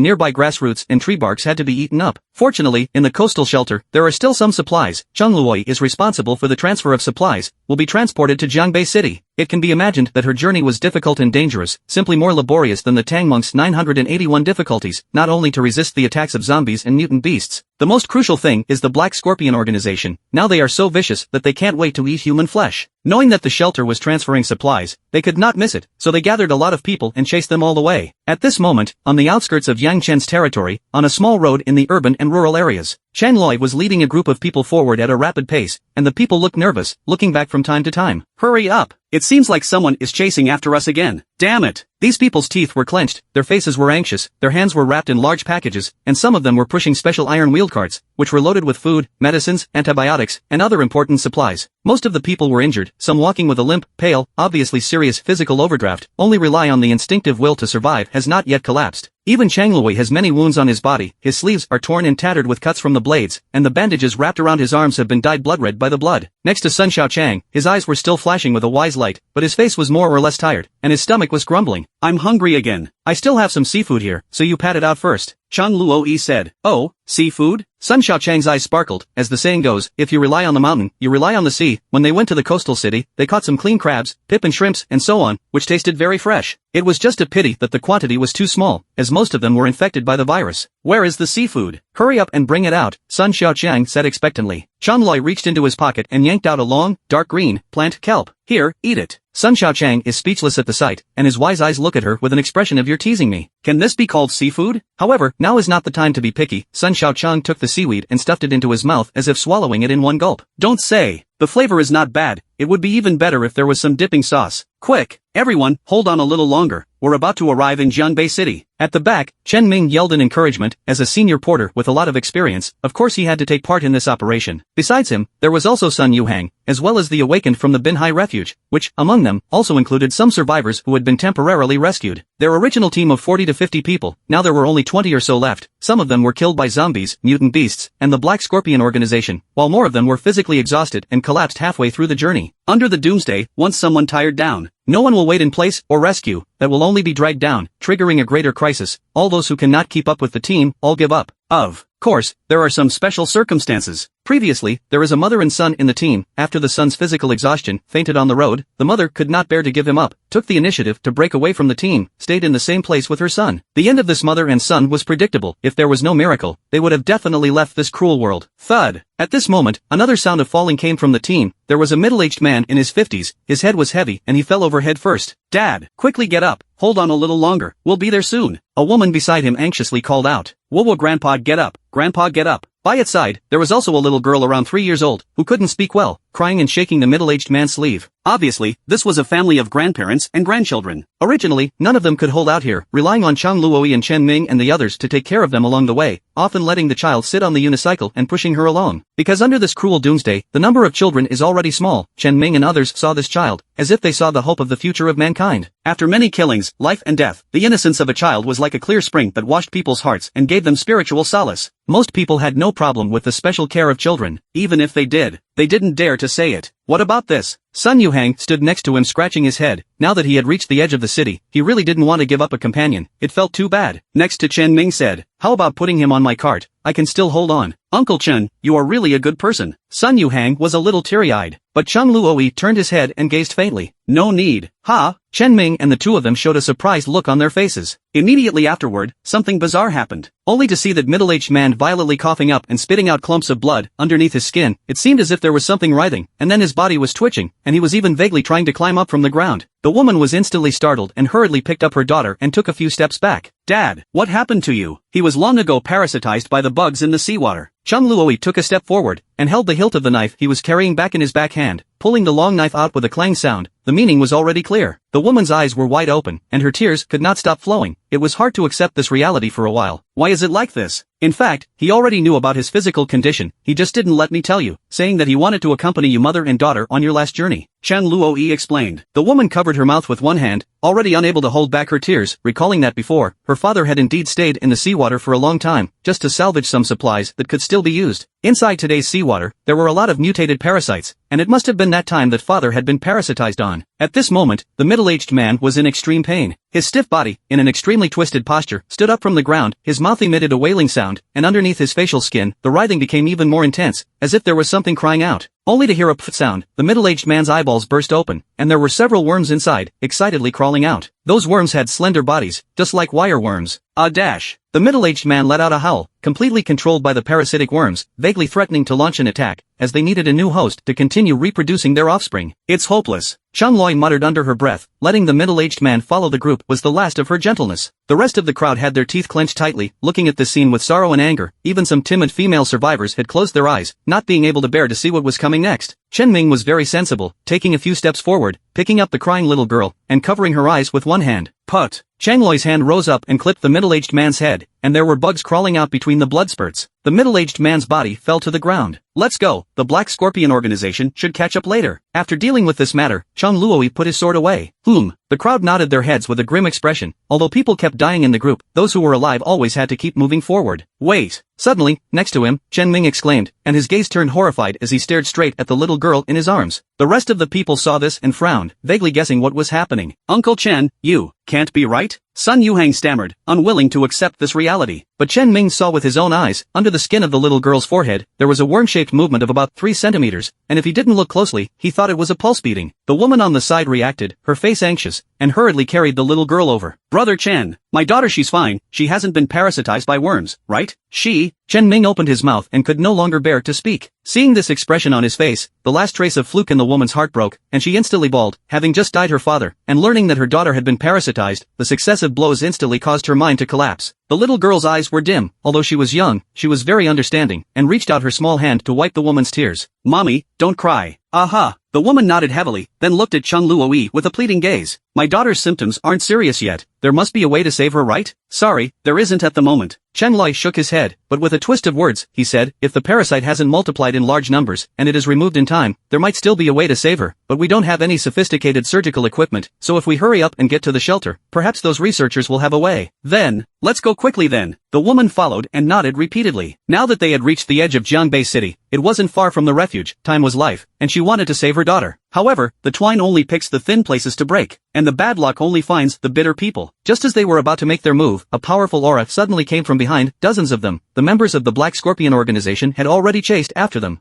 nearby grass roots and tree barks had to be eaten up. Fortunately, in the coastal shelter, there are still some supplies. Cheng Lui is responsible for the transfer of supplies, will be transported to Jiangbei City. It can be imagined that her journey was difficult and dangerous, simply more laborious than the Tang monk's 981 difficulties, not only to resist the attacks of zombies and mutant beasts. The most crucial thing is the Black Scorpion organization. Now they are so vicious that they can't wait to eat human flesh. Knowing that the shelter was transferring supplies, they could not miss it, so they gathered a lot of people and chased them all away. At this moment, on the outskirts of Yang Chen's territory, on a small road in the urban and rural areas, Chen Loi was leading a group of people forward at a rapid pace, and the people looked nervous, looking back from time to time. Hurry up! It seems like someone is chasing after us again. Damn it! These people's teeth were clenched, their faces were anxious, their hands were wrapped in large packages, and some of them were pushing special iron wheel carts, which were loaded with food, medicines, antibiotics, and other important supplies. Most of the people were injured, some walking with a limp, pale, obviously serious physical overdraft, only rely on the instinctive will to survive has not yet collapsed. Even Chang Lui has many wounds on his body, his sleeves are torn and tattered with cuts from the blades, and the bandages wrapped around his arms have been dyed blood red by the blood. Next to Sun Xiaochang, his eyes were still flashing with a wise light, but his face was more or less tired, and his stomach was grumbling. I'm hungry again. I still have some seafood here, so you pat it out first. Chang Luo said. Oh, seafood? Sun Xiaochang's eyes sparkled, as the saying goes, if you rely on the mountain, you rely on the sea. When they went to the coastal city, they caught some clean crabs, pip and shrimps, and so on, which tasted very fresh. It was just a pity that the quantity was too small, as most of them were infected by the virus. Where is the seafood? Hurry up and bring it out, Sun Xiaochang said expectantly. Chan Loi reached into his pocket and yanked out a long, dark green, plant kelp. Here, eat it. Sun Xiaochang is speechless at the sight, and his wise eyes look at her with an expression of you're teasing me. Can this be called seafood? However, now is not the time to be picky. Sun Xiaochang took the seaweed and stuffed it into his mouth as if swallowing it in one gulp. Don't say. The flavor is not bad. It would be even better if there was some dipping sauce. Quick! Everyone, hold on a little longer. We're about to arrive in Jianbei City. At the back, Chen Ming yelled in encouragement. As a senior porter with a lot of experience, of course he had to take part in this operation. Besides him, there was also Sun Yuhang, as well as the awakened from the Binhai refuge, which, among them, also included some survivors who had been temporarily rescued. Their original team of 40 to 50 people, now there were only 20 or so left. Some of them were killed by zombies, mutant beasts, and the Black Scorpion organization, while more of them were physically exhausted and collapsed halfway through the journey. Under the doomsday, once someone tired down, no one will wait in place or rescue, that will only be dragged down, triggering a greater crisis. All those who cannot keep up with the team, all give up. Of course, there are some special circumstances. Previously, there is a mother and son in the team. After the son's physical exhaustion fainted on the road, the mother could not bear to give him up, took the initiative to break away from the team, stayed in the same place with her son. The end of this mother and son was predictable. If there was no miracle, they would have definitely left this cruel world. Thud! At this moment, another sound of falling came from the team. There was a middle-aged man in his 50s, his head was heavy and he fell over head first. Dad, quickly get up, hold on a little longer, we'll be there soon. A woman beside him anxiously called out. Whoa, Grandpa, get up, Grandpa, get up. By its side, there was also a little girl around 3 years old, who couldn't speak well, crying and shaking the middle-aged man's sleeve. Obviously, this was a family of grandparents and grandchildren. Originally, none of them could hold out here, relying on Chang Luoi and Chen Ming and the others to take care of them along the way, often letting the child sit on the unicycle and pushing her along. Because under this cruel doomsday, the number of children is already small. Chen Ming and others saw this child, as if they saw the hope of the future of mankind. After many killings, life and death, the innocence of a child was like a clear spring that washed people's hearts and gave them spiritual solace. Most people had no problem with the special care of children. Even if they did, they didn't dare to say it. What about this? Sun Yuhang stood next to him scratching his head. Now that he had reached the edge of the city, he really didn't want to give up a companion. It felt too bad. Next to Chen Ming said, how about putting him on my cart? I can still hold on. Uncle Chen, you are really a good person. Sun Yuhang was a little teary-eyed, but Chang Luoi turned his head and gazed faintly. No need. Ha! Chen Ming and the two of them showed a surprised look on their faces. Immediately afterward, something bizarre happened. Only to see that middle-aged man violently coughing up and spitting out clumps of blood underneath his skin. It seemed as if there was something writhing, and then his body was twitching, and he was even vaguely trying to climb up from the ground. The woman was instantly startled and hurriedly picked up her daughter and took a few steps back. Dad, what happened to you? He was long ago parasitized by the bugs in the seawater. Chang Luoi took a step forward and held the hilt of the knife he was carrying back in his backhand, pulling the long knife out with a clang sound. The meaning was already clear. The woman's eyes were wide open, and her tears could not stop flowing. It was hard to accept this reality for a while. Why is it like this? In fact, he already knew about his physical condition, he just didn't let me tell you, saying that he wanted to accompany you mother and daughter on your last journey. Chan Luoi explained. The woman covered her mouth with one hand, already unable to hold back her tears, recalling that before, her father had indeed stayed in the seawater for a long time, just to salvage some supplies that could still be used. Inside today's seawater, there were a lot of mutated parasites, and it must have been that time that father had been parasitized on. At this moment, the middle-aged man was in extreme pain. His stiff body, in an extremely twisted posture, stood up from the ground, his mouth emitted a wailing sound, and underneath his facial skin, the writhing became even more intense, as if there was something crying out. Only to hear a pff sound, the middle-aged man's eyeballs burst open, and there were several worms inside, excitedly crawling out. Those worms had slender bodies, just like wire worms. A dash. The middle-aged man let out a howl, completely controlled by the parasitic worms, vaguely threatening to launch an attack, as they needed a new host to continue reproducing their offspring. It's hopeless. Chun-Loi muttered under her breath, letting the middle-aged man follow the group was the last of her gentleness. The rest of the crowd had their teeth clenched tightly, looking at this scene with sorrow and anger. Even some timid female survivors had closed their eyes, not being able to bear to see what was coming next. Chen Ming was very sensible, taking a few steps forward, picking up the crying little girl, and covering her eyes with one hand. Put. Chang-Loi's hand rose up and clipped the middle-aged man's head, and there were bugs crawling out between the blood spurts. The middle-aged man's body fell to the ground. Let's go, the Black Scorpion organization should catch up later. After dealing with this matter, Chang Luoi put his sword away. The crowd nodded their heads with a grim expression. Although people kept dying in the group, those who were alive always had to keep moving forward. Wait. Suddenly, next to him, Chen Ming exclaimed, and his gaze turned horrified as he stared straight at the little girl in his arms. The rest of the people saw this and frowned, vaguely guessing what was happening. Uncle Chen, you can't be right? Sun Yuhang stammered, unwilling to accept this reality. But Chen Ming saw with his own eyes, under the skin of the little girl's forehead, there was a worm-shaped movement of about 3 centimeters, and if he didn't look closely, he thought it was a pulse beating. The woman on the side reacted, her face anxious, and hurriedly carried the little girl over. Brother Chen, my daughter, she's fine, she hasn't been parasitized by worms, right? Chen Ming opened his mouth and could no longer bear to speak. Seeing this expression on his face, the last trace of fluke in the woman's heart broke, and she instantly bawled, having just died her father, and learning that her daughter had been parasitized, the successive blows instantly caused her mind to collapse. The little girl's eyes were dim, although she was young, she was very understanding, and reached out her small hand to wipe the woman's tears. Mommy, don't cry. Aha. The woman nodded heavily, then looked at Chung Luoi with a pleading gaze. My daughter's symptoms aren't serious yet. There must be a way to save her, right? Sorry, there isn't at the moment. Chen Loi shook his head, but with a twist of words, he said, if the parasite hasn't multiplied in large numbers, and it is removed in time, there might still be a way to save her, but we don't have any sophisticated surgical equipment, so if we hurry up and get to the shelter, perhaps those researchers will have a way. Then, let's go quickly then. The woman followed and nodded repeatedly. Now that they had reached the edge of Jiangbei City, it wasn't far from the refuge, time was life, and she wanted to save her daughter. However, the twine only picks the thin places to break, and the bad luck only finds the bitter people. Just as they were about to make their move, a powerful aura suddenly came from behind, dozens of them. The members of the Black Scorpion organization had already chased after them.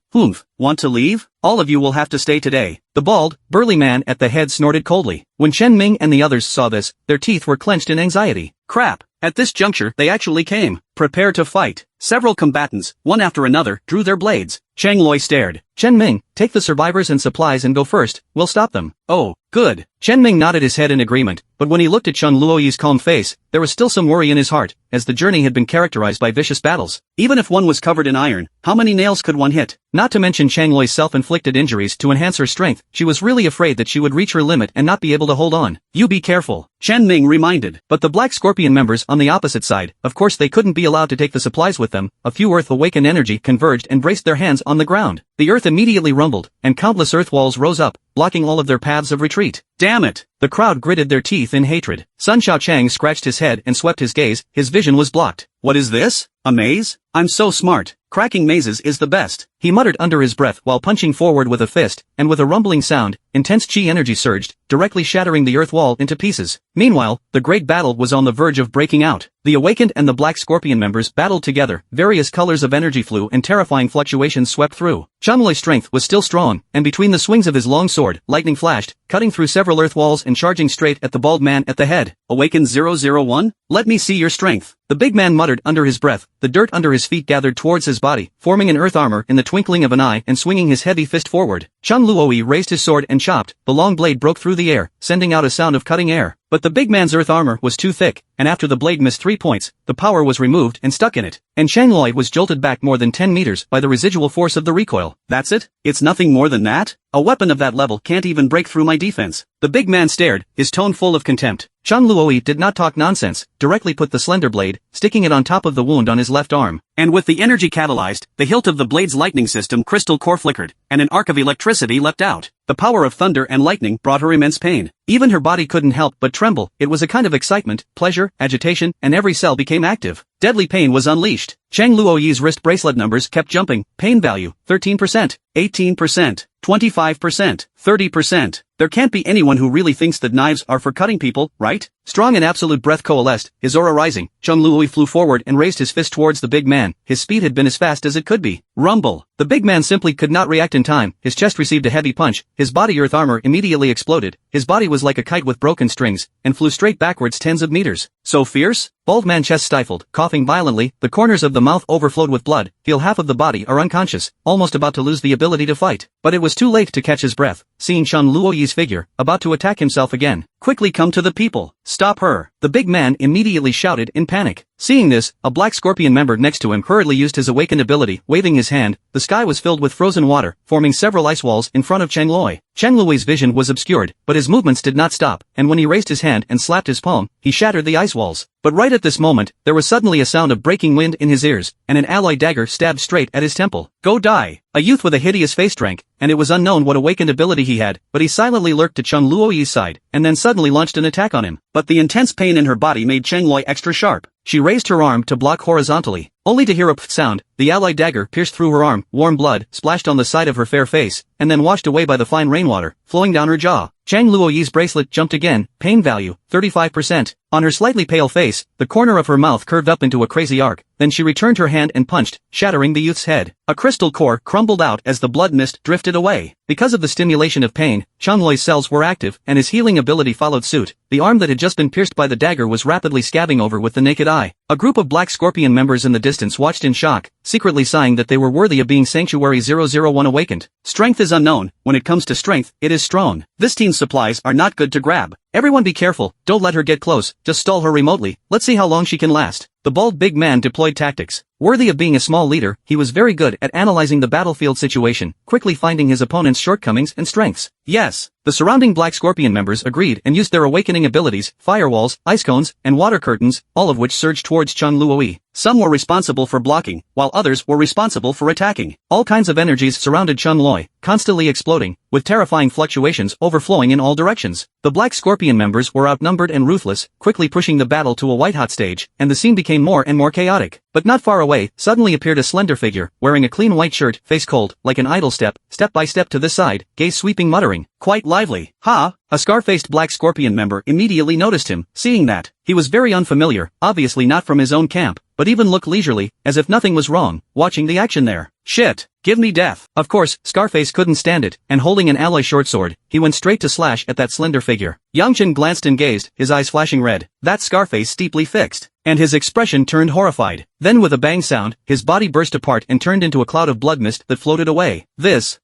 Want to leave? All of you will have to stay today. The bald, burly man at the head snorted coldly. When Chen Ming and the others saw this, their teeth were clenched in anxiety. Crap! At this juncture, they actually came. Prepare to fight. Several combatants, one after another, drew their blades. Chang Loi stared. Chen Ming, take the survivors and supplies and go first, we'll stop them. Oh, good. Chen Ming nodded his head in agreement, but when he looked at Chun Luoyi's calm face, there was still some worry in his heart, as the journey had been characterized by vicious battles. Even if one was covered in iron, how many nails could one hit? Not to mention Chang Loi's self-inflicted injuries to enhance her strength, she was really afraid that she would reach her limit and not be able to hold on. You be careful, Chen Ming reminded. But the Black Scorpion members on the opposite side, of course they couldn't be allowed to take the supplies with them. A few Earth-awakened energy converged and braced their hands on the ground. The earth immediately rumbled, and countless earth walls rose up, blocking all of their paths of retreat. Damn it! The crowd gritted their teeth in hatred. Sun Xiaochang scratched his head and swept his gaze, his vision was blocked. What is this? A maze? I'm so smart. Cracking mazes is the best. He muttered under his breath while punching forward with a fist, and with a rumbling sound, intense chi energy surged, directly shattering the earth wall into pieces. Meanwhile, the great battle was on the verge of breaking out. The awakened and the Black Scorpion members battled together, various colors of energy flew and terrifying fluctuations swept through. Changlui's strength was still strong, and between the swings of his long sword, lightning flashed, cutting through several earth walls and charging straight at the bald man at the head. Awakened 001? Let me see your strength. The big man muttered under his breath, the dirt under his feet gathered towards his body, forming an earth armor in the twinkling of an eye and swinging his heavy fist forward. Chun Luoi raised his sword and chopped, the long blade broke through the air, sending out a sound of cutting air. But the big man's earth armor was too thick, and after the blade missed 3 points, the power was removed and stuck in it, and Chang Loi was jolted back more than 10 meters by the residual force of the recoil. That's it? It's nothing more than that? A weapon of that level can't even break through my defense. The big man stared, his tone full of contempt. Chun Luoi did not talk nonsense, directly put the slender blade, sticking it on top of the wound on his left arm. And with the energy catalyzed, the hilt of the blade's lightning system crystal core flickered, and an arc of electricity leapt out. The power of thunder and lightning brought her immense pain. Even her body couldn't help but tremble. It was a kind of excitement, pleasure, agitation, and every cell became active. Deadly pain was unleashed. Chang Luoyi's wrist bracelet numbers kept jumping. Pain value, 13%, 18%, 25%, 30%. There can't be anyone who really thinks that knives are for cutting people, right? Strong and absolute breath coalesced, his aura rising. Chung Luoi flew forward and raised his fist towards the big man. His speed had been as fast as it could be. Rumble. The big man simply could not react in time. His chest received a heavy punch. His body earth armor immediately exploded. His body was like a kite with broken strings, and flew straight backwards tens of meters. So fierce? Bald man chest stifled, coughing violently, the corners of the mouth overflowed with blood, feel half of the body are unconscious, almost about to lose the ability to fight. But it was too late to catch his breath, seeing Chung Luoyi's figure, about to attack himself again. Quickly come to the people. Stop her. The big man immediately shouted in panic. Seeing this, a black scorpion member next to him hurriedly used his awakened ability, waving his hand. The sky was filled with frozen water, forming several ice walls in front of Cheng Loi. Cheng Luoi's vision was obscured, but his movements did not stop, and when he raised his hand and slapped his palm, he shattered the ice walls. But right at this moment, there was suddenly a sound of breaking wind in his ears, and an alloy dagger stabbed straight at his temple. Go die! A youth with a hideous face drank, and it was unknown what awakened ability he had, but he silently lurked to Chung Luoyi's side, and then suddenly launched an attack on him. But the intense pain in her body made Cheng Loi extra sharp. She raised her arm to block horizontally, only to hear a pff sound. The alloy dagger pierced through her arm, warm blood splashed on the side of her fair face, and then washed away by the fine rainwater, flowing down her jaw. Chang Luoyi's bracelet jumped again, pain value, 35%. On her slightly pale face, the corner of her mouth curved up into a crazy arc, then she returned her hand and punched, shattering the youth's head. A crystal core crumbled out as the blood mist drifted away. Because of the stimulation of pain, Chang Luoi's cells were active, and his healing ability followed suit. The arm that had just been pierced by the dagger was rapidly scabbing over with the naked eye. A group of black scorpion members in the distance watched in shock, secretly sighing that they were worthy of being Sanctuary 001 awakened. Strength is unknown. When it comes to strength, it is strong. This team's supplies are not good to grab. Everyone be careful, don't let her get close, just stall her remotely, let's see how long she can last. The bald big man deployed tactics. Worthy of being a small leader, he was very good at analyzing the battlefield situation, quickly finding his opponent's shortcomings and strengths. Yes, the surrounding black scorpion members agreed and used their awakening abilities, firewalls, ice cones, and water curtains, all of which surged towards Chung Luoi. Some were responsible for blocking, while others were responsible for attacking. All kinds of energies surrounded Chung Loi, constantly exploding, with terrifying fluctuations overflowing in all directions. The black scorpion members were outnumbered and ruthless, quickly pushing the battle to a white-hot stage, and the scene became more and more chaotic. But not far away, suddenly appeared a slender figure, wearing a clean white shirt, face cold, like an idle step by step to this side, gaze sweeping muttering, quite lively. Ha! A scar-faced black scorpion member immediately noticed him, seeing that he was very unfamiliar, obviously not from his own camp, but even looked leisurely, as if nothing was wrong, watching the action there. Shit! Give me death! Of course, Scarface couldn't stand it, and holding an alloy short sword, he went straight to slash at that slender figure. Yang Chen glanced and gazed, his eyes flashing red. That Scarface steeply fixed, and his expression turned horrified. Then with a bang sound, his body burst apart and turned into a cloud of blood mist that floated away.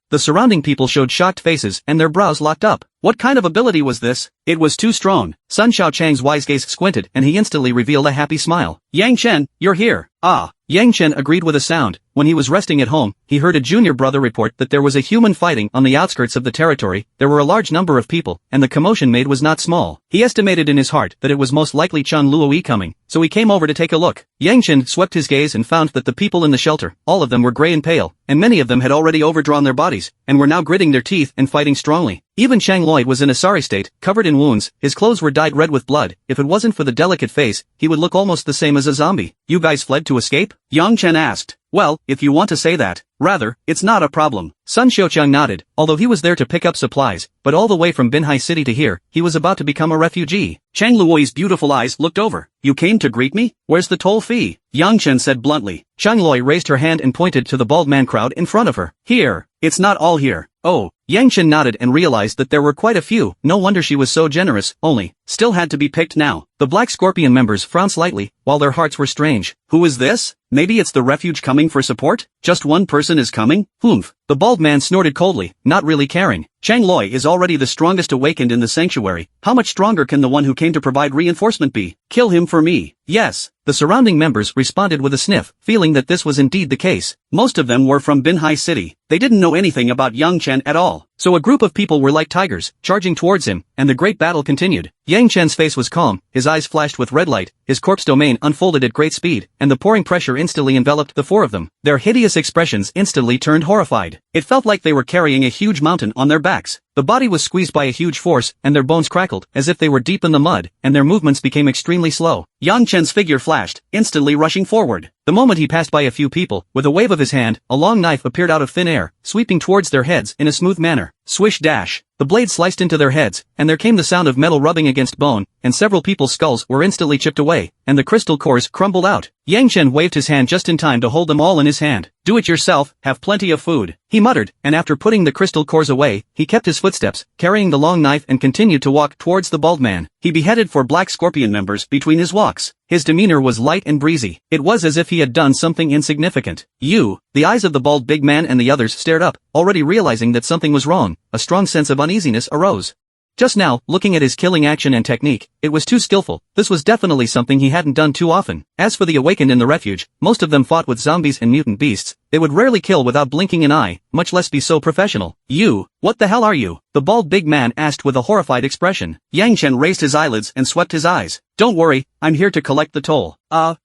The surrounding people showed shocked faces and their brows locked up. What kind of ability was this? It was too strong. Sun Xiaochang's wise gaze squinted and he instantly revealed a happy smile. Yang Chen, you're here. Ah. Yang Chen agreed with a sound. When he was resting at home, he heard a junior brother report that there was a human fighting on the outskirts of the territory. There were a large number of people, and the commotion made was not small. He estimated in his heart that it was most likely Chun Luoi coming, so he came over to take a look. Yang Chen swept his gaze and found that the people in the shelter, all of them were gray and pale, and many of them had already overdrawn their bodies, and were now gritting their teeth and fighting strongly. Even Chang Loi was in a sorry state, covered in wounds, his clothes were dyed red with blood. If it wasn't for the delicate face, he would look almost the same as a zombie. You guys fled to escape? Yang Chen asked. Well, if you want to say that. Rather, it's not a problem. Sun Xiaochang nodded, although he was there to pick up supplies, but all the way from Binhai City to here, he was about to become a refugee. Chang Luoi's beautiful eyes looked over. You came to greet me? Where's the toll fee? Yang Chen said bluntly. Chang Loi raised her hand and pointed to the bald man crowd in front of her. Here. It's not all here. Oh. Yang Chen nodded and realized that there were quite a few. No wonder she was so generous, only. Still had to be picked now. The Black Scorpion members frowned slightly, while their hearts were strange. Who is this? Maybe it's the refuge coming for support? Just one person is coming? Humph. The bald man snorted coldly, not really caring. Chang Loi is already the strongest awakened in the sanctuary. How much stronger can the one who came to provide reinforcement be? Kill him for me. Yes. The surrounding members responded with a sniff, feeling that this was indeed the case. Most of them were from Binhai City. They didn't know anything about Yang Chen at all. So a group of people were like tigers, charging towards him, and the great battle continued. Yang Chen's face was calm, his eyes flashed with red light, his corpse domain unfolded at great speed, and the pouring pressure instantly enveloped the four of them. Their hideous expressions instantly turned horrified. It felt like they were carrying a huge mountain on their backs. The body was squeezed by a huge force, and their bones crackled, as if they were deep in the mud, and their movements became extremely slow. Yang Chen's figure flashed, instantly rushing forward. The moment he passed by a few people, with a wave of his hand, a long knife appeared out of thin air, sweeping towards their heads in a smooth manner. Swish dash. The blade sliced into their heads, and there came the sound of metal rubbing against bone, and several people's skulls were instantly chipped away, and the crystal cores crumbled out. Yang Chen waved his hand just in time to hold them all in his hand. Do it yourself, have plenty of food, he muttered, and after putting the crystal cores away, he kept his footsteps, carrying the long knife and continued to walk towards the bald man. He beheaded 4 Black Scorpion members between his walks. His demeanor was light and breezy. It was as if he had done something insignificant. The eyes of the bald big man and the others stared up, already realizing that something was wrong. A strong sense of uneasiness arose. Just now, looking at his killing action and technique, it was too skillful. This was definitely something he hadn't done too often. As for the awakened in the refuge, most of them fought with zombies and mutant beasts. They would rarely kill without blinking an eye, much less be so professional. What the hell are you? The bald big man asked with a horrified expression. Yang Chen raised his eyelids and swept his eyes. Don't worry, I'm here to collect the toll.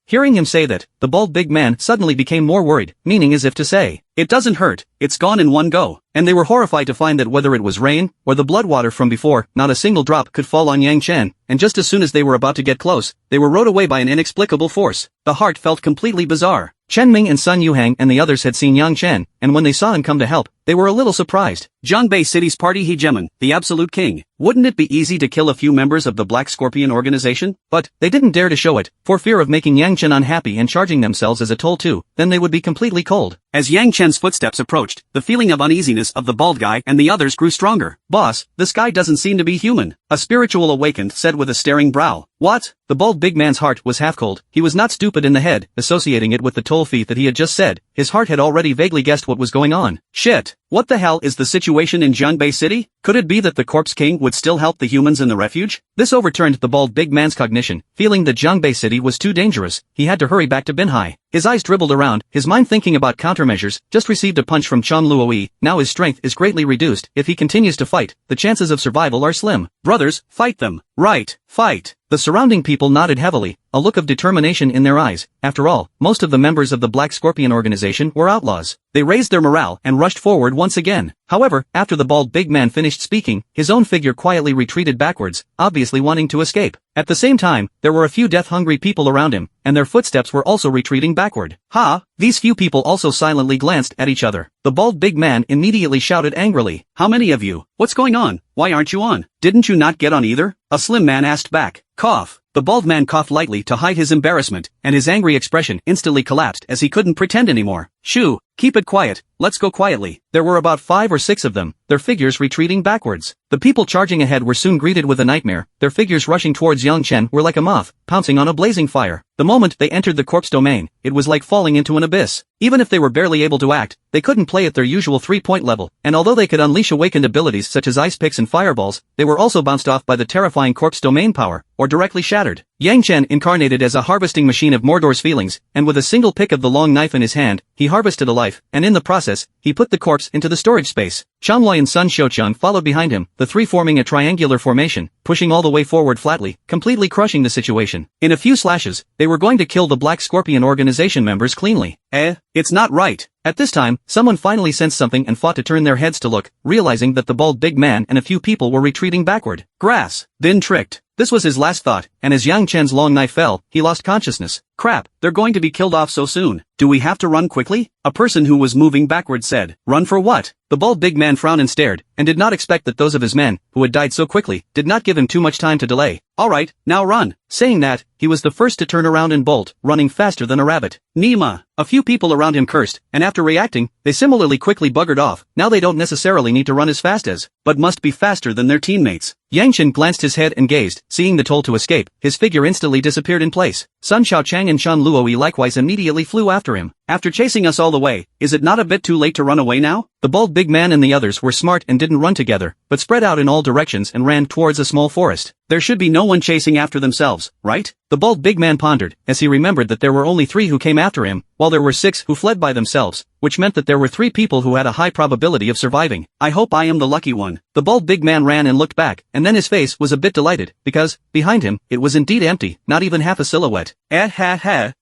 Hearing him say that, the bald big man suddenly became more worried, meaning as if to say, it doesn't hurt, it's gone in one go. And they were horrified to find that whether it was rain, or the blood water from before, not a single drop could fall on Yang Chen, and just as soon as they were about to get close, they were rode away by an inexplicable force. The heart felt completely bizarre. Chen Ming and Sun Yuhang and the others had seen Yang Chen, and when they saw him come to help, they were a little surprised. Zhangbei City's party hegemon, the absolute king. Wouldn't it be easy to kill a few members of the Black Scorpion organization? But, they didn't dare to show it, for fear of making Yang Chen unhappy and charging themselves as a toll too, then they would be completely cold. As Yang Chen's footsteps approached, the feeling of uneasiness of the bald guy and the others grew stronger. Boss, this guy doesn't seem to be human, a spiritual awakened said with a staring brow. What? The bald big man's heart was half cold. He was not stupid in the head, associating it with the toll fee that he had just said. His heart had already vaguely guessed what was going on. Shit. What the hell is the situation in Zhangbei City? Could it be that the Corpse King would still help the humans in the refuge? This overturned the bald big man's cognition. Feeling that Zhangbei City was too dangerous, he had to hurry back to Binhai. His eyes dribbled around, his mind thinking about countermeasures. Just received a punch from Chan Luoi, now his strength is greatly reduced. If he continues to fight, the chances of survival are slim. Brothers, fight them. Right, fight. The surrounding people nodded heavily, a look of determination in their eyes. After all, most of the members of the Black Scorpion organization were outlaws. They raised their morale and rushed forward once again. However, after the bald big man finished speaking, his own figure quietly retreated backwards, obviously wanting to escape. At the same time, there were a few death-hungry people around him, and their footsteps were also retreating backward. These few people also silently glanced at each other. The bald big man immediately shouted angrily, "How many of you? What's going on? Why aren't you on? Didn't you not get on either?" A slim man asked back. Cough. The bald man coughed lightly to hide his embarrassment, and his angry expression instantly collapsed as he couldn't pretend anymore. Shoo, keep it quiet, let's go quietly. There were about 5 or 6 of them, their figures retreating backwards. The people charging ahead were soon greeted with a nightmare. Their figures rushing towards Yang Chen were like a moth, pouncing on a blazing fire. The moment they entered the corpse domain, it was like falling into an abyss. Even if they were barely able to act, they couldn't play at their usual 3-point level, and although they could unleash awakened abilities such as ice picks and fireballs, they were also bounced off by the terrifying corpse domain power, or directly shattered. Yang Chen incarnated as a harvesting machine of Mordor's feelings, and with a single pick of the long knife in his hand, he harvested a life, and in the process, he put the corpse into the storage space. Changloi and Sun Shouchun followed behind him, the three forming a triangular formation, pushing all the way forward flatly, completely crushing the situation. In a few slashes, they were going to kill the Black Scorpion organization members cleanly. It's not right. At this time, someone finally sensed something and fought to turn their heads to look, realizing that the bald big man and a few people were retreating backward. Grass. Been tricked. This was his last thought, and as Yang Chen's long knife fell, he lost consciousness. Crap, they're going to be killed off so soon. Do we have to run quickly? A person who was moving backward said. Run for what? The bald big man frowned and stared, and did not expect that those of his men, who had died so quickly, did not give him too much time to delay. Alright, now run. Saying that, he was the first to turn around and bolt, running faster than a rabbit. Nima. A few people around him cursed, and after reacting, they similarly quickly buggered off. Now they don't necessarily need to run as fast as, but must be faster than their teammates. Yang Chen glanced his head and gazed, seeing the toll to escape, his figure instantly disappeared in place. Sun Xiaochang and Shan Luoi likewise immediately flew after him. After chasing us all the way, is it not a bit too late to run away now? The bald big man and the others were smart and didn't run together, but spread out in all directions and ran towards a small forest. There should be no one chasing after themselves, right? The bald big man pondered, as he remembered that there were only 3 who came after him, while there were 6 who fled by themselves, which meant that there were 3 people who had a high probability of surviving. I hope I am the lucky one. The bald big man ran and looked back, and then his face was a bit delighted, because, behind him, it was indeed empty, not even half a silhouette.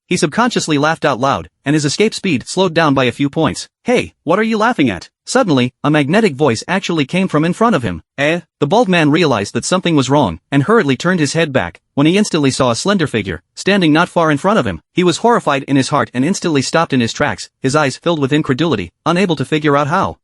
He subconsciously laughed out loud, and his escape speed slowed down by a few points. Hey, what are you laughing at? Suddenly, a magnetic voice actually came from in front of him. The bald man realized that something was wrong, and hurriedly turned his head back, when he instantly saw a slender figure, standing not far in front of him. He was horrified in his heart and instantly stopped in his tracks, his eyes filled with incredulity, unable to figure out how.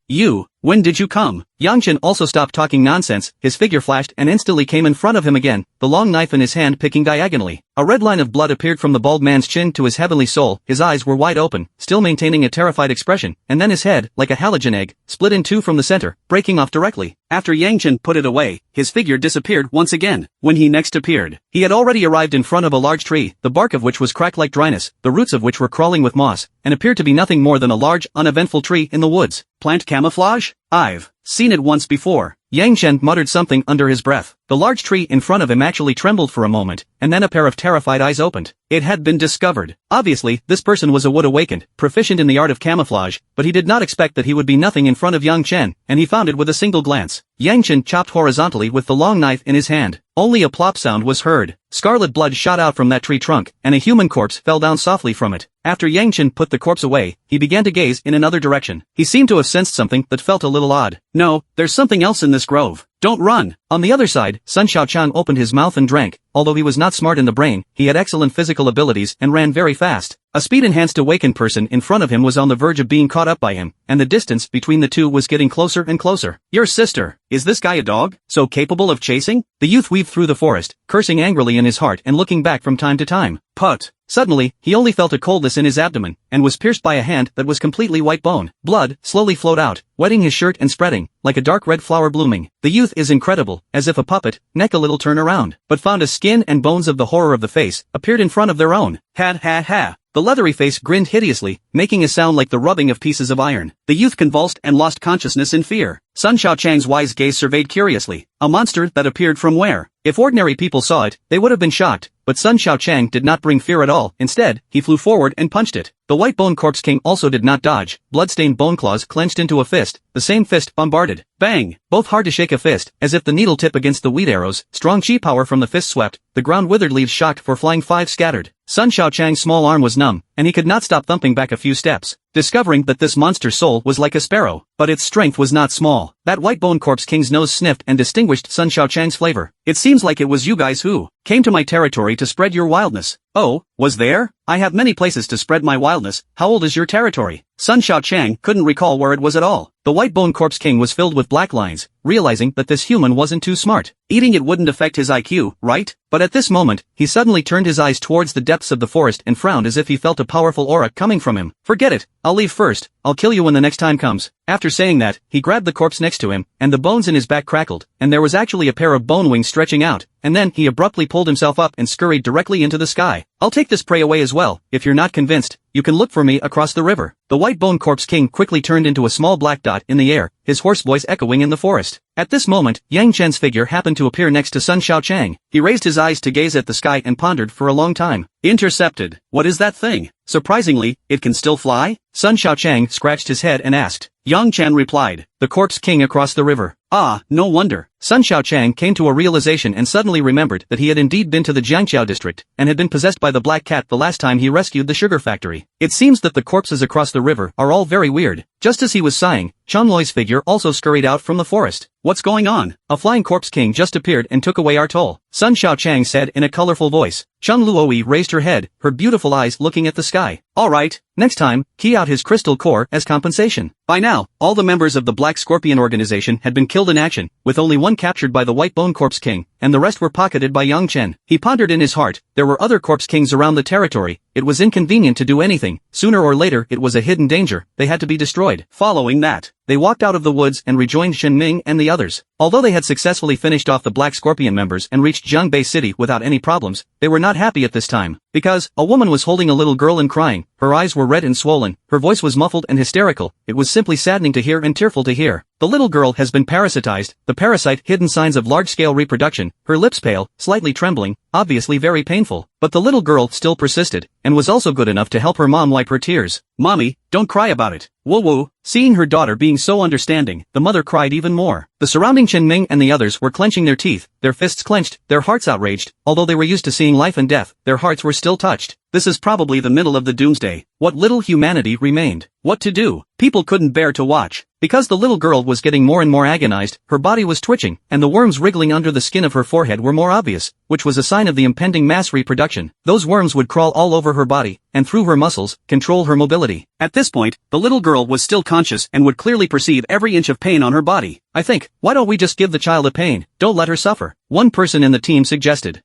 When did you come? Yang Chen also stopped talking nonsense, his figure flashed and instantly came in front of him again, the long knife in his hand picking diagonally. A red line of blood appeared from the bald man's chin to his heavenly soul, his eyes were wide open, still maintaining a terrified expression, and then his head, like a halogen egg, split in two from the center, breaking off directly. After Yang Chen put it away, his figure disappeared once again. When he next appeared, he had already arrived in front of a large tree, the bark of which was cracked like dryness, the roots of which were crawling with moss, and appeared to be nothing more than a large, uneventful tree in the woods. Plant camouflage? I've seen it once before. Yang Chen muttered something under his breath. The large tree in front of him actually trembled for a moment, and then a pair of terrified eyes opened. It had been discovered. Obviously, this person was a wood awakened, proficient in the art of camouflage, but he did not expect that he would be nothing in front of Yang Chen, and he found it with a single glance. Yang Chen chopped horizontally with the long knife in his hand. Only a plop sound was heard. Scarlet blood shot out from that tree trunk, and a human corpse fell down softly from it. After Yang Chen put the corpse away, he began to gaze in another direction. He seemed to have sensed something that felt a little odd. No, there's something else in this grove. Don't run. On the other side, Sun Xiaochang opened his mouth and drank. Although he was not smart in the brain, he had excellent physical abilities and ran very fast. A speed-enhanced awakened person in front of him was on the verge of being caught up by him, and the distance between the two was getting closer and closer. Your sister. Is this guy a dog? So capable of chasing? The youth weaved through the forest, cursing angrily in his heart and looking back from time to time. Put. Suddenly, he only felt a coldness in his abdomen, and was pierced by a hand that was completely white bone. Blood slowly flowed out, wetting his shirt and spreading, like a dark red flower blooming. The youth is incredible, as if a puppet, neck a little turn around, but found a skin and bones of the horror of the face, appeared in front of their own. Ha. The leathery face grinned hideously, making a sound like the rubbing of pieces of iron. The youth convulsed and lost consciousness in fear. Sun Xiaochang's wise gaze surveyed curiously. A monster that appeared from where? If ordinary people saw it, they would have been shocked, but Sun Xiaochang did not bring fear at all. Instead, he flew forward and punched it. The white bone corpse king also did not dodge. Blood-stained bone claws clenched into a fist, the same fist bombarded. Bang! Both hard to shake a fist, as if the needle tip against the wheat arrows. Strong chi power from the fist swept, the ground withered leaves shocked for flying 5 scattered. Sun Xiaochang's small arm was numb, and he could not stop thumping back a few steps, discovering that this monster's soul was like a sparrow, but its strength was not small. That white bone corpse king's nose sniffed and distinguished Sun Xiaochang's flavor. It seems like it was you guys who came to my territory to spread your wildness. Oh, was there? I have many places to spread my wildness. How old is your territory? Sun Xiaochang couldn't recall where it was at all. The white bone corpse king was filled with black lines, realizing that this human wasn't too smart. Eating it wouldn't affect his IQ, right? But at this moment, he suddenly turned his eyes towards the depths of the forest and frowned as if he felt a powerful aura coming from him. Forget it, I'll leave first, I'll kill you when the next time comes. After saying that, he grabbed the corpse next to him, and the bones in his back crackled, and there was actually a pair of bone wings stretching out, and then he abruptly pulled himself up and scurried directly into the sky. I'll take this prey away as well. If you're not convinced, you can look for me across the river. The white bone corpse king quickly turned into a small black dot in the air, his hoarse voice echoing in the forest. At this moment, Yang Chen's figure happened to appear next to Sun Xiaochang. He raised his eyes to gaze at the sky and pondered for a long time. Intercepted. What is that thing? Surprisingly, it can still fly? Sun Xiaochang scratched his head and asked. Yang Chen replied, the corpse king across the river. Ah, no wonder. Sun Xiaochang came to a realization and suddenly remembered that he had indeed been to the Jiangqiao district, and had been possessed by the black cat the last time he rescued the sugar factory. It seems that the corpses across the river are all very weird. Just as he was sighing, Chunloi's figure also scurried out from the forest. What's going on? A flying corpse king just appeared and took away our toll. Sun Xiaochang said in a colorful voice. Chun Luoi raised her head, her beautiful eyes looking at the sky. Alright, next time, key out his crystal core as compensation. By now, all the members of the Black Scorpion organization had been killed in action, with only one captured by the White Bone Corpse King, and the rest were pocketed by Yang Chen. He pondered in his heart, there were other corpse kings around the territory, it was inconvenient to do anything, sooner or later it was a hidden danger, they had to be destroyed. Following that, they walked out of the woods and rejoined Shen Ming and the others. Although they had successfully finished off the Black Scorpion members and reached Jiangbei City without any problems, they were not happy at this time, because a woman was holding a little girl and crying, her eyes were red and swollen, her voice was muffled and hysterical, it was simply saddening to hear and tearful to hear. The little girl has been parasitized, the parasite hidden signs of large-scale reproduction, her lips pale, slightly trembling, obviously very painful, but the little girl still persisted, and was also good enough to help her mom wipe her tears. Mommy, don't cry about it. Woo woo. Seeing her daughter being so understanding, the mother cried even more. The surrounding Chen Ming and the others were clenching their teeth, their fists clenched, their hearts outraged, although they were used to seeing life and death, their hearts were still touched. This is probably the middle of the doomsday. What little humanity remained. What to do? People couldn't bear to watch. Because the little girl was getting more and more agonized, her body was twitching, and the worms wriggling under the skin of her forehead were more obvious, which was a sign of the impending mass reproduction. Those worms would crawl all over her body, and through her muscles, control her mobility. At this point, the little girl was still conscious and would clearly perceive every inch of pain on her body. I think, why don't we just give the child a pain? Don't let her suffer. One person in the team suggested.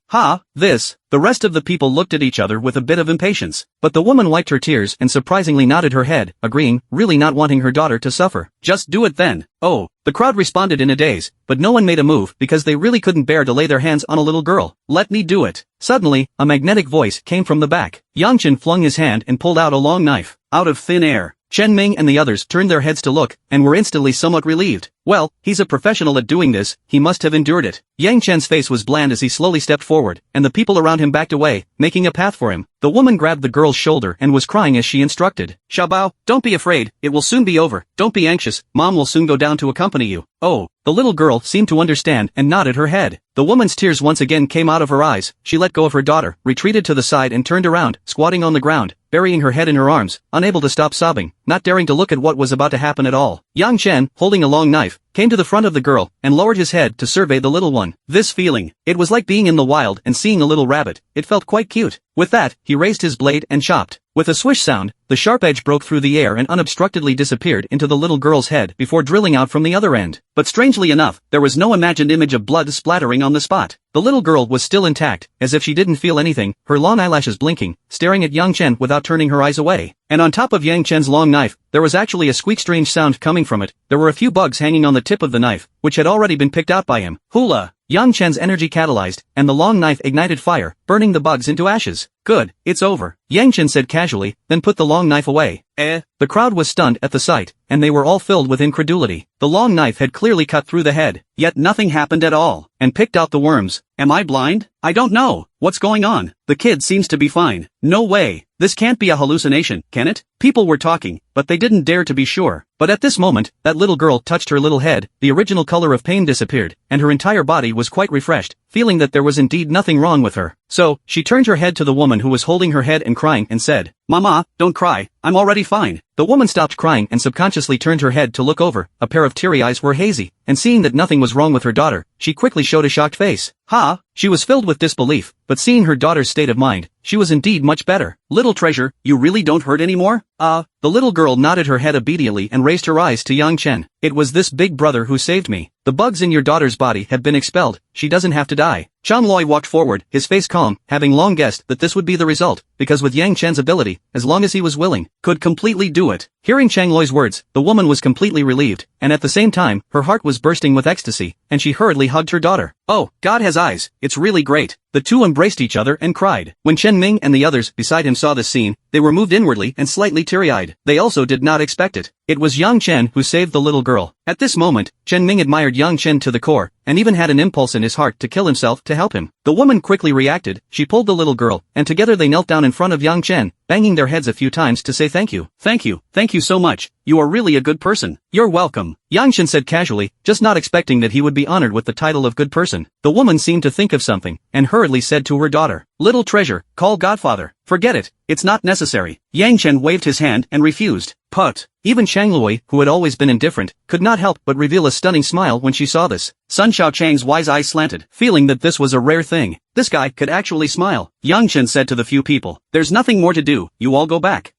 This. The rest of the people looked at each other with a bit of impatience. But the woman wiped her tears and surprisingly nodded her head, agreeing, really not wanting her daughter to suffer. Just do it then. Oh. The crowd responded in a daze, but no one made a move because they really couldn't bear to lay their hands on a little girl. Let me do it. Suddenly, a magnetic voice came from the back. Yang Chen flung his hand and pulled out a long knife. Out of thin air. Chen Ming and the others turned their heads to look, and were instantly somewhat relieved. Well, he's a professional at doing this, he must have endured it. Yang Chen's face was bland as he slowly stepped forward, and the people around him backed away, making a path for him. The woman grabbed the girl's shoulder and was crying as she instructed. Xiaobao, don't be afraid, it will soon be over, don't be anxious, mom will soon go down to accompany you. Oh. The little girl seemed to understand and nodded her head. The woman's tears once again came out of her eyes. She let go of her daughter, retreated to the side and turned around, squatting on the ground, burying her head in her arms, unable to stop sobbing, not daring to look at what was about to happen at all. Yang Chen, holding a long knife, came to the front of the girl, and lowered his head to survey the little one. This feeling, it was like being in the wild and seeing a little rabbit. It felt quite cute. With that, he raised his blade and chopped. With a swish sound, the sharp edge broke through the air and unobstructedly disappeared into the little girl's head before drilling out from the other end. But strangely enough, there was no imagined image of blood splattering on the spot. The little girl was still intact, as if she didn't feel anything, her long eyelashes blinking, staring at Yang Chen without turning her eyes away. And on top of Yang Chen's long knife, there was actually a strange sound coming from it. There were a few bugs hanging on the tip of the knife, which had already been picked out by him. Hula! Yang Chen's energy catalyzed, and the long knife ignited fire, burning the bugs into ashes. Good, it's over, Yang Chen said casually, then put the long knife away. The crowd was stunned at the sight, and they were all filled with incredulity. The long knife had clearly cut through the head, yet nothing happened at all, and picked out the worms. Am I blind? I don't know. What's going on? The kid seems to be fine. No way. This can't be a hallucination, can it? People were talking, but they didn't dare to be sure. But at this moment, that little girl touched her little head, the original color of pain disappeared, and her entire body was quite refreshed, feeling that there was indeed nothing wrong with her. So, she turned her head to the woman who was holding her head and crying and said, Mama, don't cry, I'm already fine. The woman stopped crying and subconsciously turned her head to look over. A pair of teary eyes were hazy, and seeing that nothing was wrong with her daughter, she quickly showed a shocked face. She was filled with disbelief, but seeing her daughter's state of mind, she was indeed much better. Little treasure, you really don't hurt anymore? The little girl nodded her head obediently and raised her eyes to Yang Chen. It was this big brother who saved me. The bugs in your daughter's body have been expelled, she doesn't have to die. Chang Loi walked forward, his face calm, having long guessed that this would be the result, because with Yang Chen's ability, as long as he was willing, could completely do it. Hearing Chang Loi's words, the woman was completely relieved, and at the same time, her heart was bursting with ecstasy, and she hurriedly hugged her daughter. Oh, God has eyes, it's really great. The two embraced each other and cried. When Chen Ming and the others beside him saw this scene, they were moved inwardly and slightly teary-eyed. They also did not expect it. It was Yang Chen who saved the little girl. At this moment, Chen Ming admired Yang Chen to the core, and even had an impulse in his heart to kill himself to help him. The woman quickly reacted, she pulled the little girl, and together they knelt down in front of Yang Chen, banging their heads a few times to say thank you. Thank you so much, you are really a good person. You're welcome, Yang Chen said casually, just not expecting that he would be honored with the title of good person. The woman seemed to think of something, and hurriedly said to her daughter, Little treasure, call Godfather. Forget it, it's not necessary. Yang Chen waved his hand and refused. Put. Even Chang Loi, who had always been indifferent, could not help but reveal a stunning smile when she saw this. Sun Xiaochang's wise eyes slanted, feeling that this was a rare thing. This guy could actually smile. Yang Chen said to the few people, there's nothing more to do, you all go back.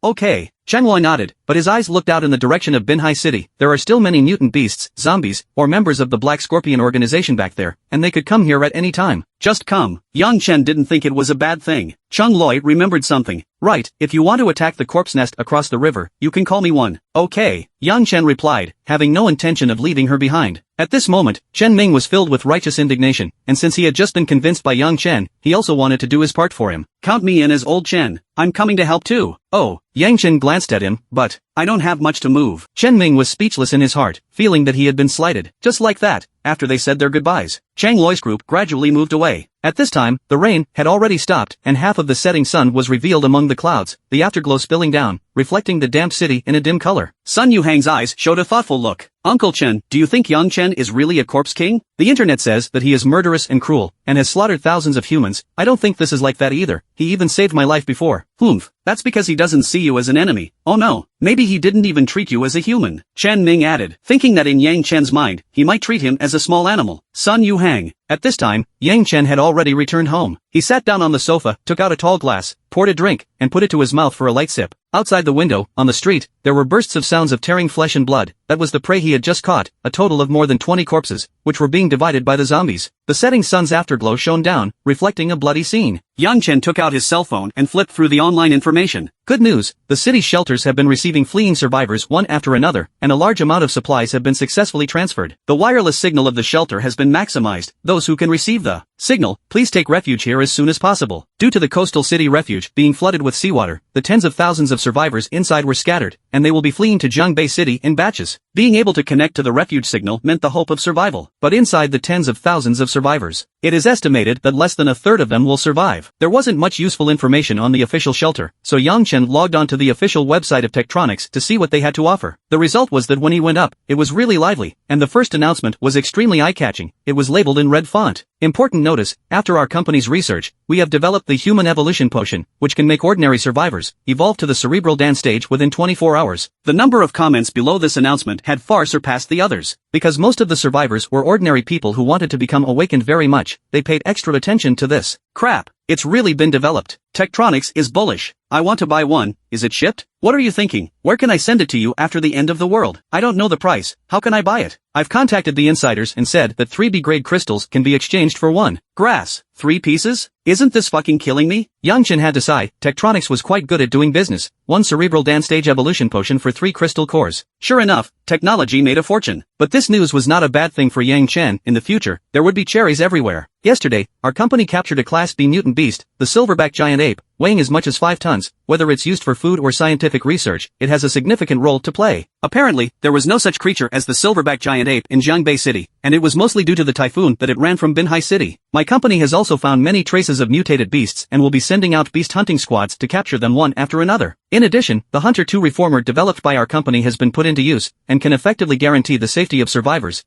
Okay. Chang Loi nodded, but his eyes looked out in the direction of Binhai City. There are still many mutant beasts, zombies, or members of the Black Scorpion organization back there, and they could come here at any time. Just come. Yang Chen didn't think it was a bad thing. Chang Loi remembered something. Right, if you want to attack the corpse nest across the river, you can call me one. Okay, Yang Chen replied, having no intention of leaving her behind. At this moment, Chen Ming was filled with righteous indignation, and since he had just been convinced by Yang Chen, he also wanted to do his part for him. Count me in as old Chen. I'm coming to help too. Oh, Yang Chen glanced at him, but I don't have much to move. Chen Ming was speechless in his heart, feeling that he had been slighted. Just like that, after they said their goodbyes, Chang Loi's group gradually moved away. At this time, the rain had already stopped, and half of the setting sun was revealed among the clouds, the afterglow spilling down, reflecting the damp city in a dim color. Sun Yuhang's eyes showed a thoughtful look. Uncle Chen, do you think Yang Chen is really a corpse king? The internet says that he is murderous and cruel, and has slaughtered thousands of humans. I don't think this is like that either. He even saved my life before. Humph. That's because he doesn't see you as an enemy. Oh no. Maybe he didn't even treat you as a human. Chen Ming added, thinking that in Yang Chen's mind, he might treat him as a small animal. Sun Yuhang. At this time, Yang Chen had already returned home. He sat down on the sofa, took out a tall glass, poured a drink, and put it to his mouth for a light sip. Outside the window, on the street, there were bursts of sounds of tearing flesh and blood. That was the prey he had just caught, a total of more than 20 corpses, which were being divided by the zombies. The setting sun's afterglow shone down, reflecting a bloody scene. Yang Chen took out his cell phone and flipped through the online information. Good news, the city's shelters have been receiving fleeing survivors one after another, and a large amount of supplies have been successfully transferred. The wireless signal of the shelter has been maximized. Those who can receive the signal, please take refuge here as soon as possible. Due to the coastal city refuge being flooded with seawater, the tens of thousands of survivors inside were scattered, and they will be fleeing to Jiangbei City in batches. Being able to connect to the refuge signal meant the hope of survival. But inside the tens of thousands of survivors, it is estimated that less than a third of them will survive. There wasn't much useful information on the official shelter, so Yang Chen logged onto the official website of Tektronix to see what they had to offer. The result was that when he went up, it was really lively, and the first announcement was extremely eye-catching. It was labeled in red font. Important notice, after our company's research, we have developed the human evolution potion, which can make ordinary survivors evolve to the cerebral Dan stage within 24 hours. The number of comments below this announcement had far surpassed the others. Because most of the survivors were ordinary people who wanted to become awakened very much, they paid extra attention to this. Crap, it's really been developed. Tektronix is bullish. I want to buy one. Is it shipped? What are you thinking? Where can I send it to you after the end of the world? I don't know the price. How can I buy it? I've contacted the insiders and said that 3B grade crystals can be exchanged for one. Grass. 3 pieces? Isn't this fucking killing me? Yang Chen had to sigh. Tektronix was quite good at doing business. 1 cerebral Dan stage evolution potion for 3 crystal cores. Sure enough, technology made a fortune. But this news was not a bad thing for Yang Chen. In the future, there would be cherries everywhere. Yesterday, our company captured a Class B mutant beast, the silverback giant ape, weighing as much as 5 tons. Whether it's used for food or scientific research, it has a significant role to play. Apparently, there was no such creature as the silverback giant ape in Jiangbei City, and it was mostly due to the typhoon that it ran from Binhai City. My company has also found many traces of mutated beasts and will be sending out beast hunting squads to capture them one after another. In addition, the Hunter 2 reformer developed by our company has been put into use, and can effectively guarantee the safety of survivors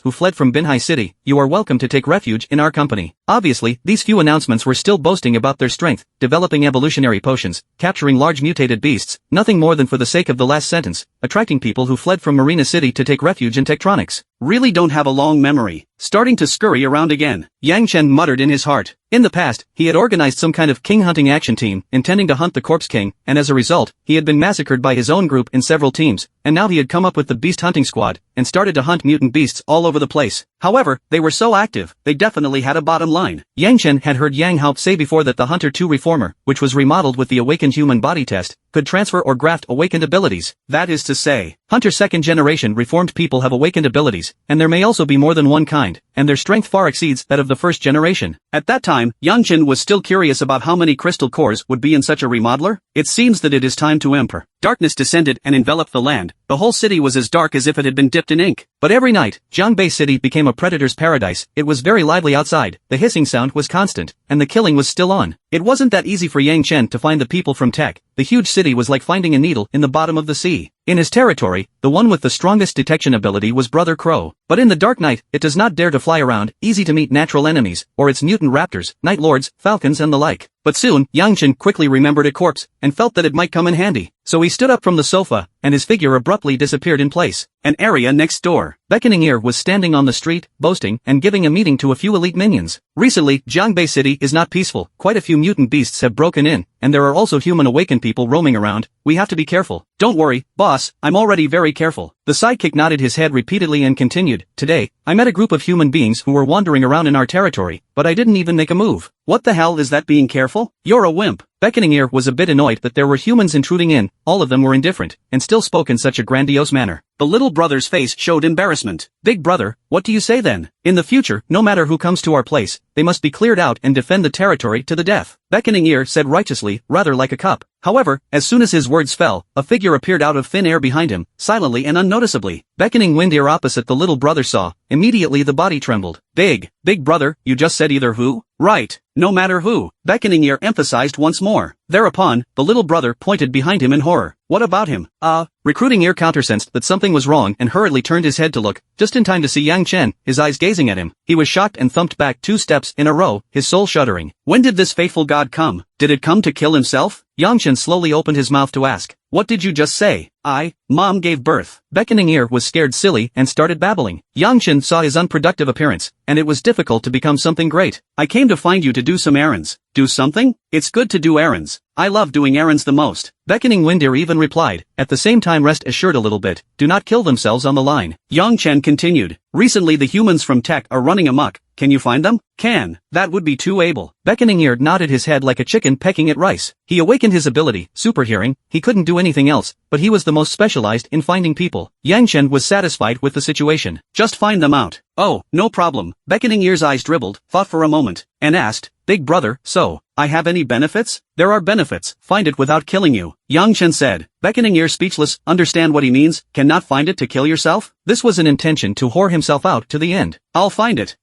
who fled from Binhai City. You are welcome to take refuge in our company. Obviously, these few announcements were still boasting about their strength, developing evolutionary potions, capturing large mutated beasts, nothing more than for the sake of the last sentence, attracting people who fled from Marina City to take refuge in Tektronix. Really don't have a long memory. Starting to scurry around again. Yang Chen muttered in his heart. In the past, he had organized some kind of king hunting action team, intending to hunt the corpse king, and as a result, he had been massacred by his own group in several teams, and now he had come up with the beast hunting squad, and started to hunt mutant beasts all over the place. However, they were so active, they definitely had a bottom line. Yang Chen had heard Yang Hao say before that the Hunter 2 reformer, which was remodeled with the awakened human body test, could transfer or graft awakened abilities. That is to say, Hunter 2nd generation reformed people have awakened abilities, and there may also be more than one kind, and their strength far exceeds that of the first generation. At that time, Yang Chen was still curious about how many crystal cores would be in such a remodeler. It seems that it is time to emperor. Darkness descended and enveloped the land. The whole city was as dark as if it had been dipped in ink. But every night, Jiangbei City became a predator's paradise. It was very lively outside, the hissing sound was constant, and the killing was still on. It wasn't that easy for Yang Chen to find the people from Tech. The huge city was like finding a needle in the bottom of the sea. In his territory, the one with the strongest detection ability was Brother Crow. But in the dark night, it does not dare to fly around, easy to meet natural enemies, or its mutant raptors, night lords, falcons and the like. But soon, Yang Chen quickly remembered a corpse, and felt that it might come in handy. So he stood up from the sofa, and his figure abruptly disappeared in place. An area next door. Beckoning Ear was standing on the street, boasting, and giving a meeting to a few elite minions. Recently, Jiangbei City is not peaceful. Quite a few mutant beasts have broken in, and there are also human awakened people roaming around. We have to be careful. Don't worry, boss, I'm already very careful. The sidekick nodded his head repeatedly and continued, Today, I met a group of human beings who were wandering around in our territory, but I didn't even make a move. What the hell is that being careful? You're a wimp. Beckoning Ear was a bit annoyed that there were humans intruding in, all of them were indifferent, and still spoke in such a grandiose manner. The little brother's face showed embarrassment. Big brother, What do you say then? In the future, no matter who comes to our place, they must be cleared out and defend the territory to the death. Beckoning Ear said righteously, rather like a cup. However, as soon as his words fell, a figure appeared out of thin air behind him, silently and unnoticeably. Beckoning Wind Ear opposite the little brother saw. Immediately the body trembled. Big brother, you just said either who? Right. No matter who. Beckoning Ear emphasized once more. Thereupon, the little brother pointed behind him in horror. What about him? Recruiting Ear countersensed that something was wrong and hurriedly turned his head to look, just in time to see Yang Chen, his eyes gazing at him. He was shocked and thumped back 2 steps in a row, his soul shuddering. When did this faithful god come? Did it come to kill himself? Yang Chen slowly opened his mouth to ask. What did you just say? Mom gave birth. Beckoning Ear was scared silly and started babbling. Yang Chen saw his unproductive appearance, and it was difficult to become something great. I came to find you to do some errands. Do something? It's good to do errands. I love doing errands the most. Beckoning Wind Ear even replied, at the same time rest assured a little bit, do not kill themselves on the line. Yang Chen continued. Recently the humans from tech are running amok. Can you find them? That would be too able. Beckoning Ear nodded his head like a chicken pecking at rice. He awakened his ability, super hearing. He couldn't do anything else, but he was the most specialized in finding people. Yang Chen was satisfied with the situation. Just find them out. Oh, no problem. Beckoning Ear's eyes dribbled, thought for a moment, and asked, Big brother, so, I have any benefits? There are benefits, find it without killing you. Yang Chen said. Beckoning Ear speechless, understand what he means, cannot find it to kill yourself? This was an intention to whore himself out to the end. I'll find it.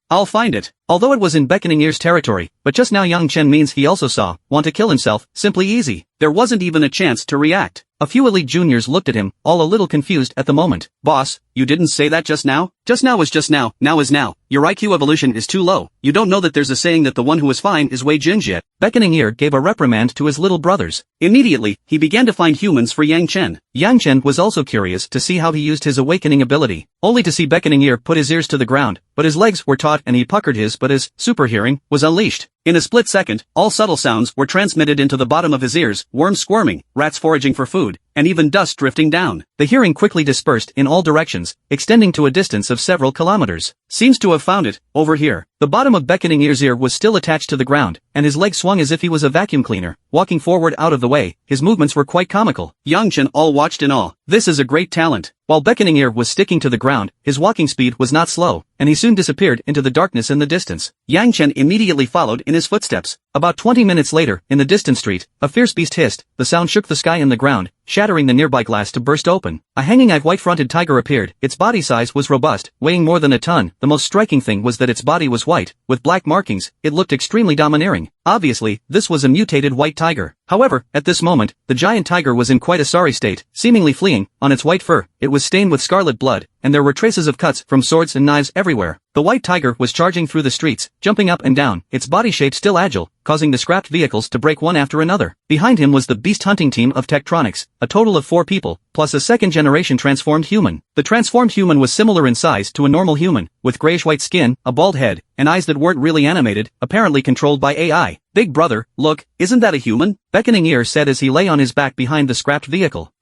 Although it was in Beckoning Ear's territory, but just now Yang Chen means he also saw, want to kill himself, simply easy. There wasn't even a chance to react. A few elite juniors looked at him, all a little confused at the moment. Boss, you didn't say that just now? Just now was just now is now. Your IQ evolution is too low. You don't know that there's a saying that the one who is fine is Wei Jinjie. Beckoning Ear gave a reprimand to his little brothers. Immediately, he began to find humans for Yang Chen. Yang Chen was also curious to see how he used his awakening ability, only to see Beckoning Ear put his ears to the ground, but his legs were taut and he puckered his but his super hearing was unleashed. In a split second, all subtle sounds were transmitted into the bottom of his ears, worms squirming, rats foraging for food, and even dust drifting down. The hearing quickly dispersed in all directions, extending to a distance of several kilometers. Seems to have found it, over here. The bottom of Beckoning Ear's ear was still attached to the ground, and his leg swung as if he was a vacuum cleaner, walking forward out of the way. His movements were quite comical. Yang Chen all watched in awe. This is a great talent. While Beckoning Ear was sticking to the ground, his walking speed was not slow, and he soon disappeared into the darkness in the distance. Yang Chen immediately followed in his footsteps. About 20 minutes later, in the distant street, a fierce beast hissed. The sound shook the sky and the ground, shattering the nearby glass to burst open. A hanging-eyed white-fronted tiger appeared. Its body size was robust, weighing more than a ton. The most striking thing was that its body was white, with black markings. It looked extremely domineering. Obviously, this was a mutated white tiger. However, at this moment, the giant tiger was in quite a sorry state, seemingly fleeing. On its white fur, it was stained with scarlet blood, and there were traces of cuts from swords and knives everywhere. The white tiger was charging through the streets, jumping up and down, its body shape still agile, causing the scrapped vehicles to break one after another. Behind him was the beast hunting team of Tektronics, a total of 4 people, plus a second-generation transformed human. The transformed human was similar in size to a normal human, with grayish-white skin, a bald head, and eyes that weren't really animated, apparently controlled by AI. Big brother, look, isn't that a human? Beckoning Ear said as he lay on his back behind the scrapped vehicle.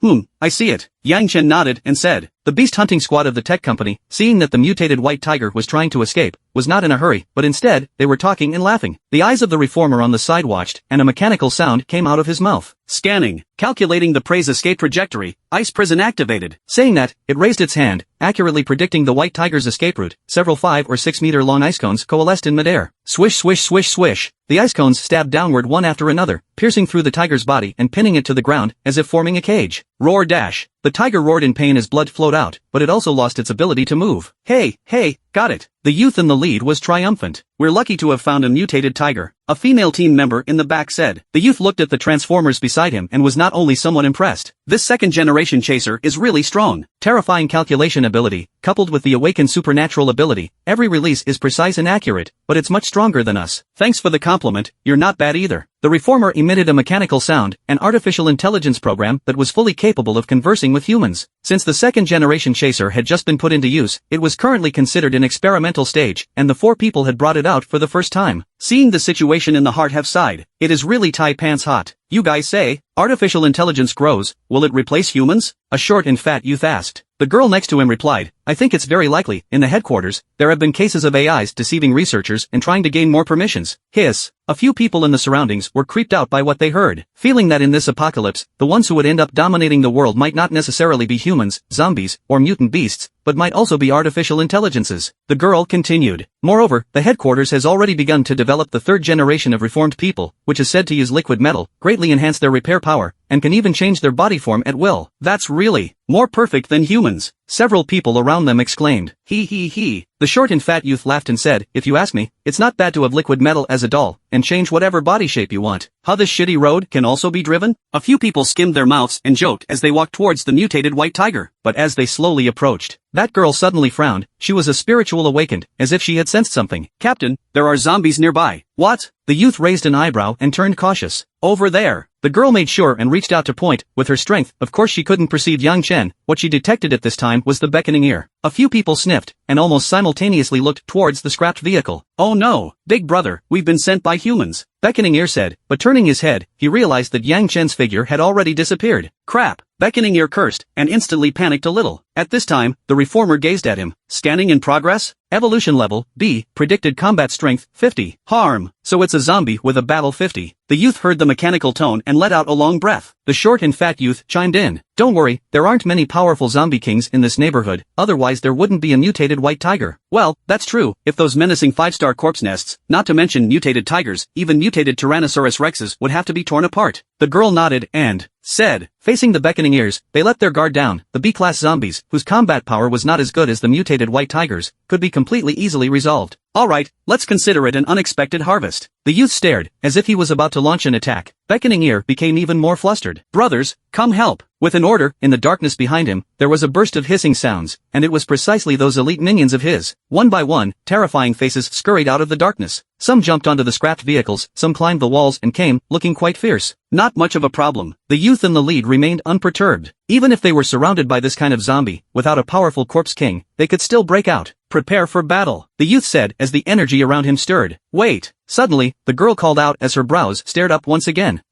I see it. Yang Chen nodded and said. The beast hunting squad of the tech company, seeing that the mutated white tiger was trying to escape, was not in a hurry, but instead, they were talking and laughing. The eyes of the reformer on the side watched, and a mechanical sound came out of his mouth. Scanning. Calculating the prey's escape trajectory. Ice prison activated. Saying that, it raised its hand, accurately predicting the white tiger's escape route. Several 5 or 6 meter long ice cones coalesced in midair. Swish swish swish swish. The ice cones stabbed downward one after another, piercing through the tiger's body and pinning it to the ground, as if forming a cage. Roar dash. The tiger roared in pain as blood flowed out, but it also lost its ability to move. Hey, got it. The youth in the lead was triumphant. We're lucky to have found a mutated tiger. A female team member in the back said. The youth looked at the transformers beside him and was not only somewhat impressed. This second-generation chaser is really strong. Terrifying calculation ability, coupled with the awakened supernatural ability. Every release is precise and accurate, but it's much stronger than us. Thanks for the compliment, you're not bad either. The reformer emitted a mechanical sound, an artificial intelligence program that was fully capable of conversing with humans. Since the second-generation chaser had just been put into use, it was currently considered an experimental stage, and the 4 people had brought it out for the first time. Seeing the situation in the heart have sighed. It is really tight pants hot. You guys say, artificial intelligence grows, will it replace humans? A short and fat youth asked. The girl next to him replied, I think it's very likely, in the headquarters, there have been cases of AIs deceiving researchers and trying to gain more permissions. Hiss. A few people in the surroundings were creeped out by what they heard, feeling that in this apocalypse, the ones who would end up dominating the world might not necessarily be humans, zombies, or mutant beasts, but might also be artificial intelligences. The girl continued. Moreover, the headquarters has already begun to develop the third generation of reformed people, which is said to use liquid metal, greatly enhance their repair power, and can even change their body form at will. That's really more perfect than humans. Several people around them exclaimed. He. The short and fat youth laughed and said, if you ask me, it's not bad to have liquid metal as a doll, and change whatever body shape you want. How this shitty road can also be driven? A few people skimmed their mouths and joked as they walked towards the mutated white tiger, but as they slowly approached, that girl suddenly frowned. She was a spiritual awakened, as if she had sensed something. Captain, there are zombies nearby. What? The youth raised an eyebrow and turned cautious. Over there. The girl made sure and reached out to point. With her strength, of course she couldn't perceive Yang Chen. What she detected at this time was the beckoning ear. A few people sniffed, and almost simultaneously looked towards the scrapped vehicle. Oh no, big brother, we've been sent by humans. Beckoning ear said, but turning his head, he realized that Yang Chen's figure had already disappeared. Crap. Beckoning ear cursed, and instantly panicked a little. At this time, the reformer gazed at him. Scanning in progress? Evolution level, B, predicted combat strength, 50. Harm. So it's a zombie with a battle 50. The youth heard the mechanical tone and let out a long breath. The short and fat youth chimed in. Don't worry, there aren't many powerful zombie kings in this neighborhood, otherwise there wouldn't be a mutated white tiger. Well, that's true, if those menacing 5-star corpse nests, not to mention mutated tigers, even mutated Tyrannosaurus rexes would have to be torn apart. The girl nodded and said, facing the beckoning ears, they let their guard down. The B-class zombies, whose combat power was not as good as the mutated white tigers, could be completely easily resolved. Alright, let's consider it an unexpected harvest. The youth stared, as if he was about to launch an attack. Beckoning ear became even more flustered. Brothers, come help. With an order, in the darkness behind him, there was a burst of hissing sounds, and it was precisely those elite minions of his. One by one, terrifying faces scurried out of the darkness. Some jumped onto the scrapped vehicles, some climbed the walls and came, looking quite fierce. Not much of a problem. The youth in the lead remained unperturbed. Even if they were surrounded by this kind of zombie, without a powerful corpse king, they could still break out. Prepare for battle, the youth said as the energy around him stirred. Wait. Suddenly, the girl called out as her brows stared up once again.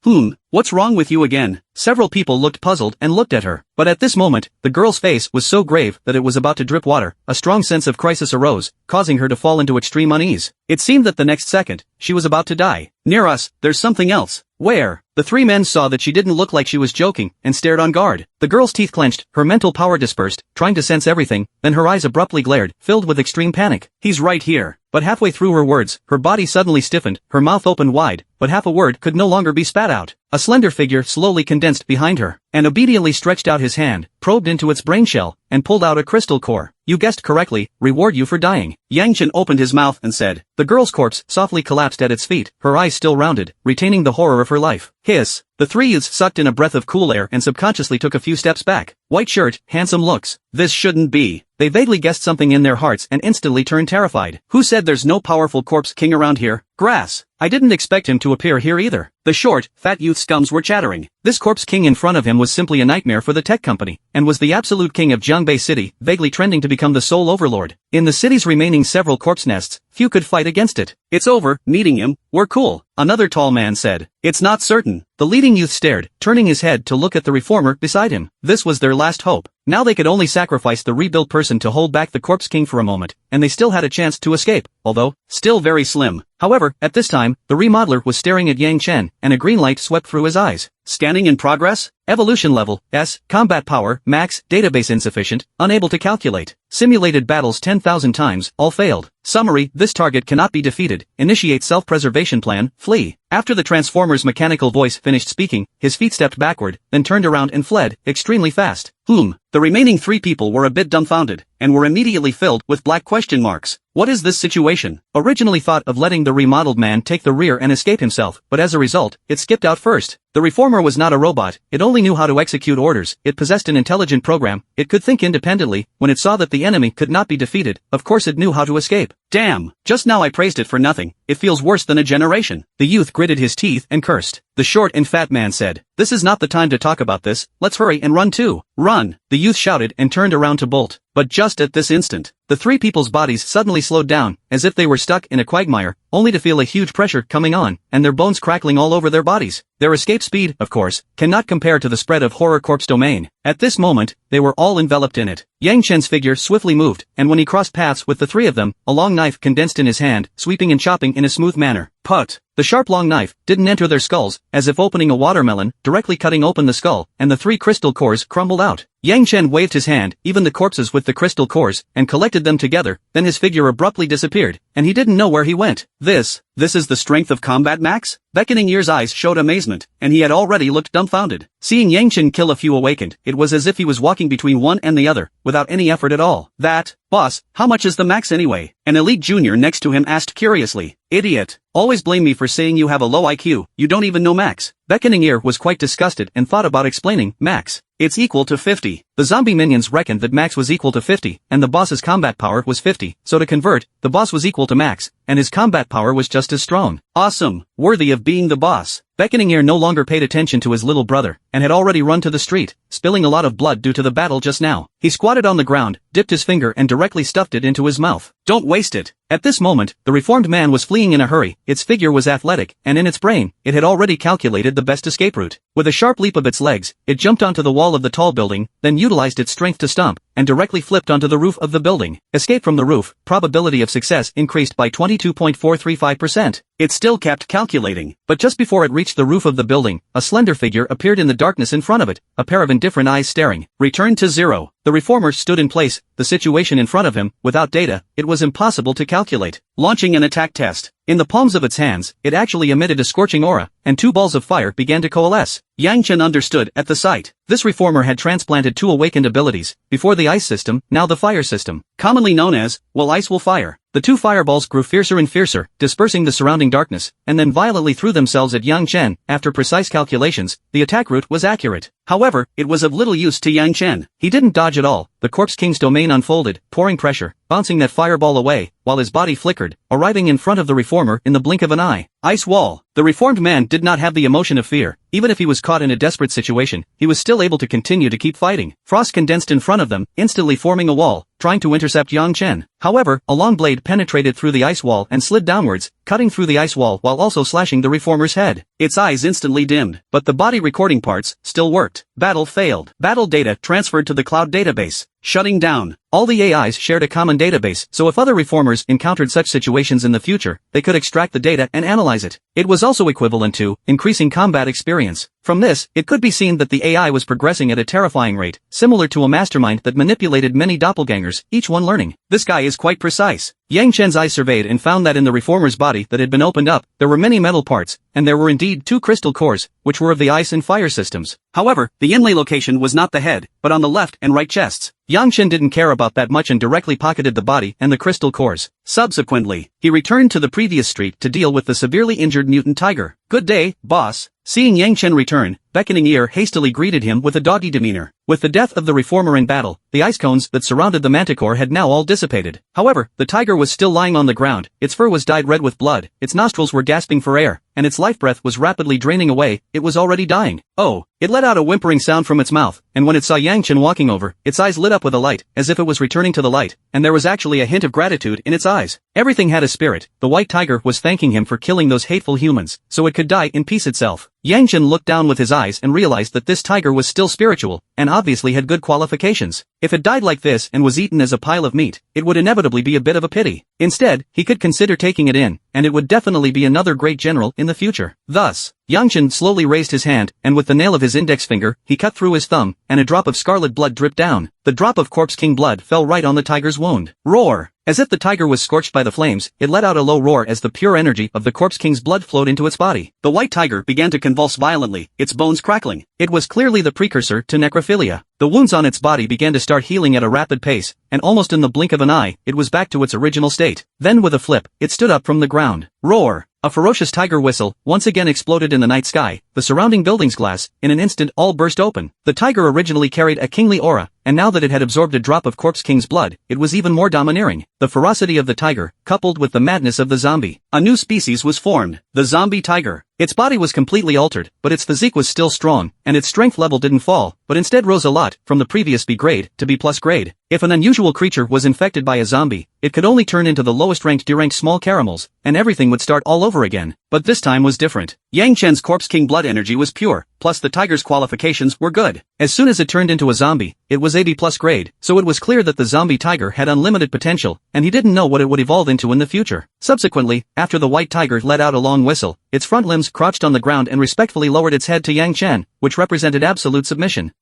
What's wrong with you again? Several people looked puzzled and looked at her. But at this moment, the girl's face was so grave that it was about to drip water. A strong sense of crisis arose, causing her to fall into extreme unease. It seemed that the next second, she was about to die. Near us, there's something else. Where? The three men saw that she didn't look like she was joking, and stared on guard. The girl's teeth clenched, her mental power dispersed, trying to sense everything, then her eyes abruptly glared, filled with extreme panic. He's right here. But halfway through her words, her body suddenly stiffened, her mouth opened wide, but half a word could no longer be spat out. A slender figure slowly condensed behind her, and obediently stretched out his hand, probed into its brain shell, and pulled out a crystal core. You guessed correctly, reward you for dying. Yang Chen opened his mouth and said. The girl's corpse softly collapsed at its feet, her eyes still rounded, retaining the horror of her life. Hiss. The three youths sucked in a breath of cool air and subconsciously took a few steps back. White shirt, handsome looks. This shouldn't be. They vaguely guessed something in their hearts and instantly turned terrified. Who said there's no powerful corpse king around here? Grass. I didn't expect him to appear here either. The short, fat youth scums were chattering. This corpse king in front of him was simply a nightmare for the tech company, and was the absolute king of Jiangbei City, vaguely trending to become the sole overlord. In the city's remaining several corpse nests, few could fight against it. It's over, meeting him, we're cool, another tall man said. It's not certain. The leading youth stared, turning his head to look at the reformer beside him. This was their last hope. Now they could only sacrifice the rebuilt person to hold back the corpse king for a moment, and they still had a chance to escape, although, still very slim. However, at this time, the remodeler was staring at Yang Chen, and a green light swept through his eyes. Scanning in progress? Evolution level, S, combat power, max, database insufficient, unable to calculate. Simulated battles 10,000 times, all failed. Summary, this target cannot be defeated. Initiate self-preservation plan, flee. After the Transformer's mechanical voice finished speaking, his feet stepped backward, then turned around and fled, extremely fast. The remaining three people were a bit dumbfounded, and were immediately filled with black question marks. What is this situation? Originally thought of letting the remodeled man take the rear and escape himself, but as a result, it skipped out first. The reformer was not a robot, it only knew how to execute orders, it possessed an intelligent program, it could think independently. When it saw that the enemy could not be defeated, of course it knew how to escape. Damn, just now I praised it for nothing, it feels worse than a generation. The youth gritted his teeth and cursed. The short and fat man said, this is not the time to talk about this, let's hurry and run too. Run, the youth shouted and turned around to bolt. But just at this instant, the three people's bodies suddenly slowed down, as if they were stuck in a quagmire, only to feel a huge pressure coming on, and their bones crackling all over their bodies. Their escape speed, of course, cannot compare to the spread of horror corpse domain. At this moment, they were all enveloped in it. Yang Chen's figure swiftly moved, and when he crossed paths with the three of them, a long knife condensed in his hand, sweeping and chopping in a smooth manner. Put! The sharp long knife didn't enter their skulls, as if opening a watermelon, directly cutting open the skull, and the three crystal cores crumbled out. Yang Chen waved his hand, even the corpses with the crystal cores, and collected them together, then his figure abruptly disappeared, and he didn't know where he went. This is the strength of combat, Max? Beckoning Ear's eyes showed amazement, and he had already looked dumbfounded. Seeing Yang Chen kill a few awakened, it was as if he was walking between one and the other, without any effort at all. Boss, how much is the max anyway? An elite junior next to him asked curiously. Idiot. Always blame me for saying you have a low IQ, you don't even know max. Beckoning Ear was quite disgusted and thought about explaining, Max. It's equal to 50. The zombie minions reckoned that max was equal to 50, and the boss's combat power was 50, so to convert, the boss was equal to max, and his combat power was just as strong. Awesome. Worthy of being the boss. Beckoning Ear no longer paid attention to his little brother, and had already run to the street, spilling a lot of blood due to the battle just now. He squatted on the ground, dipped his finger and directly stuffed it into his mouth. Don't waste it. At this moment, the reformed man was fleeing in a hurry. Its figure was athletic, and in its brain, it had already calculated the best escape route. With a sharp leap of its legs, it jumped onto the wall of the tall building, then utilized its strength to stomp, and directly flipped onto the roof of the building. Escape from the roof, probability of success increased by 22.435%. It still kept calculating, but just before it reached the roof of the building, a slender figure appeared in the darkness in front of it, a pair of indifferent eyes staring. Return to zero. The reformer stood in place, the situation in front of him, without data, it was impossible to calculate. Launching an attack test. In the palms of its hands, it actually emitted a scorching aura, and two balls of fire began to coalesce. Yang Chen understood at the sight. This reformer had transplanted two awakened abilities, before the ice system, now the fire system, commonly known as, will ice will fire. The two fireballs grew fiercer and fiercer, dispersing the surrounding darkness, and then violently threw themselves at Yang Chen. After precise calculations, the attack route was accurate. However, it was of little use to Yang Chen. He didn't dodge at all. The Corpse King's domain unfolded, pouring pressure, bouncing that fireball away, while his body flickered, arriving in front of the reformer in the blink of an eye. Ice wall. The reformed man did not have the emotion of fear. Even if he was caught in a desperate situation, he was still able to continue to keep fighting. Frost condensed in front of them, instantly forming a wall, trying to intercept Yang Chen. However, a long blade penetrated through the ice wall and slid downwards, cutting through the ice wall while also slashing the reformer's head. Its eyes instantly dimmed, but the body recording parts still worked. Battle failed. Battle data transferred to the cloud database. Shutting down. All the AIs shared a common database, so if other reformers encountered such situations in the future, they could extract the data and analyze it. It was also equivalent to increasing combat experience. From this, it could be seen that the AI was progressing at a terrifying rate, similar to a mastermind that manipulated many doppelgangers, each one learning. This guy is quite precise. Yang Chen's eyes surveyed and found that in the reformer's body that had been opened up, there were many metal parts, and there were indeed two crystal cores, which were of the ice and fire systems. However, the inlay location was not the head, but on the left and right chests. Yang Chen didn't care about that much and directly pocketed the body and the crystal cores. Subsequently, he returned to the previous street to deal with the severely injured mutant tiger. Good day, boss. Seeing Yang Chen return, Beckoning Ear hastily greeted him with a doggy demeanor. With the death of the reformer in battle, the ice cones that surrounded the manticore had now all dissipated. However, the tiger was still lying on the ground, its fur was dyed red with blood, its nostrils were gasping for air, and its life breath was rapidly draining away. It was already dying. Oh! It let out a whimpering sound from its mouth, and when it saw Yang Chen walking over, its eyes lit up with a light, as if it was returning to the light, and there was actually a hint of gratitude in its eyes. Everything had a spirit. The white tiger was thanking him for killing those hateful humans, so it could die in peace itself. Yang Chen looked down with his eyes and realized that this tiger was still spiritual, and obviously had good qualifications. If it died like this and was eaten as a pile of meat, it would inevitably be a bit of a pity. Instead, he could consider taking it in, and it would definitely be another great general in the future. Thus, Yang Chen slowly raised his hand, and with the nail of his index finger, he cut through his thumb, and a drop of scarlet blood dripped down. The drop of Corpse King blood fell right on the tiger's wound. Roar! As if the tiger was scorched by the flames, it let out a low roar as the pure energy of the Corpse King's blood flowed into its body. The white tiger began to convulse violently, its bones crackling. It was clearly the precursor to necrophilia. The wounds on its body began to start healing at a rapid pace, and almost in the blink of an eye, it was back to its original state. Then with a flip, it stood up from the ground. Roar! A ferocious tiger whistle once again exploded in the night sky. The surrounding building's glass, in an instant, all burst open. The tiger originally carried a kingly aura, and now that it had absorbed a drop of Corpse King's blood, it was even more domineering. The ferocity of the tiger, coupled with the madness of the zombie. A new species was formed, the zombie tiger. Its body was completely altered, but its physique was still strong, and its strength level didn't fall, but instead rose a lot, from the previous B grade to B+ grade. If an unusual creature was infected by a zombie, it could only turn into the lowest ranked deranked small caramels, and everything would start all over again. But this time was different. Yang Chen's Corpse King blood energy was pure, plus the tiger's qualifications were good. As soon as it turned into a zombie, it was AB+ grade, so it was clear that the zombie tiger had unlimited potential, and he didn't know what it would evolve into in the future. Subsequently, after the white tiger let out a long whistle, its front limbs crouched on the ground and respectfully lowered its head to Yang Chen, which represented absolute submission.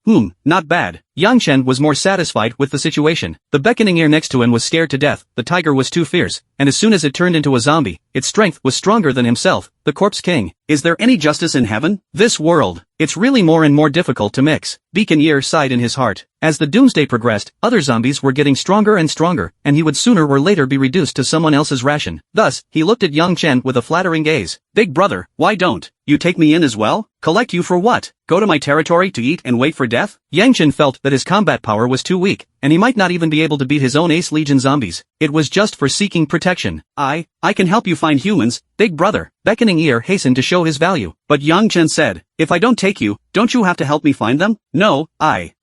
Not bad. Yang Chen was more satisfied with the situation. The beckoning ear next to him was scared to death, the tiger was too fierce, and as soon as it turned into a zombie, its strength was stronger than himself, the Corpse King. Is there any justice in heaven? This world. It's really more and more difficult to mix. Beacon Ear sighed in his heart. As the doomsday progressed, other zombies were getting stronger and stronger, and he would sooner or later be reduced to someone else's ration. Thus, he looked at Yang Chen with a flattering gaze. Big brother, why don't you take me in as well? Collect you for what? Go to my territory to eat and wait for death? Yang Chen felt that his combat power was too weak, and he might not even be able to beat his own Ace Legion zombies. It was just for seeking protection. I can help you find humans, big brother. Beckoning Ear hastened to show his value. But Yang Chen said, if I don't take you, don't you have to help me find them? No,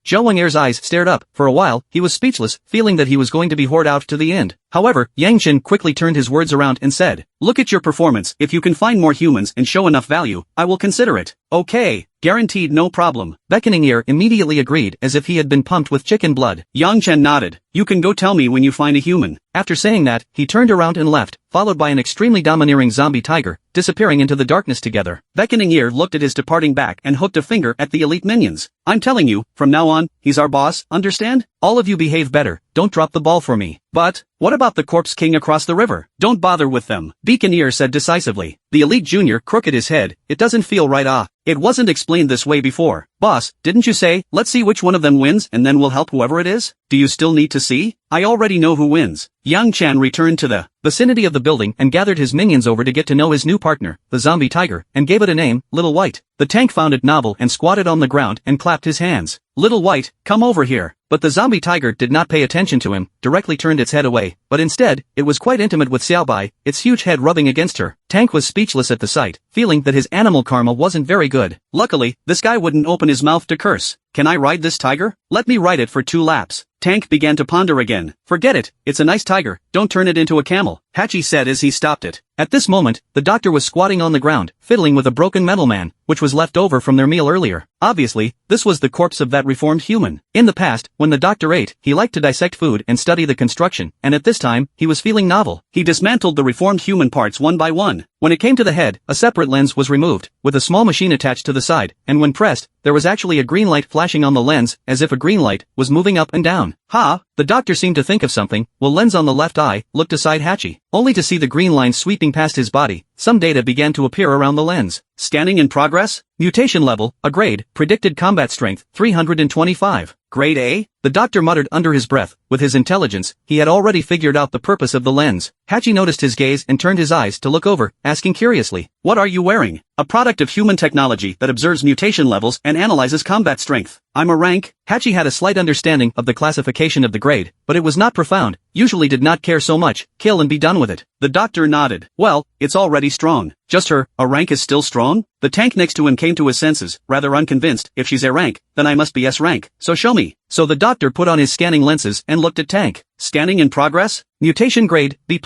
Zhou Ear's eyes stared up. For a while, he was speechless, feeling that he was going to be hoarded out to the end. However, Yang Chen quickly turned his words around and said, look at your performance. If you can find more humans and show enough value, I will consider it. Okay, guaranteed, no problem. Beckoning Ear immediately agreed as if he had been pumped with chicken blood. Yang Chen nodded. You can go tell me when you find a human. After saying that, he turned around and left, followed by an extremely domineering zombie tiger, disappearing into the darkness together. Beckoning Ear looked at his departing back and hooked a finger at the elite minions. I'm telling you, from now on, he's our boss, understand? All of you behave better, don't drop the ball for me. But, what about the Corpse King across the river? Don't bother with them, Beacon Ear said decisively. The elite junior crooked his head. It doesn't feel right. It wasn't explained this way before. Boss, didn't you say, let's see which one of them wins and then we'll help whoever it is? Do you still need to see? I already know who wins. Yang Chen returned to the vicinity of the building and gathered his minions over to get to know his new partner, the zombie tiger, and gave it a name, Little White. The tank found it novel and squatted on the ground and clapped his hands. Little White, come over here. But the zombie tiger did not pay attention to him, directly turned its head away, but instead, it was quite intimate with Xiaobai, its huge head rubbing against her. Tank was speechless at the sight, feeling that his animal karma wasn't very good. Luckily, this guy wouldn't open his mouth to curse. Can I ride this tiger? Let me ride it for 2 laps. Tank began to ponder again. Forget it, it's a nice tiger, don't turn it into a camel, Hachi said as he stopped it. At this moment, the doctor was squatting on the ground, fiddling with a broken metal man, which was left over from their meal earlier. Obviously, this was the corpse of that reformed human. In the past, when the doctor ate, he liked to dissect food and study the construction, and at this time, he was feeling novel. He dismantled the reformed human parts one by one. When it came to the head, a separate lens was removed, with a small machine attached to the side, and when pressed, there was actually a green light flashing on the lens, as if a green light was moving up and down. The doctor seemed to think of something. Well, lens on the left eye looked aside Hachi, only to see the green line sweeping past his body. Some data began to appear around the lens. Scanning in progress? Mutation level, a grade, predicted combat strength, 325. Grade A? The doctor muttered under his breath. With his intelligence, he had already figured out the purpose of the lens. Hachi noticed his gaze and turned his eyes to look over, asking curiously, what are you wearing? A product of human technology that observes mutation levels and analyzes combat strength. I'm a rank. Hachi had a slight understanding of the classification of the grade, but it was not profound, usually did not care so much, kill and be done with it. The doctor nodded. Well, it's already strong. Just her, a rank is still strong? The tank next to him came to his senses, rather unconvinced. If she's A rank, then I must be S rank, so show me. So the doctor put on his scanning lenses and looked at Tank. Scanning in progress? Mutation grade, B+,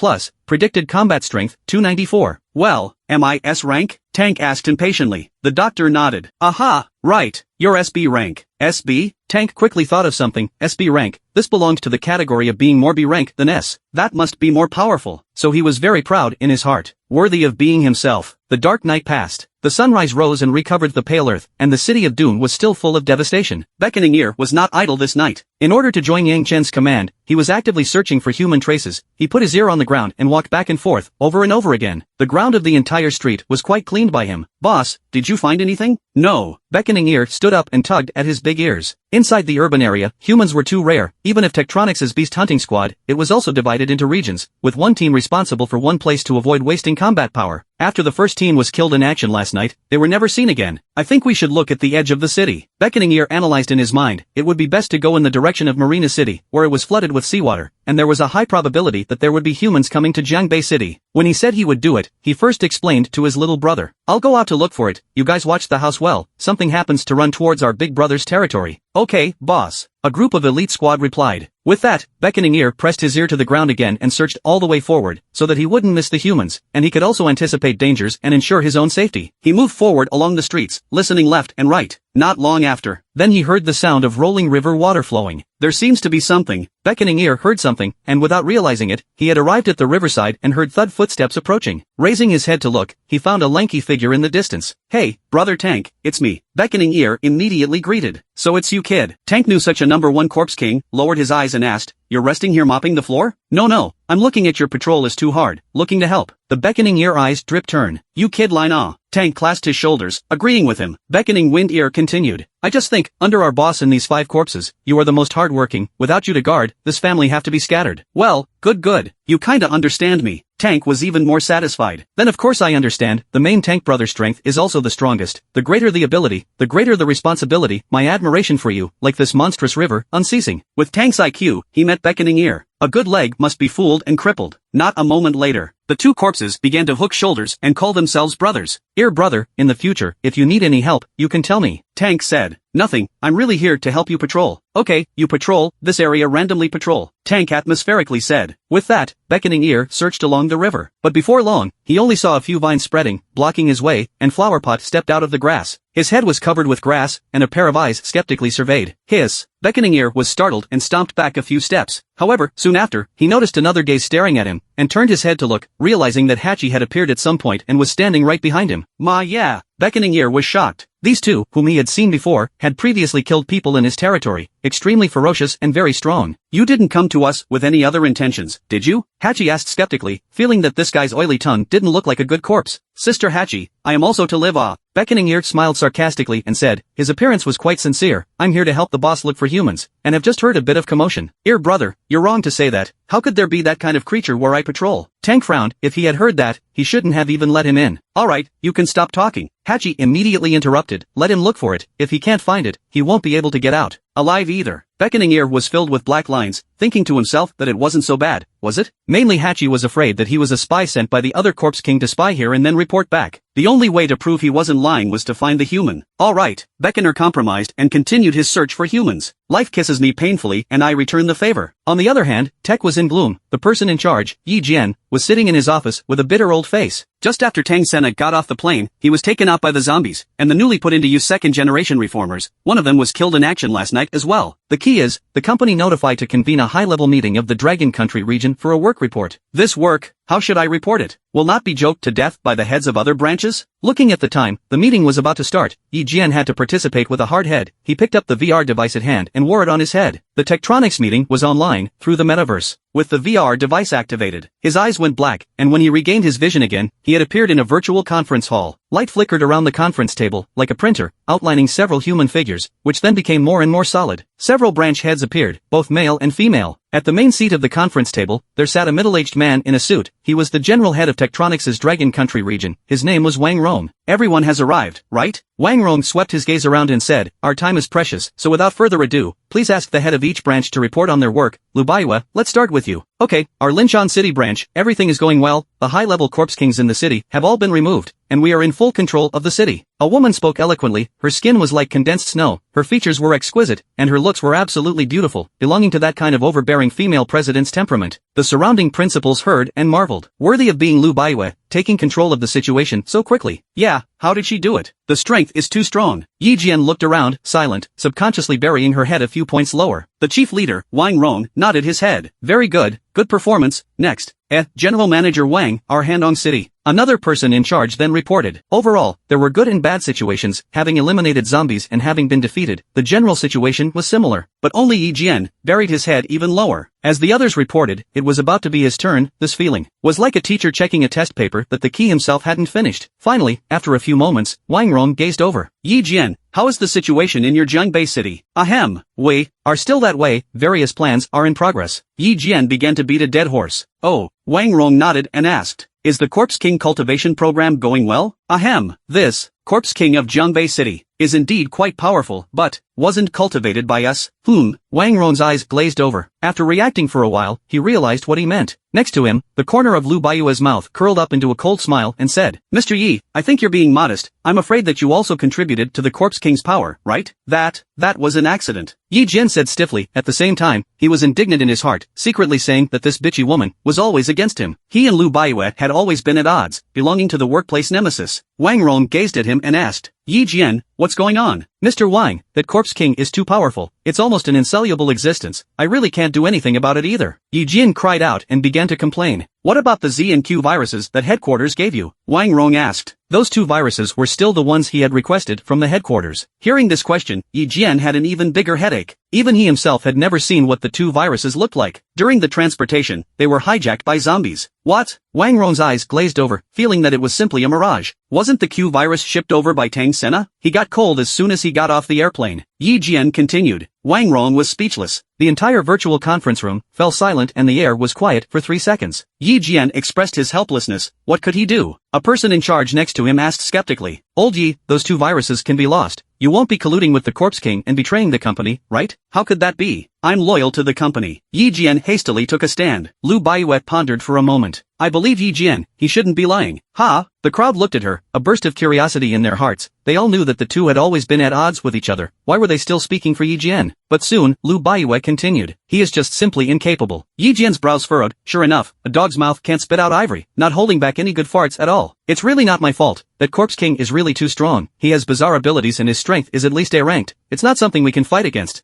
predicted combat strength, 294. Well, am I S rank? Tank asked impatiently. The doctor nodded. Aha, right, you're SB rank. SB? Tank quickly thought of something. SB rank, this belonged to the category of being more B rank than S. That must be more powerful. So he was very proud in his heart, worthy of being himself. The dark night passed. The sunrise rose and recovered the pale earth, and the city of Dune was still full of devastation. Beckoning Ear was not idle this night. In order to join Yang Chen's command, he was actively searching for human traces. He put his ear on the ground and walked back and forth, over and over again. The ground of the entire street was quite cleaned by him. Boss, did you find anything? No. Beckoning Ear stood up and tugged at his big ears. Inside the urban area, humans were too rare. Even if Tektronix's Beast Hunting Squad, it was also divided into regions, with one team responsible for one place to avoid wasting combat power. After the first team was killed in action last night, they were never seen again. I think we should look at the edge of the city. Beckoning Ear analyzed in his mind, it would be best to go in the direction of Marina City, where it was flooded with seawater, and there was a high probability that there would be humans coming to Jiangbei City. When he said he would do it, he first explained to his little brother, I'll go out to look for it, you guys watch the house well, something happens to run towards our big brother's territory. Okay, boss. A group of elite squad replied. With that, Beckoning Ear pressed his ear to the ground again and searched all the way forward, so that he wouldn't miss the humans, and he could also anticipate dangers and ensure his own safety. He moved forward along the streets, listening left and right. Not long after, then he heard the sound of rolling river water flowing. There seems to be something. Beckoning Ear heard something, and without realizing it, he had arrived at the riverside and heard thud footsteps approaching. Raising his head to look, he found a lanky figure in the distance. Hey, brother Tank, it's me. Beckoning Ear immediately greeted. So it's you, kid. Tank knew such a #1 corpse king, lowered his eyes and asked, you're resting here mopping the floor? No, I'm looking at your patrol is too hard, looking to help. The Beckoning Ear eyes drip turn. You kid line ah. Tank clasped his shoulders, agreeing with him. Beckoning Wind Ear continued. I just think, under our boss and these 5 corpses, you are the most hardworking. Without you to guard, this family have to be scattered. Well, good. You kinda understand me. Tank was even more satisfied. Then of course I understand, the main Tank brother strength is also the strongest. The greater the ability, the greater the responsibility. My admiration for you, like this monstrous river, unceasing. With Tank's IQ, he met Beckoning Ear. A good leg must be fooled and crippled. Not a moment later, the 2 corpses began to hook shoulders and call themselves brothers. Ear brother, in the future, if you need any help, you can tell me. Tank said. Nothing, I'm really here to help you patrol. Okay, you patrol, this area randomly patrol. Tank atmospherically said. With that, Beckoning Ear searched along the river. But before long, he only saw a few vines spreading, blocking his way, and Flowerpot stepped out of the grass. His head was covered with grass, and a pair of eyes skeptically surveyed. Hiss. Beckoning Ear was startled and stomped back a few steps. However, soon after, he noticed another gaze staring at him, and turned his head to look, realizing that Hachi had appeared at some point and was standing right behind him. Yeah. Beckoning Ear was shocked. These 2, whom he had seen before, had previously killed people in his territory, extremely ferocious and very strong. You didn't come to us with any other intentions, did you? Hachi asked skeptically, feeling that this guy's oily tongue didn't look like a good corpse. Sister Hachi, I am also to live Beckoning Ear smiled sarcastically and said, his appearance was quite sincere, I'm here to help the boss look for humans, and have just heard a bit of commotion. Ear brother, you're wrong to say that, how could there be that kind of creature where I patrol? Tank frowned, if he had heard that, he shouldn't have even let him in. Alright, you can stop talking. Hachi immediately interrupted, let him look for it, if he can't find it, he won't be able to get out. Alive either. Beckoning Ear was filled with black lines, thinking to himself that it wasn't so bad, was it? Mainly Hachi was afraid that he was a spy sent by the other corpse king to spy here and then report back. The only way to prove he wasn't lying was to find the human. Alright, Beckoner compromised and continued his search for humans. Life kisses me painfully and I return the favor. On the other hand, Tech was in gloom. The person in charge, Yi Jian, was sitting in his office with a bitter old face. Just after Tang Sena got off the plane, he was taken out by the zombies, and the newly put into use second-generation reformers. One of them was killed in action last night as well. The key is, the company notified to convene a high-level meeting of the Dragon Country region for a work report. This work, how should I report it? Will not be joked to death by the heads of other branches? Looking at the time, the meeting was about to start. Yi Jian had to participate with a hard head. He picked up the VR device at hand and wore it on his head. The Tektronics meeting was online, through the metaverse. With the VR device activated, his eyes went black, and when he regained his vision again, he had appeared in a virtual conference hall. Light flickered around the conference table, like a printer, outlining several human figures, which then became more and more solid. Several branch heads appeared, both male and female. At the main seat of the conference table, there sat a middle-aged man in a suit. He was the general head of Tektronics' Dragon Country region. His name was Wang Rong. Everyone has arrived, right? Wang Rong swept his gaze around and said, our time is precious, so without further ado, please ask the head of each branch to report on their work. Lubaiwa, let's start with you. Okay, our Linshan City branch, everything is going well. The high-level corpse kings in the city have all been removed, and we are in full control of the city. A woman spoke eloquently. Her skin was like condensed snow, her features were exquisite, and her looks were absolutely beautiful, belonging to that kind of overbearing female president's temperament. The surrounding principals heard and marveled. Worthy of being Lu Baiwei, taking control of the situation so quickly. Yeah, how did she do it? The strength is too strong. Yi Jian looked around, silent, subconsciously burying her head a few points lower. The chief leader, Wang Rong, nodded his head. Very good, good performance. Next. General Manager Wang, our Handong City. Another person in charge then reported. Overall, there were good and bad situations, having eliminated zombies and having been defeated. The general situation was similar, but only Yi Jian buried his head even lower. As the others reported, it was about to be his turn. This feeling was like a teacher checking a test paper that the key himself hadn't finished. Finally, after a few moments, Wang Rong gazed over. Yi Jian, how is the situation in your Jiangbei city? Ahem, we are still that way, various plans are in progress. Yi Jian began to beat a dead horse. Oh, Wang Rong nodded and asked. is the Corpse King cultivation program going well? Ahem, this, Corpse King of Jiangbei City, is indeed quite powerful, but, wasn't cultivated by us. Wang Ron's eyes glazed over. After reacting for a while, he realized what he meant. Next to him, the corner of Lu Baiyue's mouth curled up into a cold smile and said, Mr. Yi, I think you're being modest. I'm afraid that you also contributed to the Corpse King's power, right? That was an accident. Yi Jian said stiffly. At the same time, he was indignant in his heart, secretly saying that this bitchy woman was always against him. He and Lu Baiyue had always been at odds, belonging to the workplace nemesis. Wang Ron gazed at him and asked, Yi Jian, what's going on? Mr. Wang, that Corpse King is too powerful. It's almost an insoluble existence. I really can't do anything about it either. Yi Jian cried out and began to complain. What about the Z and Q viruses that headquarters gave you? Wang Rong asked. Those 2 viruses were still the ones he had requested from the headquarters. Hearing this question, Yi Jian had an even bigger headache. Even he himself had never seen what the 2 viruses looked like. During the transportation, they were hijacked by zombies. What? Wang Rong's eyes glazed over, feeling that it was simply a mirage. Wasn't the Q virus shipped over by Tang Sena? He got cold as soon as he got off the airplane. Yi Jian continued. Wang Rong was speechless. The entire virtual conference room fell silent and the air was quiet for 3 seconds. Yi Jian expressed his helplessness. What could he do? A person in charge next to him asked skeptically. Old Yi, those 2 viruses can be lost. You won't be colluding with the Corpse King and betraying the company, right? How could that be? I'm loyal to the company. Yi Jian hastily took a stand. Lu Baiyue pondered for a moment. I believe Yi Jian, he shouldn't be lying. Ha! The crowd looked at her, a burst of curiosity in their hearts. They all knew that the 2 had always been at odds with each other. Why were they still speaking for Yi Jian? But soon, Lu Baiyue continued. He is just simply incapable. Yi Jian's brows furrowed. Sure enough, a dog's mouth can't spit out ivory, not holding back any good farts at all. It's really not my fault. That Corpse King is really too strong. He has bizarre abilities and his strength is at least A-ranked. It's not something we can fight against.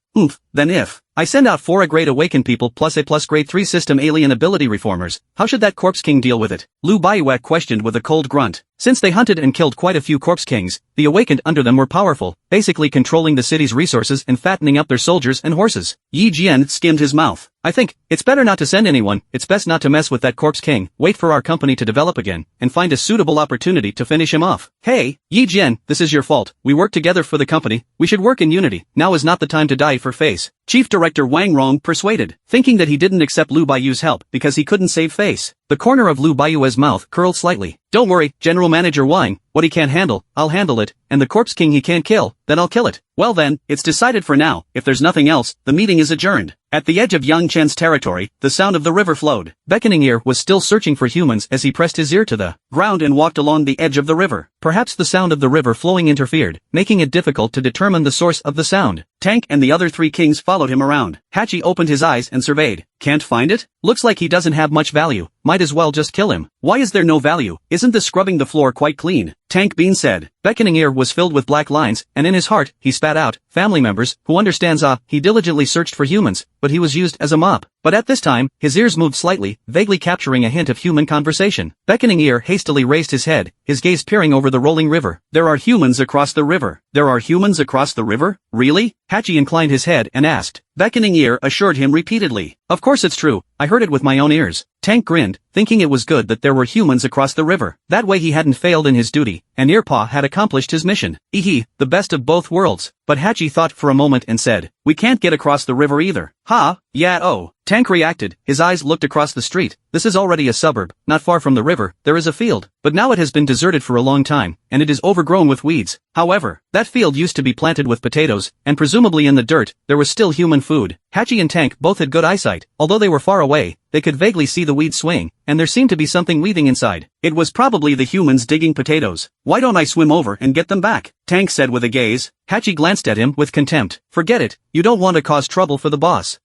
Then if I send out 4 grade awakened people plus A plus grade 3 system alien ability reformers, how should that Corpse King deal with it? Lu Baiyue questioned with a cold grunt. Since they hunted and killed quite a few Corpse Kings, the awakened under them were powerful, basically controlling the city's resources and fattening up their soldiers and horses. Yi Jian skimmed his mouth. I think, it's better not to send anyone, it's best not to mess with that Corpse King, wait for our company to develop again, and find a suitable opportunity to finish him off. Hey, Yi Jian, this is your fault, we work together for the company, we should work in unity, now is not the time to die for face. Chief Director Wang Rong persuaded, thinking that he didn't accept Lu Baiyu's help because he couldn't save face. The corner of Lu Baiyue's mouth curled slightly. Don't worry, General Manager Wang, what he can't handle, I'll handle it, and the Corpse King he can't kill, then I'll kill it. Well then, it's decided for now, if there's nothing else, the meeting is adjourned. At the edge of Yang Chen's territory, the sound of the river flowed. Beckoning Ear was still searching for humans as he pressed his ear to the ground and walked along the edge of the river. Perhaps the sound of the river flowing interfered, making it difficult to determine the source of the sound. Tank and the other 3 kings followed him around. Hachi opened his eyes and surveyed. Can't find it? Looks like he doesn't have much value. Might as well just kill him. Why is there no value? Isn't the scrubbing the floor quite clean? Tank Bean said. Beckoning Ear was filled with black lines, and in his heart, he spat out, family members, who understands he diligently searched for humans, but he was used as a mop. But at this time, his ears moved slightly, vaguely capturing a hint of human conversation. Beckoning Ear hastily raised his head, his gaze peering over the rolling river. There are humans across the river. There are humans across the river? Really? Hachi inclined his head and asked. Beckoning Ear assured him repeatedly. Of course it's true, I heard it with my own ears. Tank grinned, thinking it was good that there were humans across the river. That way he hadn't failed in his duty, and Earpaw had accomplished his mission. Ehe, the best of both worlds. But Hachi thought for a moment and said, we can't get across the river either. Ha, yeah oh. Tank reacted, his eyes looked across the street. This is already a suburb, not far from the river, there is a field. But now it has been deserted for a long time, and it is overgrown with weeds. However, that field used to be planted with potatoes, and presumably in the dirt, there was still human food. Hachi and Tank both had good eyesight. Although they were far away, they could vaguely see the weeds swaying, and there seemed to be something weaving inside. It was probably the humans digging potatoes. Why don't I swim over and get them back? Tank said with a gaze. Hachi glanced at him with contempt. Forget it, you don't want to cause trouble for the boss.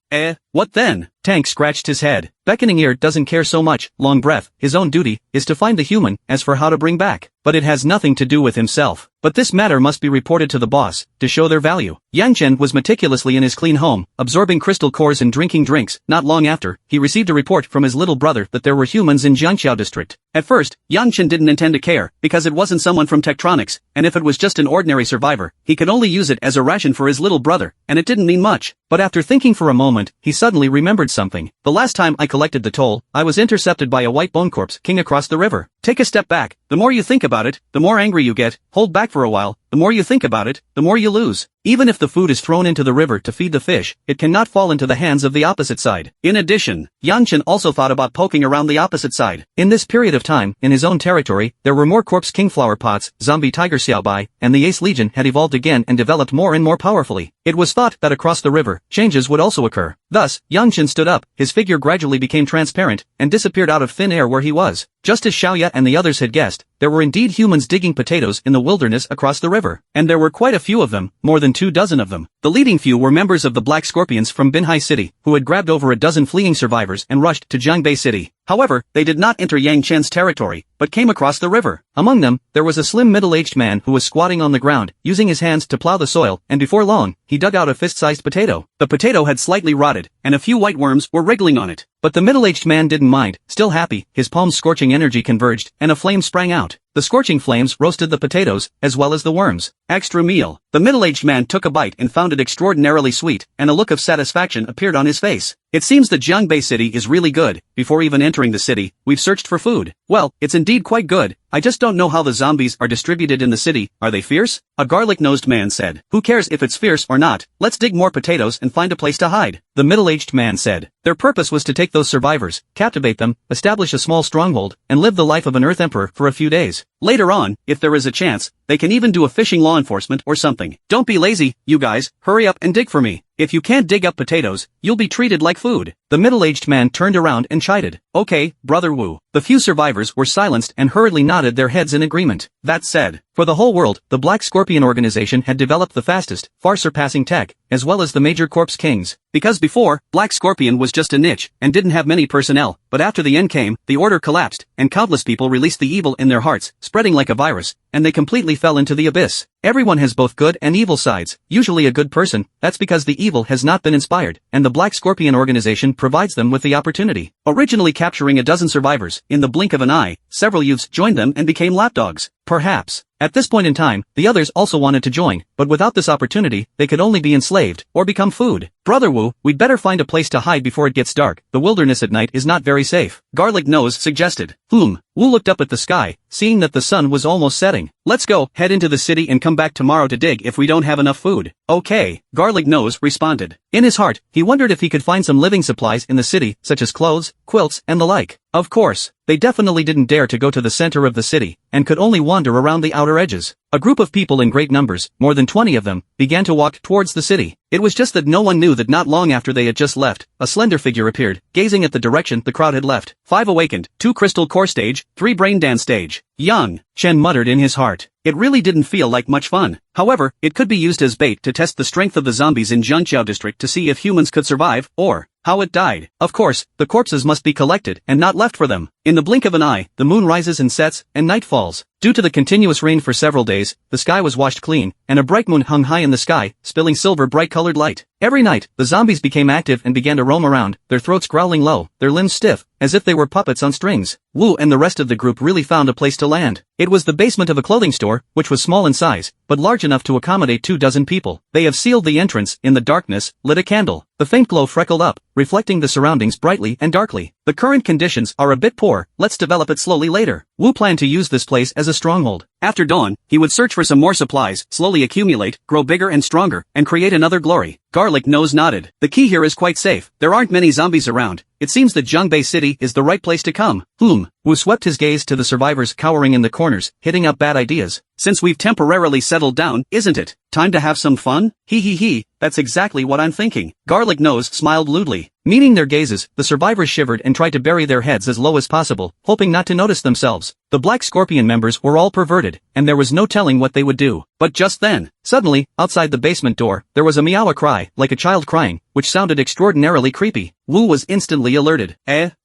What then? Tank scratched his head. Beckoning Ear doesn't care so much, long breath, his own duty, is to find the human, as for how to bring back. But it has nothing to do with himself. But this matter must be reported to the boss, to show their value. Yang Chen was meticulously in his clean home, absorbing crystal cores and drinking drinks. Not long after, he received a report from his little brother that there were humans in Jiangxiao district. At first, Yang Chen didn't intend to care, because it wasn't someone from Tektronics, and if it was just an ordinary survivor, he could only use it as a ration for his little brother, and it didn't mean much. But after thinking for a moment, he suddenly remembered something. The last time I collected the toll, I was intercepted by a white bone corpse king across the river. Take a step back. The more you think about it, the more angry you get. Hold back for a while. The more you think about it, the more you lose. Even if the food is thrown into the river to feed the fish, it cannot fall into the hands of the opposite side. In addition, Yang Chen also thought about poking around the opposite side. In this period of time, in his own territory, there were more corpse king flower pots, zombie tiger xiaobai, and the Ace Legion had evolved again and developed more and more powerfully. It was thought that across the river, changes would also occur. Thus, Yang Chen stood up, his figure gradually became transparent, and disappeared out of thin air where he was. Just as Xiaoya and the others had guessed, there were indeed humans digging potatoes in the wilderness across the river. And there were quite a few of them, more than 24 of them. The leading few were members of the Black Scorpions from Binhai City, who had grabbed over a dozen fleeing survivors and rushed to Jiangbei City. However, they did not enter Yang Chen's territory, but came across the river. Among them, there was a slim middle-aged man who was squatting on the ground, using his hands to plow the soil, and before long, he dug out a fist-sized potato. The potato had slightly rotted, and a few white worms were wriggling on it. But the middle-aged man didn't mind, still happy, his palms scorching energy converged, and a flame sprang out. The scorching flames roasted the potatoes, as well as the worms. Extra meal. The middle-aged man took a bite and found it extraordinarily sweet, and a look of satisfaction appeared on his face. It seems that Jiangbei City is really good. Before even entering the city, we've searched for food. Well, it's indeed quite good. I just don't know how the zombies are distributed in the city. Are they fierce? A garlic-nosed man said. Who cares if it's fierce or not? Let's dig more potatoes and find a place to hide. The middle-aged man said. Their purpose was to take those survivors, captivate them, establish a small stronghold, and live the life of an Earth Emperor for a few days. Later on, if there is a chance, they can even do a fishing law enforcement or something. Don't be lazy, you guys, hurry up and dig for me. If you can't dig up potatoes, you'll be treated like food. The middle-aged man turned around and chided. Okay, Brother Wu. The few survivors were silenced and hurriedly nodded their heads in agreement. That said, for the whole world, the Black Scorpion organization had developed the fastest, far-surpassing tech, as well as the major corpse kings. Because before, Black Scorpion was just a niche, and didn't have many personnel, but after the end came, the order collapsed, and countless people released the evil in their hearts, spreading like a virus, and they completely fell into the abyss. Everyone has both good and evil sides, usually a good person, that's because the evil has not been inspired, and the Black Scorpion organization provides them with the opportunity. Originally capturing a dozen survivors, in the blink of an eye, several youths joined them and became lapdogs. Perhaps. At this point in time, the others also wanted to join, but without this opportunity, they could only be enslaved, or become food. Brother Wu, we'd better find a place to hide before it gets dark. The wilderness at night is not very safe. Garlic Nose suggested. Wu looked up at the sky, seeing that the sun was almost setting. Let's go, head into the city and come back tomorrow to dig if we don't have enough food. Okay, Garlic Nose responded. In his heart, he wondered if he could find some living supplies in the city, such as clothes, quilts, and the like. Of course, they definitely didn't dare to go to the center of the city, and could only wander around the outer edges. A group of people in great numbers, more than 20 of them, began to walk towards the city. It was just that no one knew that not long after they had just left, a slender figure appeared, gazing at the direction the crowd had left. 5 awakened, 2 crystal core stage, 3 brain dance stage. Yang Chen muttered in his heart. It really didn't feel like much fun. However, it could be used as bait to test the strength of the zombies in Zhangqiao district to see if humans could survive, or how it died. Of course, the corpses must be collected and not left for them. In the blink of an eye, the moon rises and sets, and night falls. Due to the continuous rain for several days, the sky was washed clean, and a bright moon hung high in the sky, spilling silver bright-colored light. Every night, the zombies became active and began to roam around, their throats growling low, their limbs stiff, as if they were puppets on strings. Wu and the rest of the group really found a place to land. It was the basement of a clothing store, which was small in size, but large enough to accommodate 24 people. They have sealed the entrance, in the darkness, lit a candle. The faint glow freckled up, reflecting the surroundings brightly and darkly. The current conditions are a bit poor, let's develop it slowly later. Wu planned to use this place as a stronghold. After dawn, he would search for some more supplies, slowly accumulate, grow bigger and stronger, and create another glory. Garlic Nose nodded. The key here is quite safe. There aren't many zombies around. It seems that Jiangbei City is the right place to come. Wu swept his gaze to the survivors cowering in the corners, hitting up bad ideas. Since we've temporarily settled down, isn't it time to have some fun? He, that's exactly what I'm thinking. Garlic Nose smiled lewdly. Meeting their gazes, the survivors shivered and tried to bury their heads as low as possible, hoping not to notice themselves. The Black Scorpion members were all perverted, and there was no telling what they would do. But just then, suddenly, outside the basement door, there was a meow cry, like a child crying, which sounded extraordinarily creepy. Wu was instantly alerted.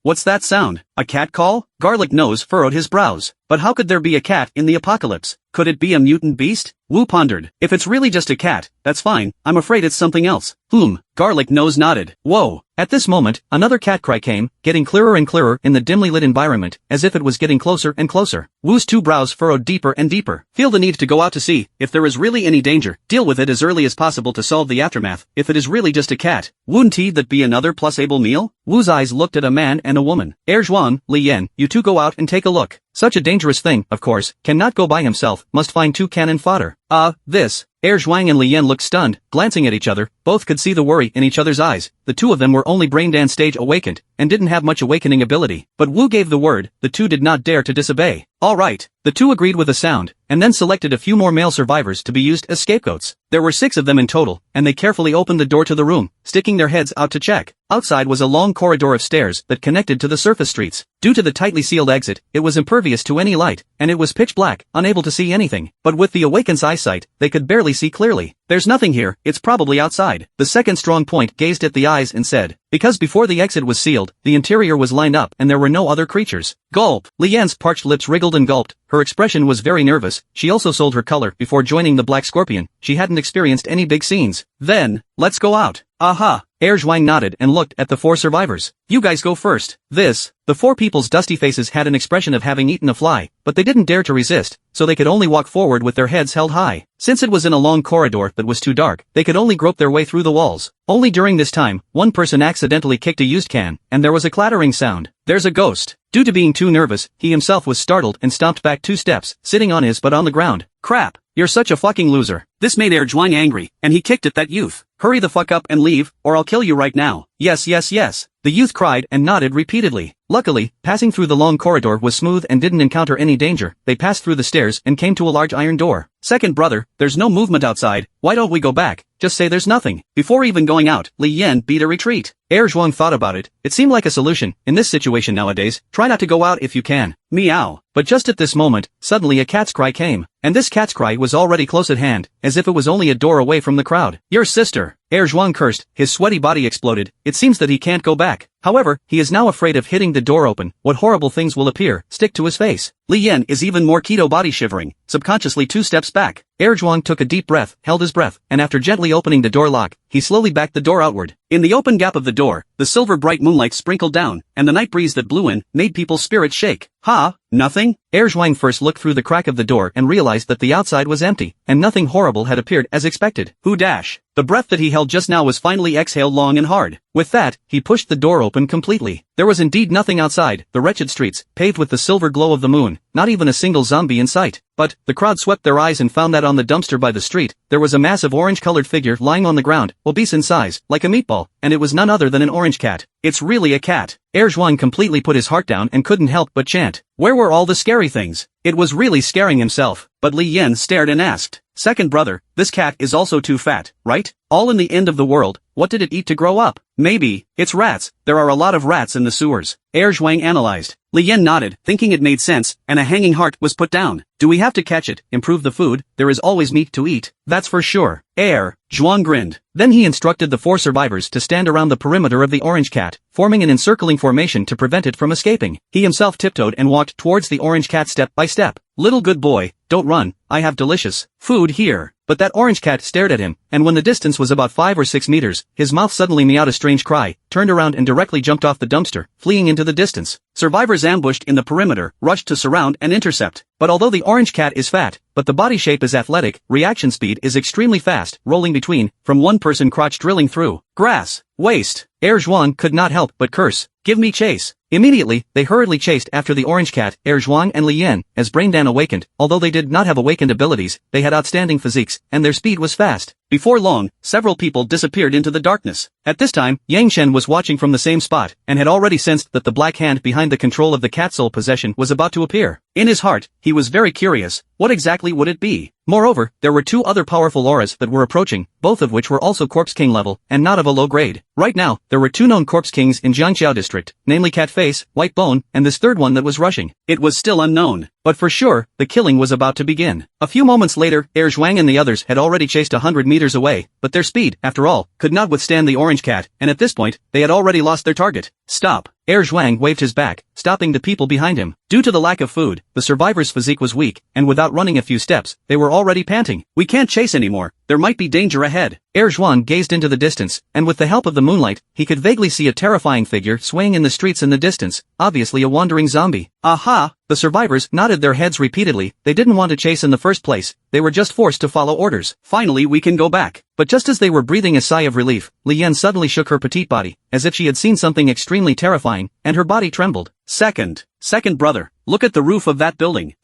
What's that sound? A cat call? Garlic Nose furrowed his brows. But how could there be a cat in the apocalypse? Could it be a mutant beast? Wu pondered. If it's really just a cat, that's fine, I'm afraid it's something else. Garlic Nose nodded. Whoa. At this moment, another cat cry came, getting clearer and clearer in the dimly lit environment, as if it was getting closer and closer. Wu's 2 brows furrowed deeper and deeper. Feel the need to go out to see, if there is really any danger, deal with it as early as possible to solve the aftermath. If it is really just a cat, wouldn't that be another plus-able meal? Wu's eyes looked at a man and a woman. Zhuang, Li Yan, you two go out and take a look. Such a dangerous thing, of course, cannot go by himself, must find 2 cannon fodder. This. Zhuang and Li Yan looked stunned, glancing at each other, both could see the worry in each other's eyes. The two of them were only brain dance stage awakened, and didn't have much awakening ability. But Wu gave the word, the two did not dare to disobey. Alright. The two agreed with a sound, and then selected a few more male survivors to be used as scapegoats. There were 6 of them in total, and they carefully opened the door to the room, sticking their heads out to check. Outside was a long corridor of stairs that connected to the surface streets. Due to the tightly sealed exit, it was impervious to any light, and it was pitch black, unable to see anything. But with the awakened's eyesight, they could barely see clearly. There's nothing here, it's probably outside. The second strong point gazed at the eyes and said, because before the exit was sealed, the interior was lined up and there were no other creatures. Gulp. Li Yan's parched lips wriggled and gulped. Her expression was very nervous. She also sold her color before joining the Black Scorpion. She hadn't experienced any big scenes. Then, let's go out. Aha. Zhuang nodded and looked at the 4 survivors. You guys go first. The 4 people's dusty faces had an expression of having eaten a fly, but they didn't dare to resist, so they could only walk forward with their heads held high. Since it was in a long corridor that was too dark, they could only grope their way through the walls. Only during this time, one person accidentally kicked a used can, and there was a clattering sound. There's a ghost. Due to being too nervous, he himself was startled and stomped back 2 steps, sitting on his butt on the ground. Crap. You're such a fucking loser. This made Zhuang angry, and he kicked at that youth. Hurry the fuck up and leave, or I'll kill you right now. Yes. The youth cried and nodded repeatedly. Luckily, passing through the long corridor was smooth and didn't encounter any danger. They passed through the stairs and came to a large iron door. Second brother, there's no movement outside. Why don't we go back? Just say there's nothing. Before even going out, Li Yan beat a retreat. Zhuang thought about it. It seemed like a solution. In this situation nowadays, try not to go out if you can. Meow. But just at this moment, suddenly a cat's cry came. And this cat's cry was already close at hand, as if it was only a door away from the crowd. Your sister. Zhuang cursed, his sweaty body exploded. It seems that he can't go back. However, he is now afraid of hitting the door open. What horrible things will appear, stick to his face. Li Yan is even more keto body shivering, subconsciously 2 steps back. Zhuang took a deep breath, held his breath, and after gently opening the door lock, he slowly backed the door outward. In the open gap of the door, the silver bright moonlight sprinkled down, and the night breeze that blew in, made people's spirits shake. Nothing? Zhuang first looked through the crack of the door and realized that the outside was empty, and nothing horrible had appeared as expected. The breath that he held just now was finally exhaled long and hard. With that, he pushed the door open completely. There was indeed nothing outside, the wretched streets, paved with the silver glow of the moon, not even a single zombie in sight. But, the crowd swept their eyes and found that on the dumpster by the street, there was a massive orange-colored figure lying on the ground, obese in size, like a meatball, and it was none other than an orange cat. It's really a cat. Zhuang completely put his heart down and couldn't help but chant. Where were all the scary things? It was really scaring himself. But Li Yan stared and asked, second brother, this cat is also too fat, right? All in the end of the world, what did it eat to grow up? Maybe, it's rats, there are a lot of rats in the sewers. Zhuang analyzed. Li Yan nodded, thinking it made sense, and a hanging heart was put down. Do we have to catch it, improve the food? There is always meat to eat. That's for sure. Zhuang grinned. Then he instructed the 4 survivors to stand around the perimeter of the orange cat, forming an encircling formation to prevent it from escaping. He himself tiptoed and walked towards the orange cat step by step. Little good boy, don't run, I have delicious food here. But that orange cat stared at him, and when the distance was about 5 or 6 meters, his mouth suddenly meowed a strange cry, turned around and directly jumped off the dumpster, fleeing into the distance. Survivors ambushed in the perimeter, rushed to surround and intercept. But although the orange cat is fat, but the body shape is athletic, reaction speed is extremely fast, rolling between, from one person crotch drilling through grass, waste. Zhuang could not help but curse. Give me chase. Immediately, they hurriedly chased after the orange cat. Zhuang and Li Yan, as Braindan awakened, although they did not have awakened abilities, they had outstanding physiques, and their speed was fast. Before long, several people disappeared into the darkness. At this time, Yang Shen was watching from the same spot, and had already sensed that the black hand behind the control of the cat soul possession was about to appear. In his heart, he was very curious, what exactly would it be? Moreover, there were 2 other powerful auras that were approaching, both of which were also Corpse King level, and not of a low grade. Right now, there were 2 known Corpse Kings in Jiangxiao district, namely Cat Face, White Bone, and this third one that was rushing. It was still unknown. But for sure, the killing was about to begin. A few moments later, Zhuang and the others had already chased 100 meters away, but their speed, after all, could not withstand the orange cat, and at this point, they had already lost their target. Stop. Zhuang waved his back, stopping the people behind him. Due to the lack of food, the survivors' physique was weak, and without running a few steps, they were already panting. We can't chase anymore, there might be danger ahead. Zhuang gazed into the distance, and with the help of the moonlight, he could vaguely see a terrifying figure swaying in the streets in the distance, obviously a wandering zombie. Aha! The survivors nodded their heads repeatedly. They didn't want to chase in the first place, they were just forced to follow orders. Finally we can go back. But just as they were breathing a sigh of relief, Li Yan suddenly shook her petite body, as if she had seen something extremely terrifying, and her body trembled. Second brother, look at the roof of that building.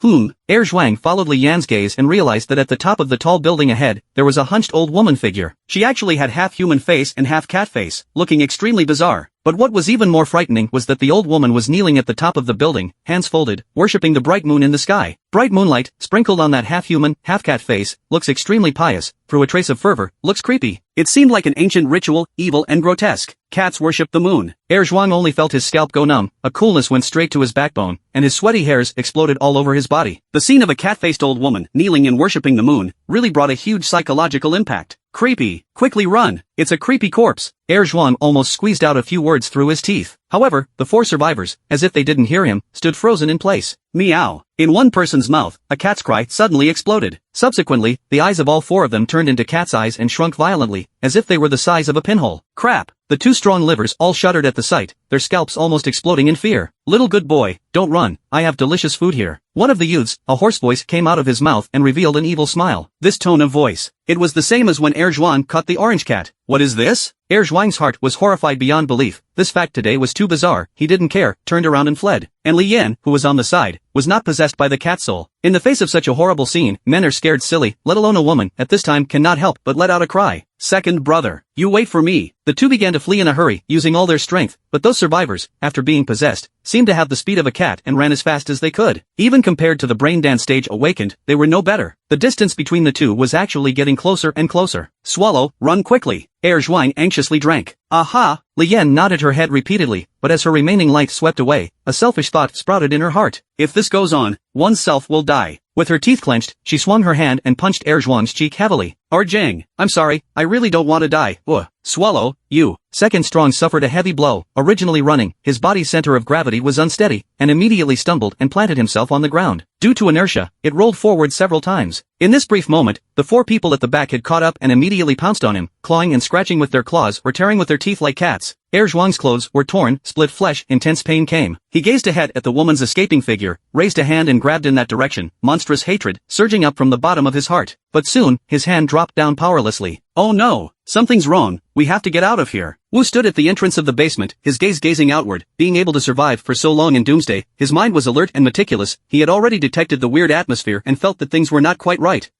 Air Zhuang followed Li Yan's gaze and realized that at the top of the tall building ahead, there was a hunched old woman figure. She actually had half human face and half cat face, looking extremely bizarre. But what was even more frightening was that the old woman was kneeling at the top of the building, hands folded, worshipping the bright moon in the sky. Bright moonlight, sprinkled on that half-human, half-cat face, looks extremely pious, through a trace of fervor, looks creepy. It seemed like an ancient ritual, evil and grotesque. Cats worship the moon. Air Zhuang only felt his scalp go numb, a coolness went straight to his backbone, and his sweaty hairs exploded all over his body. The scene of a cat-faced old woman kneeling and worshipping the moon really brought a huge psychological impact. Creepy. Quickly run. It's a creepy corpse. Air Zhuang almost squeezed out a few words through his teeth. However, the four survivors, as if they didn't hear him, stood frozen in place. Meow. In one person's mouth, a cat's cry suddenly exploded. Subsequently, the eyes of all four of them turned into cat's eyes and shrunk violently, as if they were the size of a pinhole. Crap. The two strong livers all shuddered at the sight, their scalps almost exploding in fear. Little good boy, don't run, I have delicious food here. One of the youths, a hoarse voice came out of his mouth and revealed an evil smile. This tone of voice. It was the same as when Air Zhuang caught the orange cat. What is this? Air Zhuang's heart was horrified beyond belief. This fact today was too bizarre, he didn't care, turned around and fled. And Li Yan, who was on the side, was not possessed by the cat soul. In the face of such a horrible scene, men are scared silly, let alone a woman, at this time cannot help but let out a cry. Second brother, you wait for me. The two began to flee in a hurry, using all their strength, but those survivors, after being possessed, seemed to have the speed of a cat and ran as fast as they could. Even compared to the brain dance stage awakened, they were no better. The distance between the two was actually getting closer and closer. Swallow, run quickly. Air Zhuang anxiously drank. Aha! Li Yan nodded her head repeatedly, but as her remaining life swept away, a selfish thought sprouted in her heart. If this goes on, oneself will die. With her teeth clenched, she swung her hand and punched Air Zhuang's cheek heavily. Zhang, I'm sorry, I really don't want to die. Swallow, you. Second Strong suffered a heavy blow. Originally running, his body's center of gravity was unsteady, and immediately stumbled and planted himself on the ground. Due to inertia, it rolled forward several times. In this brief moment, the four people at the back had caught up and immediately pounced on him, clawing and scratching with their claws or tearing with their teeth like cats. Air Zhuang's clothes were torn, split flesh, intense pain came. He gazed ahead at the woman's escaping figure, raised a hand and grabbed in that direction, monstrous hatred, surging up from the bottom of his heart. But soon, his hand dropped down powerlessly. Oh no! Something's wrong, we have to get out of here. Wu stood at the entrance of the basement, his gaze gazing outward, being able to survive for so long in Doomsday, his mind was alert and meticulous, he had already detected the weird atmosphere and felt that things were not quite right.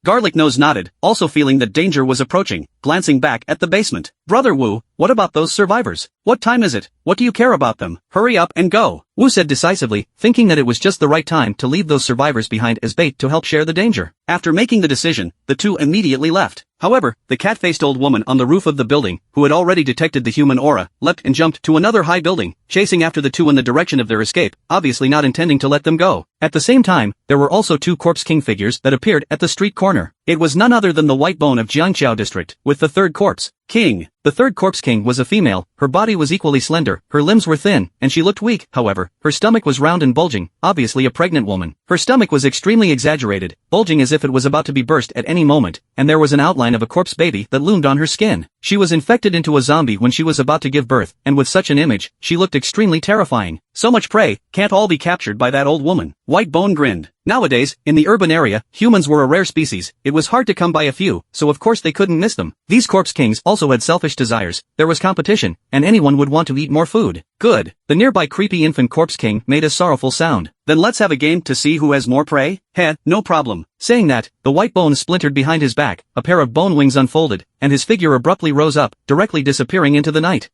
Garlic Nose nodded, also feeling that danger was approaching, glancing back at the basement. Brother Wu, what about those survivors? What time is it? What do you care about them? Hurry up and go. Wu said decisively, thinking that it was just the right time to leave those survivors behind as bait to help share the danger. After making the decision, the two immediately left. However, the cat-faced old woman on the roof of the building, who had already detected the human aura, leapt and jumped to another high building, chasing after the two in the direction of their escape, obviously not intending to let them go. At the same time, there were also two corpse king figures that appeared at the street corner. It was none other than the White Bone of Jiangqiao district, with the third corpse king. The third corpse king was a female, her body was equally slender, her limbs were thin, and she looked weak, however, her stomach was round and bulging, obviously a pregnant woman. Her stomach was extremely exaggerated, bulging as if it was about to be burst at any moment, and there was an outline of a corpse baby that loomed on her skin. She was infected into a zombie when she was about to give birth, and with such an image, she looked extremely terrifying. So much prey, can't all be captured by that old woman. White Bone grinned. Nowadays, in the urban area, humans were a rare species, it was hard to come by a few, so of course they couldn't miss them. These corpse kings also had selfish desires, there was competition, and anyone would want to eat more food. Good. The nearby creepy infant corpse king made a sorrowful sound. Then let's have a game to see who has more prey? Heh, no problem. Saying that, the white bone splintered behind his back, a pair of bone wings unfolded, and his figure abruptly rose up, directly disappearing into the night.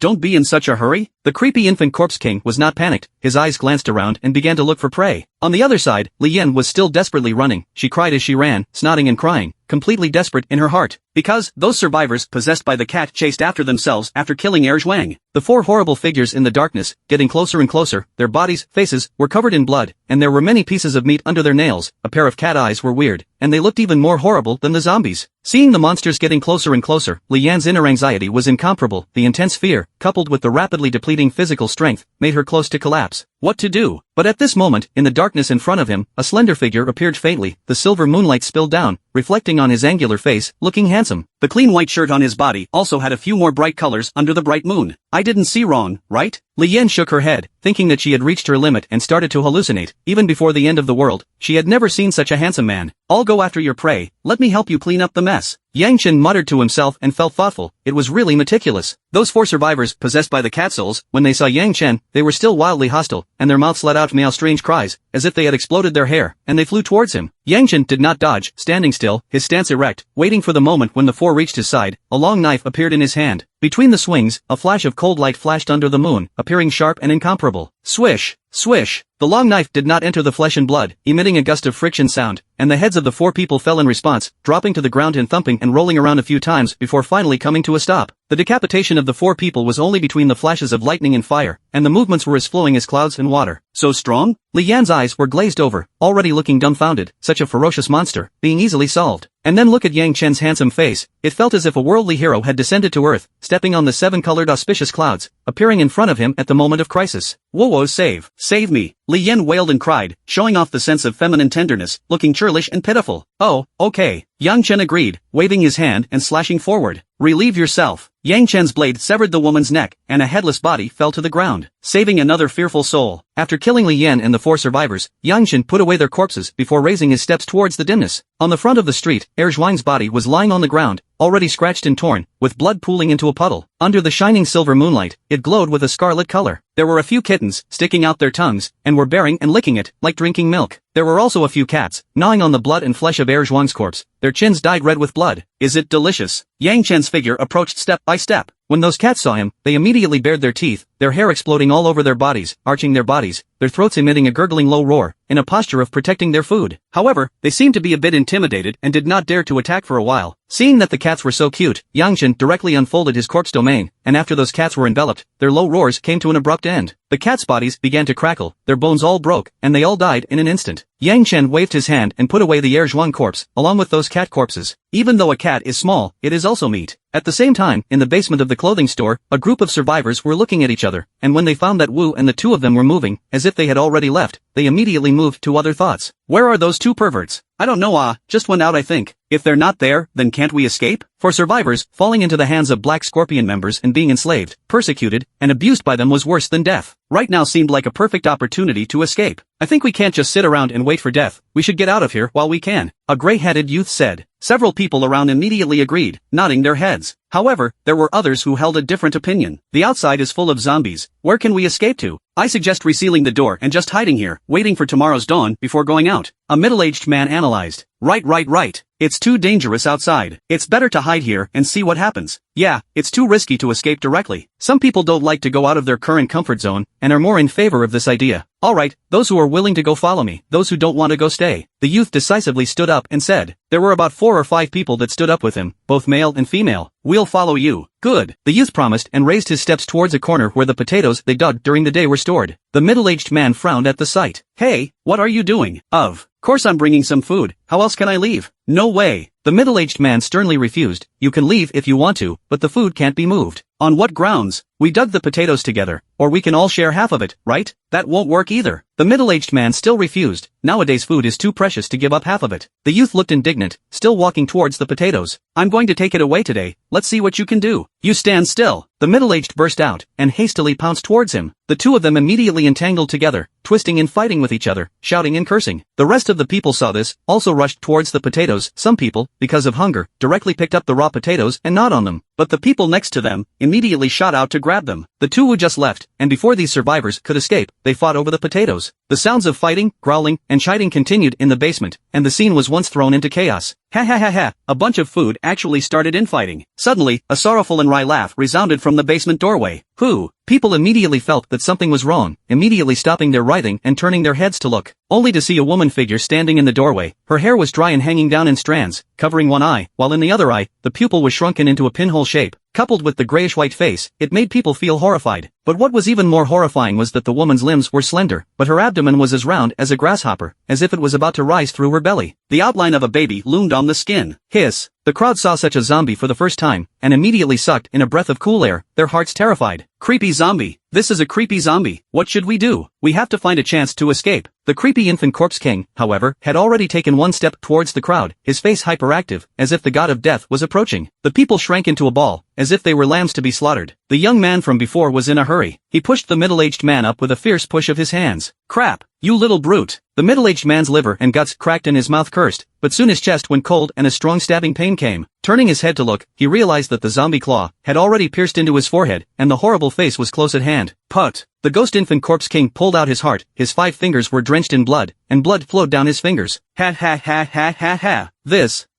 Don't be in such a hurry. The creepy infant corpse king was not panicked, his eyes glanced around and began to look for prey. On the other side, Li Yan was still desperately running, she cried as she ran, snotting and crying, completely desperate in her heart. Because, those survivors possessed by the cat chased after themselves after killing Zhuang. The four horrible figures in the darkness, getting closer and closer, their bodies, faces, were covered in blood, and there were many pieces of meat under their nails, a pair of cat eyes were weird, and they looked even more horrible than the zombies. Seeing the monsters getting closer and closer, Li Yan's inner anxiety was incomparable, the intense fear, coupled with the rapidly depleting physical strength, made her close to collapse. What to do? But at this moment, in the darkness in front of him, a slender figure appeared faintly, the silver moonlight spilled down, reflecting on his angular face, looking handsome. The clean white shirt on his body also had a few more bright colors under the bright moon. I didn't see wrong, right? Li Yan shook her head, thinking that she had reached her limit and started to hallucinate. Even before the end of the world, she had never seen such a handsome man. I'll go after your prey, let me help you clean up the mess. Yang Chen muttered to himself and felt thoughtful. It was really meticulous. Those 4 survivors, possessed by the cat souls, when they saw Yang Chen, they were still wildly hostile, and their mouths let out meow strange cries, as if they had exploded their hair, and they flew towards him. Yang Chen did not dodge, standing still, his stance erect, waiting for the moment when the 4 reached his side. A long knife appeared in his hand. Between the swings, a flash of cold light flashed under the moon, appearing sharp and incomparable. Swish! Swish! The long knife did not enter the flesh and blood, emitting a gust of friction sound, and the heads of the 4 people fell in response, dropping to the ground and thumping and rolling around a few times before finally coming to a stop. The decapitation of the 4 people was only between the flashes of lightning and fire, and the movements were as flowing as clouds and water. So strong? Li Yan's eyes were glazed over, already looking dumbfounded, such a ferocious monster, being easily solved. And then look at Yang Chen's handsome face. It felt as if a worldly hero had descended to earth, stepping on the 7-colored auspicious clouds, appearing in front of him at the moment of crisis. Whoa, save! Save me! Li Yan wailed and cried, showing off the sense of feminine tenderness, looking churlish and pitiful. Oh, okay. Yang Chen agreed, waving his hand and slashing forward. Relieve yourself. Yang Chen's blade severed the woman's neck, and a headless body fell to the ground, saving another fearful soul. After killing Li Yan and the 4 survivors, Yang Chen put away their corpses before raising his steps towards the dimness. On the front of the street, Zhuang's body was lying on the ground, already scratched and torn, with blood pooling into a puddle. Under the shining silver moonlight, it glowed with a scarlet color. There were a few kittens, sticking out their tongues, and were bearing and licking it, like drinking milk. There were also a few cats, gnawing on the blood and flesh of Zhuang's corpse, their chins dyed red with blood. Is it delicious? Yang Chen's figure approached step by step. When those cats saw him, they immediately bared their teeth, their hair exploding all over their bodies, arching their bodies, their throats emitting a gurgling low roar, in a posture of protecting their food. However, they seemed to be a bit intimidated and did not dare to attack for a while. Seeing that the cats were so cute, Yang Chen directly unfolded his corpse domain, and after those cats were enveloped, their low roars came to an abrupt end. The cats' bodies began to crackle, their bones all broke, and they all died in an instant. Yang Chen waved his hand and put away the Zhuang corpse, along with those cat corpses. Even though a cat is small, it is also meat. At the same time, in the basement of the clothing store, a group of survivors were looking at each other, and when they found that Wu and the 2 of them were moving, as if they had already left, they immediately moved to other thoughts. Where are those 2 perverts? I don't know, just went out I think. If they're not there, then can't we escape? For survivors, falling into the hands of Black Scorpion members and being enslaved, persecuted, and abused by them was worse than death. Right now seemed like a perfect opportunity to escape. I think we can't just sit around and wait for death, we should get out of here while we can, a gray-headed youth said. Several people around immediately agreed, nodding their heads. However, there were others who held a different opinion. The outside is full of zombies. Where can we escape to? I suggest resealing the door and just hiding here, waiting for tomorrow's dawn before going out. A middle-aged man analyzed. Right. It's too dangerous outside. It's better to hide here and see what happens. Yeah, it's too risky to escape directly. Some people don't like to go out of their current comfort zone and are more in favor of this idea. Alright, those who are willing to go follow me, those who don't want to go stay. The youth decisively stood up and said. There were about 4 or 5 people that stood up with him, both male and female. We'll follow you. Good. The youth promised and raised his steps towards a corner where the potatoes they dug during the day were stored. The middle-aged man frowned at the sight. Hey, what are you doing? Of course I'm bringing some food, how else can I leave? No way. The middle-aged man sternly refused. You can leave if you want to, but the food can't be moved. On what grounds? We dug the potatoes together, or we can all share half of it, right? That won't work either. The middle-aged man still refused. Nowadays food is too precious to give up half of it. The youth looked indignant, still walking towards the potatoes. I'm going to take it away today, let's see what you can do. You stand still. The middle-aged burst out, and hastily pounced towards him. The 2 of them immediately entangled together, twisting and fighting with each other, shouting and cursing. The rest of the people saw this, also rushed towards the potatoes. Some people, because of hunger, directly picked up the raw potatoes and gnawed on them. But the people next to them immediately shot out to grab them. The 2 who just left, and before these survivors could escape, they fought over the potatoes. The sounds of fighting, growling, and chiding continued in the basement, and the scene was once thrown into chaos. Ha, a bunch of food actually started infighting. Suddenly, a sorrowful and wry laugh resounded from the basement doorway. Who? People immediately felt that something was wrong, immediately stopping their writhing and turning their heads to look, only to see a woman figure standing in the doorway. Her hair was dry and hanging down in strands, covering one eye, while in the other eye, the pupil was shrunken into a pinhole shape. Coupled with the grayish-white face, it made people feel horrified. But what was even more horrifying was that the woman's limbs were slender, but her abdomen was as round as a grasshopper, as if it was about to rise through her belly. The outline of a baby loomed on the skin. Hiss! The crowd saw such a zombie for the first time, and immediately sucked in a breath of cool air, their hearts terrified. Creepy zombie. This is a creepy zombie. What should we do? We have to find a chance to escape. The creepy infant corpse king, however, had already taken one step towards the crowd, his face hyperactive, as if the god of death was approaching. The people shrank into a ball, as if they were lambs to be slaughtered. The young man from before was in a hurry. He pushed the middle-aged man up with a fierce push of his hands. Crap! You little brute! The middle-aged man's liver and guts cracked and his mouth cursed, but soon his chest went cold and a strong stabbing pain came. Turning his head to look, he realized that the zombie claw had already pierced into his forehead, and the horrible face was close at hand. Put! The ghost infant corpse king pulled out his heart, his 5 fingers were drenched in blood, and blood flowed down his fingers. Ha ha ha ha ha ha.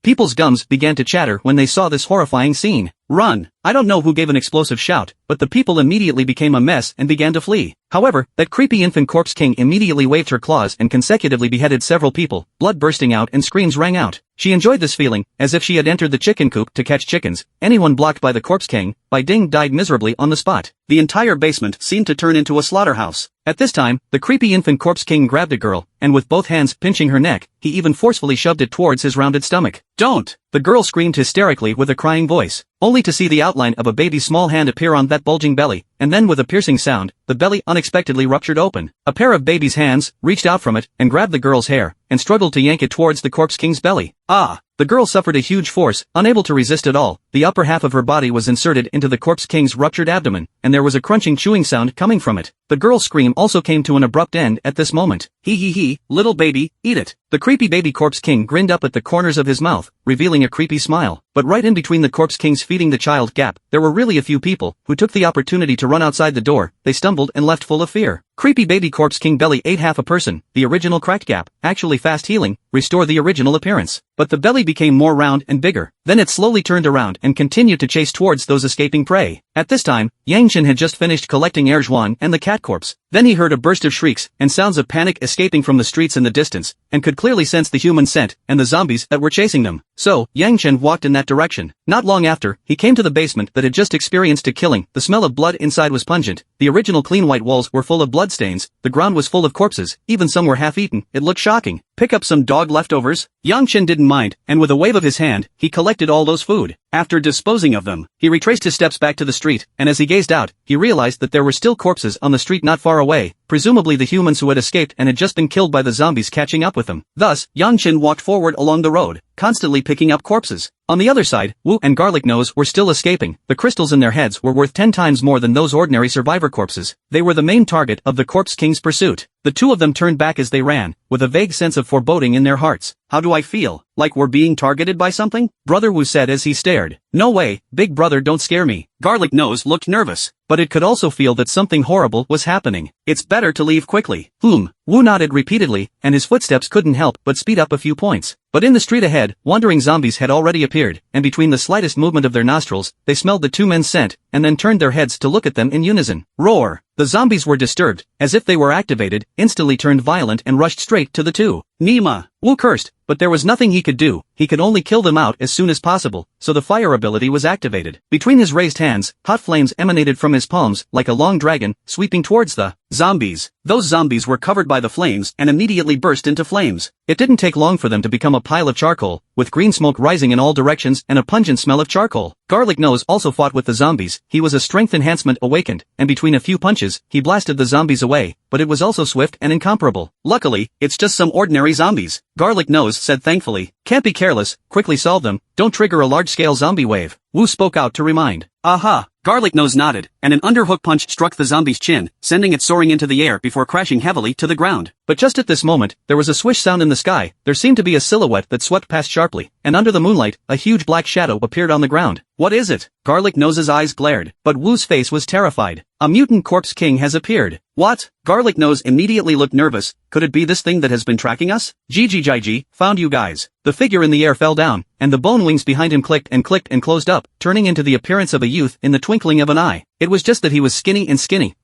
People's gums began to chatter when they saw this horrifying scene. Run! I don't know who gave an explosive shout, but the people immediately became a mess and began to flee. However, that creepy infant corpse king immediately waved her claws and consecutively beheaded several people, blood bursting out and screams rang out. She enjoyed this feeling, as if she had entered the chicken coop to catch chickens. Anyone blocked by the corpse king, by ding died miserably on the spot. The entire basement seemed to turn into a slaughterhouse. At this time, the creepy infant corpse king grabbed a girl, and with both hands pinching her neck, he even forcefully shoved it towards his rounded stomach. Don't! The girl screamed hysterically with a crying voice, only to see the outline of a baby's small hand appear on that bulging belly, and then with a piercing sound, the belly unexpectedly ruptured open. A pair of baby's hands reached out from it and grabbed the girl's hair, and struggled to yank it towards the corpse king's belly. Ah! The girl suffered a huge force, unable to resist at all. The upper half of her body was inserted into the corpse king's ruptured abdomen, and there was a crunching chewing sound coming from it. The girl's scream also came to an abrupt end at this moment. He, little baby, eat it. The creepy baby corpse king grinned up at the corners of his mouth, revealing a creepy smile. But right in between the corpse king's feeding the child gap, there were really a few people who took the opportunity to run outside the door. They stumbled and left full of fear. Creepy baby corpse king belly ate half a person. The original cracked gap, actually fast healing, restore the original appearance. But the belly became more round and bigger. Then it slowly turned around and continued to chase towards those escaping prey. At this time, Yang Chen had just finished collecting Erjuan and the cat corpse. Then he heard a burst of shrieks and sounds of panic escaping from the streets in the distance, and could clearly sense the human scent and the zombies that were chasing them. So, Yang Chen walked in that direction. Not long after, he came to the basement that had just experienced a killing. The smell of blood inside was pungent. The original clean white walls were full of bloodstains. The ground was full of corpses. Even some were half-eaten. It looked shocking. Pick up some dog leftovers? Yang Chen didn't mind, and with a wave of his hand, he collected all those food. After disposing of them, he retraced his steps back to the street, and as he gazed out, he realized that there were still corpses on the street not far away, presumably the humans who had escaped and had just been killed by the zombies catching up with them. Thus, Yang Chen walked forward along the road, constantly picking up corpses. On the other side, Wu and Garlic Nose were still escaping. The crystals in their heads were worth 10 times more than those ordinary survivor corpses. They were the main target of the corpse king's pursuit. The two of them turned back as they ran, with a vague sense of foreboding in their hearts. How do I feel? Like we're being targeted by something? Brother Wu said as he stared. No way, big brother, don't scare me. Garlic Nose looked nervous, but it could also feel that something horrible was happening. It's better to leave quickly. Wu nodded repeatedly, and his footsteps couldn't help but speed up a few points. But in the street ahead, wandering zombies had already appeared, and between the slightest movement of their nostrils, they smelled the two men's scent, and then turned their heads to look at them in unison. Roar! The zombies were disturbed, as if they were activated, instantly turned violent and rushed straight to the two. Nima! Wu cursed, but there was nothing he could do. He could only kill them out as soon as possible, so the fire ability was activated. Between his raised hands, hot flames emanated from his palms, like a long dragon, sweeping towards the zombies. Those zombies were covered by the flames and immediately burst into flames. It didn't take long for them to become a pile of charcoal, with green smoke rising in all directions and a pungent smell of charcoal. Garlic Nose also fought with the zombies. He was a strength enhancement awakened, and between a few punches, he blasted the zombies away, but it was also swift and incomparable. Luckily, it's just some ordinary zombies, Garlic Nose said thankfully. Can't be careless, quickly solve them, don't trigger a large-scale zombie wave. Wu spoke out to remind. Aha! Garlic Nose nodded, and an underhook punch struck the zombie's chin, sending it soaring into the air before crashing heavily to the ground. But just at this moment, there was a swish sound in the sky. There seemed to be a silhouette that swept past sharply, and under the moonlight, a huge black shadow appeared on the ground. What is it? Garlic Nose's eyes glared, but Wu's face was terrified. A mutant corpse king has appeared. What? Garlic Nose immediately looked nervous. Could it be this thing that has been tracking us? GG, found you guys. The figure in the air fell down, and the bone wings behind him clicked and closed up, turning into the appearance of a youth in the twinkling of an eye. It was just that he was skinny,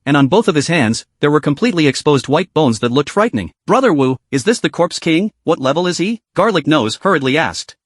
and on both of his hands, there were completely exposed white bones that looked frightening. Brother Wu, is this the corpse king? What level is he? Garlic Nose hurriedly asked.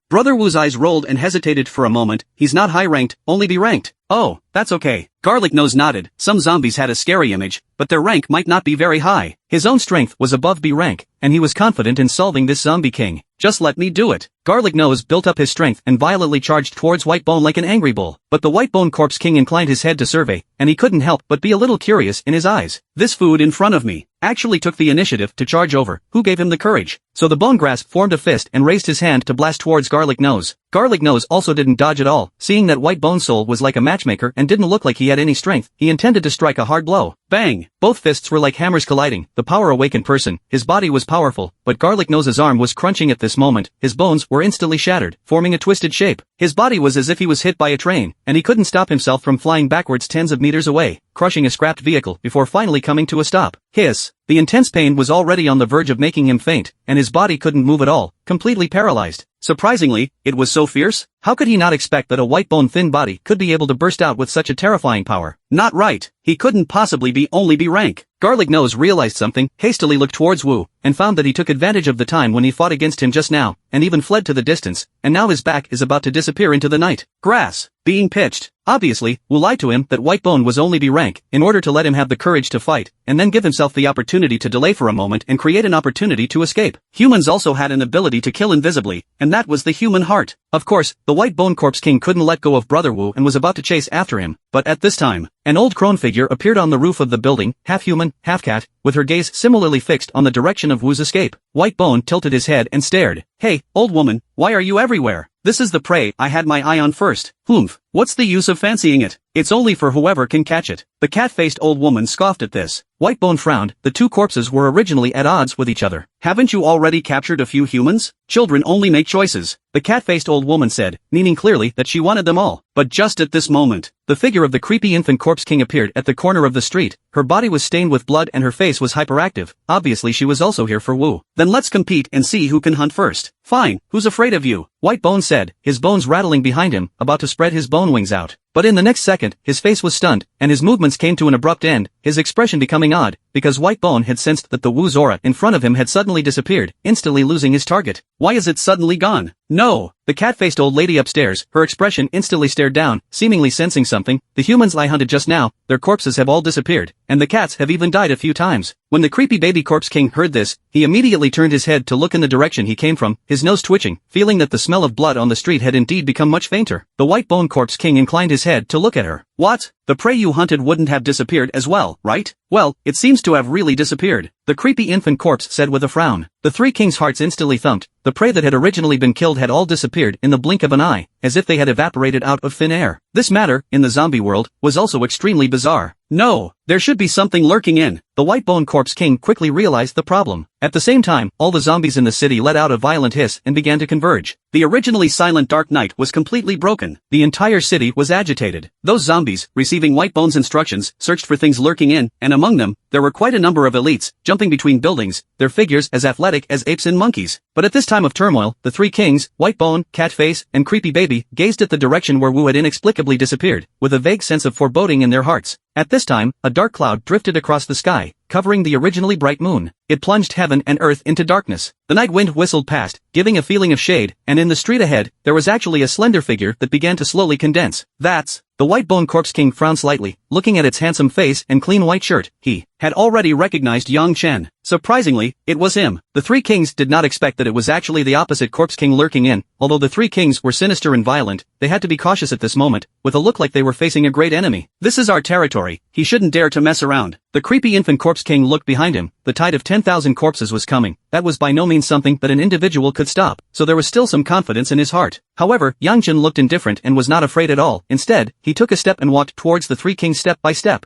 Brother Wu's eyes rolled and hesitated for a moment. He's not high-ranked, only B-ranked. Oh, that's okay. Garlic Nose nodded. Some zombies had a scary image, but their rank might not be very high. His own strength was above B rank, and he was confident in solving this zombie king. Just let me do it. Garlic Nose built up his strength and violently charged towards Whitebone like an angry bull. But the Whitebone corpse king inclined his head to survey, and he couldn't help but be a little curious in his eyes. This food in front of me actually took the initiative to charge over. Who gave him the courage? So the bone grass formed a fist and raised his hand to blast towards Garlic Nose. Garlic Nose also didn't dodge at all, seeing that White Bone Soul was like a matchmaker and didn't look like he had any strength. He intended to strike a hard blow. Bang! Both fists were like hammers colliding. The power-awakened person, his body was powerful, but Garlic Nose's arm was crunching at this moment. His bones were instantly shattered, forming a twisted shape. His body was as if he was hit by a train, and he couldn't stop himself from flying backwards tens of meters away, crushing a scrapped vehicle before finally coming to a stop. Hiss! The intense pain was already on the verge of making him faint, and his body couldn't move at all, completely paralyzed. Surprisingly, it was so fierce? How could he not expect that a white bone thin body could be able to burst out with such a terrifying power? Not right. He couldn't possibly be only B rank. Garlic Nose realized something, hastily looked towards Wu, and found that he took advantage of the time when he fought against him just now, and even fled to the distance, and now his back is about to disappear into the night. Grass. Being pitched. Obviously, Wu lied to him that White Bone was only B rank, in order to let him have the courage to fight, and then give himself the opportunity to delay for a moment and create an opportunity to escape. Humans also had an ability to kill invisibly, and that was the human heart. Of course, the White Bone Corpse King couldn't let go of Brother Wu and was about to chase after him, but at this time, an old crone figure appeared on the roof of the building, half human, half cat, with her gaze similarly fixed on the direction of Wu's escape. White Bone tilted his head and stared. "Hey, old woman, why are you everywhere? This is the prey I had my eye on first. Humph, what's the use of fancying it? It's only for whoever can catch it." The cat-faced old woman scoffed at this. White Bone frowned. The two corpses were originally at odds with each other. "Haven't you already captured a few humans? Children only make choices," the cat-faced old woman said, meaning clearly that she wanted them all. But just at this moment, the figure of the creepy infant corpse king appeared at the corner of the street. Her body was stained with blood and her face was hyperactive. Obviously she was also here for Wu. "Then let's compete and see who can hunt first." "Fine, who's afraid of you?" White Bone said, his bones rattling behind him, about to spread his bone wings out. But in the next second, his face was stunned, and his movements came to an abrupt end, his expression becoming odd, because White Bone had sensed that the Wu's aura in front of him had suddenly disappeared, instantly losing his target. "Why is it suddenly gone?" "No!" The cat-faced old lady upstairs, her expression instantly stared down, seemingly sensing something. "The humans I hunted just now, their corpses have all disappeared, and the cats have even died a few times." When the creepy baby corpse king heard this, he immediately turned his head to look in the direction he came from, his nose twitching, feeling that the smell of blood on the street had indeed become much fainter. The White Bone corpse king inclined his head to look at her. "What? The prey you hunted wouldn't have disappeared as well, right?" "Well, it seems to have really disappeared," the creepy infant corpse said with a frown. The three kings' hearts instantly thumped. The prey that had originally been killed had all disappeared in the blink of an eye, as if they had evaporated out of thin air. This matter, in the zombie world, was also extremely bizarre. "No, there should be something lurking in." The White Bone Corpse King quickly realized the problem. At the same time, all the zombies in the city let out a violent hiss and began to converge. The originally silent dark night was completely broken. The entire city was agitated. Those zombies, receiving White Bone's instructions, searched for things lurking in, and among them, there were quite a number of elites, jumping between buildings, their figures as athletic as apes and monkeys. But at this time of turmoil, the three kings, White Bone, Catface, and Creepy Baby, gazed at the direction where Wu had inexplicably disappeared, with a vague sense of foreboding in their hearts. At this time, a dark cloud drifted across the sky, covering the originally bright moon. It plunged heaven and earth into darkness. The night wind whistled past, giving a feeling of shade, and in the street ahead, there was actually a slender figure that began to slowly condense. "That's..." The White Bone Corpse King frowned slightly, looking at its handsome face and clean white shirt. He had already recognized Yang Chen. Surprisingly, it was him. The three kings did not expect that it was actually the opposite Corpse King lurking in. Although the three kings were sinister and violent, they had to be cautious at this moment, with a look like they were facing a great enemy. "This is our territory, he shouldn't dare to mess around." The creepy infant Corpse King looked behind him. The tide of 10,000 corpses was coming. That was by no means something that an individual could stop, so there was still some confidence in his heart. However, Yang Chen looked indifferent and was not afraid at all. Instead, he took a step and walked towards the three kings step by step.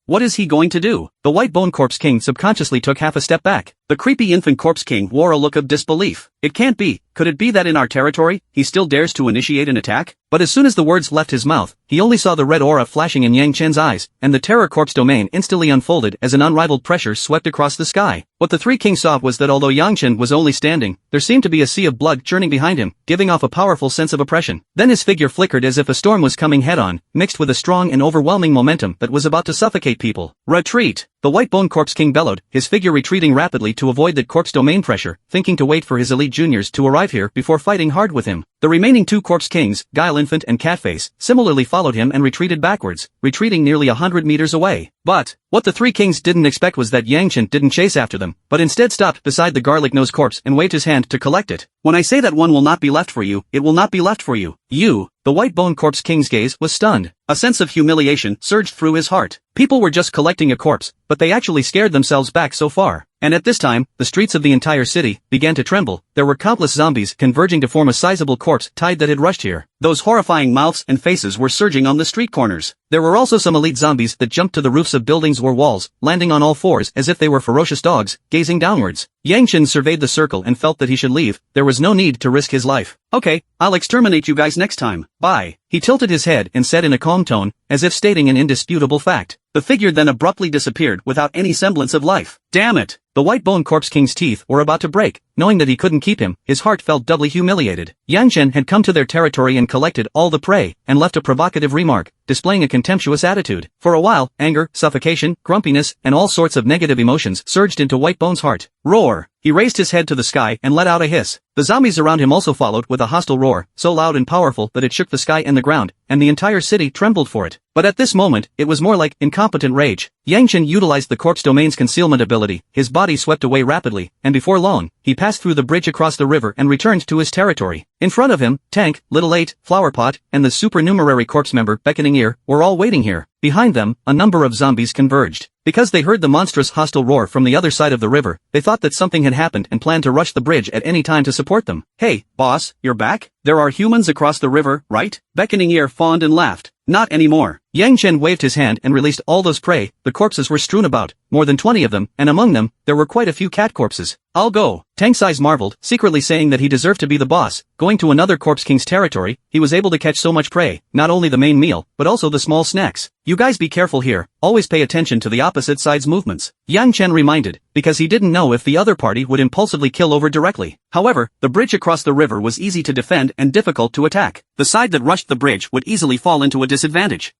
What is he going to do? The White Bone Corpse King subconsciously took half a step back. The creepy infant Corpse King wore a look of disbelief. "It can't be. Could it be that in our territory, he still dares to initiate an attack?" But as soon as the words left his mouth, he only saw the red aura flashing in Yang Chen's eyes, and the Terror Corpse domain instantly unfolded as an unrivaled pressure swept across the sky. What the three kings saw was that although Yang Chen was only standing, there seemed to be a sea of blood churning behind him, giving off a powerful sense of oppression. Then his figure flickered as if a storm was coming head-on, mixed with a strong and overwhelming momentum that was about to suffocate people. "Retreat!" The White Bone Corpse King bellowed, his figure retreating rapidly to avoid that corpse domain pressure, thinking to wait for his elite juniors to arrive here before fighting hard with him. The remaining two corpse kings, Guile Infant and Catface, similarly followed him and retreated backwards, retreating nearly 100 meters away. But what the three kings didn't expect was that Yang Chen didn't chase after them, but instead stopped beside the garlic nose corpse and waved his hand to collect it. "When I say that one will not be left for you, it will not be left for you. You, The White Bone Corpse King's gaze was stunned. A sense of humiliation surged through his heart. People were just collecting a corpse, but they actually scared themselves back so far. And at this time, the streets of the entire city began to tremble. There were countless zombies converging to form a sizable corpse tide that had rushed here. Those horrifying mouths and faces were surging on the street corners. There were also some elite zombies that jumped to the roofs of buildings or walls, landing on all fours as if they were ferocious dogs, gazing downwards. Yang Chen surveyed the circle and felt that he should leave. There was no need to risk his life. Okay, I'll exterminate you guys next time. Bye. He tilted his head and said in a calm tone, as if stating an indisputable fact. The figure then abruptly disappeared without any semblance of life. Damn it! The White Bone Corpse King's teeth were about to break. Knowing that he couldn't keep him, his heart felt doubly humiliated. Yang Chen had come to their territory and collected all the prey, and left a provocative remark, displaying a contemptuous attitude. For a while, anger, suffocation, grumpiness, and all sorts of negative emotions surged into White Bone's heart. Roar! He raised his head to the sky and let out a hiss. The zombies around him also followed with a hostile roar, so loud and powerful that it shook the sky and the ground, and the entire city trembled for it. But at this moment, it was more like incompetent rage. Yang Chen utilized the corpse domain's concealment ability. His body swept away rapidly, and before long, he passed through the bridge across the river and returned to his territory. In front of him, Tank, Little 8, Flowerpot, and the supernumerary corpse member Beckoning Ear were all waiting here. Behind them, a number of zombies converged. Because they heard the monstrous hostile roar from the other side of the river, they thought that something had happened and planned to rush the bridge at any time to support them. Hey, boss, you're back? There are humans across the river, right? Beckoning Ear fawned and laughed. Not anymore. Yang Chen waved his hand and released all those prey. The corpses were strewn about, more than 20 of them, and among them, there were quite a few cat corpses. I'll go. Tank's eyes marveled, secretly saying that he deserved to be the boss. Going to another corpse king's territory, he was able to catch so much prey, not only the main meal, but also the small snacks. You guys be careful here, always pay attention to the opposite side's movements. Yang Chen reminded, because he didn't know if the other party would impulsively kill over directly. However, the bridge across the river was easy to defend and difficult to attack. The side that rushed the bridge would easily fall into a disadvantage.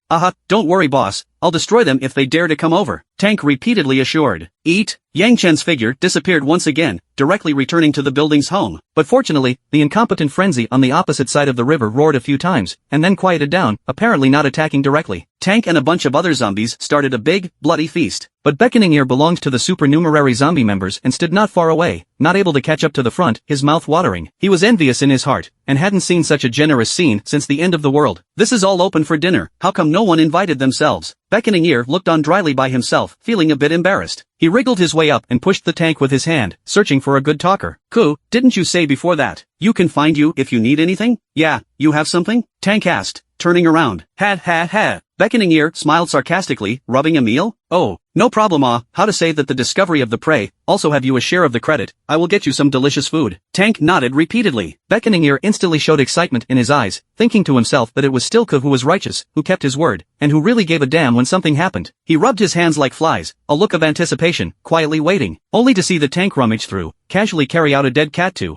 Don't worry boss, I'll destroy them if they dare to come over. Tank repeatedly assured. Eat. Yang Chen's figure disappeared once again, directly returning to the building's home. But fortunately, the incompetent frenzy on the opposite side of the river roared a few times, and then quieted down, apparently not attacking directly. Tank and a bunch of other zombies started a big, bloody feast. But Beckoning Ear belonged to the supernumerary zombie members and stood not far away, not able to catch up to the front, his mouth watering. He was envious in his heart, and hadn't seen such a generous scene since the end of the world. This is all open for dinner, how come no one invited themselves? Beckoning Ear looked on dryly by himself, feeling a bit embarrassed. He wriggled his way up and pushed the tank with his hand, searching for a good talker. Ku, didn't you say before that you can find you if you need anything? Yeah, you have something? Tank asked, turning around. Ha. Beckoning Ear smiled sarcastically, rubbing a meal? Oh, no problem how to say that the discovery of the prey, also have you a share of the credit, I will get you some delicious food. Tank nodded repeatedly. Beckoning Ear instantly showed excitement in his eyes, thinking to himself that it was still Ku who was righteous, who kept his word, and who really gave a damn when something happened. He rubbed his hands like flies, a look of anticipation, quietly waiting, only to see the tank rummage through, casually carry out a dead cat too.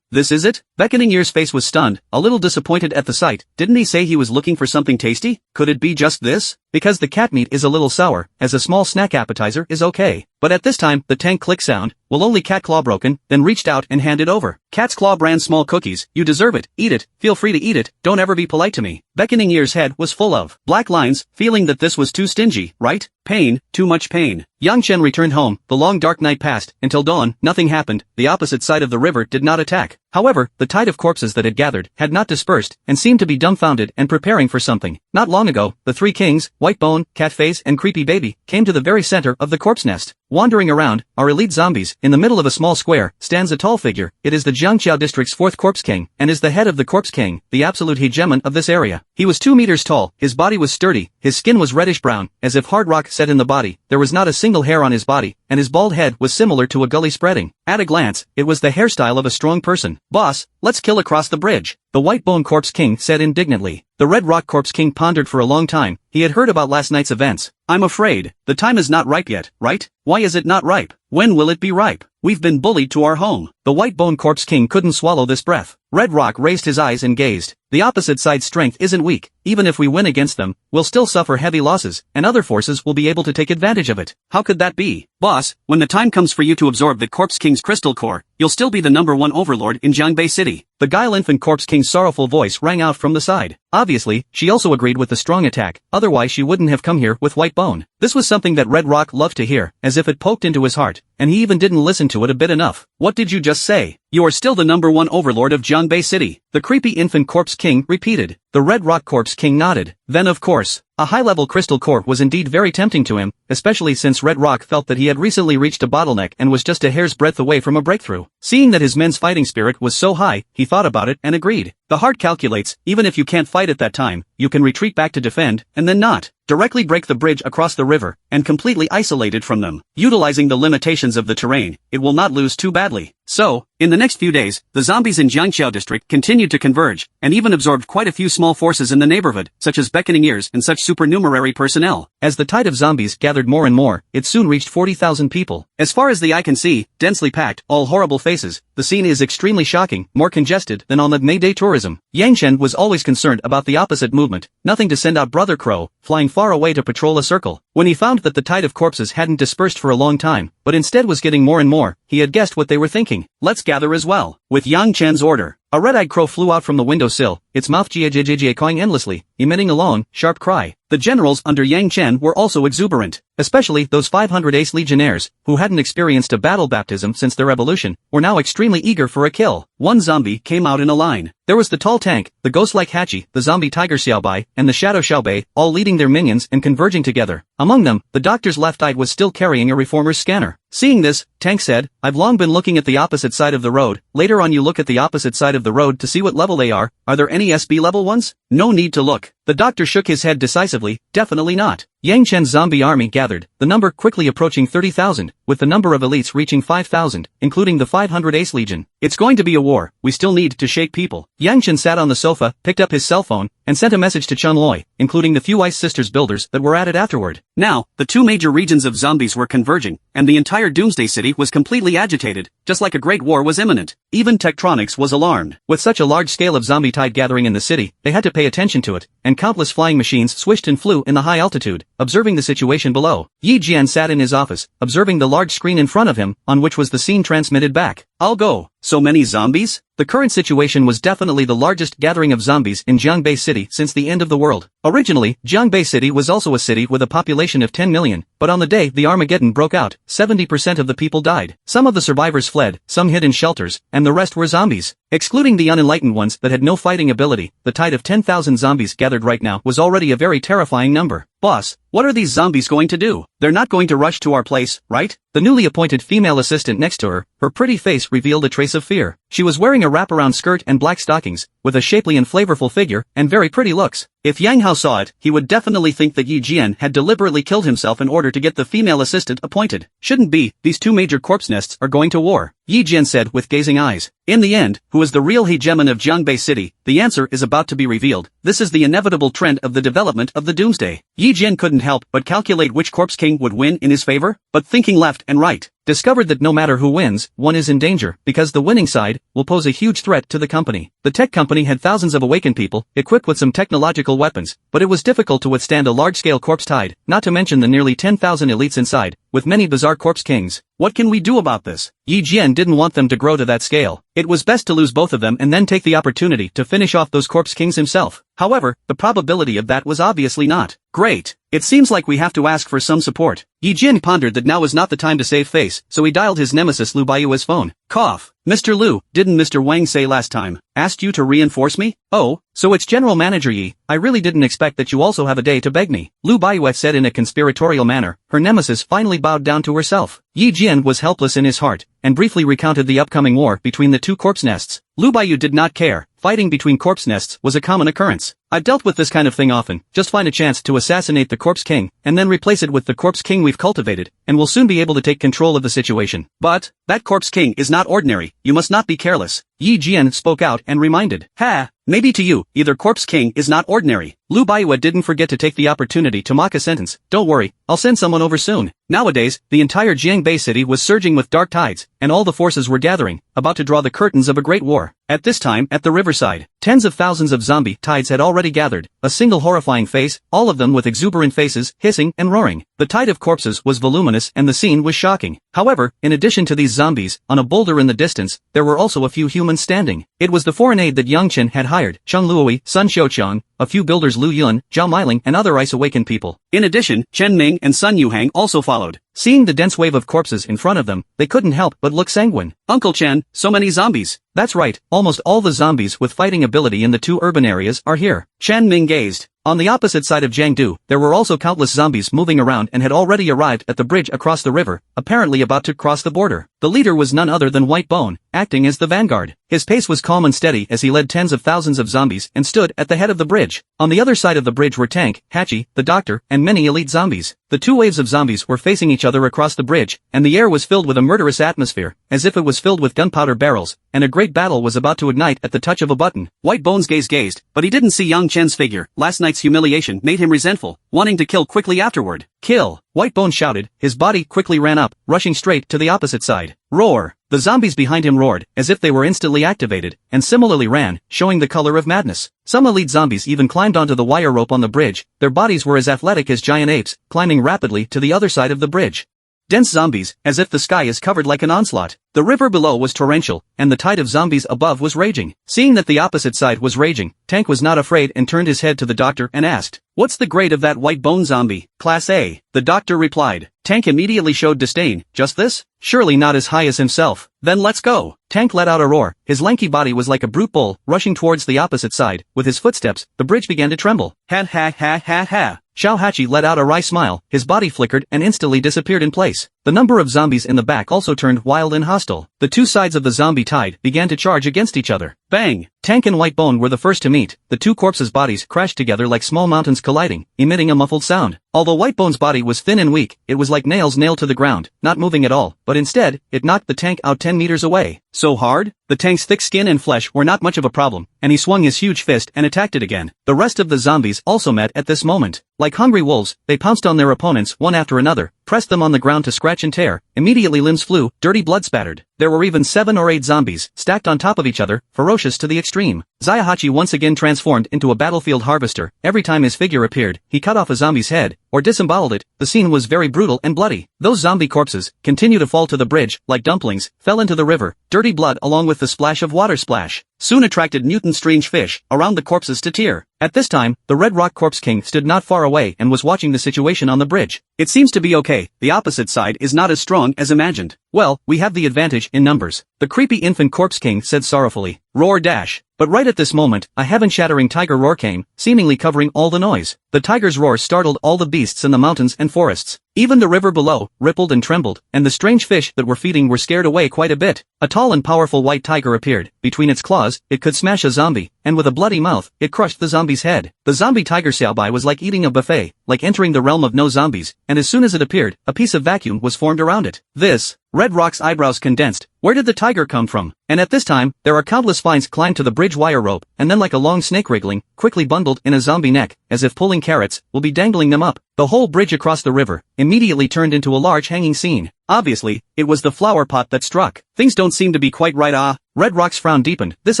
This is it? Beckoning Ear's face was stunned, a little disappointed at the sight. Didn't he say he was looking for something tasty? Could it be just this? Because the cat meat is a little sour, as a small snack appetizer is okay. But at this time, the tank click sound, will only cat claw broken, then reached out and handed over. Cat's Claw brand small cookies, you deserve it, eat it, feel free to eat it, don't ever be polite to me. Beckoning Ear's head was full of black lines, feeling that this was too stingy, right? Pain, too much pain. Yang Chen returned home, the long dark night passed, until dawn, nothing happened, the opposite side of the river did not attack. However, the tide of corpses that had gathered had not dispersed, and seemed to be dumbfounded and preparing for something. Not long ago, the three kings, White Bone, Catface and Creepy Baby, came to the very center of the corpse nest. Wandering around, are elite zombies. In the middle of a small square, stands a tall figure. It is the Jiangqiao district's fourth corpse king, and is the head of the corpse king, the absolute hegemon of this area. He was 2 meters tall, his body was sturdy, his skin was reddish-brown, as if hard rock set in the body, there was not a single hair on his body, and his bald head was similar to a gully spreading. At a glance, it was the hairstyle of a strong person. Boss, let's kill across the bridge. The White Bone Corpse King said indignantly. The Red Rock Corpse King pondered for a long time. He had heard about last night's events. I'm afraid, the time is not ripe yet, right? Why is it not ripe? When will it be ripe? We've been bullied to our home. The White Bone Corpse King couldn't swallow this breath. Red Rock raised his eyes and gazed. The opposite side's strength isn't weak. Even if we win against them, we'll still suffer heavy losses, and other forces will be able to take advantage of it. How could that be? Boss, when the time comes for you to absorb the Corpse King's crystal core, you'll still be the #1 overlord in Jiangbei City. The Guile Infant Corpse King's sorrowful voice rang out from the side. Obviously, she also agreed with the strong attack, otherwise she wouldn't have come here with White Bone. This was something that Red Rock loved to hear, as if it poked into his heart, and he even didn't listen to it a bit enough. What did you just say? You are still the #1 overlord of Jiangbei City. The Creepy Infant Corpse King repeated. The Red Rock Corpse King nodded. Then of course, a high-level crystal core was indeed very tempting to him, especially since Red Rock felt that he had recently reached a bottleneck and was just a hair's breadth away from a breakthrough. Seeing that his men's fighting spirit was so high, he thought about it and agreed. The heart calculates, even if you can't fight at that time, you can retreat back to defend, and then not directly break the bridge across the river, and completely isolate it from them. Utilizing the limitations of the terrain, it will not lose too badly. So, in the next few days, the zombies in Jiangxiao district continued to converge, and even absorbed quite a few small forces in the neighborhood, such as beckoning ears and such supernumerary personnel. As the tide of zombies gathered more and more, it soon reached 40,000 people. As far as the eye can see, densely packed, all horrible faces, the scene is extremely shocking, more congested than on the May Day tourism. Yang Chen was always concerned about the opposite movement, nothing to send out Brother Crow, flying far away to patrol a circle. When he found that the tide of corpses hadn't dispersed for a long time, but instead was getting more and more, he had guessed what they were thinking. Let's gather as well. With Yang Chen's order, a red-eyed crow flew out from the windowsill, its mouth cawing endlessly, emitting a long, sharp cry. The generals under Yang Chen were also exuberant, especially those 500 ace legionnaires, who hadn't experienced a battle baptism since their evolution, were now extremely eager for a kill. One zombie came out in a line. There was the tall tank, the ghost-like Hachi, the zombie tiger Xiaobai, and the shadow Xiaobei, all leading their minions and converging together. Among them, the doctor's left eye was still carrying a reformer's scanner. Seeing this, Tank said, I've long been looking at the opposite side of the road. Later on you look at the opposite side of the road to see what level they are. Are there any SB level ones? No need to look. The doctor shook his head decisively, definitely not. Yang Chen's zombie army gathered, the number quickly approaching 30,000, with the number of elites reaching 5,000, including the 500 ace legion. It's going to be a war, we still need to shake people. Yang Chen sat on the sofa, picked up his cell phone, and sent a message to Chun Loi, including the few Ice Sisters builders that were at it afterward. Now, the two major regions of zombies were converging, and the entire Doomsday City was completely agitated, just like a great war was imminent. Even Tektronics was alarmed. With such a large scale of zombie tide gathering in the city, they had to pay attention to it, and countless flying machines swished and flew in the high altitude, observing the situation below. Yi Jian sat in his office, observing the large screen in front of him, on which was the scene transmitted back. I'll go. So many zombies? The current situation was definitely the largest gathering of zombies in Jiangbei City since the end of the world. Originally, Jiangbei City was also a city with a population of 10 million, but on the day the Armageddon broke out, 70% of the people died. Some of the survivors fled, some hid in shelters, and the rest were zombies. Excluding the unenlightened ones that had no fighting ability, the tide of 10,000 zombies gathered right now was already a very terrifying number. Boss, what are these zombies going to do? They're not going to rush to our place, right? The newly appointed female assistant next to her pretty face revealed a trace of fear. She was wearing a wraparound skirt and black stockings, with a shapely and flavorful figure, and very pretty looks. If Yang Hao saw it, he would definitely think that Yi Jian had deliberately killed himself in order to get the female assistant appointed. Shouldn't be, these two major corpse nests are going to war, Yi Jian said with gazing eyes. In the end, who is the real hegemon of Jiangbei City? The answer is about to be revealed. This is the inevitable trend of the development of the Doomsday. Yi Jian couldn't help but calculate which corpse king would win in his favor, but thinking left and right, discovered that no matter who wins, one is in danger, because the winning side will pose a huge threat to the company. The tech company had thousands of awakened people, equipped with some technological weapons, but it was difficult to withstand a large-scale corpse tide, not to mention the nearly 10,000 elites inside, with many bizarre corpse kings. What can we do about this? Yi Jian didn't want them to grow to that scale. It was best to lose both of them and then take the opportunity to finish off those corpse kings himself. However, the probability of that was obviously not great. It seems like we have to ask for some support. Yi Jian pondered that now was not the time to save face, so he dialed his nemesis Lu Baiyue's phone. Cough. Mr. Lu, didn't Mr. Wang say last time, asked you to reinforce me? Oh, so it's General Manager Yi. I really didn't expect that you also have a day to beg me. Lu Baiyue said in a conspiratorial manner. Her nemesis finally bowed down to herself. Yi Jian was helpless in his heart, and briefly recounted the upcoming war between the two corpse nests. Lu Baiyu did not care. Fighting between corpse nests was a common occurrence. I've dealt with this kind of thing often. Just find a chance to assassinate the corpse king, and then replace it with the corpse king we've cultivated, and we'll soon be able to take control of the situation. But, that corpse king is not ordinary, you must not be careless. Yi Jian spoke out and reminded. Ha! Maybe to you, either corpse king is not ordinary. Lu Baiyue didn't forget to take the opportunity to mock a sentence. Don't worry, I'll send someone over soon. Nowadays, the entire Jiangbei city was surging with dark tides, and all the forces were gathering, about to draw the curtains of a great war. At this time, at the riverside, tens of thousands of zombie tides had already gathered, a single horrifying face, all of them with exuberant faces, hissing and roaring. The tide of corpses was voluminous and the scene was shocking. However, in addition to these zombies, on a boulder in the distance, there were also a few humans standing. It was the foreign aid that Yang Chen had hired, Cheng Luoi, Sun Xiuqiang, a few builders Lu Yun, Zhao Meiling and other ice-awakened people. In addition, Chen Ming and Sun Yuhang also followed. Seeing the dense wave of corpses in front of them, they couldn't help but look sanguine. Uncle Chen, so many zombies. That's right, almost all the zombies with fighting ability in the two urban areas are here. Chen Ming gazed. On the opposite side of Jiangdu, there were also countless zombies moving around and had already arrived at the bridge across the river, apparently about to cross the border. The leader was none other than White Bone, acting as the vanguard. His pace was calm and steady as he led tens of thousands of zombies and stood at the head of the bridge. On the other side of the bridge were Tank, Hachi, the doctor, and many elite zombies. The two waves of zombies were facing each other across the bridge, and the air was filled with a murderous atmosphere, as if it was filled with gunpowder barrels, and a great battle was about to ignite at the touch of a button. White Bone's gaze gazed, but he didn't see Yang Chen's figure. Last night's humiliation made him resentful, wanting to kill quickly afterward. Kill! White Bone shouted, his body quickly ran up, rushing straight to the opposite side. Roar! The zombies behind him roared, as if they were instantly activated, and similarly ran, showing the color of madness. Some elite zombies even climbed onto the wire rope on the bridge, their bodies were as athletic as giant apes, climbing rapidly to the other side of the bridge. Dense zombies, as if the sky is covered like an onslaught. The river below was torrential, and the tide of zombies above was raging. Seeing that the opposite side was raging, Tank was not afraid and turned his head to the doctor and asked, "What's the grade of that White Bone zombie?" "Class A." The doctor replied. Tank immediately showed disdain. "Just this? Surely not as high as himself. Then let's go." Tank let out a roar. His lanky body was like a brute bull, rushing towards the opposite side. With his footsteps, the bridge began to tremble. Ha ha ha ha ha. Xiao Hachi let out a wry smile, his body flickered and instantly disappeared in place. The number of zombies in the back also turned wild and hostile. The two sides of the zombie tide began to charge against each other. Bang! Tank and White Bone were the first to meet. The two corpses' bodies crashed together like small mountains colliding, emitting a muffled sound. Although White Bone's body was thin and weak, it was like nails nailed to the ground, not moving at all, but instead, it knocked the Tank out 10 meters away. So hard? The Tank's thick skin and flesh were not much of a problem, and he swung his huge fist and attacked it again. The rest of the zombies also met at this moment. Like hungry wolves, they pounced on their opponents one after another, pressed them on the ground to scratch and tear. Immediately limbs flew, dirty blood spattered. There were even 7 or 8 zombies, stacked on top of each other, ferocious to the extreme. Zaihachi once again transformed into a battlefield harvester. Every time his figure appeared, he cut off a zombie's head, or disemboweled it. The scene was very brutal and bloody. Those zombie corpses continued to fall to the bridge, like dumplings, fell into the river. Dirty blood along with the splash of water splash soon attracted Newton's strange fish around the corpses to tear. At this time, the Red Rock Corpse King stood not far away and was watching the situation on the bridge. It seems to be okay, the opposite side is not as strong as imagined. Well, we have the advantage in numbers, the creepy infant Corpse King said sorrowfully. Roar dash. But right at this moment, a heaven-shattering tiger roar came, seemingly covering all the noise. The tiger's roar startled all the beasts in the mountains and forests. Even the river below rippled and trembled, and the strange fish that were feeding were scared away quite a bit. A tall and powerful white tiger appeared. Between its claws, it could smash a zombie, and with a bloody mouth, it crushed the zombie's head. The zombie tiger Xiaobai was like eating a buffet, like entering the realm of no zombies, and as soon as it appeared, a piece of vacuum was formed around it. This, Red Rock's eyebrows condensed. Where did the tiger come from? And at this time, there are countless vines climbed to the bridge wire rope, and then like a long snake wriggling, quickly bundled in a zombie neck, as if pulling carrots, will be dangling them up. The whole bridge across the river immediately turned into a large hanging scene. Obviously, it was the flower pot that struck. Things don't seem to be quite right. Red Rock's frown deepened. This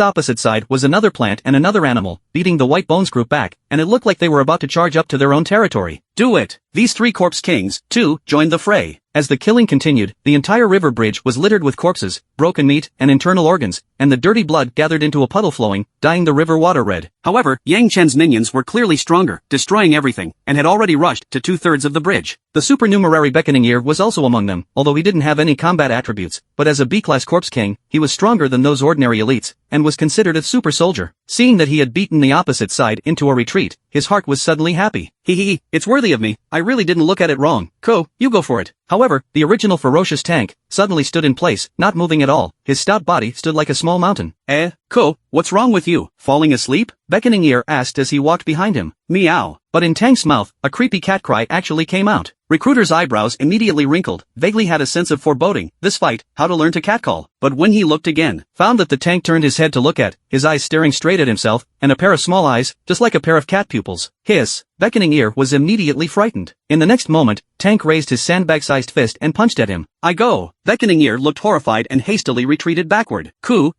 opposite side was another plant and another animal, beating the White Bones group back, and it looked like they were about to charge up to their own territory. Do it! These 3 corpse kings, too, joined the fray. As the killing continued, the entire river bridge was littered with corpses, broken meat, and internal organs, and the dirty blood gathered into a puddle flowing, dyeing the river water red. However, Yang Chen's minions were clearly stronger, destroying everything, and had already rushed to 2/3 of the bridge. The supernumerary Beckoning Ear was also among them, although he didn't have any combat attributes, but as a B-class corpse king, he was stronger than those ordinary elites, and was considered a super soldier. Seeing that he had beaten the opposite side into a retreat, his heart was suddenly happy. Hee, it's worthy of me, I really didn't look at it wrong. Ko, you go for it. However, the original ferocious Tank suddenly stood in place, not moving at all. His stout body stood like a small mountain. Ko, what's wrong with you? Falling asleep? Beckoning Ear asked as he walked behind him. Meow. But in Tank's mouth, a creepy cat cry actually came out. Recruiter's eyebrows immediately wrinkled, vaguely had a sense of foreboding. This fight, how to learn to catcall. But when he looked again, found that the Tank turned his head to look at, his eyes staring straight at himself, and a pair of small eyes, just like a pair of cat pupils. Hiss. Beckoning Ear was immediately frightened. In the next moment, Tank raised his sandbag-sized fist and punched at him. I go. Beckoning Ear looked horrified and hastily retreated backward.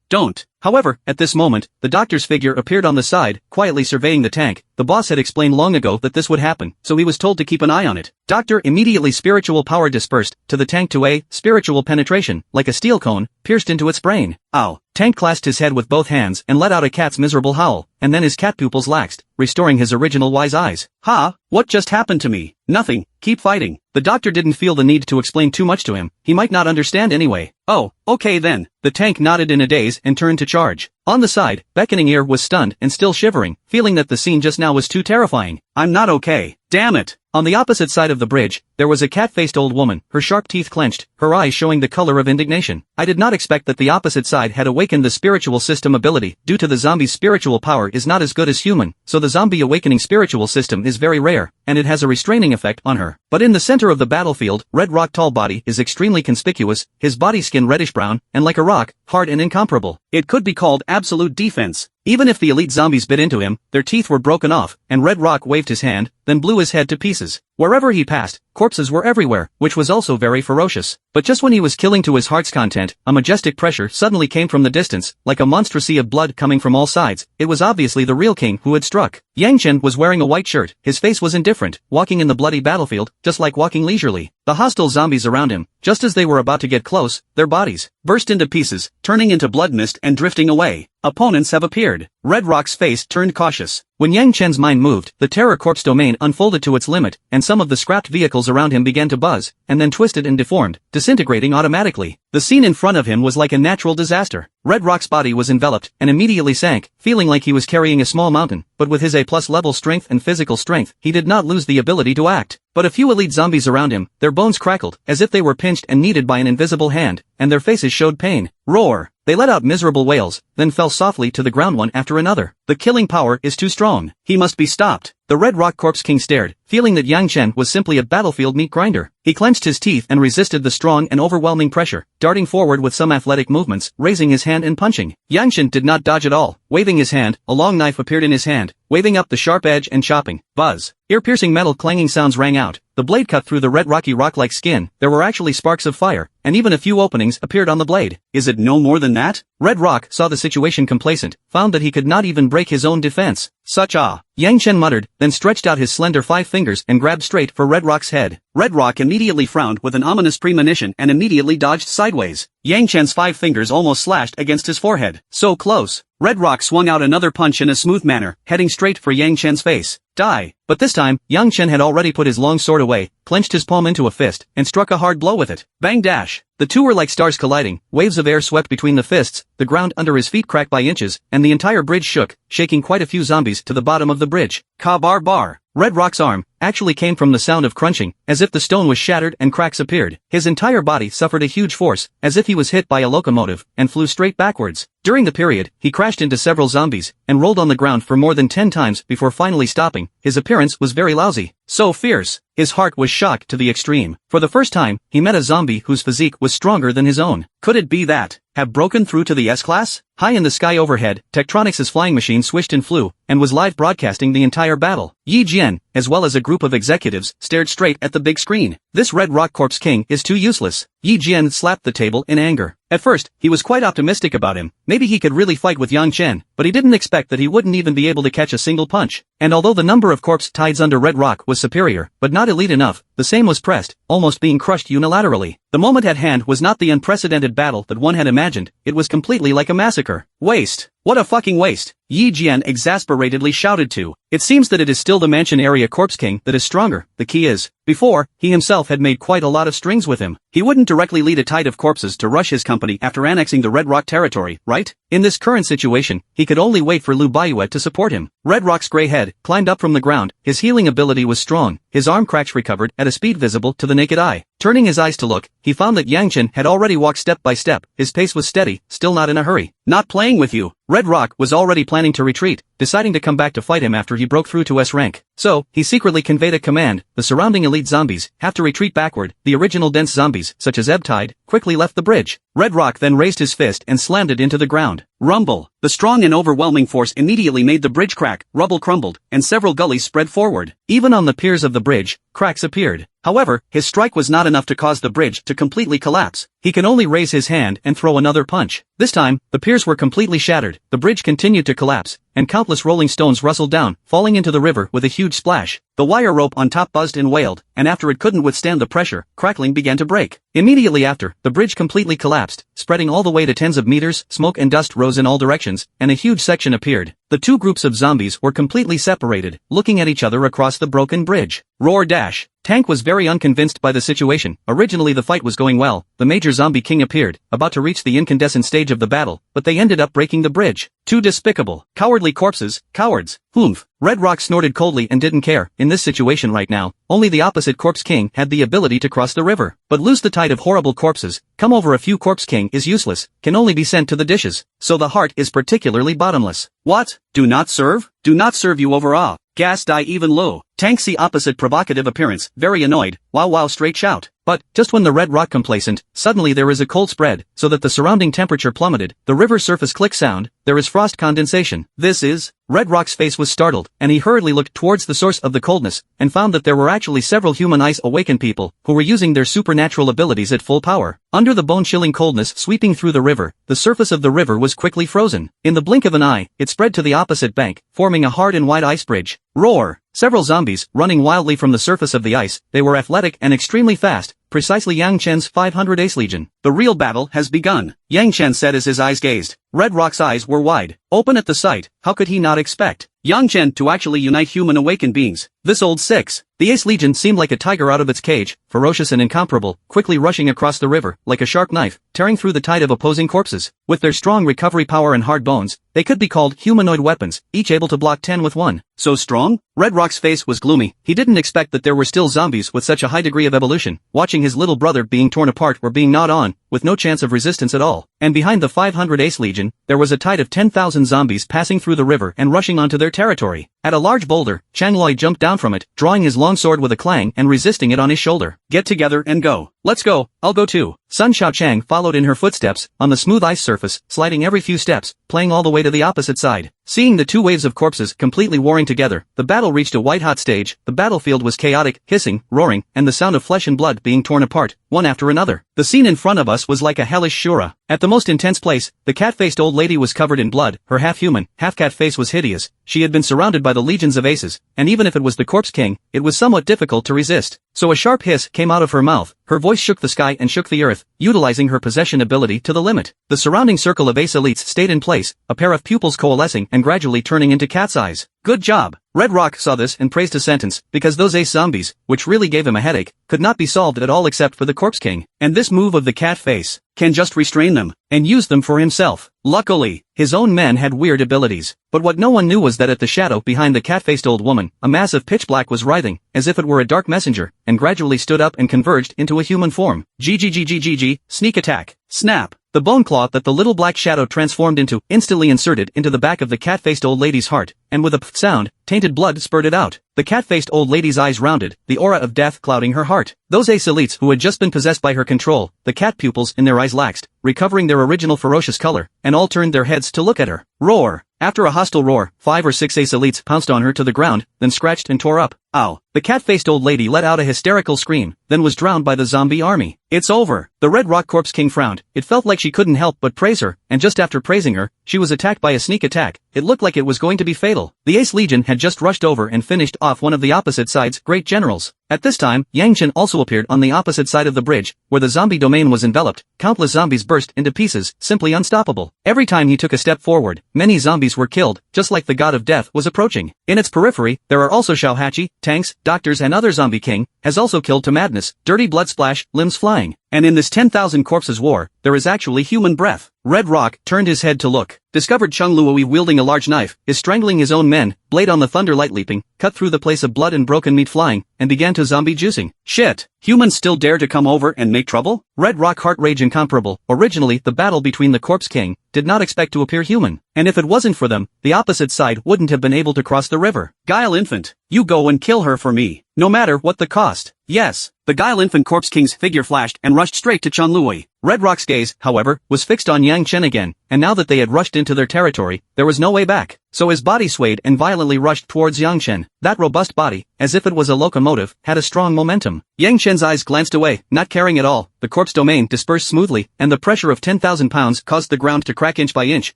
Don't. However, at this moment, the doctor's figure appeared on the side, quietly surveying the Tank. The boss had explained long ago that this would happen, so he was told to keep an eye on it. Doctor immediately spiritual power dispersed to the Tank to a spiritual penetration, like a steel cone, pierced into its brain. Ow. Tank clasped his head with both hands and let out a cat's miserable howl, and then his cat pupils laxed, restoring his original wise eyes. "Ha, what just happened to me?" "Nothing, keep fighting." The doctor didn't feel the need to explain too much to him, he might not understand anyway. "Oh, okay then." The tank nodded in a daze and turned to charge. On the side, Beckoning Ear was stunned and still shivering, feeling that the scene just now was too terrifying. "I'm not okay. Damn it." On the opposite side of the bridge, there was a cat-faced old woman, her sharp teeth clenched, her eyes showing the color of indignation. "I did not expect that the opposite side had awakened the spiritual system ability. Due to the zombie's spiritual power is not as good as human, so the zombie awakening spiritual system is very rare, and it has a restraining effect on her. But in the center of the battlefield, Red Rock tall body is extremely conspicuous, his body skin reddish-brown, and like a rock, hard and incomparable. It could be called absolute defense. Even if the elite zombies bit into him, their teeth were broken off, and Red Rock waved his hand, then blew his head to pieces. Wherever he passed, corpses were everywhere, which was also very ferocious. But just when he was killing to his heart's content, a majestic pressure suddenly came from the distance, like a monstrous sea of blood coming from all sides. It was obviously the real king who had struck. Yang Chen was wearing a white shirt, his face was indifferent, walking in the bloody battlefield, just like walking leisurely. The hostile zombies around him, just as they were about to get close, their bodies burst into pieces, turning into blood mist and drifting away. Opponents have appeared. Red Rock's face turned cautious. When Yang Chen's mind moved, the Terror Corpse domain unfolded to its limit, and some of the scrapped vehicles around him began to buzz, and then twisted and deformed, disintegrating automatically. The scene in front of him was like a natural disaster. Red Rock's body was enveloped, and immediately sank, feeling like he was carrying a small mountain, but with his A+ level strength and physical strength, he did not lose the ability to act. But a few elite zombies around him, their bones crackled, as if they were pinched and kneaded by an invisible hand, and their faces showed pain. Roar! They let out miserable wails, then fell softly to the ground one after another. The killing power is too strong. He must be stopped. The Red Rock Corpse King stared, feeling that Yang Chen was simply a battlefield meat grinder. He clenched his teeth and resisted the strong and overwhelming pressure, darting forward with some athletic movements, raising his hand and punching. Yang Chen did not dodge at all. Waving his hand, a long knife appeared in his hand, waving up the sharp edge and chopping. Buzz. Ear-piercing metal clanging sounds rang out. The blade cut through the red rocky rock-like skin. There were actually sparks of fire, and even a few openings appeared on the blade. Is it no more than that? Red Rock saw the situation complacent, found that he could not even break his own defense. Such a... Yang Chen muttered, then stretched out his slender 5 fingers and grabbed straight for Red Rock's head. Red Rock immediately frowned with an ominous premonition and immediately dodged sideways. Yang Chen's 5 fingers almost slashed against his forehead. So close. Red Rock swung out another punch in a smooth manner, heading straight for Yang Chen's face. Die. But this time, Yang Chen had already put his long sword away, clenched his palm into a fist, and struck a hard blow with it. Bang dash. The two were like stars colliding, waves of air swept between the fists, the ground under his feet cracked by inches, and the entire bridge shook, shaking quite a few zombies to the bottom of the bridge. Ka-bar bar. Red Rock's arm actually came from the sound of crunching, as if the stone was shattered and cracks appeared. His entire body suffered a huge force, as if he was hit by a locomotive, and flew straight backwards. During the period, he crashed into several zombies, and rolled on the ground for more than 10 times before finally stopping. His appearance was very lousy. So fierce. His heart was shocked to the extreme. For the first time, he met a zombie whose physique was stronger than his own. Could it be that? Have broken through to the S-Class? High in the sky overhead, Tektronix's flying machine swished and flew, and was live broadcasting the entire battle. Yi Jian, as well as a group of executives, stared straight at the big screen. This Red Rock Corpse King is too useless. Yi Jian slapped the table in anger. At first, he was quite optimistic about him. Maybe he could really fight with Yang Chen, but he didn't expect that he wouldn't even be able to catch a single punch. And although the number of corpse tides under Red Rock was superior, but not elite enough, the same was pressed, almost being crushed unilaterally. The moment at hand was not the unprecedented battle that one had imagined, it was completely like a massacre. Waste. What a fucking waste. Yi Jian exasperatedly shouted to. It seems that it is still the mansion area Corpse King that is stronger. The key is, before, he himself had made quite a lot of strings with him. He wouldn't directly lead a tide of corpses to rush his company after annexing the Red Rock territory, right? In this current situation, he could only wait for Lu Baiyuet to support him. Red Rock's gray head climbed up from the ground, his healing ability was strong, his arm cracks recovered at a speed visible to the naked eye. Turning his eyes to look, he found that Yang Chen had already walked step by step, his pace was steady, still not in a hurry. Not playing with you. Red Rock was already planning to retreat, deciding to come back to fight him after he broke through to S rank. So, he secretly conveyed a command, the surrounding elite zombies have to retreat backward. The original dense zombies, such as Ebb Tide, quickly left the bridge. Red Rock then raised his fist and slammed it into the ground. Rumble. The strong and overwhelming force immediately made the bridge crack, rubble crumbled, and several gullies spread forward. Even on the piers of the bridge, cracks appeared. However, his strike was not enough to cause the bridge to completely collapse. he can only raise his hand and throw another punch. This time, the piers were completely shattered, the bridge continued to collapse, and countless rolling stones rustled down, falling into the river with a huge splash. The wire rope on top buzzed and wailed, and after it couldn't withstand the pressure, crackling began to break. Immediately after, the bridge completely collapsed, spreading all the way to tens of meters, smoke and dust rose in all directions, and a huge section appeared. The two groups of zombies were completely separated, looking at each other across the broken bridge. Roar dash. Tank was very unconvinced by the situation. Originally the fight was going well, the major zombie king appeared, about to reach the incandescent stage of the battle, but they ended up breaking the bridge. Too despicable. Cowardly corpses, cowards. Humph. Red Rock snorted coldly and didn't care. In this situation right now, only the opposite Corpse King had the ability to cross the river. But lose the tide of horrible corpses, come over a few Corpse King is useless, can only be sent to the dishes. So the heart is particularly bottomless. What? Do not serve? Do not serve you over ah. Gas die even low. Tank see opposite provocative appearance, very annoyed, wow straight shout. But, just when the Red Rock complacent, suddenly there is a cold spread, so that the surrounding temperature plummeted, the river surface click sound, there is frost condensation. This is... Red Rock's face was startled, and he hurriedly looked towards the source of the coldness, and found that there were actually several human ice-awakened people, who were using their supernatural abilities at full power. Under the bone-chilling coldness sweeping through the river, the surface of the river was quickly frozen. In the blink of an eye, it spread to the opposite bank, forming a hard and wide ice bridge. Roar! Several zombies, running wildly from the surface of the ice, they were athletic and extremely fast, precisely Yang Chen's 500 Ace Legion. The real battle has begun, Yang Chen said as his eyes gazed. Red Rock's eyes were wide, open at the sight. How could he not expect Yang Chen to actually unite human awakened beings? This old six. The Ace Legion seemed like a tiger out of its cage, ferocious and incomparable, quickly rushing across the river, like a sharp knife, tearing through the tide of opposing corpses. With their strong recovery power and hard bones, they could be called humanoid weapons, each able to block 10 with one. So strong? Red Rock's face was gloomy. He didn't expect that there were still zombies with such a high degree of evolution, watching his little brother being torn apart or being gnawed on, with no chance of resistance at all. And behind the 500 Ace Legion, there was a tide of 10,000 zombies passing through the river and rushing onto their territory. At a large boulder, Chang Loi jumped down from it, drawing his long sword with a clang and resisting it on his shoulder. Get together and go. Let's go, I'll go too. Sun Xiaochang followed in her footsteps, on the smooth ice surface, sliding every few steps, playing all the way to the opposite side. Seeing the two waves of corpses completely warring together, the battle reached a white-hot stage. The battlefield was chaotic, hissing, roaring, and the sound of flesh and blood being torn apart, one after another. The scene in front of us was like a hellish Shura. At the most intense place, the cat-faced old lady was covered in blood, her half-human, half-cat face was hideous. She had been surrounded by the legions of aces, and even if it was the Corpse King, it was somewhat difficult to resist. So a sharp hiss came out of her mouth, her voice shook the sky and shook the earth, utilizing her possession ability to the limit. The surrounding circle of ace elites stayed in place, a pair of pupils coalescing and gradually turning into cat's eyes. Good job. Red Rock saw this and praised a sentence, because those ace zombies, which really gave him a headache, could not be solved at all except for the Corpse King, and this move of the cat face can just restrain them, and use them for himself. Luckily, his own men had weird abilities, but what no one knew was that at the shadow behind the cat-faced old woman, a mass of pitch black was writhing, as if it were a dark messenger, and gradually stood up and converged into a human form. GGGGGG, sneak attack, snap. The bone claw that the little black shadow transformed into, instantly inserted into the back of the cat-faced old lady's heart, and with a pff sound, tainted blood spurted out. The cat-faced old lady's eyes rounded, the aura of death clouding her heart. Those ace elites who had just been possessed by her control, the cat pupils in their eyes laxed, recovering their original ferocious color, and all turned their heads to look at her. Roar! After a hostile roar, 5 or 6 ace elites pounced on her to the ground, then scratched and tore up. Ow! The cat-faced old lady let out a hysterical scream, then was drowned by the zombie army. It's over. The Red Rock Corpse King frowned. It felt like she couldn't help but praise her, and just after praising her, she was attacked by a sneak attack. It looked like it was going to be fatal. The Ace Legion had just rushed over and finished off one of the opposite side's great generals. At this time, Yang Chen also appeared on the opposite side of the bridge, where the zombie domain was enveloped. Countless zombies burst into pieces, simply unstoppable. Every time he took a step forward, many zombies were killed, just like the god of death was approaching. In its periphery, there are also Xiaohachi, tanks, doctors and other zombie king, has also killed to madness, dirty blood splash, limbs flying. And in this 10,000 corpses war, there is actually human breath. Red Rock turned his head to look, discovered Chung Luoi wielding a large knife, is strangling his own men, blade on the thunder light leaping, cut through the place of blood and broken meat flying, and began to zombie juicing. Shit! Humans still dare to come over and make trouble? Red Rock heart rage incomparable. Originally, the battle between the Corpse King did not expect to appear human, and if it wasn't for them, the opposite side wouldn't have been able to cross the river. Guile Infant, you go and kill her for me, no matter what the cost. Yes. The Guile Infant Corpse King's figure flashed and rushed straight to Chun Lui. Red Rock's gaze, however, was fixed on Yang Chen again, and now that they had rushed into their territory, there was no way back. So his body swayed and violently rushed towards Yang Chen. That robust body, as if it was a locomotive, had a strong momentum. Yang Chen's eyes glanced away, not caring at all. The corpse domain dispersed smoothly, and the pressure of 10,000 pounds caused the ground to crack inch by inch,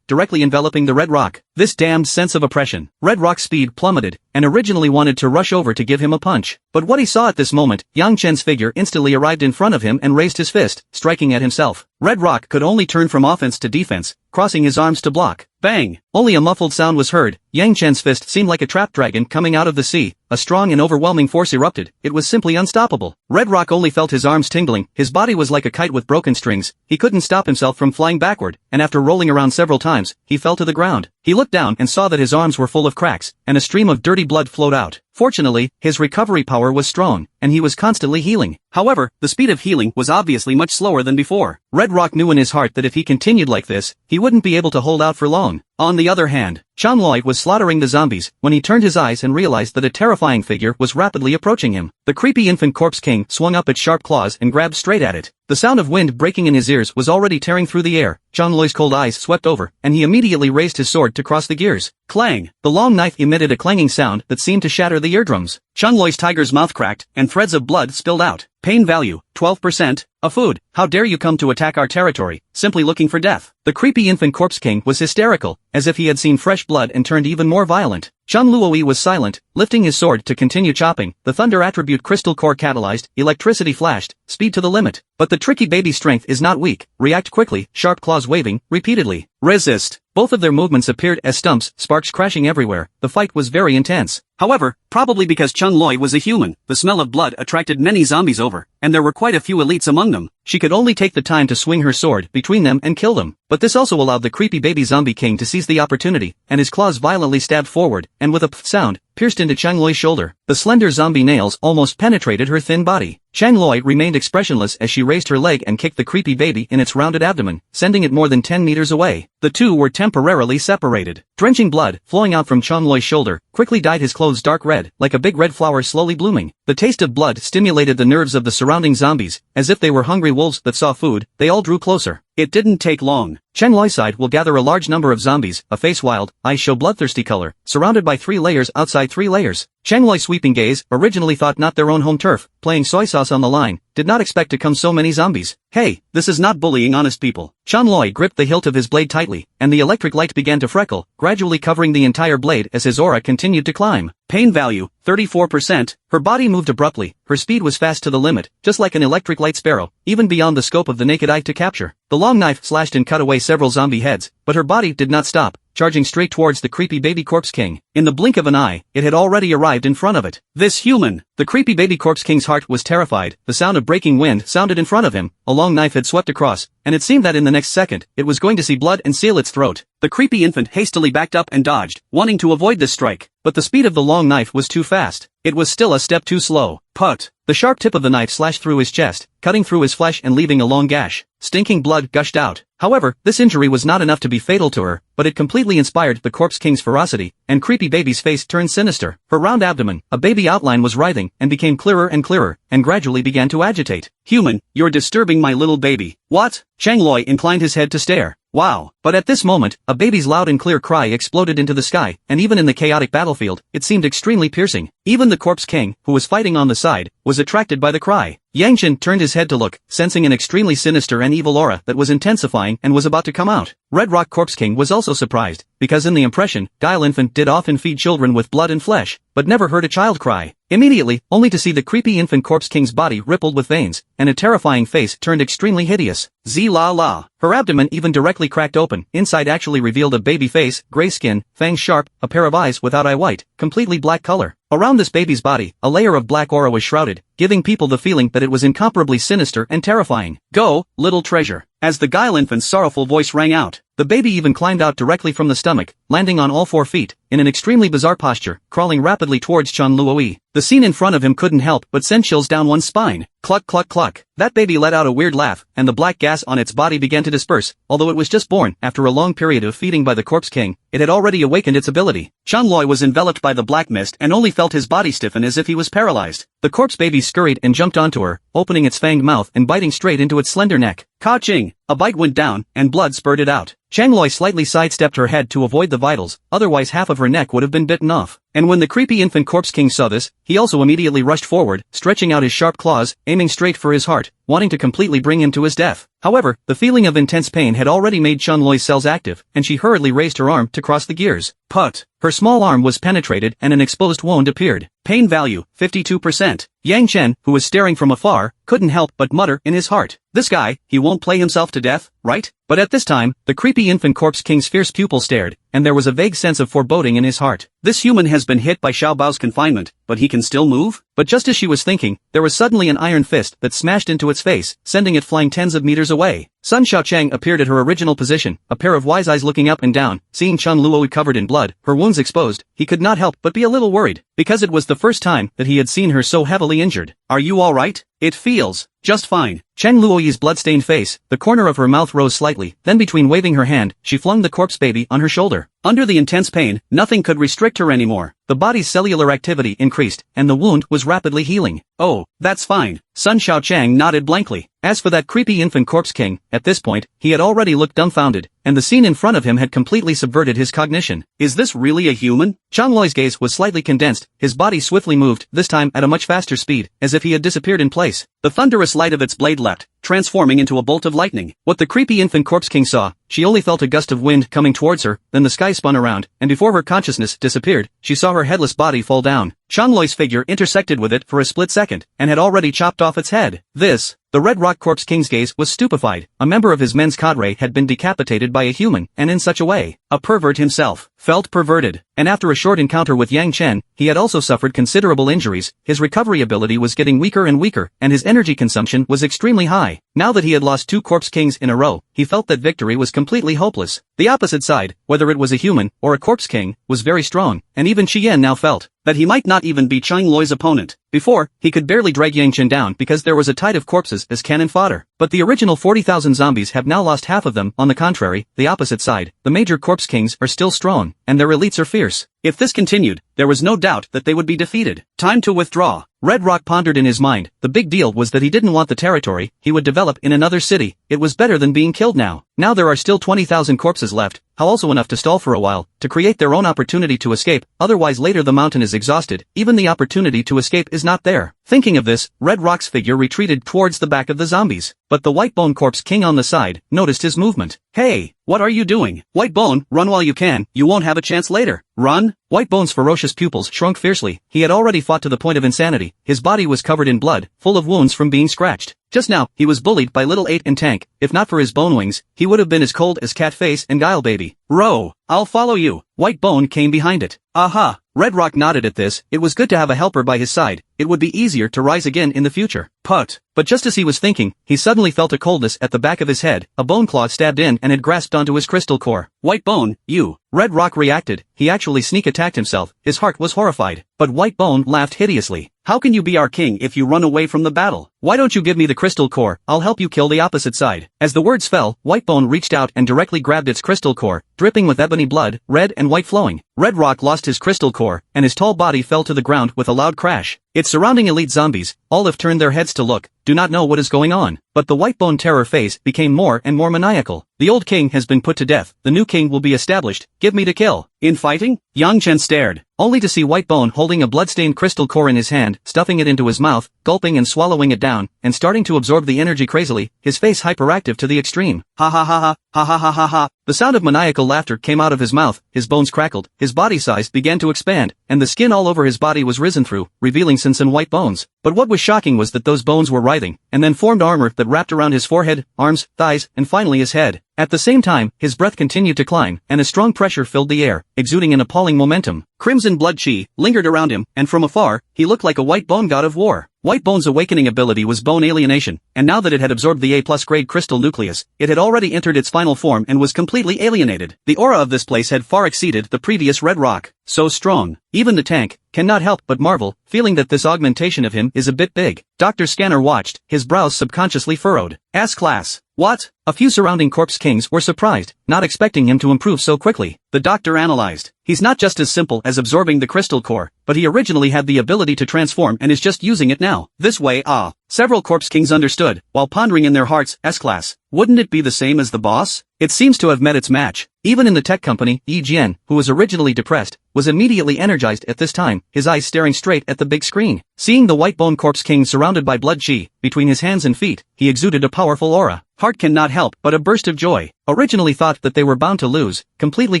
directly enveloping the Red Rock. This damned sense of oppression. Red Rock's speed plummeted, and originally wanted to rush over to give him a punch. But what he saw at this moment, Yang Chen's figure instantly arrived in front of him and raised his fist, striking at himself. Red Rock could only turn from offense to defense, crossing his arms to block. Bang! Only a muffled sound was heard. Yang Chen's fist seemed like a trapped dragon coming out of the sea. A strong and overwhelming force erupted. It was simply unstoppable. Red Rock only felt his arms tingling. His body was like a kite with broken strings. He couldn't stop himself from flying backward, and after rolling around several times, he fell to the ground. He looked down and saw that his arms were full of cracks, and a stream of dirty blood flowed out. Fortunately, his recovery power was strong, and he was constantly healing. However, the speed of healing was obviously much slower than before. Red Rock knew in his heart that if he continued like this, he wouldn't be able to hold out for long. On the other hand, Chan Loi was slaughtering the zombies when he turned his eyes and realized that a terrifying figure was rapidly approaching him. The creepy infant corpse king swung up its sharp claws and grabbed straight at it. The sound of wind breaking in his ears was already tearing through the air. Chan Loi's cold eyes swept over, and he immediately raised his sword to cross the gears. Clang! The long knife emitted a clanging sound that seemed to shatter the eardrums. Chan Loi's tiger's mouth cracked, and threads of blood spilled out. Pain value, 12%. A food. How dare you come to attack our territory, simply looking for death. The creepy infant corpse king was hysterical, as if he had seen fresh blood and turned even more violent. Chan Luoi was silent, lifting his sword to continue chopping. The thunder attribute crystal core catalyzed, electricity flashed, speed to the limit. But the tricky baby's strength is not weak. React quickly, sharp claws waving, repeatedly. Resist. Both of their movements appeared as stumps, sparks crashing everywhere. The fight was very intense. However, probably because Chun Loi was a human, the smell of blood attracted many zombies over, and there were quite a few elites among them. She could only take the time to swing her sword between them and kill them. But this also allowed the creepy baby zombie king to seize the opportunity, and his claws violently stabbed forward, and with a pff sound, pierced into Chang Loi's shoulder. The slender zombie nails almost penetrated her thin body. Chang Loi remained expressionless as she raised her leg and kicked the creepy baby in its rounded abdomen, sending it more than 10 meters away. The two were temporarily separated. Drenching blood, flowing out from Chang Loi's shoulder, quickly dyed his clothes dark red, like a big red flower slowly blooming. The taste of blood stimulated the nerves of the surrounding zombies. As if they were hungry wolves that saw food, they all drew closer. It didn't take long. Cheng Loi's side will gather a large number of zombies, a face wild, eyes show bloodthirsty color, surrounded by 3 layers outside 3 layers. Cheng Loi's sweeping gaze, originally thought not their own home turf, playing soy sauce on the line, did not expect to come so many zombies. Hey, this is not bullying honest people. Chan Loi gripped the hilt of his blade tightly, and the electric light began to freckle, gradually covering the entire blade as his aura continued to climb. Pain value, 34%. Her body moved abruptly, her speed was fast to the limit, just like an electric light sparrow, even beyond the scope of the naked eye to capture. The long knife slashed and cut away several zombie heads, but her body did not stop, charging straight towards the creepy baby corpse king. In the blink of an eye, it had already arrived in front of it. This human! The creepy baby corpse king's heart was terrified. The sound of breaking wind sounded in front of him. A long knife had swept across, and it seemed that in the next second, it was going to see blood and seal its throat. The creepy infant hastily backed up and dodged, wanting to avoid this strike. But the speed of the long knife was too fast. It was still a step too slow. Put! The sharp tip of the knife slashed through his chest, cutting through his flesh and leaving a long gash. Stinking blood gushed out. However, this injury was not enough to be fatal to her, but it completely inspired the corpse king's ferocity, and creepy baby's face turned sinister. Her round abdomen, a baby outline was writhing, and became clearer and clearer, and gradually began to agitate. Human, you're disturbing my little baby. What? Chang Loi inclined his head to stare. Wow. But at this moment, a baby's loud and clear cry exploded into the sky, and even in the chaotic battlefield, it seemed extremely piercing. Even the corpse king, who was fighting on the side, was attracted by the cry. Yang Shen turned his head to look, sensing an extremely sinister and evil aura that was intensifying and was about to come out. Red Rock Corpse King was also surprised, because in the impression, Guile Infant did often feed children with blood and flesh, but never heard a child cry. Immediately, only to see the creepy infant corpse king's body rippled with veins, and a terrifying face turned extremely hideous. Z-la-la. Her abdomen even directly cracked open, inside actually revealed a baby face, gray skin, fangs sharp, a pair of eyes without eye white, completely black color. Around this baby's body, a layer of black aura was shrouded, giving people the feeling that it was incomparably sinister and terrifying. Go, little treasure. As the Guile infant's sorrowful voice rang out, the baby even climbed out directly from the stomach, landing on all 4 feet, in an extremely bizarre posture, crawling rapidly towards Chan Luoi. The scene in front of him couldn't help but send chills down one's spine. Cluck cluck cluck. That baby let out a weird laugh, and the black gas on its body began to disperse. Although it was just born, after a long period of feeding by the corpse king, it had already awakened its ability. Chan Loi was enveloped by the black mist and only felt his body stiffen as if he was paralyzed. The corpse baby scurried and jumped onto her, opening its fanged mouth and biting straight into its slender neck. Ka-ching! A bite went down, and blood spurted out. Chang Loi slightly sidestepped her head to avoid the vitals, otherwise half of her neck would have been bitten off. And when the creepy infant corpse king saw this, he also immediately rushed forward, stretching out his sharp claws, aiming straight for his heart, wanting to completely bring him to his death. However, the feeling of intense pain had already made Chun Loi's cells active, and she hurriedly raised her arm to cross the gears. Put! Her small arm was penetrated and an exposed wound appeared. Pain value, 52%. Yang Chen, who was staring from afar, couldn't help but mutter in his heart. This guy, he won't play himself to death, right? But at this time, the creepy infant corpse king's fierce pupil stared, and there was a vague sense of foreboding in his heart. This human has been hit by Xiao Bao's confinement, but he can still move? But just as she was thinking, there was suddenly an iron fist that smashed into its face, sending it flying tens of meters away. Sun Xiaochang appeared at her original position, a pair of wise eyes looking up and down. Seeing Chun Luo covered in blood, her wounds exposed, he could not help but be a little worried, because it was the first time that he had seen her so heavily injured. Are you alright? It feels just fine. Cheng Luoyi's blood-stained face, the corner of her mouth rose slightly, then between waving her hand, she flung the corpse baby on her shoulder. Under the intense pain, nothing could restrict her anymore. The body's cellular activity increased, and the wound was rapidly healing. Oh, that's fine. Sun Xiaochang nodded blankly. As for that creepy infant corpse king, at this point, he had already looked dumbfounded, and the scene in front of him had completely subverted his cognition. Is this really a human? Chang Loi's gaze was slightly condensed, his body swiftly moved, this time at a much faster speed, as if he had disappeared in place. The thunderous light of its blade leapt, transforming into a bolt of lightning. What the creepy infant corpse king saw, she only felt a gust of wind coming towards her, then the sky spun around, and before her consciousness disappeared, she saw her headless body fall down. Chang Loi's figure intersected with it for a split second, and had already chopped off its head. The Red Rock Corpse King's gaze was stupefied. A member of his men's cadre had been decapitated by a human, and in such a way. A pervert himself felt perverted, and after a short encounter with Yang Chen, he had also suffered considerable injuries. His recovery ability was getting weaker and weaker, and his energy consumption was extremely high. Now that he had lost 2 Corpse Kings in a row, he felt that victory was completely hopeless. The opposite side, whether it was a human or a Corpse King, was very strong, and even Shi Yan now felt that he might not even be Chang Loi's opponent. Before, he could barely drag Yang Chen down because there was a tide of corpses as cannon fodder. But the original 40,000 zombies have now lost half of them. On the contrary, the opposite side, the major Corpse Kings are still strong, and their elites are fierce. If this continued, there was no doubt that they would be defeated. Time to withdraw. Red Rock pondered in his mind. The big deal was that he didn't want the territory he would develop in another city. It was better than being killed now. Now there are still 20,000 corpses left, how also enough to stall for a while, to create their own opportunity to escape, otherwise later the mountain is exhausted, even the opportunity to escape is not there. Thinking of this, Red Rock's figure retreated towards the back of the zombies. But the White Bone Corpse King on the side noticed his movement. Hey, what are you doing? White Bone, run while you can, you won't have a chance later. Run? White Bone's ferocious pupils shrunk fiercely. He had already fought to the point of insanity. His body was covered in blood, full of wounds from being scratched. Just now, he was bullied by Little 8 and Tank. If not for his bone wings, he would have been as cold as Cat Face and Guile Baby. Row, I'll follow you. White Bone came behind it. Aha! Red Rock nodded at this. It was good to have a helper by his side. It would be easier to rise again in the future. But just as he was thinking, he suddenly felt a coldness at the back of his head. A bone claw stabbed in and had grasped onto his crystal core. White Bone, you. Red Rock reacted. He actually sneak attacked himself. His heart was horrified. But White Bone laughed hideously. How can you be our king if you run away from the battle? Why don't you give me the crystal core? I'll help you kill the opposite side. As the words fell, White Bone reached out and directly grabbed its crystal core, dripping with ebony blood, red and white flowing. Red Rock lost his crystal core, and his tall body fell to the ground with a loud crash. Its surrounding elite zombies, all have turned their heads to look, do not know what is going on. But the White Bone terror face became more and more maniacal. The old king has been put to death, the new king will be established, give me to kill. In fighting? Yang Chen stared, only to see White Bone holding a blood-stained crystal core in his hand, stuffing it into his mouth, gulping and swallowing it down, and starting to absorb the energy crazily, his face hyperactive to the extreme. Ha ha ha ha, ha ha ha ha ha. The sound of maniacal laughter came out of his mouth, his bones crackled, his body size began to expand, and the skin all over his body was risen through, revealing Sinsen white bones. But what was shocking was that those bones were writhing, and then formed armor that wrapped around his forehead, arms, thighs, and finally his head. At the same time, his breath continued to climb, and a strong pressure filled the air, exuding an appalling momentum. Crimson blood chi lingered around him, and from afar, he looked like a White Bone god of war. White Bone's awakening ability was bone alienation, and now that it had absorbed the A+ grade crystal nucleus, it had already entered its final form and was completely alienated. The aura of this place had far exceeded the previous Red Rock. So strong. Even the tank cannot help but marvel, feeling that this augmentation of him is a bit big. Dr. Scanner watched, his brows subconsciously furrowed. S-Class. What? A few surrounding corpse kings were surprised, not expecting him to improve so quickly. The doctor analyzed. He's not just as simple as absorbing the crystal core, but he originally had the ability to transform and is just using it now. This way, Several corpse kings understood, while pondering in their hearts, S-class. Wouldn't it be the same as the boss? It seems to have met its match. Even in the tech company, Yi Jian, who was originally depressed, was immediately energized at this time, his eyes staring straight at the big screen. Seeing the white bone corpse king surrounded by blood chi, between his hands and feet, he exuded a powerful aura. Heart cannot help but a burst of joy. Originally thought that they were bound to lose, completely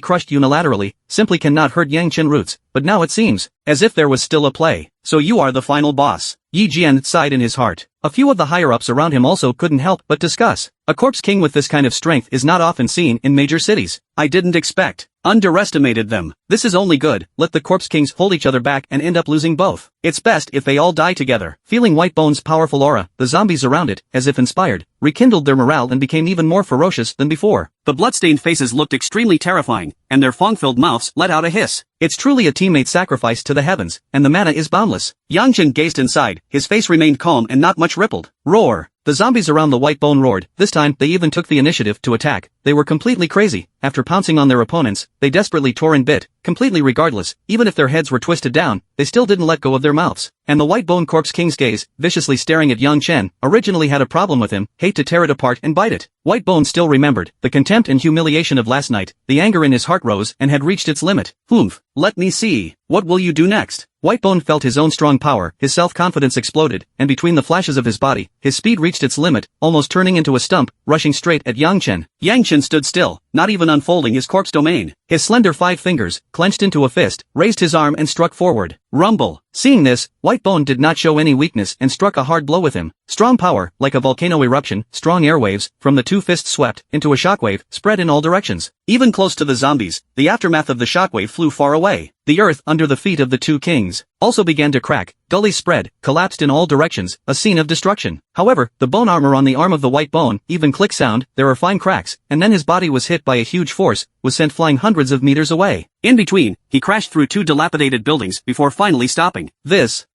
crushed unilaterally, simply cannot hurt Yang Chen roots, but now it seems as if there was still a play. So you are the final boss. Yi Jian sighed in his heart. A few of the higher-ups around him also couldn't help but discuss. A corpse king with this kind of strength is not often seen in major cities. I didn't expect. Underestimated them. This is only good. Let the corpse kings hold each other back and end up losing both. It's best if they all die together. Feeling White Bone's powerful aura, the zombies around it, as if inspired, rekindled their morale and became even more ferocious than before. The bloodstained faces looked extremely terrifying, and their fang-filled mouths let out a hiss. It's truly a teammate sacrifice to the heavens, and the mana is boundless. Yang Chen gazed inside, his face remained calm and not much rippled. Roar! The zombies around the white bone roared. This time, they even took the initiative to attack. They were completely crazy. After pouncing on their opponents, they desperately tore and bit, completely regardless. Even if their heads were twisted down, they still didn't let go of their mouths. And the white bone corpse king's gaze, viciously staring at Yang Chen, originally had a problem with him, hate to tear it apart and bite it. White Bone still remembered the contempt and humiliation of last night. The anger in his heart rose and had reached its limit. Humph. Let me see. What will you do next? White Bone felt his own strong power, his self-confidence exploded, and between the flashes of his body, his speed reached its limit, almost turning into a stump, rushing straight at Yang Chen. Yang Chen stood still, not even unfolding his corpse domain. His slender 5 fingers, clenched into a fist, raised his arm and struck forward. Rumble. Seeing this, White Bone did not show any weakness and struck a hard blow with him. Strong power, like a volcano eruption, strong airwaves, from the 2 fists swept, into a shockwave, spread in all directions. Even close to the zombies, the aftermath of the shockwave flew far away. The earth under the feet of the 2 kings also began to crack, gullies spread, collapsed in all directions, a scene of destruction. However, the bone armor on the arm of the White Bone, even click sound, there are fine cracks, and then his body was hit by a huge force, was sent flying hundreds of meters away. In between, he crashed through 2 dilapidated buildings before finally stopping.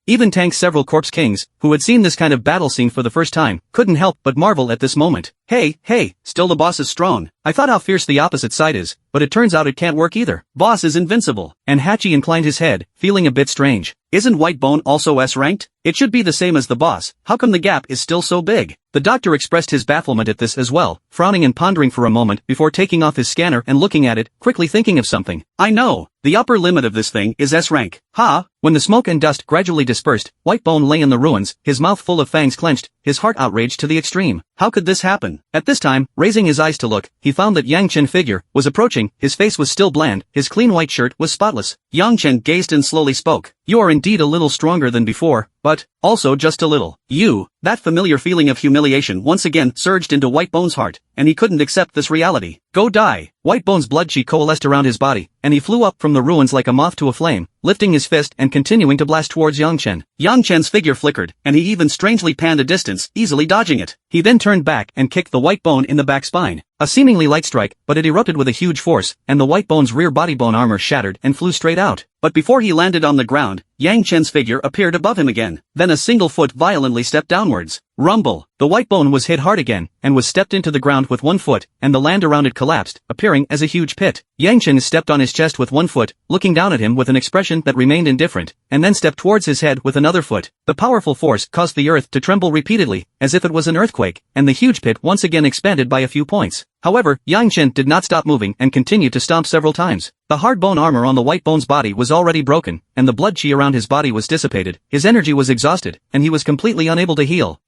Even tanked several corpse kings, who had seen this kind of battle scene for the first time, couldn't help but marvel at this moment. Hey, still the boss is strong. I thought how fierce the opposite side is, but it turns out it can't work either. Boss is invincible. And Hachi inclined his head, feeling a bit strange. Isn't White Bone also S-ranked? It should be the same as the boss. How come the gap is still so big? The doctor expressed his bafflement at this as well, frowning and pondering for a moment before taking off his scanner and looking at it, quickly thinking of something. I know. The upper limit of this thing is S-rank. When the smoke and dust gradually dispersed, White Bone lay in the ruins, his mouth full of fangs clenched, his heart outraged to the extreme. How could this happen? At this time, raising his eyes to look, he found that Yang Chen figure was approaching, his face was still bland, his clean white shirt was spotless. Yang Chen gazed and slowly spoke. You are indeed a little stronger than before, but also just a little. That familiar feeling of humiliation once again surged into White Bone's heart, and he couldn't accept this reality. Go die. White Bone's blood chi coalesced around his body, and he flew up from the ruins like a moth to a flame, lifting his fist and continuing to blast towards Yang Chen. Yang Chen's figure flickered, and he even strangely panned a distance, easily dodging it. He then turned back and kicked the White Bone in the back spine. A seemingly light strike, but it erupted with a huge force, and the White Bone's rear body bone armor shattered and flew straight out. But before he landed on the ground, Yang Chen's figure appeared above him again. Then a single foot violently stepped downwards. Rumble. The White Bone was hit hard again, and was stepped into the ground with 1 foot, and the land around it collapsed, appearing as a huge pit. Yang Chen stepped on his chest with 1 foot, looking down at him with an expression that remained indifferent, and then stepped towards his head with another foot. The powerful force caused the earth to tremble repeatedly, as if it was an earthquake, and the huge pit once again expanded by a few points. However, Yang Chen did not stop moving and continued to stomp several times. The hard bone armor on the White Bone's body was already broken, and the blood chi around his body was dissipated, his energy was exhausted, and he was completely unable to heal.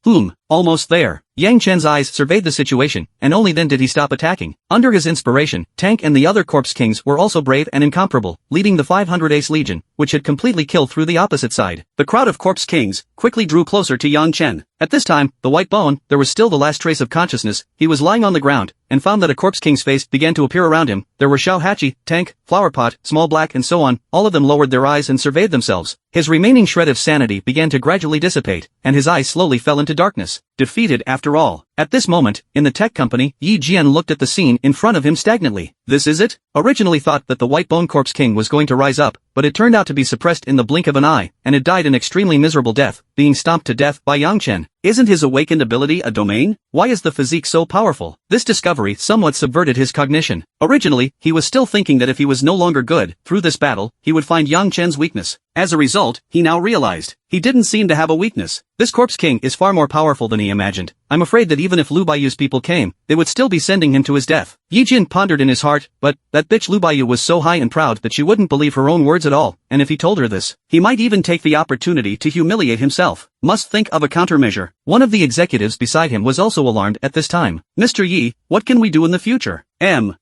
Almost there. Yang Chen's eyes surveyed the situation, and only then did he stop attacking. Under his inspiration, Tank and the other corpse kings were also brave and incomparable, leading the 500 Ace Legion, which had completely killed through the opposite side. The crowd of corpse kings quickly drew closer to Yang Chen. At this time, the White Bone, there was still the last trace of consciousness. He was lying on the ground, and found that a corpse king's face began to appear around him. There were Xiao Hachi, Tank, Flowerpot, Small Black and so on. All of them lowered their eyes and surveyed themselves. His remaining shred of sanity began to gradually dissipate, and his eyes slowly fell into darkness. defeated after all. At this moment, in the tech company, Yi Jian looked at the scene in front of him stagnantly. This is it? Originally thought that the White Bone Corpse King was going to rise up, but it turned out to be suppressed in the blink of an eye, and it died an extremely miserable death, being stomped to death by Yang Chen. Isn't his awakened ability a domain? Why is the physique so powerful? This discovery somewhat subverted his cognition. Originally, he was still thinking that if he was no longer good, through this battle, he would find Yang Chen's weakness. As a result, he now realized, he didn't seem to have a weakness. This Corpse King is far more powerful than he imagined. I'm afraid that even if Lu Baiyu's people came, they would still be sending him to his death. Yi Jin pondered in his heart, but, that bitch Lu Baiyu was so high and proud that she wouldn't believe her own words at all, and if he told her this, he might even take the opportunity to humiliate himself. Must think of a countermeasure. One of the executives beside him was also alarmed at this time. Mr. Yi, what can we do in the future?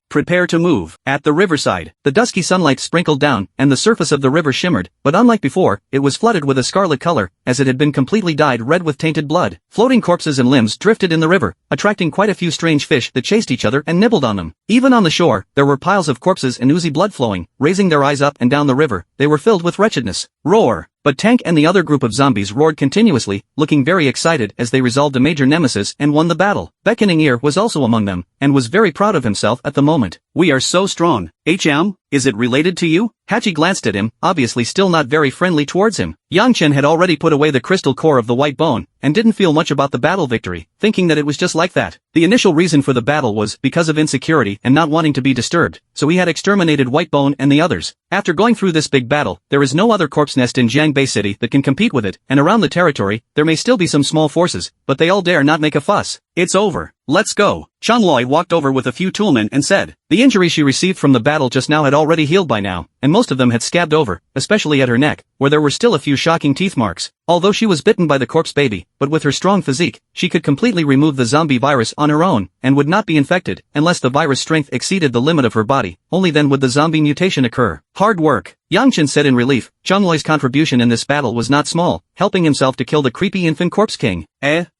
Prepare to move. At the riverside, the dusky sunlight sprinkled down, and the surface of the river shimmered, but unlike before, it was flooded with a scarlet color, as it had been completely dyed red with tainted blood. Floating corpses and limbs drifted in the river, attracting quite a few strange fish that chased each other and nibbled on them. Even on the shore, there were piles of corpses and oozy blood flowing. Raising their eyes up and down the river, they were filled with wretchedness. Roar! But Tank and the other group of zombies roared continuously, looking very excited as they resolved a major nemesis and won the battle. Beckoning Ear was also among them, and was very proud of himself at the moment. We are so strong. Is it related to you? Hachi glanced at him, obviously still not very friendly towards him. Yang Chen had already put away the crystal core of the white bone, and didn't feel much about the battle victory, thinking that it was just like that. The initial reason for the battle was because of insecurity and not wanting to be disturbed, so he had exterminated White Bone and the others. After going through this big battle, there is no other corpse nest in Jiangbei City that can compete with it, and around the territory, there may still be some small forces, but they all dare not make a fuss. It's over. Let's go. Changloi walked over with a few toolmen and said, the injury she received from the battle just now had already healed by now, and most of them had scabbed over, especially at her neck, where there were still a few shocking teeth marks. Although she was bitten by the corpse baby, but with her strong physique, she could completely remove the zombie virus on her own, and would not be infected, unless the virus strength exceeded the limit of her body. Only then would the zombie mutation occur. Hard work. Yang Chen said in relief. Changloi's contribution in this battle was not small, helping himself to kill the creepy infant corpse king.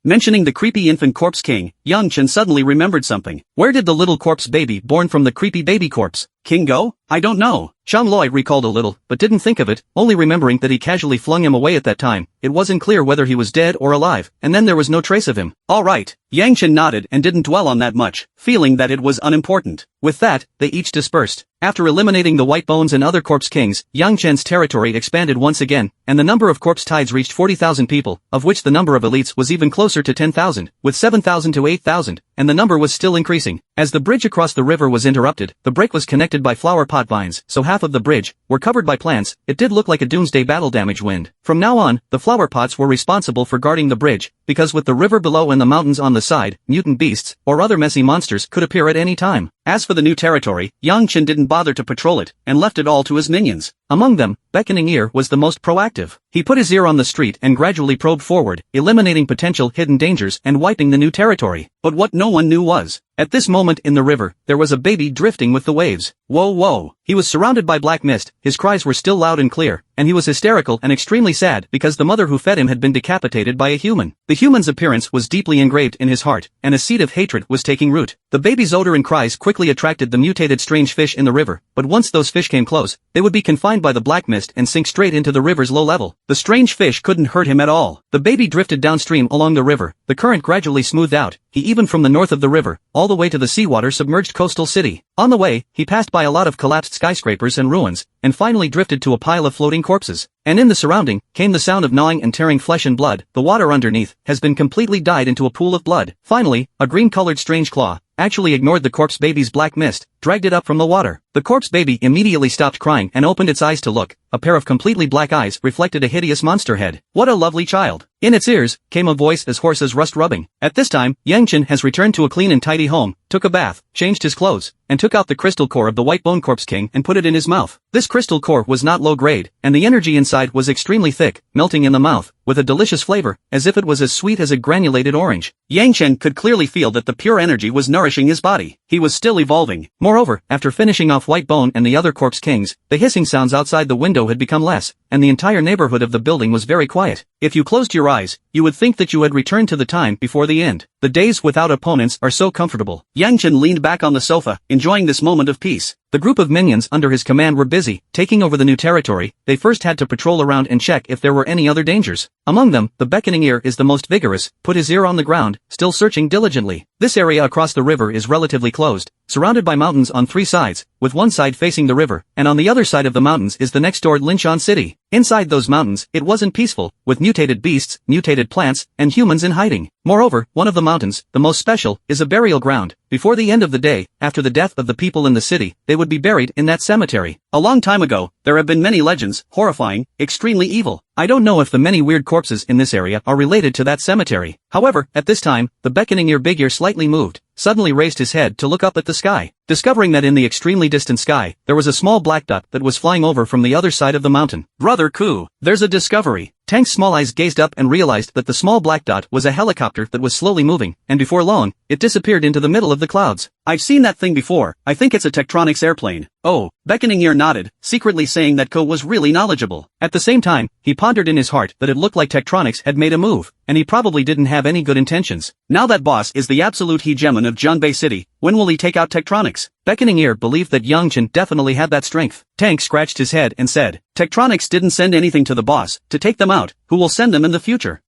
Mentioning the creepy infant corpse king, Yang Chen suddenly remembered something. Where did the little corpse baby born from the creepy baby corpse king go? I don't know. Changloi recalled a little, but didn't think of it, only remembering that he casually flung him away at that time. It wasn't clear whether he was dead or alive, and then there was no trace of him. All right. Yang Chen nodded and didn't dwell on that much, feeling that it was unimportant. With that, they each dispersed. After eliminating the White Bones and other corpse kings, Yang Chen's territory expanded once again, and the number of corpse tides reached 40,000 people, of which the number of elites was even closer to 10,000, with 7,000 to 8,000, and the number was still increasing. As the bridge across the river was interrupted, the break was connected by flower pot vines, so half of the bridge were covered by plants. It did look like a doomsday battle damage wind. From now on, the flower pots were responsible for guarding the bridge, because with the river below and the mountains on the side, mutant beasts, or other messy monsters could appear at any time. As for the new territory, Yang Chen didn't bother to patrol it, and left it all to his minions. Among them, Beckoning Ear was the most proactive. He put his ear on the street and gradually probed forward, eliminating potential hidden dangers and wiping the new territory. But what no one knew was, at this moment in the river, there was a baby drifting with the waves. Whoa whoa. He was surrounded by black mist, his cries were still loud and clear, and he was hysterical and extremely sad because the mother who fed him had been decapitated by a human. The human's appearance was deeply engraved in his heart, and a seed of hatred was taking root. The baby's odor and cries quickly attracted the mutated strange fish in the river, but once those fish came close, they would be confined by the black mist and sink straight into the river's low level. The strange fish couldn't hurt him at all. The baby drifted downstream along the river, the current gradually smoothed out, he even from the north of the river, all the way to the seawater submerged coastal city. On the way, he passed by a lot of collapsed skyscrapers and ruins, and finally drifted to a pile of floating corpses. And in the surrounding, came the sound of gnawing and tearing flesh and blood. The water underneath has been completely dyed into a pool of blood. Finally, a green-colored strange claw actually ignored the corpse baby's black mist, dragged it up from the water. The corpse baby immediately stopped crying and opened its eyes to look. A pair of completely black eyes reflected a hideous monster head. What a lovely child. In its ears, came a voice as hoarse as rust rubbing. At this time, Yang Chen has returned to a clean and tidy home, took a bath, changed his clothes, and took out the crystal core of the White Bone Corpse King and put it in his mouth. This crystal core was not low grade, and the energy inside was extremely thick, melting in the mouth, with a delicious flavor, as if it was as sweet as a granulated orange. Yang Chen could clearly feel that the pure energy was nourishing his body. He was still evolving. Moreover, after finishing off White Bone and the other corpse kings, the hissing sounds outside the window had become less, and the entire neighborhood of the building was very quiet. If you closed your eyes, you would think that you had returned to the time before the end. The days without opponents are so comfortable. Yang Chen leaned back on the sofa, enjoying this moment of peace. The group of minions under his command were busy, taking over the new territory. They first had to patrol around and check if there were any other dangers. Among them, the beckoning ear is the most vigorous, put his ear on the ground, still searching diligently. This area across the river is relatively closed, surrounded by mountains on 3 sides, with one side facing the river, and on the other side of the mountains is the next door Linshan city. Inside those mountains, it wasn't peaceful, with mutated beasts, mutated plants, and humans in hiding. Moreover, one of the mountains, the most special, is a burial ground. Before the end of the day, after the death of the people in the city, they would be buried in that cemetery. A long time ago, there have been many legends, horrifying, extremely evil. I don't know if the many weird corpses in this area are related to that cemetery. However, at this time, the beckoning ear big ear slightly moved, suddenly raised his head to look up at the sky, discovering that in the extremely distant sky, there was a small black dot that was flying over from the other side of the mountain. Brother Ku, there's a discovery. Tank's small eyes gazed up and realized that the small black dot was a helicopter that was slowly moving, and before long, it disappeared into the middle of the clouds. I've seen that thing before. I think it's a Tektronix airplane. Oh, beckoning ear nodded, secretly saying that Ko was really knowledgeable. At the same time, he pondered in his heart that it looked like Tektronix had made a move, and he probably didn't have any good intentions. Now that boss is the absolute hegemon of Jianbei City, when will he take out Tektronix? Beckoning ear believed that Yang Chen definitely had that strength. Tank scratched his head and said, Tektronix didn't send anything to the boss to take them out. Who will send them in the future?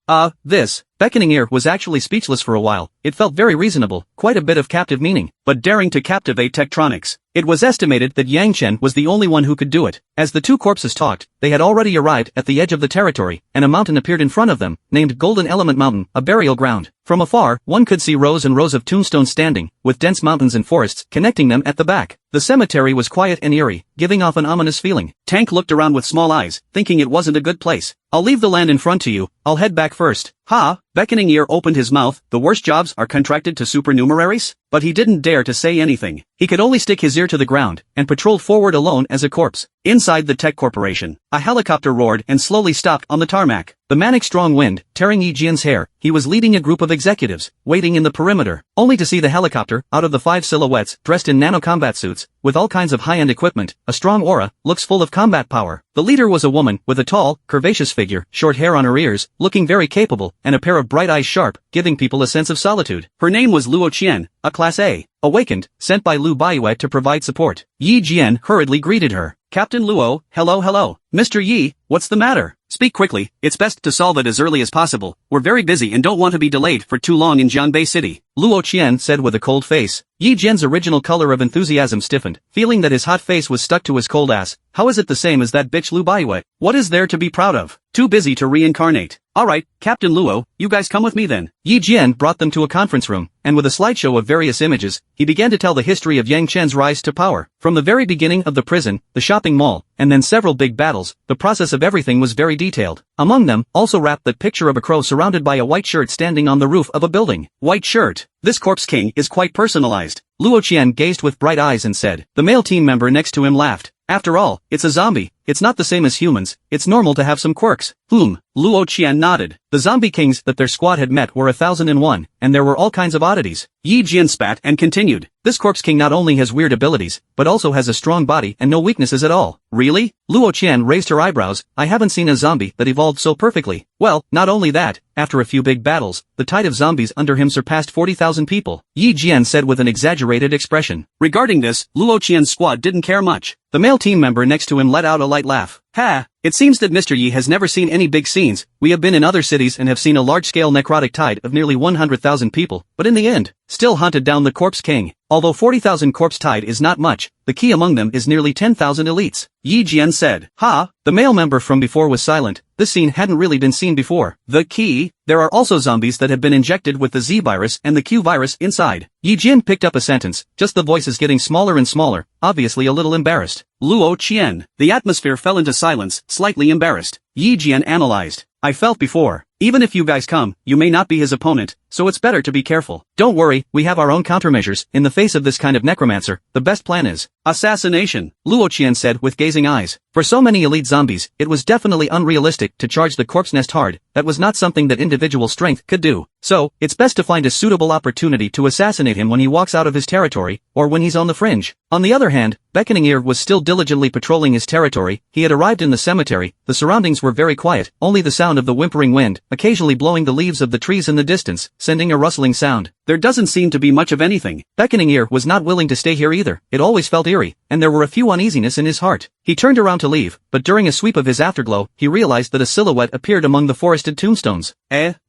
This. Beckoning ear was actually speechless for a while. It felt very reasonable, quite a bit of captive meaning, but daring to captivate Tektronix. It was estimated that Yang Chen was the only one who could do it. As the two corpses talked, they had already arrived at the edge of the territory, and a mountain appeared in front of them, named Golden Element Mountain, a burial ground. From afar, one could see rows and rows of tombstones standing, with dense mountains and forests connecting them at the back. The cemetery was quiet and eerie, giving off an ominous feeling. Tank looked around with small eyes, thinking it wasn't a good place. I'll leave the land in front to you, I'll head back first. Ha! Beckoning ear opened his mouth. The worst jobs are contracted to supernumeraries? But he didn't dare to say anything. He could only stick his ear to the ground, and patrolled forward alone as a corpse. Inside the tech corporation, a helicopter roared and slowly stopped on the tarmac. The manic strong wind, tearing Yi Jian's hair, he was leading a group of executives, waiting in the perimeter, only to see the helicopter, out of the 5 silhouettes, dressed in nano-combat suits, with all kinds of high-end equipment, a strong aura, looks full of combat power. The leader was a woman, with a tall, curvaceous figure, short hair on her ears, looking very capable, and a pair of bright eyes sharp, giving people a sense of solitude. Her name was Luo Qian, a Class A. Awakened, sent by Lu Baiyue to provide support. Yi Jian hurriedly greeted her. Captain Luo, hello. Mr. Yi, what's the matter? Speak quickly, it's best to solve it as early as possible. We're very busy and don't want to be delayed for too long in Jianbei City. Luo Qian said with a cold face. Yi Jian's original color of enthusiasm stiffened, feeling that his hot face was stuck to his cold ass. How is it the same as that bitch Lu Baiyue? What is there to be proud of? Too busy to reincarnate. Alright, Captain Luo, you guys come with me then. Yi Jian brought them to a conference room, and with a slideshow of various images, he began to tell the history of Yang Chen's rise to power. From the very beginning of the prison, the shopping mall, and then several big battles, the process of everything was very detailed. Among them, also wrapped that picture of a crow surrounded by a white shirt standing on the roof of a building. White shirt. This corpse king is quite personalized. Luo Qian gazed with bright eyes and said. The male team member next to him laughed. After all, it's a zombie. It's not the same as humans. It's normal to have some quirks. Luo Qian nodded. The zombie kings that their squad had met were 1001, and there were all kinds of oddities. Yi Jian spat and continued. This corpse king not only has weird abilities, but also has a strong body and no weaknesses at all. Really? Luo Qian raised her eyebrows. I haven't seen a zombie that evolved so perfectly. Well, not only that, after a few big battles, the tide of zombies under him surpassed 40,000 people. Yi Jian said with an exaggerated expression. Regarding this, Luo Qian's squad didn't care much. The male team member next to him let out a light laugh. Ha! It seems that Mr. Yi has never seen any big scenes. We have been in other cities and have seen a large-scale necrotic tide of nearly 100,000 people, but in the end, still hunted down the corpse king. Although 40,000 corpse tide is not much, the key among them is nearly 10,000 elites. Yi Jian said. Ha! The male member from before was silent. This scene hadn't really been seen before. The key? There are also zombies that have been injected with the Z virus and the Q virus inside. Yi Jian picked up a sentence, just the voices getting smaller and smaller, obviously a little embarrassed. Luo Qian. The atmosphere fell into silence, slightly embarrassed. Yi Jian analyzed. I felt before. Even if you guys come, you may not be his opponent, so it's better to be careful. Don't worry, we have our own countermeasures. In the face of this kind of necromancer, the best plan is assassination, Luo Qian said with gazing eyes. For so many elite zombies, it was definitely unrealistic to charge the corpse nest hard. That was not something that individual strength could do. So, it's best to find a suitable opportunity to assassinate him when he walks out of his territory, or when he's on the fringe. On the other hand, Beckoning Ear was still diligently patrolling his territory. He had arrived in the cemetery. The surroundings were very quiet, only the sound of the whimpering wind, occasionally blowing the leaves of the trees in the distance, sending a rustling sound. There doesn't seem to be much of anything. Beckoning Ear was not willing to stay here either. It always felt eerie, and there were a few uneasiness in his heart. He turned around to leave, but during a sweep of his afterglow, he realized that a silhouette appeared among the forested tombstones.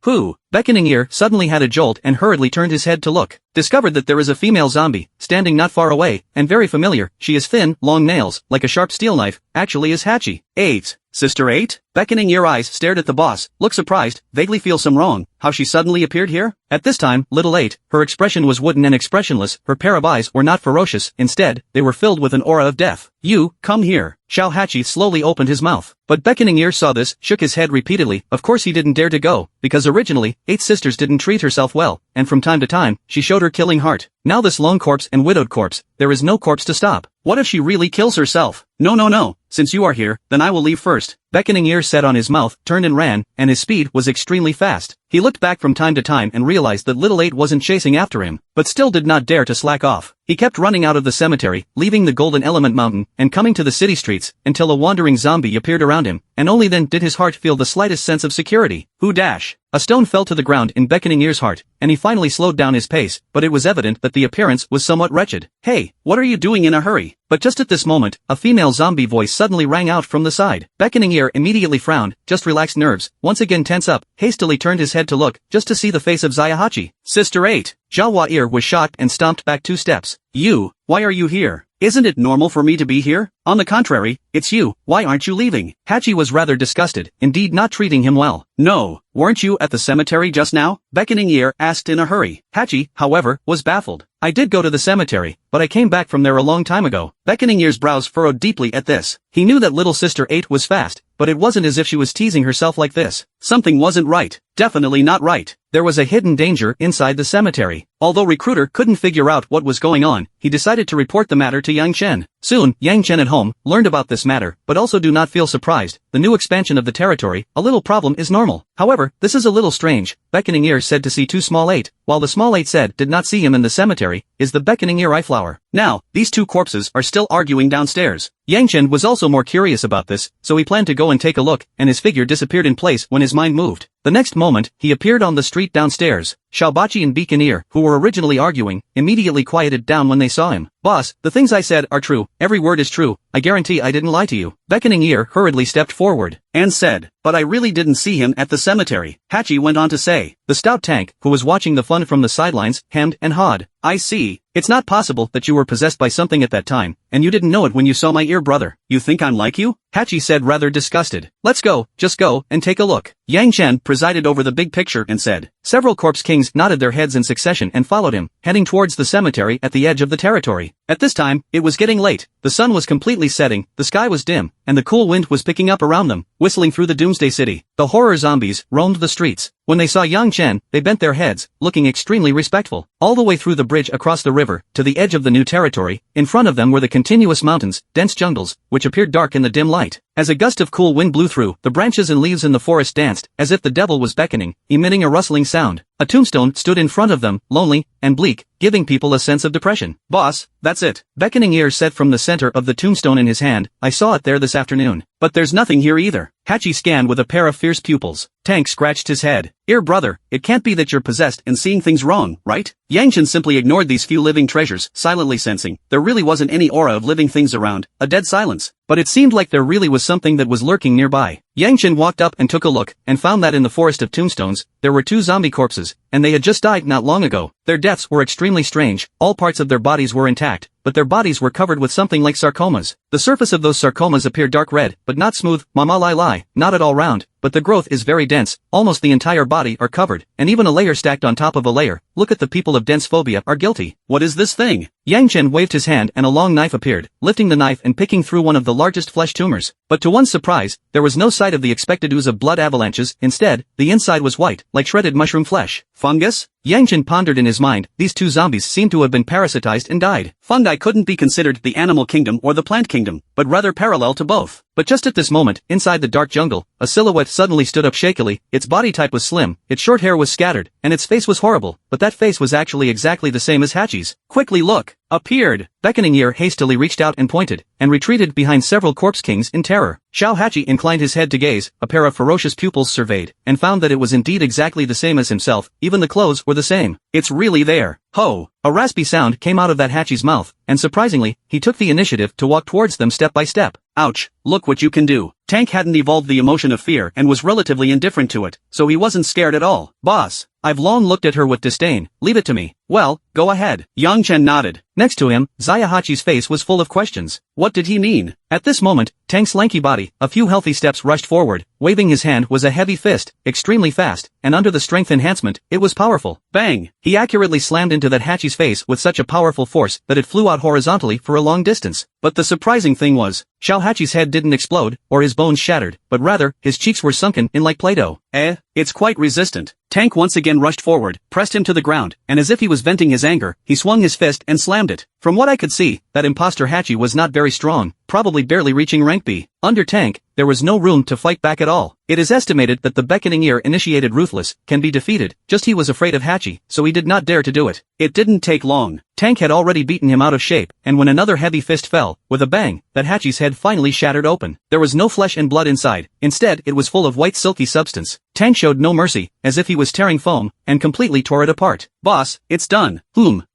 Who? Beckoning Ear suddenly had a jolt and hurriedly turned his head to look. Discovered that there is a female zombie, standing not far away, and very familiar. She has thin, long nails, like a sharp steel knife, actually is Hachi. 8. Sister 8? Beckoning Ear eyes stared at the boss, looked surprised, vaguely feel some wrong. How she suddenly appeared here? At this time, little 8, her expression was wooden and expressionless. Her pair of eyes were not ferocious, instead, they were filled with an aura of death. You, come here. Xiao Hachi slowly opened his mouth. But Beckoning Ear saw this, shook his head repeatedly. Of course he didn't dare to go, because originally, 8's sisters didn't treat herself well, and from time to time, she showed her killing heart. Now this lone corpse and widowed corpse, there is no corpse to stop. What if she really kills herself? No. Since you are here, then I will leave first. Beckoning Ear set on his mouth, turned and ran, and his speed was extremely fast. He looked back from time to time and realized that little 8 wasn't chasing after him, but still did not dare to slack off. He kept running out of the cemetery, leaving the Golden Element Mountain, and coming to the city streets, until a wandering zombie appeared around him, and only then did his heart feel the slightest sense of security. Who dash? A stone fell to the ground in Beckoning Ear's heart, and he finally slowed down his pace, but it was evident that the appearance was somewhat wretched. Hey, what are you doing in a hurry? But just at this moment, a female zombie voice suddenly rang out from the side. Beckoning Ear immediately frowned, just relaxed nerves, once again tense up, hastily turned his head to look, just to see the face of Zayahachi. Sister 8. Jawa Ear was shocked and stomped back 2 steps. You, why are you here? Isn't it normal for me to be here? On the contrary, it's you, why aren't you leaving? Hachi was rather disgusted, indeed not treating him well. No, weren't you at the cemetery just now? Beckoning Ear asked in a hurry. Hachi, however, was baffled. I did go to the cemetery, but I came back from there a long time ago. Beckoning Ear's brows furrowed deeply at this. He knew that little sister 8 was fast, but it wasn't as if she was teasing herself like this. Something wasn't right. Definitely not right. There was a hidden danger inside the cemetery. Although Recruiter couldn't figure out what was going on, he decided to report the matter to Yang Chen. Soon, Yang Chen at home learned about this matter, but also do not feel surprised. The new expansion of the territory, a little problem is normal. However, this is a little strange. Beckoning Ear said to see 2 small 8, while the small 8 said did not see him in the cemetery. Is the Beckoning Ear eye flower? Now, these 2 corpses are still arguing downstairs. Yang Chen was also more curious about this, so he planned to go and take a look, and his figure disappeared in place when his mind moved. The next moment, he appeared on the street downstairs. Xiaobachi and Beacon Ear, who were originally arguing, immediately quieted down when they saw him. Boss, the things I said are true, every word is true, I guarantee I didn't lie to you. Beckoning Ear hurriedly stepped forward, and said, but I really didn't see him at the cemetery. Hachi went on to say. The stout tank, who was watching the fun from the sidelines, hemmed and hawed. I see. It's not possible that you were possessed by something at that time, and you didn't know it when you saw my ear brother. You think I'm like you? Hachi said rather disgusted. Let's go, just go, and take a look. Yang Chen presided over the big picture and said. Several corpse kings nodded their heads in succession and followed him, heading towards the cemetery at the edge of the territory. At this time, it was getting late, the sun was completely setting, the sky was dim, and the cool wind was picking up around them, whistling through the doomsday city. The horror zombies roamed the streets. When they saw Yang Chen, they bent their heads, looking extremely respectful. All the way through the bridge across the river, to the edge of the new territory, in front of them were the continuous mountains, dense jungles, which appeared dark in the dim light. As a gust of cool wind blew through, the branches and leaves in the forest danced, as if the devil was beckoning, emitting a rustling sound. A tombstone stood in front of them, lonely and bleak, giving people a sense of depression. Boss, that's it. Beckoning Ear said from the center of the tombstone in his hand, I saw it there this afternoon. But there's nothing here either. Hachi scanned with a pair of fierce pupils. Tank scratched his head. Ear brother, it can't be that you're possessed and seeing things wrong, right? Yang Chen simply ignored these few living treasures, silently sensing there really wasn't any aura of living things around, a dead silence. But it seemed like there really was something that was lurking nearby. Yang Chen walked up and took a look, and found that in the forest of tombstones, there were 2 zombie corpses, and they had just died not long ago. Their deaths were extremely strange, all parts of their bodies were intact, but their bodies were covered with something like sarcomas. The surface of those sarcomas appeared dark red, but not smooth, mama lai lai, not at all round, but the growth is very dense, almost the entire body are covered, and even a layer stacked on top of a layer. Look at the people of dense phobia are guilty. What is this thing? Yang Chen waved his hand and a long knife appeared, lifting the knife and picking through one of the largest flesh tumors. But to one's surprise, there was no sight of the expected ooze of blood avalanches. Instead, the inside was white, like shredded mushroom flesh. Fungus? Yang Chen pondered in his mind. These two zombies seemed to have been parasitized and died. Fungi couldn't be considered the animal kingdom or the plant kingdom, but rather parallel to both. But just at this moment, inside the dark jungle, a silhouette suddenly stood up shakily. Its body type was slim, its short hair was scattered, and its face was horrible, but that face was actually exactly the same as Hachi's. Quickly look! Appeared! Beckoning Ear hastily reached out and pointed, and retreated behind several corpse kings in terror. Xiao Hachi inclined his head to gaze, a pair of ferocious pupils surveyed, and found that it was indeed exactly the same as himself, even the clothes were the same. It's really there. Ho! A raspy sound came out of that Hachi's mouth, and surprisingly, he took the initiative to walk towards them step by step. Ouch, look what you can do. Tank hadn't evolved the emotion of fear and was relatively indifferent to it, so he wasn't scared at all. Boss, I've long looked at her with disdain. Leave it to me. Well, go ahead. Yang Chen nodded. Next to him, Zaya Hachi's face was full of questions. What did he mean? At this moment, Tank's lanky body, a few healthy steps rushed forward. Waving his hand was a heavy fist, extremely fast, and under the strength enhancement, it was powerful. Bang! He accurately slammed into that Hachi's face with such a powerful force that it flew out horizontally for a long distance. But the surprising thing was, Xiao Hachi's head didn't explode, or his bones shattered, but rather, his cheeks were sunken in like Play-Doh. It's quite resistant. Tank once again rushed forward, pressed him to the ground, and as if he was venting his anger, he swung his fist and slammed it. From what I could see, that imposter Hachi was not very strong, probably barely reaching rank B. Under Tank, there was no room to fight back at all. It is estimated that the Beckoning Ear initiated Ruthless can be defeated, just he was afraid of Hachi, so he did not dare to do it. It didn't take long. Tank had already beaten him out of shape, and when another heavy fist fell, with a bang, that Hachi's head finally shattered open. There was no flesh and blood inside, instead it was full of white silky substance. Tank showed no mercy, as if he was tearing foam, and completely tore it apart. Boss, it's done.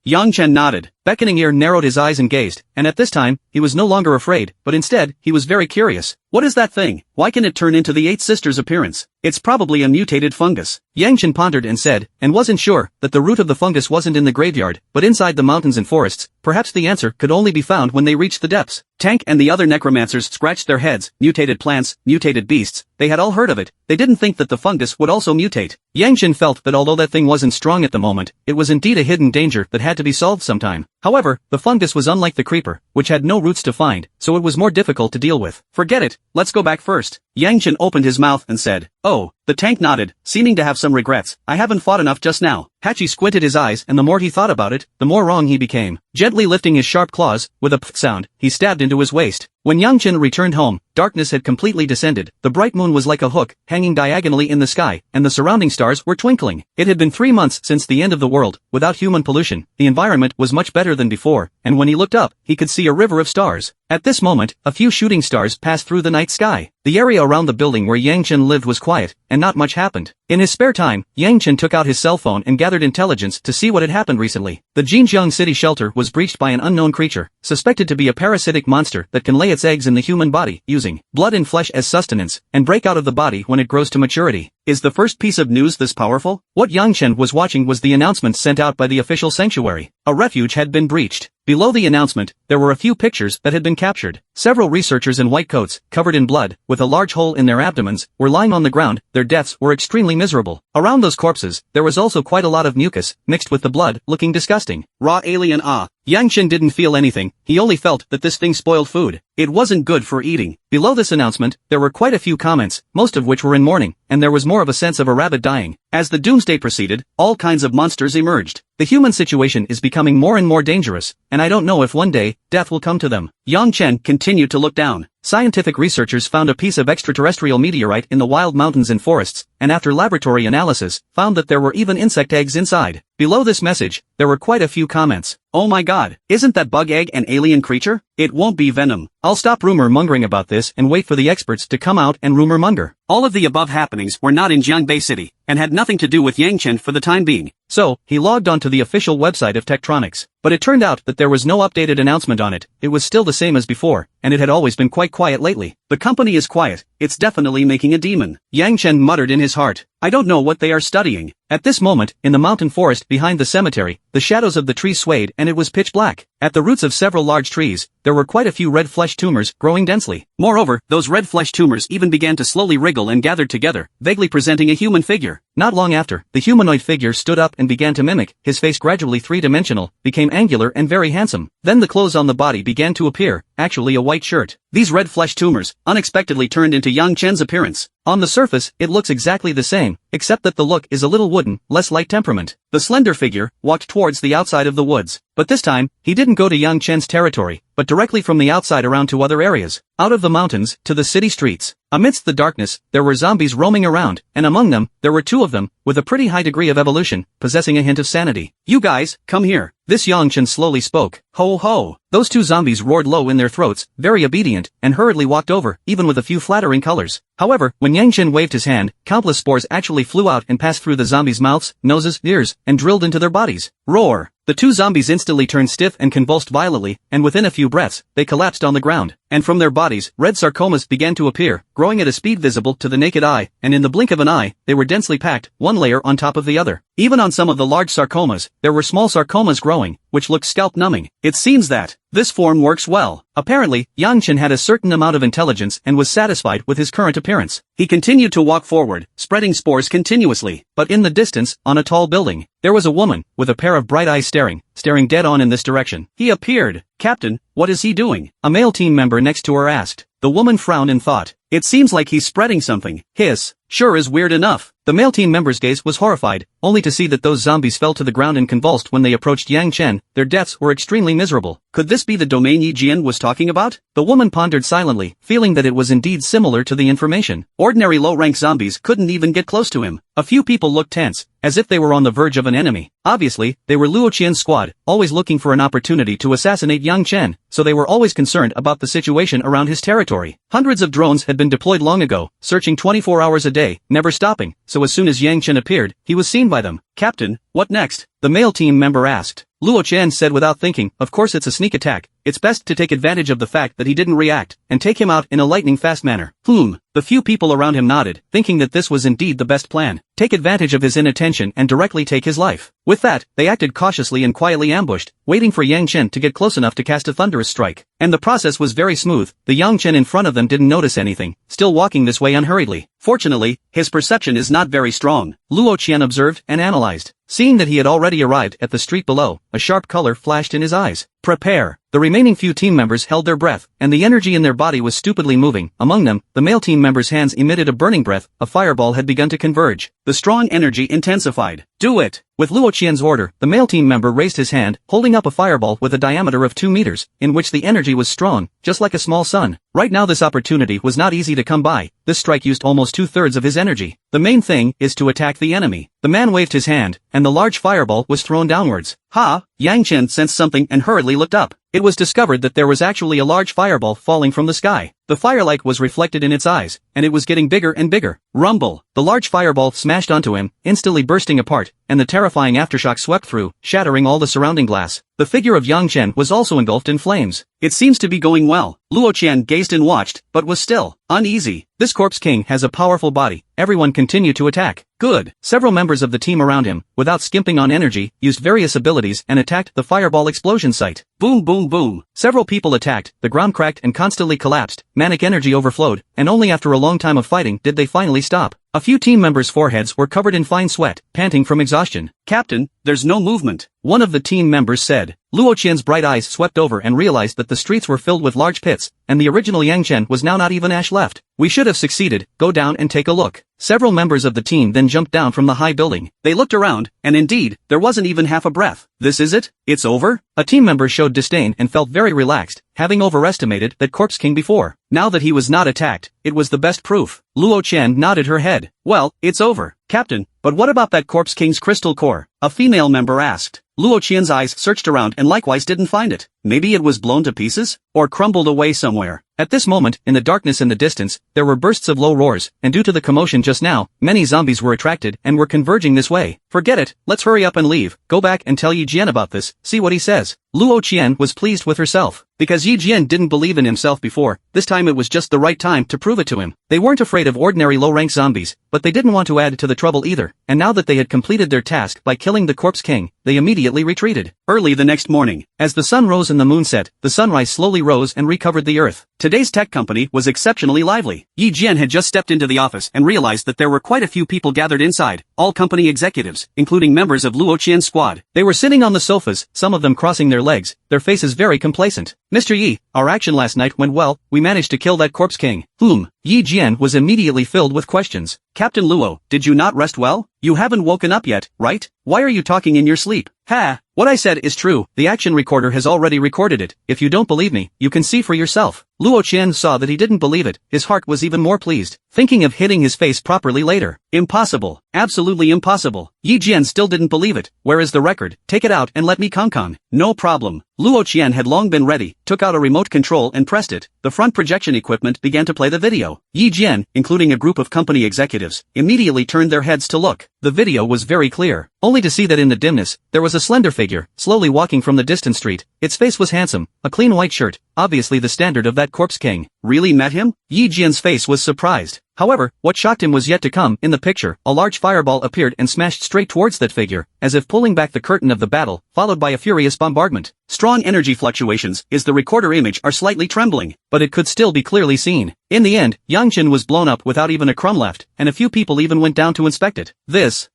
Yang Chen nodded. Beckoning Ear narrowed his eyes and gazed, and at this time, he was no longer afraid, but instead, he was very curious. What is that thing? Why can it turn into the Eight Sisters' appearance? It's probably a mutated fungus. Yang Chen pondered and said, and wasn't sure, that the root of the fungus wasn't in the graveyard, but inside the mountains and forests. Perhaps the answer could only be found when they reached the depths. Tank and the other necromancers scratched their heads. Mutated plants, mutated beasts, they had all heard of it. They didn't think that the fungus would also mutate. Yang Chen felt that although that thing wasn't strong at the moment, it was indeed a hidden danger that had to be solved sometime. However, the fungus was unlike the creeper, which had no roots to find, so it was more difficult to deal with. Forget it, let's go back first. Yang Chen opened his mouth and said, "Oh." The Tank nodded, seeming to have some regrets. I haven't fought enough just now. Hachi squinted his eyes, and the more he thought about it, the more wrong he became. Gently lifting his sharp claws, with a pff sound, he stabbed into his waist. When Yang Chen returned home, darkness had completely descended. The bright moon was like a hook, hanging diagonally in the sky, and the surrounding stars were twinkling. It had been 3 months since the end of the world, without human pollution. The environment was much better than before, and when he looked up, he could see a river of stars. At this moment, a few shooting stars passed through the night sky. The area around the building where Yang Chen lived was quiet, and not much happened. In his spare time, Yang Chen took out his cell phone and gathered intelligence to see what had happened recently. The Jinjiang city shelter was breached by an unknown creature, suspected to be a parasitic monster that can lay its eggs in the human body, using blood and flesh as sustenance, and break out of the body when it grows to maturity. Is the first piece of news this powerful? What Yang Chen was watching was the announcement sent out by the official sanctuary. A refuge had been breached. Below the announcement, there were a few pictures that had been captured. Several researchers in white coats, covered in blood, with a large hole in their abdomens, were lying on the ground. Their deaths were extremely miserable. Around those corpses, there was also quite a lot of mucus, mixed with the blood, looking disgusting. Raw alien Yang Chen didn't feel anything, he only felt that this thing spoiled food. It wasn't good for eating. Below this announcement, there were quite a few comments, most of which were in mourning, and there was more of a sense of a rabbit dying. As the doomsday proceeded, all kinds of monsters emerged. The human situation is becoming more and more dangerous, and I don't know if one day, death will come to them. Yang Chen continued to look down. Scientific researchers found a piece of extraterrestrial meteorite in the wild mountains and forests, and after laboratory analysis, found that there were even insect eggs inside. Below this message, there were quite a few comments. Oh my god, isn't that bug egg an alien creature? It won't be venom. I'll stop rumor mongering about this and wait for the experts to come out and rumor monger. All of the above happenings were not in Jiangbei City, and had nothing to do with Yang Chen for the time being. So, he logged onto the official website of Tektronics. But it turned out that there was no updated announcement on it. It was still the same as before, and it had always been quite quiet lately. The company is quiet, it's definitely making a demon. Yang Chen muttered in his heart. I don't know what they are studying. At this moment, in the mountain forest behind the cemetery, the shadows of the trees swayed and it was pitch black. At the roots of several large trees, there were quite a few red flesh tumors growing densely. Moreover, those red flesh tumors even began to slowly wriggle and gathered together, vaguely presenting a human figure. Not long after, the humanoid figure stood up and began to mimic, his face gradually three-dimensional, became angular and very handsome. Then the clothes on the body began to appear, actually a white shirt. These red flesh tumors unexpectedly turned into Yang Chen's appearance. On the surface, it looks exactly the same, except that the look is a little wooden, less light temperament. The slender figure walked towards the outside of the woods. But this time, he didn't go to Yang Chen's territory, but directly from the outside around to other areas, out of the mountains, to the city streets. Amidst the darkness, there were zombies roaming around, and among them, there were two of them, with a pretty high degree of evolution, possessing a hint of sanity. "You guys, come here." This Yang Chen slowly spoke. "Ho ho." Those two zombies roared low in their throats, very obedient, and hurriedly walked over, even with a few flattering colors. However, when Yang Chen waved his hand, countless spores actually flew out and passed through the zombies' mouths, noses, ears, and drilled into their bodies. Roar! The two zombies instantly turned stiff and convulsed violently, and within a few breaths, they collapsed on the ground. And from their bodies, red sarcomas began to appear, growing at a speed visible to the naked eye, and in the blink of an eye, they were densely packed, one layer on top of the other. Even on some of the large sarcomas, there were small sarcomas growing, which looked scalp-numbing. It seems that this form works well. Apparently, Yang Chen had a certain amount of intelligence and was satisfied with his current appearance. He continued to walk forward, spreading spores continuously. But in the distance, on a tall building, there was a woman, with a pair of bright eyes staring dead on in this direction. He appeared. "Captain, what is he doing?" a male team member next to her asked. The woman frowned and thought, "It seems like he's spreading something." Hiss. "Sure is weird enough." The male team member's gaze was horrified, only to see that those zombies fell to the ground and convulsed when they approached Yang Chen. Their deaths were extremely miserable. Could this be the domain Yi Jian was talking about? The woman pondered silently, feeling that it was indeed similar to the information. Ordinary low-rank zombies couldn't even get close to him. A few people looked tense, as if they were on the verge of an enemy. Obviously, they were Luo Qian's squad, always looking for an opportunity to assassinate Yang Chen, so they were always concerned about the situation around his territory. Hundreds of drones had been deployed long ago, searching 24 hours a day, never stopping, so as soon as Yang Chen appeared, he was seen by them. "Captain, what next?" the male team member asked. Luo Qian said without thinking, "Of course it's a sneak attack. It's best to take advantage of the fact that he didn't react, and take him out in a lightning-fast manner." The few people around him nodded, thinking that this was indeed the best plan. Take advantage of his inattention and directly take his life. With that, they acted cautiously and quietly ambushed, waiting for Yang Chen to get close enough to cast a thunderous strike. And the process was very smooth. The Yang Chen in front of them didn't notice anything, still walking this way unhurriedly. Fortunately, his perception is not very strong, Luo Qian observed and analyzed. Seeing that he had already arrived at the street below, a sharp color flashed in his eyes. Prepare. The remaining few team members held their breath, and the energy in their body was stupidly moving. Among them, the male team member's hands emitted a burning breath. A fireball had begun to converge. The strong energy intensified. "Do it!" With Luo Qian's order, the male team member raised his hand, holding up a fireball with a diameter of 2 meters, in which the energy was strong, just like a small sun. Right now this opportunity was not easy to come by. This strike used almost 2/3 of his energy. The main thing is to attack the enemy. The man waved his hand, and the large fireball was thrown downwards. Ha! Yang Chen sensed something and hurriedly looked up. It was discovered that there was actually a large fireball falling from the sky. The firelight was reflected in its eyes, and it was getting bigger and bigger. Rumble! The large fireball smashed onto him, instantly bursting apart, and the terrifying aftershock swept through, shattering all the surrounding glass. The figure of Yang Chen was also engulfed in flames. It seems to be going well. Luo Qian gazed and watched, but was still uneasy. This corpse king has a powerful body. Everyone continued to attack. Good. Several members of the team around him, without skimping on energy, used various abilities and attacked the fireball explosion site. Boom boom boom. Several people attacked, the ground cracked and constantly collapsed, manic energy overflowed, and only after a long time of fighting did they finally stop. A few team members' foreheads were covered in fine sweat, panting from exhaustion. "Captain, there's no movement," one of the team members said. Luo Qian's bright eyes swept over and realized that the streets were filled with large pits, and the original Yang Chen was now not even ash left. "We should have succeeded, go down and take a look." Several members of the team then jumped down from the high building. They looked around, and indeed, there wasn't even half a breath. "This is it? It's over?" A team member showed disdain and felt very relaxed, having overestimated that Corpse King before. Now that he was not attacked, it was the best proof. Luo Qian nodded her head. "Well, it's over, Captain, but what about that Corpse King's crystal core?" a female member asked. Luo Qian's eyes searched around and likewise didn't find it. Maybe it was blown to pieces? Or crumbled away somewhere? At this moment, in the darkness in the distance, there were bursts of low roars, and due to the commotion just now, many zombies were attracted and were converging this way. Forget it, let's hurry up and leave, go back and tell Yi Jian about this, see what he says. Luo Qian was pleased with herself. Because Yi Jian didn't believe in himself before, this time it was just the right time to prove it to him. They weren't afraid of ordinary low-rank zombies, but they didn't want to add to the trouble either, and now that they had completed their task by killing the Corpse King, they immediately retreated. Early the next morning, as the sun rose and the moon set, the sunrise slowly rose and recovered the earth. Today's tech company was exceptionally lively. Yi Jian had just stepped into the office and realized that there were quite a few people gathered inside, all company executives, including members of Luo Qian's squad. They were sitting on the sofas, some of them crossing their legs, their faces very complacent. Mr. Yi, our action last night went well, we managed to kill that Corpse King. Yi Jian was immediately filled with questions. Captain Luo, did you not rest well? You haven't woken up yet, right? Why are you talking in your sleep? Ha! What I said is true, the action recorder has already recorded it. If you don't believe me, you can see for yourself. Luo Qian saw that he didn't believe it, his heart was even more pleased, thinking of hitting his face properly later. Impossible. Absolutely impossible. Yi Jian still didn't believe it. Where is the record? Take it out and let me con. No problem. Luo Qian had long been ready, took out a remote control and pressed it. The front projection equipment began to play the video. Yi Jian, including a group of company executives, immediately turned their heads to look. The video was very clear, only to see that in the dimness, there was a slender figure, slowly walking from the distant street. Its face was handsome, a clean white shirt, obviously the standard of that Corpse King. Really met him? Yi Jian's face was surprised. However, what shocked him was yet to come. In the picture, a large fireball appeared and smashed straight towards that figure, as if pulling back the curtain of the battle, followed by a furious bombardment. Strong energy fluctuations, as the recorder image are slightly trembling, but it could still be clearly seen. In the end, Yangchen was blown up without even a crumb left, and a few people even went down to inspect it.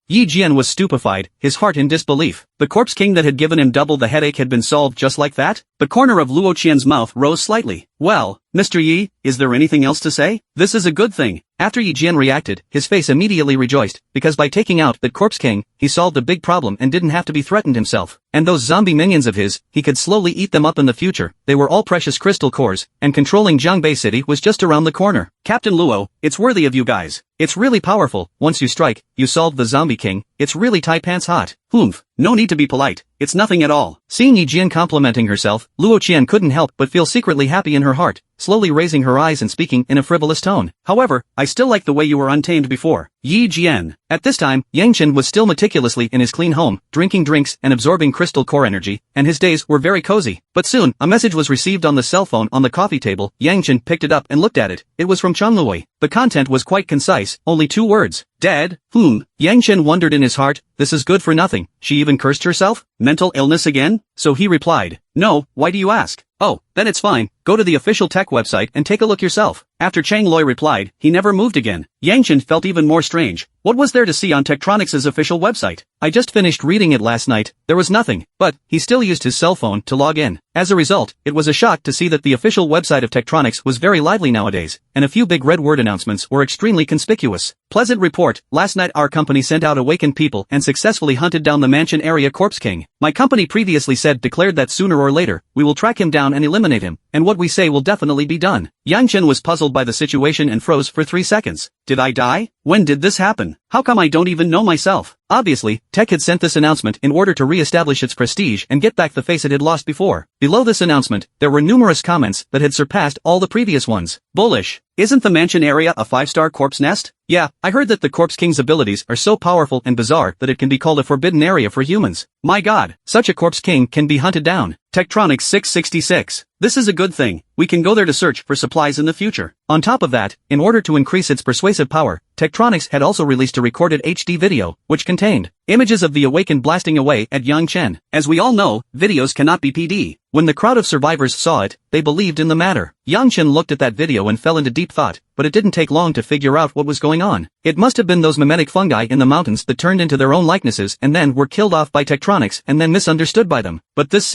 Yi Jian was stupefied, his heart in disbelief. The Corpse King that had given him double the headache had been solved just like that? The corner of Luo Qian's mouth rose slightly. Well, Mr. Yi, is there anything else to say? This is a good thing. After Yi Jian reacted, his face immediately rejoiced, because by taking out that Corpse King, he solved a big problem and didn't have to be threatened himself. And those zombie minions of his, he could slowly eat them up in the future. They were all precious crystal cores, and controlling Jiangbei City was just around the corner. Captain Luo, it's worthy of you guys. It's really powerful. Once you strike, you solve the zombie king. It's really tight pants hot. No need to be polite. It's nothing at all. Seeing Yi Jian complimenting herself, Luo Qian couldn't help but feel secretly happy in her heart, slowly raising her eyes and speaking in a frivolous tone. However, I still like the way you were untamed before. Yi Jian. At this time, Yangchen was still meticulously in his clean home, drinking drinks and absorbing crystal core energy, and his days were very cozy. But soon, a message was received on the cell phone on the coffee table. Yangchen picked it up and looked at it. It was from Changlui. The content was quite concise, only 2 words. Dead? Yangchen wondered in his heart, this is good for nothing. She even cursed herself? Mental illness again? So he replied, no, why do you ask? Oh, then it's fine, go to the official tech website and take a look yourself. After Chang Loi replied, he never moved again. Yangchen felt even more strange. What was there to see on Tektronix's official website? I just finished reading it last night, there was nothing, but he still used his cell phone to log in. As a result, it was a shock to see that the official website of Tektronix was very lively nowadays, and a few big red word announcements were extremely conspicuous. Pleasant report, last night our company sent out awakened people and successfully hunted down the mansion area Corpse King. My company previously declared that sooner or later, we will track him down and eliminate him, and what we say will definitely be done. Yangchen was puzzled by the situation and froze for 3 seconds. Did I die? When did this happen? How come I don't even know myself? Obviously, Tech had sent this announcement in order to re-establish its prestige and get back the face it had lost before. Below this announcement, there were numerous comments that had surpassed all the previous ones. Bullish. Isn't the mansion area a 5-star corpse nest? Yeah, I heard that the Corpse King's abilities are so powerful and bizarre that it can be called a forbidden area for humans. My god, such a Corpse King can be hunted down. Tektronix 666. This is a good thing, we can go there to search for supplies in the future. On top of that, in order to increase its persuasive power, Tektronix had also released a recorded HD video, which contained images of the awakened blasting away at Yangchen. As we all know, videos cannot be PD. When the crowd of survivors saw it, they believed in the matter. Yangchen looked at that video and fell into deep thought, but it didn't take long to figure out what was going on. It must have been those mimetic fungi in the mountains that turned into their own likenesses and then were killed off by Tektronix and then misunderstood by them. But this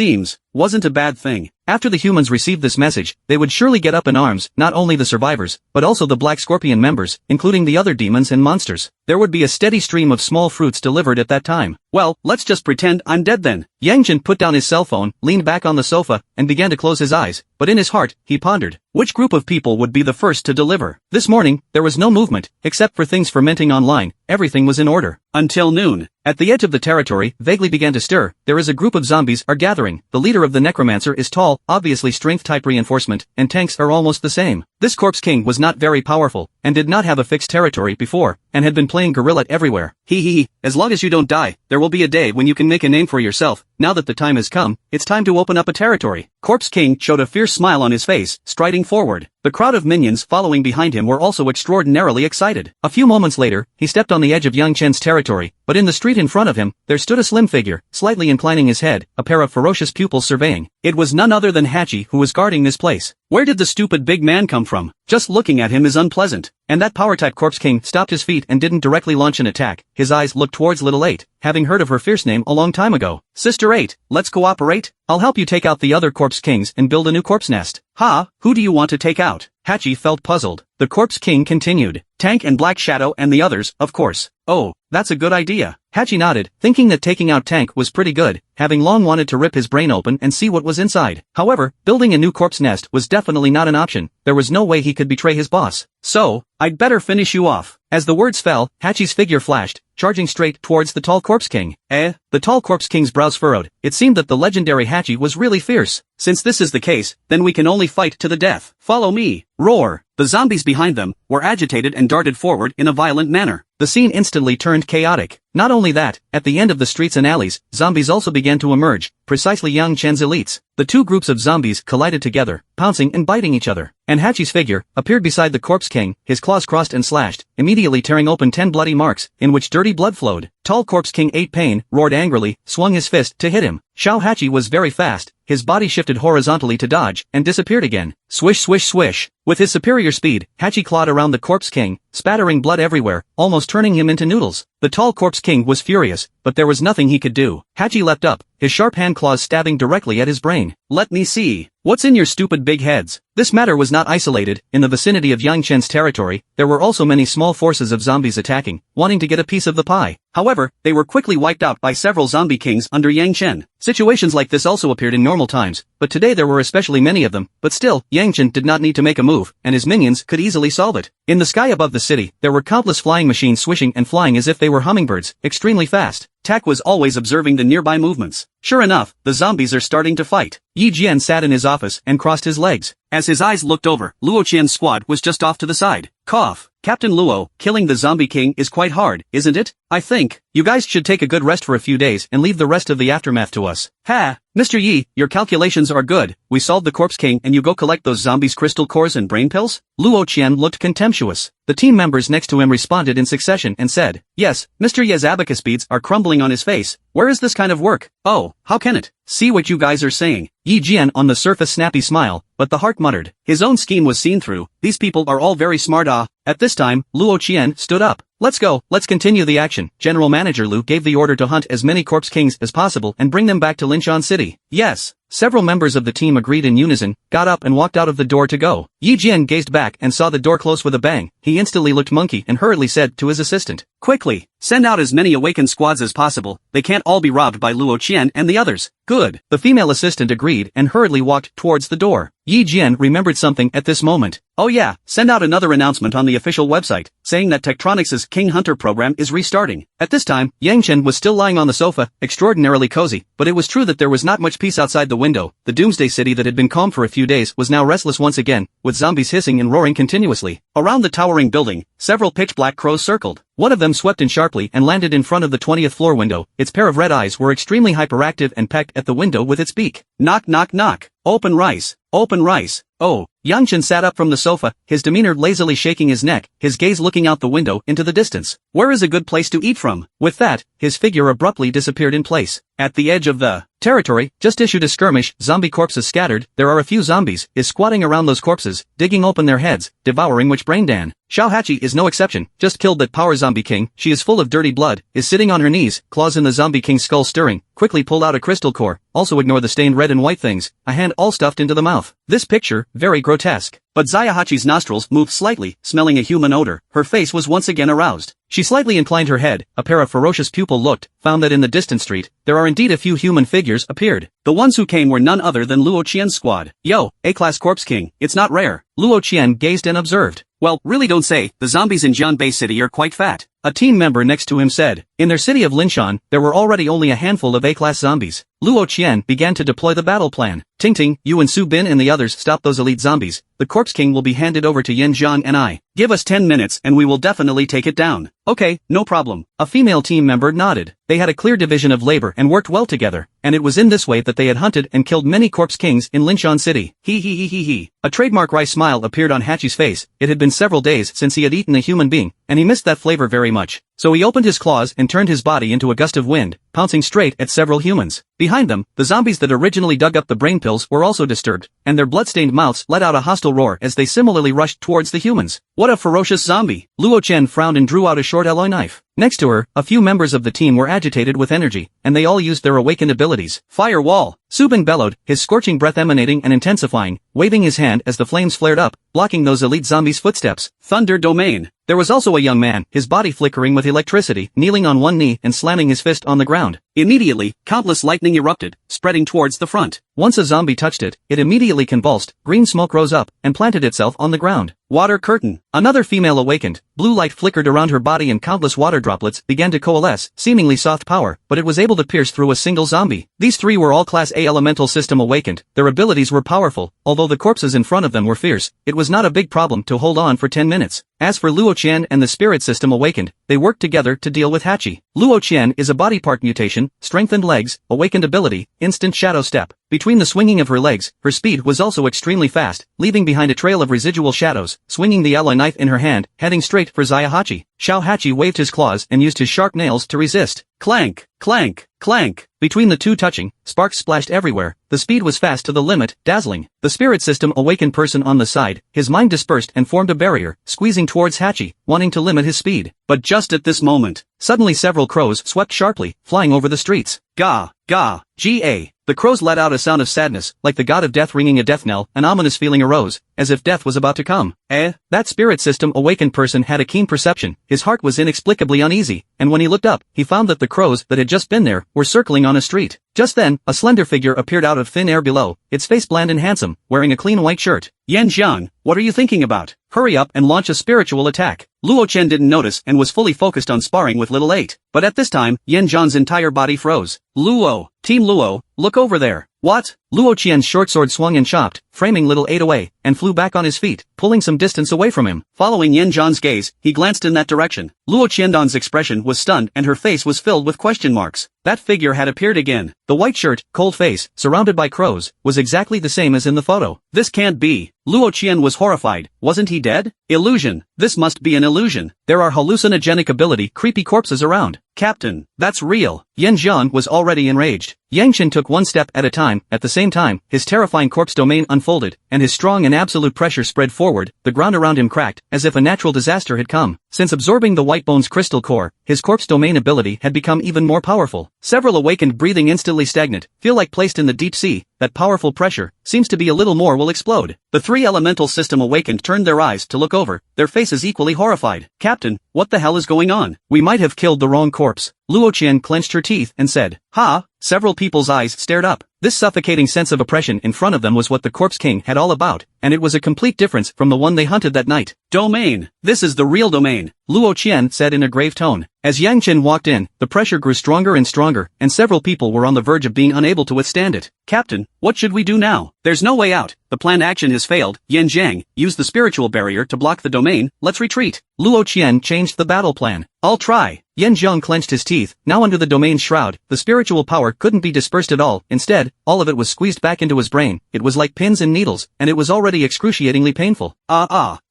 wasn't a bad thing. After the humans received this message, they would surely get up in arms, not only the survivors, but also the Black Scorpion members, including the other demons and monsters. There would be a steady stream of small fruits delivered at that time. Well, let's just pretend I'm dead then. Yangchen put down his cell phone, leaned back on the sofa, and began to close his eyes, but in his heart, he pondered, Which group of people would be the first to deliver? This morning, there was no movement, except for things fermenting online. Everything was in order. Until noon. At the edge of the territory, vaguely began to stir. There is a group of zombies are gathering. The leader of the necromancer is tall, obviously strength-type reinforcement, and tanks are almost the same. This corpse king was not very powerful, and did not have a fixed territory before, and had been playing guerrilla everywhere. He, as long as you don't die, there will be a day when you can make a name for yourself. Now that the time has come, it's time to open up a territory. Corpse king showed a fierce smile on his face, striding forward. The crowd of minions following behind him were also extraordinarily excited. A few moments later, he stepped on the edge of Yang Chen's territory, but in the street in front of him, there stood a slim figure, slightly inclining his head, a pair of ferocious pupils surveying. It was none other than Hachi who was guarding this place. Where did the stupid big man come from? Just looking at him is unpleasant. And that power-type corpse king stopped his feet and didn't directly launch an attack. His eyes looked towards Little 8, having heard of her fierce name a long time ago. Sister 8, let's cooperate? I'll help you take out the other corpse kings and build a new corpse nest. Ha, who do you want to take out? Hachi felt puzzled. The corpse king continued. Tank and Black Shadow and the others, of course. Oh, that's a good idea. Hachi nodded, thinking that taking out Tank was pretty good, having long wanted to rip his brain open and see what was inside. However, building a new corpse nest was definitely not an option. There was no way he could betray his boss. So, I'd better finish you off. As the words fell, Hachi's figure flashed, charging straight towards the tall corpse king. The tall corpse king's brows furrowed. It seemed that the legendary Hachi was really fierce. Since this is the case, then we can only fight to the death. Follow me. Roar. The zombies behind them were agitated and darted forward in a violent manner. The scene instantly turned chaotic. Not only that, at the end of the streets and alleys, zombies also began to emerge, precisely Yang Chen's elites. The two groups of zombies collided together, pouncing and biting each other. And Hachi's figure appeared beside the corpse king, his claws crossed and slashed, immediately tearing open 10 bloody marks, in which dirty blood flowed. Tall corpse king ate pain, roared angrily, swung his fist to hit him. Xiao Hachi was very fast. His body shifted horizontally to dodge, and disappeared again. Swish swish swish. With his superior speed, Hachi clawed around the corpse king, spattering blood everywhere, almost turning him into noodles. The tall corpse king was furious, but there was nothing he could do. Hachi leapt up, his sharp hand claws stabbing directly at his brain. Let me see. What's in your stupid big heads? This matter was not isolated. In the vicinity of Yang Chen's territory, there were also many small forces of zombies attacking, wanting to get a piece of the pie. However, they were quickly wiped out by several zombie kings under Yang Chen. Situations like this also appeared in normal times, but today there were especially many of them. But still, Yang Chen did not need to make a move, and his minions could easily solve it. In the sky above the city, there were countless flying machines swishing and flying as if they were hummingbirds, extremely fast. Tak was always observing the nearby movements. Sure enough, the zombies are starting to fight. Yi Jian sat in his office and crossed his legs. As his eyes looked over, Luo Qian's squad was just off to the side. Cough. Captain Luo, killing the zombie king is quite hard, isn't it? I think you guys should take a good rest for a few days and leave the rest of the aftermath to us. Ha! Mr. Yi, your calculations are good. We solved the corpse king and you go collect those zombies' crystal cores and brain pills? Luo Qian looked contemptuous. The team members next to him responded in succession and said, yes, Mr. Ye's abacus beads are crumbling on his face. Where is this kind of work? Oh, how can it? See what you guys are saying. Yi Jian on the surface snappy smile, but the heart muttered. His own scheme was seen through. These people are all very smart. At this time, Luo Qian stood up. Let's go, let's continue the action. General Manager Lu gave the order to hunt as many corpse kings as possible and bring them back to Linshan City. Yes. Several members of the team agreed in unison, got up and walked out of the door to go. Yi Jian gazed back and saw the door close with a bang. He instantly looked monkey and hurriedly said to his assistant, quickly, send out as many awakened squads as possible. They can't all be robbed by Luo Qian and the others. Good. The female assistant agreed and hurriedly walked towards the door. Yi Jian remembered something at this moment. Oh yeah, send out another announcement on the official website, saying that Tektronix's King Hunter program is restarting. At this time, Yang Chen was still lying on the sofa, extraordinarily cozy, but it was true that there was not much peace outside the window. The doomsday city that had been calm for a few days was now restless once again, with zombies hissing and roaring continuously. Around the towering building, several pitch-black crows circled. One of them swept in sharply and landed in front of the 20th floor window. Its pair of red eyes were extremely hyperactive and pecked at the window with its beak. Knock knock knock. Open rice. Open rice. Oh. Yang Chen sat up from the sofa, his demeanor lazily shaking his neck, his gaze looking out the window into the distance. Where is a good place to eat from? With that, his figure abruptly disappeared in place. At the edge of the territory, just issued a skirmish, zombie corpses scattered, there are a few zombies, is squatting around those corpses, digging open their heads, devouring which brain dan. Xiao Hachi is no exception, just killed that power zombie king, she is full of dirty blood, is sitting on her knees, claws in the zombie king's skull stirring, quickly pulled out a crystal core, also ignore the stained red and white things, a hand all stuffed into the mouth. This picture, very grotesque. but Zayahachi's nostrils moved slightly, smelling a human odor. Her face was once again aroused. She slightly inclined her head, a pair of ferocious pupils looked, found that in the distant street, there are indeed a few human figures appeared. The ones who came were none other than Luo Qian's squad. Yo, A-class corpse king, it's not rare. Luo Qian gazed and observed. Well, really don't say, the zombies in Jianbei City are quite fat. A team member next to him said. In their city of Linshan, there were already only a handful of A-class zombies. Luo Qian began to deploy the battle plan. Ting Ting, you and Su Bin and the others stop those elite zombies. The corpse king will be handed over to Yen Zhang and I. Give us 10 minutes and we will definitely take it down. Okay, no problem. A female team member nodded. They had a clear division of labor and worked well together, and it was in this way that they had hunted and killed many corpse kings in Linshan City. He. A trademark wry smile appeared on Hachi's face. It had been several days since he had eaten a human being, and he missed that flavor very much. So he opened his claws and turned his body into a gust of wind, pouncing straight at several humans. Behind them, the zombies that originally dug up the brain pills were also disturbed, and their blood-stained mouths let out a hostile roar as they similarly rushed towards the humans. What a ferocious zombie! Luo Qian frowned and drew out a short alloy knife. Next to her, a few members of the team were agitated with energy, and they all used their awakened abilities. Fire wall! Su Bin bellowed, his scorching breath emanating and intensifying, waving his hand as the flames flared up, blocking those elite zombies' footsteps. Thunder domain! There was also a young man, his body flickering with electricity, kneeling on one knee and slamming his fist on the ground. Immediately, countless lightning erupted, spreading towards the front. Once a zombie touched it, it immediately convulsed, green smoke rose up, and planted itself on the ground. Water curtain. Another female awakened, blue light flickered around her body and countless water droplets began to coalesce, seemingly soft power, but it was able to pierce through a single zombie. These three were all Class A elemental system awakened, their abilities were powerful, although the corpses in front of them were fierce, it was not a big problem to hold on for 10 minutes. As for Luo Qian and the spirit system awakened, they worked together to deal with Hachi. Luo Qian is a body part mutation, strengthened legs, awakened ability, instant shadow step. Between the swinging of her legs, her speed was also extremely fast, leaving behind a trail of residual shadows, swinging the alloy knife in her hand, heading straight for Zayahachi. Xiao Hachi waved his claws and used his sharp nails to resist. Clank, clank, clank. Between the two touching, sparks splashed everywhere. The speed was fast to the limit, dazzling. The spirit system awakened person on the side, his mind dispersed and formed a barrier, squeezing towards Hachi, wanting to limit his speed. But just at this moment, suddenly several crows swept sharply, flying over the streets. Ga, ga, ga. The crows let out a sound of sadness, like the god of death ringing a death knell. An ominous feeling arose, as if death was about to come. That spirit system awakened person had a keen perception. His heart was inexplicably uneasy, and when he looked up, he found that the crows that had just been there were circling on a street. Just then, a slender figure appeared out of thin air below, its face bland and handsome, wearing a clean white shirt. Yan Zhang, what are you thinking about? Hurry up and launch a spiritual attack. Luo Qian didn't notice and was fully focused on sparring with Little 8. But at this time, Yan Zhang's entire body froze. Luo, Team Luo, look over there. What? Luo Qian's short sword swung and chopped, framing Little 8 away, and flew back on his feet, pulling some distance away from him. Following Yan Zhang's gaze, he glanced in that direction. Luo Qiandan's expression was stunned and her face was filled with question marks. That figure had appeared again. The white shirt, cold face, surrounded by crows, was exactly the same as in the photo. This can't be. Luo Qian was horrified. Wasn't he dead? Illusion. This must be an illusion. There are hallucinogenic ability creepy corpses around. Captain, that's real. Yan Zhang was already enraged. Yang Chen took one step at a time. At the same time, his terrifying corpse domain unfolded, and his strong and absolute pressure spread forward. The ground around him cracked, as if a natural disaster had come. Since absorbing the white bone's crystal core, his corpse domain ability had become even more powerful. Several awakened breathing instantly stagnant, feel like placed in the deep sea. That powerful pressure, seems to be a little more will explode. The three elemental system awakened turned their eyes to look over, their faces equally horrified. Captain, what the hell is going on? We might have killed the wrong corpse. Luo Qian clenched her teeth and said, Ha! Several people's eyes stared up. This suffocating sense of oppression in front of them was what the Corpse King had all about, and it was a complete difference from the one they hunted that night. Domain! This is the real domain, Luo Qian said in a grave tone. As Yang Chen walked in, the pressure grew stronger and stronger, and several people were on the verge of being unable to withstand it. Captain, what should we do now? There's no way out. The planned action has failed. Yan Zhang, use the spiritual barrier to block the domain. Let's retreat. Luo Qian changed the battle plan. I'll try. Yan Zhang clenched his teeth. Now under the domain's shroud, the spiritual power couldn't be dispersed at all. Instead, all of it was squeezed back into his brain. It was like pins and needles, and it was already excruciatingly painful.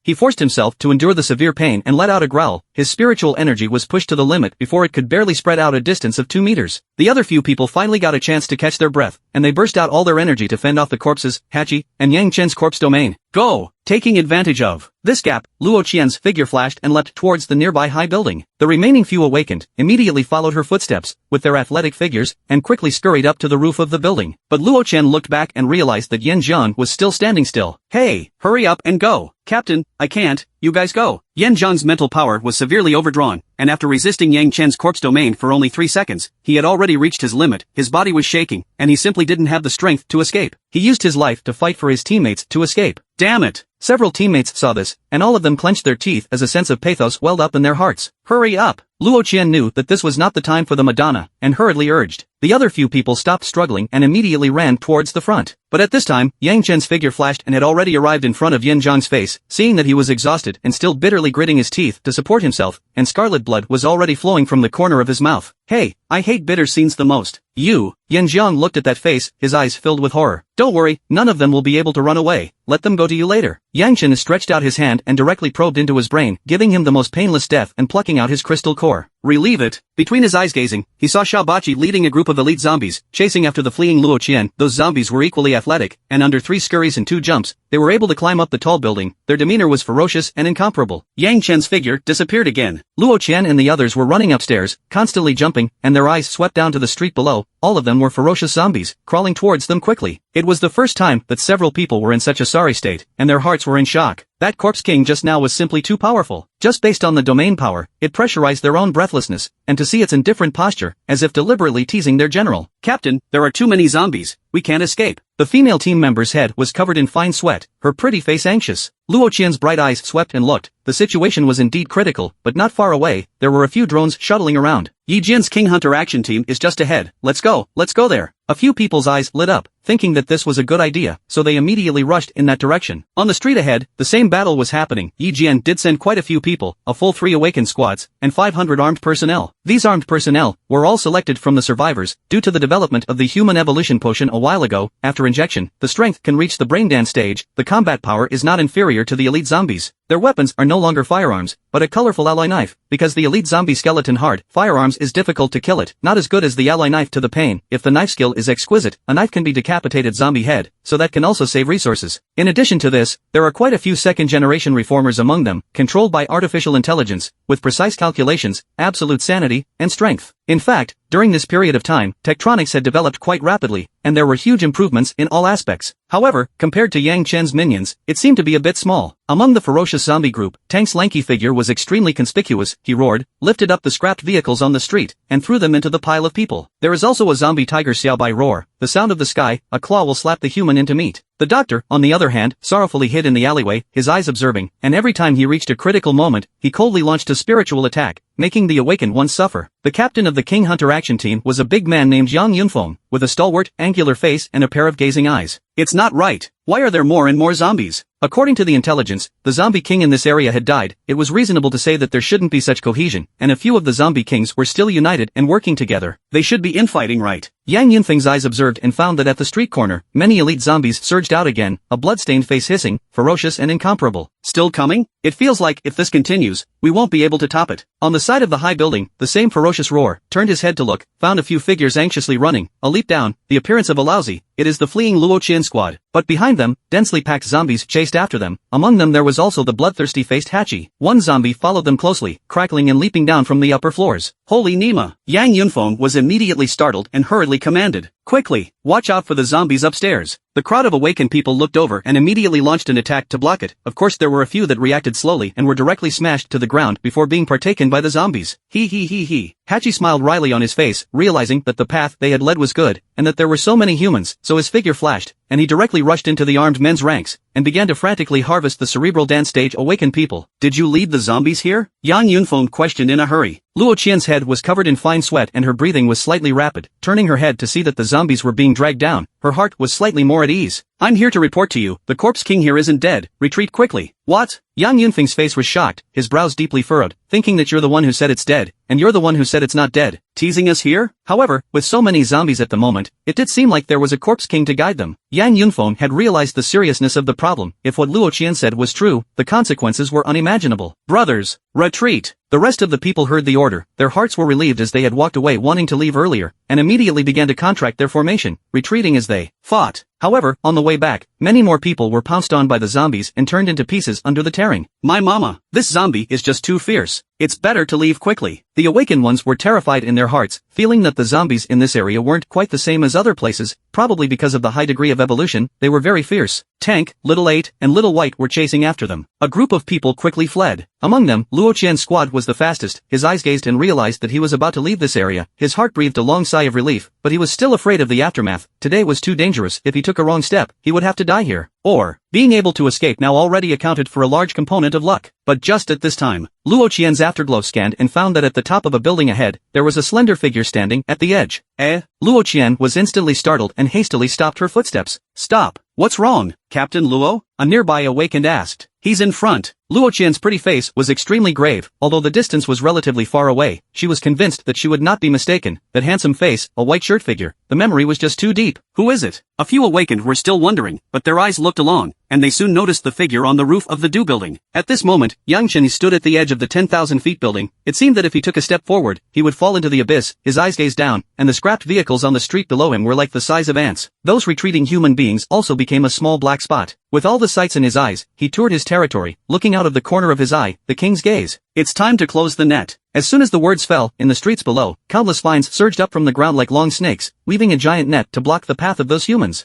He forced himself to endure the severe pain and let out a growl. His spiritual energy was pushed to the limit before it could barely spread out a distance of 2 meters. The other few people finally got a chance to catch their breath, and they burst out all their energy to fend off the corpses, Hachi, and Yang Chen's corpse domain. Go! Taking advantage of this gap, Luo Qian's figure flashed and leapt towards the nearby high building. The remaining few awakened, immediately followed her footsteps, with their athletic figures, and quickly scurried up to the roof of the building. But Luo Qian looked back and realized that Yan Zhan was still standing still. Hey, hurry up and go. Captain, I can't, you guys go. Yan Zhan's mental power was severely overdrawn, and after resisting Yang Chen's corpse domain for only 3 seconds, he had already reached his limit, his body was shaking, and he simply didn't have the strength to escape. He used his life to fight for his teammates to escape. Damn it! Several teammates saw this, and all of them clenched their teeth as a sense of pathos welled up in their hearts. Hurry up! Luo Qian knew that this was not the time for the Madonna, and hurriedly urged. The other few people stopped struggling and immediately ran towards the front. But at this time, Yang Chen's figure flashed and had already arrived in front of Yan Zhang's face. Seeing that he was exhausted and still bitterly gritting his teeth to support himself, and scarlet blood was already flowing from the corner of his mouth. Hey, I hate bitter scenes the most. You, Yan Zhang looked at that face, his eyes filled with horror. Don't worry, none of them will be able to run away. Let them go to you later. Yang Chen stretched out his hand and directly probed into his brain, giving him the most painless death and plucking out his crystal core. Relieve it. Between his eyes gazing, he saw Shaobachi leading a group of elite zombies, chasing after the fleeing Luo Qian. Those zombies were equally athletic, and under 3 scurries and 2 jumps, they were able to climb up the tall building. Their demeanor was ferocious and incomparable. Yang Chen's figure disappeared again. Luo Qian and the others were running upstairs, constantly jumping, and their eyes swept down to the street below. All of them were ferocious zombies, crawling towards them quickly. It was the first time that several people were in such a sorry state, and their hearts were in shock. That corpse king just now was simply too powerful. Just based on the domain power, it pressurized their own breathlessness, and to see its indifferent posture, as if deliberately teasing their general. Captain, there are too many zombies, we can't escape. The female team member's head was covered in fine sweat, her pretty face anxious. Luo Qian's bright eyes swept and looked. The situation was indeed critical, but not far away, there were a few drones shuttling around. Yi Jin's King Hunter action team is just ahead, let's go there. A few people's eyes lit up, thinking that this was a good idea, so they immediately rushed in that direction. On the street ahead, the same battle was happening. Yi Jian did send quite a few people, a full 3 awakened squads, and 500 armed personnel. These armed personnel were all selected from the survivors, due to the development of the human evolution potion a while ago. After injection, the strength can reach the braindance stage. The combat power is not inferior to the elite zombies. Their weapons are no longer firearms, but a colorful ally knife. Because the elite zombie skeleton hard, firearms is difficult to kill it, not as good as the ally knife to the pain. If the knife skill is exquisite, a knife can be decapitated zombie head, so that can also save resources. In addition to this, there are quite a few second-generation reformers among them, controlled by artificial intelligence, with precise calculations, absolute sanity, and strength. In fact, during this period of time, Tektronics had developed quite rapidly, and there were huge improvements in all aspects. However, compared to Yang Chen's minions, it seemed to be a bit small. Among the ferocious zombie group, Tank's lanky figure was extremely conspicuous. He roared, lifted up the scrapped vehicles on the street, and threw them into the pile of people. There is also a zombie tiger Xiaobai roar. The sound of the sky, a claw will slap the human into meat. The doctor, on the other hand, sorrowfully hid in the alleyway, his eyes observing, and every time he reached a critical moment, he coldly launched a spiritual attack, making the awakened ones suffer. The captain of the King Hunter action team was a big man named Yang Yunfeng, with a stalwart, angular face and a pair of gazing eyes. It's not right. Why are there more and more zombies? According to the intelligence, the zombie king in this area had died. It was reasonable to say that there shouldn't be such cohesion, and a few of the zombie kings were still united and working together. They should be infighting, right? Yang Yunfeng's eyes observed and found that at the street corner, many elite zombies surged out again, a blood-stained face hissing, ferocious and incomparable. Still coming? It feels like, if this continues, we won't be able to top it. On the side of the high building, the same ferocious roar, turned his head to look, found a few figures anxiously running, a leap down, the appearance of a lousy. It is the fleeing Luo Qian squad. But behind them, densely packed zombies chased after them. Among them there was also the bloodthirsty-faced Hachi. One zombie followed them closely, crackling and leaping down from the upper floors. Holy Nima! Yang Yunfeng was immediately startled and hurriedly commanded. Quickly, watch out for the zombies upstairs. The crowd of awakened people looked over and immediately launched an attack to block it. Of course there were a few that reacted slowly and were directly smashed to the ground before being partaken by the zombies. He. Hachi smiled wryly on his face, realizing that the path they had led was good, and that there were so many humans, so his figure flashed, and he directly rushed into the armed men's ranks, and began to frantically harvest the cerebral dance stage awakened people. Did you lead the zombies here? Yang Yunfeng questioned in a hurry. Luo Qian's head was covered in fine sweat and her breathing was slightly rapid. Turning her head to see that the zombies were being dragged down, her heart was slightly more at ease. I'm here to report to you, the corpse king here isn't dead, retreat quickly. What? Yang Yunfeng's face was shocked, his brows deeply furrowed, thinking that you're the one who said it's dead, and you're the one who said it's not dead. Teasing us here? However, with so many zombies at the moment, it did seem like there was a corpse king to guide them. Yang Yunfeng had realized the seriousness of the problem. If what Luo Qian said was true, the consequences were unimaginable. Brothers, Retreat! The rest of the people heard the order, their hearts were relieved as they had walked away wanting to leave earlier, and immediately began to contract their formation, retreating as they fought. However, on the way back, many more people were pounced on by the zombies and turned into pieces under the tearing. My mama, this zombie is just too fierce. It's better to leave quickly. The awakened ones were terrified in their hearts, feeling that the zombies in this area weren't quite the same as other places, probably because of the high degree of evolution, they were very fierce. Tank, Little 8, and Little White were chasing after them. A group of people quickly fled. Among them, Luo Qian's squad was the fastest. His eyes gazed and realized that he was about to leave this area. His heart breathed a long sigh of relief, but he was still afraid of the aftermath. Today was too dangerous. If he took a wrong step, he would have to die here. Or, being able to escape now already accounted for a large component of luck. But just at this time, Luo Qian's afterglow scanned and found that at the top of a building ahead, there was a slender figure standing at the edge. Luo Qian was instantly startled and hastily stopped her footsteps. Stop! What's wrong, Captain Luo? A nearby awakened asked. He's in front. Luo Qian's pretty face was extremely grave, although the distance was relatively far away. She was convinced that she would not be mistaken. That handsome face, a white shirt figure. The memory was just too deep. Who is it? A few awakened were still wondering, but their eyes looked along, and they soon noticed the figure on the roof of the Do building. At this moment, Yang Chen stood at the edge of the 10,000 feet building. It seemed that if he took a step forward, he would fall into the abyss. His eyes gazed down, and the scrapped vehicles on the street below him were like the size of ants. Those retreating human beings also became a small black spot. With all the sights in his eyes, he toured his territory, looking out of the corner of his eye, the king's gaze. It's time to close the net. As soon as the words fell, in the streets below, countless vines surged up from the ground like long snakes, weaving a giant net to block the path of those humans.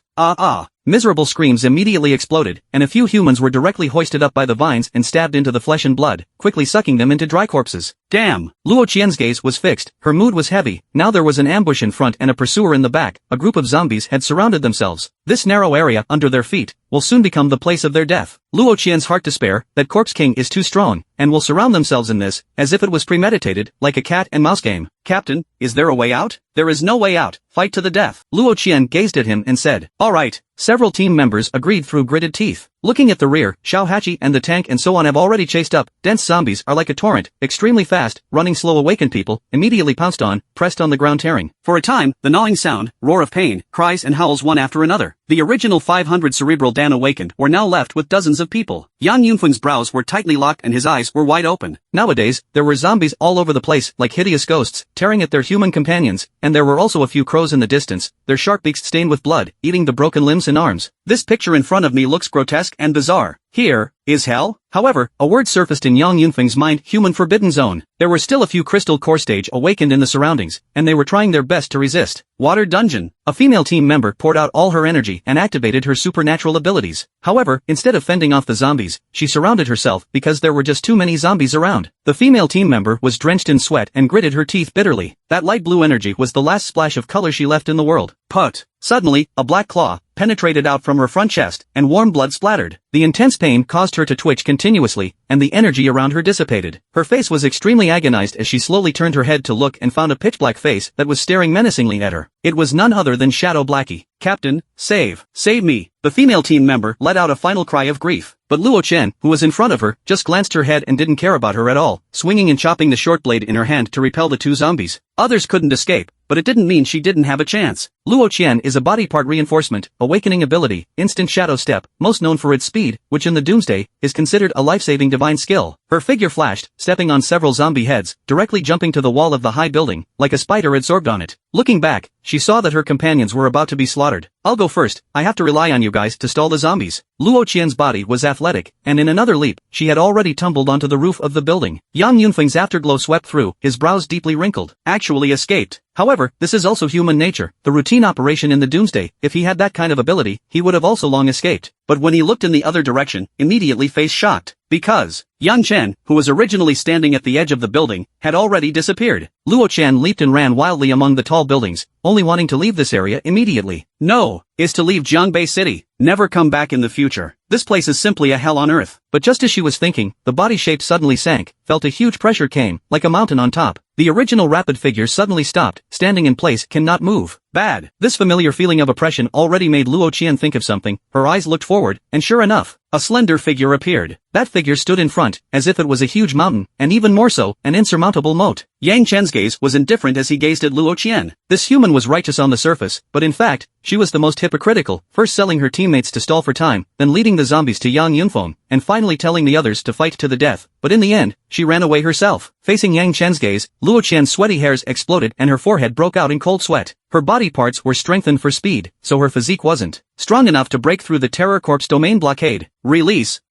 Miserable screams immediately exploded, and a few humans were directly hoisted up by the vines and stabbed into the flesh and blood, quickly sucking them into dry corpses. Damn! Luo Qian's gaze was fixed, her mood was heavy. Now there was an ambush in front and a pursuer in the back. A group of zombies had surrounded themselves. This narrow area, under their feet, will soon become the place of their death. Luo Qian's heart despair, that Corpse King is too strong, and will surround themselves in this, as if it was premeditated, like a cat and mouse game. Captain, is there a way out? There is no way out, fight to the death. Luo Qian gazed at him and said, alright. Several team members agreed through gritted teeth. Looking at the rear, Xiao Hachi and the tank and so on have already chased up. Dense zombies are like a torrent, extremely fast, running slow awakened people, immediately pounced on, pressed on the ground tearing. For a time, the gnawing sound, roar of pain, cries and howls one after another. The original 500 cerebral Dan awakened were now left with dozens of people. Yang Yunfeng's brows were tightly locked and his eyes were wide open. Nowadays, there were zombies all over the place like hideous ghosts, tearing at their human companions, and there were also a few crows in the distance, their sharp beaks stained with blood, eating the broken limbs and arms. This picture in front of me looks grotesque and bizarre. Here is hell? However, a word surfaced in Yang Yunfeng's mind, human forbidden zone. There were still a few crystal core stage awakened in the surroundings, and they were trying their best to resist. Water dungeon. A female team member poured out all her energy and activated her supernatural abilities. However, instead of fending off the zombies, she surrounded herself because there were just too many zombies around. The female team member was drenched in sweat and gritted her teeth bitterly. That light blue energy was the last splash of color she left in the world. Put. Suddenly, a black claw penetrated out from her front chest, and warm blood splattered. The intense pain caused her to twitch continuously, and the energy around her dissipated. Her face was extremely agonized as she slowly turned her head to look and found a pitch-black face that was staring menacingly at her. It was none other than Shadow Blackie. Captain, save me. The female team member let out a final cry of grief. But Luo Chen, who was in front of her, just glanced her head and didn't care about her at all, swinging and chopping the short blade in her hand to repel the two zombies. Others couldn't escape, but it didn't mean she didn't have a chance. Luo Chen is a body part reinforcement, awakening ability, instant shadow step, most known for its speed, which in the Doomsday, is considered a life-saving divine skill. Her figure flashed, stepping on several zombie heads, directly jumping to the wall of the high building, like a spider absorbed on it. Looking back, she saw that her companions were about to be slaughtered. I'll go first, I have to rely on you guys to stall the zombies. Luo Qian's body was athletic, and in another leap, she had already tumbled onto the roof of the building. Yang Yunfeng's afterglow swept through, his brows deeply wrinkled. Actually escaped. However, this is also human nature, the routine operation in the Doomsday. If he had that kind of ability, he would have also long escaped. But when he looked in the other direction, immediately face shocked. Because Yang Chen, who was originally standing at the edge of the building, had already disappeared. Luo Chen leaped and ran wildly among the tall buildings, only wanting to leave this area immediately. No, is to leave Jiangbei City, never come back in the future. This place is simply a hell on earth. But just as she was thinking, the body shape suddenly sank, felt a huge pressure came, like a mountain on top. The original rapid figure suddenly stopped, standing in place, cannot move. Bad. This familiar feeling of oppression already made Luo Qian think of something. Her eyes looked forward, and sure enough, a slender figure appeared. That figure stood in front, as if it was a huge mountain, and even more so, an insurmountable moat. Yang Chen's gaze was indifferent as he gazed at Luo Qian. This human was righteous on the surface, but in fact, she was the most hypocritical, first selling her teammates to stall for time, then leading the zombies to Yang Yunfeng, and finally telling the others to fight to the death, but in the end, she ran away herself. Facing Yang Chen's gaze, Luo Qian's sweaty hairs exploded and her forehead broke out in cold sweat. Her body parts were strengthened for speed, so her physique wasn't strong enough to break through the Terror Corp's domain blockade. Release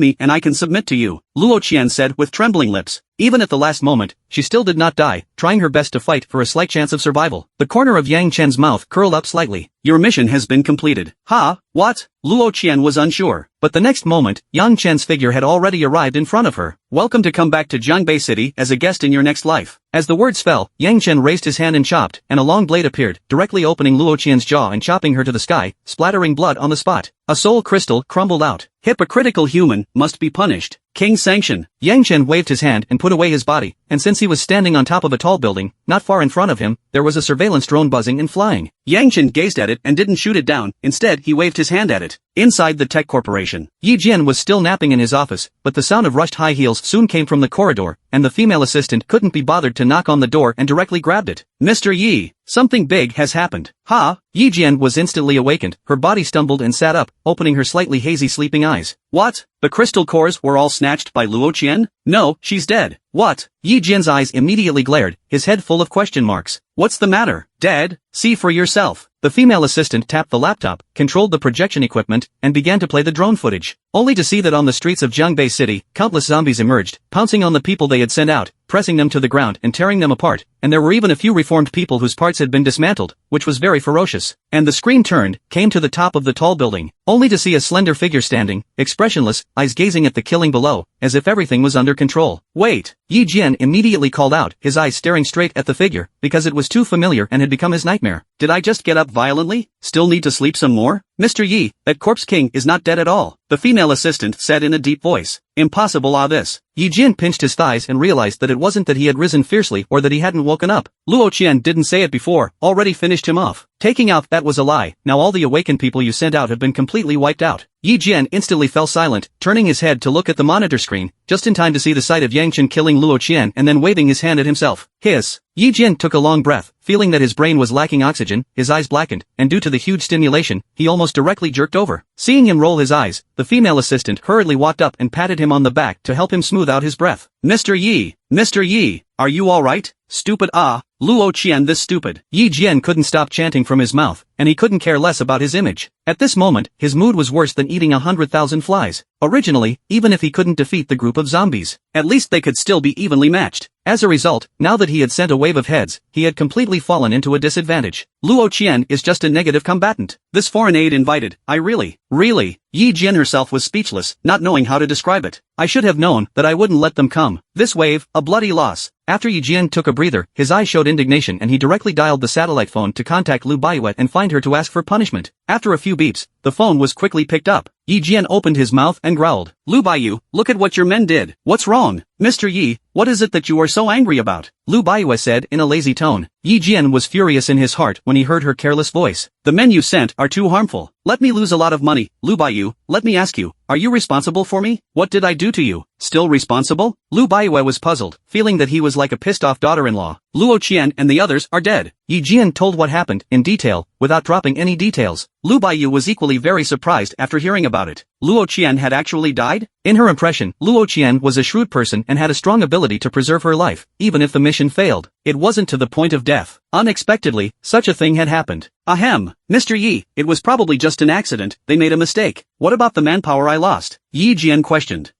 me and I can submit to you, Luo Qian said with trembling lips. Even at the last moment, she still did not die, trying her best to fight for a slight chance of survival. The corner of Yang Chen's mouth curled up slightly. Your mission has been completed. What? Luo Qian was unsure. But the next moment, Yang Chen's figure had already arrived in front of her. Welcome to come back to Jiangbei City as a guest in your next life. As the words fell, Yang Chen raised his hand and chopped, and a long blade appeared, directly opening Luo Qian's jaw and chopping her to the sky, splattering blood on the spot. A soul crystal crumbled out. Hypocritical human must be punished. King's sanction. Yang Chen waved his hand and put away his body, and since he was standing on top of a tall building, not far in front of him, there was a surveillance drone buzzing and flying. Yang Chen gazed at it and didn't shoot it down, instead he waved his hand at it. Inside the tech corporation, Yi Jian was still napping in his office, but the sound of rushed high heels soon came from the corridor, and the female assistant couldn't be bothered to knock on the door and directly grabbed it. Mr. Yi, something big has happened. Yi Jian was instantly awakened, her body stumbled and sat up, opening her slightly hazy sleeping eyes. What? The crystal cores were all snatched by Luo Qian? No, she's dead. What? Yi Jian's eyes immediately glared, his head full of question marks. What's the matter? Dead? See for yourself. The female assistant tapped the laptop, controlled the projection equipment, and began to play the drone footage. Only to see that on the streets of Jiangbei City, countless zombies emerged, pouncing on the people they had sent out, pressing them to the ground and tearing them apart, and there were even a few reformed people whose parts had been dismantled, which was very ferocious. And the screen turned, came to the top of the tall building, only to see a slender figure standing, expressionless, eyes gazing at the killing below, as if everything was under control. Wait! Yi Jian immediately called out, his eyes staring straight at the figure, because it was too familiar and had become his nightmare. Did I just get up violently? Still need to sleep some more? Mr. Yi, that corpse king is not dead at all, the female assistant said in a deep voice. Impossible this. Yi Jian pinched his thighs and realized that it wasn't that he had risen fiercely or that he hadn't woken up. Luo Qian didn't say it before, already finished him off. Taking out that was a lie, now all the awakened people you sent out have been completely wiped out. Yi Jian instantly fell silent, turning his head to look at the monitor screen, just in time to see the sight of Yang Chen killing Luo Qian and then waving his hand at himself. Hiss. Yi Jian took a long breath, feeling that his brain was lacking oxygen, his eyes blackened, and due to the huge stimulation, he almost directly jerked over. Seeing him roll his eyes, the female assistant hurriedly walked up and patted him on the back to help him smooth out his breath. Mr. Yi, are you alright? Stupid Luo Qian this stupid. Yi Jian couldn't stop chanting from his mouth, and he couldn't care less about his image. At this moment, his mood was worse than eating 100,000 flies. Originally, even if he couldn't defeat the group of zombies, at least they could still be evenly matched. As a result, now that he had sent a wave of heads, he had completely fallen into a disadvantage. Luo Qian is just a negative combatant. This foreign aid invited, I really. Yi Jian herself was speechless, not knowing how to describe it. I should have known that I wouldn't let them come. This wave, a bloody loss. After Yi Jian took a breather, his eyes showed indignation and he directly dialed the satellite phone to contact Lu Baiwei and find her to ask for punishment. After a few beeps, the phone was quickly picked up. Yi Jian opened his mouth and growled. Lu Baiyu, look at what your men did. What's wrong? Mr. Yi, what is it that you are so angry about? Lu Baiwei said in a lazy tone. Yi Jian was furious in his heart when he heard her careless voice. The men you sent are too harmful. Let me lose a lot of money. Lu Baiyu, let me ask you, are you responsible for me? What did I do to you? Still responsible? Lu Baiwei was puzzled, feeling that he was like a pissed-off daughter-in-law. Luo Qian and the others are dead. Yi Jian told what happened, in detail, without dropping any details. Lu Baiyu was equally very surprised after hearing about it. Luo Qian had actually died? In her impression, Luo Qian was a shrewd person and had a strong ability to preserve her life, even if the mission failed. It wasn't to the point of death. Unexpectedly, such a thing had happened. Ahem. Mr. Yi, it was probably just an accident, they made a mistake. What about the manpower I lost? Yi Jian questioned.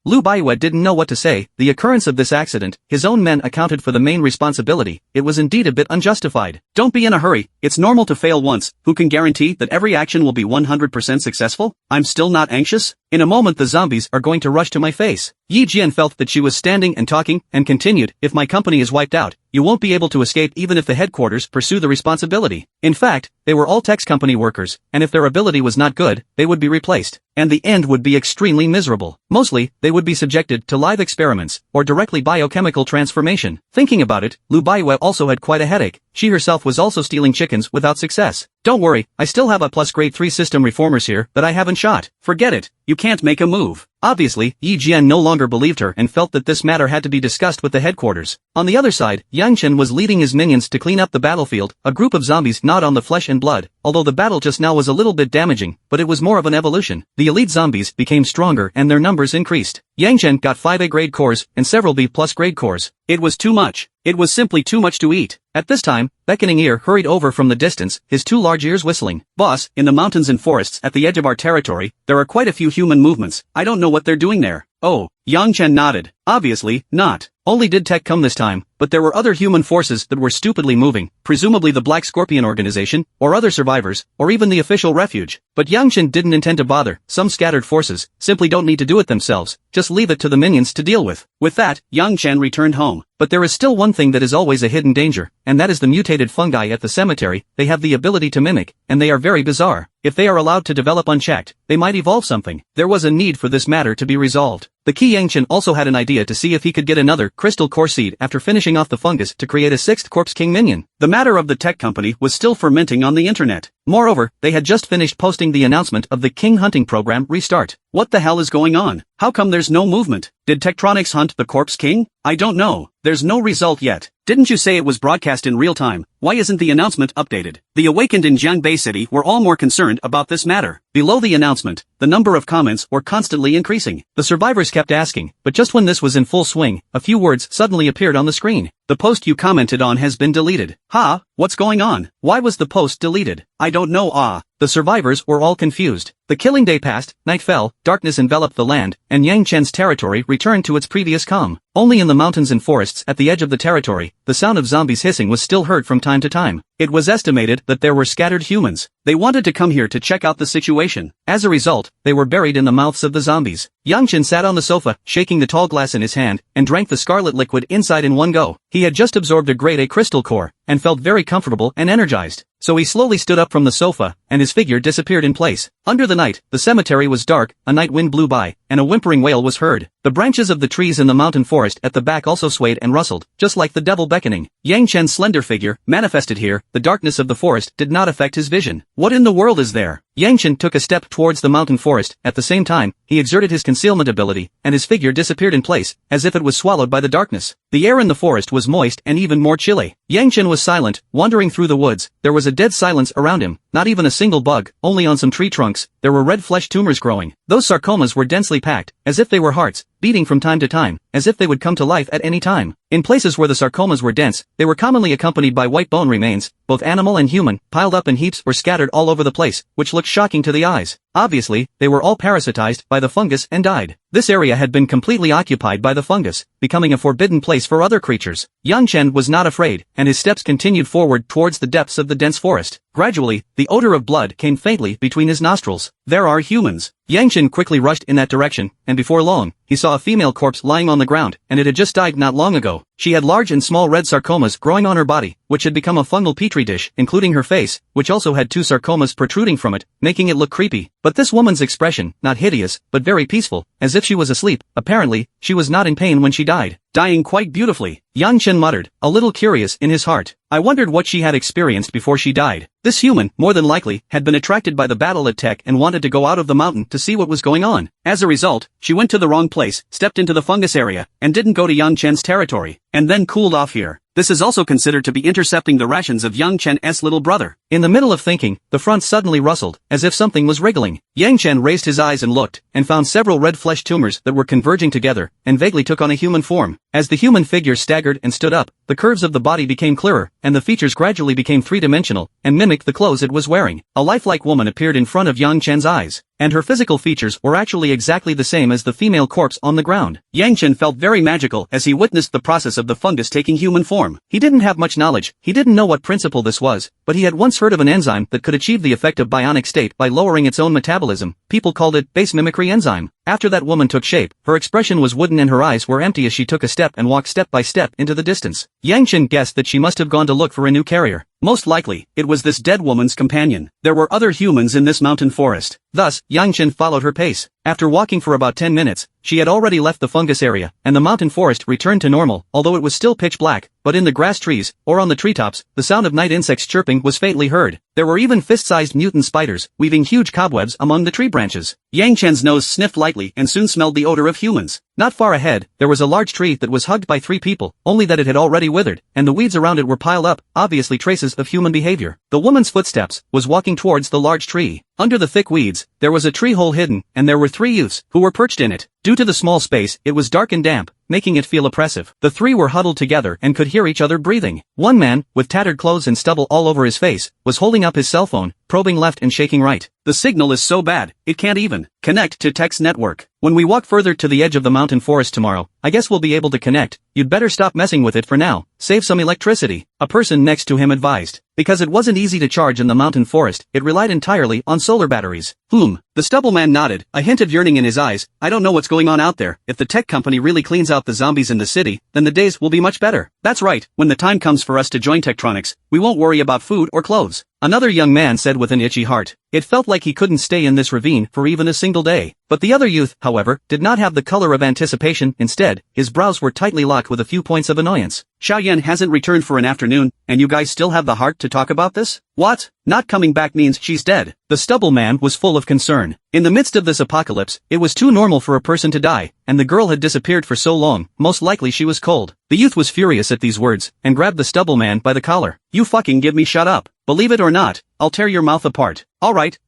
Lu Baiwei didn't know what to say. The occurrence of this accident, his own men accounted for the main responsibility. It was indeed a bit unjustified. Don't be in a hurry, it's normal to fail once. Who can guarantee that every action will be 100% successful? I'm still not anxious. In a moment the zombies are going to rush to my face. Yi Jian felt that she was standing and talking, and continued, if my company is wiped out, you won't be able to escape even if the headquarters pursue the responsibility. In fact, they were all Tex company workers, and if their ability was not good, they would be replaced. And the end would be extremely miserable. Mostly, they would be subjected to live experiments, or directly biochemical transformation. Thinking about it, Lu Baiwei also had quite a headache. She herself was also stealing chickens without success. Don't worry, I still have a plus grade 3 system reformers here that I haven't shot. Forget it, you can't make a move. Obviously, Yi Jian no longer believed her and felt that this matter had to be discussed with the headquarters. On the other side, Yang Chen was leading his minions to clean up the battlefield. A group of zombies gnawed on the flesh and blood, although the battle just now was a little bit damaging, but it was more of an evolution. The elite zombies became stronger and their numbers increased. Yang Chen got 5 A grade cores and several B+ grade cores. It was too much. It was simply too much to eat. At this time, Beckoning Ear hurried over from the distance, his 2 large ears whistling. Boss, in the mountains and forests at the edge of our territory, there are quite a few human movements. I don't know what they're doing there. Oh, Yang Chen nodded. Obviously, not. Only did tech come this time, but there were other human forces that were stupidly moving, presumably the Black Scorpion organization, or other survivors, or even the official refuge. But Yang Chen didn't intend to bother. Some scattered forces simply don't need to do it themselves, just leave it to the minions to deal with. With that, Yang Chen returned home. But there is still one thing that is always a hidden danger, and that is the mutated fungi at the cemetery. They have the ability to mimic, and they are very bizarre. If they are allowed to develop unchecked, they might evolve something. There was a need for this matter to be resolved. The key Yang Chen also had an idea to see if he could get another crystal core seed after finishing off the fungus to create a 6th Corpse King minion. The matter of the tech company was still fermenting on the internet. Moreover, they had just finished posting the announcement of the King hunting program restart. What the hell is going on? How come there's no movement? Did Tektronics hunt the Corpse King? I don't know. There's no result yet. Didn't you say it was broadcast in real time? Why isn't the announcement updated? The awakened in Jiangbei City were all more concerned about this matter. Below the announcement, the number of comments were constantly increasing. The survivors kept asking, but just when this was in full swing, a few words suddenly appeared on the screen. The post you commented on has been deleted. Ha, what's going on? Why was the post deleted? I don't know. The survivors were all confused. The killing day passed, night fell, darkness enveloped the land, and Yang Chen's territory returned to its previous calm. Only in the mountains and forests at the edge of the territory, the sound of zombies hissing was still heard from time to time. It was estimated that there were scattered humans. They wanted to come here to check out the situation. As a result, they were buried in the mouths of the zombies. Yang Chen sat on the sofa, shaking the tall glass in his hand, and drank the scarlet liquid inside in one go. He had just absorbed a grade A crystal core, and felt very comfortable and energized. So he slowly stood up from the sofa, and his figure disappeared in place. Under the night, the cemetery was dark, a night wind blew by, and a whimpering wail was heard. The branches of the trees in the mountain forest at the back also swayed and rustled, just like the devil beckoning. Yang Chen's slender figure, manifested here, the darkness of the forest did not affect his vision. What in the world is there? Yang Chen took a step towards the mountain forest. At the same time, he exerted his concealment ability, and his figure disappeared in place, as if it was swallowed by the darkness. The air in the forest was moist and even more chilly. Yang Chen was silent, wandering through the woods. There was a dead silence around him, not even a single bug, only on some tree trunks, there were red flesh tumors growing. Those sarcomas were densely packed, as if they were hearts, beating from time to time, as if they would come to life at any time. In places where the sarcomas were dense, they were commonly accompanied by white bone remains, both animal and human, piled up in heaps or scattered all over the place, which looked shocking to the eyes. Obviously, they were all parasitized by the fungus and died. This area had been completely occupied by the fungus, becoming a forbidden place for other creatures. Yang Chen was not afraid, and his steps continued forward towards the depths of the dense forest. Gradually, the odor of blood came faintly between his nostrils. There are humans. Yang Chen quickly rushed in that direction, and before long, he saw a female corpse lying on the ground, and it had just died not long ago. She had large and small red sarcomas growing on her body, which had become a fungal petri dish, including her face, which also had 2 sarcomas protruding from it, making it look creepy. But this woman's expression, not hideous, but very peaceful, as if she was asleep. Apparently, she was not in pain when she died. Dying quite beautifully. Yang Chen muttered, a little curious in his heart. I wondered what she had experienced before she died. This human, more than likely, had been attracted by the battle at Tech and wanted to go out of the mountain to see what was going on. As a result, she went to the wrong place, stepped into the fungus area, and didn't go to Yang Chen's territory, and then cooled off here. This is also considered to be intercepting the rations of Yang Chen's little brother. In the middle of thinking, the front suddenly rustled, as if something was wriggling. Yang Chen raised his eyes and looked, and found several red flesh tumors that were converging together, and vaguely took on a human form. As the human figure staggered and stood up, the curves of the body became clearer, and the features gradually became three-dimensional, and mimicked the clothes it was wearing. A lifelike woman appeared in front of Yang Chen's eyes, and her physical features were actually exactly the same as the female corpse on the ground. Yang Chen felt very magical as he witnessed the process of the fungus taking human form. He didn't have much knowledge, he didn't know what principle this was, but he had once heard of an enzyme that could achieve the effect of bionic state by lowering its own metabolism. People called it base mimicry enzyme. After that woman took shape, her expression was wooden and her eyes were empty as she took a step and walked step by step into the distance. Yang Chen guessed that she must have gone to look for a new carrier. Most likely, it was this dead woman's companion. There were other humans in this mountain forest. Thus, Yang Chen followed her pace. After walking for about 10 minutes, she had already left the fungus area, and the mountain forest returned to normal, although it was still pitch black, but in the grass trees, or on the treetops, the sound of night insects chirping was faintly heard. There were even fist-sized mutant spiders, weaving huge cobwebs among the tree branches. Yang Chen's nose sniffed lightly and soon smelled the odor of humans. Not far ahead, there was a large tree that was hugged by 3 people, only that it had already withered, and the weeds around it were piled up, obviously traces of human behavior. The woman's footsteps was walking towards the large tree. Under the thick weeds, there was a tree hole hidden, and there were 3 youths who were perched in it. Due to the small space, it was dark and damp, making it feel oppressive. The 3 were huddled together and could hear each other breathing. One man, with tattered clothes and stubble all over his face, was holding up his cell phone, probing left and shaking right. The signal is so bad, it can't even connect to text network. When we walk further to the edge of the mountain forest tomorrow, I guess we'll be able to connect. You'd better stop messing with it for now, save some electricity, a person next to him advised. Because it wasn't easy to charge in the mountain forest, it relied entirely on solar batteries. The stubble man nodded, a hint of yearning in his eyes. I don't know what's going on out there. If the tech company really cleans out the zombies in the city, then the days will be much better. That's right, when the time comes for us to join Tektronics, we won't worry about food or clothes. Another young man said with an itchy heart. It felt like he couldn't stay in this ravine for even a single day. But the other youth, however, did not have the color of anticipation. Instead, his brows were tightly locked with a few points of annoyance. Xiaoyan hasn't returned for an afternoon, and you guys still have the heart to talk about this? What? Not coming back means she's dead. The stubble man was full of concern. In the midst of this apocalypse, it was too normal for a person to die, and the girl had disappeared for so long, most likely she was cold. The youth was furious at these words, and grabbed the stubble man by the collar. You fucking give me shut up. Believe it or not, I'll tear your mouth apart. Alright.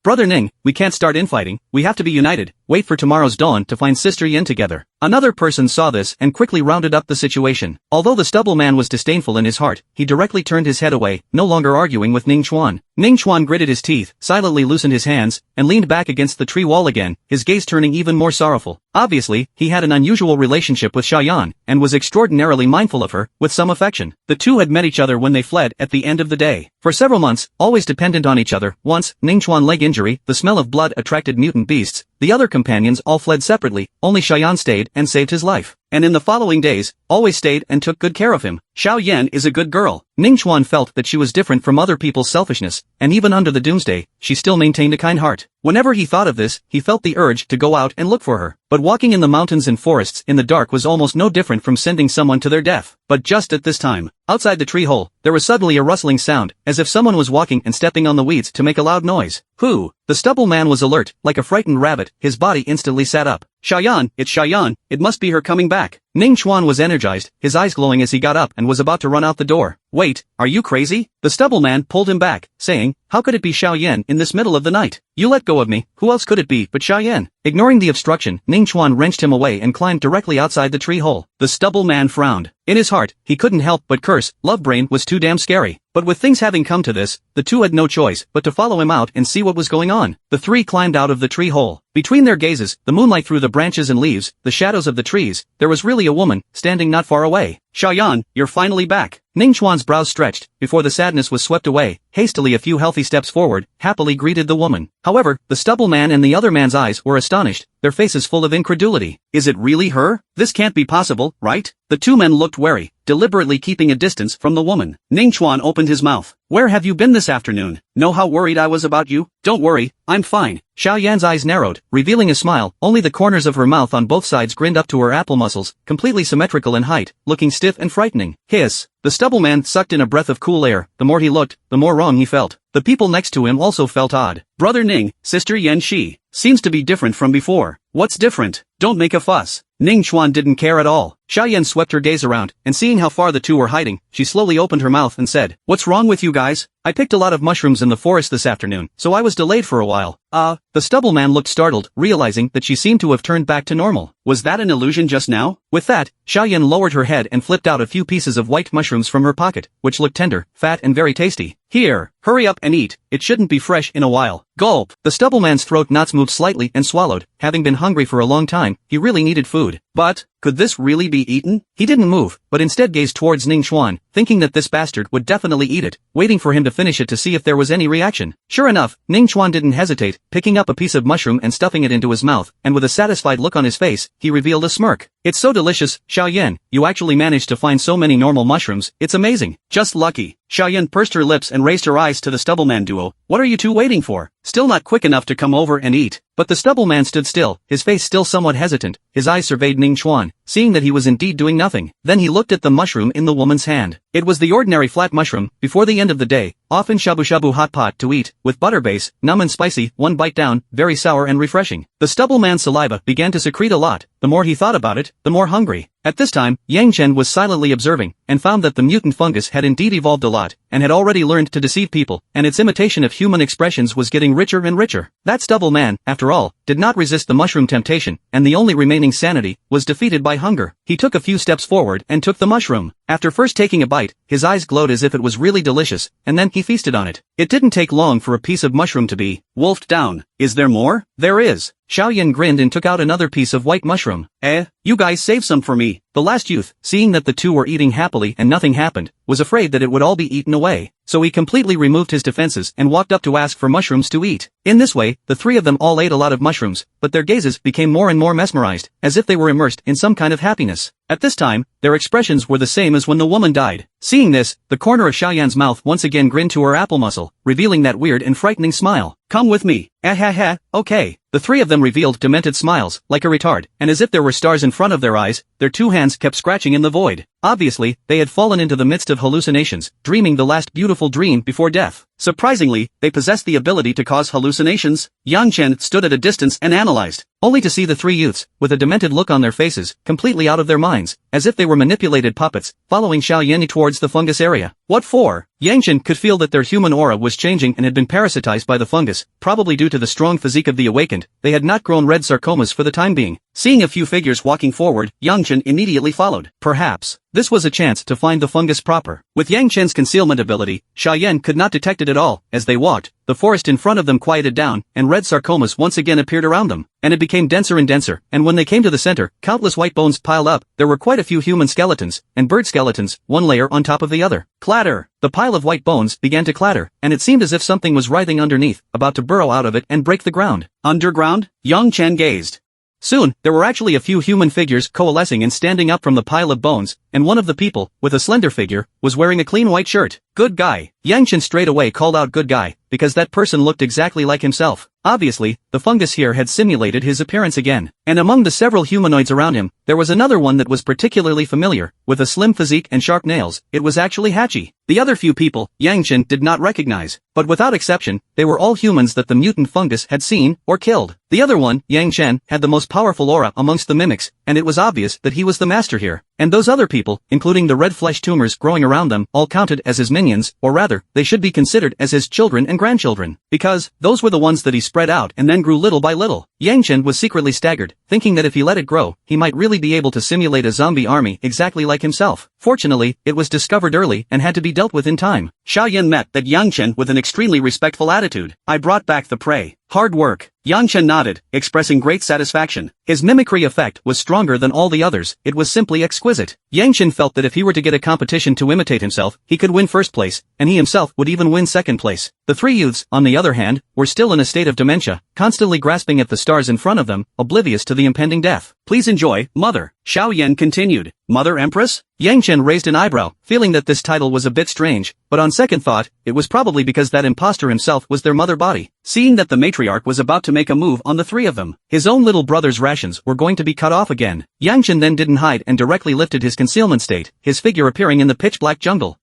Brother Ning, we can't start infighting, we have to be united. Wait for tomorrow's dawn to find Sister Yin together. Another person saw this and quickly rounded up the situation. Although the stubble man was disdainful in his heart, he directly turned his head away, no longer arguing with Ning Chuan. Ning Chuan gritted his teeth, silently loosened his hands, and leaned back against the tree wall again, his gaze turning even more sorrowful. Obviously, he had an unusual relationship with Xiaoyan, and was extraordinarily mindful of her, with some affection. The two had met each other when they fled at the end of the day. For several months, always dependent on each other. Once, Ning Chuan leg injury, the smell of blood attracted mutant beasts. The other companions all fled separately, only Xiaoyan stayed and saved his life. And in the following days, always stayed and took good care of him. Xiao Yan is a good girl. Ning Chuan felt that she was different from other people's selfishness, and even under the doomsday, she still maintained a kind heart. Whenever he thought of this, he felt the urge to go out and look for her. But walking in the mountains and forests in the dark was almost no different from sending someone to their death. But just at this time, outside the tree hole, there was suddenly a rustling sound, as if someone was walking and stepping on the weeds to make a loud noise. Who? The stubble man was alert, like a frightened rabbit, his body instantly sat up. Xiaoyan, it's Xiaoyan, it must be her coming back. Ning Chuan was energized, his eyes glowing as he got up and was about to run out the door. Wait, are you crazy? The stubble man pulled him back, saying, how could it be Xiaoyan in this middle of the night? You let go of me, who else could it be but Xiaoyan? Ignoring the obstruction, Ning Chuan wrenched him away and climbed directly outside the tree hole. The stubble man frowned. In his heart, he couldn't help but curse, Love Brain was too damn scary. But with things having come to this, the two had no choice but to follow him out and see what was going on. The 3 climbed out of the tree hole. Between their gazes, the moonlight through the branches and leaves, the shadows of the trees, there was really a woman, standing not far away. Xiaoyan, you're finally back. Ning Chuan's brows stretched, before the sadness was swept away. Hastily a few healthy steps forward, happily greeted the woman. However, the stubble man and the other man's eyes were astonished, their faces full of incredulity. Is it really her? This can't be possible, right? The 2 men looked wary, deliberately keeping a distance from the woman. Ning Chuan opened his mouth. Where have you been this afternoon? Know how worried I was about you? Don't worry, I'm fine. Xiaoyan's eyes narrowed, revealing a smile. Only the corners of her mouth on both sides grinned up to her apple muscles, completely symmetrical in height, looking stiff and frightening. Hiss. The stubble man sucked in a breath of cool air. The more he looked, the more wrong he felt. The people next to him also felt odd. Brother Ning, Sister Yan Shi, seems to be different from before. What's different? Don't make a fuss. Ning Chuan didn't care at all. Xiaoyan swept her gaze around, and seeing how far the two were hiding, she slowly opened her mouth and said, what's wrong with you guys? I picked a lot of mushrooms in the forest this afternoon, so I was delayed for a while. The stubble man looked startled, realizing that she seemed to have turned back to normal. Was that an illusion just now? With that, Xiaoyan lowered her head and flipped out a few pieces of white mushrooms from her pocket, which looked tender, fat and very tasty. Here, hurry up and eat, it shouldn't be fresh in a while. Gulp. The stubble man's throat knots moved slightly and swallowed. Having been hungry for a long time, he really needed food. But, could this really be eaten? He didn't move, but instead gazed towards Ning Xuan, thinking that this bastard would definitely eat it, waiting for him to finish it to see if there was any reaction. Sure enough, Ning Xuan didn't hesitate, picking up a piece of mushroom and stuffing it into his mouth, and with a satisfied look on his face, he revealed a smirk. It's so delicious, Xiaoyan, you actually managed to find so many normal mushrooms, it's amazing. Just lucky. Xiaoyan pursed her lips and raised her eyes to the Stubbleman duo. What are you two waiting for? Still not quick enough to come over and eat. But the Stubbleman stood still, his face still somewhat hesitant, his eyes surveyed Ning Xuan, seeing that he was indeed doing nothing. Then he looked at the mushroom in the woman's hand. It was the ordinary flat mushroom, before the end of the day, often shabu-shabu hot pot to eat, with butter base, numb and spicy, one bite down, very sour and refreshing. The Stubbleman's saliva began to secrete a lot. The more he thought about it, the more hungry. At this time, Yang Chen was silently observing, and found that the mutant fungus had indeed evolved a lot, and had already learned to deceive people, and its imitation of human expressions was getting richer and richer. That Stubbleman, after all, did not resist the mushroom temptation, and the only remaining sanity was defeated by hunger. He took a few steps forward and took the mushroom. After first taking a bite, his eyes glowed as if it was really delicious, and then he feasted on it. It didn't take long for a piece of mushroom to be wolfed down. Is there more? There is. Xiaoyan grinned and took out another piece of white mushroom. You guys save some for me. The last youth, seeing that the two were eating happily and nothing happened, was afraid that it would all be eaten away, so he completely removed his defenses and walked up to ask for mushrooms to eat. In this way, the three of them all ate a lot of mushrooms, but their gazes became more and more mesmerized, as if they were immersed in some kind of happiness. At this time, their expressions were the same as when the woman died. Seeing this, the corner of Xiaoyan's mouth once again grinned to her apple muscle, revealing that weird and frightening smile. Come with me. Okay. The three of them revealed demented smiles, like a retard, and as if there were stars in front of their eyes, their two hands kept scratching in the void. Obviously, they had fallen into the midst of hallucinations, dreaming the last beautiful dream before death. Surprisingly, they possessed the ability to cause hallucinations. Yang Chen stood at a distance and analyzed, only to see the three youths, with a demented look on their faces, completely out of their minds, as if they were manipulated puppets, following Xiaoyan towards the fungus area. What for? Yang Chen could feel that their human aura was changing and had been parasitized by the fungus, probably due to the strong physique of the awakened. They had not grown red sarcomas for the time being. Seeing a few figures walking forward, Yang Chen immediately followed. Perhaps this was a chance to find the fungus proper. With Yang Chen's concealment ability, Xiaoyan could not detect it at all. As they walked, the forest in front of them quieted down, and red sarcomas once again appeared around them, and it became denser and denser, and when they came to the center, countless white bones piled up. There were quite a few human skeletons, and bird skeletons, one layer on top of the other. Clatter! The pile of white bones began to clatter, and it seemed as if something was writhing underneath, about to burrow out of it and break the ground. Underground? Yang Chen gazed. Soon, there were actually a few human figures coalescing and standing up from the pile of bones, and one of the people, with a slender figure, was wearing a clean white shirt. Good guy. Yang Chen straight away called out good guy, because that person looked exactly like himself. Obviously, the fungus here had simulated his appearance again. And among the several humanoids around him, there was another one that was particularly familiar, with a slim physique and sharp nails. It was actually Hachi. The other few people, Yang Chen did not recognize, but without exception, they were all humans that the mutant fungus had seen or killed. The other one, Yang Chen, had the most powerful aura amongst the mimics, and it was obvious that he was the master here. And those other people, including the red flesh tumors growing around them, all counted as his minions, or rather, they should be considered as his children and grandchildren, because those were the ones that he spread out and then grew little by little. Yang Chen was secretly staggered, thinking that if he let it grow, he might really be able to simulate a zombie army exactly like himself. Fortunately, it was discovered early and had to be dealt with in time. Xiaoyan met that Yang Chen with an extremely respectful attitude. I brought back the prey. Hard work. Yang Chen nodded, expressing great satisfaction. His mimicry effect was stronger than all the others. It was simply exquisite. Yang Chen felt that if he were to get a competition to imitate himself, he could win first place, and he himself would even win second place. The three youths, on the other hand, were still in a state of dementia, constantly grasping at the stars in front of them, oblivious to the impending death. Please enjoy, Mother. Xiaoyan continued. Mother Empress? Yang Chen raised an eyebrow, feeling that this title was a bit strange, but on second thought, it was probably because that imposter himself was their mother body. Seeing that the matriarch was about to make a move on the three of them, his own little brother's rations were going to be cut off again. Yang Chen then didn't hide and directly lifted his concealment state, his figure appearing in the pitch-black jungle.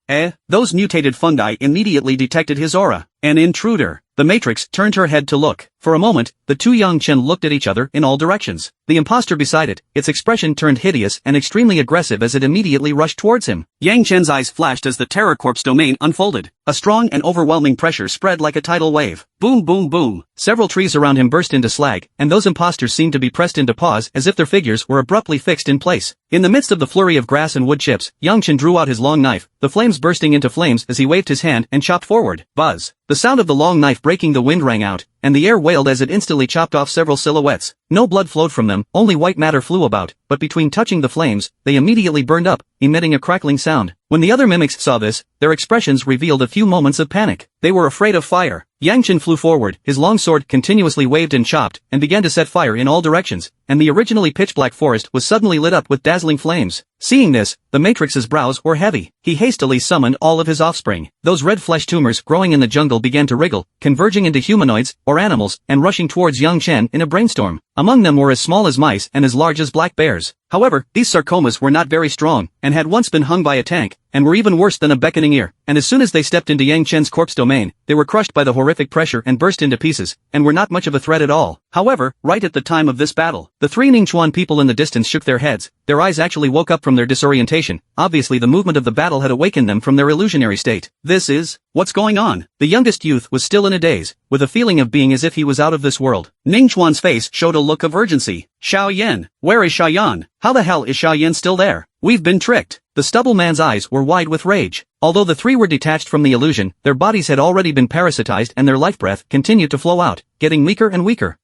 Those mutated fungi immediately detected his aura. An intruder. The Matrix turned her head to look. For a moment, the two Yang Chen looked at each other in all directions. The imposter beside it, its expression turned hideous and extremely aggressive as it immediately rushed towards him. Yang Chen's eyes flashed as the Terror Corp's domain unfolded. A strong and overwhelming pressure spread like a tidal wave. Boom boom boom. Several trees around him burst into slag, and those imposters seemed to be pressed into pause as if their figures were abruptly fixed in place. In the midst of the flurry of grass and wood chips, Yang Chen drew out his long knife, the flames bursting into flames as he waved his hand and chopped forward. Buzz. The sound of the long knife breaking the wind rang out, and the air wailed as it instantly chopped off several silhouettes. No blood flowed from them, only white matter flew about, but between touching the flames, they immediately burned up, emitting a crackling sound. When the other mimics saw this, their expressions revealed a few moments of panic. They were afraid of fire. Yang Chen flew forward, his long sword continuously waved and chopped, and began to set fire in all directions, and the originally pitch-black forest was suddenly lit up with dazzling flames. Seeing this, the Matrix's brows were heavy. He hastily summoned all of his offspring. Those red flesh tumors growing in the jungle began to wriggle, converging into humanoids, or animals, and rushing towards Yang Chen in a brainstorm. Among them were as small as mice and as large as black bears. However, these sarcomas were not very strong, and had once been hung by a tank, and were even worse than a beckoning ear, and as soon as they stepped into Yang Chen's corpse domain, they were crushed by the horrific pressure and burst into pieces, and were not much of a threat at all. However, right at the time of this battle, the three Ningchuan people in the distance shook their heads. Their eyes actually woke up from their disorientation. Obviously the movement of the battle had awakened them from their illusionary state. What's going on? The youngest youth was still in a daze, with a feeling of being as if he was out of this world. Ningchuan's face showed a look of urgency. Xiao Yan, where is Xiao Yan? How the hell is Xiao Yan still there? We've been tricked. The stubble man's eyes were wide with rage. Although the three were detached from the illusion, their bodies had already been parasitized and their life breath continued to flow out, getting weaker and weaker.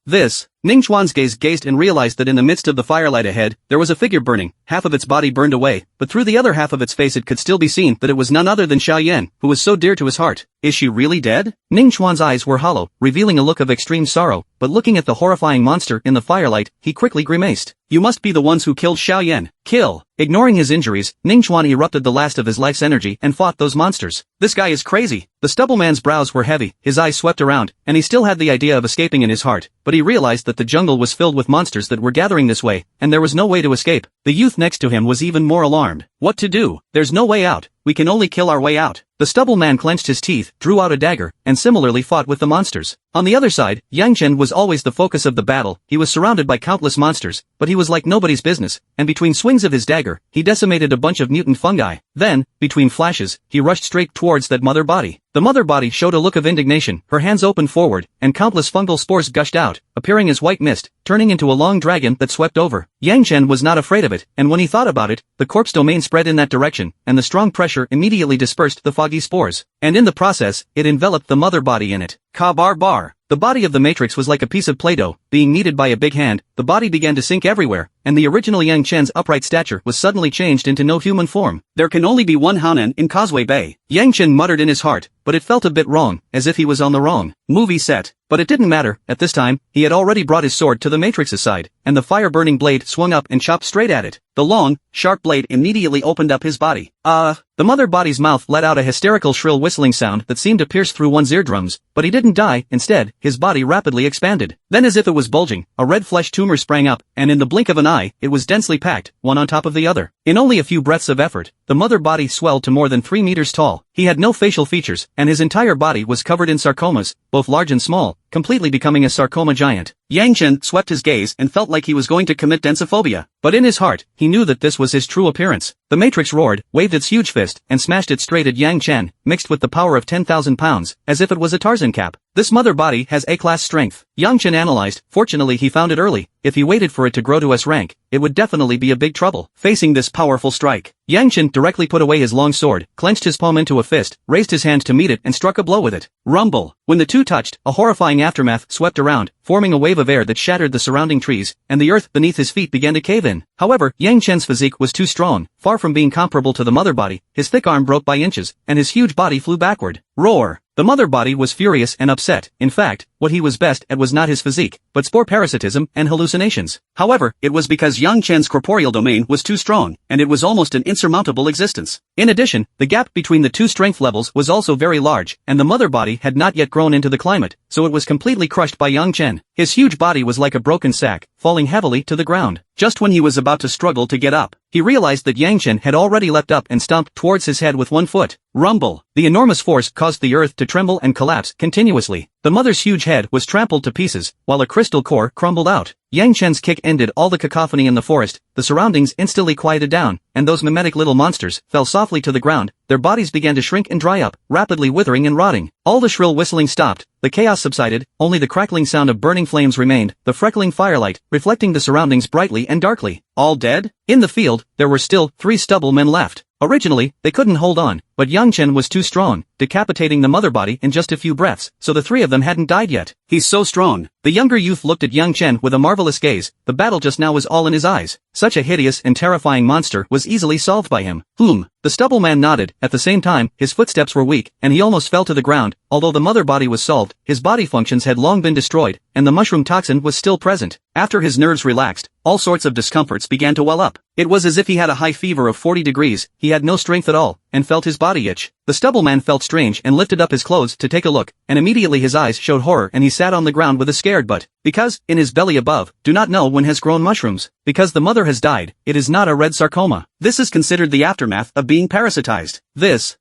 Ningchuan's gaze gazed and realized that in the midst of the firelight ahead, there was a figure burning. Half of its body burned away, but through the other half of its face it could still be seen that it was none other than Xiao Yan, who was so dear to his heart. Is she really dead? Ningchuan's eyes were hollow, revealing a look of extreme sorrow, but looking at the horrifying monster in the firelight, he quickly grimaced. You must be the ones who killed Xiao Yan. Kill! Ignoring his injuries, Ningchuan erupted the last of his life's energy and fought those monsters. This guy is crazy. The stubble man's brows were heavy, his eyes swept around, and he still had the idea of escaping in his heart, but he realized that the jungle was filled with monsters that were gathering this way, and there was no way to escape. The youth next to him was even more alarmed. What to do? There's no way out. We can only kill our way out. The stubble man clenched his teeth, drew out a dagger, and similarly fought with the monsters. On the other side, Yang Chen was always the focus of the battle. He was surrounded by countless monsters, but he was like nobody's business, and between swings of his dagger, he decimated a bunch of mutant fungi. Then, between flashes, he rushed straight towards that mother body. The mother body showed a look of indignation, her hands opened forward, and countless fungal spores gushed out, appearing as white mist, turning into a long dragon that swept over. Yang Chen was not afraid of it, and when he thought about it, the corpse domain spread in that direction, and the strong pressure immediately dispersed the foggy spores. And in the process, it enveloped the mother body in it. Ka-bar-bar. The body of the Matrix was like a piece of Play-Doh, being kneaded by a big hand. The body began to sink everywhere, and the original Yang Chen's upright stature was suddenly changed into no human form. There can only be one Hanan in Causeway Bay. Yang Chen muttered in his heart, but it felt a bit wrong, as if he was on the wrong movie set. But it didn't matter. At this time, he had already brought his sword to the Matrix's side, and the fire-burning blade swung up and chopped straight at it. The long, sharp blade immediately opened up his body. The mother body's mouth let out a hysterical shrill whistling sound that seemed to pierce through one's eardrums, but he didn't die. Instead, his body rapidly expanded. Then as if it was bulging, a red flesh tumor sprang up, and in the blink of an eye, it was densely packed, one on top of the other. In only a few breaths of effort, the mother body swelled to more than 3 meters tall. He had no facial features, and his entire body was covered in sarcomas, both large and small, completely becoming a sarcoma giant. Yang Chen swept his gaze and felt like he was going to commit densophobia. But in his heart, he knew that this was his true appearance. The Matrix roared, waved its huge fist, and smashed it straight at Yang Chen, mixed with the power of 10,000 pounds, as if it was a Tarzan cap. This mother body has A-class strength. Yang Chen analyzed. Fortunately he found it early. If he waited for it to grow to S rank, it would definitely be a big trouble. Facing this powerful strike, Yang Chen directly put away his long sword, clenched his palm into a fist, raised his hand to meet it and struck a blow with it. Rumble. When the two touched, a horrifying aftermath swept around, forming a wave of air that shattered the surrounding trees, and the earth beneath his feet began to cave in. However, Yang Chen's physique was too strong. Far from being comparable to the mother body, his thick arm broke by inches, and his huge body flew backward. Roar! The mother body was furious and upset. In fact, what he was best at was not his physique, but spore parasitism and hallucinations. However, it was because Yang Chen's corporeal domain was too strong, and it was almost an insurmountable existence. In addition, the gap between the two strength levels was also very large, and the mother body had not yet grown into the climate, so it was completely crushed by Yang Chen. His huge body was like a broken sack, falling heavily to the ground. Just when he was about to struggle to get up, he realized that Yang Chen had already leapt up and stomped towards his head with one foot. Rumble. The enormous force caused the earth to tremble and collapse continuously. The mother's huge head was trampled to pieces, while a crystal core crumbled out. Yang Chen's kick ended all the cacophony in the forest, the surroundings instantly quieted down, and those mimetic little monsters fell softly to the ground. Their bodies began to shrink and dry up, rapidly withering and rotting. All the shrill whistling stopped, the chaos subsided, only the crackling sound of burning flames remained, the freckling firelight, reflecting the surroundings brightly and darkly. All dead? In the field, there were still 3 stubble men left. Originally, they couldn't hold on, but Yang Chen was too strong, decapitating the mother body in just a few breaths, so the three of them hadn't died yet. He's so strong. The younger youth looked at Yang Chen with a marvelous gaze. The battle just now was all in his eyes. Such a hideous and terrifying monster was easily solved by him. The stubble man nodded. At the same time, his footsteps were weak, and he almost fell to the ground. Although the mother body was solved, his body functions had long been destroyed, and the mushroom toxin was still present. After his nerves relaxed, all sorts of discomforts began to well up. It was as if he had a high fever of 40 degrees, he had no strength at all, and felt his body itch. The stubble man felt strange and lifted up his clothes to take a look, and immediately his eyes showed horror and he sat on the ground with a scared butt. Because, in his belly above, do not know when has grown mushrooms. Because the mother has died, it is not a red sarcoma. This is considered the aftermath of being parasitized.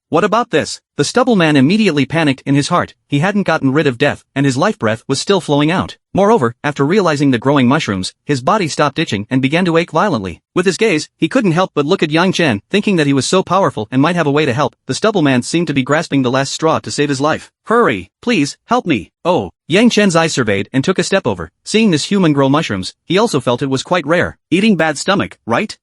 What about this? The stubble man immediately panicked in his heart. He hadn't gotten rid of death, and his life breath was still flowing out. Moreover, after realizing the growing mushrooms, his body stopped itching and began to ache violently. With his gaze, he couldn't help but look at Yang Chen, thinking that he was so powerful and might have a way to help. The stubble man seemed to be grasping the last straw to save his life. Hurry, please, help me. Oh. Yang Chen's eyes surveyed and took a step over. Seeing this human grow mushrooms, he also felt it was quite rare. Eating bad stomach, right?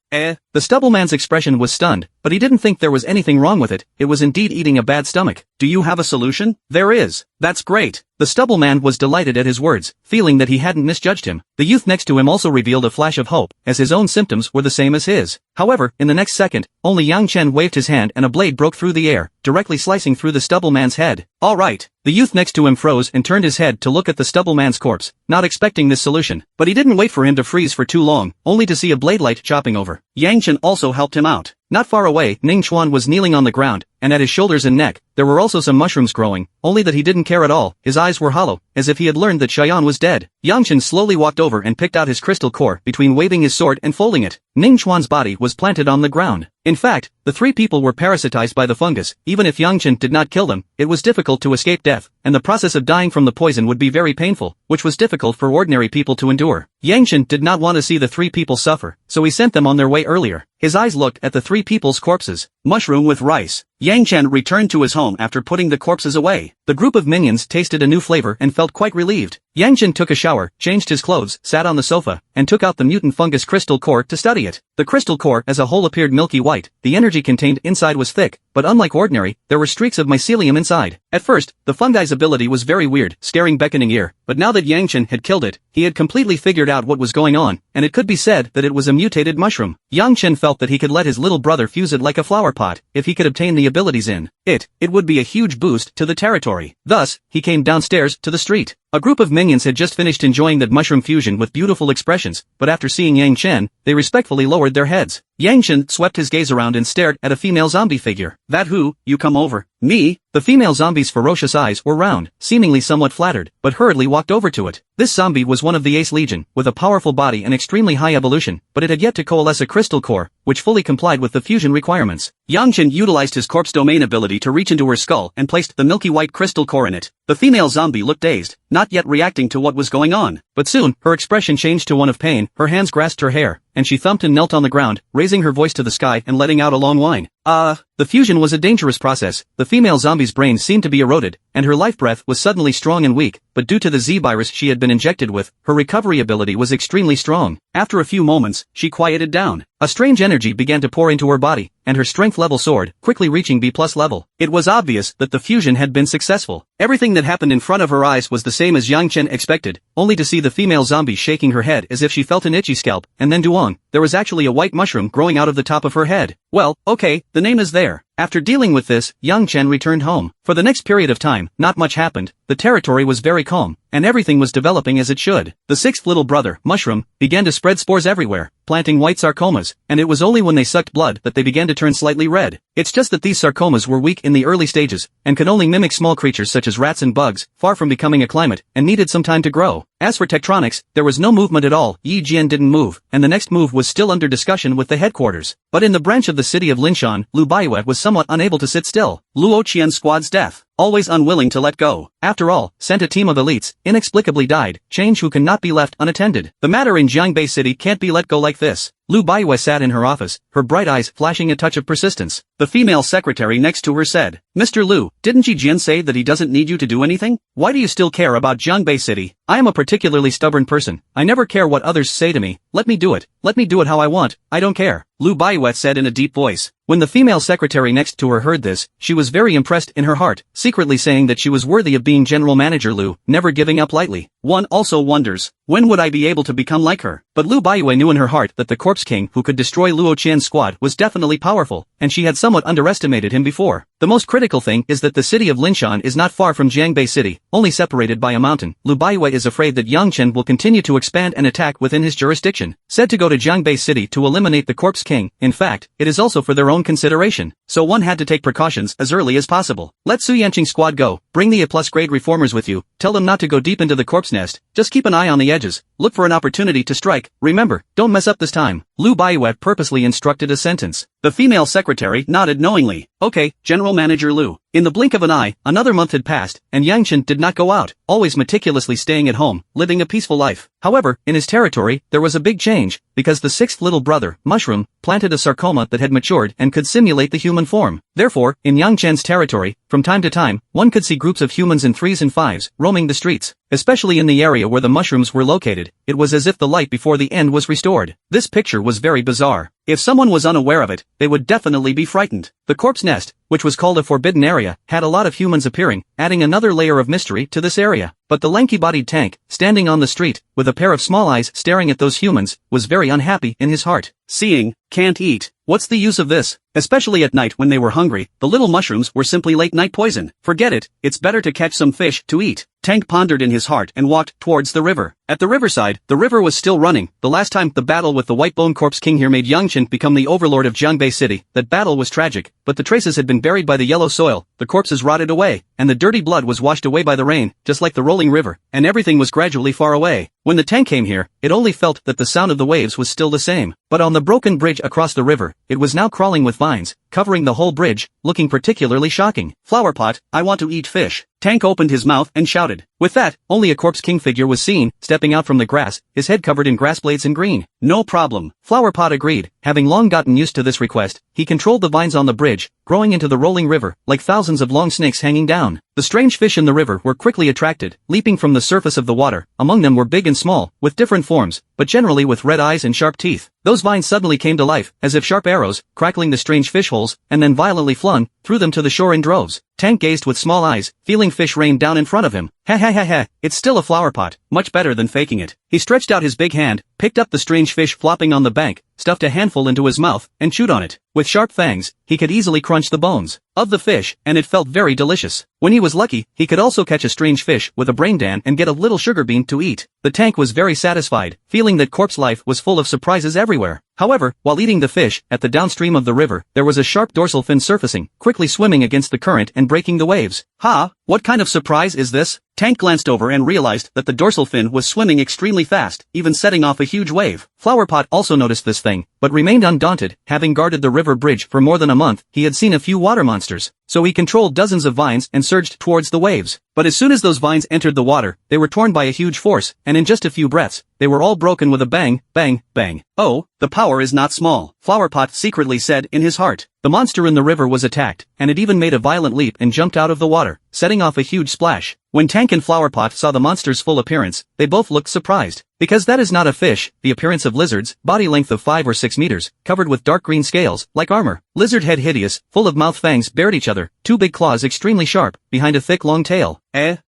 The stubble man's expression was stunned, but he didn't think there was anything wrong with it. It was indeed eating a bad stomach. Do you have a solution? There is. That's great. The stubble man was delighted at his words, feeling that he hadn't misjudged him. The youth next to him also revealed a flash of hope, as his own symptoms were the same as his. However, in the next second, only Yang Chen waved his hand and a blade broke through the air, directly slicing through the stubble man's head. All right. The youth next to him froze and turned his head to look at the stubble man's corpse, not expecting this solution. But he didn't wait for him to freeze for too long, only to see a blade light chopping over. Yang Chen also helped him out. Not far away, Ning Chuan was kneeling on the ground, and at his shoulders and neck, there were also some mushrooms growing, only that he didn't care at all. His eyes were hollow, as if he had learned that Xiaoyan was dead. Yang Chen slowly walked over and picked out his crystal core between waving his sword and folding it. Ning Chuan's body was planted on the ground. In fact, the three people were parasitized by the fungus. Even if Yang Chen did not kill them, it was difficult to escape death, and the process of dying from the poison would be very painful, which was difficult for ordinary people to endure. Yang Chen did not want to see the three people suffer, so he sent them on their way earlier. His eyes looked at the three people's corpses. Mushroom with rice. Yang Chen returned to his home after putting the corpses away. The group of minions tasted a new flavor and felt quite relieved. Yang Chen took a shower, changed his clothes, sat on the sofa, and took out the mutant fungus crystal core to study it. The crystal core as a whole appeared milky white. The energy contained inside was thick, but unlike ordinary, there were streaks of mycelium inside. At first, the fungi's ability was very weird, scaring beckoning ear, but now that Yang Chen had killed it, he had completely figured out what was going on, and it could be said that it was a mutated mushroom. Yang Chen felt that he could let his little brother fuse it like a flower pot. If he could obtain the abilities in it would be a huge boost to the territory. Thus, he came downstairs to the street. A group of minions had just finished enjoying that mushroom fusion with beautiful expressions, but after seeing Yang Chen, they respectfully lowered their heads. Yang Chen swept his gaze around and stared at a female zombie figure. That who, you come over? Me? The female zombie's ferocious eyes were round, seemingly somewhat flattered, but hurriedly walked over to it. This zombie was one of the Ace Legion, with a powerful body and extremely high evolution, but it had yet to coalesce a crystal core, which fully complied with the fusion requirements. Yang Chen utilized his corpse domain ability to reach into her skull and placed the milky white crystal core in it. The female zombie looked dazed, not yet reacting to what was going on. But soon, her expression changed to one of pain, her hands grasped her hair, and she thumped and knelt on the ground, raising her voice to the sky and letting out a long whine. The fusion was a dangerous process. The female zombie's brain seemed to be eroded, and her life breath was suddenly strong and weak, but due to the Z-virus she had been injected with, her recovery ability was extremely strong. After a few moments, she quieted down. A strange energy began to pour into her body, and her strength level soared, quickly reaching B+ level. It was obvious that the fusion had been successful. Everything that happened in front of her eyes was the same as Yang Chen expected, only to see the female zombie shaking her head as if she felt an itchy scalp, and then Duong, there was actually a white mushroom growing out of the top of her head. Well, okay, the name is there. After dealing with this, Yang Chen returned home. For the next period of time, not much happened. The territory was very calm, and everything was developing as it should. The sixth little brother, Mushroom, began to spread spores everywhere, planting white sarcomas, and it was only when they sucked blood that they began to turn slightly red. It's just that these sarcomas were weak in the early stages, and could only mimic small creatures such as rats and bugs, far from becoming a climate, and needed some time to grow. As for tectronics, there was no movement at all. Yi Jian didn't move, and the next move was still under discussion with the headquarters. But in the branch of the city of Linshan, Lu Baiwei was somewhat unable to sit still. Luo Qian's squad's death, always unwilling to let go. After all, sent a team of elites, inexplicably died, change who cannot be left unattended. The matter in Jiangbei City can't be let go like this. Lu Baiwei sat in her office, her bright eyes flashing a touch of persistence. The female secretary next to her said, "Mr. Lu, didn't Ji Jian say that he doesn't need you to do anything? Why do you still care about Jiangbei City? I am a particularly stubborn person. I never care what others say to me. Let me do it. Let me do it how I want. I don't care," Lu Baiwei said in a deep voice. When the female secretary next to her heard this, she was very impressed in her heart, secretly saying that she was worthy of being General Manager Lu, never giving up lightly. One also wonders, when would I be able to become like her? But Lu Baiwei knew in her heart that the Corpse King who could destroy Luo Qian's squad was definitely powerful, and she had somewhat underestimated him before. The most critical thing is that the city of Linshan is not far from Jiangbei City, only separated by a mountain. Lu Baiwei is afraid that Yang Chen will continue to expand and attack within his jurisdiction. Said to go to Jiangbei City to eliminate the Corpse King, in fact, it is also for their own consideration. So one had to take precautions as early as possible. Let Su Yanqing squad go, bring the A+ grade reformers with you, tell them not to go deep into the corpse nest, just keep an eye on the edges, look for an opportunity to strike, remember, don't mess up this time. Lu Baiwei purposely instructed a sentence. The female secretary nodded knowingly. Okay, General Manager Lu. In the blink of an eye, another month had passed, and Yang Chen did not go out, always meticulously staying at home, living a peaceful life. However, in his territory, there was a big change, because the sixth little brother, Mushroom, planted a sarcoma that had matured and could simulate the human form. Therefore, in Yang Chen's territory, from time to time, one could see groups of humans in 3s and 5s, roaming the streets. Especially in the area where the mushrooms were located, it was as if the light before the end was restored. This picture was very bizarre. If someone was unaware of it, they would definitely be frightened. The corpse nest, which was called a forbidden area, had a lot of humans appearing, adding another layer of mystery to this area. But the lanky-bodied tank, standing on the street, with a pair of small eyes staring at those humans, was very unhappy in his heart. Seeing, can't eat. What's the use of this? Especially at night when they were hungry, the little mushrooms were simply late-night poison. Forget it, it's better to catch some fish to eat. Tank pondered in his heart and walked towards the river. At the riverside, the river was still running. The last time the battle with the White Bone Corpse King here made Yang Chen become the overlord of Jiangbei City. That battle was tragic, but the traces had been buried by the yellow soil, the corpses rotted away, and the dirty blood was washed away by the rain, just like the rolling river, and everything was gradually far away. When the tank came here, it only felt that the sound of the waves was still the same. But on the broken bridge across the river, it was now crawling with vines, covering the whole bridge, looking particularly shocking. Flower pot, I want to eat fish. Tank opened his mouth and shouted. With that, only a Corpse King figure was seen, stepping out from the grass, his head covered in grass blades and green. No problem. Flower pot agreed. Having long gotten used to this request, he controlled the vines on the bridge, growing into the rolling river, like thousands of long snakes hanging down. The strange fish in the river were quickly attracted, leaping from the surface of the water. Among them were big and small, with different forms, but generally with red eyes and sharp teeth. Those vines suddenly came to life, as if sharp arrows, crackling the strange fish holes, and then violently flung, threw them to the shore in droves. Tank gazed with small eyes, feeling fish rain down in front of him. Ha ha ha ha, it's still a flower pot, much better than faking it. He stretched out his big hand, picked up the strange fish flopping on the bank, stuffed a handful into his mouth, and chewed on it. With sharp fangs, he could easily crunch the bones of the fish, and it felt very delicious. When he was lucky, he could also catch a strange fish with a brain dan and get a little sugar bean to eat. The tank was very satisfied, feeling that corpse life was full of surprises everywhere. However, while eating the fish, at the downstream of the river, there was a sharp dorsal fin surfacing, quickly swimming against the current and breaking the waves. Ha! What kind of surprise is this? Tank glanced over and realized that the dorsal fin was swimming extremely fast, even setting off a huge wave. Flowerpot also noticed this thing, but remained undaunted. Having guarded the river bridge for more than a month, he had seen a few water monsters. So he controlled dozens of vines and surged towards the waves. But as soon as those vines entered the water, they were torn by a huge force, and in just a few breaths, they were all broken with a bang, bang, bang. Oh, the power is not small, Flowerpot secretly said in his heart. The monster in the river was attacked, and it even made a violent leap and jumped out of the water, setting off a huge splash. When Tank and Flowerpot saw the monster's full appearance, they both looked surprised. Because that is not a fish, the appearance of lizards, body length of 5 or 6 meters, covered with dark green scales, like armor. Lizard head hideous, full of mouth fangs bared each other, 2 big claws extremely sharp, behind a thick long tail.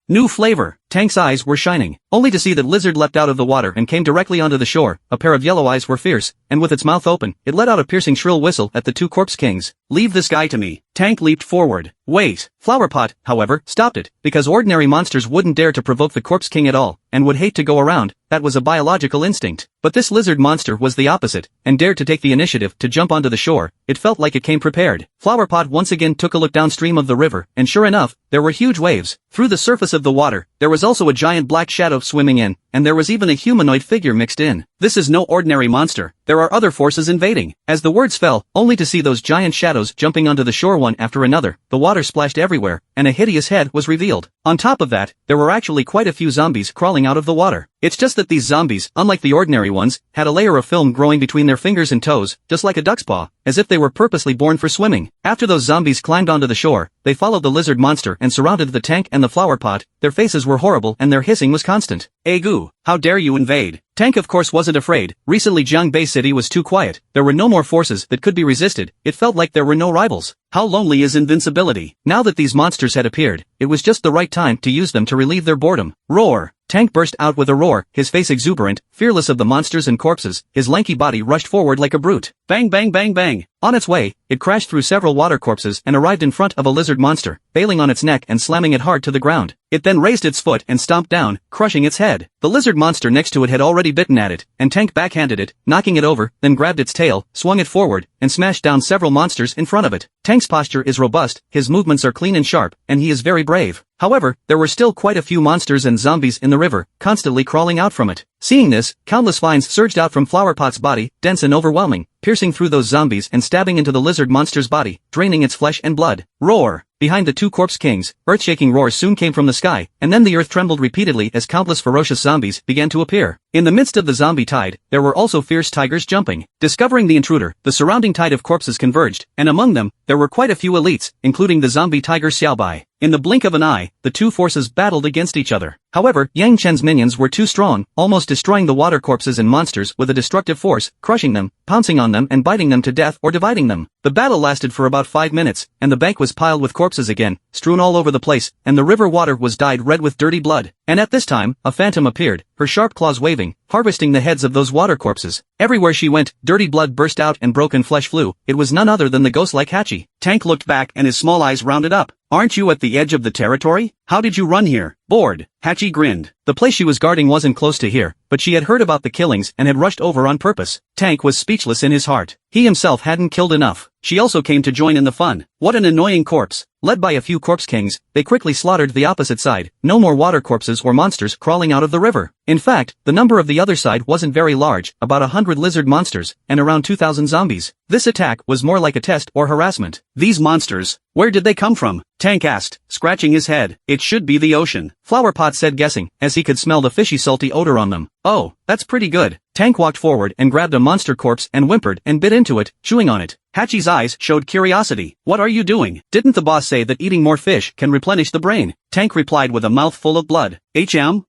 New flavor. Tank's eyes were shining, only to see that lizard leapt out of the water and came directly onto the shore. A pair of yellow eyes were fierce, and with its mouth open, it let out a piercing shrill whistle at the 2 corpse kings. Leave this guy to me. Tank leaped forward. Wait. Flowerpot, however, stopped it, because ordinary monsters wouldn't dare to provoke the corpse king at all, and would hate to go around. That was a biological instinct. But this lizard monster was the opposite, and dared to take the initiative to jump onto the shore. It felt like it came prepared. Flowerpot once again took a look downstream of the river, and sure enough, there were huge waves. Through the surface of the water, there was also a giant black shadow swimming in, and there was even a humanoid figure mixed in. This is no ordinary monster. There are other forces invading. As the words fell, only to see those giant shadows jumping onto the shore one after another, the water splashed everywhere, and a hideous head was revealed. On top of that, there were actually quite a few zombies crawling out of the water. It's just that these zombies, unlike the ordinary ones, had a layer of film growing between their fingers and toes, just like a duck's paw, as if they were purposely born for swimming. After those zombies climbed onto the shore, they followed the lizard monster and surrounded the tank and the flower pot. Their faces were horrible and their hissing was constant. Egu, how dare you invade? Tank of course wasn't afraid. Recently Jiangbei City was too quiet. There were no more forces that could be resisted. It felt like there were no rivals. How lonely is invincibility? Now that these monsters had appeared, it was just the right time to use them to relieve their boredom. Roar! Tank burst out with a roar, his face exuberant, fearless of the monsters and corpses. His lanky body rushed forward like a brute. Bang bang bang bang! On its way, it crashed through several water corpses and arrived in front of a lizard monster, bailing on its neck and slamming it hard to the ground. It then raised its foot and stomped down, crushing its head. The lizard monster next to it had already bitten at it, and Tank backhanded it, knocking it over, then grabbed its tail, swung it forward, and smashed down several monsters in front of it. Tank's posture is robust, his movements are clean and sharp, and he is very brave. However, there were still quite a few monsters and zombies in the river, constantly crawling out from it. Seeing this, countless vines surged out from Flowerpot's body, dense and overwhelming, piercing through those zombies and stabbing into the lizard monster's body, draining its flesh and blood. Roar! Behind the two corpse kings, earth-shaking roars soon came from the sky, and then the earth trembled repeatedly as countless ferocious zombies began to appear. In the midst of the zombie tide, there were also fierce tigers jumping. Discovering the intruder, the surrounding tide of corpses converged, and among them, there were quite a few elites, including the zombie tiger Xiaobai. In the blink of an eye, the two forces battled against each other. However, Yang Chen's minions were too strong, almost destroying the water corpses and monsters with a destructive force, crushing them, pouncing on them and biting them to death or dividing them. The battle lasted for about 5 minutes, and the bank was piled with corpses again, strewn all over the place, and the river water was dyed red with dirty blood. And at this time, a phantom appeared, her sharp claws waving, harvesting the heads of those water corpses. Everywhere she went, dirty blood burst out and broken flesh flew. It was none other than the ghost-like Hachi. Tank looked back and his small eyes rounded up. Aren't you at the edge of the territory? How did you run here? Bored. Hachi grinned. The place she was guarding wasn't close to here, but she had heard about the killings and had rushed over on purpose. Tank was speechless in his heart. He himself hadn't killed enough. She also came to join in the fun. What an annoying corpse. Led by a few corpse kings, they quickly slaughtered the opposite side. No more water corpses or monsters crawling out of the river. In fact, the number of the other side wasn't very large, about 100 lizard monsters, and around 2,000 zombies. This attack was more like a test or harassment. These monsters, where did they come from? Tank asked, scratching his head. It should be the ocean. Flowerpot said, guessing, as he could smell the fishy salty odor on them. Oh, that's pretty good. Tank walked forward and grabbed a monster corpse and whimpered and bit into it, chewing on it. Hachi's eyes showed curiosity. What are you doing? Didn't the boss say that eating more fish can replenish the brain? Tank replied with a mouth full of blood.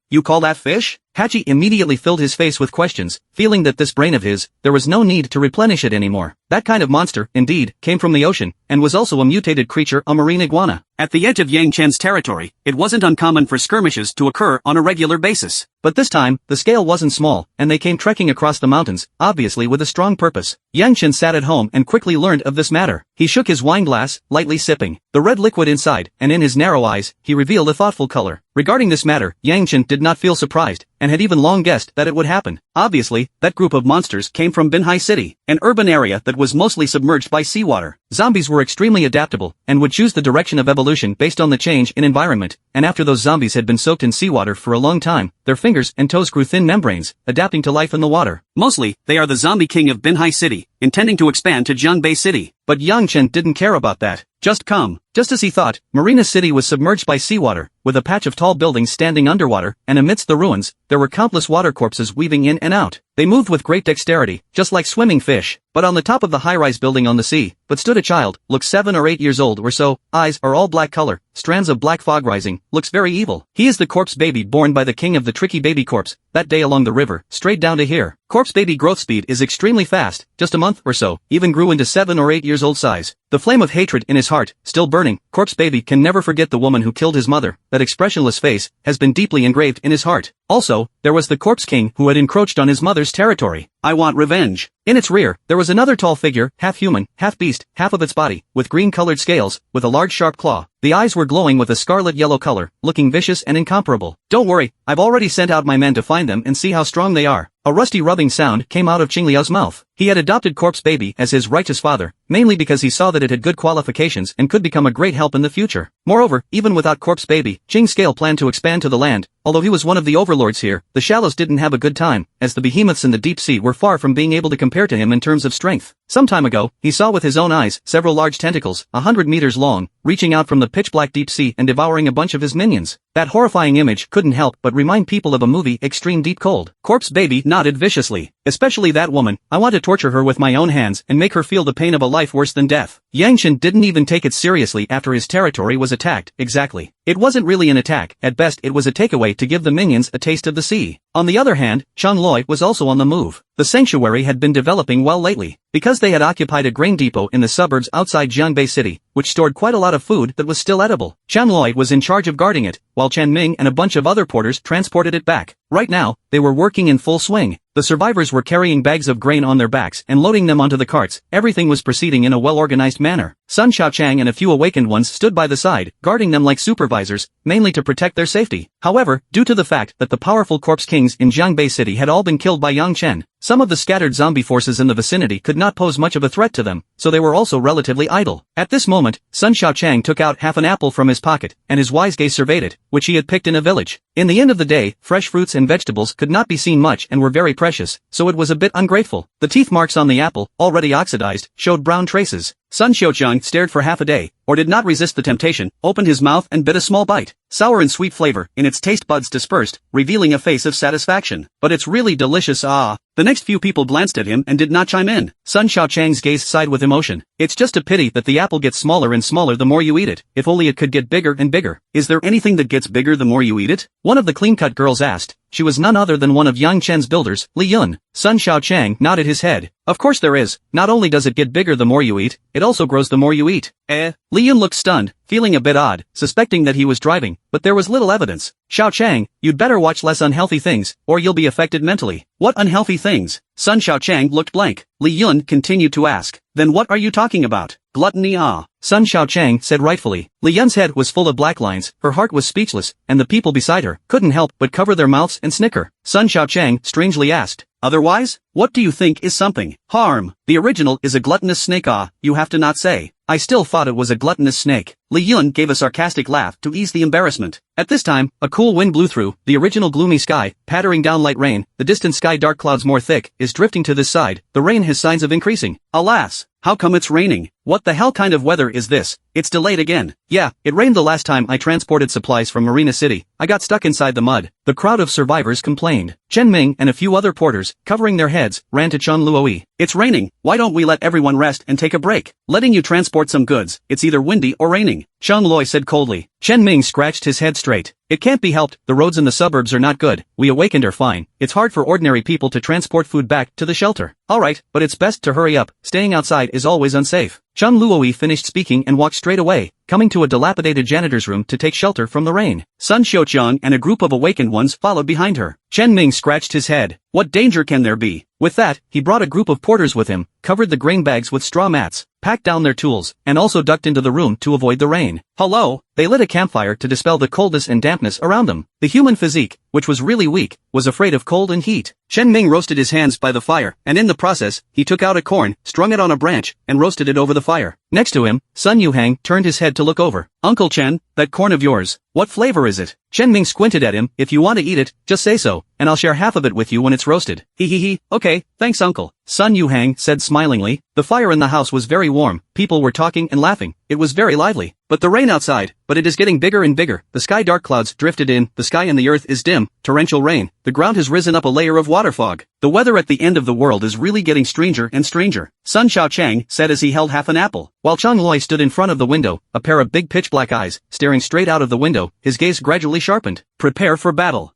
You call that fish? Hachi immediately filled his face with questions, feeling that this brain of his, there was no need to replenish it anymore. That kind of monster, indeed, came from the ocean, and was also a mutated creature, a marine iguana. At the edge of Yang Chen's territory, it wasn't uncommon for skirmishes to occur on a regular basis. But this time, the scale wasn't small, and they came trekking across the mountains, obviously with a strong purpose. Yang Chen sat at home and quickly learned of this matter. He shook his wine glass, lightly sipping the red liquid inside, and in his narrow eyes, he revealed a thoughtful color. Regarding this matter, Yang Chen did not feel surprised, and had even long guessed that it would happen. Obviously, that group of monsters came from Binhai City, an urban area that was mostly submerged by seawater. Zombies were extremely adaptable, and would choose the direction of evolution based on the change in environment, and after those zombies had been soaked in seawater for a long time, their fingers and toes grew thin membranes, adapting to life in the water. Mostly, they are the zombie king of Binhai City, intending to expand to Jiangbei City. But Yang Chen didn't care about that. Just as he thought, Marina City was submerged by seawater, with a patch of tall buildings standing underwater, and amidst the ruins, there were countless water corpses weaving in and out. They moved with great dexterity, just like swimming fish. But on the top of the high-rise building on the sea, but stood a child, looked 7 or 8 years old or so, eyes are all black color, strands of black fog rising, looks very evil. He is the corpse baby born by the king of the tricky baby corpse, that day along the river, straight down to here. Corpse baby growth speed is extremely fast, just a month or so, even grew into 7 or 8 years old size. The flame of hatred in his heart, still burning, corpse baby can never forget the woman who killed his mother. That expressionless face has been deeply engraved in his heart. Also, there was the corpse king who had encroached on his mother's territory. I want revenge. In its rear, there was another tall figure, half human, half beast, half of its body, with green-colored scales, with a large sharp claw. The eyes were glowing with a scarlet-yellow color, looking vicious and incomparable. Don't worry, I've already sent out my men to find them and see how strong they are. A rusty rubbing sound came out of Qingliao's mouth. He had adopted Corpse Baby as his righteous father, mainly because he saw that it had good qualifications and could become a great help in the future. Moreover, even without Corpse Baby, Ching Scale planned to expand to the land. Although he was one of the overlords here, the Shallows didn't have a good time, as the behemoths in the deep sea were far from being able to compare to him in terms of strength. Some time ago, he saw with his own eyes several large tentacles, 100 meters long, reaching out from the pitch-black deep sea and devouring a bunch of his minions. That horrifying image couldn't help but remind people of a movie, Extreme Deep Cold. Corpse Baby nodded viciously. Especially that woman, I want to torture her with my own hands and make her feel the pain of a life worse than death. Yang Chen didn't even take it seriously after his territory was attacked. Exactly. It wasn't really an attack, at best it was a takeaway to give the minions a taste of the sea. On the other hand, Chang Loi was also on the move. The sanctuary had been developing well lately, because they had occupied a grain depot in the suburbs outside Jiangbei City, which stored quite a lot of food that was still edible. Chang Loi was in charge of guarding it, while Chen Ming and a bunch of other porters transported it back. Right now, they were working in full swing. The survivors were carrying bags of grain on their backs and loading them onto the carts. Everything was proceeding in a well-organized manner. Sun Xiaochang and a few awakened ones stood by the side, guarding them like supervisors, mainly to protect their safety. However, due to the fact that the powerful corpse kings in Jiangbei City had all been killed by Yang Chen, some of the scattered zombie forces in the vicinity could not pose much of a threat to them, so they were also relatively idle. At this moment, Sun Xiaochang took out half an apple from his pocket, and his wise gaze surveyed it, which he had picked in a village. In the end of the day, fresh fruits and vegetables could not be seen much and were very precious, so it was a bit ungrateful. The teeth marks on the apple, already oxidized, showed brown traces. Sun Xiaochang stared for half a day, or did not resist the temptation, opened his mouth and bit a small bite. Sour and sweet flavor in its taste buds dispersed, revealing a face of satisfaction. But it's really delicious, ah. The next few people glanced at him and did not chime in. Sun Xiaochang's gaze sighed with emotion. It's just a pity that the apple gets smaller and smaller the more you eat it. If only it could get bigger and bigger. Is there anything that gets bigger the more you eat it? One of the clean-cut girls asked. She was none other than one of Yang Chen's builders, Li Yun. Sun Xiaochang nodded his head. Of course there is. Not only does it get bigger the more you eat, it also grows the more you eat. Li Yun looked stunned, feeling a bit odd, suspecting that he was driving, but there was little evidence. Xiaochang, you'd better watch less unhealthy things, or you'll be affected mentally. What unhealthy things? Sun Xiaochang looked blank. Li Yun continued to ask. Then what are you talking about? Gluttony, ah. Sun Xiaochang said rightfully. Li Yun's head was full of black lines, her heart was speechless, and the people beside her couldn't help but cover their mouths and snicker. Sun Xiaochang strangely asked. Otherwise, what do you think is something? Harm. The original is a gluttonous snake, ah, you have to not say. I still thought it was a gluttonous snake. Li Yun gave a sarcastic laugh to ease the embarrassment. At this time, a cool wind blew through, the original gloomy sky, pattering down light rain, the distant sky dark clouds more thick, is drifting to this side, the rain has signs of increasing. Alas! How come it's raining? What the hell kind of weather is this? It's delayed again. Yeah, it rained the last time I transported supplies from Marina City. I got stuck inside the mud. The crowd of survivors complained. Chen Ming and a few other porters, covering their heads, ran to Chen Luoi. It's raining. Why don't we let everyone rest and take a break? Letting you transport some goods. It's either windy or raining. Cheng Loi said coldly. Chen Ming scratched his head straight. It can't be helped, the roads in the suburbs are not good. We awakened are fine. It's hard for ordinary people to transport food back to the shelter. Alright, but it's best to hurry up. Staying outside is always unsafe. Cheng Luoi finished speaking and walked straight away, coming to a dilapidated janitor's room to take shelter from the rain. Sun Xiaochang and a group of awakened ones followed behind her. Chen Ming scratched his head. What danger can there be? With that, he brought a group of porters with him, covered the grain bags with straw mats, packed down their tools, and also ducked into the room to avoid the rain. Hello? They lit a campfire to dispel the coldness and dampness around them. The human physique, which was really weak, was afraid of cold and heat. Chen Ming roasted his hands by the fire, and in the process, he took out a corn, strung it on a branch, and roasted it over the fire. Next to him, Sun Yuhang turned his head to look over. Uncle Chen, that corn of yours, what flavor is it? Chen Ming squinted at him. If you want to eat it, just say so, and I'll share half of it with you when it's roasted. Hee, okay, thanks uncle. Sun Yuhang said smilingly. The fire in the house was very warm, people were talking and laughing, it was very lively. But the rain outside, but it is getting bigger and bigger, the sky dark clouds drifted in, the sky and the earth is dim, torrential rain, the ground has risen up a layer of water fog. The weather at the end of the world is really getting stranger and stranger. Sun Xiaochang said as he held half an apple, while Chang Loi stood in front of the window, a pair of big pitch-black eyes, staring straight out of the window, his gaze gradually sharpened. Prepare for battle.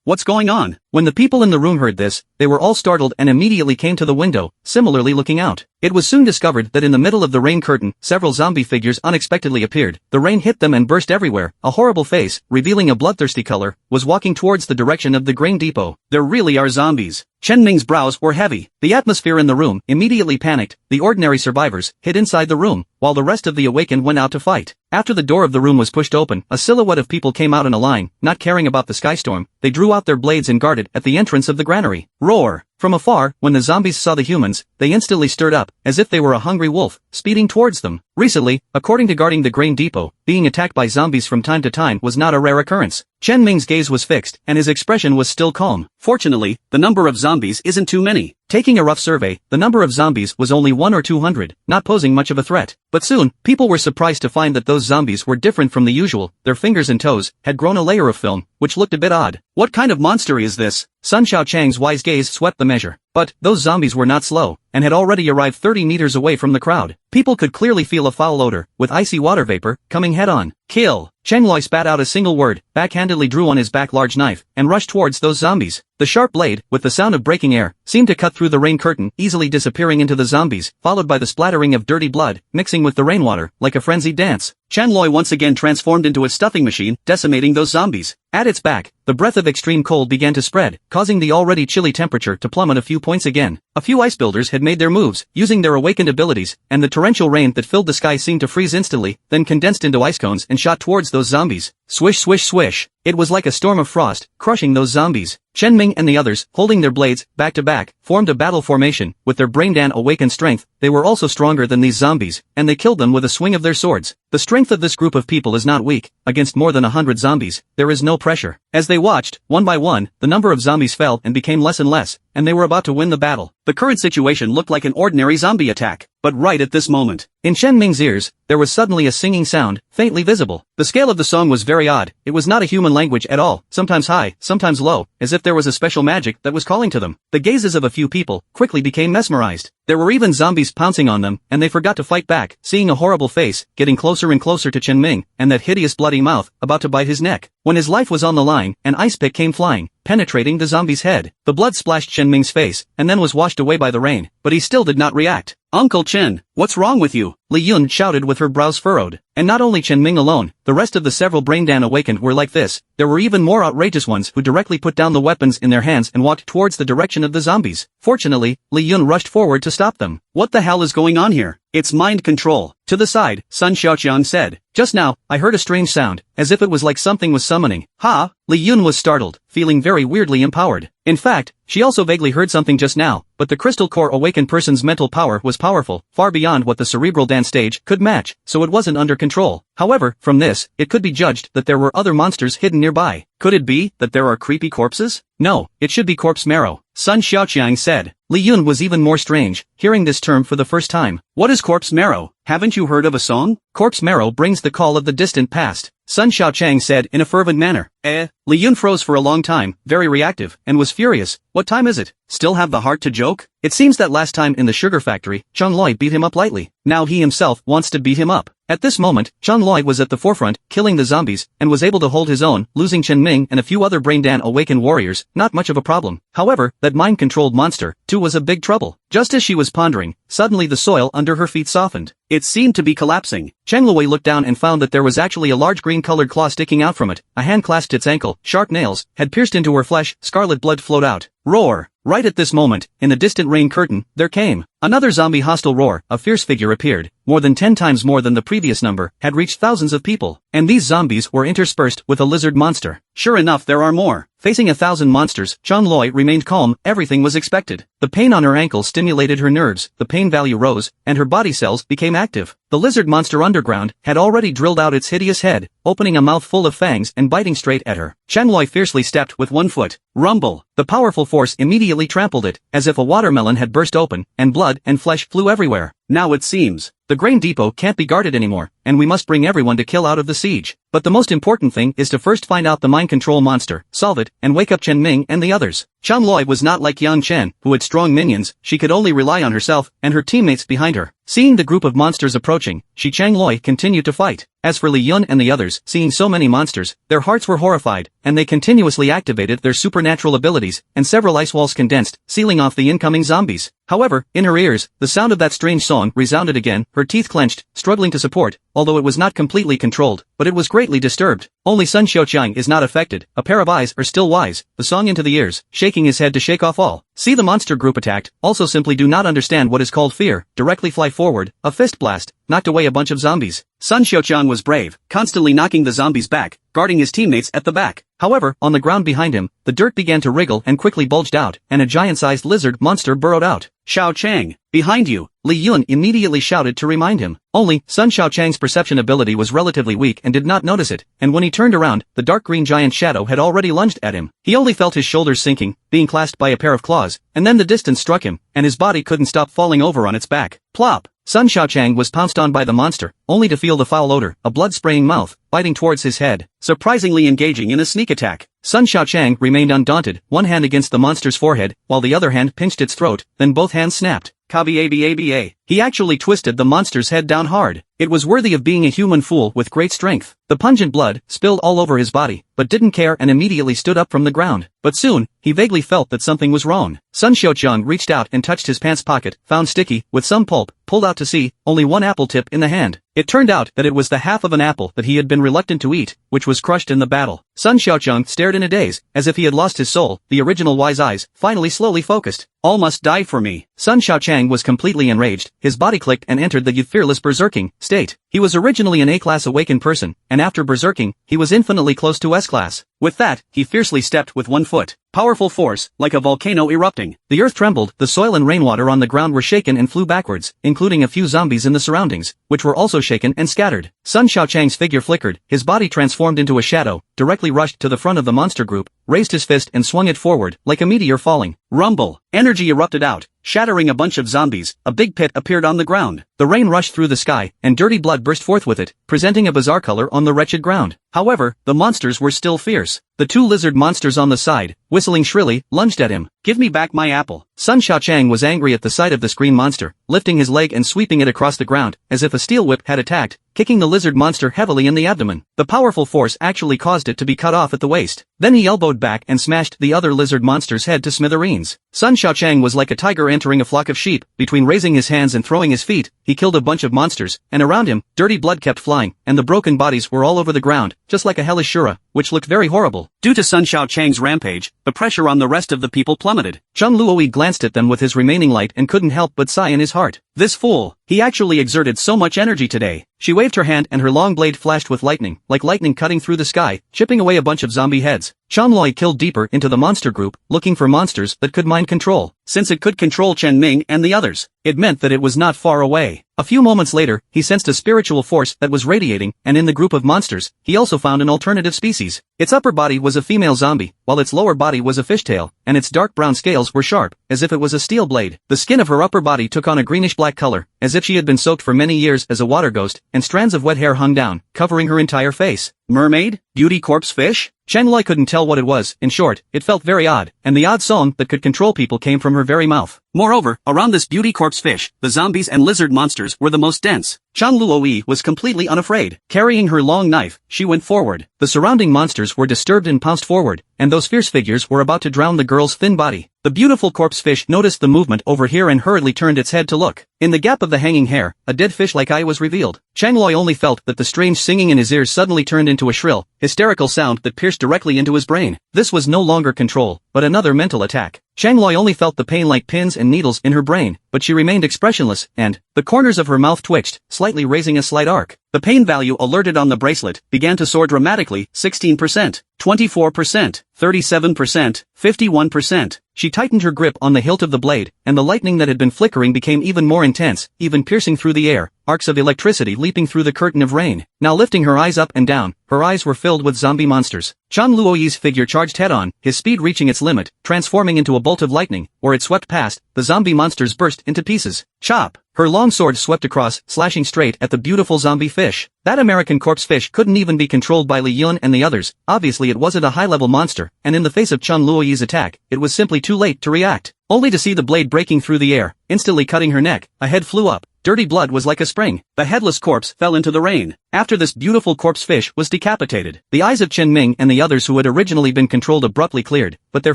What's going on? When the people in the room heard this, they were all startled and immediately came to the window, similarly looking out. It was soon discovered that in the middle of the rain curtain, several zombie figures unexpectedly appeared. The rain hit them and burst everywhere. A horrible face, revealing a bloodthirsty color, was walking towards the direction of the grain depot. There really are zombies. Chen Ming's brows were heavy. The atmosphere in the room immediately panicked. The ordinary survivors hid inside the room, while the rest of the awakened went out to fight. After the door of the room was pushed open, a silhouette of people came out in a line, not caring about the skystorm. They drew out their blades and guarded at the entrance of the granary. Roar! From afar, when the zombies saw the humans, they instantly stirred up, as if they were a hungry wolf, speeding towards them. Recently, according to guarding the grain depot, being attacked by zombies from time to time was not a rare occurrence. Chen Ming's gaze was fixed, and his expression was still calm. Fortunately, the number of zombies isn't too many. Taking a rough survey, the number of zombies was only 1 or 200, not posing much of a threat. But soon, people were surprised to find that those zombies were different from the usual. Their fingers and toes had grown a layer of film, which looked a bit odd. What kind of monster is this? Sun Xiaochang's wise gaze swept the measure. But, those zombies were not slow, and had already arrived 30 meters away from the crowd. People could clearly feel a foul odor, with icy water vapor, coming head-on. Kill! Cheng Loi spat out a single word, backhandedly drew on his back large knife, and rushed towards those zombies. The sharp blade, with the sound of breaking air, seemed to cut through the rain curtain, easily disappearing into the zombies, followed by the splattering of dirty blood, mixing with the rainwater, like a frenzied dance. Chen Loi once again transformed into a stuffing machine, decimating those zombies. At its back, the breath of extreme cold began to spread, causing the already chilly temperature to plummet a few points again. A few ice builders had made their moves, using their awakened abilities, and the torrential rain that filled the sky seemed to freeze instantly, then condensed into ice cones and shot towards those zombies. Swish swish swish. It was like a storm of frost, crushing those zombies. Chen Ming and the others, holding their blades, back to back, formed a battle formation. With their braindan awakened strength, they were also stronger than these zombies, and they killed them with a swing of their swords. The strength of this group of people is not weak. Against more than 100 zombies, there is no pressure. As they watched, one by one, the number of zombies fell and became less and less, and they were about to win the battle. The current situation looked like an ordinary zombie attack. But right at this moment, in Chen Ming's ears, there was suddenly a singing sound, faintly visible. The scale of the song was very odd. It was not a human language at all, sometimes high, sometimes low, as if there was a special magic that was calling to them. The gazes of a few people quickly became mesmerized. There were even zombies pouncing on them, and they forgot to fight back, seeing a horrible face, getting closer and closer to Chen Ming, and that hideous bloody mouth, about to bite his neck. When his life was on the line, an ice pick came flying, penetrating the zombie's head. The blood splashed Chen Ming's face, and then was washed away by the rain, but he still did not react. Uncle Chen, what's wrong with you? Li Yun shouted with her brows furrowed. And not only Chen Ming alone, the rest of the several braindan awakened were like this. There were even more outrageous ones who directly put down the weapons in their hands and walked towards the direction of the zombies. Fortunately, Li Yun rushed forward to stop them. What the hell is going on here? It's mind control. To the side, Sun Xiaoqiang said. Just now, I heard a strange sound, as if it was like something was summoning. Ha! Li Yun was startled, feeling very weirdly empowered. In fact, she also vaguely heard something just now, but the crystal core awakened person's mental power was powerful, far beyond what the cerebral dance stage could match, so it wasn't under control. However, from this, it could be judged that there were other monsters hidden nearby. Could it be that there are creepy corpses? No, it should be corpse marrow, Sun Xiaoqiang said. Li Yun was even more strange, hearing this term for the first time. What is corpse marrow? Haven't you heard of a song? Corpse marrow brings the call of the distant past, Sun Xiaoqiang said in a fervent manner. Li Yun froze for a long time, very reactive, and was furious. What time is it? Still have the heart to joke? It seems that last time in the sugar factory, Chun Loi beat him up lightly. Now he himself wants to beat him up. At this moment, Chun Loi was at the forefront, killing the zombies, and was able to hold his own, losing Chen Ming and a few other braindan awakened warriors, not much of a problem. However, that mind-controlled monster, too, was a big trouble. Just as she was pondering, suddenly the soil under her feet softened. It seemed to be collapsing. Cheng Loi looked down and found that there was actually a large green-colored claw sticking out from it. A hand clasped its ankle, sharp nails had pierced into her flesh, scarlet blood flowed out. Roar! Right at this moment, in the distant rain curtain, there came another zombie hostile roar. A fierce figure appeared, more than 10 times more than the previous number, had reached thousands of people, and these zombies were interspersed with a lizard monster. Sure enough, there are more. Facing 1,000 monsters, Chun Loi remained calm. Everything was expected. The pain on her ankle stimulated her nerves, the pain value rose, and her body cells became active. The lizard monster underground had already drilled out its hideous head, opening a mouth full of fangs and biting straight at her. Chun Loi fiercely stepped with one foot. Rumble! The powerful force immediately trampled it, as if a watermelon had burst open, and blood and flesh flew everywhere. Now it seems the grain depot can't be guarded anymore, and we must bring everyone to kill out of the siege. But the most important thing is to first find out the mind control monster, solve it, and wake up Chen Ming and the others. Chun Loi was not like Yang Chen, who had strong minions. She could only rely on herself and her teammates behind her. Seeing the group of monsters approaching, Chang Loi continued to fight. As for Li Yun and the others, seeing so many monsters, their hearts were horrified, and they continuously activated their supernatural abilities, and several ice walls condensed, sealing off the incoming zombies. However, in her ears, the sound of that strange song resounded again. Her teeth clenched, struggling to support, although it was not completely controlled, but it was greatly disturbed. Only Sun Xiaoqiang is not affected, a pair of eyes are still wise, the song into the ears, shaking his head to shake off all. See the monster group attacked, also simply do not understand what is called fear, directly fly forward, a fist blast, knocked away a bunch of zombies. Sun Xiaoqiang was brave, constantly knocking the zombies back, guarding his teammates at the back. However, on the ground behind him, the dirt began to wriggle and quickly bulged out, and a giant-sized lizard monster burrowed out. Xiao Chang, behind you, Li Yun immediately shouted to remind him. Only, Sun Xiaochang's perception ability was relatively weak and did not notice it, and when he turned around, the dark green giant shadow had already lunged at him. He only felt his shoulders sinking, being clasped by a pair of claws, and then the distance struck him, and his body couldn't stop falling over on its back. Plop! Sun Xiaoqiang was pounced on by the monster, only to feel the foul odor, a blood-spraying mouth, biting towards his head, surprisingly engaging in a sneak attack. Sun Xiaoqiang remained undaunted, one hand against the monster's forehead, while the other hand pinched its throat, then both hands snapped. Kababa. He actually twisted the monster's head down hard. It was worthy of being a human fool with great strength. The pungent blood spilled all over his body, but didn't care and immediately stood up from the ground. But soon, he vaguely felt that something was wrong. Sun Xiaoqiang reached out and touched his pants pocket, found sticky, with some pulp, pulled out to see, only one apple tip in the hand. It turned out that it was the half of an apple that he had been reluctant to eat, which was crushed in the battle. Sun Xiaoqiang stared in a daze, as if he had lost his soul. The original wise eyes finally slowly focused. All must die for me. Sun Xiaoqiang was completely enraged, his body clicked and entered the fearless berserking state. He was originally an A-class awakened person, and after berserking, he was infinitely close to S-class. With that, he fiercely stepped with one foot. Powerful force, like a volcano erupting. The earth trembled, the soil and rainwater on the ground were shaken and flew backwards, including a few zombies in the surroundings, which were also shaken and scattered. Sun Xiaoqiang's figure flickered, his body transformed into a shadow, directly rushed to the front of the monster group, raised his fist and swung it forward, like a meteor falling. Rumble! Energy erupted out, shattering a bunch of zombies. A big pit appeared on the ground. The rain rushed through the sky, and dirty blood burst forth with it, presenting a bizarre color on the wretched ground. However, the monsters were still fierce. The two lizard monsters on the side, whistling shrilly, lunged at him. Give me back my apple. Sun Xiaoqiang was angry at the sight of this green monster, lifting his leg and sweeping it across the ground, as if a steel whip had attacked, kicking the lizard monster heavily in the abdomen. The powerful force actually caused it to be cut off at the waist. Then he elbowed back and smashed the other lizard monster's head to smithereens. Sun Xiaoqiang was like a tiger entering a flock of sheep. Between raising his hands and throwing his feet, he killed a bunch of monsters, and around him, dirty blood kept flying, and the broken bodies were all over the ground, just like a hellish Shura, which looked very horrible. Due to Sun Xiaoqiang's rampage, the pressure on the rest of the people plummeted. Chun Luoi glanced at them with his remaining light and couldn't help but sigh in his heart. This fool, he actually exerted so much energy today. She waved her hand and her long blade flashed with lightning, like lightning cutting through the sky, chipping away a bunch of zombie heads. Chun Loi killed deeper into the monster group, looking for monsters that could mind control. Since it could control Chen Ming and the others, it meant that it was not far away. A few moments later, he sensed a spiritual force that was radiating, and in the group of monsters, he also found an alternative species. Its upper body was a female zombie, while its lower body was a fishtail, and its dark brown scales were sharp, as if it was a steel blade. The skin of her upper body took on a greenish-black color, as if she had been soaked for many years as a water ghost, and strands of wet hair hung down, covering her entire face. Mermaid? Beauty corpse fish? Chen Loi couldn't tell what it was. In short, it felt very odd, and the odd song that could control people came from her very mouth. Moreover, around this beauty corpse fish, the zombies and lizard monsters were the most dense. Chun Luoi was completely unafraid. Carrying her long knife, she went forward. The surrounding monsters were disturbed and pounced forward, and those fierce figures were about to drown the girl's thin body. The beautiful corpse fish noticed the movement over here and hurriedly turned its head to look. In the gap of the hanging hair, a dead fish-like eye was revealed. Chang Loi only felt that the strange singing in his ears suddenly turned into a shrill, hysterical sound that pierced directly into his brain. This was no longer control, but another mental attack. Chang Loi only felt the pain like pins and needles in her brain, but she remained expressionless, and the corners of her mouth twitched, slightly raising a slight arc. The pain value alerted on the bracelet began to soar dramatically, 16%, 24%, 37%, 51%. She tightened her grip on the hilt of the blade, and the lightning that had been flickering became even more intense, even piercing through the air, arcs of electricity leaping through the curtain of rain. Now lifting her eyes up and down, her eyes were filled with zombie monsters. Chun Luoyi's figure charged head-on, his speed reaching its limit, transforming into a bolt of lightning. Where it swept past, the zombie monsters burst into pieces. Chop! Her long sword swept across, slashing straight at the beautiful zombie fish. That American corpse fish couldn't even be controlled by Li Yun and the others. Obviously it wasn't a high-level monster, and in the face of Chun Luoyi's attack, it was simply too late to react. Only to see the blade breaking through the air, instantly cutting her neck, a head flew up. Dirty blood was like a spring. The headless corpse fell into the rain. After this beautiful corpse fish was decapitated, the eyes of Chen Ming and the others who had originally been controlled abruptly cleared, but their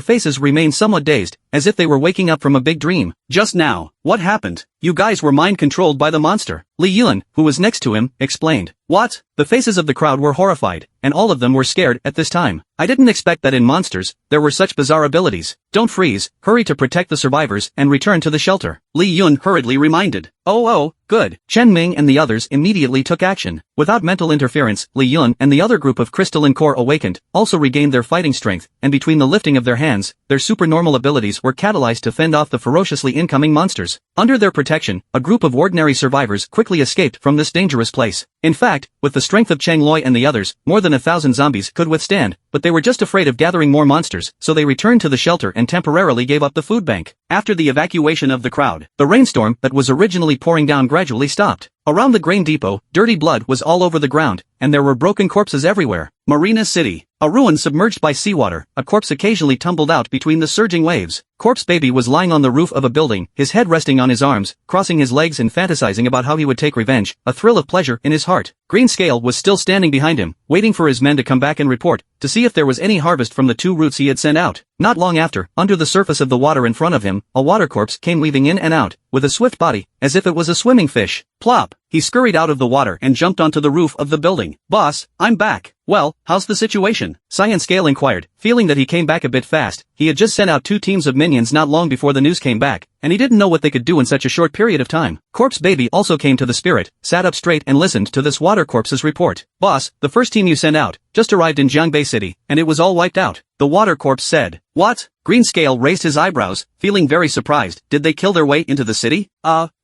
faces remained somewhat dazed, as if they were waking up from a big dream. Just now, what happened? You guys were mind-controlled by the monster. Li Yun, who was next to him, explained. What? The faces of the crowd were horrified, and all of them were scared at this time. I didn't expect that in monsters, there were such bizarre abilities. Don't freeze, hurry to protect the survivors and return to the shelter. Li Yun hurriedly reminded. Oh, good. Chen Ming and the others immediately took action. Without mental interference, Li Yun and the other group of crystalline core awakened, also regained their fighting strength, and between the lifting of their hands, their supernormal abilities were catalyzed to fend off the ferociously incoming monsters. Under their protection, a group of ordinary survivors quickly escaped from this dangerous place. In fact, with the strength of Cheng Loi and the others, more than 1,000 zombies could withstand, but they were just afraid of gathering more monsters, so they returned to the shelter and temporarily gave up the food bank. After the evacuation of the crowd, the rainstorm that was originally pouring down gradually stopped. Around the grain depot, dirty blood was all over the ground, and there were broken corpses everywhere. Marina City. A ruin submerged by seawater, a corpse occasionally tumbled out between the surging waves. Corpse Baby was lying on the roof of a building, his head resting on his arms, crossing his legs and fantasizing about how he would take revenge, a thrill of pleasure in his heart. Green Scale was still standing behind him, waiting for his men to come back and report, to see if there was any harvest from the 2 routes he had sent out. Not long after, under the surface of the water in front of him, a water corpse came weaving in and out, with a swift body, as if it was a swimming fish. Plop! He scurried out of the water and jumped onto the roof of the building. Boss, I'm back. Well, how's the situation? Cyan Scale inquired, feeling that he came back a bit fast. He had just sent out 2 teams of minions not long before the news came back, and he didn't know what they could do in such a short period of time. Corpse Baby also came to the spirit, sat up straight and listened to this water corpse's report. Boss, the first team you sent out, just arrived in Jiangbei City, and it was all wiped out. The water corpse said. What? Green Scale raised his eyebrows, feeling very surprised. Did they kill their way into the city?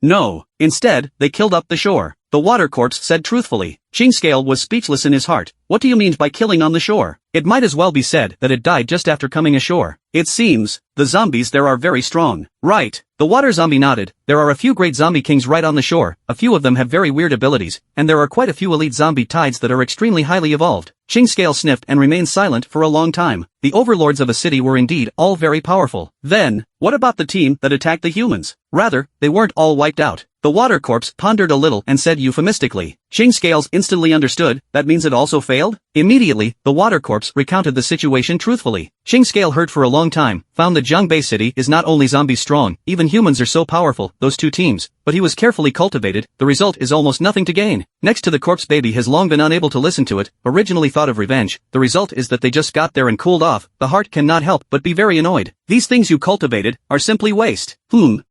No. Instead, they killed up the shore. The water corpse said truthfully. Ching Scale was speechless in his heart. What do you mean by killing on the shore? It might as well be said that it died just after coming ashore. It seems, the zombies there are very strong. Right. The water zombie nodded. There are a few great zombie kings right on the shore, a few of them have very weird abilities, and there are quite a few elite zombie tides that are extremely highly evolved. Ching Scale sniffed and remained silent for a long time. The overlords of a city were indeed all very powerful. Then, what about the team that attacked the humans? Rather, they weren't all wiped out. The water corpse pondered a little and said euphemistically. Ching Scales instantly understood, that means it also failed? Immediately, the water corpse recounted the situation truthfully. Ching Scale heard for a long time, found that Jiangbei City is not only zombie strong, even humans are so powerful, those 2 teams, but he was carefully cultivated, the result is almost nothing to gain. Next to the Corpse Baby has long been unable to listen to it, originally thought of revenge, the result is that they just got there and cooled off, the heart cannot help but be very annoyed. These things you cultivated, are simply waste.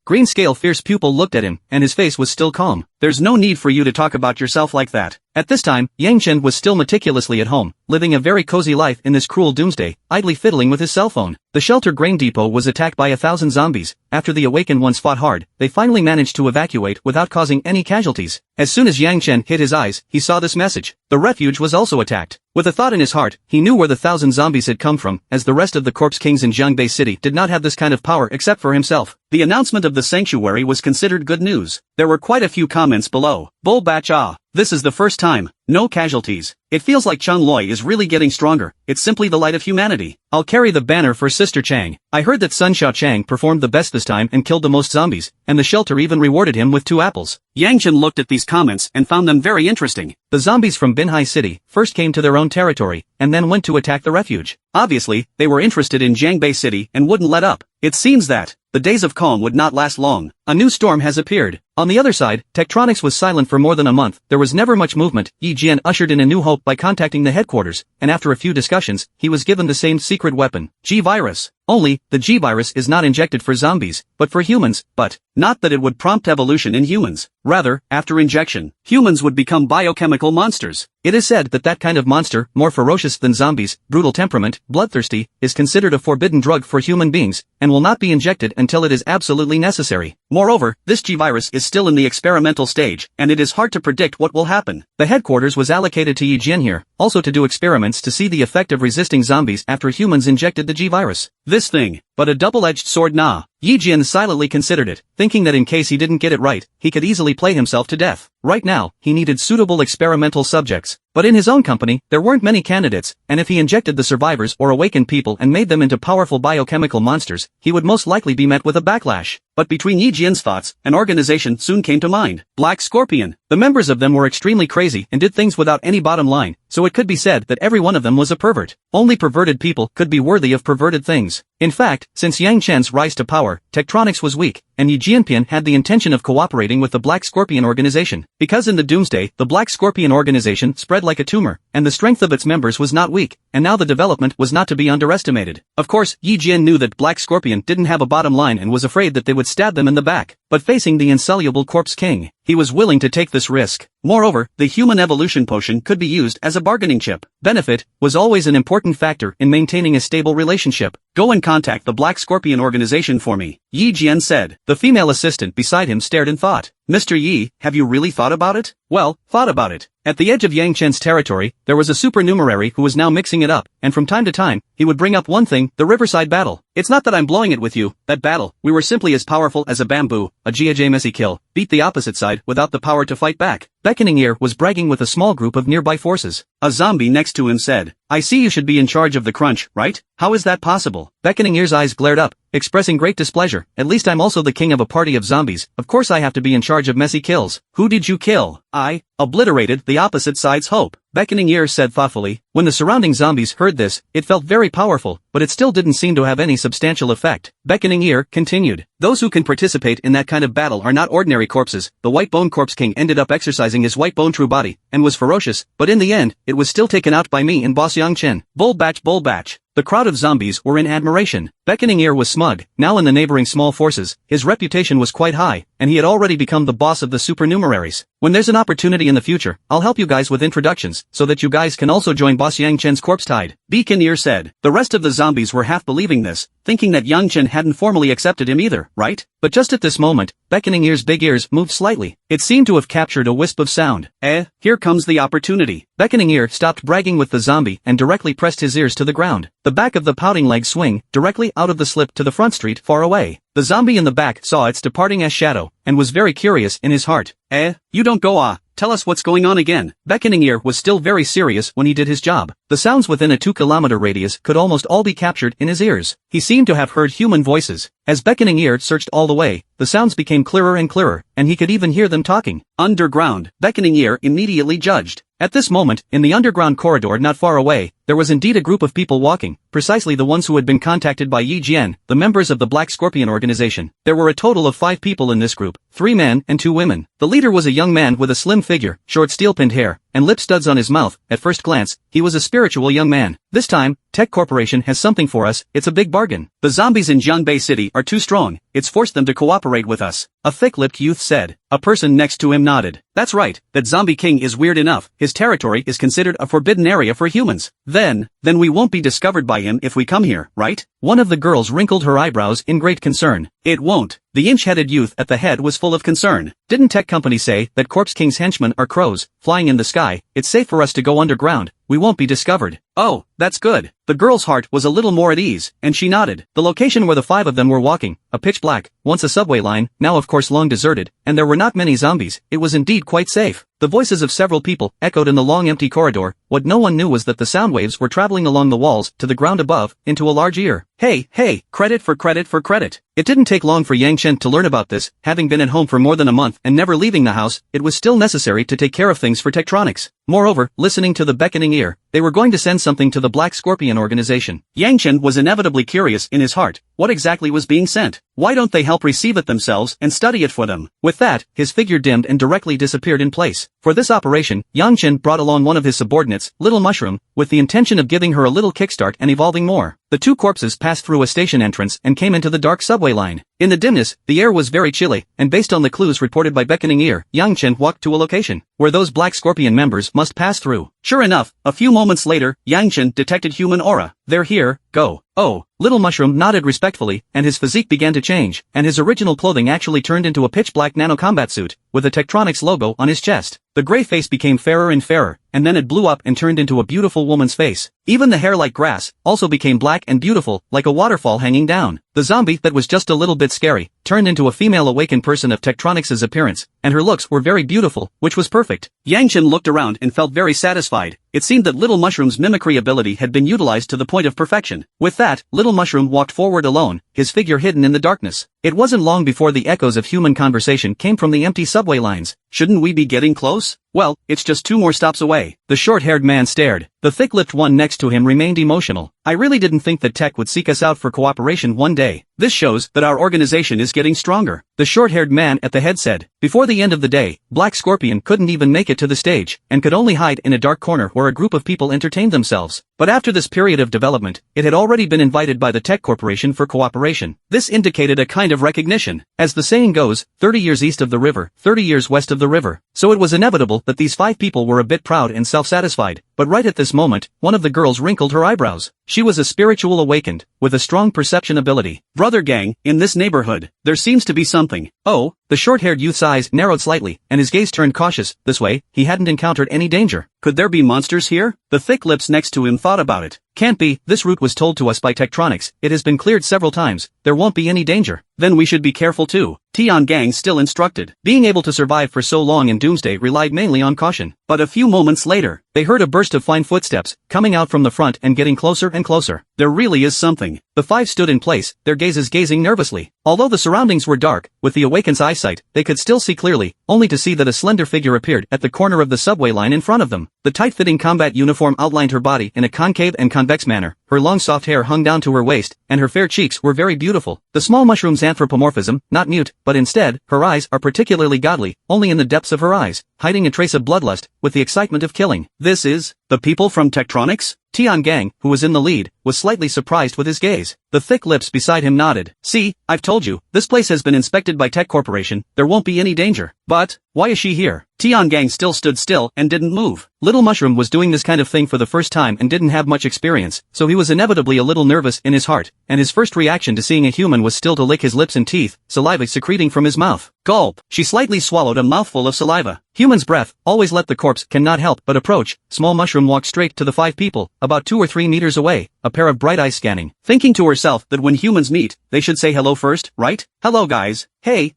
Green Scale fierce pupil looked at him, and his face was still calm. There's no need for you to talk about yourself like that. At this time, Yang Chen was still meticulously at home, living a very cozy life in this cruel doomsday, idly fiddling with his cell phone. The shelter grain depot was attacked by 1,000 zombies. After the awakened ones fought hard, they finally managed to evacuate without causing any casualties. As soon as Yang Chen hit his eyes, he saw this message. The refuge was also attacked. With a thought in his heart, he knew where the 1,000 zombies had come from, as the rest of the corpse kings in Jiangbei City did not have this kind of power except for himself. The announcement of the sanctuary was considered good news. There were quite a few comments below. Bull batch this is the first time. No casualties. It feels like Cheng Loi is really getting stronger. It's simply the light of humanity. I'll carry the banner for Sister Chang. I heard that Sun Xiao Chang performed the best this time and killed the most zombies, and the shelter even rewarded him with 2 apples. Yang Chen looked at these comments and found them very interesting. The zombies from Binhai City first came to their own territory, and then went to attack the refuge. Obviously, they were interested in Jiangbei City and wouldn't let up. It seems that the days of calm would not last long. A new storm has appeared. On the other side, Tektronix was silent for more than a month. There was never much movement. Yi Jian ushered in a new hope by contacting the headquarters, and after a few discussions, he was given the same secret weapon, G-Virus. Only, the G-Virus is not injected for zombies, but for humans, but not that it would prompt evolution in humans. Rather, after injection, humans would become biochemical monsters. It is said that that kind of monster, more ferocious than zombies, brutal temperament, bloodthirsty, is considered a forbidden drug for human beings, and will not be injected until it is absolutely necessary. Moreover, this G-Virus is still in the experimental stage, and it is hard to predict what will happen. The headquarters was allocated to Yi Jian here, also to do experiments to see the effect of resisting zombies after humans injected the G-Virus. This thing, but a double-edged sword nah. Yi Jian silently considered it, thinking that in case he didn't get it right, he could easily play himself to death. Right now, he needed suitable experimental subjects. But in his own company, there weren't many candidates, and if he injected the survivors or awakened people and made them into powerful biochemical monsters, he would most likely be met with a backlash. But between Yi Jian's thoughts, an organization soon came to mind. Black Scorpion. The members of them were extremely crazy and did things without any bottom line, so it could be said that every one of them was a pervert. Only perverted people could be worthy of perverted things. In fact, since Yang Chen's rise to power, Tektronix was weak, and Yi Jianpian had the intention of cooperating with the Black Scorpion organization. Because in the Doomsday, the Black Scorpion organization spread like a tumor, and the strength of its members was not weak, and now the development was not to be underestimated. Of course, Yi Jian knew that Black Scorpion didn't have a bottom line and was afraid that they would stab them in the back. But facing the insoluble Corpse King, he was willing to take this risk. Moreover, the human evolution potion could be used as a bargaining chip. Benefit was always an important factor in maintaining a stable relationship. Go and contact the Black Scorpion organization for me, Yi Jian said. The female assistant beside him stared in thought. Mr. Yi, have you really thought about it? Well, thought about it. At the edge of Yang Chen's territory, there was a supernumerary who was now mixing it up, and from time to time, he would bring up one thing, the riverside battle. It's not that I'm blowing it with you, that battle, we were simply as powerful as a bamboo, a Messy kill, beat the opposite side without the power to fight back. Beckoning Ear was bragging with a small group of nearby forces. A zombie next to him said, I see you should be in charge of the crunch, right? How is that possible? Beckoning Ear's eyes glared up, expressing great displeasure. At least I'm also the king of a party of zombies, of course I have to be in charge of messy kills. Who did you kill? I obliterated the opposite side's hope. Beckoning Ear said thoughtfully. When the surrounding zombies heard this, it felt very powerful, but it still didn't seem to have any substantial effect. Beckoning Ear continued. Those who can participate in that kind of battle are not ordinary corpses. The White Bone Corpse King ended up exercising his White Bone true body, and was ferocious, but in the end, it was still taken out by me and Boss Yang Chen. Bull batch, bull batch. The crowd of zombies were in admiration. Beckoning Ear was smug. Now in the neighboring small forces, his reputation was quite high, and he had already become the boss of the supernumeraries. When there's an opportunity in the future, I'll help you guys with introductions, so that you guys can also join Boss Yang Chen's corpse tide. Beacon Ear said. The rest of the zombies were half believing this, thinking that Yang Chen hadn't formally accepted him either, right? But just at this moment, Beckoning Ear's big ears moved slightly. It seemed to have captured a wisp of sound. Here comes the opportunity. Beckoning Ear stopped bragging with the zombie and directly pressed his ears to the ground. The back of the pouting leg swing directly out of the slip to the front street far away. The zombie in the back saw its departing as shadow, and was very curious in his heart. You don't go tell us what's going on again. Beckoning Ear was still very serious when he did his job. The sounds within a 2-kilometer radius could almost all be captured in his ears. He seemed to have heard human voices. As Beckoning Ear searched all the way, the sounds became clearer and clearer, and he could even hear them talking. Underground, Beckoning Ear immediately judged. At this moment, in the underground corridor not far away, there was indeed a group of people walking, precisely the ones who had been contacted by Yi Jian, the members of the Black Scorpion organization. There were a total of 5 people in this group, 3 men and 2 women. The leader was a young man with a slim figure, short steel-pinned hair, and lip studs on his mouth. At first glance, he was a spiritual young man. This time, Tech Corporation has something for us, it's a big bargain. The zombies in Jiangbei City are too strong, it's forced them to cooperate with us. A thick-lipped youth said. A person next to him nodded. That's right, that zombie king is weird enough, his territory is considered a forbidden area for humans. Then we won't be discovered by him if we come here, right? One of the girls wrinkled her eyebrows in great concern. It won't. The inch-headed youth at the head was full of concern. Didn't Tech Company say that Corpse King's henchmen are crows, flying in the sky? It's safe for us to go underground, we won't be discovered. Oh, that's good. The girl's heart was a little more at ease, and she nodded. The location where the 5 of them were walking, a pitch black, once a subway line, now of course long deserted, and there were not many zombies, it was indeed quite safe. The voices of several people echoed in the long empty corridor. What no one knew was that the sound waves were traveling along the walls to the ground above, into a large ear. Hey, credit for credit for credit. It didn't take long for Yang Chen to learn about this. Having been at home for more than a month and never leaving the house, it was still necessary to take care of things for Tektronix. Moreover, listening to the Beckoning Ear, they were going to send something to the Black Scorpion organization. Yang Chen was inevitably curious in his heart. What exactly was being sent? Why don't they help receive it themselves and study it for them? With that, his figure dimmed and directly disappeared in place. For this operation, Yang Chen brought along one of his subordinates, Little Mushroom, with the intention of giving her a little kickstart and evolving more. The 2 corpses passed through a station entrance and came into the dark subway line. In the dimness, the air was very chilly, and based on the clues reported by Beckoning Ear, Yang Chen walked to a location where those Black Scorpion members must pass through. Sure enough, a few moments later, Yang Chen detected human aura. They're here, go. Oh, Little Mushroom nodded respectfully, and his physique began to change, and his original clothing actually turned into a pitch-black nano-combat suit, with a Tektronix logo on his chest. The gray face became fairer and fairer, and then it blew up and turned into a beautiful woman's face. Even the hair like grass, also became black and beautiful, like a waterfall hanging down. The zombie that was just a little bit scary, turned into a female awakened person of Tektronix's appearance, and her looks were very beautiful, which was perfect. Yang Chen looked around and felt very satisfied. It seemed that Little Mushroom's mimicry ability had been utilized to the point of perfection. With that, Little Mushroom walked forward alone, his figure hidden in the darkness. It wasn't long before the echoes of human conversation came from the empty subway lines. Shouldn't we be getting close? Well, it's just 2 more stops away. The The short-haired man stared. The thick-lipped one next to him remained emotional. I really didn't think that tech would seek us out for cooperation one day. This shows that our organization is getting stronger. The short-haired man at the head said. Before the end of the day, Black Scorpion couldn't even make it to the stage, and could only hide in a dark corner where a group of people entertained themselves. But after this period of development, it had already been invited by the Tech Corporation for cooperation. This indicated a kind of recognition. As the saying goes, 30 years east of the river, 30 years west of the river. So it was inevitable that these 5 people were a bit proud and self-satisfied. But right at this moment, one of the girls wrinkled her eyebrows. She was a spiritual awakened, with a strong perception ability. Brother gang, in this neighborhood, there seems to be something. Oh, the short-haired youth's eyes narrowed slightly, and his gaze turned cautious. This way, he hadn't encountered any danger. Could there be monsters here? The thick lips next to him thought about it. Can't be, this route was told to us by Tektronics, it has been cleared several times, there won't be any danger. Then we should be careful too. Tian Gang still instructed. Being able to survive for so long in Doomsday relied mainly on caution. But a few moments later, they heard a burst of fine footsteps, coming out from the front and getting closer and closer. There really is something. The 5 stood in place, their gazes gazing nervously. Although the surroundings were dark, with the Awaken's eyesight, they could still see clearly, only to see that a slender figure appeared at the corner of the subway line in front of them. The tight-fitting combat uniform outlined her body in a concave and convex manner. Her long soft hair hung down to her waist, and her fair cheeks were very beautiful. The small mushroom's anthropomorphism, not mute, but instead, her eyes are particularly godly, only in the depths of her eyes, hiding a trace of bloodlust, with the excitement of killing. This is the people from Tektronics? Tian Gang, who was in the lead, was slightly surprised with his gaze. The thick lips beside him nodded. See, I've told you, this place has been inspected by Tech Corporation, there won't be any danger. But, why is she here? Tian Gang still stood still and didn't move. Little Mushroom was doing this kind of thing for the first time and didn't have much experience, so he was inevitably a little nervous in his heart, and his first reaction to seeing a human was still to lick his lips and teeth, saliva secreting from his mouth. Gulp! She slightly swallowed a mouthful of saliva. Human's breath, always let the corpse cannot help but approach. Small Mushroom walked straight to the 5 people, about 2 or 3 meters away, a pair of bright eyes scanning, thinking to herself that when humans meet, they should say hello first, right? Hello guys. Hey,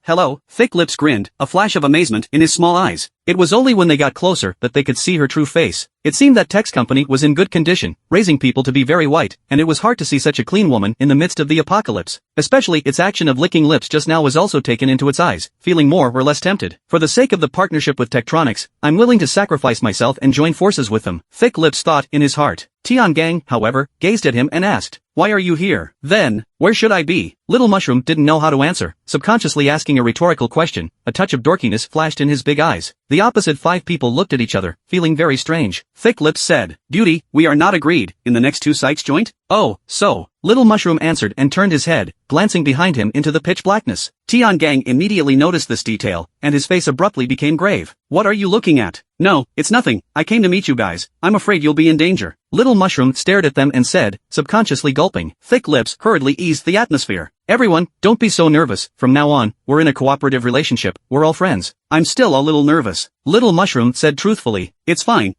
hello. Thick lips grinned, a flash of amazement in his small eyes. It was only when they got closer that they could see her true face. It seemed that Tech's company was in good condition, raising people to be very white, and it was hard to see such a clean woman in the midst of the apocalypse. Especially its action of licking lips just now was also taken into its eyes, feeling more or less tempted. For the sake of the partnership with Tektronics, I'm willing to sacrifice myself and join forces with them. Thick lips thought in his heart. Tian Gang, however, gazed at him and asked, why are you here? Then, where should I be? Little Mushroom didn't know how to answer, subconsciously asking a rhetorical question. A touch of dorkiness flashed in his big eyes. The opposite 5 people looked at each other, feeling very strange. Thick lips said, Beauty, we are not agreed, in the next 2 sites joint? Oh, so. Little Mushroom answered and turned his head, glancing behind him into the pitch blackness. Tian Gang immediately noticed this detail, and his face abruptly became grave. What are you looking at? No, it's nothing, I came to meet you guys, I'm afraid you'll be in danger. Little Mushroom stared at them and said, subconsciously gulping. Thick lips hurriedly eased the atmosphere. Everyone, don't be so nervous, from now on, we're in a cooperative relationship, we're all friends. I'm still a little nervous. Little Mushroom said truthfully, it's fine.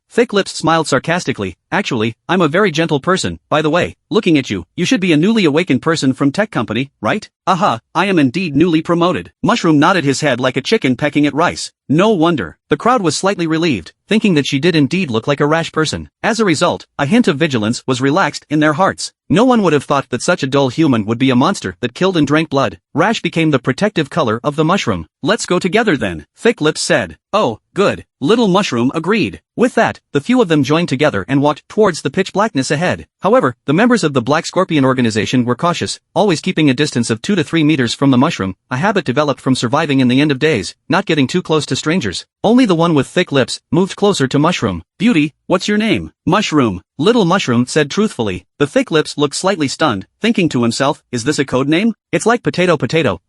Thick lips smiled sarcastically, actually, I'm a very gentle person, by the way, looking at you, you should be a newly awakened person from Tech Company, right? Aha, I am indeed newly promoted. Mushroom nodded his head like a chicken pecking at rice. No wonder. The crowd was slightly relieved, thinking that she did indeed look like a rash person. As a result, a hint of vigilance was relaxed in their hearts. No one would have thought that such a dull human would be a monster that killed and drank blood. Rash became the protective color of the mushroom. Let's go together then, Thick Lips said. Oh, good. Little Mushroom agreed. With that, the few of them joined together and walked towards the pitch blackness ahead. However, the members of the Black Scorpion organization were cautious, always keeping a distance of 2 to 3 meters from the mushroom, a habit developed from surviving in the end of days, not getting too close to strangers. Only the one with thick lips moved closer to Mushroom. Beauty, what's your name? Mushroom. Little Mushroom said truthfully. The thick lips looked slightly stunned, thinking to himself, is this a code name? It's like potato,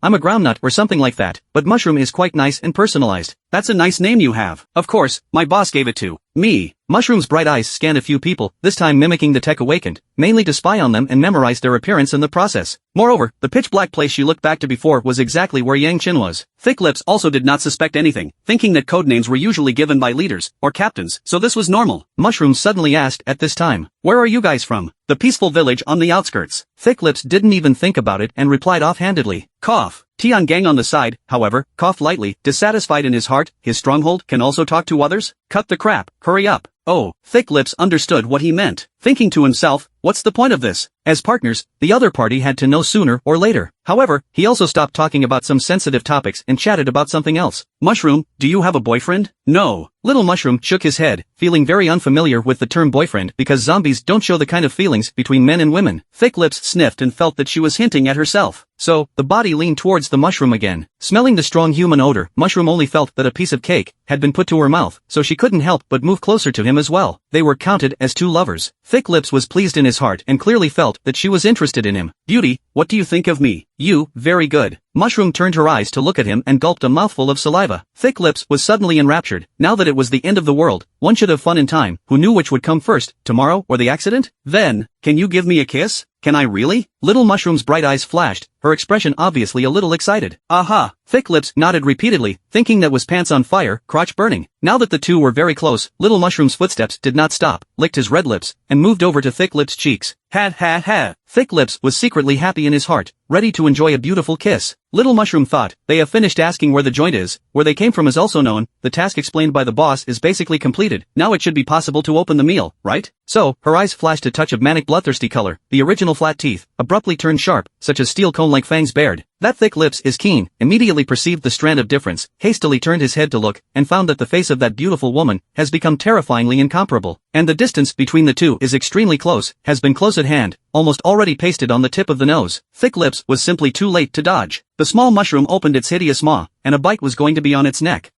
I'm a groundnut or something like that, but Mushroom is quite nice and personalized. That's a nice name you have. Of course, my boss gave it to me. Mushroom's bright eyes scanned a few people, this time mimicking the Tech Awakened, mainly to spy on them and memorize their appearance in the process. Moreover, the pitch-black place she looked back to before was exactly where Yang Qin was. Thick Lips also did not suspect anything, thinking that codenames were usually given by leaders, or captains, so this was normal. Mushroom suddenly asked at this time, where are you guys from? The peaceful village on the outskirts. Thick Lips didn't even think about it and replied offhandedly, cough. Tian Gang on the side, however, coughed lightly, dissatisfied in his heart, his stronghold can also talk to others? Cut the crap, hurry up. Oh, Thick Lips understood what he meant, thinking to himself, what's the point of this? As partners, the other party had to know sooner or later. However, he also stopped talking about some sensitive topics and chatted about something else. Mushroom, do you have a boyfriend? No. Little Mushroom shook his head, feeling very unfamiliar with the term boyfriend because zombies don't show the kind of feelings between men and women. Thick Lips sniffed and felt that she was hinting at herself. So, the body leaned towards the mushroom again. Smelling the strong human odor, Mushroom only felt that a piece of cake had been put to her mouth, so she couldn't help but move closer to him as well. They were counted as two lovers. Thick Lips was pleased in his heart and clearly felt that she was interested in him. Beauty, what do you think of me? You, very good. Mushroom turned her eyes to look at him and gulped a mouthful of saliva. Thick Lips was suddenly enraptured. Now that it was the end of the world, one should have fun in time. Who knew which would come first, tomorrow or the accident? Then, can you give me a kiss? Can I really? Little Mushroom's bright eyes flashed, her expression obviously a little excited. Aha! Thick Lips nodded repeatedly, thinking that was pants on fire, crotch burning. Now that the two were very close, Little Mushroom's footsteps did not stop, licked his red lips, and moved over to Thick Lips' cheeks. Ha ha ha! Thick Lips was secretly happy in his heart, ready to enjoy a beautiful kiss. Little Mushroom thought, they have finished asking where the joint is, where they came from is also known, the task explained by the boss is basically completed, now it should be possible to open the meal, right? So, her eyes flashed a touch of manic bloodthirsty color, the original flat teeth, abruptly turned sharp, such as steel cone like fangs bared. That Thick Lips is keen, immediately perceived the strand of difference, hastily turned his head to look, and found that the face of that beautiful woman has become terrifyingly incomparable, and the distance between the two is extremely close, has been close at hand, almost already pasted on the tip of the nose. Thick Lips was simply too late to dodge. The small mushroom opened its hideous maw, and a bite was going to be on its neck.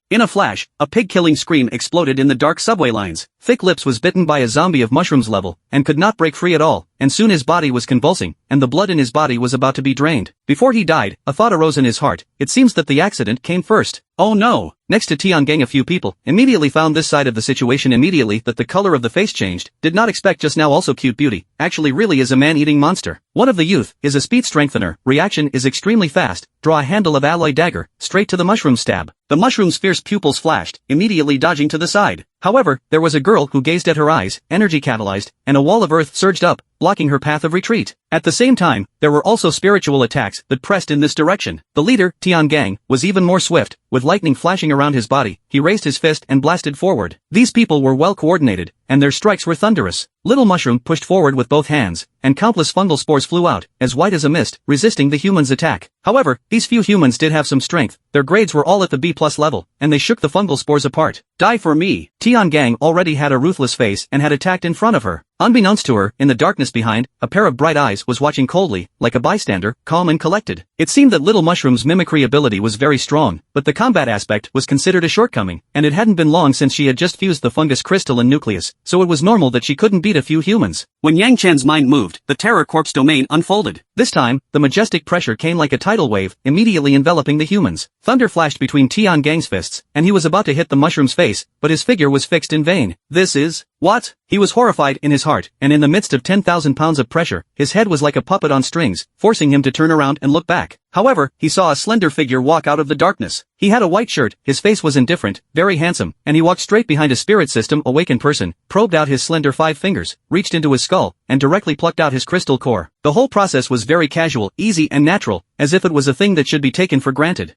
In a flash, a pig-killing scream exploded in the dark subway lines. Thick Lips was bitten by a zombie of mushrooms level, and could not break free at all, and soon his body was convulsing, and the blood in his body was about to be drained. Before he died, a thought arose in his heart, it seems that the accident came first. Oh no! Next to Tiangang a few people immediately found this side of the situation immediately that the color of the face changed, did not expect just now also cute beauty, actually really is a man-eating monster. One of the youth is a speed strengthener, reaction is extremely fast, draw a handle of alloy dagger, straight to the mushroom stab. The mushroom's fierce pupils flashed, immediately dodging to the side. However, there was a girl who gazed at her eyes, energy catalyzed, and a wall of earth surged up, blocking her path of retreat. At the same time, there were also spiritual attacks that pressed in this direction. The leader, Tiangang, was even more swift, with lightning flashing around his body, he raised his fist and blasted forward. These people were well coordinated, and their strikes were thunderous. Little Mushroom pushed forward with both hands, and countless fungal spores flew out, as white as a mist, resisting the human's attack. However, these few humans did have some strength, their grades were all at the B+ level, and they shook the fungal spores apart. Die for me! Tiangang already had a ruthless face and had attacked in front of her. Unbeknownst to her, in the darkness behind, a pair of bright eyes was watching coldly, like a bystander, calm and collected. It seemed that Little Mushroom's mimicry ability was very strong, but the combat aspect was considered a shortcoming, and it hadn't been long since she had just fused the fungus crystal and nucleus, so it was normal that she couldn't beat a few humans. When Yang Chen's mind moved, the Terror Corpse domain unfolded. This time, the majestic pressure came like a tidal wave, immediately enveloping the humans. Thunder flashed between Tiangang's fists, and he was about to hit the mushroom's face, but his figure was fixed in vain. This is... what? He was horrified in his heart, and in the midst of 10,000 pounds of pressure, his head was like a puppet on strings, forcing him to turn around and look back. However, he saw a slender figure walk out of the darkness. He had a white shirt, his face was indifferent, very handsome, and he walked straight behind a spirit system awakened person, probed out his slender 5 fingers, reached into his skull, and directly plucked out his crystal core. The whole process was very casual, easy and natural, as if it was a thing that should be taken for granted.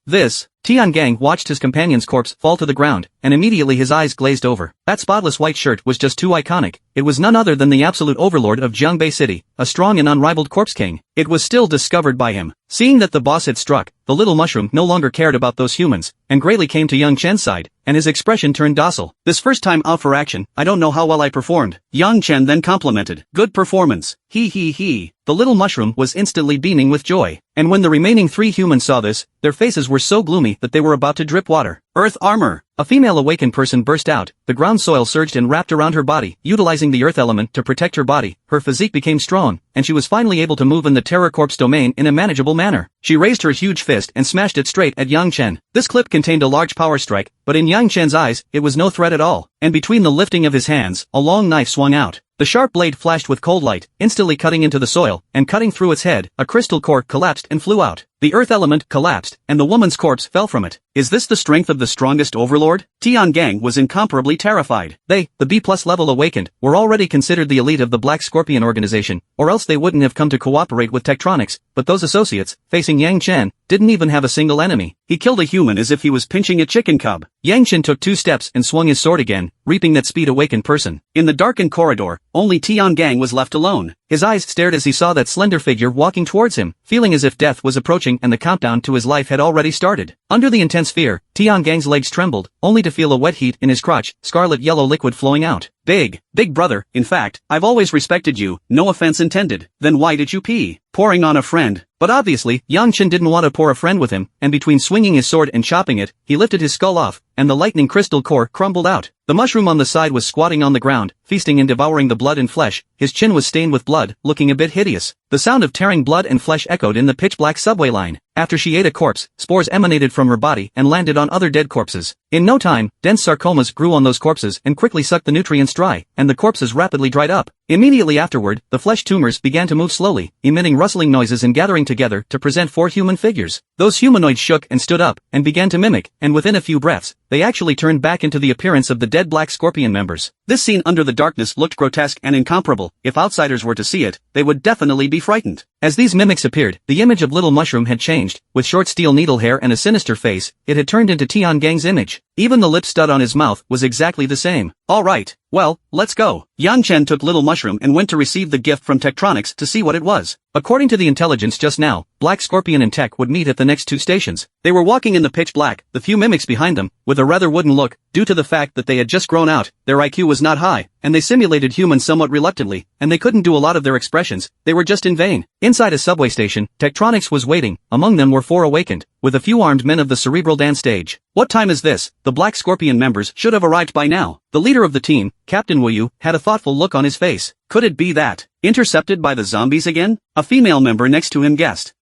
Tiangang watched his companion's corpse fall to the ground, and immediately his eyes glazed over. That spotless white shirt was just too iconic. It was none other than the absolute overlord of Jiangbei City, a strong and unrivaled corpse king. It was still discovered by him. Seeing that the boss had struck, the little mushroom no longer cared about those humans, and greatly came to Yang Chen's side, and his expression turned docile. This first time out for action, I don't know how well I performed. Yang Chen then complimented. Good performance. He. The little mushroom was instantly beaming with joy. And when the remaining 3 humans saw this, their faces were so gloomy that they were about to drip water. Earth armor! A female awakened person burst out, the ground soil surged and wrapped around her body, utilizing the earth element to protect her body, her physique became strong, and she was finally able to move in the Terror Corpse domain in a manageable manner. She raised her huge fist and smashed it straight at Yang Chen. This clip contained a large power strike, but in Yang Chen's eyes, it was no threat at all, and between the lifting of his hands, a long knife swung out. The sharp blade flashed with cold light, instantly cutting into the soil, and cutting through its head, a crystal core collapsed and flew out. The earth element collapsed, and the woman's corpse fell from it. Is this the strength of the strongest overlord? Tiangang was incomparably terrified. They, the B+ level awakened, were already considered the elite of the Black Scorpion organization, or else they wouldn't have come to cooperate with Tektronix, but those associates, facing Yang Chen, didn't even have a single enemy. He killed a human as if he was pinching a chicken cub. Yang Chen took 2 steps and swung his sword again, reaping that speed awakened person. In the darkened corridor, only Tiangang was left alone. His eyes stared as he saw that slender figure walking towards him, feeling as if death was approaching and the countdown to his life had already started. Under the intense fear, Tiangang's legs trembled, only to feel a wet heat in his crotch, scarlet-yellow liquid flowing out. Big brother, in fact, I've always respected you, no offense intended. Then why did you pee? Pouring on a friend. But obviously, Yang Chen didn't want to pour a friend with him, and between swinging his sword and chopping it, he lifted his skull off, and the lightning crystal core crumbled out. The mushroom on the side was squatting on the ground, feasting and devouring the blood and flesh. His chin was stained with blood, looking a bit hideous. The sound of tearing blood and flesh echoed in the pitch-black subway line. After she ate a corpse, spores emanated from her body and landed on other dead corpses. In no time, dense sarcomas grew on those corpses and quickly sucked the nutrients dry, and the corpses rapidly dried up. Immediately afterward, the flesh tumors began to move slowly, emitting rustling noises and gathering together to present 4 human figures. Those humanoids shook and stood up, and began to mimic, and within a few breaths, they actually turned back into the appearance of the dead black scorpion members. This scene under the darkness looked grotesque and incomparable. If outsiders were to see it, they would definitely be frightened. As these mimics appeared, the image of Little Mushroom had changed. With short steel needle hair and a sinister face, it had turned into Tiangang's image. Even the lip stud on his mouth was exactly the same. Alright, well, let's go. Yang Chen took Little Mushroom and went to receive the gift from Tektronics to see what it was. According to the intelligence just now, Black Scorpion and Tech would meet at the next 2 stations. They were walking in the pitch black, the few mimics behind them, with a rather wooden look, due to the fact that they had just grown out, their IQ was not high, and they simulated humans somewhat reluctantly, and they couldn't do a lot of their expressions, they were just in vain. Inside a subway station, Tektronics was waiting, among them were 4 awakened, with a few armed men of the cerebral dance stage. What time is this? The Black Scorpion members should have arrived by now. The leader of the team, Captain Wuyu, had a thoughtful look on his face. Could it be that? Intercepted by the zombies again? A female member next to him guessed.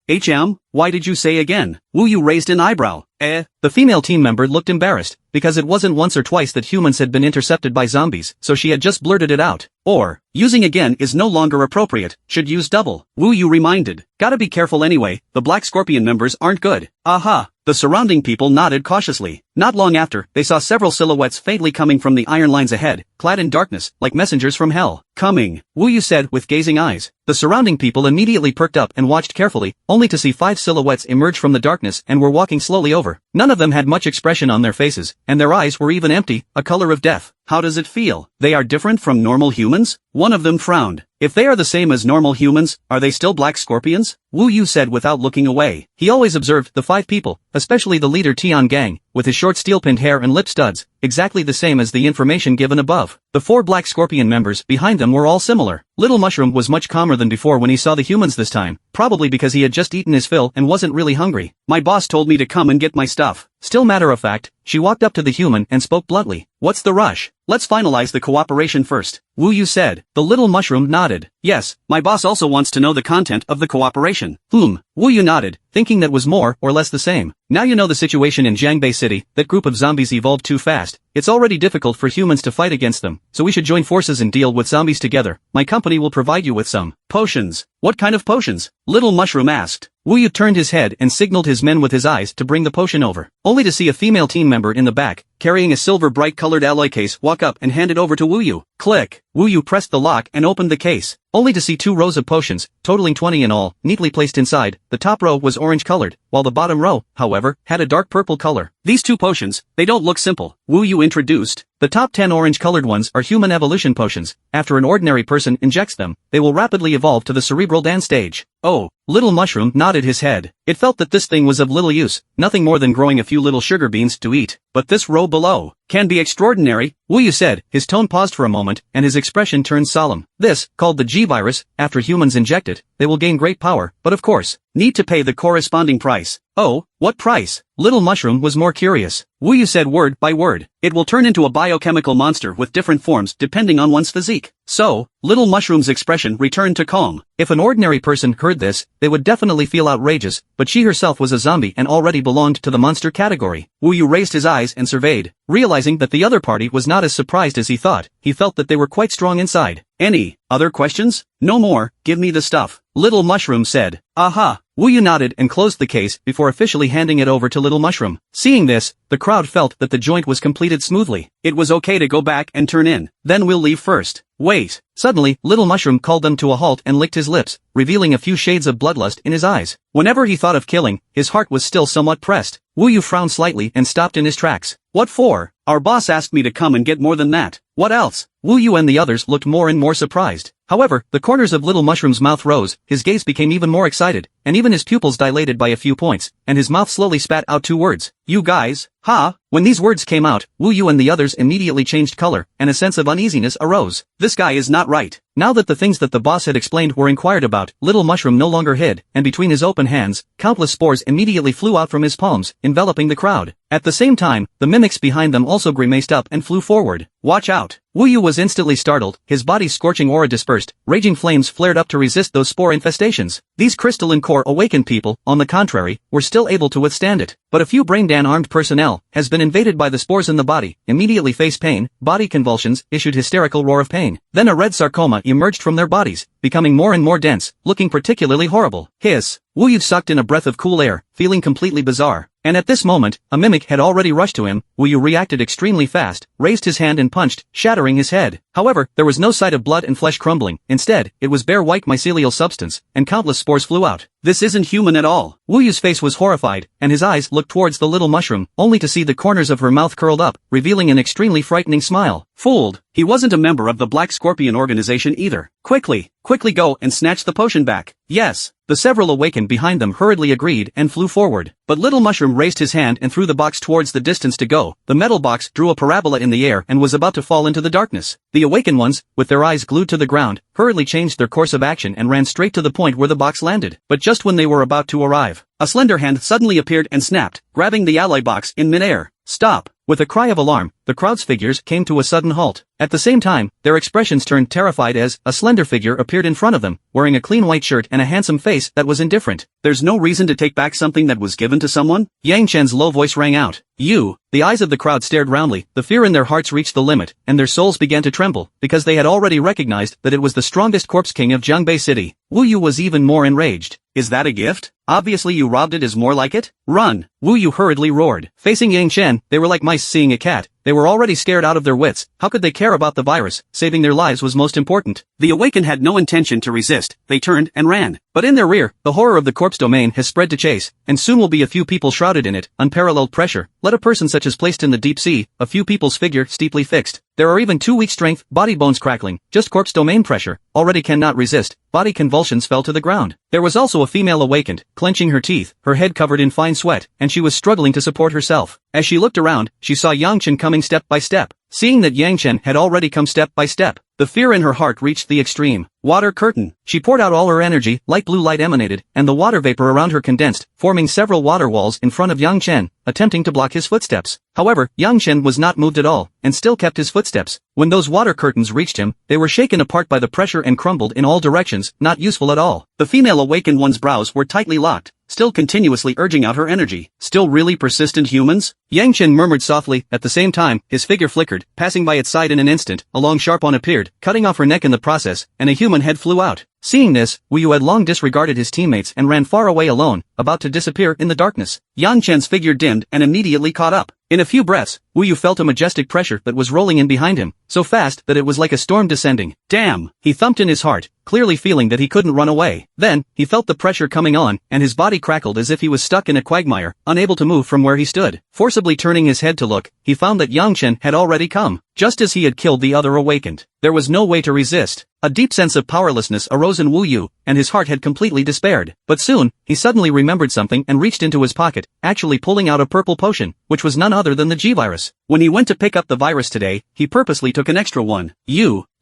Why did you say again? Wuyu raised an eyebrow. The female team member looked embarrassed, because it wasn't once or twice that humans had been intercepted by zombies, so she had just blurted it out. Or, using again is no longer appropriate, should use double. Wuyu reminded. Gotta be careful anyway, the Black Scorpion members aren't good. Aha. The surrounding people nodded cautiously. Not long after, they saw several silhouettes faintly coming from the iron lines ahead, clad in darkness, like messengers from hell. Coming, Wuyu said with gazing eyes. The surrounding people immediately perked up and watched carefully, only to see 5 silhouettes emerge from the darkness and were walking slowly over. None of them had much expression on their faces, and their eyes were even empty, a color of death. How does it feel? They are different from normal humans? One of them frowned. If they are the same as normal humans, are they still black scorpions? Wuyu said without looking away. He always observed the 5 people, especially the leader Tiangang, with his short steel-pinned hair and lip studs, exactly the same as the information given above. The 4 Black Scorpion members behind them were all similar. Little Mushroom was much calmer than before when he saw the humans this time, probably because he had just eaten his fill and wasn't really hungry. My boss told me to come and get my stuff. Still matter of fact, she walked up to the human and spoke bluntly. What's the rush? Let's finalize the cooperation first. Wuyu said. The Little Mushroom nodded. Yes, my boss also wants to know the content of the cooperation. Wuyu nodded, thinking that was more or less the same. Now you know the situation in Jiangbei City, that group of zombies evolved too fast. It's already difficult for humans to fight against them, so we should join forces and deal with zombies together. My company will provide you with some potions. What kind of potions? Little Mushroom asked. Wuyu turned his head and signaled his men with his eyes to bring the potion over, only to see a female team member in the back, carrying a silver bright-colored alloy case, walk up and hand it over to Wuyu. Click. Wuyu pressed the lock and opened the case, only to see 2 rows of potions, totaling 20 in all, neatly placed inside. The top row was orange-colored, while the bottom row, however, had a dark purple color. These 2 potions, they don't look simple, Wuyu introduced. The top 10 orange-colored ones are human evolution potions. After an ordinary person injects them, they will rapidly evolve to the cerebral dance stage. Oh, Little Mushroom nodded his head. It felt that this thing was of little use, nothing more than growing a few little sugar beans to eat. But this row below can be extraordinary, Wuyu said. His tone paused for a moment, and his expression turned solemn. This, called the G-Virus, after humans inject it, they will gain great power, but of course, need to pay the corresponding price. Oh, what price? Little Mushroom was more curious. Wuyu said word by word. It will turn into a biochemical monster with different forms depending on one's physique. So, Little Mushroom's expression returned to calm. If an ordinary person heard this, they would definitely feel outrageous, but she herself was a zombie and already belonged to the monster category. Wuyu raised his eyes and surveyed. Realizing that the other party was not as surprised as he thought, he felt that they were quite strong inside. Any other questions? No more, give me the stuff. Little Mushroom said. Aha. Wu Yu nodded and closed the case before officially handing it over to Little Mushroom. Seeing this, the crowd felt that the joint was completed smoothly. It was okay to go back and turn in. Then we'll leave first. Wait. Suddenly, Little Mushroom called them to a halt and licked his lips, revealing a few shades of bloodlust in his eyes. Whenever he thought of killing, his heart was still somewhat pressed. Wu Yu frowned slightly and stopped in his tracks. What for? Our boss asked me to come and get more than that. What else? Wu Yu and the others looked more and more surprised. However, the corners of Little Mushroom's mouth rose, his gaze became even more excited, and even his pupils dilated by a few points, and his mouth slowly spat out 2 words. You guys? Ha? When these words came out, Wu Yu and the others immediately changed color, and a sense of uneasiness arose. This guy is not right. Now that the things that the boss had explained were inquired about, Little Mushroom no longer hid, and between his open hands, countless spores immediately flew out from his palms, enveloping the crowd. At the same time, the mimics behind them also grimaced up and flew forward. Watch out! Wu Yu was instantly startled, his body's scorching aura dispersed, raging flames flared up to resist those spore infestations. These crystalline core awakened people, on the contrary, were still able to withstand it. But a few brain-dan armed personnel has been invaded by the spores in the body, immediately face pain, body convulsions, issued hysterical roar of pain. Then a red sarcoma emerged from their bodies, becoming more and more dense, looking particularly horrible. Hiss! Wu Yu sucked in a breath of cool air, feeling completely bizarre. And at this moment, a mimic had already rushed to him. Wu Yu reacted extremely fast, raised his hand and punched, shattering his head. However, there was no sight of blood and flesh crumbling. Instead, it was bare white mycelial substance, and countless spores flew out. This isn't human at all. Wu Yu's face was horrified, and his eyes looked towards the Little Mushroom, only to see the corners of her mouth curled up, revealing an extremely frightening smile. Fooled. He wasn't a member of the Black Scorpion organization either. Quickly go and snatch the potion back. Yes. The several awakened behind them hurriedly agreed and flew forward. But Little Mushroom raised his hand and threw the box towards the distance to go. The metal box drew a parabola in the air and was about to fall into the darkness. The awakened ones, with their eyes glued to the ground, hurriedly changed their course of action and ran straight to the point where the box landed. But just when they were about to arrive, a slender hand suddenly appeared and snapped, grabbing the alloy box in midair. Stop! With a cry of alarm, the crowd's figures came to a sudden halt. At the same time, their expressions turned terrified as a slender figure appeared in front of them, wearing a clean white shirt and a handsome face that was indifferent. There's no reason to take back something that was given to someone? Yang Chen's low voice rang out. You! The eyes of the crowd stared roundly, the fear in their hearts reached the limit, and their souls began to tremble, because they had already recognized that it was the strongest corpse king of Jiangbei City. Wu Yu was even more enraged. Is that a gift? Obviously you robbed it is more like it? Run! Wu Yu hurriedly roared. Facing Yang Chen, they were like mice seeing a cat. They were already scared out of their wits. How could they care about the virus? Saving their lives was most important. The awakened had no intention to resist. They turned and ran. But in their rear, the horror of the corpse domain has spread to chase, and soon will be a few people shrouded in it. Unparalleled pressure. Let a person such as placed in the deep sea, a few people's figure steeply fixed. There are even 2 weak strength, body bones crackling, just corpse domain pressure, already cannot resist. Body convulsions fell to the ground. There was also a female awakened, clenching her teeth, her head covered in fine sweat, and she was struggling to support herself. As she looked around, she saw Yang Chen coming step by step. Seeing that Yang Chen had already come step by step, the fear in her heart reached the extreme. Water curtain. She poured out all her energy, light blue light emanated, and the water vapor around her condensed, forming several water walls in front of Yang Chen, attempting to block his footsteps. However, Yang Chen was not moved at all, and still kept his footsteps. When those water curtains reached him, they were shaken apart by the pressure and crumbled in all directions, not useful at all. The female awakened one's brows were tightly locked, still continuously urging out her energy. Still really persistent humans? Yang Chen murmured softly. At the same time, his figure flickered, passing by its side in an instant. A long sharp one appeared, cutting off her neck in the process, and a human head flew out. Seeing this, Wu Yu had long disregarded his teammates and ran far away alone, about to disappear in the darkness. Yang Chen's figure dimmed and immediately caught up. In a few breaths, Wu Yu felt a majestic pressure that was rolling in behind him, so fast that it was like a storm descending. Damn! He thumped in his heart, clearly feeling that he couldn't run away. Then, he felt the pressure coming on, and his body crackled as if he was stuck in a quagmire, unable to move from where he stood. Forcibly turning his head to look, he found that Yang Chen had already come, just as he had killed the other awakened. There was no way to resist. A deep sense of powerlessness arose in Wu Yu, and his heart had completely despaired. But soon, he suddenly remembered something and reached into his pocket, actually pulling out a purple potion, which was none other than the G-virus. When he went to pick up the virus today, he purposely took an extra one.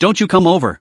Don't you come over.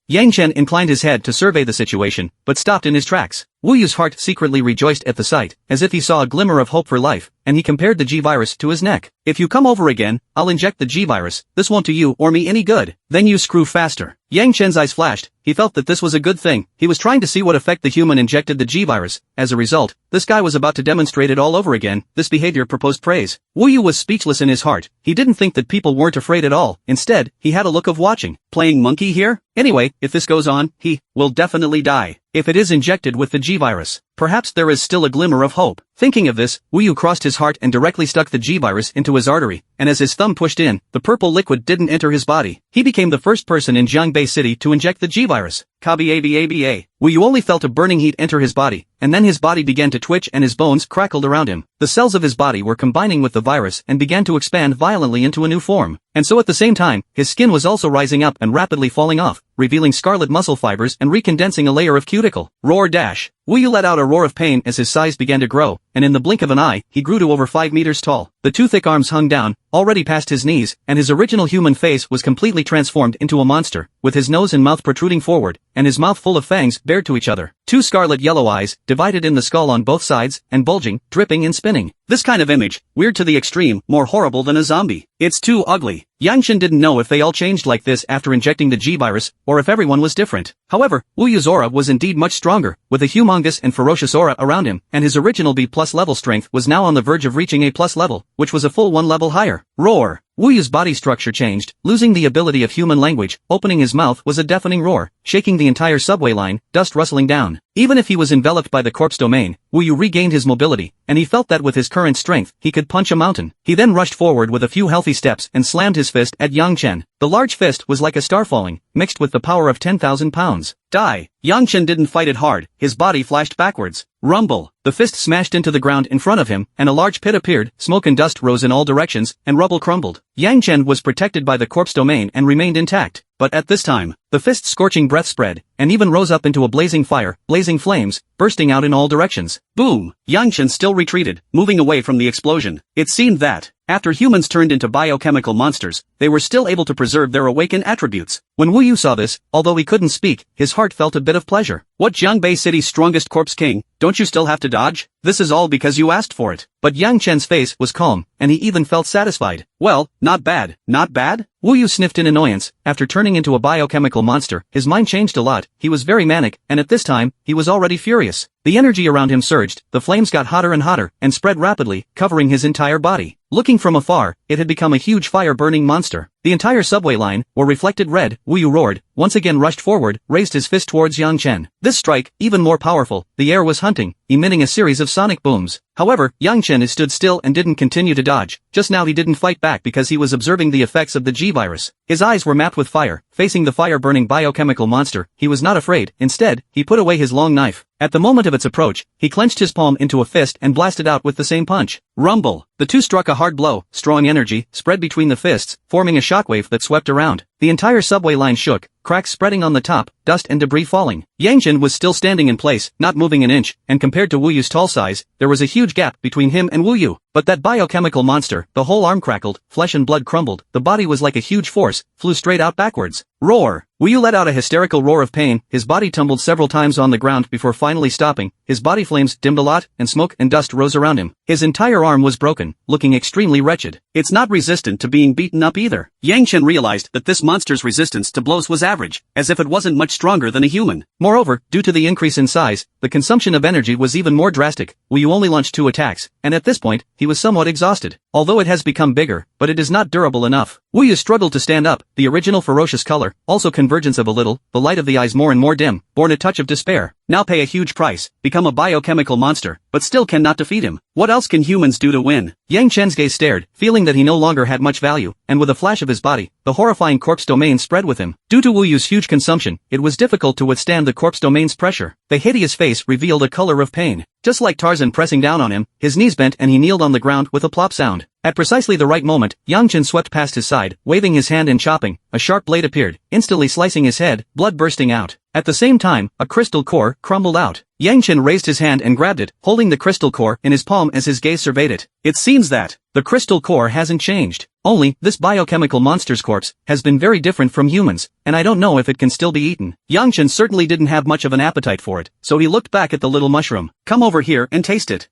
Yang Chen inclined his head to survey the situation, but stopped in his tracks. Wu Yu's heart secretly rejoiced at the sight, as if he saw a glimmer of hope for life, and he compared the G-virus to his neck. If you come over again, I'll inject the G-virus. This won't do you or me any good. Then you screw faster. Yang Chen's eyes flashed. He felt that this was a good thing. He was trying to see what effect the human injected the G-virus. As a result, this guy was about to demonstrate it all over again. This behavior proposed praise. Wu Yu was speechless in his heart. He didn't think that people weren't afraid at all. Instead, he had a look of watching. Playing monkey here? Anyway, if this goes on, he will definitely die. If it is injected with the G-virus. perhaps there is still a glimmer of hope. Thinking of this, Wu Yu crossed his heart and directly stuck the G-virus into his artery, and as his thumb pushed in, the purple liquid didn't enter his body. He became the first person in Jiangbei City to inject the G-virus. Kabi-aba-aba. Wu Yu only felt a burning heat enter his body, and then his body began to twitch and his bones crackled around him. The cells of his body were combining with the virus and began to expand violently into a new form. And so at the same time, his skin was also rising up and rapidly falling off, revealing scarlet muscle fibers and recondensing a layer of cuticle. Roar dash. Wu Yu let out a roar of pain as his size began to grow, and in the blink of an eye, he grew to over 5 meters tall. The two thick arms hung down, already past his knees, and his original human face was completely transformed into a monster, with his nose and mouth protruding forward, and his mouth full of fangs bared to each other. Two scarlet yellow eyes, divided in the skull on both sides, and bulging, dripping and spinning. This kind of image, weird to the extreme, more horrible than a zombie. It's too ugly. Yang Chen didn't know if they all changed like this after injecting the G-virus, or if everyone was different. However, Wu Yu's aura was indeed much stronger, with a humongous and ferocious aura around him, and his original B+ level strength was now on the verge of reaching A+ level, which was a full 1 level higher. Roar. Wu Yu's body structure changed, losing the ability of human language. Opening his mouth was a deafening roar, shaking the entire subway line, dust rustling down. Even if he was enveloped by the corpse domain, Wu Yu regained his mobility, and he felt that with his current strength, he could punch a mountain. He then rushed forward with a few healthy steps and slammed his fist at Yang Chen. The large fist was like a star falling, mixed with the power of 10,000 pounds. Die. Yang Chen didn't fight it hard, his body flashed backwards. Rumble. The fist smashed into the ground in front of him, and a large pit appeared, smoke and dust rose in all directions, and rubble crumbled. Yang Chen was protected by the corpse domain and remained intact. But at this time, the fist's scorching breath spread, and even rose up into a blazing fire, blazing flames, bursting out in all directions. Boom! Yang Chen still retreated, moving away from the explosion. It seemed that, after humans turned into biochemical monsters, they were still able to preserve their awakened attributes. When Wu Yu saw this, although he couldn't speak, his heart felt a bit of pleasure. What, Jiangbei City's strongest corpse king? Don't you still have to dodge? This is all because you asked for it. But Yang Chen's face was calm, and he even felt satisfied. Well, not bad, not bad? Wu Yu sniffed in annoyance. After turning into a biochemical monster, his mind changed a lot. He was very manic, and at this time, he was already furious. The energy around him surged, the flames got hotter and hotter, and spread rapidly, covering his entire body. Looking from afar, it had become a huge fire-burning monster. The entire subway line were reflected red. Wu Yu roared, once again rushed forward, raised his fist towards Yang Chen. This strike, even more powerful, the air was hunting, emitting a series of sonic booms. However, Yang Chen stood still and didn't continue to dodge. Just now he didn't fight back because he was observing the effects of the G-virus. His eyes were mapped with fire. Facing the fire-burning biochemical monster, he was not afraid. Instead, he put away his long knife. At the moment of its approach, he clenched his palm into a fist and blasted out with the same punch. Rumble. The two struck a hard blow. Strong energy spread between the fists, forming a shockwave that swept around. The entire subway line shook, cracks spreading on the top, dust and debris falling. Yang Chen was still standing in place, not moving an inch, and compared to Wu Yu's tall size, there was a huge gap between him and Wu Yu. But that biochemical monster, the whole arm crackled, flesh and blood crumbled, the body was like a huge force, flew straight out backwards. Roar! Wu Yu let out a hysterical roar of pain, his body tumbled several times on the ground before finally stopping, his body flames dimmed a lot, and smoke and dust rose around him. His entire arm was broken, looking extremely wretched. It's not resistant to being beaten up either. Yang Chen realized that this monster's resistance to blows was average, as if it wasn't much stronger than a human. Moreover, due to the increase in size, the consumption of energy was even more drastic. Wu Yu only launched 2 attacks, and at this point, he was somewhat exhausted. Although it has become bigger, but it is not durable enough. Wu Yu struggled to stand up, the original ferocious color, also convergence of a little, the light of the eyes more and more dim, born a touch of despair. Now pay a huge price, become a biochemical monster, but still cannot defeat him. What else can humans do to win? Yang Chen's gaze stared, feeling that he no longer had much value, and with a flash of his body, the horrifying corpse domain spread with him. Due to Wu Yu's huge consumption, it was difficult to withstand the corpse domain's pressure. The hideous face revealed a color of pain. Just like Tarzan pressing down on him, his knees bent and he kneeled on the ground with a plop sound. At precisely the right moment, Yang Chen swept past his side, waving his hand and chopping. A sharp blade appeared, instantly slicing his head, blood bursting out. At the same time, a crystal core crumbled out. Yang Chen raised his hand and grabbed it, holding the crystal core in his palm as his gaze surveyed it. It seems that the crystal core hasn't changed. Only, this biochemical monster's corpse has been very different from humans, and I don't know if it can still be eaten. Yang Chen certainly didn't have much of an appetite for it, so he looked back at the little mushroom. Come over here and taste it.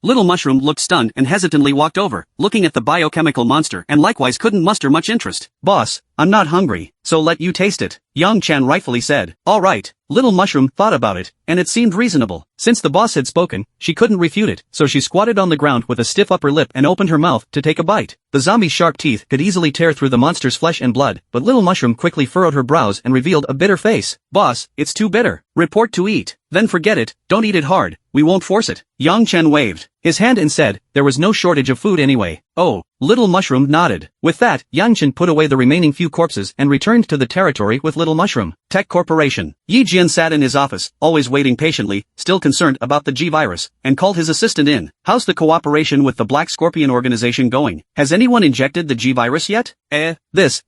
Little mushroom looked stunned and hesitantly walked over, looking at the biochemical monster and likewise couldn't muster much interest. Boss, I'm not hungry, so let you taste it, Yang Chen rightfully said. Alright. Little Mushroom thought about it, and it seemed reasonable. Since the boss had spoken, she couldn't refute it, so she squatted on the ground with a stiff upper lip and opened her mouth to take a bite. The zombie's sharp teeth could easily tear through the monster's flesh and blood, but Little Mushroom quickly furrowed her brows and revealed a bitter face. Boss, it's too bitter. Report to eat. Then forget it, don't eat it hard, we won't force it. Yang Chen waved his hand and said, there was no shortage of food anyway. Oh, Little Mushroom nodded. With that, Yang Chen put away the remaining few corpses and returned to the territory with Little Mushroom. Tech Corporation. Yi Jian sat in his office, always waiting patiently, still concerned about the G-Virus, and called his assistant in. How's the cooperation with the Black Scorpion organization going? Has anyone injected the G-Virus yet?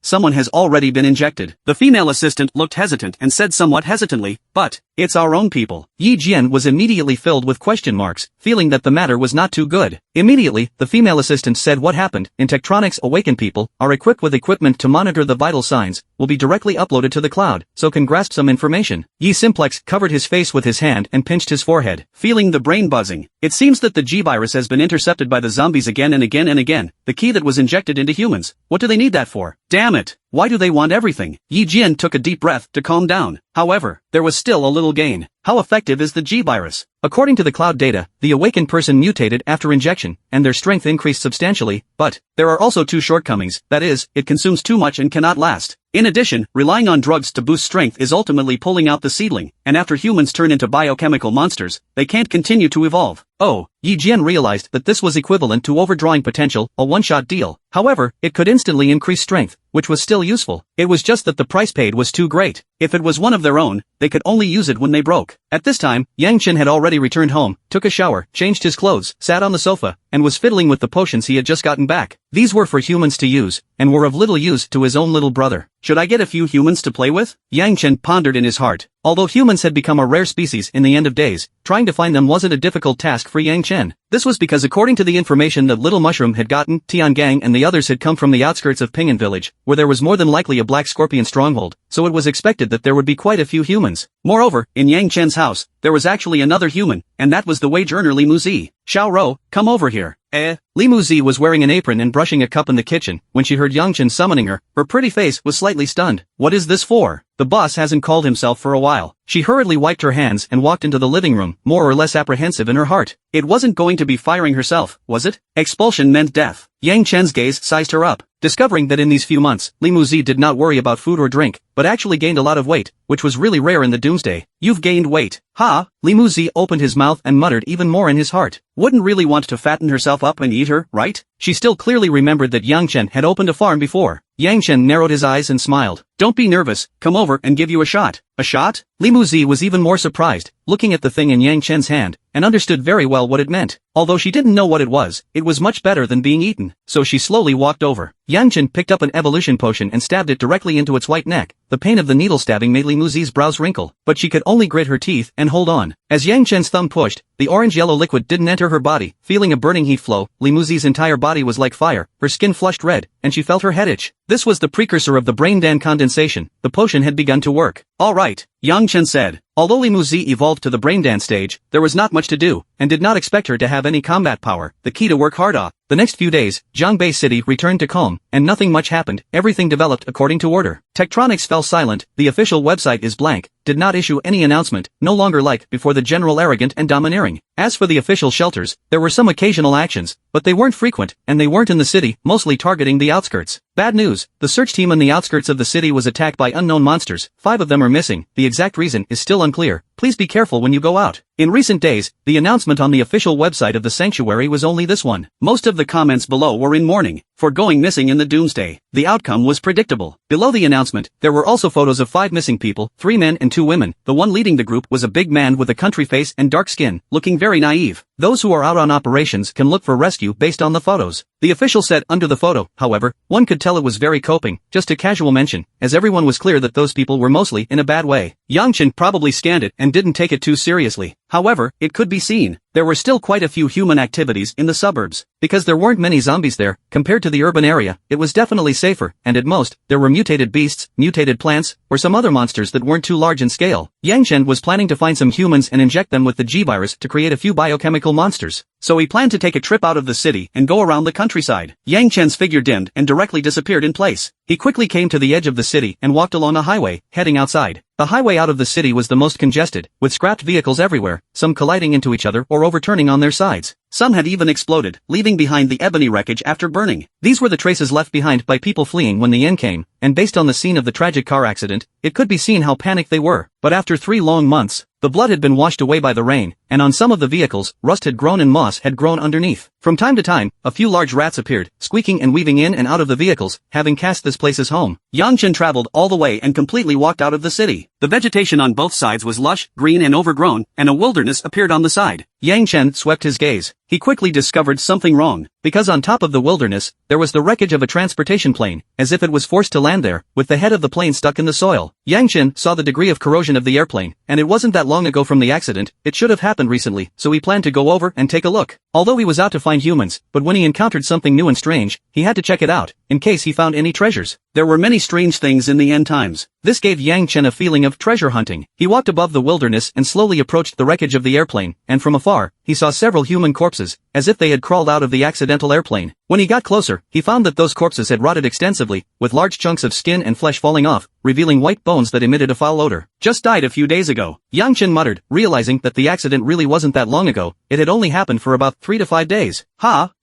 Someone has already been injected. The female assistant looked hesitant and said somewhat hesitantly, but, it's our own people. Yi Jian was immediately filled with question marks, feeling that the matter was not too good. Immediately, the female assistant said what happened in Tektronix awakened people are equipped with equipment to monitor the vital signs, will be directly uploaded to the cloud, so can grasp some information. Yi Simplex covered his face with his hand and pinched his forehead, feeling the brain buzzing. It seems that the G-Virus has been intercepted by the zombies again and again and again, the key that was injected into humans. What do they need that for? Damn it! Why do they want everything? Yi Jian took a deep breath to calm down. However, there was still a little gain. How effective is the G-Virus? According to the cloud data, the awakened person mutated after injection, and their strength increased substantially, but there are also two shortcomings, that is, it consumes too much and cannot last. In addition, relying on drugs to boost strength is ultimately pulling out the seedling, and after humans turn into biochemical monsters, they can't continue to evolve. Oh, Yi Jian realized that this was equivalent to overdrawing potential, a one-shot deal. However, it could instantly increase strength, which was still useful. It was just that the price paid was too great. If it was one of their own, they could only use it when they broke. At this time, Yang Chen had already returned home, took a shower, changed his clothes, sat on the sofa, and was fiddling with the potions he had just gotten back. These were for humans to use, and were of little use to his own little brother. Should I get a few humans to play with? Yang Chen pondered in his heart. Although humans had become a rare species in the end of days, trying to find them wasn't a difficult task for Yang Chen. This was because according to the information that Little Mushroom had gotten, Tian Gang and the others had come from the outskirts of Pingan Village, where there was more than likely a Black Scorpion stronghold, so it was expected that there would be quite a few humans. Moreover, in Yang Chen's house, there was actually another human, and that was the wage earner Li Muzi. Xiao Rou, come over here. Li Muzi was wearing an apron and brushing a cup in the kitchen. When she heard Yang Chen summoning her, her pretty face was slightly stunned. What is this for? The boss hasn't called himself for a while. She hurriedly wiped her hands and walked into the living room, more or less apprehensive in her heart. It wasn't going to be firing herself, was it? Expulsion meant death. Yang Chen's gaze sized her up, discovering that in these few months, Li Muzi did not worry about food or drink, but actually gained a lot of weight, which was really rare in the doomsday. You've gained weight. Ha! Li Muzi opened his mouth and muttered even more in his heart. Wouldn't really want to fatten herself up and eat her, right? She still clearly remembered that Yang Chen had opened a farm before. Yang Chen narrowed his eyes and smiled. Don't be nervous, come over and give you a shot. A shot? Li Muzi was even more surprised, looking at the thing in Yang Chen's hand, and understood very well what it meant. Although she didn't know what it was much better than being eaten, so she slowly walked over. Yang Chen picked up an evolution potion and stabbed it directly into its white neck. The pain of the needle stabbing made Li Muzi's brows wrinkle, but she could only grit her teeth and hold on. As Yang Chen's thumb pushed, the orange-yellow liquid didn't enter her body. Feeling a burning heat flow, Li Muzi's entire body was like fire, her skin flushed red, and she felt her head itch. This was the precursor of the brain dan condensation. The potion had begun to work. Alright, Yang Chen said. Although Li Muzi evolved to the brain dance stage, there was not much to do, and did not expect her to have any combat power, the key to work hard off. The next few days, Zhangbei City returned to calm, and nothing much happened, everything developed according to order. Tektronix fell silent, the official website is blank, did not issue any announcement, no longer like before the general arrogant and domineering. As for the official shelters, there were some occasional actions, but they weren't frequent, and they weren't in the city, mostly targeting the outskirts. Bad news, the search team on the outskirts of the city was attacked by unknown monsters, 5 of them are missing, the exact reason is still unclear. Please be careful when you go out. In recent days, the announcement on the official website of the sanctuary was only this one. Most of the comments below were in mourning for going missing in the doomsday. The outcome was predictable. Below the announcement, there were also photos of 5 missing people, 3 men and 2 women. The one leading the group was a big man with a country face and dark skin, looking very naive. Those who are out on operations can look for rescue based on the photos. The official said under the photo, however, one could tell it was very coping, just a casual mention, as everyone was clear that those people were mostly in a bad way. Yang Chen probably scanned it and didn't take it too seriously. However, it could be seen. There were still quite a few human activities in the suburbs. Because there weren't many zombies there, compared to the urban area, it was definitely safer, and at most, there were mutated beasts, mutated plants, or some other monsters that weren't too large in scale. Yang Chen was planning to find some humans and inject them with the G-virus to create a few biochemical monsters. So he planned to take a trip out of the city and go around the countryside. Yang Chen's figure dimmed and directly disappeared in place. He quickly came to the edge of the city and walked along a highway, heading outside. The highway out of the city was the most congested, with scrapped vehicles everywhere, some colliding into each other or overturning on their sides. Some had even exploded, leaving behind the ebony wreckage after burning. These were the traces left behind by people fleeing when the end came, and based on the scene of the tragic car accident, it could be seen how panicked they were. But after 3 long months, the blood had been washed away by the rain, and on some of the vehicles, rust had grown and moss had grown underneath. From time to time, a few large rats appeared, squeaking and weaving in and out of the vehicles, having cast this place as home. Yang Chen traveled all the way and completely walked out of the city. The vegetation on both sides was lush, green and overgrown, and a wilderness appeared on the side. Yang Chen swept his gaze. He quickly discovered something wrong, because on top of the wilderness, there was the wreckage of a transportation plane, as if it was forced to land there, with the head of the plane stuck in the soil. Yang Chen saw the degree of corrosion of the airplane, and it wasn't that long ago from the accident, it should have happened recently, so he planned to go over and take a look. Although he was out to find humans, but when he encountered something new and strange, he had to check it out, in case he found any treasures. There were many strange things in the end times. This gave Yang Chen a feeling of treasure hunting. He walked above the wilderness and slowly approached the wreckage of the airplane, and from afar, he saw several human corpses, as if they had crawled out of the accidental airplane. When he got closer, he found that those corpses had rotted extensively, with large chunks of skin and flesh falling off, revealing white bones that emitted a foul odor. Just died a few days ago. Yang Chen muttered, realizing that the accident really wasn't that long ago, it had only happened for about 3 to 5 days.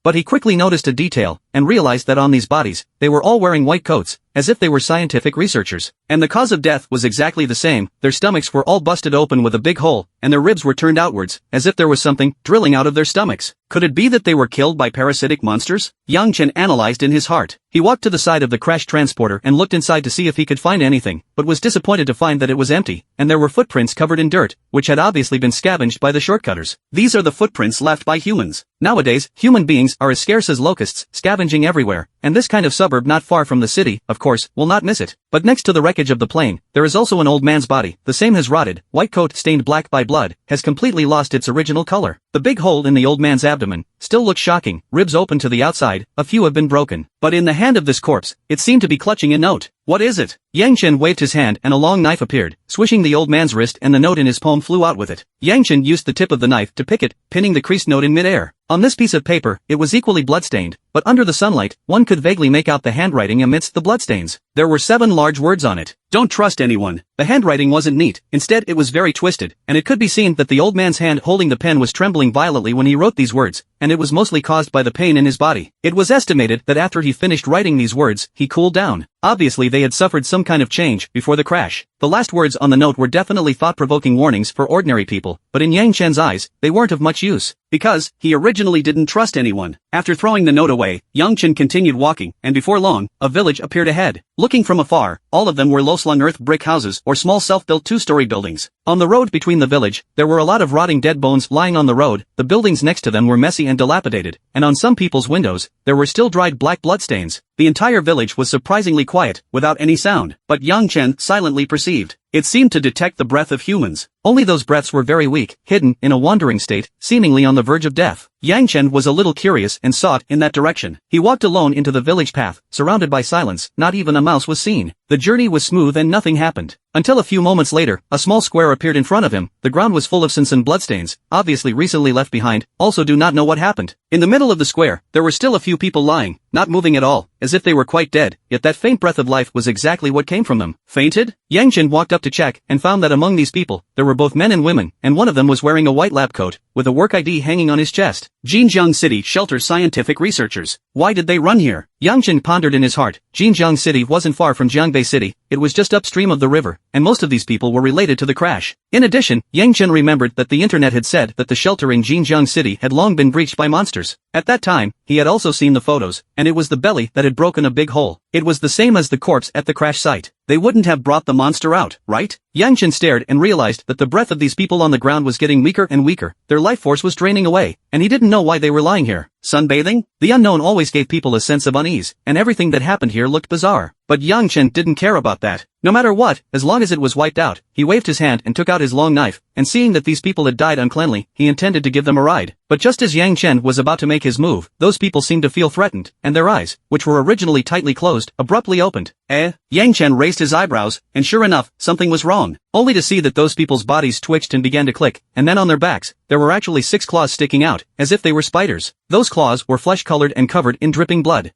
But he quickly noticed a detail, and realized that on these bodies, they were all wearing white coats, as if they were scientific researchers. And the cause of death was exactly the same, their stomachs were all busted open with a big hole, and their ribs were turned outwards, as if there was something drilling out of their stomachs. Could it be that they were killed by parasitic monsters? Yang Chen analyzed in his heart. He walked to the side of the crashed transporter and looked inside to see if he could find anything, but was disappointed to find that it was empty, and there were footprints covered in dirt, which had obviously been scavenged by the shortcutters. These are the footprints left by humans. Nowadays, human beings are as scarce as locusts, scavenging everywhere, and this kind of suburb not far from the city, of course, will not miss it. But next to the wreckage of the plane, there is also an old man's body, the same has rotted, white coat stained black by blood, has completely lost its original color. The big hole in the old man's abdomen still looks shocking, ribs open to the outside, a few have been broken. But in the hand of this corpse, it seemed to be clutching a note. What is it? Yang Chen waved his hand and a long knife appeared, swishing the old man's wrist, and the note in his palm flew out with it. Yang Chen used the tip of the knife to pick it, pinning the creased note in midair. On this piece of paper, it was equally bloodstained, but under the sunlight, one could vaguely make out the handwriting amidst the bloodstains. There were 7 large words on it. Don't trust anyone. The handwriting wasn't neat, instead it was very twisted, and it could be seen that the old man's hand holding the pen was trembling violently when he wrote these words, and it was mostly caused by the pain in his body. It was estimated that after he finished writing these words, he cooled down. Obviously they had suffered some kind of change before the crash. The last words on the note were definitely thought-provoking warnings for ordinary people, but in Yang Chen's eyes, they weren't of much use, because he originally didn't trust anyone. After throwing the note away, Yang Chen continued walking, and before long, a village appeared ahead. Looking from afar, all of them were low-slung earth brick houses or small self-built 2-story buildings. On the road between the village, there were a lot of rotting dead bones lying on the road, the buildings next to them were messy and dilapidated, and on some people's windows, there were still dried black bloodstains. The entire village was surprisingly quiet, without any sound, but Yang Chen silently perceived. It seemed to detect the breath of humans. Only those breaths were very weak, hidden, in a wandering state, seemingly on the verge of death. Yang Chen was a little curious and sought in that direction. He walked alone into the village path, surrounded by silence, not even a mouse was seen. The journey was smooth and nothing happened. Until a few moments later, a small square appeared in front of him. The ground was full of sins and bloodstains, obviously recently left behind, also do not know what happened. In the middle of the square, there were still a few people lying, not moving at all, as if they were quite dead, yet that faint breath of life was exactly what came from them. Fainted? Yang Chen walked up to check, and found that among these people, there were both men and women, and one of them was wearing a white lab coat, with a work ID hanging on his chest. Jinjiang City shelters scientific researchers. Why did they run here? Yang Chen pondered in his heart. Jinjiang City wasn't far from Jiangbei City, it was just upstream of the river, and most of these people were related to the crash. In addition, Yang Chen remembered that the internet had said that the shelter in Jinjiang City had long been breached by monsters. At that time, he had also seen the photos, and it was the belly that had broken a big hole. It was the same as the corpse at the crash site. They wouldn't have brought the monster out, right? Yang Chen stared and realized that the breath of these people on the ground was getting weaker and weaker, their life force was draining away, and he didn't know why they were lying here. Sunbathing? The unknown always gave people a sense of unease, and everything that happened here looked bizarre. But Yang Chen didn't care about that. No matter what, as long as it was wiped out, he waved his hand and took out his long knife, and seeing that these people had died uncleanly, he intended to give them a ride. But just as Yang Chen was about to make his move, those people seemed to feel threatened, and their eyes, which were originally tightly closed, abruptly opened. Yang Chen raised his eyebrows, and sure enough, something was wrong. Only to see that those people's bodies twitched and began to click, and then on their backs, there were actually 6 claws sticking out, as if they were spiders. Those claws were flesh-colored and covered in dripping blood.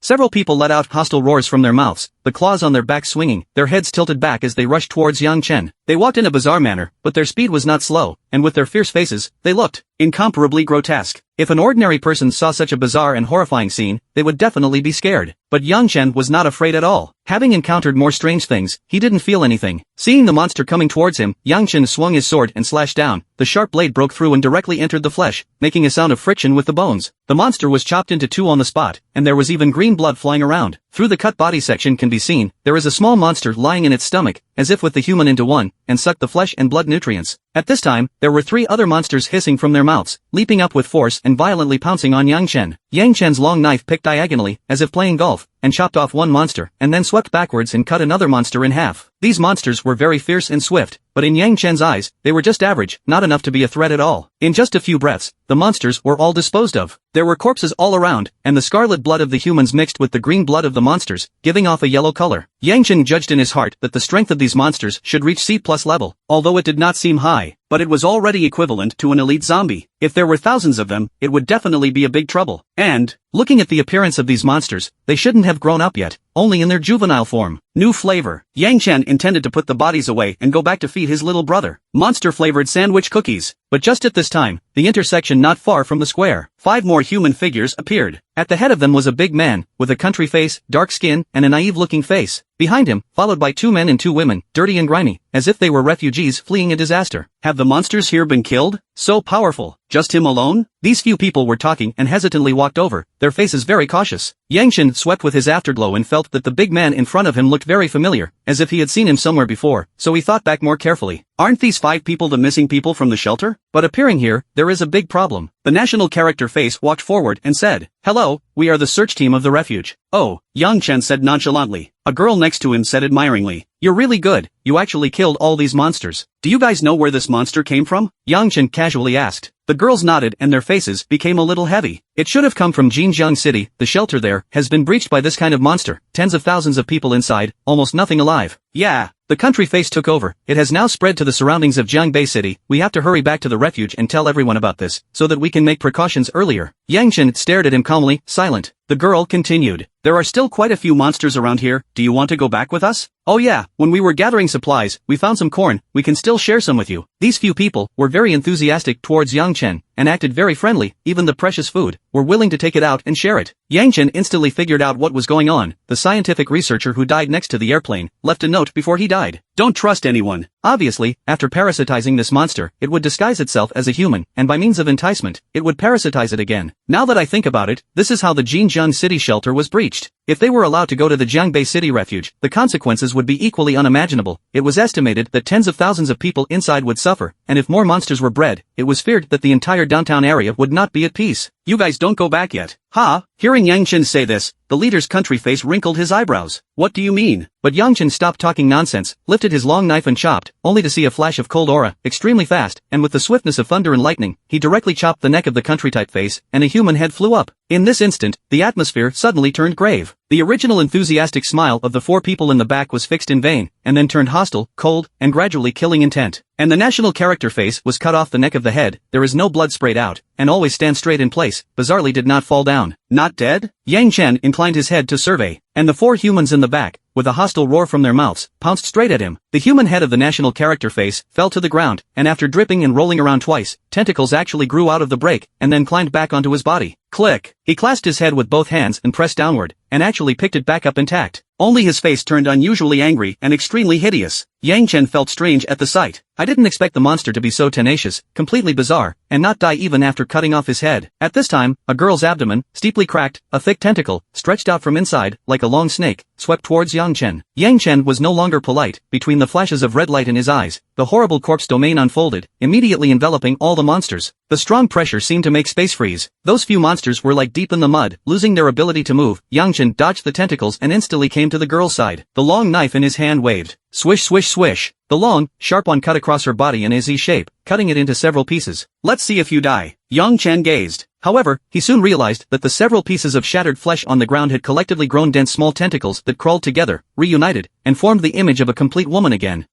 Several people let out hostile roars from their mouths, the claws on their backs swinging, their heads tilted back as they rushed towards Yang Chen. They walked in a bizarre manner, but their speed was not slow, and with their fierce faces, they looked incomparably grotesque. If an ordinary person saw such a bizarre and horrifying scene, they would definitely be scared. But Yang Chen was not afraid at all. Having encountered more strange things, he didn't feel anything. Seeing the monster coming towards him, Yang Chen swung his sword and slashed down. The sharp blade broke through and directly entered the flesh, making a sound of friction with the bones. The monster was chopped into 2 on the spot, and there was even green blood flying around. Through the cut body section can be seen, there is a small monster lying in its stomach, as if with the human into one, and sucked the flesh and blood nutrients. At this time, there were 3 other monsters hissing from their mouths, leaping up with force and violently pouncing on Yang Chen. Yang Chen's long knife picked diagonally, as if playing golf, and chopped off one monster, and then swept backwards and cut another monster in half. These monsters were very fierce and swift, but in Yang Chen's eyes, they were just average, not enough to be a threat at all. In just a few breaths, the monsters were all disposed of. There were corpses all around, and the scarlet blood of the humans mixed with the green blood of the monsters, giving off a yellow color. Yang Chen judged in his heart that the strength of these monsters should reach C+ level, although it did not seem high, but it was already equivalent to an elite zombie. If there were thousands of them, it would definitely be a big trouble. And, looking at the appearance of these monsters, they shouldn't have grown up yet, only in their juvenile form. New flavor. Yang Chen intended to put the bodies away and go back to feed his little brother. Monster-flavored sandwich cookies. But just at this time, the intersection not far from the square, 5 more human figures appeared. At the head of them was a big man, with a country face, dark skin, and a naive-looking face. Behind him, followed by 2 men and 2 women, dirty and grimy, as if they were refugees fleeing a disaster. Have the monsters here been killed? So powerful. Just him alone? These few people were talking and hesitantly walked over, their faces very cautious. Yang Chen swept with his afterglow and felt that the big man in front of him looked very familiar, as if he had seen him somewhere before, so he thought back more carefully. Aren't these 5 people the missing people from the shelter? But appearing here, there is a big problem. The national character face walked forward and said, "Hello, we are the search team of the refuge." "Oh," Yang Chen said nonchalantly. A girl next to him said admiringly, "You're really good, you actually killed all these monsters. Do you guys know where this monster came from?" Yang Chen casually asked. The girls nodded and their faces became a little heavy. It should have come from Jinjiang City. The shelter there has been breached by this kind of monster. Tens of thousands of people inside, almost nothing alive. Yeah. The country face took over. It has now spread to the surroundings of Jiangbei City. We have to hurry back to the refuge and tell everyone about this, so that we can make precautions earlier. Yang Chen stared at him calmly, silent. The girl continued. There are still quite a few monsters around here. Do you want to go back with us? Oh yeah, when we were gathering supplies, we found some corn. We can still share some with you. These few people were very enthusiastic towards Yang Chen, and acted very friendly. Even the precious food, were willing to take it out and share it. Yang Chen instantly figured out what was going on. The scientific researcher who died next to the airplane left a note before he died. Don't trust anyone. Obviously, after parasitizing this monster, it would disguise itself as a human, and by means of enticement, it would parasitize it again. Now that I think about it, this is how the Jinjiang City shelter was breached. If they were allowed to go to the Jiangbei City refuge, the consequences would be equally unimaginable. It was estimated that tens of thousands of people inside would suffer, and if more monsters were bred, it was feared that the entire downtown area would not be at peace. You guys don't go back yet. Ha! Hearing Yang Chen say this, the leader's country face wrinkled his eyebrows. What do you mean? But Yang Chen stopped talking nonsense, lifted his long knife and chopped, only to see a flash of cold aura, extremely fast, and with the swiftness of thunder and lightning, he directly chopped the neck of the country-type face, and a human head flew up. In this instant, the atmosphere suddenly turned grave. The original enthusiastic smile of the 4 people in the back was fixed in vain, and then turned hostile, cold, and gradually killing intent. And the national character face was cut off the neck of the head. There is no blood sprayed out, and always stand straight in place, bizarrely did not fall down. Not dead? Yang Chen inclined his head to survey, and the 4 humans in the back, with a hostile roar from their mouths, pounced straight at him. The human head of the national character face fell to the ground, and after dripping and rolling around twice, tentacles actually grew out of the break, and then climbed back onto his body. Click! He clasped his head with both hands and pressed downward, and actually picked it back up intact. Only his face turned unusually angry and extremely hideous. Yang Chen felt strange at the sight. I didn't expect the monster to be so tenacious, completely bizarre, and not die even after cutting off his head. At this time, a girl's abdomen, steeply cracked, a thick tentacle, stretched out from inside, like a long snake, swept towards Yang Chen. Yang Chen was no longer polite. Between the flashes of red light in his eyes, the horrible corpse domain unfolded, immediately enveloping all the monsters. The strong pressure seemed to make space freeze. Those few monsters were like deep in the mud, losing their ability to move. Yang Chen dodged the tentacles and instantly came to the girl's side. The long knife in his hand waved. Swish swish swish. The long, sharp one cut across her body in a Z shape, cutting it into several pieces. Let's see if you die. Yang Chen gazed. However, he soon realized that the several pieces of shattered flesh on the ground had collectively grown dense small tentacles that crawled together, reunited, and formed the image of a complete woman again.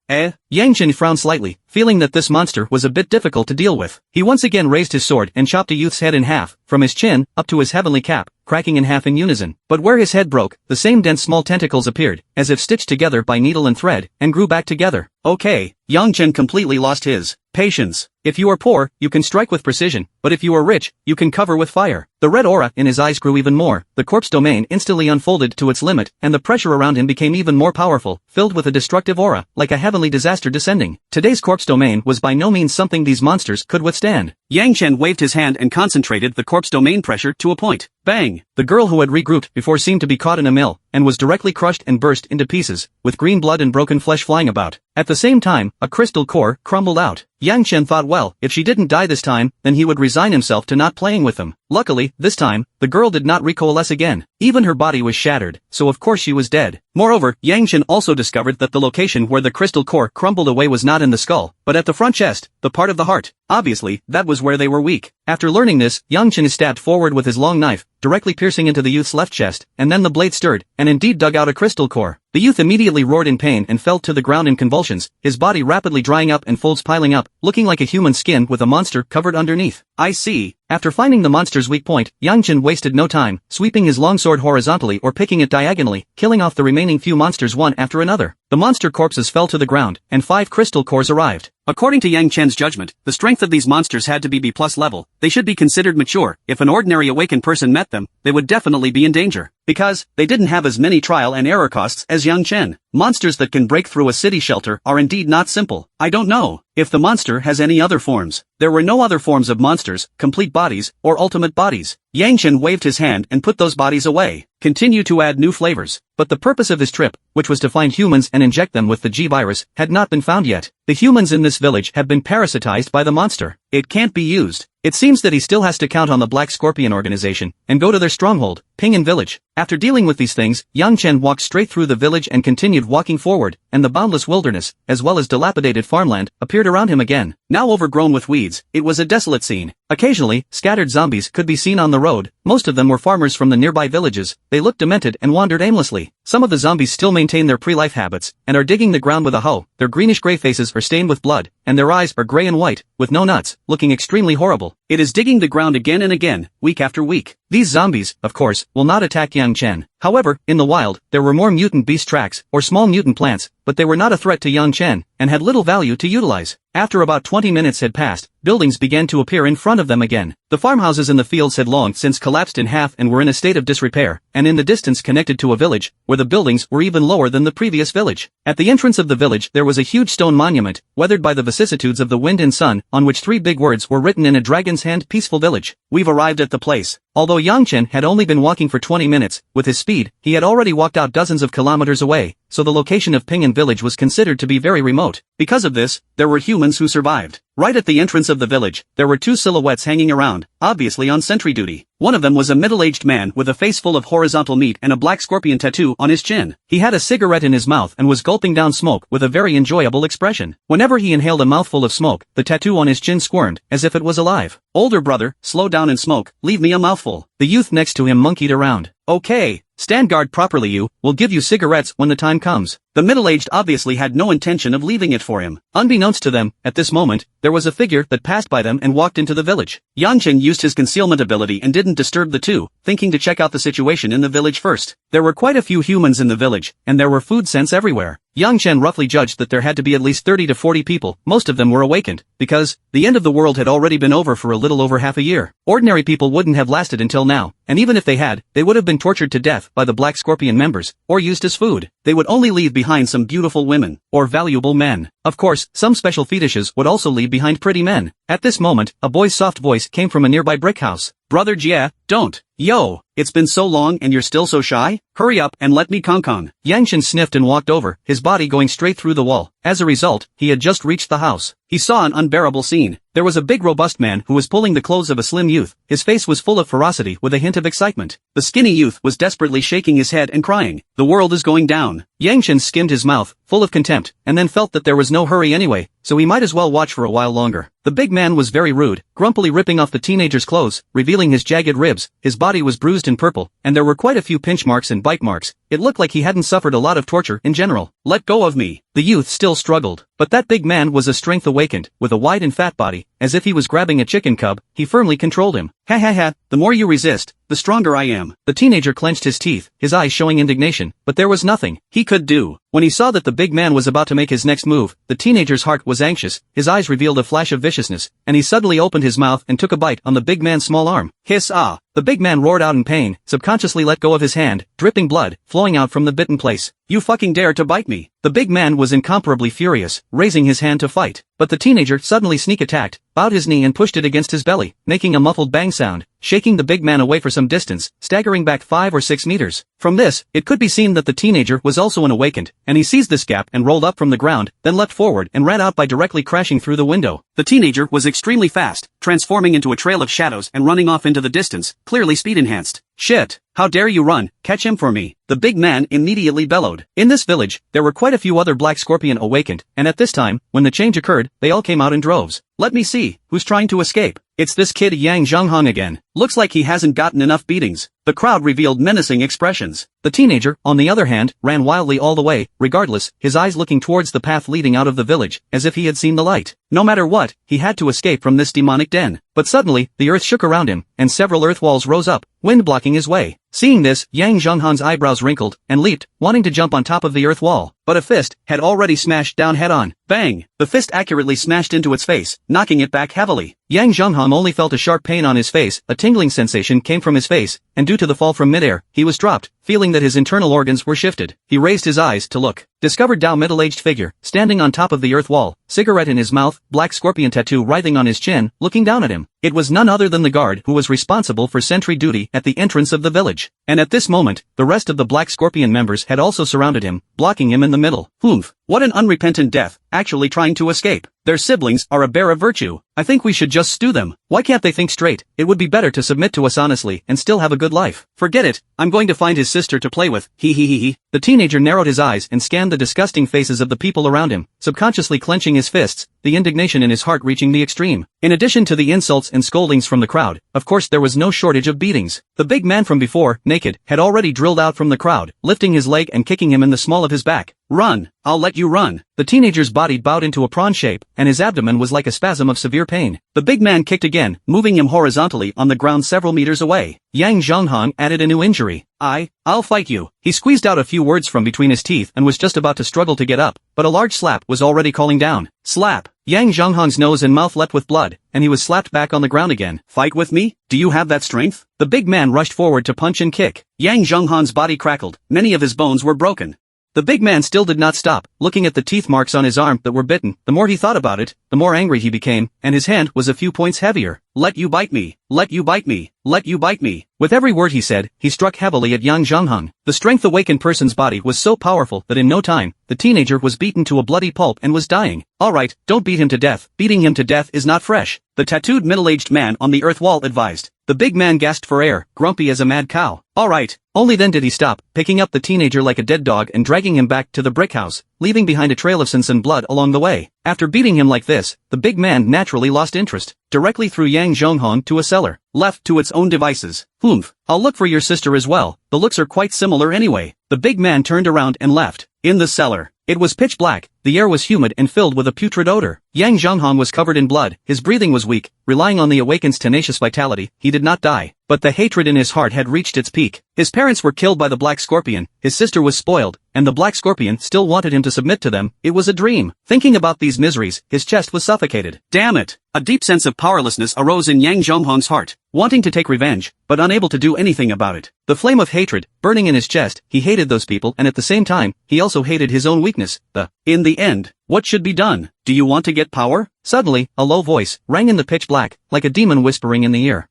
Yang Chen frowned slightly, feeling that this monster was a bit difficult to deal with. He once again raised his sword and chopped a youth's head in half, from his chin, up to his heavenly cap, cracking in half in unison. But where his head broke, the same dense small tentacles appeared, as if stitched together by needle and thread, and grew back together. Okay, Yang Chen completely lost his patience. If you are poor, you can strike with precision, but if you are rich, you can cover with fire. The red aura in his eyes grew even more, the corpse domain instantly unfolded to its limit, and the pressure around him became even more powerful, filled with a destructive aura, like a heavenly disaster descending. Today's corpse domain was by no means something these monsters could withstand. Yang Chen waved his hand and concentrated the corpse domain pressure to a point. Bang! The girl who had regrouped before seemed to be caught in a mill, and was directly crushed and burst into pieces, with green blood and broken flesh flying about. At the same time, a crystal core crumbled out. Yang Chen thought, well, if she didn't die this time, then he would resign himself to not playing with them. Luckily, this time, the girl did not recoalesce again. Even her body was shattered, so of course she was dead. Moreover, Yang Chen also discovered that the location where the crystal core crumbled away was not in the skull, but at the front chest, the part of the heart. Obviously, that was where they were weak. After learning this, Yang Chen stabbed forward with his long knife, directly piercing into the youth's left chest, and then the blade stirred, and indeed dug out a crystal core. The youth immediately roared in pain and fell to the ground in convulsions, his body rapidly drying up and folds piling up, looking like a human skin with a monster covered underneath. I see. After finding the monster's weak point, Yang Chen wasted no time, sweeping his long sword horizontally or picking it diagonally, killing off the remaining few monsters one after another. The monster corpses fell to the ground, and 5 crystal cores arrived. According to Yang Chen's judgment, the strength of these monsters had to be B+ level. They should be considered mature. If an ordinary awakened person met them, they would definitely be in danger. Because they didn't have as many trial and error costs as Yang Chen. Monsters that can break through a city shelter are indeed not simple. I don't know if the monster has any other forms. There were no other forms of monsters, complete bodies, or ultimate bodies. Yang Chen waved his hand and put those bodies away. Continue to add new flavors. But the purpose of his trip, which was to find humans and inject them with the G virus, had not been found yet. The humans in this village have been parasitized by the monster. It can't be used. It seems that he still has to count on the Black Scorpion organization and go to their stronghold, Pinyin Village. After dealing with these things, Yang Chen walked straight through the village and continued walking forward, and the boundless wilderness, as well as dilapidated farmland, appeared around him again. Now overgrown with weeds, it was a desolate scene. Occasionally, scattered zombies could be seen on the road. Most of them were farmers from the nearby villages. They looked demented and wandered aimlessly. Some of the zombies still maintain their pre-life habits, and are digging the ground with a hoe. Their greenish-gray faces are stained with blood, and their eyes are gray and white, with no nuts, looking extremely horrible. It is digging the ground again and again, week after week. These zombies, of course, will not attack Yang Chen. However, in the wild, there were more mutant beast tracks, or small mutant plants, but they were not a threat to Yang Chen, and had little value to utilize. After about 20 minutes had passed, buildings began to appear in front of them again. The farmhouses in the fields had long since collapsed in half and were in a state of disrepair, and in the distance connected to a village, where the buildings were even lower than the previous village. At the entrance of the village there was a huge stone monument, weathered by the vicissitudes of the wind and sun, on which 3 big words were written in a dragon's hand: Peaceful Village. We've arrived at the place. Although Yang Chen had only been walking for 20 minutes, with his speed, he had already walked out dozens of kilometers away, so the location of Pinyin Village was considered to be very remote. Because of this, there were humans who survived. Right at the entrance of the village, there were 2 silhouettes hanging around, obviously on sentry duty. One of them was a middle-aged man with a face full of horizontal meat and a black scorpion tattoo on his chin. He had a cigarette in his mouth and was gulping down smoke with a very enjoyable expression. Whenever he inhaled a mouthful of smoke, the tattoo on his chin squirmed, as if it was alive. Older brother, slow down and smoke, leave me a mouthful. The youth next to him monkeyed around. Okay, stand guard properly, you, we'll give you cigarettes when the time comes. The middle-aged obviously had no intention of leaving it for him. Unbeknownst to them, at this moment, there was a figure that passed by them and walked into the village. Yang Chen used his concealment ability and didn't disturb the two, thinking to check out the situation in the village first. There were quite a few humans in the village, and there were food scents everywhere. Yang Chen roughly judged that there had to be at least 30 to 40 people, most of them were awakened, because the end of the world had already been over for a little over half a year. Ordinary people wouldn't have lasted until now, and even if they had, they would have been tortured to death by the Black Scorpion members, or used as food. They would only leave behind some beautiful women, or valuable men. Of course, some special fetishes would also leave behind pretty men. At this moment, a boy's soft voice came from a nearby brick house. Brother Jia, don't. Yo, it's been so long and you're still so shy? Hurry up and let me Kong. Yang Chen sniffed and walked over, his body going straight through the wall. As a result, he had just reached the house. He saw an unbearable scene. There was a big robust man who was pulling the clothes of a slim youth. His face was full of ferocity with a hint of excitement. The skinny youth was desperately shaking his head and crying, "The world is going down." Yang Chen skimmed his mouth, full of contempt, and then felt that there was no hurry anyway, so he might as well watch for a while longer. The big man was very rude, grumpily ripping off the teenager's clothes, revealing his jagged ribs. His body was bruised and purple, and there were quite a few pinch marks and bite marks. It looked like he hadn't suffered a lot of torture in general. "Let go of me." The youth still struggled, but that big man was a strength awakened, with a wide and fat body, as if he was grabbing a chicken cub. He firmly controlled him. "Ha ha ha, the more you resist, the stronger I am." The teenager clenched his teeth, his eyes showing indignation, but there was nothing he could do. When he saw that the big man was about to make his next move, the teenager's heart was anxious, his eyes revealed a flash of viciousness, and he suddenly opened his mouth and took a bite on the big man's small arm. Hiss ah! The big man roared out in pain, subconsciously let go of his hand, dripping blood, flowing out from the bitten place. "You fucking dare to bite me!" The big man was incomparably furious, raising his hand to fight. But the teenager suddenly sneak attacked, bowed his knee and pushed it against his belly, making a muffled bang sound, shaking the big man away for some distance, staggering back 5 or 6 meters. From this, it could be seen that the teenager was also an awakened, and he seized this gap and rolled up from the ground, then leapt forward and ran out by directly crashing through the window. The teenager was extremely fast, transforming into a trail of shadows and running off into the distance, clearly speed enhanced. "Shit! How dare you run? Catch him for me!" The big man immediately bellowed. In this village, there were quite a few other Black Scorpion awakened, and at this time, when the change occurred, they all came out in droves. "Let me see, who's trying to escape? It's this kid Yang Zhonghong again. Looks like he hasn't gotten enough beatings." The crowd revealed menacing expressions. The teenager, on the other hand, ran wildly all the way, regardless, his eyes looking towards the path leading out of the village, as if he had seen the light. No matter what, he had to escape from this demonic den. But suddenly, the earth shook around him, and several earth walls rose up, wind blocking his way. Seeing this, Yang Zhonghong's eyebrows wrinkled, and leaped, wanting to jump on top of the earth wall. But a fist had already smashed down head-on. Bang! The fist accurately smashed into its face, knocking it back heavily. Yang Zhonghong only felt a sharp pain on his face, a tingling sensation came from his face, and due to the fall from midair, he was dropped, feeling that his internal organs were shifted. He raised his eyes to look. Discovered Dao middle-aged figure, standing on top of the earth wall, cigarette in his mouth, black scorpion tattoo writhing on his chin, looking down at him. It was none other than the guard who was responsible for sentry duty at the entrance of the village. And at this moment, the rest of the Black Scorpion members had also surrounded him, blocking him in the middle. Humph! What an unrepentant death, actually trying to escape. Their siblings are a bear of virtue. I think we should just stew them. Why can't they think straight? It would be better to submit to us honestly and still have a good life. Forget it, I'm going to find his sister to play with. He. The teenager narrowed his eyes and scanned the disgusting faces of the people around him, subconsciously clenching his fists, the indignation in his heart reaching the extreme. In addition to the insults and scoldings from the crowd, of course there was no shortage of beatings. The big man from before, naked, had already drilled out from the crowd, lifting his leg and kicking him in the small of his back. "Run! I'll let you run." The teenager's body bowed into a prawn shape, and his abdomen was like a spasm of severe pain. The big man kicked again, moving him horizontally on the ground several meters away. Yang Zhonghong added a new injury. I'll fight you." He squeezed out a few words from between his teeth and was just about to struggle to get up, but a large slap was already calling down. Slap! Yang Zhonghong's nose and mouth leapt with blood, and he was slapped back on the ground again. "Fight with me? Do you have that strength?" The big man rushed forward to punch and kick. Yang Zhonghong's body crackled, many of his bones were broken. The big man still did not stop, looking at the teeth marks on his arm that were bitten. The more he thought about it, the more angry he became, and his hand was a few points heavier. "Let you bite me! Let you bite me! Let you bite me!" With every word he said, he struck heavily at Yang Zhonghong. The strength-awakened person's body was so powerful that in no time, the teenager was beaten to a bloody pulp and was dying. "Alright, don't beat him to death. Beating him to death is not fresh," the tattooed middle-aged man on the earth wall advised. The big man gasped for air, grumpy as a mad cow. "Alright." Only then did he stop, picking up the teenager like a dead dog and dragging him back to the brick house, leaving behind a trail of sins and blood along the way. After beating him like this, the big man naturally lost interest, directly threw Yang Zhonghong to a cellar, left to its own devices. "Humph, I'll look for your sister as well, the looks are quite similar anyway." The big man turned around and left. In the cellar, it was pitch black, the air was humid and filled with a putrid odor. Yang Zhonghong was covered in blood, his breathing was weak, relying on the awakened's tenacious vitality, he did not die. But the hatred in his heart had reached its peak. His parents were killed by the Black Scorpion, his sister was spoiled, and the Black Scorpion still wanted him to submit to them. It was a dream. Thinking about these miseries, his chest was suffocated. Damn it! A deep sense of powerlessness arose in Yang Zhonghong's heart, wanting to take revenge, but unable to do anything about it. The flame of hatred, burning in his chest, he hated those people and at the same time, he also hated his own weakness. In the end, what should be done? Do you want to get power? Suddenly, a low voice rang in the pitch black, like a demon whispering in the ear.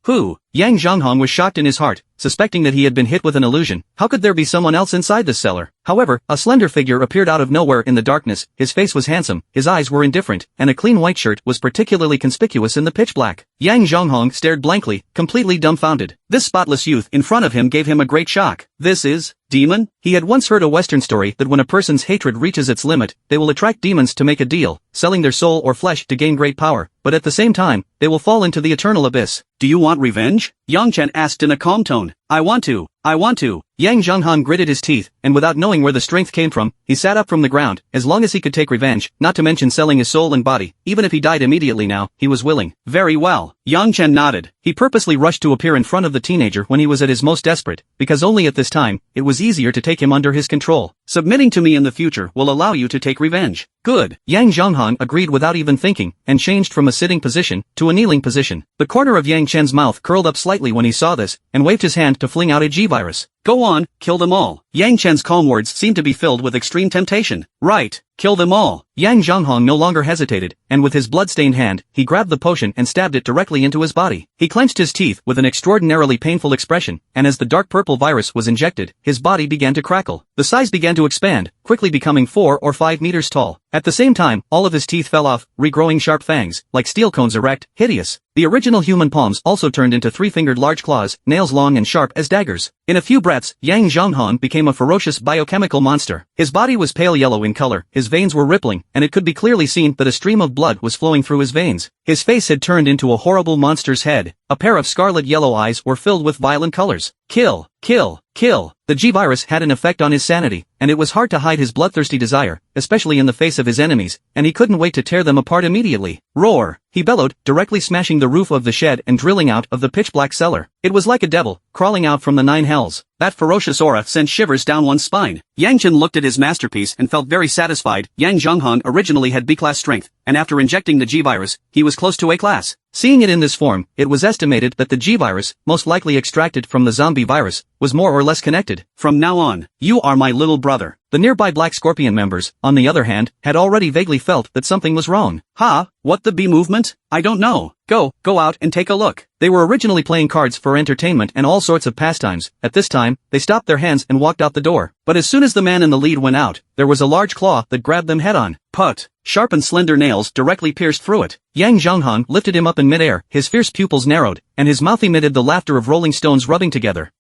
Who? Yang Zhonghong was shocked in his heart, suspecting that he had been hit with an illusion. How could there be someone else inside this cellar? However, a slender figure appeared out of nowhere in the darkness, his face was handsome, his eyes were indifferent, and a clean white shirt was particularly conspicuous in the pitch black. Yang Zhonghong stared blankly, completely dumbfounded. This spotless youth in front of him gave him a great shock. This is demon? He had once heard a Western story that when a person's hatred reaches its limit, they will attract demons to make a deal, selling their soul or flesh to gain great power, but at the same time, they will fall into the eternal abyss. Do you want revenge? Yang Chen asked in a calm tone. I want to. Yang Zhonghong gritted his teeth, and without knowing where the strength came from, he sat up from the ground. As long as he could take revenge, not to mention selling his soul and body, even if he died immediately now, he was willing. Very well. Yang Chen nodded. He purposely rushed to appear in front of the teenager when he was at his most desperate, because only at this time, it was easier to take him under his control. Submitting to me in the future will allow you to take revenge. Good. Yang Zhonghong agreed without even thinking, and changed from a sitting position to a kneeling position. The corner of Yang Chen's mouth curled up slightly when he saw this, and waved his hand to fling out a G-virus. Go on, kill them all. Yang Chen's calm words seemed to be filled with extreme temptation. Right, kill them all. Yang Zhonghong no longer hesitated, and with his blood-stained hand, he grabbed the potion and stabbed it directly into his body. He clenched his teeth with an extraordinarily painful expression, and as the dark purple virus was injected, his body began to crackle. The size began to expand, quickly becoming 4 or 5 meters tall. At the same time, all of his teeth fell off, regrowing sharp fangs, like steel cones erect, hideous. The original human palms also turned into 3-fingered large claws, nails long and sharp as daggers. In a few breaths, Yang Zhonghong became a ferocious biochemical monster. His body was pale yellow in color, his veins were rippling, and it could be clearly seen that a stream of blood was flowing through his veins. His face had turned into a horrible monster's head. A pair of scarlet yellow eyes were filled with violent colors. Kill, kill, kill. The G-virus had an effect on his sanity, and it was hard to hide his bloodthirsty desire, especially in the face of his enemies, and he couldn't wait to tear them apart immediately. Roar! He bellowed, directly smashing the roof of the shed and drilling out of the pitch-black cellar. It was like a devil, crawling out from the 9 hells. That ferocious aura sent shivers down one's spine. Yang Chen looked at his masterpiece and felt very satisfied. Yang Zhonghong originally had B-class strength, and after injecting the G-virus, he was close to A-class. Seeing it in this form, it was estimated that the G-virus, most likely extracted from the zombie virus, was more or less connected. From now on, you are my little brother. The nearby Black Scorpion members, on the other hand, had already vaguely felt that something was wrong. What the B movement? I don't know. Go out and take a look. They were originally playing cards for entertainment and all sorts of pastimes. At this time, they stopped their hands and walked out the door. But as soon as the man in the lead went out, there was a large claw that grabbed them head-on. Put. Sharp and slender nails directly pierced through it. Yang Zhonghong lifted him up in midair, his fierce pupils narrowed, and his mouth emitted the laughter of rolling stones rubbing together.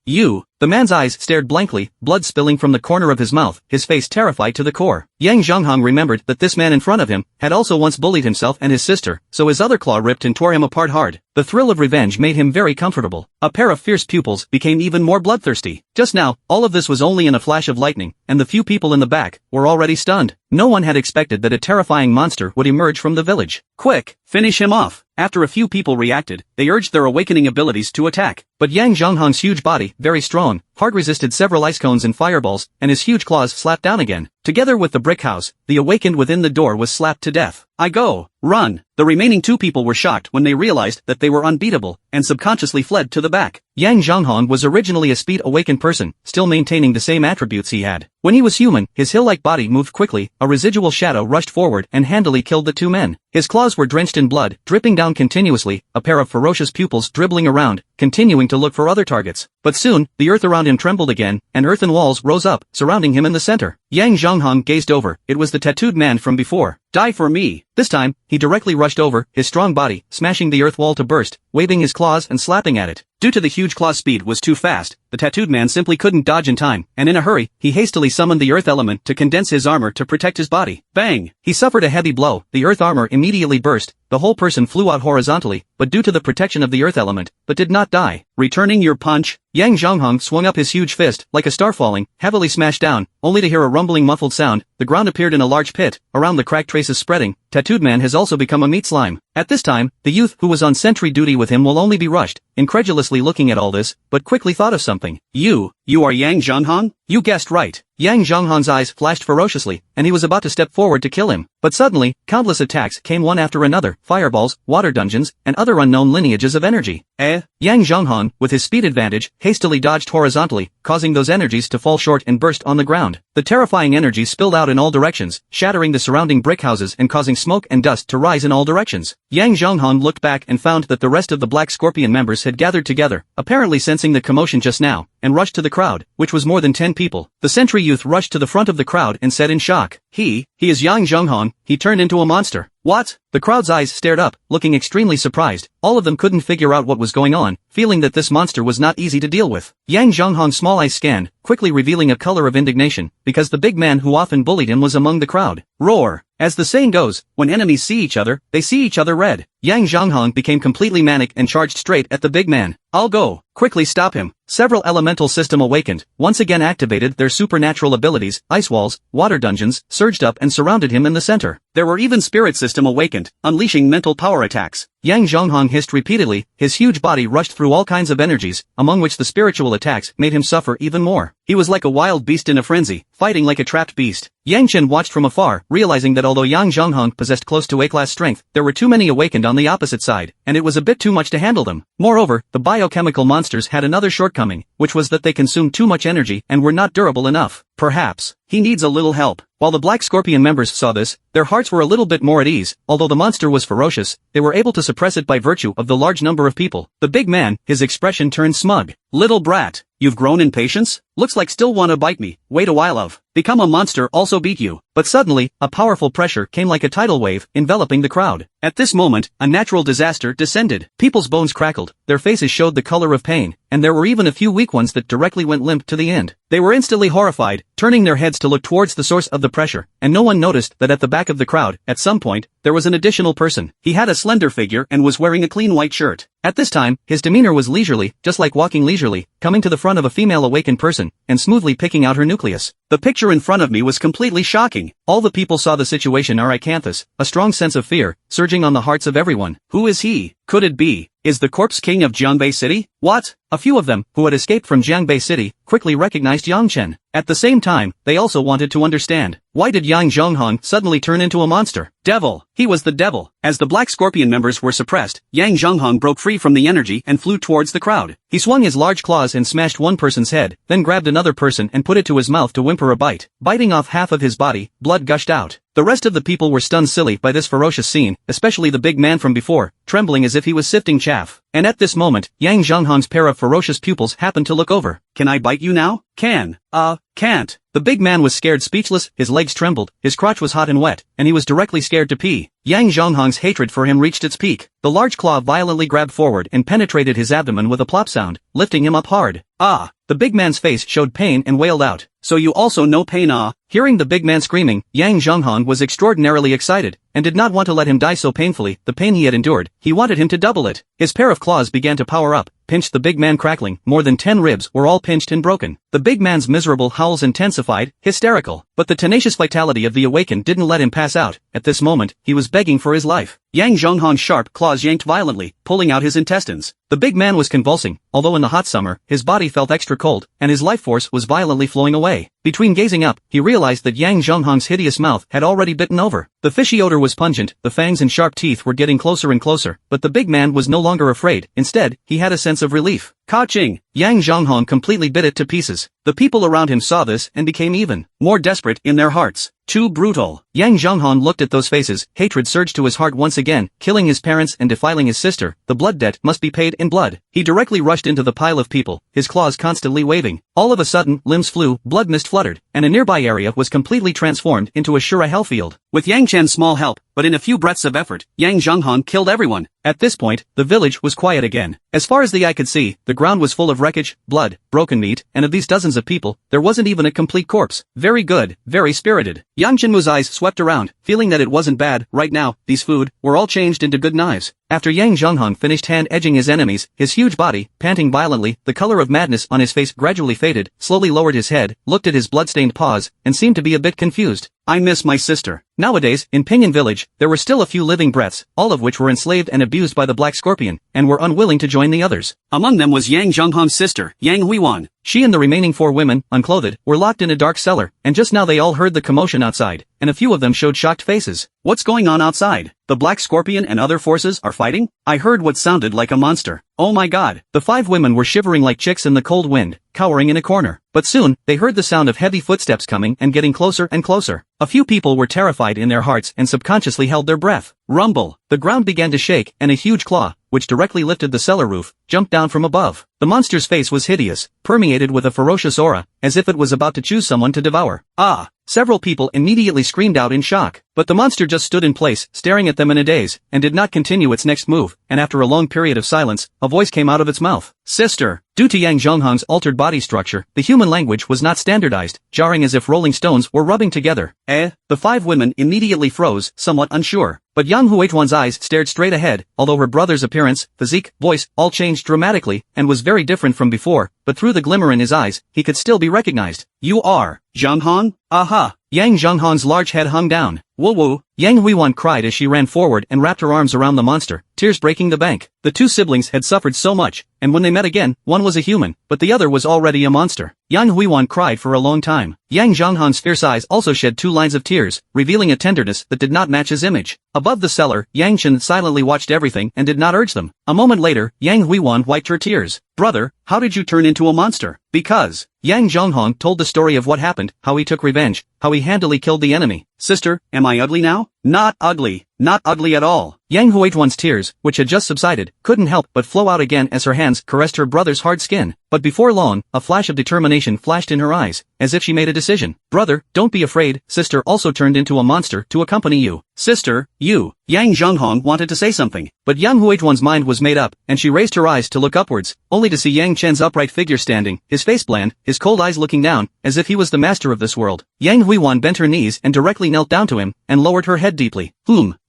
You. The man's eyes stared blankly, blood spilling from the corner of his mouth, his face terrified to the core. Yang Zhonghong remembered that this man in front of him had also once bullied himself and his sister, so his other claw ripped and tore him apart hard. The thrill of revenge made him very comfortable. A pair of fierce pupils became even more bloodthirsty. Just now, all of this was only in a flash of lightning, and the few people in the back were already stunned. No one had expected that a terrifying monster would emerge from the village. Quick, finish him off. After a few people reacted, they urged their awakening abilities to attack. But Yang Zhonghong's huge body, very strong, hard resisted several ice cones and fireballs, and his huge claws slapped down again. Together with the brick house, the awakened within the door was slapped to death. I go. Run. The remaining 2 people were shocked when they realized that they were unbeatable, and subconsciously fled to the back. Yang Zhonghong was originally a speed-awakened person, still maintaining the same attributes he had. When he was human, his hill-like body moved quickly, a residual shadow rushed forward and handily killed the 2 men. His claws were drenched in blood, dripping down continuously, a pair of ferocious pupils dribbling around, continuing to look for other targets. But soon, the earth around him trembled again, and earthen walls rose up, surrounding him in the center. Yang Zhonghong gazed over. It was the tattooed man from before. Die for me. This time, he directly rushed over, his strong body, smashing the earth wall to burst, waving his claws and slapping at it. Due to the huge claw's speed was too fast, the tattooed man simply couldn't dodge in time, and in a hurry, he hastily summoned the earth element to condense his armor to protect his body. Bang! He suffered a heavy blow, the earth armor immediately burst, the whole person flew out horizontally, but due to the protection of the earth element, but did not die. Returning your punch? Yang Zhonghong swung up his huge fist, like a star falling, heavily smashed down, only to hear a rumbling muffled sound. The ground appeared in a large pit, around the cracked traces spreading. Tattooed man has also become a meat slime. At this time, the youth who was on sentry duty with him will only be rushed, incredulously looking at all this, but quickly thought of something. You are Yang Zhonghong? You guessed right. Yang Zhonghong's eyes flashed ferociously, and he was about to step forward to kill him. But suddenly, countless attacks came one after another, fireballs, water dungeons, and other unknown lineages of energy. Yang Zhonghong, with his speed advantage, hastily dodged horizontally, causing those energies to fall short and burst on the ground. The terrifying energy spilled out in all directions, shattering the surrounding brick houses and causing smoke and dust to rise in all directions. Yang Zhonghong looked back and found that the rest of the Black Scorpion members had gathered together, apparently sensing the commotion just now, and rushed to the crowd, which was more than 10 people. The sentry youth rushed to the front of the crowd and said in shock, He is Yang Zhonghong, he turned into a monster. What? The crowd's eyes stared up, looking extremely surprised. All of them couldn't figure out what was going on, feeling that this monster was not easy to deal with. Yang Zhonghong's small eyes scanned, quickly revealing a color of indignation, because the big man who often bullied him was among the crowd. Roar! As the saying goes, when enemies see each other, they see each other red. Yang Zhonghong became completely manic and charged straight at the big man. I'll go. Quickly stop him. Several elemental system awakened, once again activated their supernatural abilities, ice walls, water dungeons, surged up and surrounded him in the center. There were even spirit system awakened, unleashing mental power attacks. Yang Zhonghong hissed repeatedly, his huge body rushed through all kinds of energies, among which the spiritual attacks made him suffer even more. He was like a wild beast in a frenzy, fighting like a trapped beast. Yang Chen watched from afar, realizing that although Yang Zhonghong possessed close to A-class strength, there were too many awakened on the opposite side, and it was a bit too much to handle them. Moreover, the biochemical monsters had another shortcoming, which was that they consumed too much energy and were not durable enough. Perhaps he needs a little help. While the Black Scorpion members saw this, their hearts were a little bit more at ease. Although the monster was ferocious, they were able to suppress it by virtue of the large number of people. The big man, his expression turned smug. Little brat, you've grown in patience? Looks like still wanna bite me. Wait a while of. Become a monster also beat you. But suddenly, a powerful pressure came like a tidal wave, enveloping the crowd. At this moment, a natural disaster descended. People's bones crackled, their faces showed the color of pain, and there were even a few weak ones that directly went limp to the end. They were instantly horrified, turning their heads to look towards the source of the pressure, and no one noticed that at the back of the crowd, at some point, there was an additional person. He had a slender figure and was wearing a clean white shirt. At this time, his demeanor was leisurely, just like walking leisurely, coming to the front of a female awakened person, and smoothly picking out her nucleus. The picture in front of me was completely shocking. All the people saw the situation Aricanthus, a strong sense of fear, surging on the hearts of everyone. Who is he? Could it be? Is the corpse king of Jiangbei City? What? A few of them, who had escaped from Jiangbei City, quickly recognized Yang Chen. At the same time, they also wanted to understand, why did Yang Zhonghong suddenly turn into a monster? Devil! He was the devil! As the Black Scorpion members were suppressed, Yang Zhonghong broke free from the energy and flew towards the crowd. He swung his large claws and smashed one person's head, then grabbed another person and put it to his mouth to whimper a bite. Biting off half of his body, blood gushed out. The rest of the people were stunned silly by this ferocious scene, especially the big man from before, trembling as if he was sifting chaff. And at this moment, Yang Zhonghong's pair of ferocious pupils happened to look over. Can I bite you now? Can't. The big man was scared speechless, his legs trembled, his crotch was hot and wet, and he was directly scared to pee. Yang Zhonghong's hatred for him reached its peak. The large claw violently grabbed forward and penetrated his abdomen with a plop sound, lifting him up hard. The big man's face showed pain and wailed out. So you also know pain, ah? Hearing the big man screaming, Yang Zhonghong was extraordinarily excited, and did not want to let him die so painfully. The pain he had endured, he wanted him to double it. His pair of claws began to power up, pinched the big man crackling, more than 10 ribs were all pinched and broken. The big man's miserable howls intensified, hysterical, but the tenacious vitality of the awakened didn't let him pass out. At this moment, he was begging for his life. Yang Zhonghong's sharp claws yanked violently, pulling out his intestines. The big man was convulsing, although in the hot summer, his body felt extra cold, and his life force was violently flowing away. Between gazing up, he realized that Yang Zhonghong's hideous mouth had already bitten over. The fishy odor was pungent, the fangs and sharp teeth were getting closer and closer, but the big man was no longer afraid. Instead, he had a sense of relief. Ka-ching! Yang Zhonghong completely bit it to pieces. The people around him saw this and became even more desperate in their hearts. Too brutal. Yang Zhonghong looked at those faces, hatred surged to his heart once again, killing his parents and defiling his sister. The blood debt must be paid in blood. He directly rushed into the pile of people, his claws constantly waving. All of a sudden, limbs flew, blood mist fluttered, and a nearby area was completely transformed into a Shura hellfield. With Yang Chen's small help, but in a few breaths of effort, Yang Zhonghong killed everyone. At this point, the village was quiet again. As far as the eye could see, the ground was full of wreckage, blood, broken meat, and of these dozens of people, there wasn't even a complete corpse. Very good, very spirited. Yang Chenmu's eyes swept around, feeling that it wasn't bad. Right now, these food were all changed into good knives. After Yang Zhonghong finished hand-edging his enemies, his huge body, panting violently, the color of madness on his face gradually faded, slowly lowered his head, looked at his blood-stained paws, and seemed to be a bit confused. I miss my sister. Nowadays, in Pinyin village, there were still a few living breaths, all of which were enslaved and abused by the Black Scorpion, and were unwilling to join the others. Among them was Yang Zhonghong's sister, Yang Huiwan. She and the remaining 4 women, unclothed, were locked in a dark cellar, and just now they all heard the commotion outside, and a few of them showed shocked faces. What's going on outside? The Black Scorpion and other forces are fighting? I heard what sounded like a monster. Oh my god. The 5 women were shivering like chicks in the cold wind, cowering in a corner. But soon, they heard the sound of heavy footsteps coming and getting closer and closer. A few people were terrified in their hearts and subconsciously held their breath. Rumble. The ground began to shake, and a huge claw, which directly lifted the cellar roof, jumped down from above. The monster's face was hideous, permeated with a ferocious aura, as if it was about to choose someone to devour. Ah! Several people immediately screamed out in shock, but the monster just stood in place, staring at them in a daze, and did not continue its next move, and after a long period of silence, a voice came out of its mouth. Sister! Due to Yang Zhonghong's altered body structure, the human language was not standardized, jarring as if rolling stones were rubbing together. The 5 women immediately froze, somewhat unsure. But Yang Huichuan's eyes stared straight ahead, although her brother's appearance, physique, voice, all changed dramatically, and was very different from before, but through the glimmer in his eyes, he could still be recognized. You are Zhonghong? Aha! Yang Zhonghong's large head hung down. Woo woo! Yang Huiwan cried as she ran forward and wrapped her arms around the monster, tears breaking the bank. The 2 siblings had suffered so much, and when they met again, one was a human, but the other was already a monster. Yang Huiwan cried for a long time. Yang Zhonghong's fierce eyes also shed 2 lines of tears, revealing a tenderness that did not match his image. Above the cellar, Yang Chen silently watched everything and did not urge them. A moment later, Yang Huiwan wiped her tears. Brother, how did you turn into a monster? Because Yang Zhonghong told the story of what happened, how he took revenge, how he handily killed the enemy. Sister, am I ugly now? Not ugly. Not ugly at all. Yang Huichuan's tears, which had just subsided, couldn't help but flow out again as her hands caressed her brother's hard skin. But before long, a flash of determination flashed in her eyes, as if she made a decision. Brother, don't be afraid, sister also turned into a monster to accompany you. Sister, you. Yang Zhonghong wanted to say something, but Yang Huichuan's mind was made up, and she raised her eyes to look upwards, only to see Yang Chen's upright figure standing, his face bland, his cold eyes looking down, as if he was the master of this world. Yang Huichuan bent her knees and directly knelt down to him, and lowered her head deeply.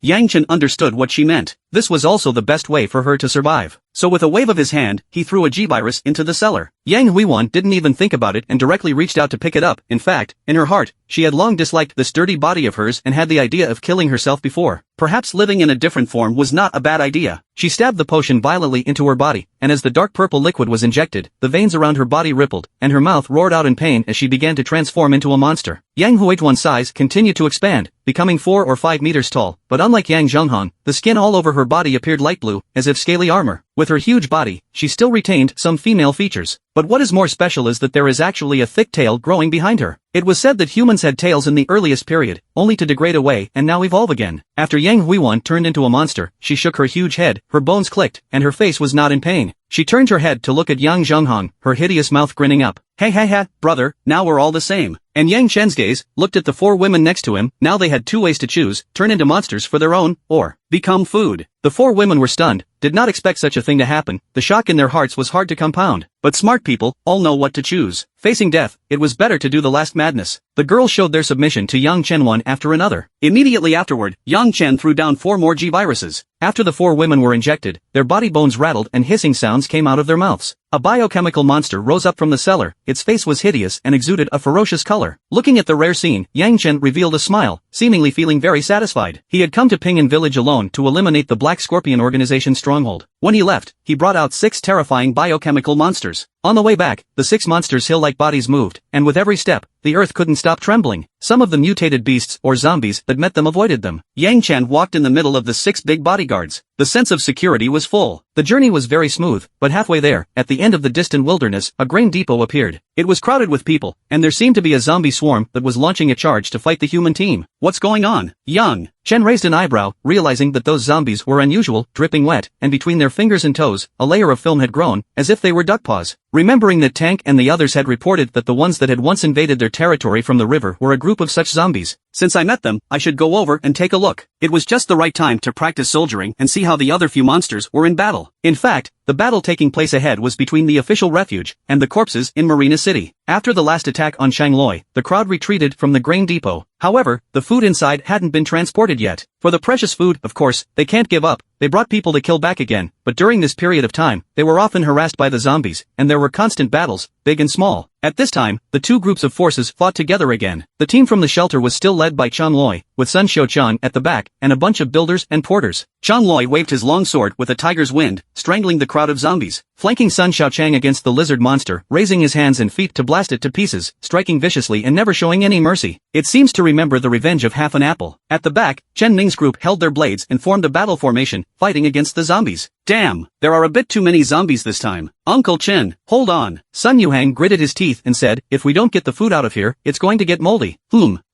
Yang Chen understood what she meant. This was also the best way for her to survive. So with a wave of his hand, he threw a G-virus into the cellar. Yang Huichuan didn't even think about it and directly reached out to pick it up. In fact, in her heart, she had long disliked this dirty body of hers and had the idea of killing herself before. Perhaps living in a different form was not a bad idea. She stabbed the potion violently into her body, and as the dark purple liquid was injected, the veins around her body rippled, and her mouth roared out in pain as she began to transform into a monster. Yang Huichuan's size continued to expand, becoming 4 or 5 meters tall, but unlike Yang Zhonghong, the skin all over her body appeared light blue, as if scaly armor. With her huge body, she still retained some female features. But what is more special is that there is actually a thick tail growing behind her. It was said that humans had tails in the earliest period, only to degrade away and now evolve again. After Yang Huichuan turned into a monster, she shook her huge head, her bones clicked, and her face was not in pain. She turned her head to look at Yang Zhonghong, her hideous mouth grinning up. Hey, brother, now we're all the same. And Yang Chen's gaze looked at the 4 women next to him. Now they had 2 ways to choose, turn into monsters for their own, or become food. The 4 women were stunned, did not expect such a thing to happen. The shock in their hearts was hard to compound. But smart people all know what to choose. Facing death, it was better to do the last madness. The girls showed their submission to Yang Chen one after another. Immediately afterward, Yang Chen threw down 4 more G-viruses. After the 4 women were injected, their body bones rattled and hissing sounds came out of their mouths. A biochemical monster rose up from the cellar. Its face was hideous and exuded a ferocious color. Looking at the rare scene, Yang Chen revealed a smile, seemingly feeling very satisfied. He had come to Pinyin village alone to eliminate the Black Scorpion organization's stronghold. When he left, he brought out 6 terrifying biochemical monsters. On the way back, the 6 monsters' hill-like bodies moved, and with every step, the earth couldn't stop trembling. Some of the mutated beasts or zombies that met them avoided them. Yang Chen walked in the middle of the 6 big bodyguards. The sense of security was full. The journey was very smooth, but halfway there, at the end of the distant wilderness, a grain depot appeared. It was crowded with people, and there seemed to be a zombie swarm that was launching a charge to fight the human team. What's going on? Yang Chen raised an eyebrow, realizing that those zombies were unusual, dripping wet, and between their fingers and toes, a layer of film had grown, as if they were duck paws. Remembering that Tank and the others had reported that the ones that had once invaded their territory from the river were a group of such zombies. Since I met them, I should go over and take a look. It was just the right time to practice soldiering and see how the other few monsters were in battle. In fact, the battle taking place ahead was between the official refuge and the corpses in Marina City. After the last attack on Shangloi, the crowd retreated from the grain depot. However, the food inside hadn't been transported yet. For the precious food, of course, they can't give up. They brought people to kill back again, but during this period of time, they were often harassed by the zombies, and there were constant battles, big and small. At this time, the two groups of forces fought together again. The team from the shelter was still led by Changloi, with Sun Xiuchan at the back, and a bunch of builders and porters. Changloi waved his long sword with a tiger's wind, strangling the crowd of zombies, flanking Sun Xiaochang against the lizard monster, raising his hands and feet to blast it to pieces, striking viciously and never showing any mercy. It seems to remember the revenge of half an apple. At the back, Chen Ning's group held their blades and formed a battle formation, fighting against the zombies. Damn, there are a bit too many zombies this time. Uncle Chen, hold on. Sun Yuhang gritted his teeth and said, if we don't get the food out of here, it's going to get moldy.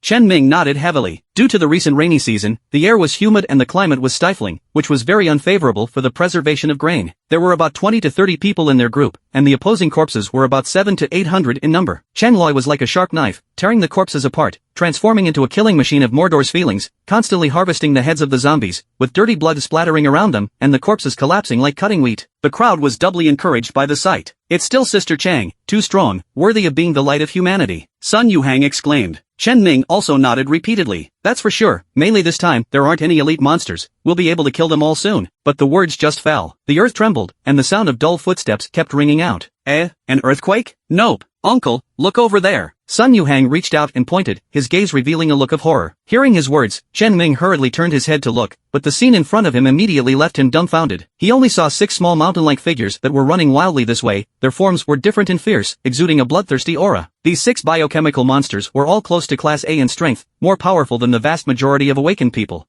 Chen Ming nodded heavily. Due to the recent rainy season, the air was humid and the climate was stifling, which was very unfavorable for the preservation of grain. There were about 20 to 30 people in their group, and the opposing corpses were about 700 to 800 in number. Changloi was like a sharp knife, tearing the corpses apart, transforming into a killing machine of Mordor's feelings, constantly harvesting the heads of the zombies, with dirty blood splattering around them, and the corpses collapsing like cutting wheat. The crowd was doubly encouraged by the sight. It's still Sister Chang, too strong, worthy of being the light of humanity. Sun Yuhang exclaimed. Chen Ming also nodded repeatedly. That's for sure, mainly this time, there aren't any elite monsters, we'll be able to kill them all soon. But the words just fell. The earth trembled, and the sound of dull footsteps kept ringing out. An earthquake? Nope. Uncle, look over there. Sun Yuhang reached out and pointed, his gaze revealing a look of horror. Hearing his words, Chen Ming hurriedly turned his head to look, but the scene in front of him immediately left him dumbfounded. He only saw 6 small mountain-like figures that were running wildly this way. Their forms were different and fierce, exuding a bloodthirsty aura. These 6 biochemical monsters were all close to Class A in strength, more powerful than the vast majority of awakened people.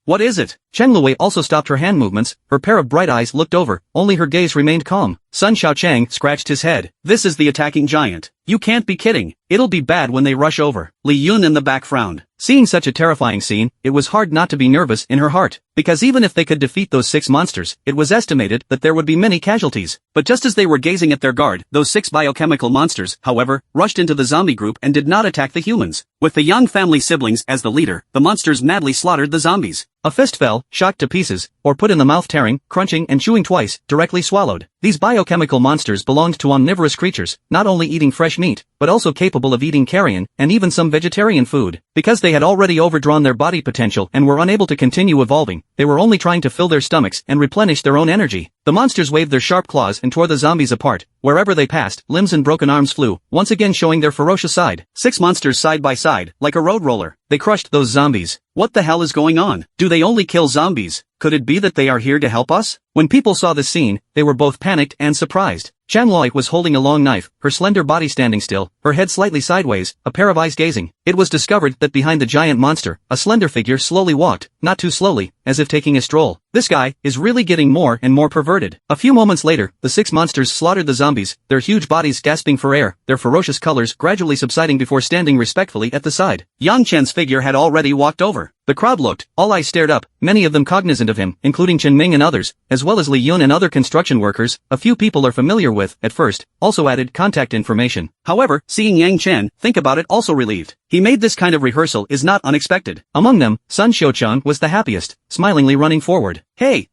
What is it? Chen Luwei also stopped her hand movements, her pair of bright eyes looked over, only her gaze remained calm. Sun Xiaochang scratched his head. This is the attacking giant. You can't be kidding. It'll be bad when they rush over. Li Yun in the back frowned. Seeing such a terrifying scene, it was hard not to be nervous in her heart, because even if they could defeat those 6 monsters, it was estimated that there would be many casualties. But just as they were gazing at their guard, those 6 biochemical monsters, however, rushed into the zombie group and did not attack the humans. With the young family siblings as the leader, the monsters madly slaughtered the zombies. A fist fell, shocked to pieces, or put in the mouth tearing, crunching and chewing twice, directly swallowed. These biochemical monsters belonged to omnivorous creatures, not only eating fresh meat, but also capable of eating carrion, and even some vegetarian food. Because they had already overdrawn their body potential and were unable to continue evolving, they were only trying to fill their stomachs and replenish their own energy. The monsters waved their sharp claws and tore the zombies apart. Wherever they passed, limbs and broken arms flew, once again showing their ferocious side. 6 monsters side by side, like a road roller. They crushed those zombies. What the hell is going on? Do they only kill zombies? Could it be that they are here to help us? When people saw this scene, they were both panicked and surprised. Changloi was holding a long knife, her slender body standing still, her head slightly sideways, a pair of eyes gazing. It was discovered that behind the giant monster, a slender figure slowly walked, not too slowly, as if taking a stroll. This guy is really getting more and more perverted. A few moments later, the 6 monsters slaughtered the zombies, their huge bodies gasping for air, their ferocious colors gradually subsiding before standing respectfully at the side. Yang Chen's figure had already walked over. The crowd looked, all eyes stared up, many of them cognizant of him, including Chen Ming and others, as well as Li Yun and other construction workers, a few people are familiar with, at first, also added contact information. However, seeing Yang Chen, think about it, also relieved. He made this kind of rehearsal is not unexpected. Among them, Sun Xiuchan was the happiest, smilingly running forward. Hey,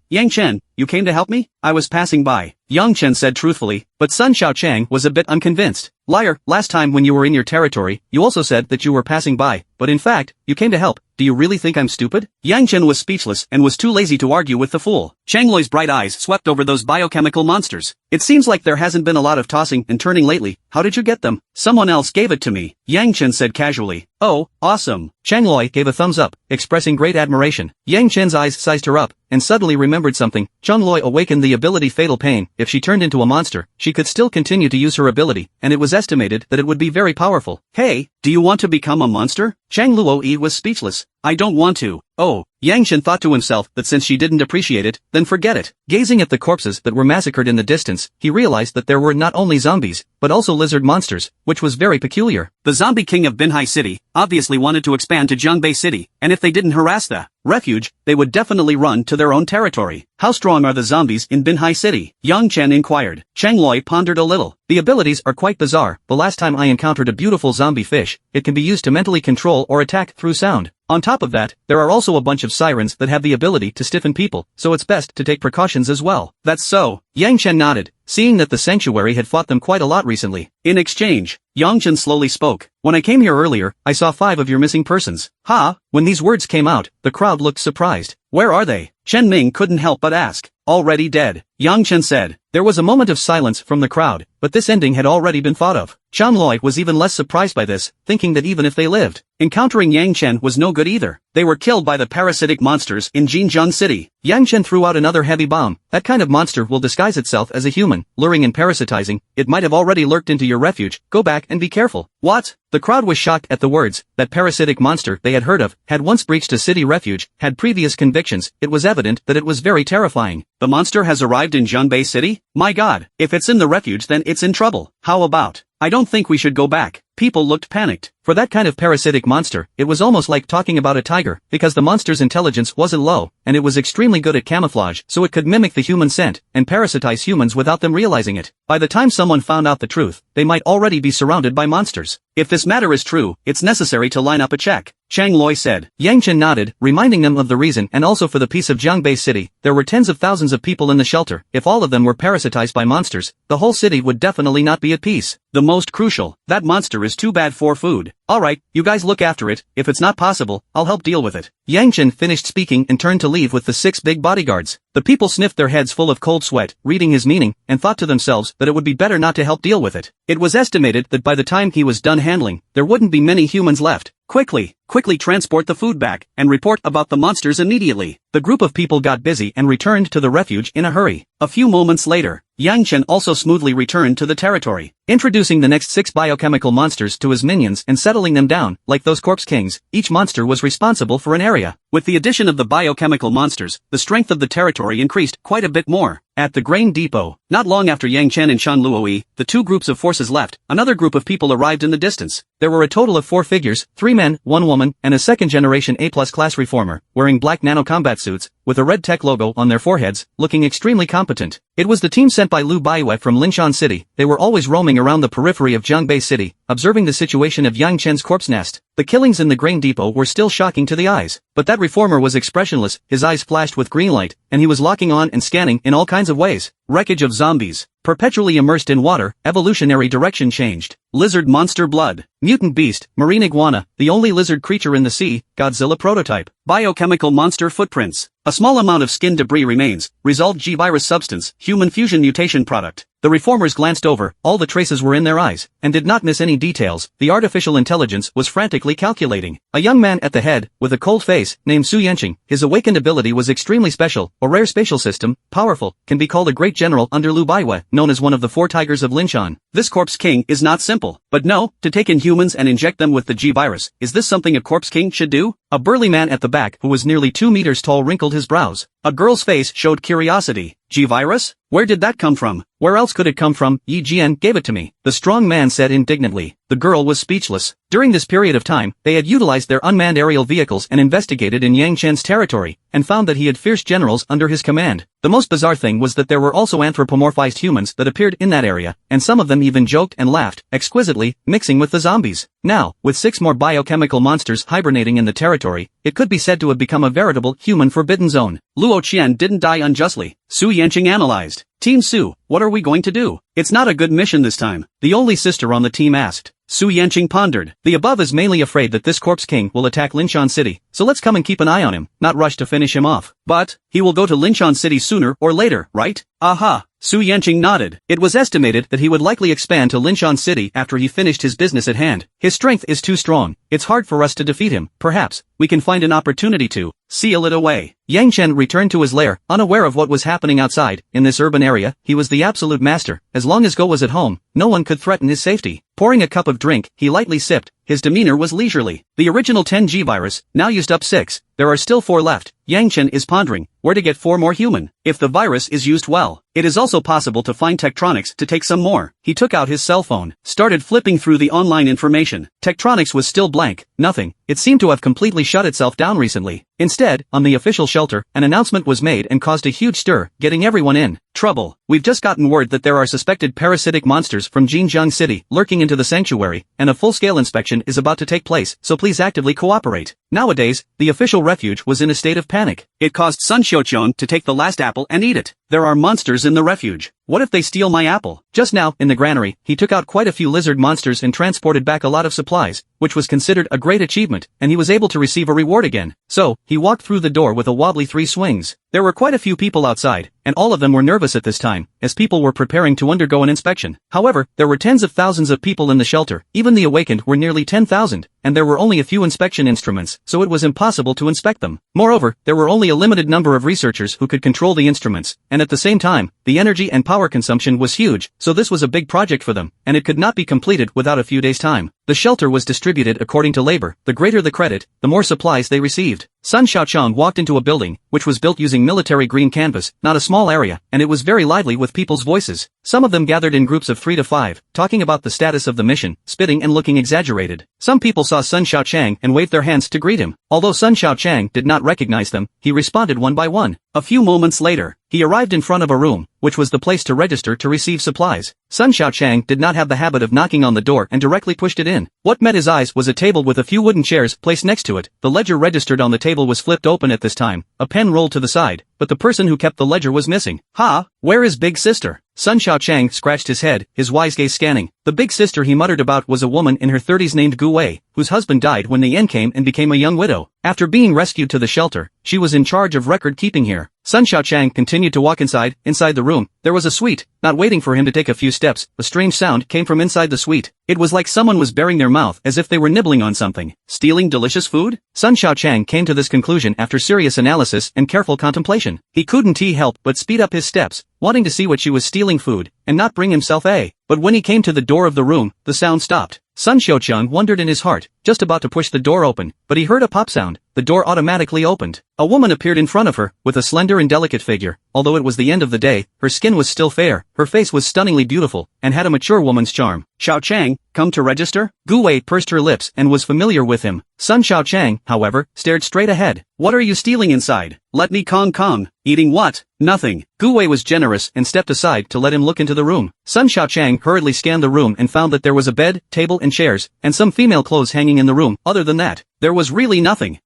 Yang Chen, you came to help me? I was passing by. Yang Chen said truthfully, but Sun Xiaochang was a bit unconvinced. Liar, last time when you were in your territory, you also said that you were passing by, but in fact, you came to help. Do you really think I'm stupid? Yang Chen was speechless and was too lazy to argue with the fool. Changloi's bright eyes swept over those biochemical monsters. It seems like there hasn't been a lot of tossing and turning lately. How did you get them? Someone else gave it to me. Yang Chen said casually. Oh, awesome. Changloi gave a thumbs up, expressing great admiration. Yang Chen's eyes sized her up, and suddenly remembered something. Changloi awakened the ability Fatal Pain. If she turned into a monster, she could still continue to use her ability, and it was estimated that it would be very powerful. Hey, do you want to become a monster? Chang Luo-yi was speechless. I don't want to. Oh, Yang Shen thought to himself that since she didn't appreciate it, then forget it. Gazing at the corpses that were massacred in the distance, he realized that there were not only zombies, but also lizard monsters, which was very peculiar. The zombie king of Binhai City obviously wanted to expand to Jiangbei City, and if they didn't harass the refuge, they would definitely run to their own territory. How strong are the zombies in Binhai City? Yang Chen inquired. Cheng Loi pondered a little. The abilities are quite bizarre. The last time I encountered a beautiful zombie fish, it can be used to mentally control or attack through sound. On top of that, there are also a bunch of sirens that have the ability to stiffen people, so it's best to take precautions as well. That's so. Yang Chen nodded, seeing that the sanctuary had fought them quite a lot recently. In exchange, Yang Chen slowly spoke. When I came here earlier, I saw 5 of your missing persons. Ha! When these words came out, the crowd looked surprised. Where are they? Chen Ming couldn't help but ask. Already dead, Yang Chen said. There was a moment of silence from the crowd, but this ending had already been thought of. Chan Loi was even less surprised by this, thinking that even if they lived, encountering Yang Chen was no good either. They were killed by the parasitic monsters in Jinjiang City. Yang Chen threw out another heavy bomb. That kind of monster will disguise itself as a human, luring and parasitizing. It might have already lurked into your refuge. Go back and be careful. What? The crowd was shocked at the words. That parasitic monster they had heard of had once breached a city refuge, had previous convictions. It was evident that it was very terrifying. The monster has arrived in Jiangbei City? My god, if it's in the refuge then it's in trouble. How about? I don't think we should go back. People looked panicked. For that kind of parasitic monster, it was almost like talking about a tiger, because the monster's intelligence wasn't low, and it was extremely good at camouflage, so it could mimic the human scent, and parasitize humans without them realizing it. By the time someone found out the truth, they might already be surrounded by monsters. If this matter is true, it's necessary to line up a check, Chang Loi said. Yang Chen nodded, reminding them of the reason and also for the peace of Jiangbei City. There were tens of thousands of people in the shelter. If all of them were parasitized by monsters, the whole city would definitely not be at peace. The most crucial, that monster is too bad for food. Alright, you guys look after it. If it's not possible, I'll help deal with it. Yang Chen finished speaking and turned to leave with the 6 big bodyguards. The people sniffed their heads full of cold sweat, reading his meaning, and thought to themselves that it would be better not to help deal with it. It was estimated that by the time he was done handling, there wouldn't be many humans left. Quickly transport the food back, and report about the monsters immediately. The group of people got busy and returned to the refuge in a hurry. A few moments later, Yang Chen also smoothly returned to the territory, introducing the next 6 biochemical monsters to his minions and settling them down. Like those corpse kings, each monster was responsible for an area. With the addition of the biochemical monsters, the strength of the territory increased quite a bit more. At the grain depot, not long after Yang Chen and Shan Luoi, the 2 groups of forces left, another group of people arrived in the distance. There were a total of 4 figures, 3 men, 1 woman, and a second-generation A-plus class reformer, wearing black nano-combat suits, with a red tech logo on their foreheads, looking extremely competent. It was the team sent by Lu Baiwei from Linshan City. They were always roaming around the periphery of Jiangbei City, observing the situation of Yang Chen's corpse nest. The killings in the grain depot were still shocking to the eyes, but that reformer was expressionless, his eyes flashed with green light, and he was locking on and scanning in all kinds of ways. Wreckage of zombies. Perpetually immersed in water, evolutionary direction changed. Lizard monster blood. Mutant beast, marine iguana, the only lizard creature in the sea, Godzilla prototype. Biochemical monster footprints. A small amount of skin debris remains, result G-virus substance, human fusion mutation product. The reformers glanced over, all the traces were in their eyes, and did not miss any details. The artificial intelligence was frantically calculating. A young man at the head, with a cold face, named Su Yanqing. His awakened ability was extremely special, a rare spatial system, powerful, can be called a great general under Lu Baiwei, known as one of the 4 tigers of Linshan. This corpse king is not simple, but no, to take in humans and inject them with the G-virus, is this something a corpse king should do? A burly man at the back who was nearly 2 meters tall wrinkled his brows. A girl's face showed curiosity. G-virus? Where did that come from? Where else could it come from? Yi Jian gave it to me, the strong man said indignantly. The girl was speechless. During this period of time, they had utilized their unmanned aerial vehicles and investigated in Yang Chen's territory, and found that he had fierce generals under his command. The most bizarre thing was that there were also anthropomorphized humans that appeared in that area, and some of them even joked and laughed, exquisitely, mixing with the zombies. Now, with 6 more biochemical monsters hibernating in the territory, it could be said to have become a veritable human forbidden zone. Luo Qian didn't die unjustly, Su Yanqing analyzed. Team Su, what are we going to do? It's not a good mission this time, the only sister on the team asked. Su Yanqing pondered. The above is mainly afraid that this corpse king will attack Linshan City, so let's come and keep an eye on him, not rush to finish him off. But, he will go to Linshan City sooner or later, right? Aha! Su Yanqing nodded. It was estimated that he would likely expand to Linshan City after he finished his business at hand. His strength is too strong. It's hard for us to defeat him. Perhaps, we can find an opportunity to seal it away. Yang Chen returned to his lair, unaware of what was happening outside. In this urban area, he was the absolute master. As long as Go was at home, no one could threaten his safety. Pouring a cup of drink, he lightly sipped, his demeanor was leisurely. The original 10G virus, now used up 6, there are still 4 left. Yang Chen is pondering where to get 4 more human. If the virus is used well, it is also possible to find Tektronics to take some more. He took out his cell phone, started flipping through the online information. Tektronics was still blank, nothing. It seemed to have completely shut itself down recently. Instead, on the official shelter, an announcement was made and caused a huge stir, getting everyone in trouble. We've just gotten word that there are suspected parasitic monsters from Jinjiang City lurking into the sanctuary, and a full-scale inspection is about to take place, so please actively cooperate. Nowadays, the official refuge was in a state of panic. It caused Sun Xiuqian to take the last apple and eat it. There are monsters in the refuge. What if they steal my apple? Just now, in the granary, he took out quite a few lizard monsters and transported back a lot of supplies, which was considered a great achievement, and he was able to receive a reward again. So, he walked through the door with a wobbly 3 swings. There were quite a few people outside, and all of them were nervous at this time, as people were preparing to undergo an inspection. However, there were tens of thousands of people in the shelter, even the awakened were nearly 10,000, and there were only a few inspection instruments, so it was impossible to inspect them. Moreover, there were only a limited number of researchers who could control the instruments, and at the same time, the energy and power consumption was huge, so this was a big project for them, and it could not be completed without a few days' time. The shelter was distributed according to labor. The greater the credit, the more supplies they received. Sun Xiaochang walked into a building, which was built using military green canvas, not a small area, and it was very lively with people's voices. Some of them gathered in groups of 3 to 5, talking about the status of the mission, spitting and looking exaggerated. Some people saw Sun Xiaochang and waved their hands to greet him. Although Sun Xiaochang did not recognize them, he responded one by one. A few moments later, he arrived in front of a room, which was the place to register to receive supplies. Sun Xiaochang did not have the habit of knocking on the door and directly pushed it in. What met his eyes was a table with a few wooden chairs placed next to it. The ledger registered on the table was flipped open at this time, a pen rolled to the side, but the person who kept the ledger was missing. Ha! Where is Big Sister? Sun Xiaochang scratched his head, his wise gaze scanning. The big sister he muttered about was a woman in her 30s named Gu Wei, whose husband died when the end came and became a young widow. After being rescued to the shelter, she was in charge of record keeping here. Sun Xiaochang continued to walk inside the room. There was a suite. Not waiting for him to take a few steps, a strange sound came from inside the suite. It was like someone was baring their mouth as if they were nibbling on something. Stealing delicious food? Sun Xiaochang came to this conclusion after serious analysis and careful contemplation. He couldn't help but speed up his steps, wanting to see what she was stealing food, and not bring himself a. But when he came to the door of the room, the sound stopped. Sun Xiuqian wondered in his heart, just about to push the door open, but he heard a pop sound. The door automatically opened. A woman appeared in front of her, with a slender and delicate figure. Although it was the end of the day, her skin was still fair, her face was stunningly beautiful, and had a mature woman's charm. Xiaochang, come to register? Gu Wei pursed her lips and was familiar with him. Sun Xiaochang, however, stared straight ahead. What are you stealing inside? Let me Kong. Eating what? Nothing. Gu Wei was generous and stepped aside to let him look into the room. Sun Xiaochang hurriedly scanned the room and found that there was a bed, table and chairs, and some female clothes hanging in the room. Other than that, there was really nothing.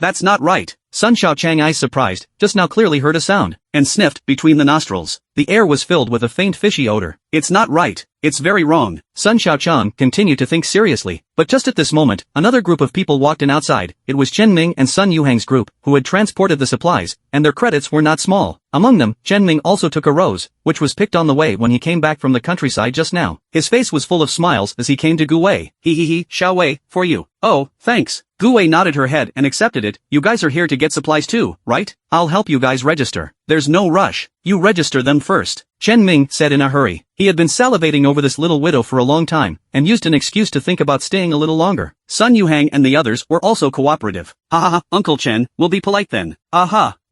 That's not right. Sun Xiaochang, eyes surprised, just now clearly heard a sound, and sniffed between the nostrils. The air was filled with a faint fishy odor. It's not right. It's very wrong. Sun Xiaochang continued to think seriously, but just at this moment, another group of people walked in outside. It was Chen Ming and Sun Yuhang's group, who had transported the supplies, and their credits were not small. Among them, Chen Ming also took a rose, which was picked on the way when he came back from the countryside just now. His face was full of smiles as he came to Gu Wei. Xiao Wei, for you. Oh, thanks. Gu Wei nodded her head and accepted it. You guys are here to get supplies too, right? I'll help you guys register. There's no rush. You register them first. Chen Ming said in a hurry. He had been salivating over this little widow for a long time, and used an excuse to think about staying a little longer. Sun Yuhang and the others were also cooperative. Uncle Chen, we'll be polite then.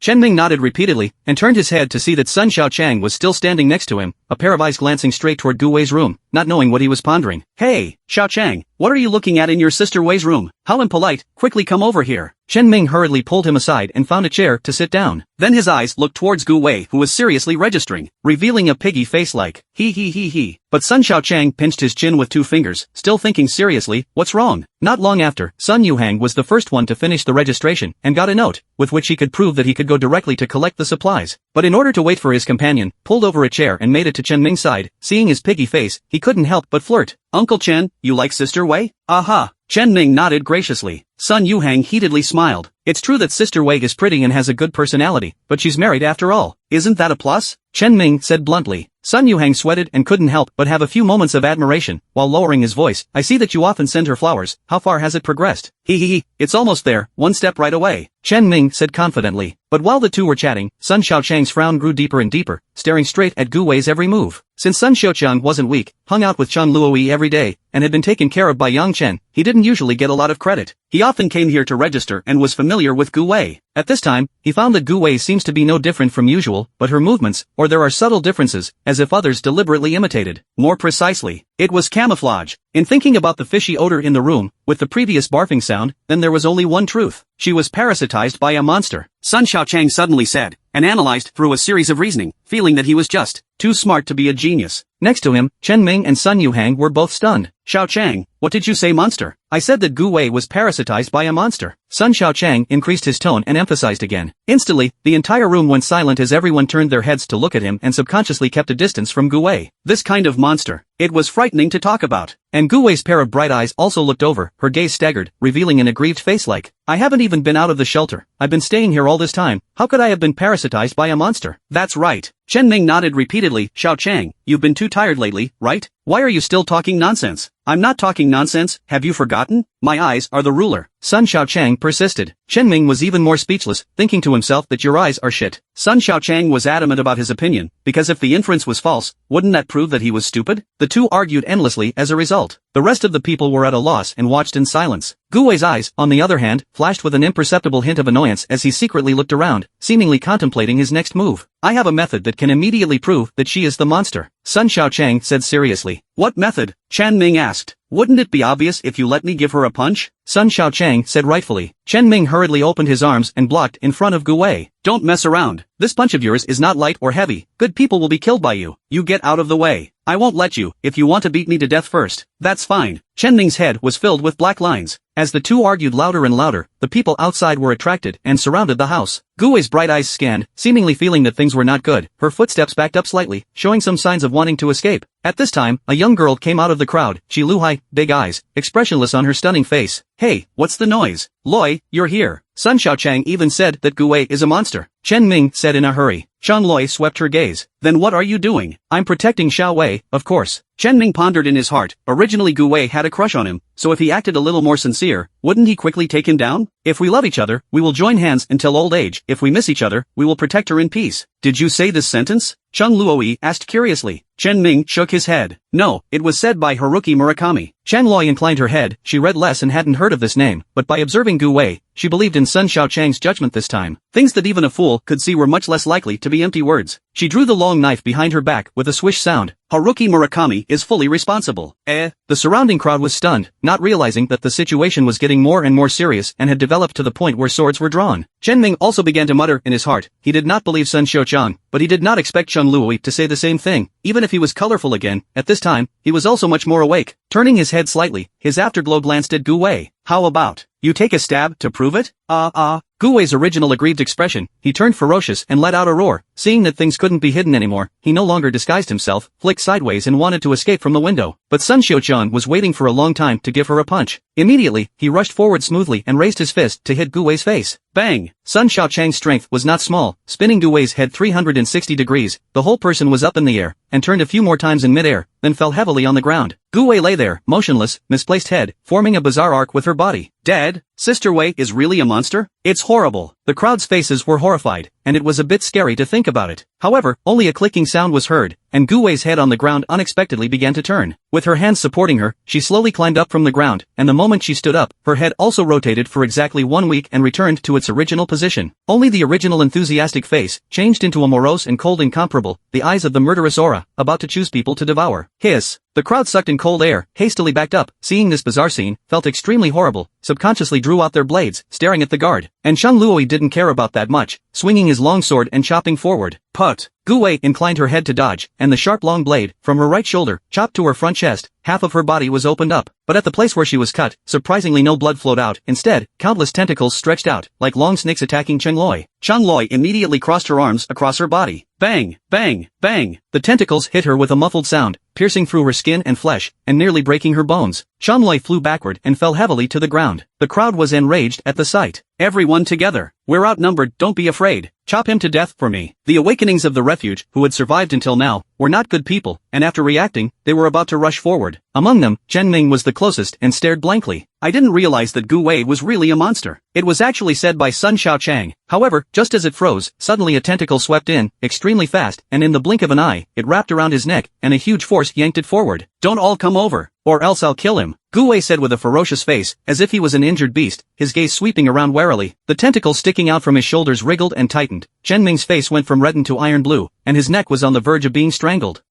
Chen Ming nodded repeatedly, and turned his head to see that Sun Xiaochang was still standing next to him, a pair of eyes glancing straight toward Gu Wei's room, not knowing what he was pondering. Hey, Xiaochang, what are you looking at in your sister Wei's room? How impolite, quickly come over here. Chen Ming hurriedly pulled him aside and found a chair to sit down. Then his eyes looked towards Gu Wei, who was seriously registering, revealing a piggy face like, he. But Sun Xiaochang pinched his chin with 2 fingers, still thinking seriously, what's wrong? Not long after, Sun Yuhang was the first one to finish the registration, and got a note, with which he could prove that he could go directly to collect the supplies. But in order to wait for his companion, pulled over a chair and made it to Chen Ming's side. Seeing his piggy face, he couldn't help but flirt. Uncle Chen, you like Sister Wei? Chen Ming nodded graciously. Sun Yuhang heatedly smiled. It's true that Sister Wei is pretty and has a good personality, but she's married after all. Isn't that a plus? Chen Ming said bluntly. Sun Yuhang sweated and couldn't help but have a few moments of admiration, while lowering his voice. I see that you often send her flowers. How far has it progressed? Hee, it's almost there, one step right away, Chen Ming said confidently. But while the two were chatting, Sun Xiaochang's frown grew deeper and deeper, staring straight at Gu Wei's every move. Since Sun Xiaochang wasn't weak, hung out with Chen Luoyi every day, and had been taken care of by Yang Chen, he didn't usually get a lot of credit. He often came here to register and was familiar with Gu Wei. At this time, he found that Gu Wei seems to be no different from usual, but her movements, or there are subtle differences, as if others deliberately imitated. More precisely, it was camouflage. In thinking about the fishy odor in the room, with the previous barfing sound, then there was only one truth. She was parasitized by a monster. Sun Xiaochang suddenly said, and analyzed through a series of reasoning, feeling that he was just too smart to be a genius. Next to him, Chen Ming and Sun Yuhang were both stunned. Xiaochang, what did you say, monster? I said that Gu Wei was parasitized by a monster. Sun Xiaochang increased his tone and emphasized again. Instantly, the entire room went silent as everyone turned their heads to look at him and subconsciously kept a distance from Gu Wei. This kind of monster. It was frightening to talk about. And Gu Wei's pair of bright eyes also looked over, her gaze staggered, revealing an aggrieved face like, I haven't even been out of the shelter. I've been staying here all this time. How could I have been parasitized by a monster? That's right. Chen Ming nodded repeatedly. Xiaochang, you've been too tired lately, right? Why are you still talking nonsense? I'm not talking nonsense, have you forgotten? My eyes are the ruler. Sun Xiaochang persisted. Chen Ming was even more speechless, thinking to himself that your eyes are shit. Sun Xiaochang was adamant about his opinion, because if the inference was false, wouldn't that prove that he was stupid? The two argued endlessly as a result. The rest of the people were at a loss and watched in silence. Gu Wei's eyes, on the other hand, flashed with an imperceptible hint of annoyance as he secretly looked around, seemingly contemplating his next move. I have a method that can immediately prove that she is the monster, Sun Xiaochang said seriously. What method? Chen Ming asked. Wouldn't it be obvious if you let me give her a punch? Sun Xiaochang said rightfully. Chen Ming hurriedly opened his arms and blocked in front of Gu Wei. Don't mess around. This punch of yours is not light or heavy. Good people will be killed by you. You get out of the way. I won't let you, if you want to beat me to death first. That's fine. Chen Ming's head was filled with black lines. As the two argued louder and louder, the people outside were attracted and surrounded the house. Gu Wei's bright eyes scanned, seemingly feeling that things were not good. Her footsteps backed up slightly, showing some signs of wanting to escape. At this time, a young girl came out of the crowd. She Luhai, big eyes, expressionless on her stunning face. Hey, what's the noise? Loi, you're here. Sun Xiaochang even said that Gu Wei is a monster. Chen Ming said in a hurry. Shan Loi swept her gaze. Then what are you doing? I'm protecting Xiao Wei, of course. Chen Ming pondered in his heart. Originally Gu Wei had a crush on him, so if he acted a little more sincere, wouldn't he quickly take him down? If we love each other, we will join hands until old age. If we miss each other, we will protect her in peace. Did you say this sentence? Cheng Luoyi asked curiously. Chen Ming shook his head. No, it was said by Haruki Murakami. Chen Loi inclined her head. She read less and hadn't heard of this name, but by observing Gu Wei, she believed in Sun Xiaochang's judgment this time. Things that even a fool could see were much less likely to be empty words. She drew the long knife behind her back with a swish sound. Haruki Murakami is fully responsible. The surrounding crowd was stunned, not realizing that the situation was getting more and more serious and had developed to the point where swords were drawn. Chen Ming also began to mutter in his heart. He did not believe Sun Xiaochang, but he did not expect Chen Luoyi to say the same thing. Even if he was colorful again, at this time, he was also much more awake. Turning his head slightly, his afterglow glanced at Gu Wei. How about, you take a stab to prove it? Gu Wei's original aggrieved expression, he turned ferocious and let out a roar. Seeing that things couldn't be hidden anymore, he no longer disguised himself, flicked sideways and wanted to escape from the window. But Sun Xiaochang was waiting for a long time to give her a punch. Immediately, he rushed forward smoothly and raised his fist to hit Gu Wei's face. Bang! Sun Xiaochang's strength was not small, spinning Gu Wei's head 360 degrees. The whole person was up in the air, and turned a few more times in midair, then fell heavily on the ground. Gu Wei lay there, motionless, misplaced head, forming a bizarre arc with her body. Dead? Sister Wei is really a monster? It's horrible. The crowd's faces were horrified, and it was a bit scary to think about it. However, only a clicking sound was heard, and Gu Wei's head on the ground unexpectedly began to turn. With her hands supporting her, she slowly climbed up from the ground, and the moment she stood up, her head also rotated for exactly 1 week and returned to its original position. Only the original enthusiastic face, changed into a morose and cold incomparable, the eyes of the murderous aura, about to choose people to devour. Hiss! The crowd sucked in cold air, hastily backed up, seeing this bizarre scene, felt extremely horrible, subconsciously drew out their blades, staring at the guard. And Shang Luoi didn't care about that much, swinging his long sword and chopping forward. Put! Gu Wei inclined her head to dodge, and the sharp long blade, from her right shoulder, chopped to her front chest. Half of her body was opened up, but at the place where she was cut, surprisingly no blood flowed out. Instead, countless tentacles stretched out, like long snakes attacking Cheng Loi. Cheng Loi immediately crossed her arms across her body. Bang! Bang! Bang! The tentacles hit her with a muffled sound, piercing through her skin and flesh, and nearly breaking her bones. Cheng Loi flew backward and fell heavily to the ground. The crowd was enraged at the sight. Everyone together. We're outnumbered, don't be afraid. Chop him to death for me. The awakenings of the refuge, who had survived until now, were not good people, and after reacting, they were about to rush forward. Among them, Chen Ming was the closest and stared blankly. I didn't realize that Gu Wei was really a monster. It was actually said by Sun Xiaochang. However, just as it froze, suddenly a tentacle swept in, extremely fast, and in the blink of an eye, it wrapped around his neck, and a huge force yanked it forward. Don't all come over, or else I'll kill him, Gu Wei said with a ferocious face, as if he was an injured beast, his gaze sweeping around warily. The tentacle sticking out from his shoulders wriggled and tightened. Chen Ming's face went from reddened to iron blue, and his neck was on the verge of being strangled.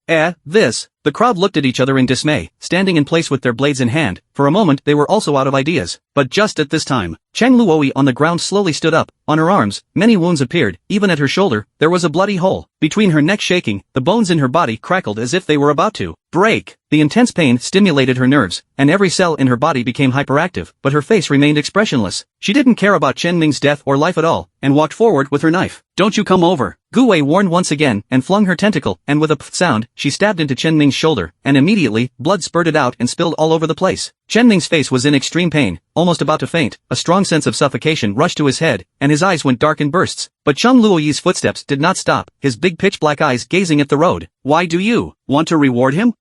This. The crowd looked at each other in dismay, standing in place with their blades in hand. For a moment they were also out of ideas. But just at this time, Cheng Luoi on the ground slowly stood up. On her arms, many wounds appeared, even at her shoulder, there was a bloody hole. Between her neck shaking, the bones in her body crackled as if they were about to break. The intense pain stimulated her nerves, and every cell in her body became hyperactive, but her face remained expressionless. She didn't care about Chen Ming's death or life at all, and walked forward with her knife. Don't you come over, Gu Wei warned once again, and flung her tentacle, and with a pff sound, she stabbed into Chen Ming's shoulder, and immediately, blood spurted out and spilled all over the place. Chen Ming's face was in extreme pain, almost about to faint. A strong sense of suffocation rushed to his head, and his eyes went dark in bursts. But Cheng Luoyi's footsteps did not stop, his big pitch-black eyes gazing at the road. Why do you want to reward him?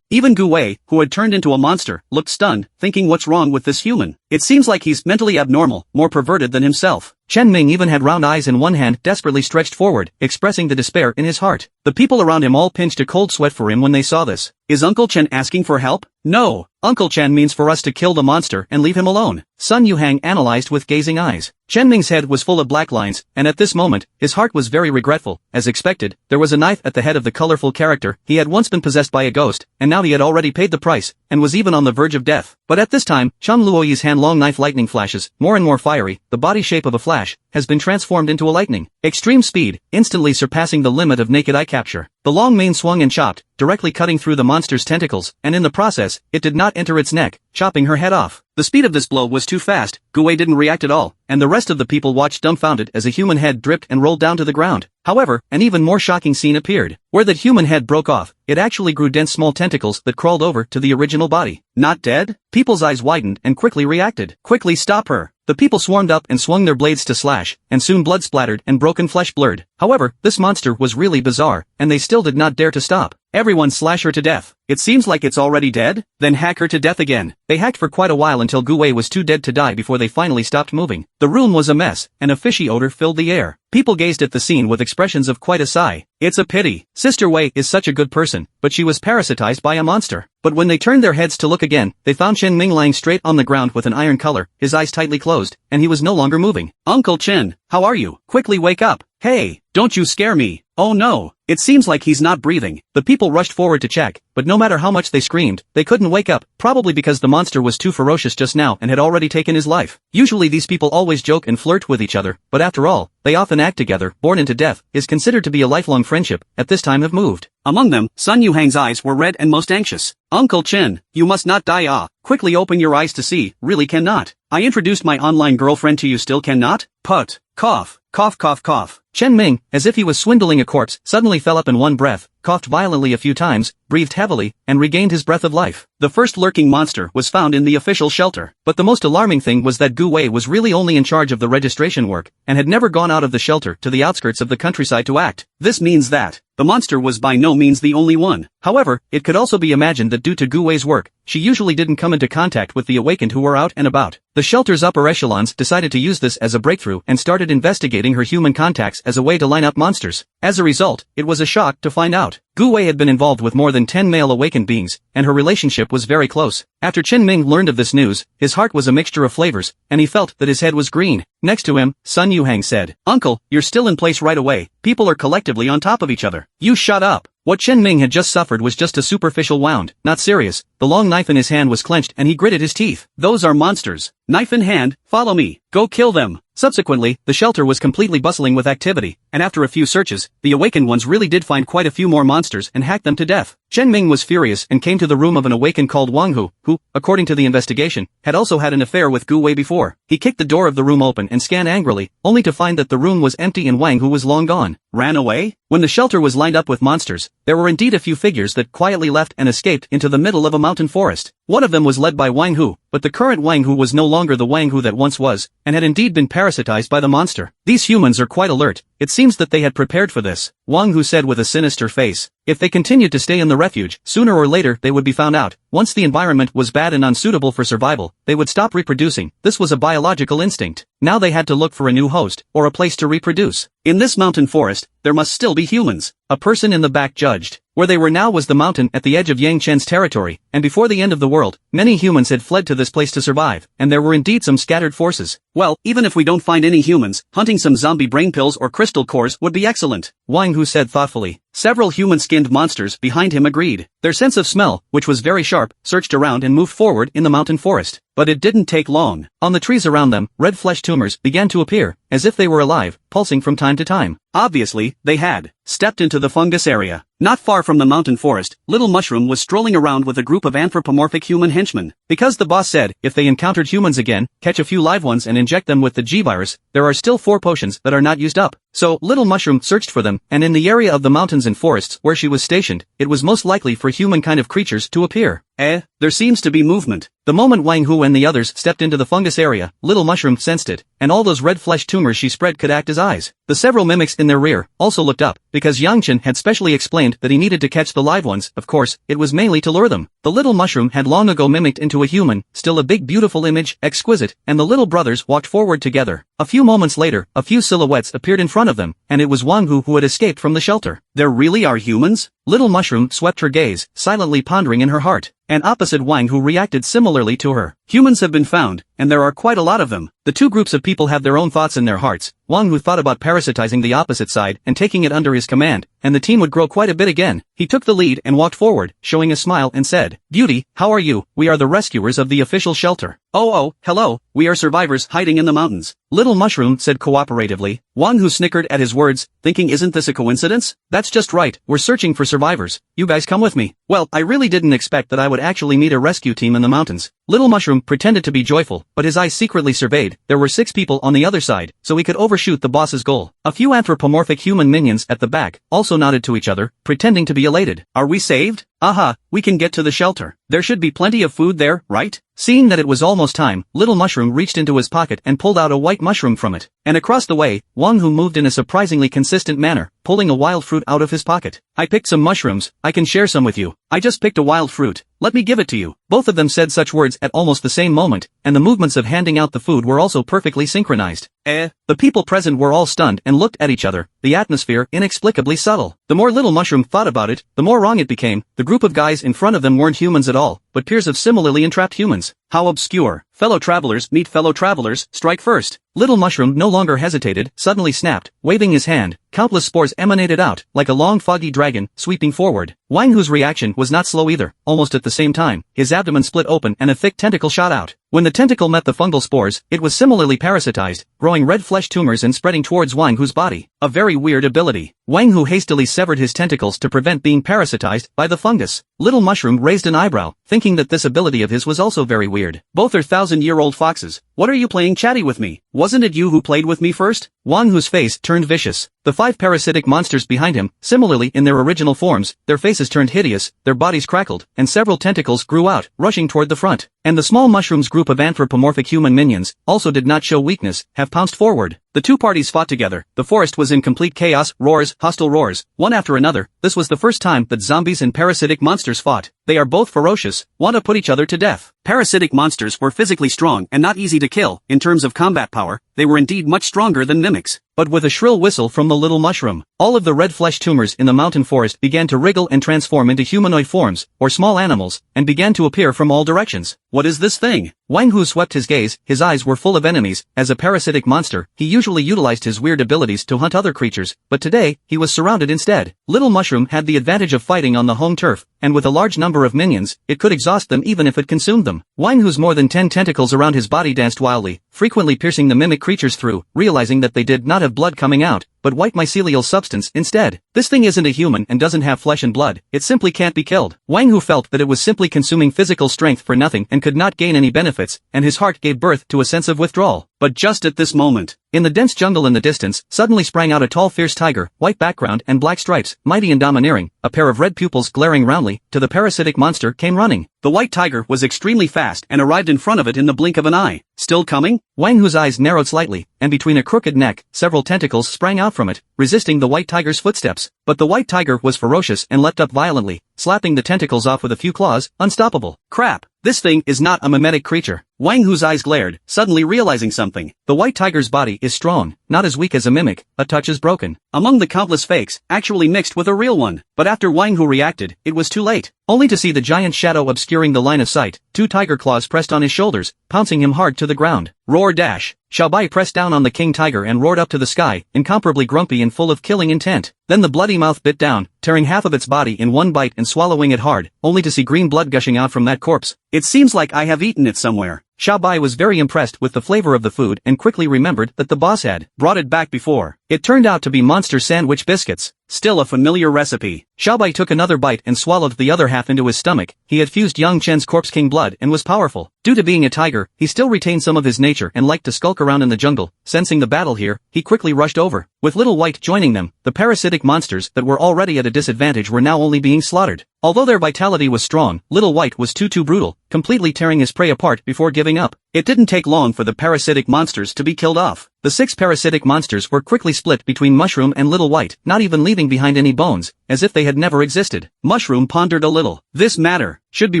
Even Gu Wei, who had turned into a monster, looked stunned, thinking what's wrong with this human? It seems like he's mentally abnormal, more perverted than himself. Chen Ming even had round eyes and one hand desperately stretched forward, expressing the despair in his heart. The people around him all pinched a cold sweat for him when they saw this. Is Uncle Chen asking for help? No. Uncle Chen means for us to kill the monster and leave him alone. Sun Yuhang analyzed with gazing eyes. Chen Ming's head was full of black lines, and at this moment, his heart was very regretful. As expected, there was a knife at the head of the colorful character. He had once been possessed by a ghost, and now he had already paid the price, and was even on the verge of death. But at this time, Cheng Luoyi's hand-long knife lightning flashes, more and more fiery, the body shape of a flash, has been transformed into a lightning. Extreme speed, instantly surpassing the limit of naked eye capture. The long mane swung and chopped, directly cutting through the monster's tentacles, and in the process, it did not enter its neck, chopping her head off. The speed of this blow was too fast, Gu Wei didn't react at all, and the rest of the people watched dumbfounded as a human head dripped and rolled down to the ground. However, an even more shocking scene appeared. Where that human head broke off, it actually grew dense small tentacles that crawled over to the original body. Not dead? People's eyes widened and quickly reacted. Quickly stop her. The people swarmed up and swung their blades to slash, and soon blood splattered and broken flesh blurred. However, this monster was really bizarre, and they still did not dare to stop. Everyone slash her to death. It seems like it's already dead? Then hack her to death again. They hacked for quite a while until Gu Wei was too dead to die before they finally stopped moving. The room was a mess, and a fishy odor filled the air. People gazed at the scene with expressions of quite a sigh. It's a pity. Sister Wei is such a good person, but she was parasitized by a monster. But when they turned their heads to look again, they found Chen Ming lying straight on the ground with an iron color, his eyes tightly closed, and he was no longer moving. Uncle Chen, how are you? Quickly wake up. Hey, don't you scare me. Oh no. It seems like he's not breathing. The people rushed forward to check, but no matter how much they screamed, they couldn't wake up, probably because the monster was too ferocious just now and had already taken his life. Usually these people always joke and flirt with each other, but after all, they often act together. Born into death is considered to be a lifelong friendship, at this time have moved. Among them, Sun Yuhang's eyes were red and most anxious. Uncle Chen, you must not die. Quickly open your eyes to see, really cannot. I introduced my online girlfriend to you, still cannot? Put. Cough. Cough cough cough. Chen Ming, as if he was swindling a corpse, suddenly fell up in one breath, coughed violently a few times, breathed heavily, and regained his breath of life. The first lurking monster was found in the official shelter. But the most alarming thing was that Gu Wei was really only in charge of the registration work, and had never gone out of the shelter to the outskirts of the countryside to act. This means that the monster was by no means the only one. However, it could also be imagined that due to Gu Wei's work, she usually didn't come into contact with the awakened who were out and about. The shelter's upper echelons decided to use this as a breakthrough and started investigating her human contacts as a way to line up monsters. As a result, it was a shock to find out Gu Wei had been involved with more than 10 male awakened beings, and her relationship was very close. After Chen Ming learned of this news, his heart was a mixture of flavors, and he felt that his head was green. Next to him, Sun Yuhang said, Uncle, you're still in place right away. People are collectively on top of each other. You shut up. What Chen Ming had just suffered was just a superficial wound, not serious. The long knife in his hand was clenched and he gritted his teeth. Those are monsters. Knife in hand, follow me. Go kill them. Subsequently, the shelter was completely bustling with activity, and after a few searches, the awakened ones really did find quite a few more monsters and hacked them to death. Chen Ming was furious and came to the room of an awakened called Wang Hu, who, according to the investigation, had also had an affair with Gu Wei before. He kicked the door of the room open and scanned angrily, only to find that the room was empty and Wang Hu was long gone. Ran away? When the shelter was lined up with monsters, there were indeed a few figures that quietly left and escaped into the middle of a mountain forest. One of them was led by Wang Hu, but the current Wang Hu was no longer the Wang Hu that once was, and had indeed been parasitized by the monster. These humans are quite alert. It seems that they had prepared for this. Wang Hu said with a sinister face. If they continued to stay in the refuge, sooner or later they would be found out. Once the environment was bad and unsuitable for survival, they would stop reproducing. This was a biological instinct. Now they had to look for a new host, or a place to reproduce. In this mountain forest, there must still be humans. A person in the back judged. Where they were now was the mountain at the edge of Yang Chen's territory, and before the end of the world, many humans had fled to this place to survive, and there were indeed some scattered forces. Well, even if we don't find any humans, hunting some zombie brain pills or crystal cores would be excellent, Wang Hu said thoughtfully. Several human-skinned monsters behind him agreed. Their sense of smell, which was very sharp, searched around and moved forward in the mountain forest. But it didn't take long. On the trees around them, red flesh tumors began to appear, as if they were alive, pulsing from time to time. Obviously, they had stepped into the fungus area. Not far from the mountain forest, Little Mushroom was strolling around with a group of anthropomorphic human henchmen. Because the boss said, if they encountered humans again, catch a few live ones and inject them with the G-virus, there are still 4 potions that are not used up. So, Little Mushroom searched for them, and in the area of the mountains and forests where she was stationed, it was most likely for human kind of creatures to appear. There seems to be movement. The moment Wang Hu and the others stepped into the fungus area, Little Mushroom sensed it, and all those red flesh tumors she spread could act as eyes. The several mimics in their rear also looked up, because Yang Chen had specially explained that he needed to catch the live ones. Of course, it was mainly to lure them. The Little Mushroom had long ago mimicked into a human, still a big beautiful image, exquisite, and the little brothers walked forward together. A few moments later, a few silhouettes appeared in front of them, and it was Wang Hu who had escaped from the shelter. There really are humans? Little Mushroom swept her gaze, silently pondering in her heart. And opposite Wang Hu reacted similarly to her. Humans have been found, and there are quite a lot of them. The two groups of people have their own thoughts in their hearts. Wang Hu thought about parasitizing the opposite side and taking it under his command, and the team would grow quite a bit again. He took the lead and walked forward, showing a smile and said, "Beauty, how are you? We are the rescuers of the official shelter." Oh, hello, we are survivors hiding in the mountains," Little Mushroom said cooperatively. Wang Hu snickered at his words, thinking, isn't this a coincidence? That's just right, we're searching for survivors. You guys come with me. Well, I really didn't expect that I would actually meet a rescue team in the mountains. Little Mushroom pretended to be joyful, but his eyes secretly surveyed. There were 6 people on the other side, so he could overshoot the boss's goal. A few anthropomorphic human minions at the back also nodded to each other, pretending to be elated. Are we saved? Aha, we can get to the shelter. There should be plenty of food there, right? Seeing that it was almost time, Little Mushroom reached into his pocket and pulled out a white mushroom from it. And across the way, Wang Hu moved in a surprisingly consistent manner, pulling a wild fruit out of his pocket. I picked some mushrooms, I can share some with you. I just picked a wild fruit. Let me give it to you. Both of them said such words at almost the same moment, and the movements of handing out the food were also perfectly synchronized. The people present were all stunned and looked at each other, the atmosphere inexplicably subtle. The more Little Mushroom thought about it, the more wrong it became. The group of guys in front of them weren't humans at all, but peers of similarly entrapped humans. How obscure. Fellow travelers meet fellow travelers, strike first. Little Mushroom no longer hesitated, suddenly snapped, waving his hand. Countless spores emanated out, like a long foggy dragon, sweeping forward. Wang Hu's reaction was not slow either. Almost at the same time, his abdomen split open and a thick tentacle shot out. When the tentacle met the fungal spores, it was similarly parasitized, growing red flesh tumors and spreading towards Wang Hu's body. A very weird ability. Wang Hu hastily severed his tentacles to prevent being parasitized by the fungus. Little Mushroom raised an eyebrow, thinking that this ability of his was also very weird. Both are 1,000-year-old foxes. What are you playing chatty with me? Wasn't it you who played with me first? Wang Hu's face turned vicious. The 5 parasitic monsters behind him, similarly in their original forms, their faces turned hideous, their bodies crackled, and several tentacles grew out, rushing toward the front. And the small mushrooms group of anthropomorphic human minions also did not show weakness, have pounced forward. The two parties fought together. The forest was in complete chaos, roars, hostile roars, one after another. This was the first time that zombies and parasitic monsters fought. They are both ferocious, want to put each other to death. Parasitic monsters were physically strong and not easy to kill. In terms of combat power, they were indeed much stronger than mimics. But with a shrill whistle from the Little Mushroom, all of the red flesh tumors in the mountain forest began to wriggle and transform into humanoid forms, or small animals, and began to appear from all directions. What is this thing? Wang Hu swept his gaze, his eyes were full of enemies. As a parasitic monster, he usually utilized his weird abilities to hunt other creatures, but today, he was surrounded instead. Little Mushroom had the advantage of fighting on the home turf, and with a large number of minions, it could exhaust them even if it consumed them. Wang Hu's more than 10 tentacles around his body danced wildly, frequently piercing the mimic creatures through, realizing that they did not have blood coming out, but white mycelial substance instead. This thing isn't a human and doesn't have flesh and blood, it simply can't be killed. Wang Hu felt that it was simply consuming physical strength for nothing and could not gain any benefits, and his heart gave birth to a sense of withdrawal. But just at this moment, in the dense jungle in the distance, suddenly sprang out a tall fierce tiger, white background and black stripes, mighty and domineering, a pair of red pupils glaring roundly, to the parasitic monster came running. The white tiger was extremely fast and arrived in front of it in the blink of an eye. Still coming? Wang Hu's eyes narrowed slightly, and between a crooked neck, several tentacles sprang out from it, resisting the white tiger's footsteps. But the white tiger was ferocious and leapt up violently, slapping the tentacles off with a few claws, unstoppable. Crap! This thing is not a mimetic creature. Wang Hu's eyes glared, suddenly realizing something. The white tiger's body is strong, not as weak as a mimic, a touch is broken. Among the countless fakes, actually mixed with a real one. But after Wang Hu reacted, it was too late. Only to see the giant shadow obscuring the line of sight, 2 tiger claws pressed on his shoulders, pouncing him hard to the ground. Roar dash! Xiaobai pressed down on the king tiger and roared up to the sky, incomparably grumpy and full of killing intent. Then the bloody mouth bit down, tearing half of its body in one bite and swallowing it hard, only to see green blood gushing out from that corpse. It seems like I have eaten it somewhere. Xiaobai was very impressed with the flavor of the food and quickly remembered that the boss had brought it back before. It turned out to be monster sandwich biscuits. Still a familiar recipe. Xiaobai took another bite and swallowed the other half into his stomach. He had fused Yang Chen's corpse king blood and was powerful. Due to being a tiger, he still retained some of his nature and liked to skulk around in the jungle. Sensing the battle here, he quickly rushed over. With Little White joining them, the parasitic monsters that were already at a disadvantage were now only being slaughtered. Although their vitality was strong, Little White was too brutal, completely tearing his prey apart before giving up. It didn't take long for the parasitic monsters to be killed off. The 6 parasitic monsters were quickly split between Mushroom and Little White, not even leaving behind any bones, as if they had never existed. Mushroom pondered a little. This matter should be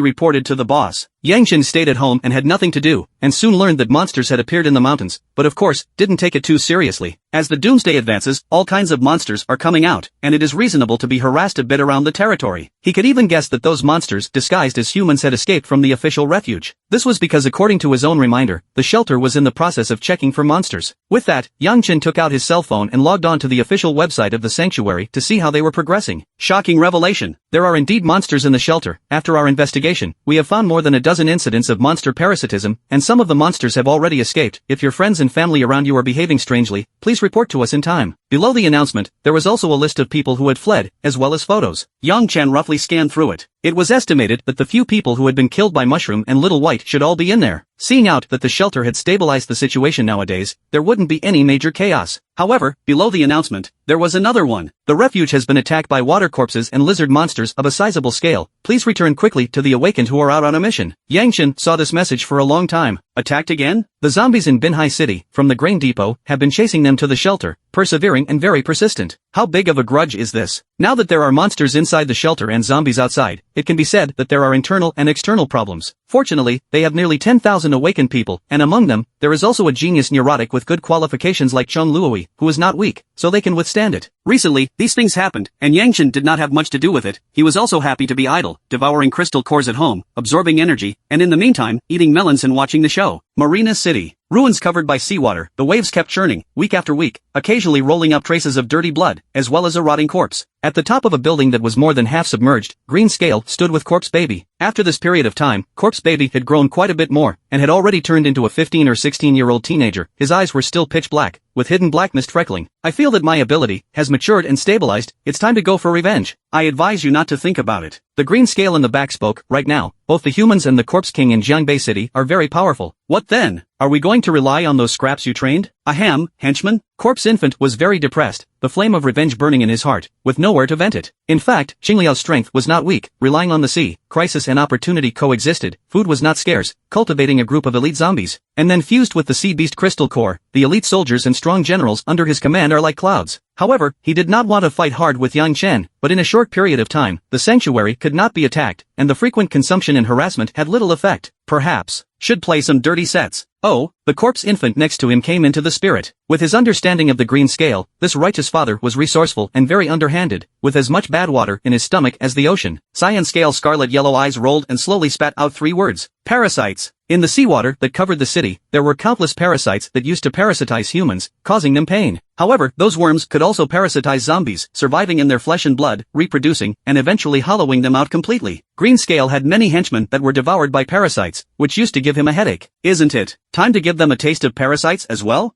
reported to the boss. Yang Chen stayed at home and had nothing to do, and soon learned that monsters had appeared in the mountains, but of course, didn't take it too seriously. As the doomsday advances, all kinds of monsters are coming out, and it is reasonable to be harassed a bit around the territory. He could even guess that those monsters disguised as humans had escaped from the official refuge. This was because according to his own reminder, the shelter was in the process of checking for monsters. With that, Yang Chen took out his cell phone and logged on to the official website of the sanctuary to see how they were progressing. Shocking revelation. There are indeed monsters in the shelter. After our investigation, we have found more than a dozen incidents of monster parasitism, and some of the monsters have already escaped. If your friends and family around you are behaving strangely, please report to us in time. Below the announcement, there was also a list of people who had fled, as well as photos. Yang Chen roughly scanned through it. It was estimated that the few people who had been killed by Mushroom and Little White should all be in there. Seeing out that the shelter had stabilized the situation nowadays, there wouldn't be any major chaos. However, below the announcement, there was another one. The refuge has been attacked by water corpses and lizard monsters of a sizable scale. Please return quickly to the awakened who are out on a mission. Yang Chen saw this message for a long time. Attacked again? The zombies in Binhai City, from the grain depot, have been chasing them to the shelter, persevering and very persistent. How big of a grudge is this? Now that there are monsters inside the shelter and zombies outside, it can be said that there are internal and external problems. Fortunately, they have nearly 10,000 awakened people, and among them, there is also a genius neurotic with good qualifications like Cheng Luoi, who is not weak, so they can withstand it. Recently, these things happened, and Yang Chen did not have much to do with it. He was also happy to be idle, devouring crystal cores at home, absorbing energy, and in the meantime, eating melons and watching the show. Marina City. Ruins covered by seawater, the waves kept churning, week after week, occasionally rolling up traces of dirty blood, as well as a rotting corpse. At the top of a building that was more than half submerged, Green Scale stood with Corpse Baby. After this period of time, Corpse Baby had grown quite a bit more, and had already turned into a 15 or 16-year-old teenager. His eyes were still pitch black, with hidden black mist freckling. I feel that my ability has matured and stabilized. It's time to go for revenge. I advise you not to think about it. The Green Scale in the back spoke. Right now, both the humans and the Corpse King in Jiangbei City are very powerful. What then? Are we going to rely on those scraps you trained? Ahem, henchman? Corpse Infant was very depressed, the flame of revenge burning in his heart, with nowhere to vent it. In fact, Xingliao's strength was not weak, relying on the sea. Crisis and opportunity coexisted, food was not scarce, cultivating a group of elite zombies. And then fused with the sea beast crystal core, the elite soldiers and strong generals under his command are like clouds. However, he did not want to fight hard with Yang Chen, but in a short period of time, the sanctuary could not be attacked, and the frequent consumption and harassment had little effect. Perhaps should play some dirty sets. Oh, the Corpse Infant next to him came into the spirit. With his understanding of the Green Scale, this righteous father was resourceful and very underhanded, with as much bad water in his stomach as the ocean. Cyan Scale's scarlet yellow eyes rolled and slowly spat out 3 words. Parasites. In the seawater that covered the city, there were countless parasites that used to parasitize humans, causing them pain. However, those worms could also parasitize zombies, surviving in their flesh and blood, reproducing, and eventually hollowing them out completely. Green Scale had many henchmen that were devoured by parasites, which used to give him a headache. Isn't it time to give them a taste of parasites as well?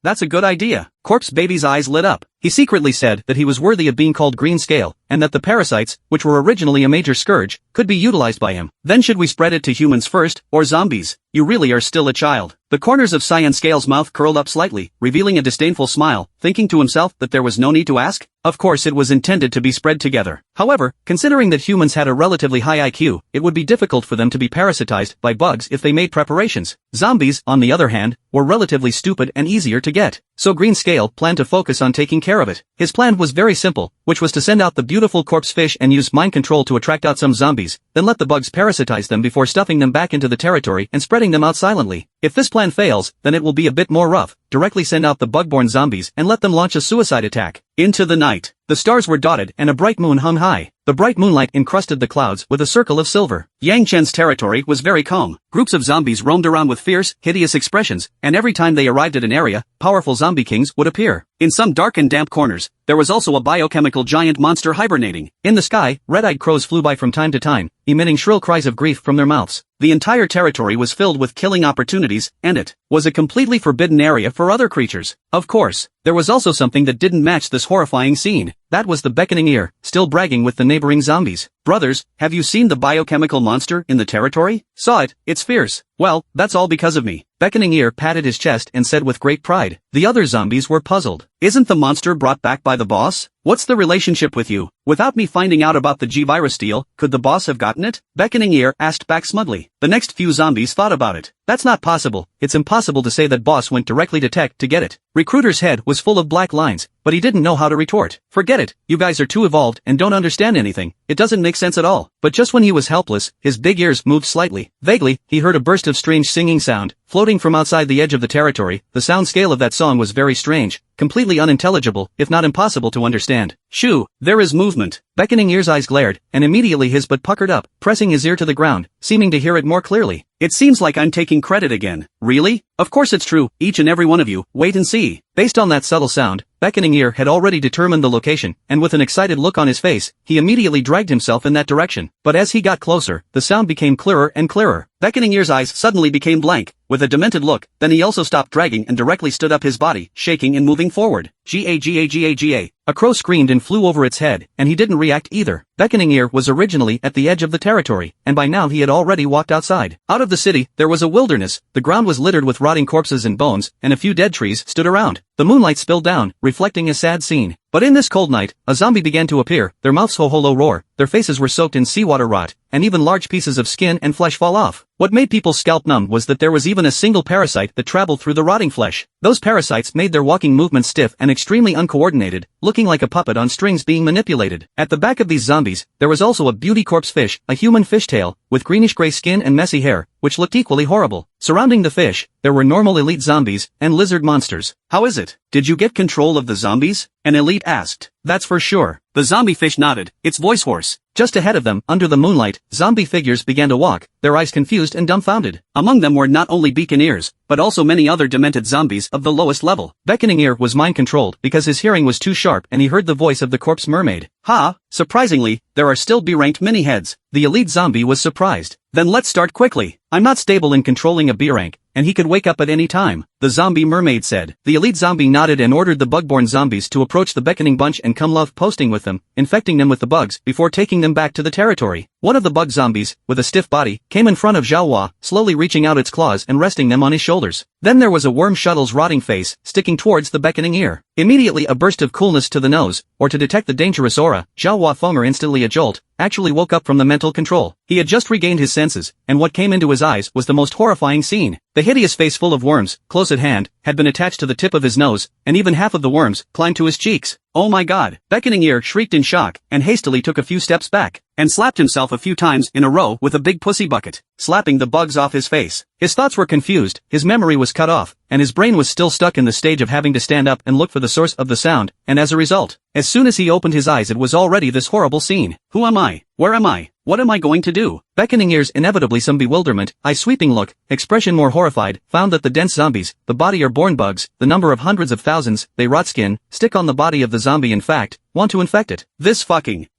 That's a good idea. Corpse Baby's eyes lit up. He secretly said that he was worthy of being called Green Scale, and that the parasites, which were originally a major scourge, could be utilized by him. Then should we spread it to humans first, or zombies? you really are still a child. The corners of Cyan Scale's mouth curled up slightly, revealing a disdainful smile, thinking to himself that there was no need to ask. Of course it was intended to be spread together. However, considering that humans had a relatively high IQ, it would be difficult for them to be parasitized by bugs if they made preparations. Zombies, on the other hand, were relatively stupid and easier to get. So Green Scale planned to focus on taking care of it. His plan was very simple, which was to send out the beautiful corpse fish and use mind control to attract out some zombies, then let the bugs parasitize them before stuffing them back into the territory and spreading them out silently. If this plan fails, then it will be a bit more rough. Directly send out the bug-born zombies and let them launch a suicide attack. Into the night. The stars were dotted and a bright moon hung high. The bright moonlight encrusted the clouds with a circle of silver. Yang Chen's territory was very calm. Groups of zombies roamed around with fierce, hideous expressions, and every time they arrived at an area, powerful zombie kings would appear. In some dark and damp corners, there was also a biochemical giant monster hibernating. In the sky, red-eyed crows flew by from time to time, emitting shrill cries of grief from their mouths. The entire territory was filled with killing opportunities, and it was a completely forbidden area for other creatures. Of course, there was also something that didn't match this horrifying scene. That was the beckoning ear, still bragging with the neighboring zombies. Brothers, have you seen the biochemical monster in the territory? Saw it, it's fierce. Well, that's all because of me. Beckoning Ear patted his chest and said with great pride. The other zombies were puzzled. Isn't the monster brought back by the boss? What's the relationship with you? Without me finding out about the G-Virus deal, could the boss have gotten it? Beckoning Ear asked back smugly. The next few zombies thought about it. That's not possible. It's impossible to say that boss went directly to tech to get it. Recruiter's head was full of black lines, but he didn't know how to retort. Forget it. You guys are too evolved and don't understand anything. It doesn't make sense at all. But just when he was helpless, his big ears moved slightly. Vaguely, he heard a burst of strange singing sound, floating from outside the edge of the territory. The sound scale of that song was very strange, completely unintelligible, if not impossible to understand. Shoo, there is movement. Beckoning Ear's eyes glared, and immediately his butt puckered up, pressing his ear to the ground, seeming to hear it more clearly. It seems like I'm taking credit again. Really? Of course it's true, each and every one of you, wait and see. Based on that subtle sound, Beckoning Ear had already determined the location, and with an excited look on his face, he immediately dragged himself in that direction. But as he got closer, the sound became clearer and clearer. Beckoning Ear's eyes suddenly became blank, with a demented look, then he also stopped dragging and directly stood up, his body shaking and moving forward. G-A-G-A-G-A-G-A. A crow screamed and flew over its head, and he didn't react either. Beckoning Ear was originally at the edge of the territory, and by now he had already walked outside. Out of the city, there was a wilderness. The ground was littered with rotting corpses and bones, and a few dead trees stood around. The moonlight spilled down, reflecting a sad scene. But in this cold night, a zombie began to appear, their mouths ho-holo roar, their faces were soaked in seawater rot, and even large pieces of skin and flesh fall off. What made people's scalp numb was that there was even a single parasite that traveled through the rotting flesh. Those parasites made their walking movements stiff and extremely uncoordinated, looking like a puppet on strings being manipulated. At the back of these zombies, there was also a beauty corpse fish, a human fishtail, with greenish-gray skin and messy hair, which looked equally horrible. Surrounding the fish, there were normal elite zombies and lizard monsters. How is it? Did you get control of the zombies? An elite asked. That's for sure. The zombie fish nodded, its voice hoarse. Just ahead of them, under the moonlight, zombie figures began to walk, their eyes confused and dumbfounded. Among them were not only Beacon Ears, but also many other demented zombies of the lowest level. Beckoning Ear was mind-controlled because his hearing was too sharp and he heard the voice of the corpse mermaid. Ha! Surprisingly, there are still B-ranked mini-heads. The elite zombie was surprised. Then let's start quickly. I'm not stable in controlling a B-rank, and he could wake up at any time, the zombie mermaid said. The elite zombie nodded and ordered the bug-born zombies to approach the beckoning bunch and come love posting with them, infecting them with the bugs before taking them back to the territory. One of the bug zombies, with a stiff body, came in front of Xiaohua, slowly reaching out its claws and resting them on his shoulders. Then there was a worm shuttle's rotting face, sticking towards the beckoning ear. Immediately a burst of coolness to the nose, or to detect the dangerous aura, Xiaohua Fonger instantly a jolt, actually woke up from the mental control. He had just regained his senses, and what came into his eyes was the most horrifying scene. The hideous face full of worms, close at hand, had been attached to the tip of his nose, and even half of the worms climbed to his cheeks. Oh my god! Beckoning Ear shrieked in shock, and hastily took a few steps back, and slapped himself a few times in a row with a big pussy bucket, slapping the bugs off his face. His thoughts were confused, his memory was cut off, and his brain was still stuck in the stage of having to stand up and look for the source of the sound, and as a result, as soon as he opened his eyes it was already this horrible scene. Who am I? Where am I? What am I going to do? Beckoning Ears, inevitably some bewilderment, eye-sweeping look, expression more horrified, found that the dense zombies, the body are born bugs, the number of hundreds of thousands, they rot skin, stick on the body of the zombie. In fact, want to infect it.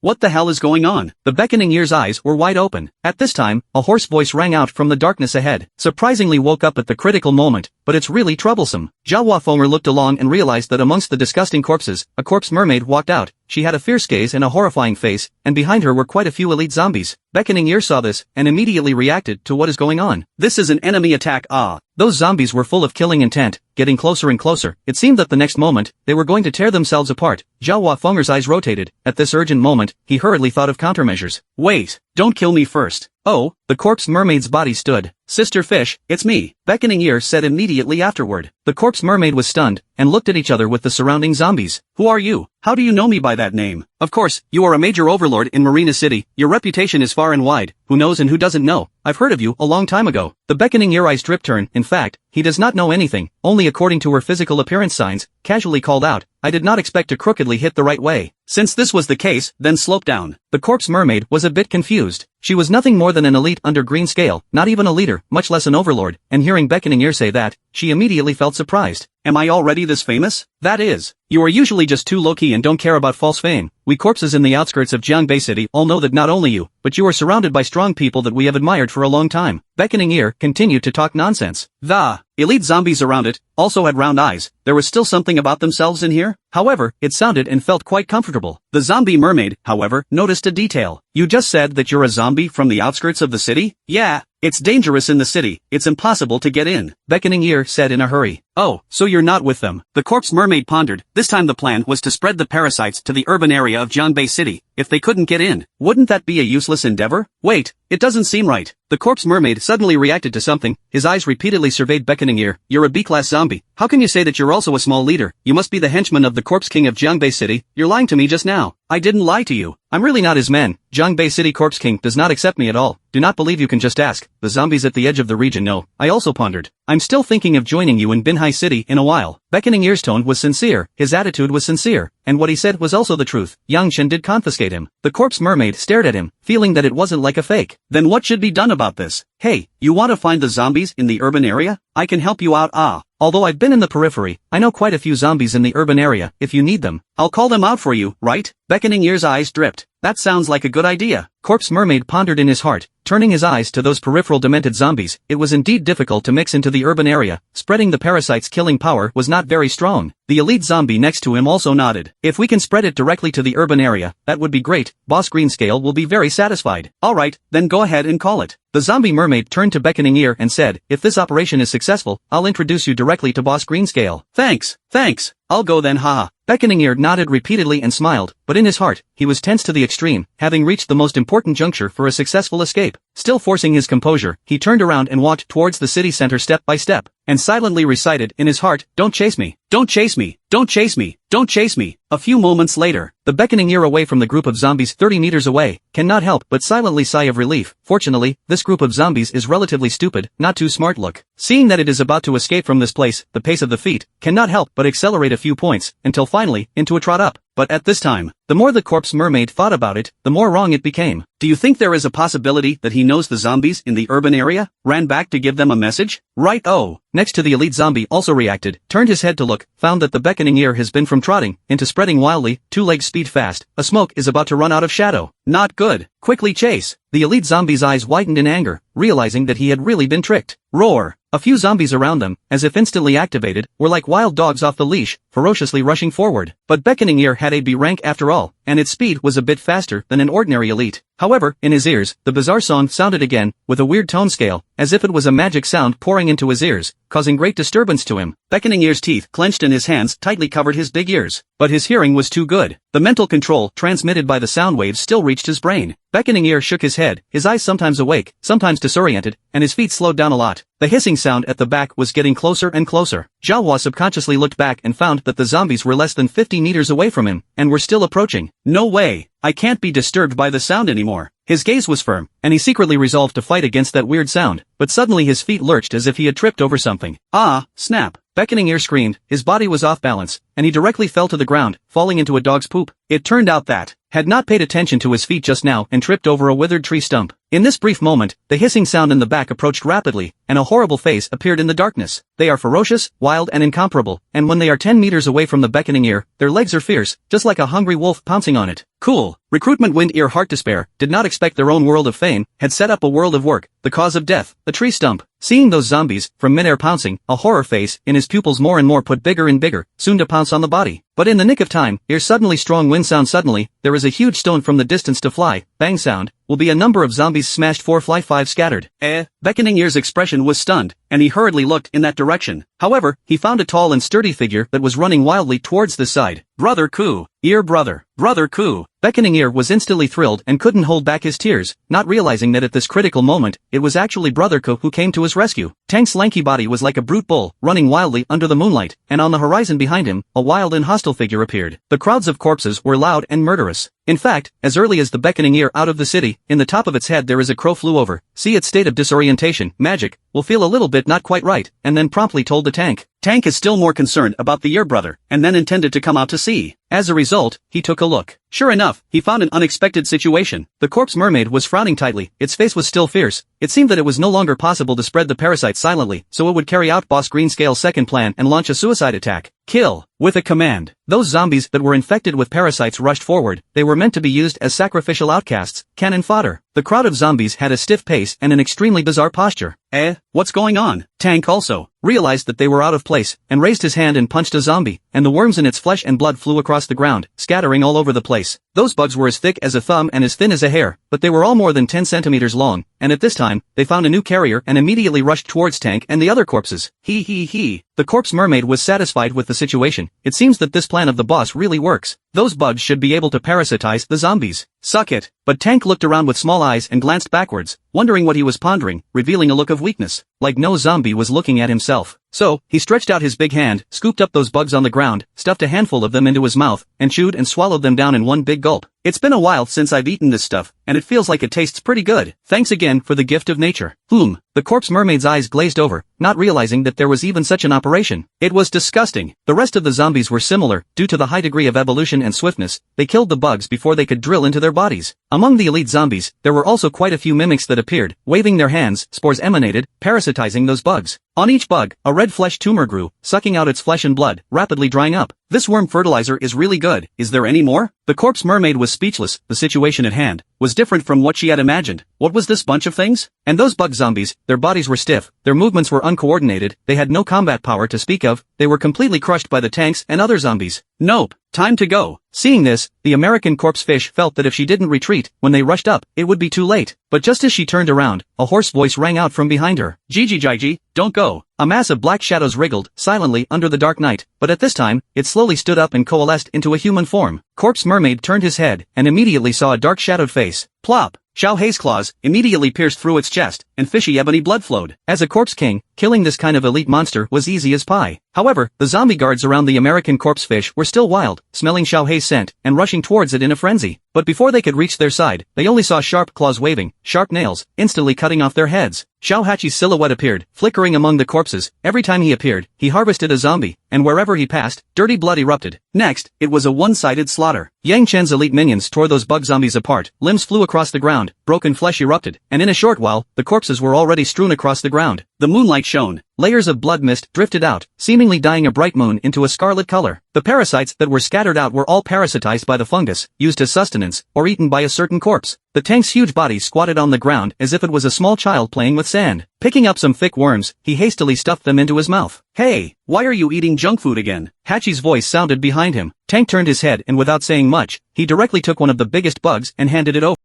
What the hell is going on? The beckoning ear's eyes were wide open. At this time, a hoarse voice rang out from the darkness ahead. Surprisingly woke up at the critical moment, but it's really troublesome. Jawa Fonger looked along and realized that amongst the disgusting corpses, a corpse mermaid walked out. She had a fierce gaze and a horrifying face, and behind her were quite a few elite zombies. Beckoning Ear saw this, and immediately reacted to what is going on. This is an enemy attack, ah. Those zombies were full of killing intent, getting closer and closer. It seemed that the next moment, they were going to tear themselves apart. Jawa Fonger's eyes rotated. At this urgent moment, he hurriedly thought of countermeasures. Wait, don't kill me first. Oh, the corpse mermaid's body stood. Sister Fish, it's me, Beckoning Ear said immediately afterward. The corpse mermaid was stunned, and looked at each other with the surrounding zombies. Who are you? How do you know me by that name? Of course, you are a major overlord in Marina City. Your reputation is far and wide. Who knows and who doesn't know? I've heard of you a long time ago. The Beckoning Ear eyes drip turn. In fact, he does not know anything, only according to her physical appearance signs, casually called out. I did not expect to crookedly hit the right way. Since this was the case, then slope down. The corpse mermaid was a bit confused. She was nothing more than an elite under green scale, not even a leader, much less an overlord, and hearing Beckoning Ear say that, she immediately felt surprised. Am I already this famous? That is. You are usually just too low-key and don't care about false fame. We corpses in the outskirts of Jiangbei City all know that not only you, but you are surrounded by strong people that we have admired for a long time. Beckoning Ear continued to talk nonsense. The elite zombies around it also had round eyes. There was still something about themselves in here. However, it sounded and felt quite comfortable. The zombie mermaid, however, noticed a detail. You just said that you're a zombie from the outskirts of the city? Yeah. It's dangerous in the city. It's impossible to get in, Beckoning Ear said in a hurry. Oh, so you're not with them. The corpse mermaid pondered. This time the plan was to spread the parasites to the urban area of Jiangbei City. If they couldn't get in, wouldn't that be a useless endeavor? Wait, it doesn't seem right. The corpse mermaid suddenly reacted to something. His eyes repeatedly surveyed Beckoning Ear. You're a B-class zombie. How can you say that you're also a small leader? You must be the henchman of the corpse king of Jiangbei City. You're lying to me just now. I didn't lie to you. I'm really not his man. Jiangbei City Corpse King does not accept me at all. Do not believe you can just ask. The zombies at the edge of the region know. I also pondered. I'm still thinking of joining you in Binhai City in a while. Beckoning Ear's tone was sincere. His attitude was sincere. And what he said was also the truth. Yang Chen did confiscate him. The corpse mermaid stared at him, feeling that it wasn't like a fake. Then what should be done about this? Hey, you want to find the zombies in the urban area? I can help you out, ah. Although I've been in the periphery, I know quite a few zombies in the urban area. If you need them, I'll call them out for you, right? Beckoning Ear's eyes dripped. That sounds like a good idea. Corpse mermaid pondered in his heart, turning his eyes to those peripheral demented zombies. It was indeed difficult to mix into the urban area. Spreading the parasite's killing power was not very strong. The elite zombie next to him also nodded. If we can spread it directly to the urban area, that would be great. Boss Greenscale will be very satisfied. Alright, then go ahead and call it. The zombie mermaid turned to Beckoning Ear and said, if this operation is successful, I'll introduce you directly to Boss Greenscale. Thanks. I'll go then, haha. Beckoning Ear nodded repeatedly and smiled, but in his heart, he was tense to the extreme, having reached the most important juncture for a successful escape. Still forcing his composure, he turned around and walked towards the city center step by step, and silently recited in his heart, don't chase me, don't chase me, don't chase me, don't chase me. A few moments later, the Beckoning Ear away from the group of zombies 30 meters away, cannot help but silently sigh of relief. Fortunately, this group of zombies is relatively stupid, not too smart look. Seeing that it is about to escape from this place, the pace of the feet cannot help but accelerate a few points, until finally, into a trot up. But at this time, the more the corpse mermaid thought about it, the more wrong it became. Do you think there is a possibility that he knows the zombies in the urban area? Ran back to give them a message? Right, oh. Next to the elite zombie also reacted, turned his head to look, found that the Beckoning Ear has been from trotting, into spreading wildly, 2 legs speed fast. A smoke is about to run out of shadow. Not good. Quickly chase. The elite zombie's eyes widened in anger, realizing that he had really been tricked. Roar. A few zombies around them, as if instantly activated, were like wild dogs off the leash, ferociously rushing forward. But Beckoning Ear had a B rank after all, and its speed was a bit faster than an ordinary elite. However, in his ears, the bizarre song sounded again, with a weird tone scale, as if it was a magic sound pouring into his ears, causing great disturbance to him. Beckoning Ear's teeth clenched and his hands tightly covered his big ears. But his hearing was too good. The mental control transmitted by the sound waves still reached his brain. Beckoning Ear shook his head, his eyes sometimes awake, sometimes disoriented, and his feet slowed down a lot. The hissing sound at the back was getting closer and closer. Jawa subconsciously looked back and found that the zombies were less than 50 meters away from him, and were still approaching. No way! I can't be disturbed by the sound anymore. His gaze was firm, and he secretly resolved to fight against that weird sound, but suddenly his feet lurched as if he had tripped over something. Ah, snap! Beckoning Ear screamed, his body was off balance, and he directly fell to the ground, falling into a dog's poop. It turned out that had not paid attention to his feet just now and tripped over a withered tree stump. In this brief moment, the hissing sound in the back approached rapidly, and a horrible face appeared in the darkness. They are ferocious, wild and incomparable, and when they are 10 meters away from the beckoning ear, their legs are fierce, just like a hungry wolf pouncing on it. Cool. Recruitment Wind Ear Heart Despair did not expect their own world of fame, had set up a world of work, the cause of death, the tree stump. Seeing those zombies, from midair pouncing, a horror face in his pupils more and more put bigger and bigger, soon to pounce on the body. But in the nick of time, ear suddenly strong wind sound suddenly, there is a huge stone from the distance to fly, bang sound, will be a number of zombies smashed 4 fly 5 scattered. Beckoning Ear's expression was stunned, and he hurriedly looked in that direction. However, he found a tall and sturdy figure that was running wildly towards this side. Brother Ku. Ear brother. Brother Ku. Beckoning Ear was instantly thrilled and couldn't hold back his tears, not realizing that at this critical moment, it was actually Brother Ku who came to his rescue. Tank's lanky body was like a brute bull, running wildly under the moonlight, and on the horizon behind him, a wild and hostile figure appeared. The crowds of corpses were loud and murderous. In fact, as early as the Beckoning Ear out of the city, in the top of its head there is a crow flew over. See its state of disorientation, magic, will feel a little bit not quite right, and then promptly told the Tank. Tank is still more concerned about the ear brother, and then intended to come out to see. As a result, he took a look. Sure enough, he found an unexpected situation. The corpse mermaid was frowning tightly, its face was still fierce. It seemed that it was no longer possible to spread the parasite silently, so it would carry out Boss Greenscale's second plan and launch a suicide attack. Kill. With a command. Those zombies that were infected with parasites rushed forward. They were meant to be used as sacrificial outcasts, cannon fodder. The crowd of zombies had a stiff pace and an extremely bizarre posture. What's going on? Tank also realized that they were out of place, and raised his hand and punched a zombie, and the worms in its flesh and blood flew across the ground, scattering all over the place. Those bugs were as thick as a thumb and as thin as a hair, but they were all more than 10 centimeters long, and at this time, they found a new carrier and immediately rushed towards Tank and the other corpses. He. The corpse mermaid was satisfied with the situation. It seems that this plan of the boss really works. Those bugs should be able to parasitize the zombies. Suck it. But Tank looked around with small eyes and glanced backwards, wondering what he was pondering, revealing a look of weakness, like no zombie was looking at himself. So, he stretched out his big hand, scooped up those bugs on the ground, stuffed a handful of them into his mouth, and chewed and swallowed them down in one big gulp. It's been a while since I've eaten this stuff, and it feels like it tastes pretty good. Thanks again for the gift of nature. The corpse mermaid's eyes glazed over, not realizing that there was even such an operation. It was disgusting. The rest of the zombies were similar, due to the high degree of evolution and swiftness. They killed the bugs before they could drill into their bodies. Among the elite zombies, there were also quite a few mimics that appeared, waving their hands, spores emanated, parasitizing those bugs. On each bug, a red flesh tumor grew, sucking out its flesh and blood, rapidly drying up. This worm fertilizer is really good. Is there any more? The corpse mermaid was speechless. The situation at hand was different from what she had imagined. What was this bunch of things? And those bug zombies, their bodies were stiff, their movements were uncoordinated, they had no combat power to speak of, they were completely crushed by the tanks and other zombies. Nope. Time to go. Seeing this, the American corpse fish felt that if she didn't retreat, when they rushed up, it would be too late. But just as she turned around, a hoarse voice rang out from behind her. Gigi, don't go. A mass of black shadows wriggled, silently, under the dark night, but at this time, it slowly stood up and coalesced into a human form. Corpse mermaid turned his head, and immediately saw a dark shadowed face. Plop! Xiao Hei's claws immediately pierced through its chest, and fishy ebony blood flowed. As a corpse king, killing this kind of elite monster was easy as pie. However, the zombie guards around the American corpse fish were still wild, smelling Xiao Hei's scent, and rushing towards it in a frenzy. But before they could reach their side, they only saw sharp claws waving, sharp nails, instantly cutting off their heads. Xiao Hachi's silhouette appeared, flickering among the corpses. Every time he appeared, he harvested a zombie, and wherever he passed, dirty blood erupted. Next, it was a one-sided slaughter. Yang Chen's elite minions tore those bug zombies apart, limbs flew across the ground, broken flesh erupted, and in a short while, the corpses were already strewn across the ground. The moonlight shone. Layers of blood mist drifted out, seemingly dyeing a bright moon into a scarlet color. The parasites that were scattered out were all parasitized by the fungus, used as sustenance, or eaten by a certain corpse. The tank's huge body squatted on the ground as if it was a small child playing with sand. Picking up some thick worms, he hastily stuffed them into his mouth. Hey, why are you eating junk food again? Hachi's voice sounded behind him. Tank turned his head and without saying much, he directly took one of the biggest bugs and handed it over.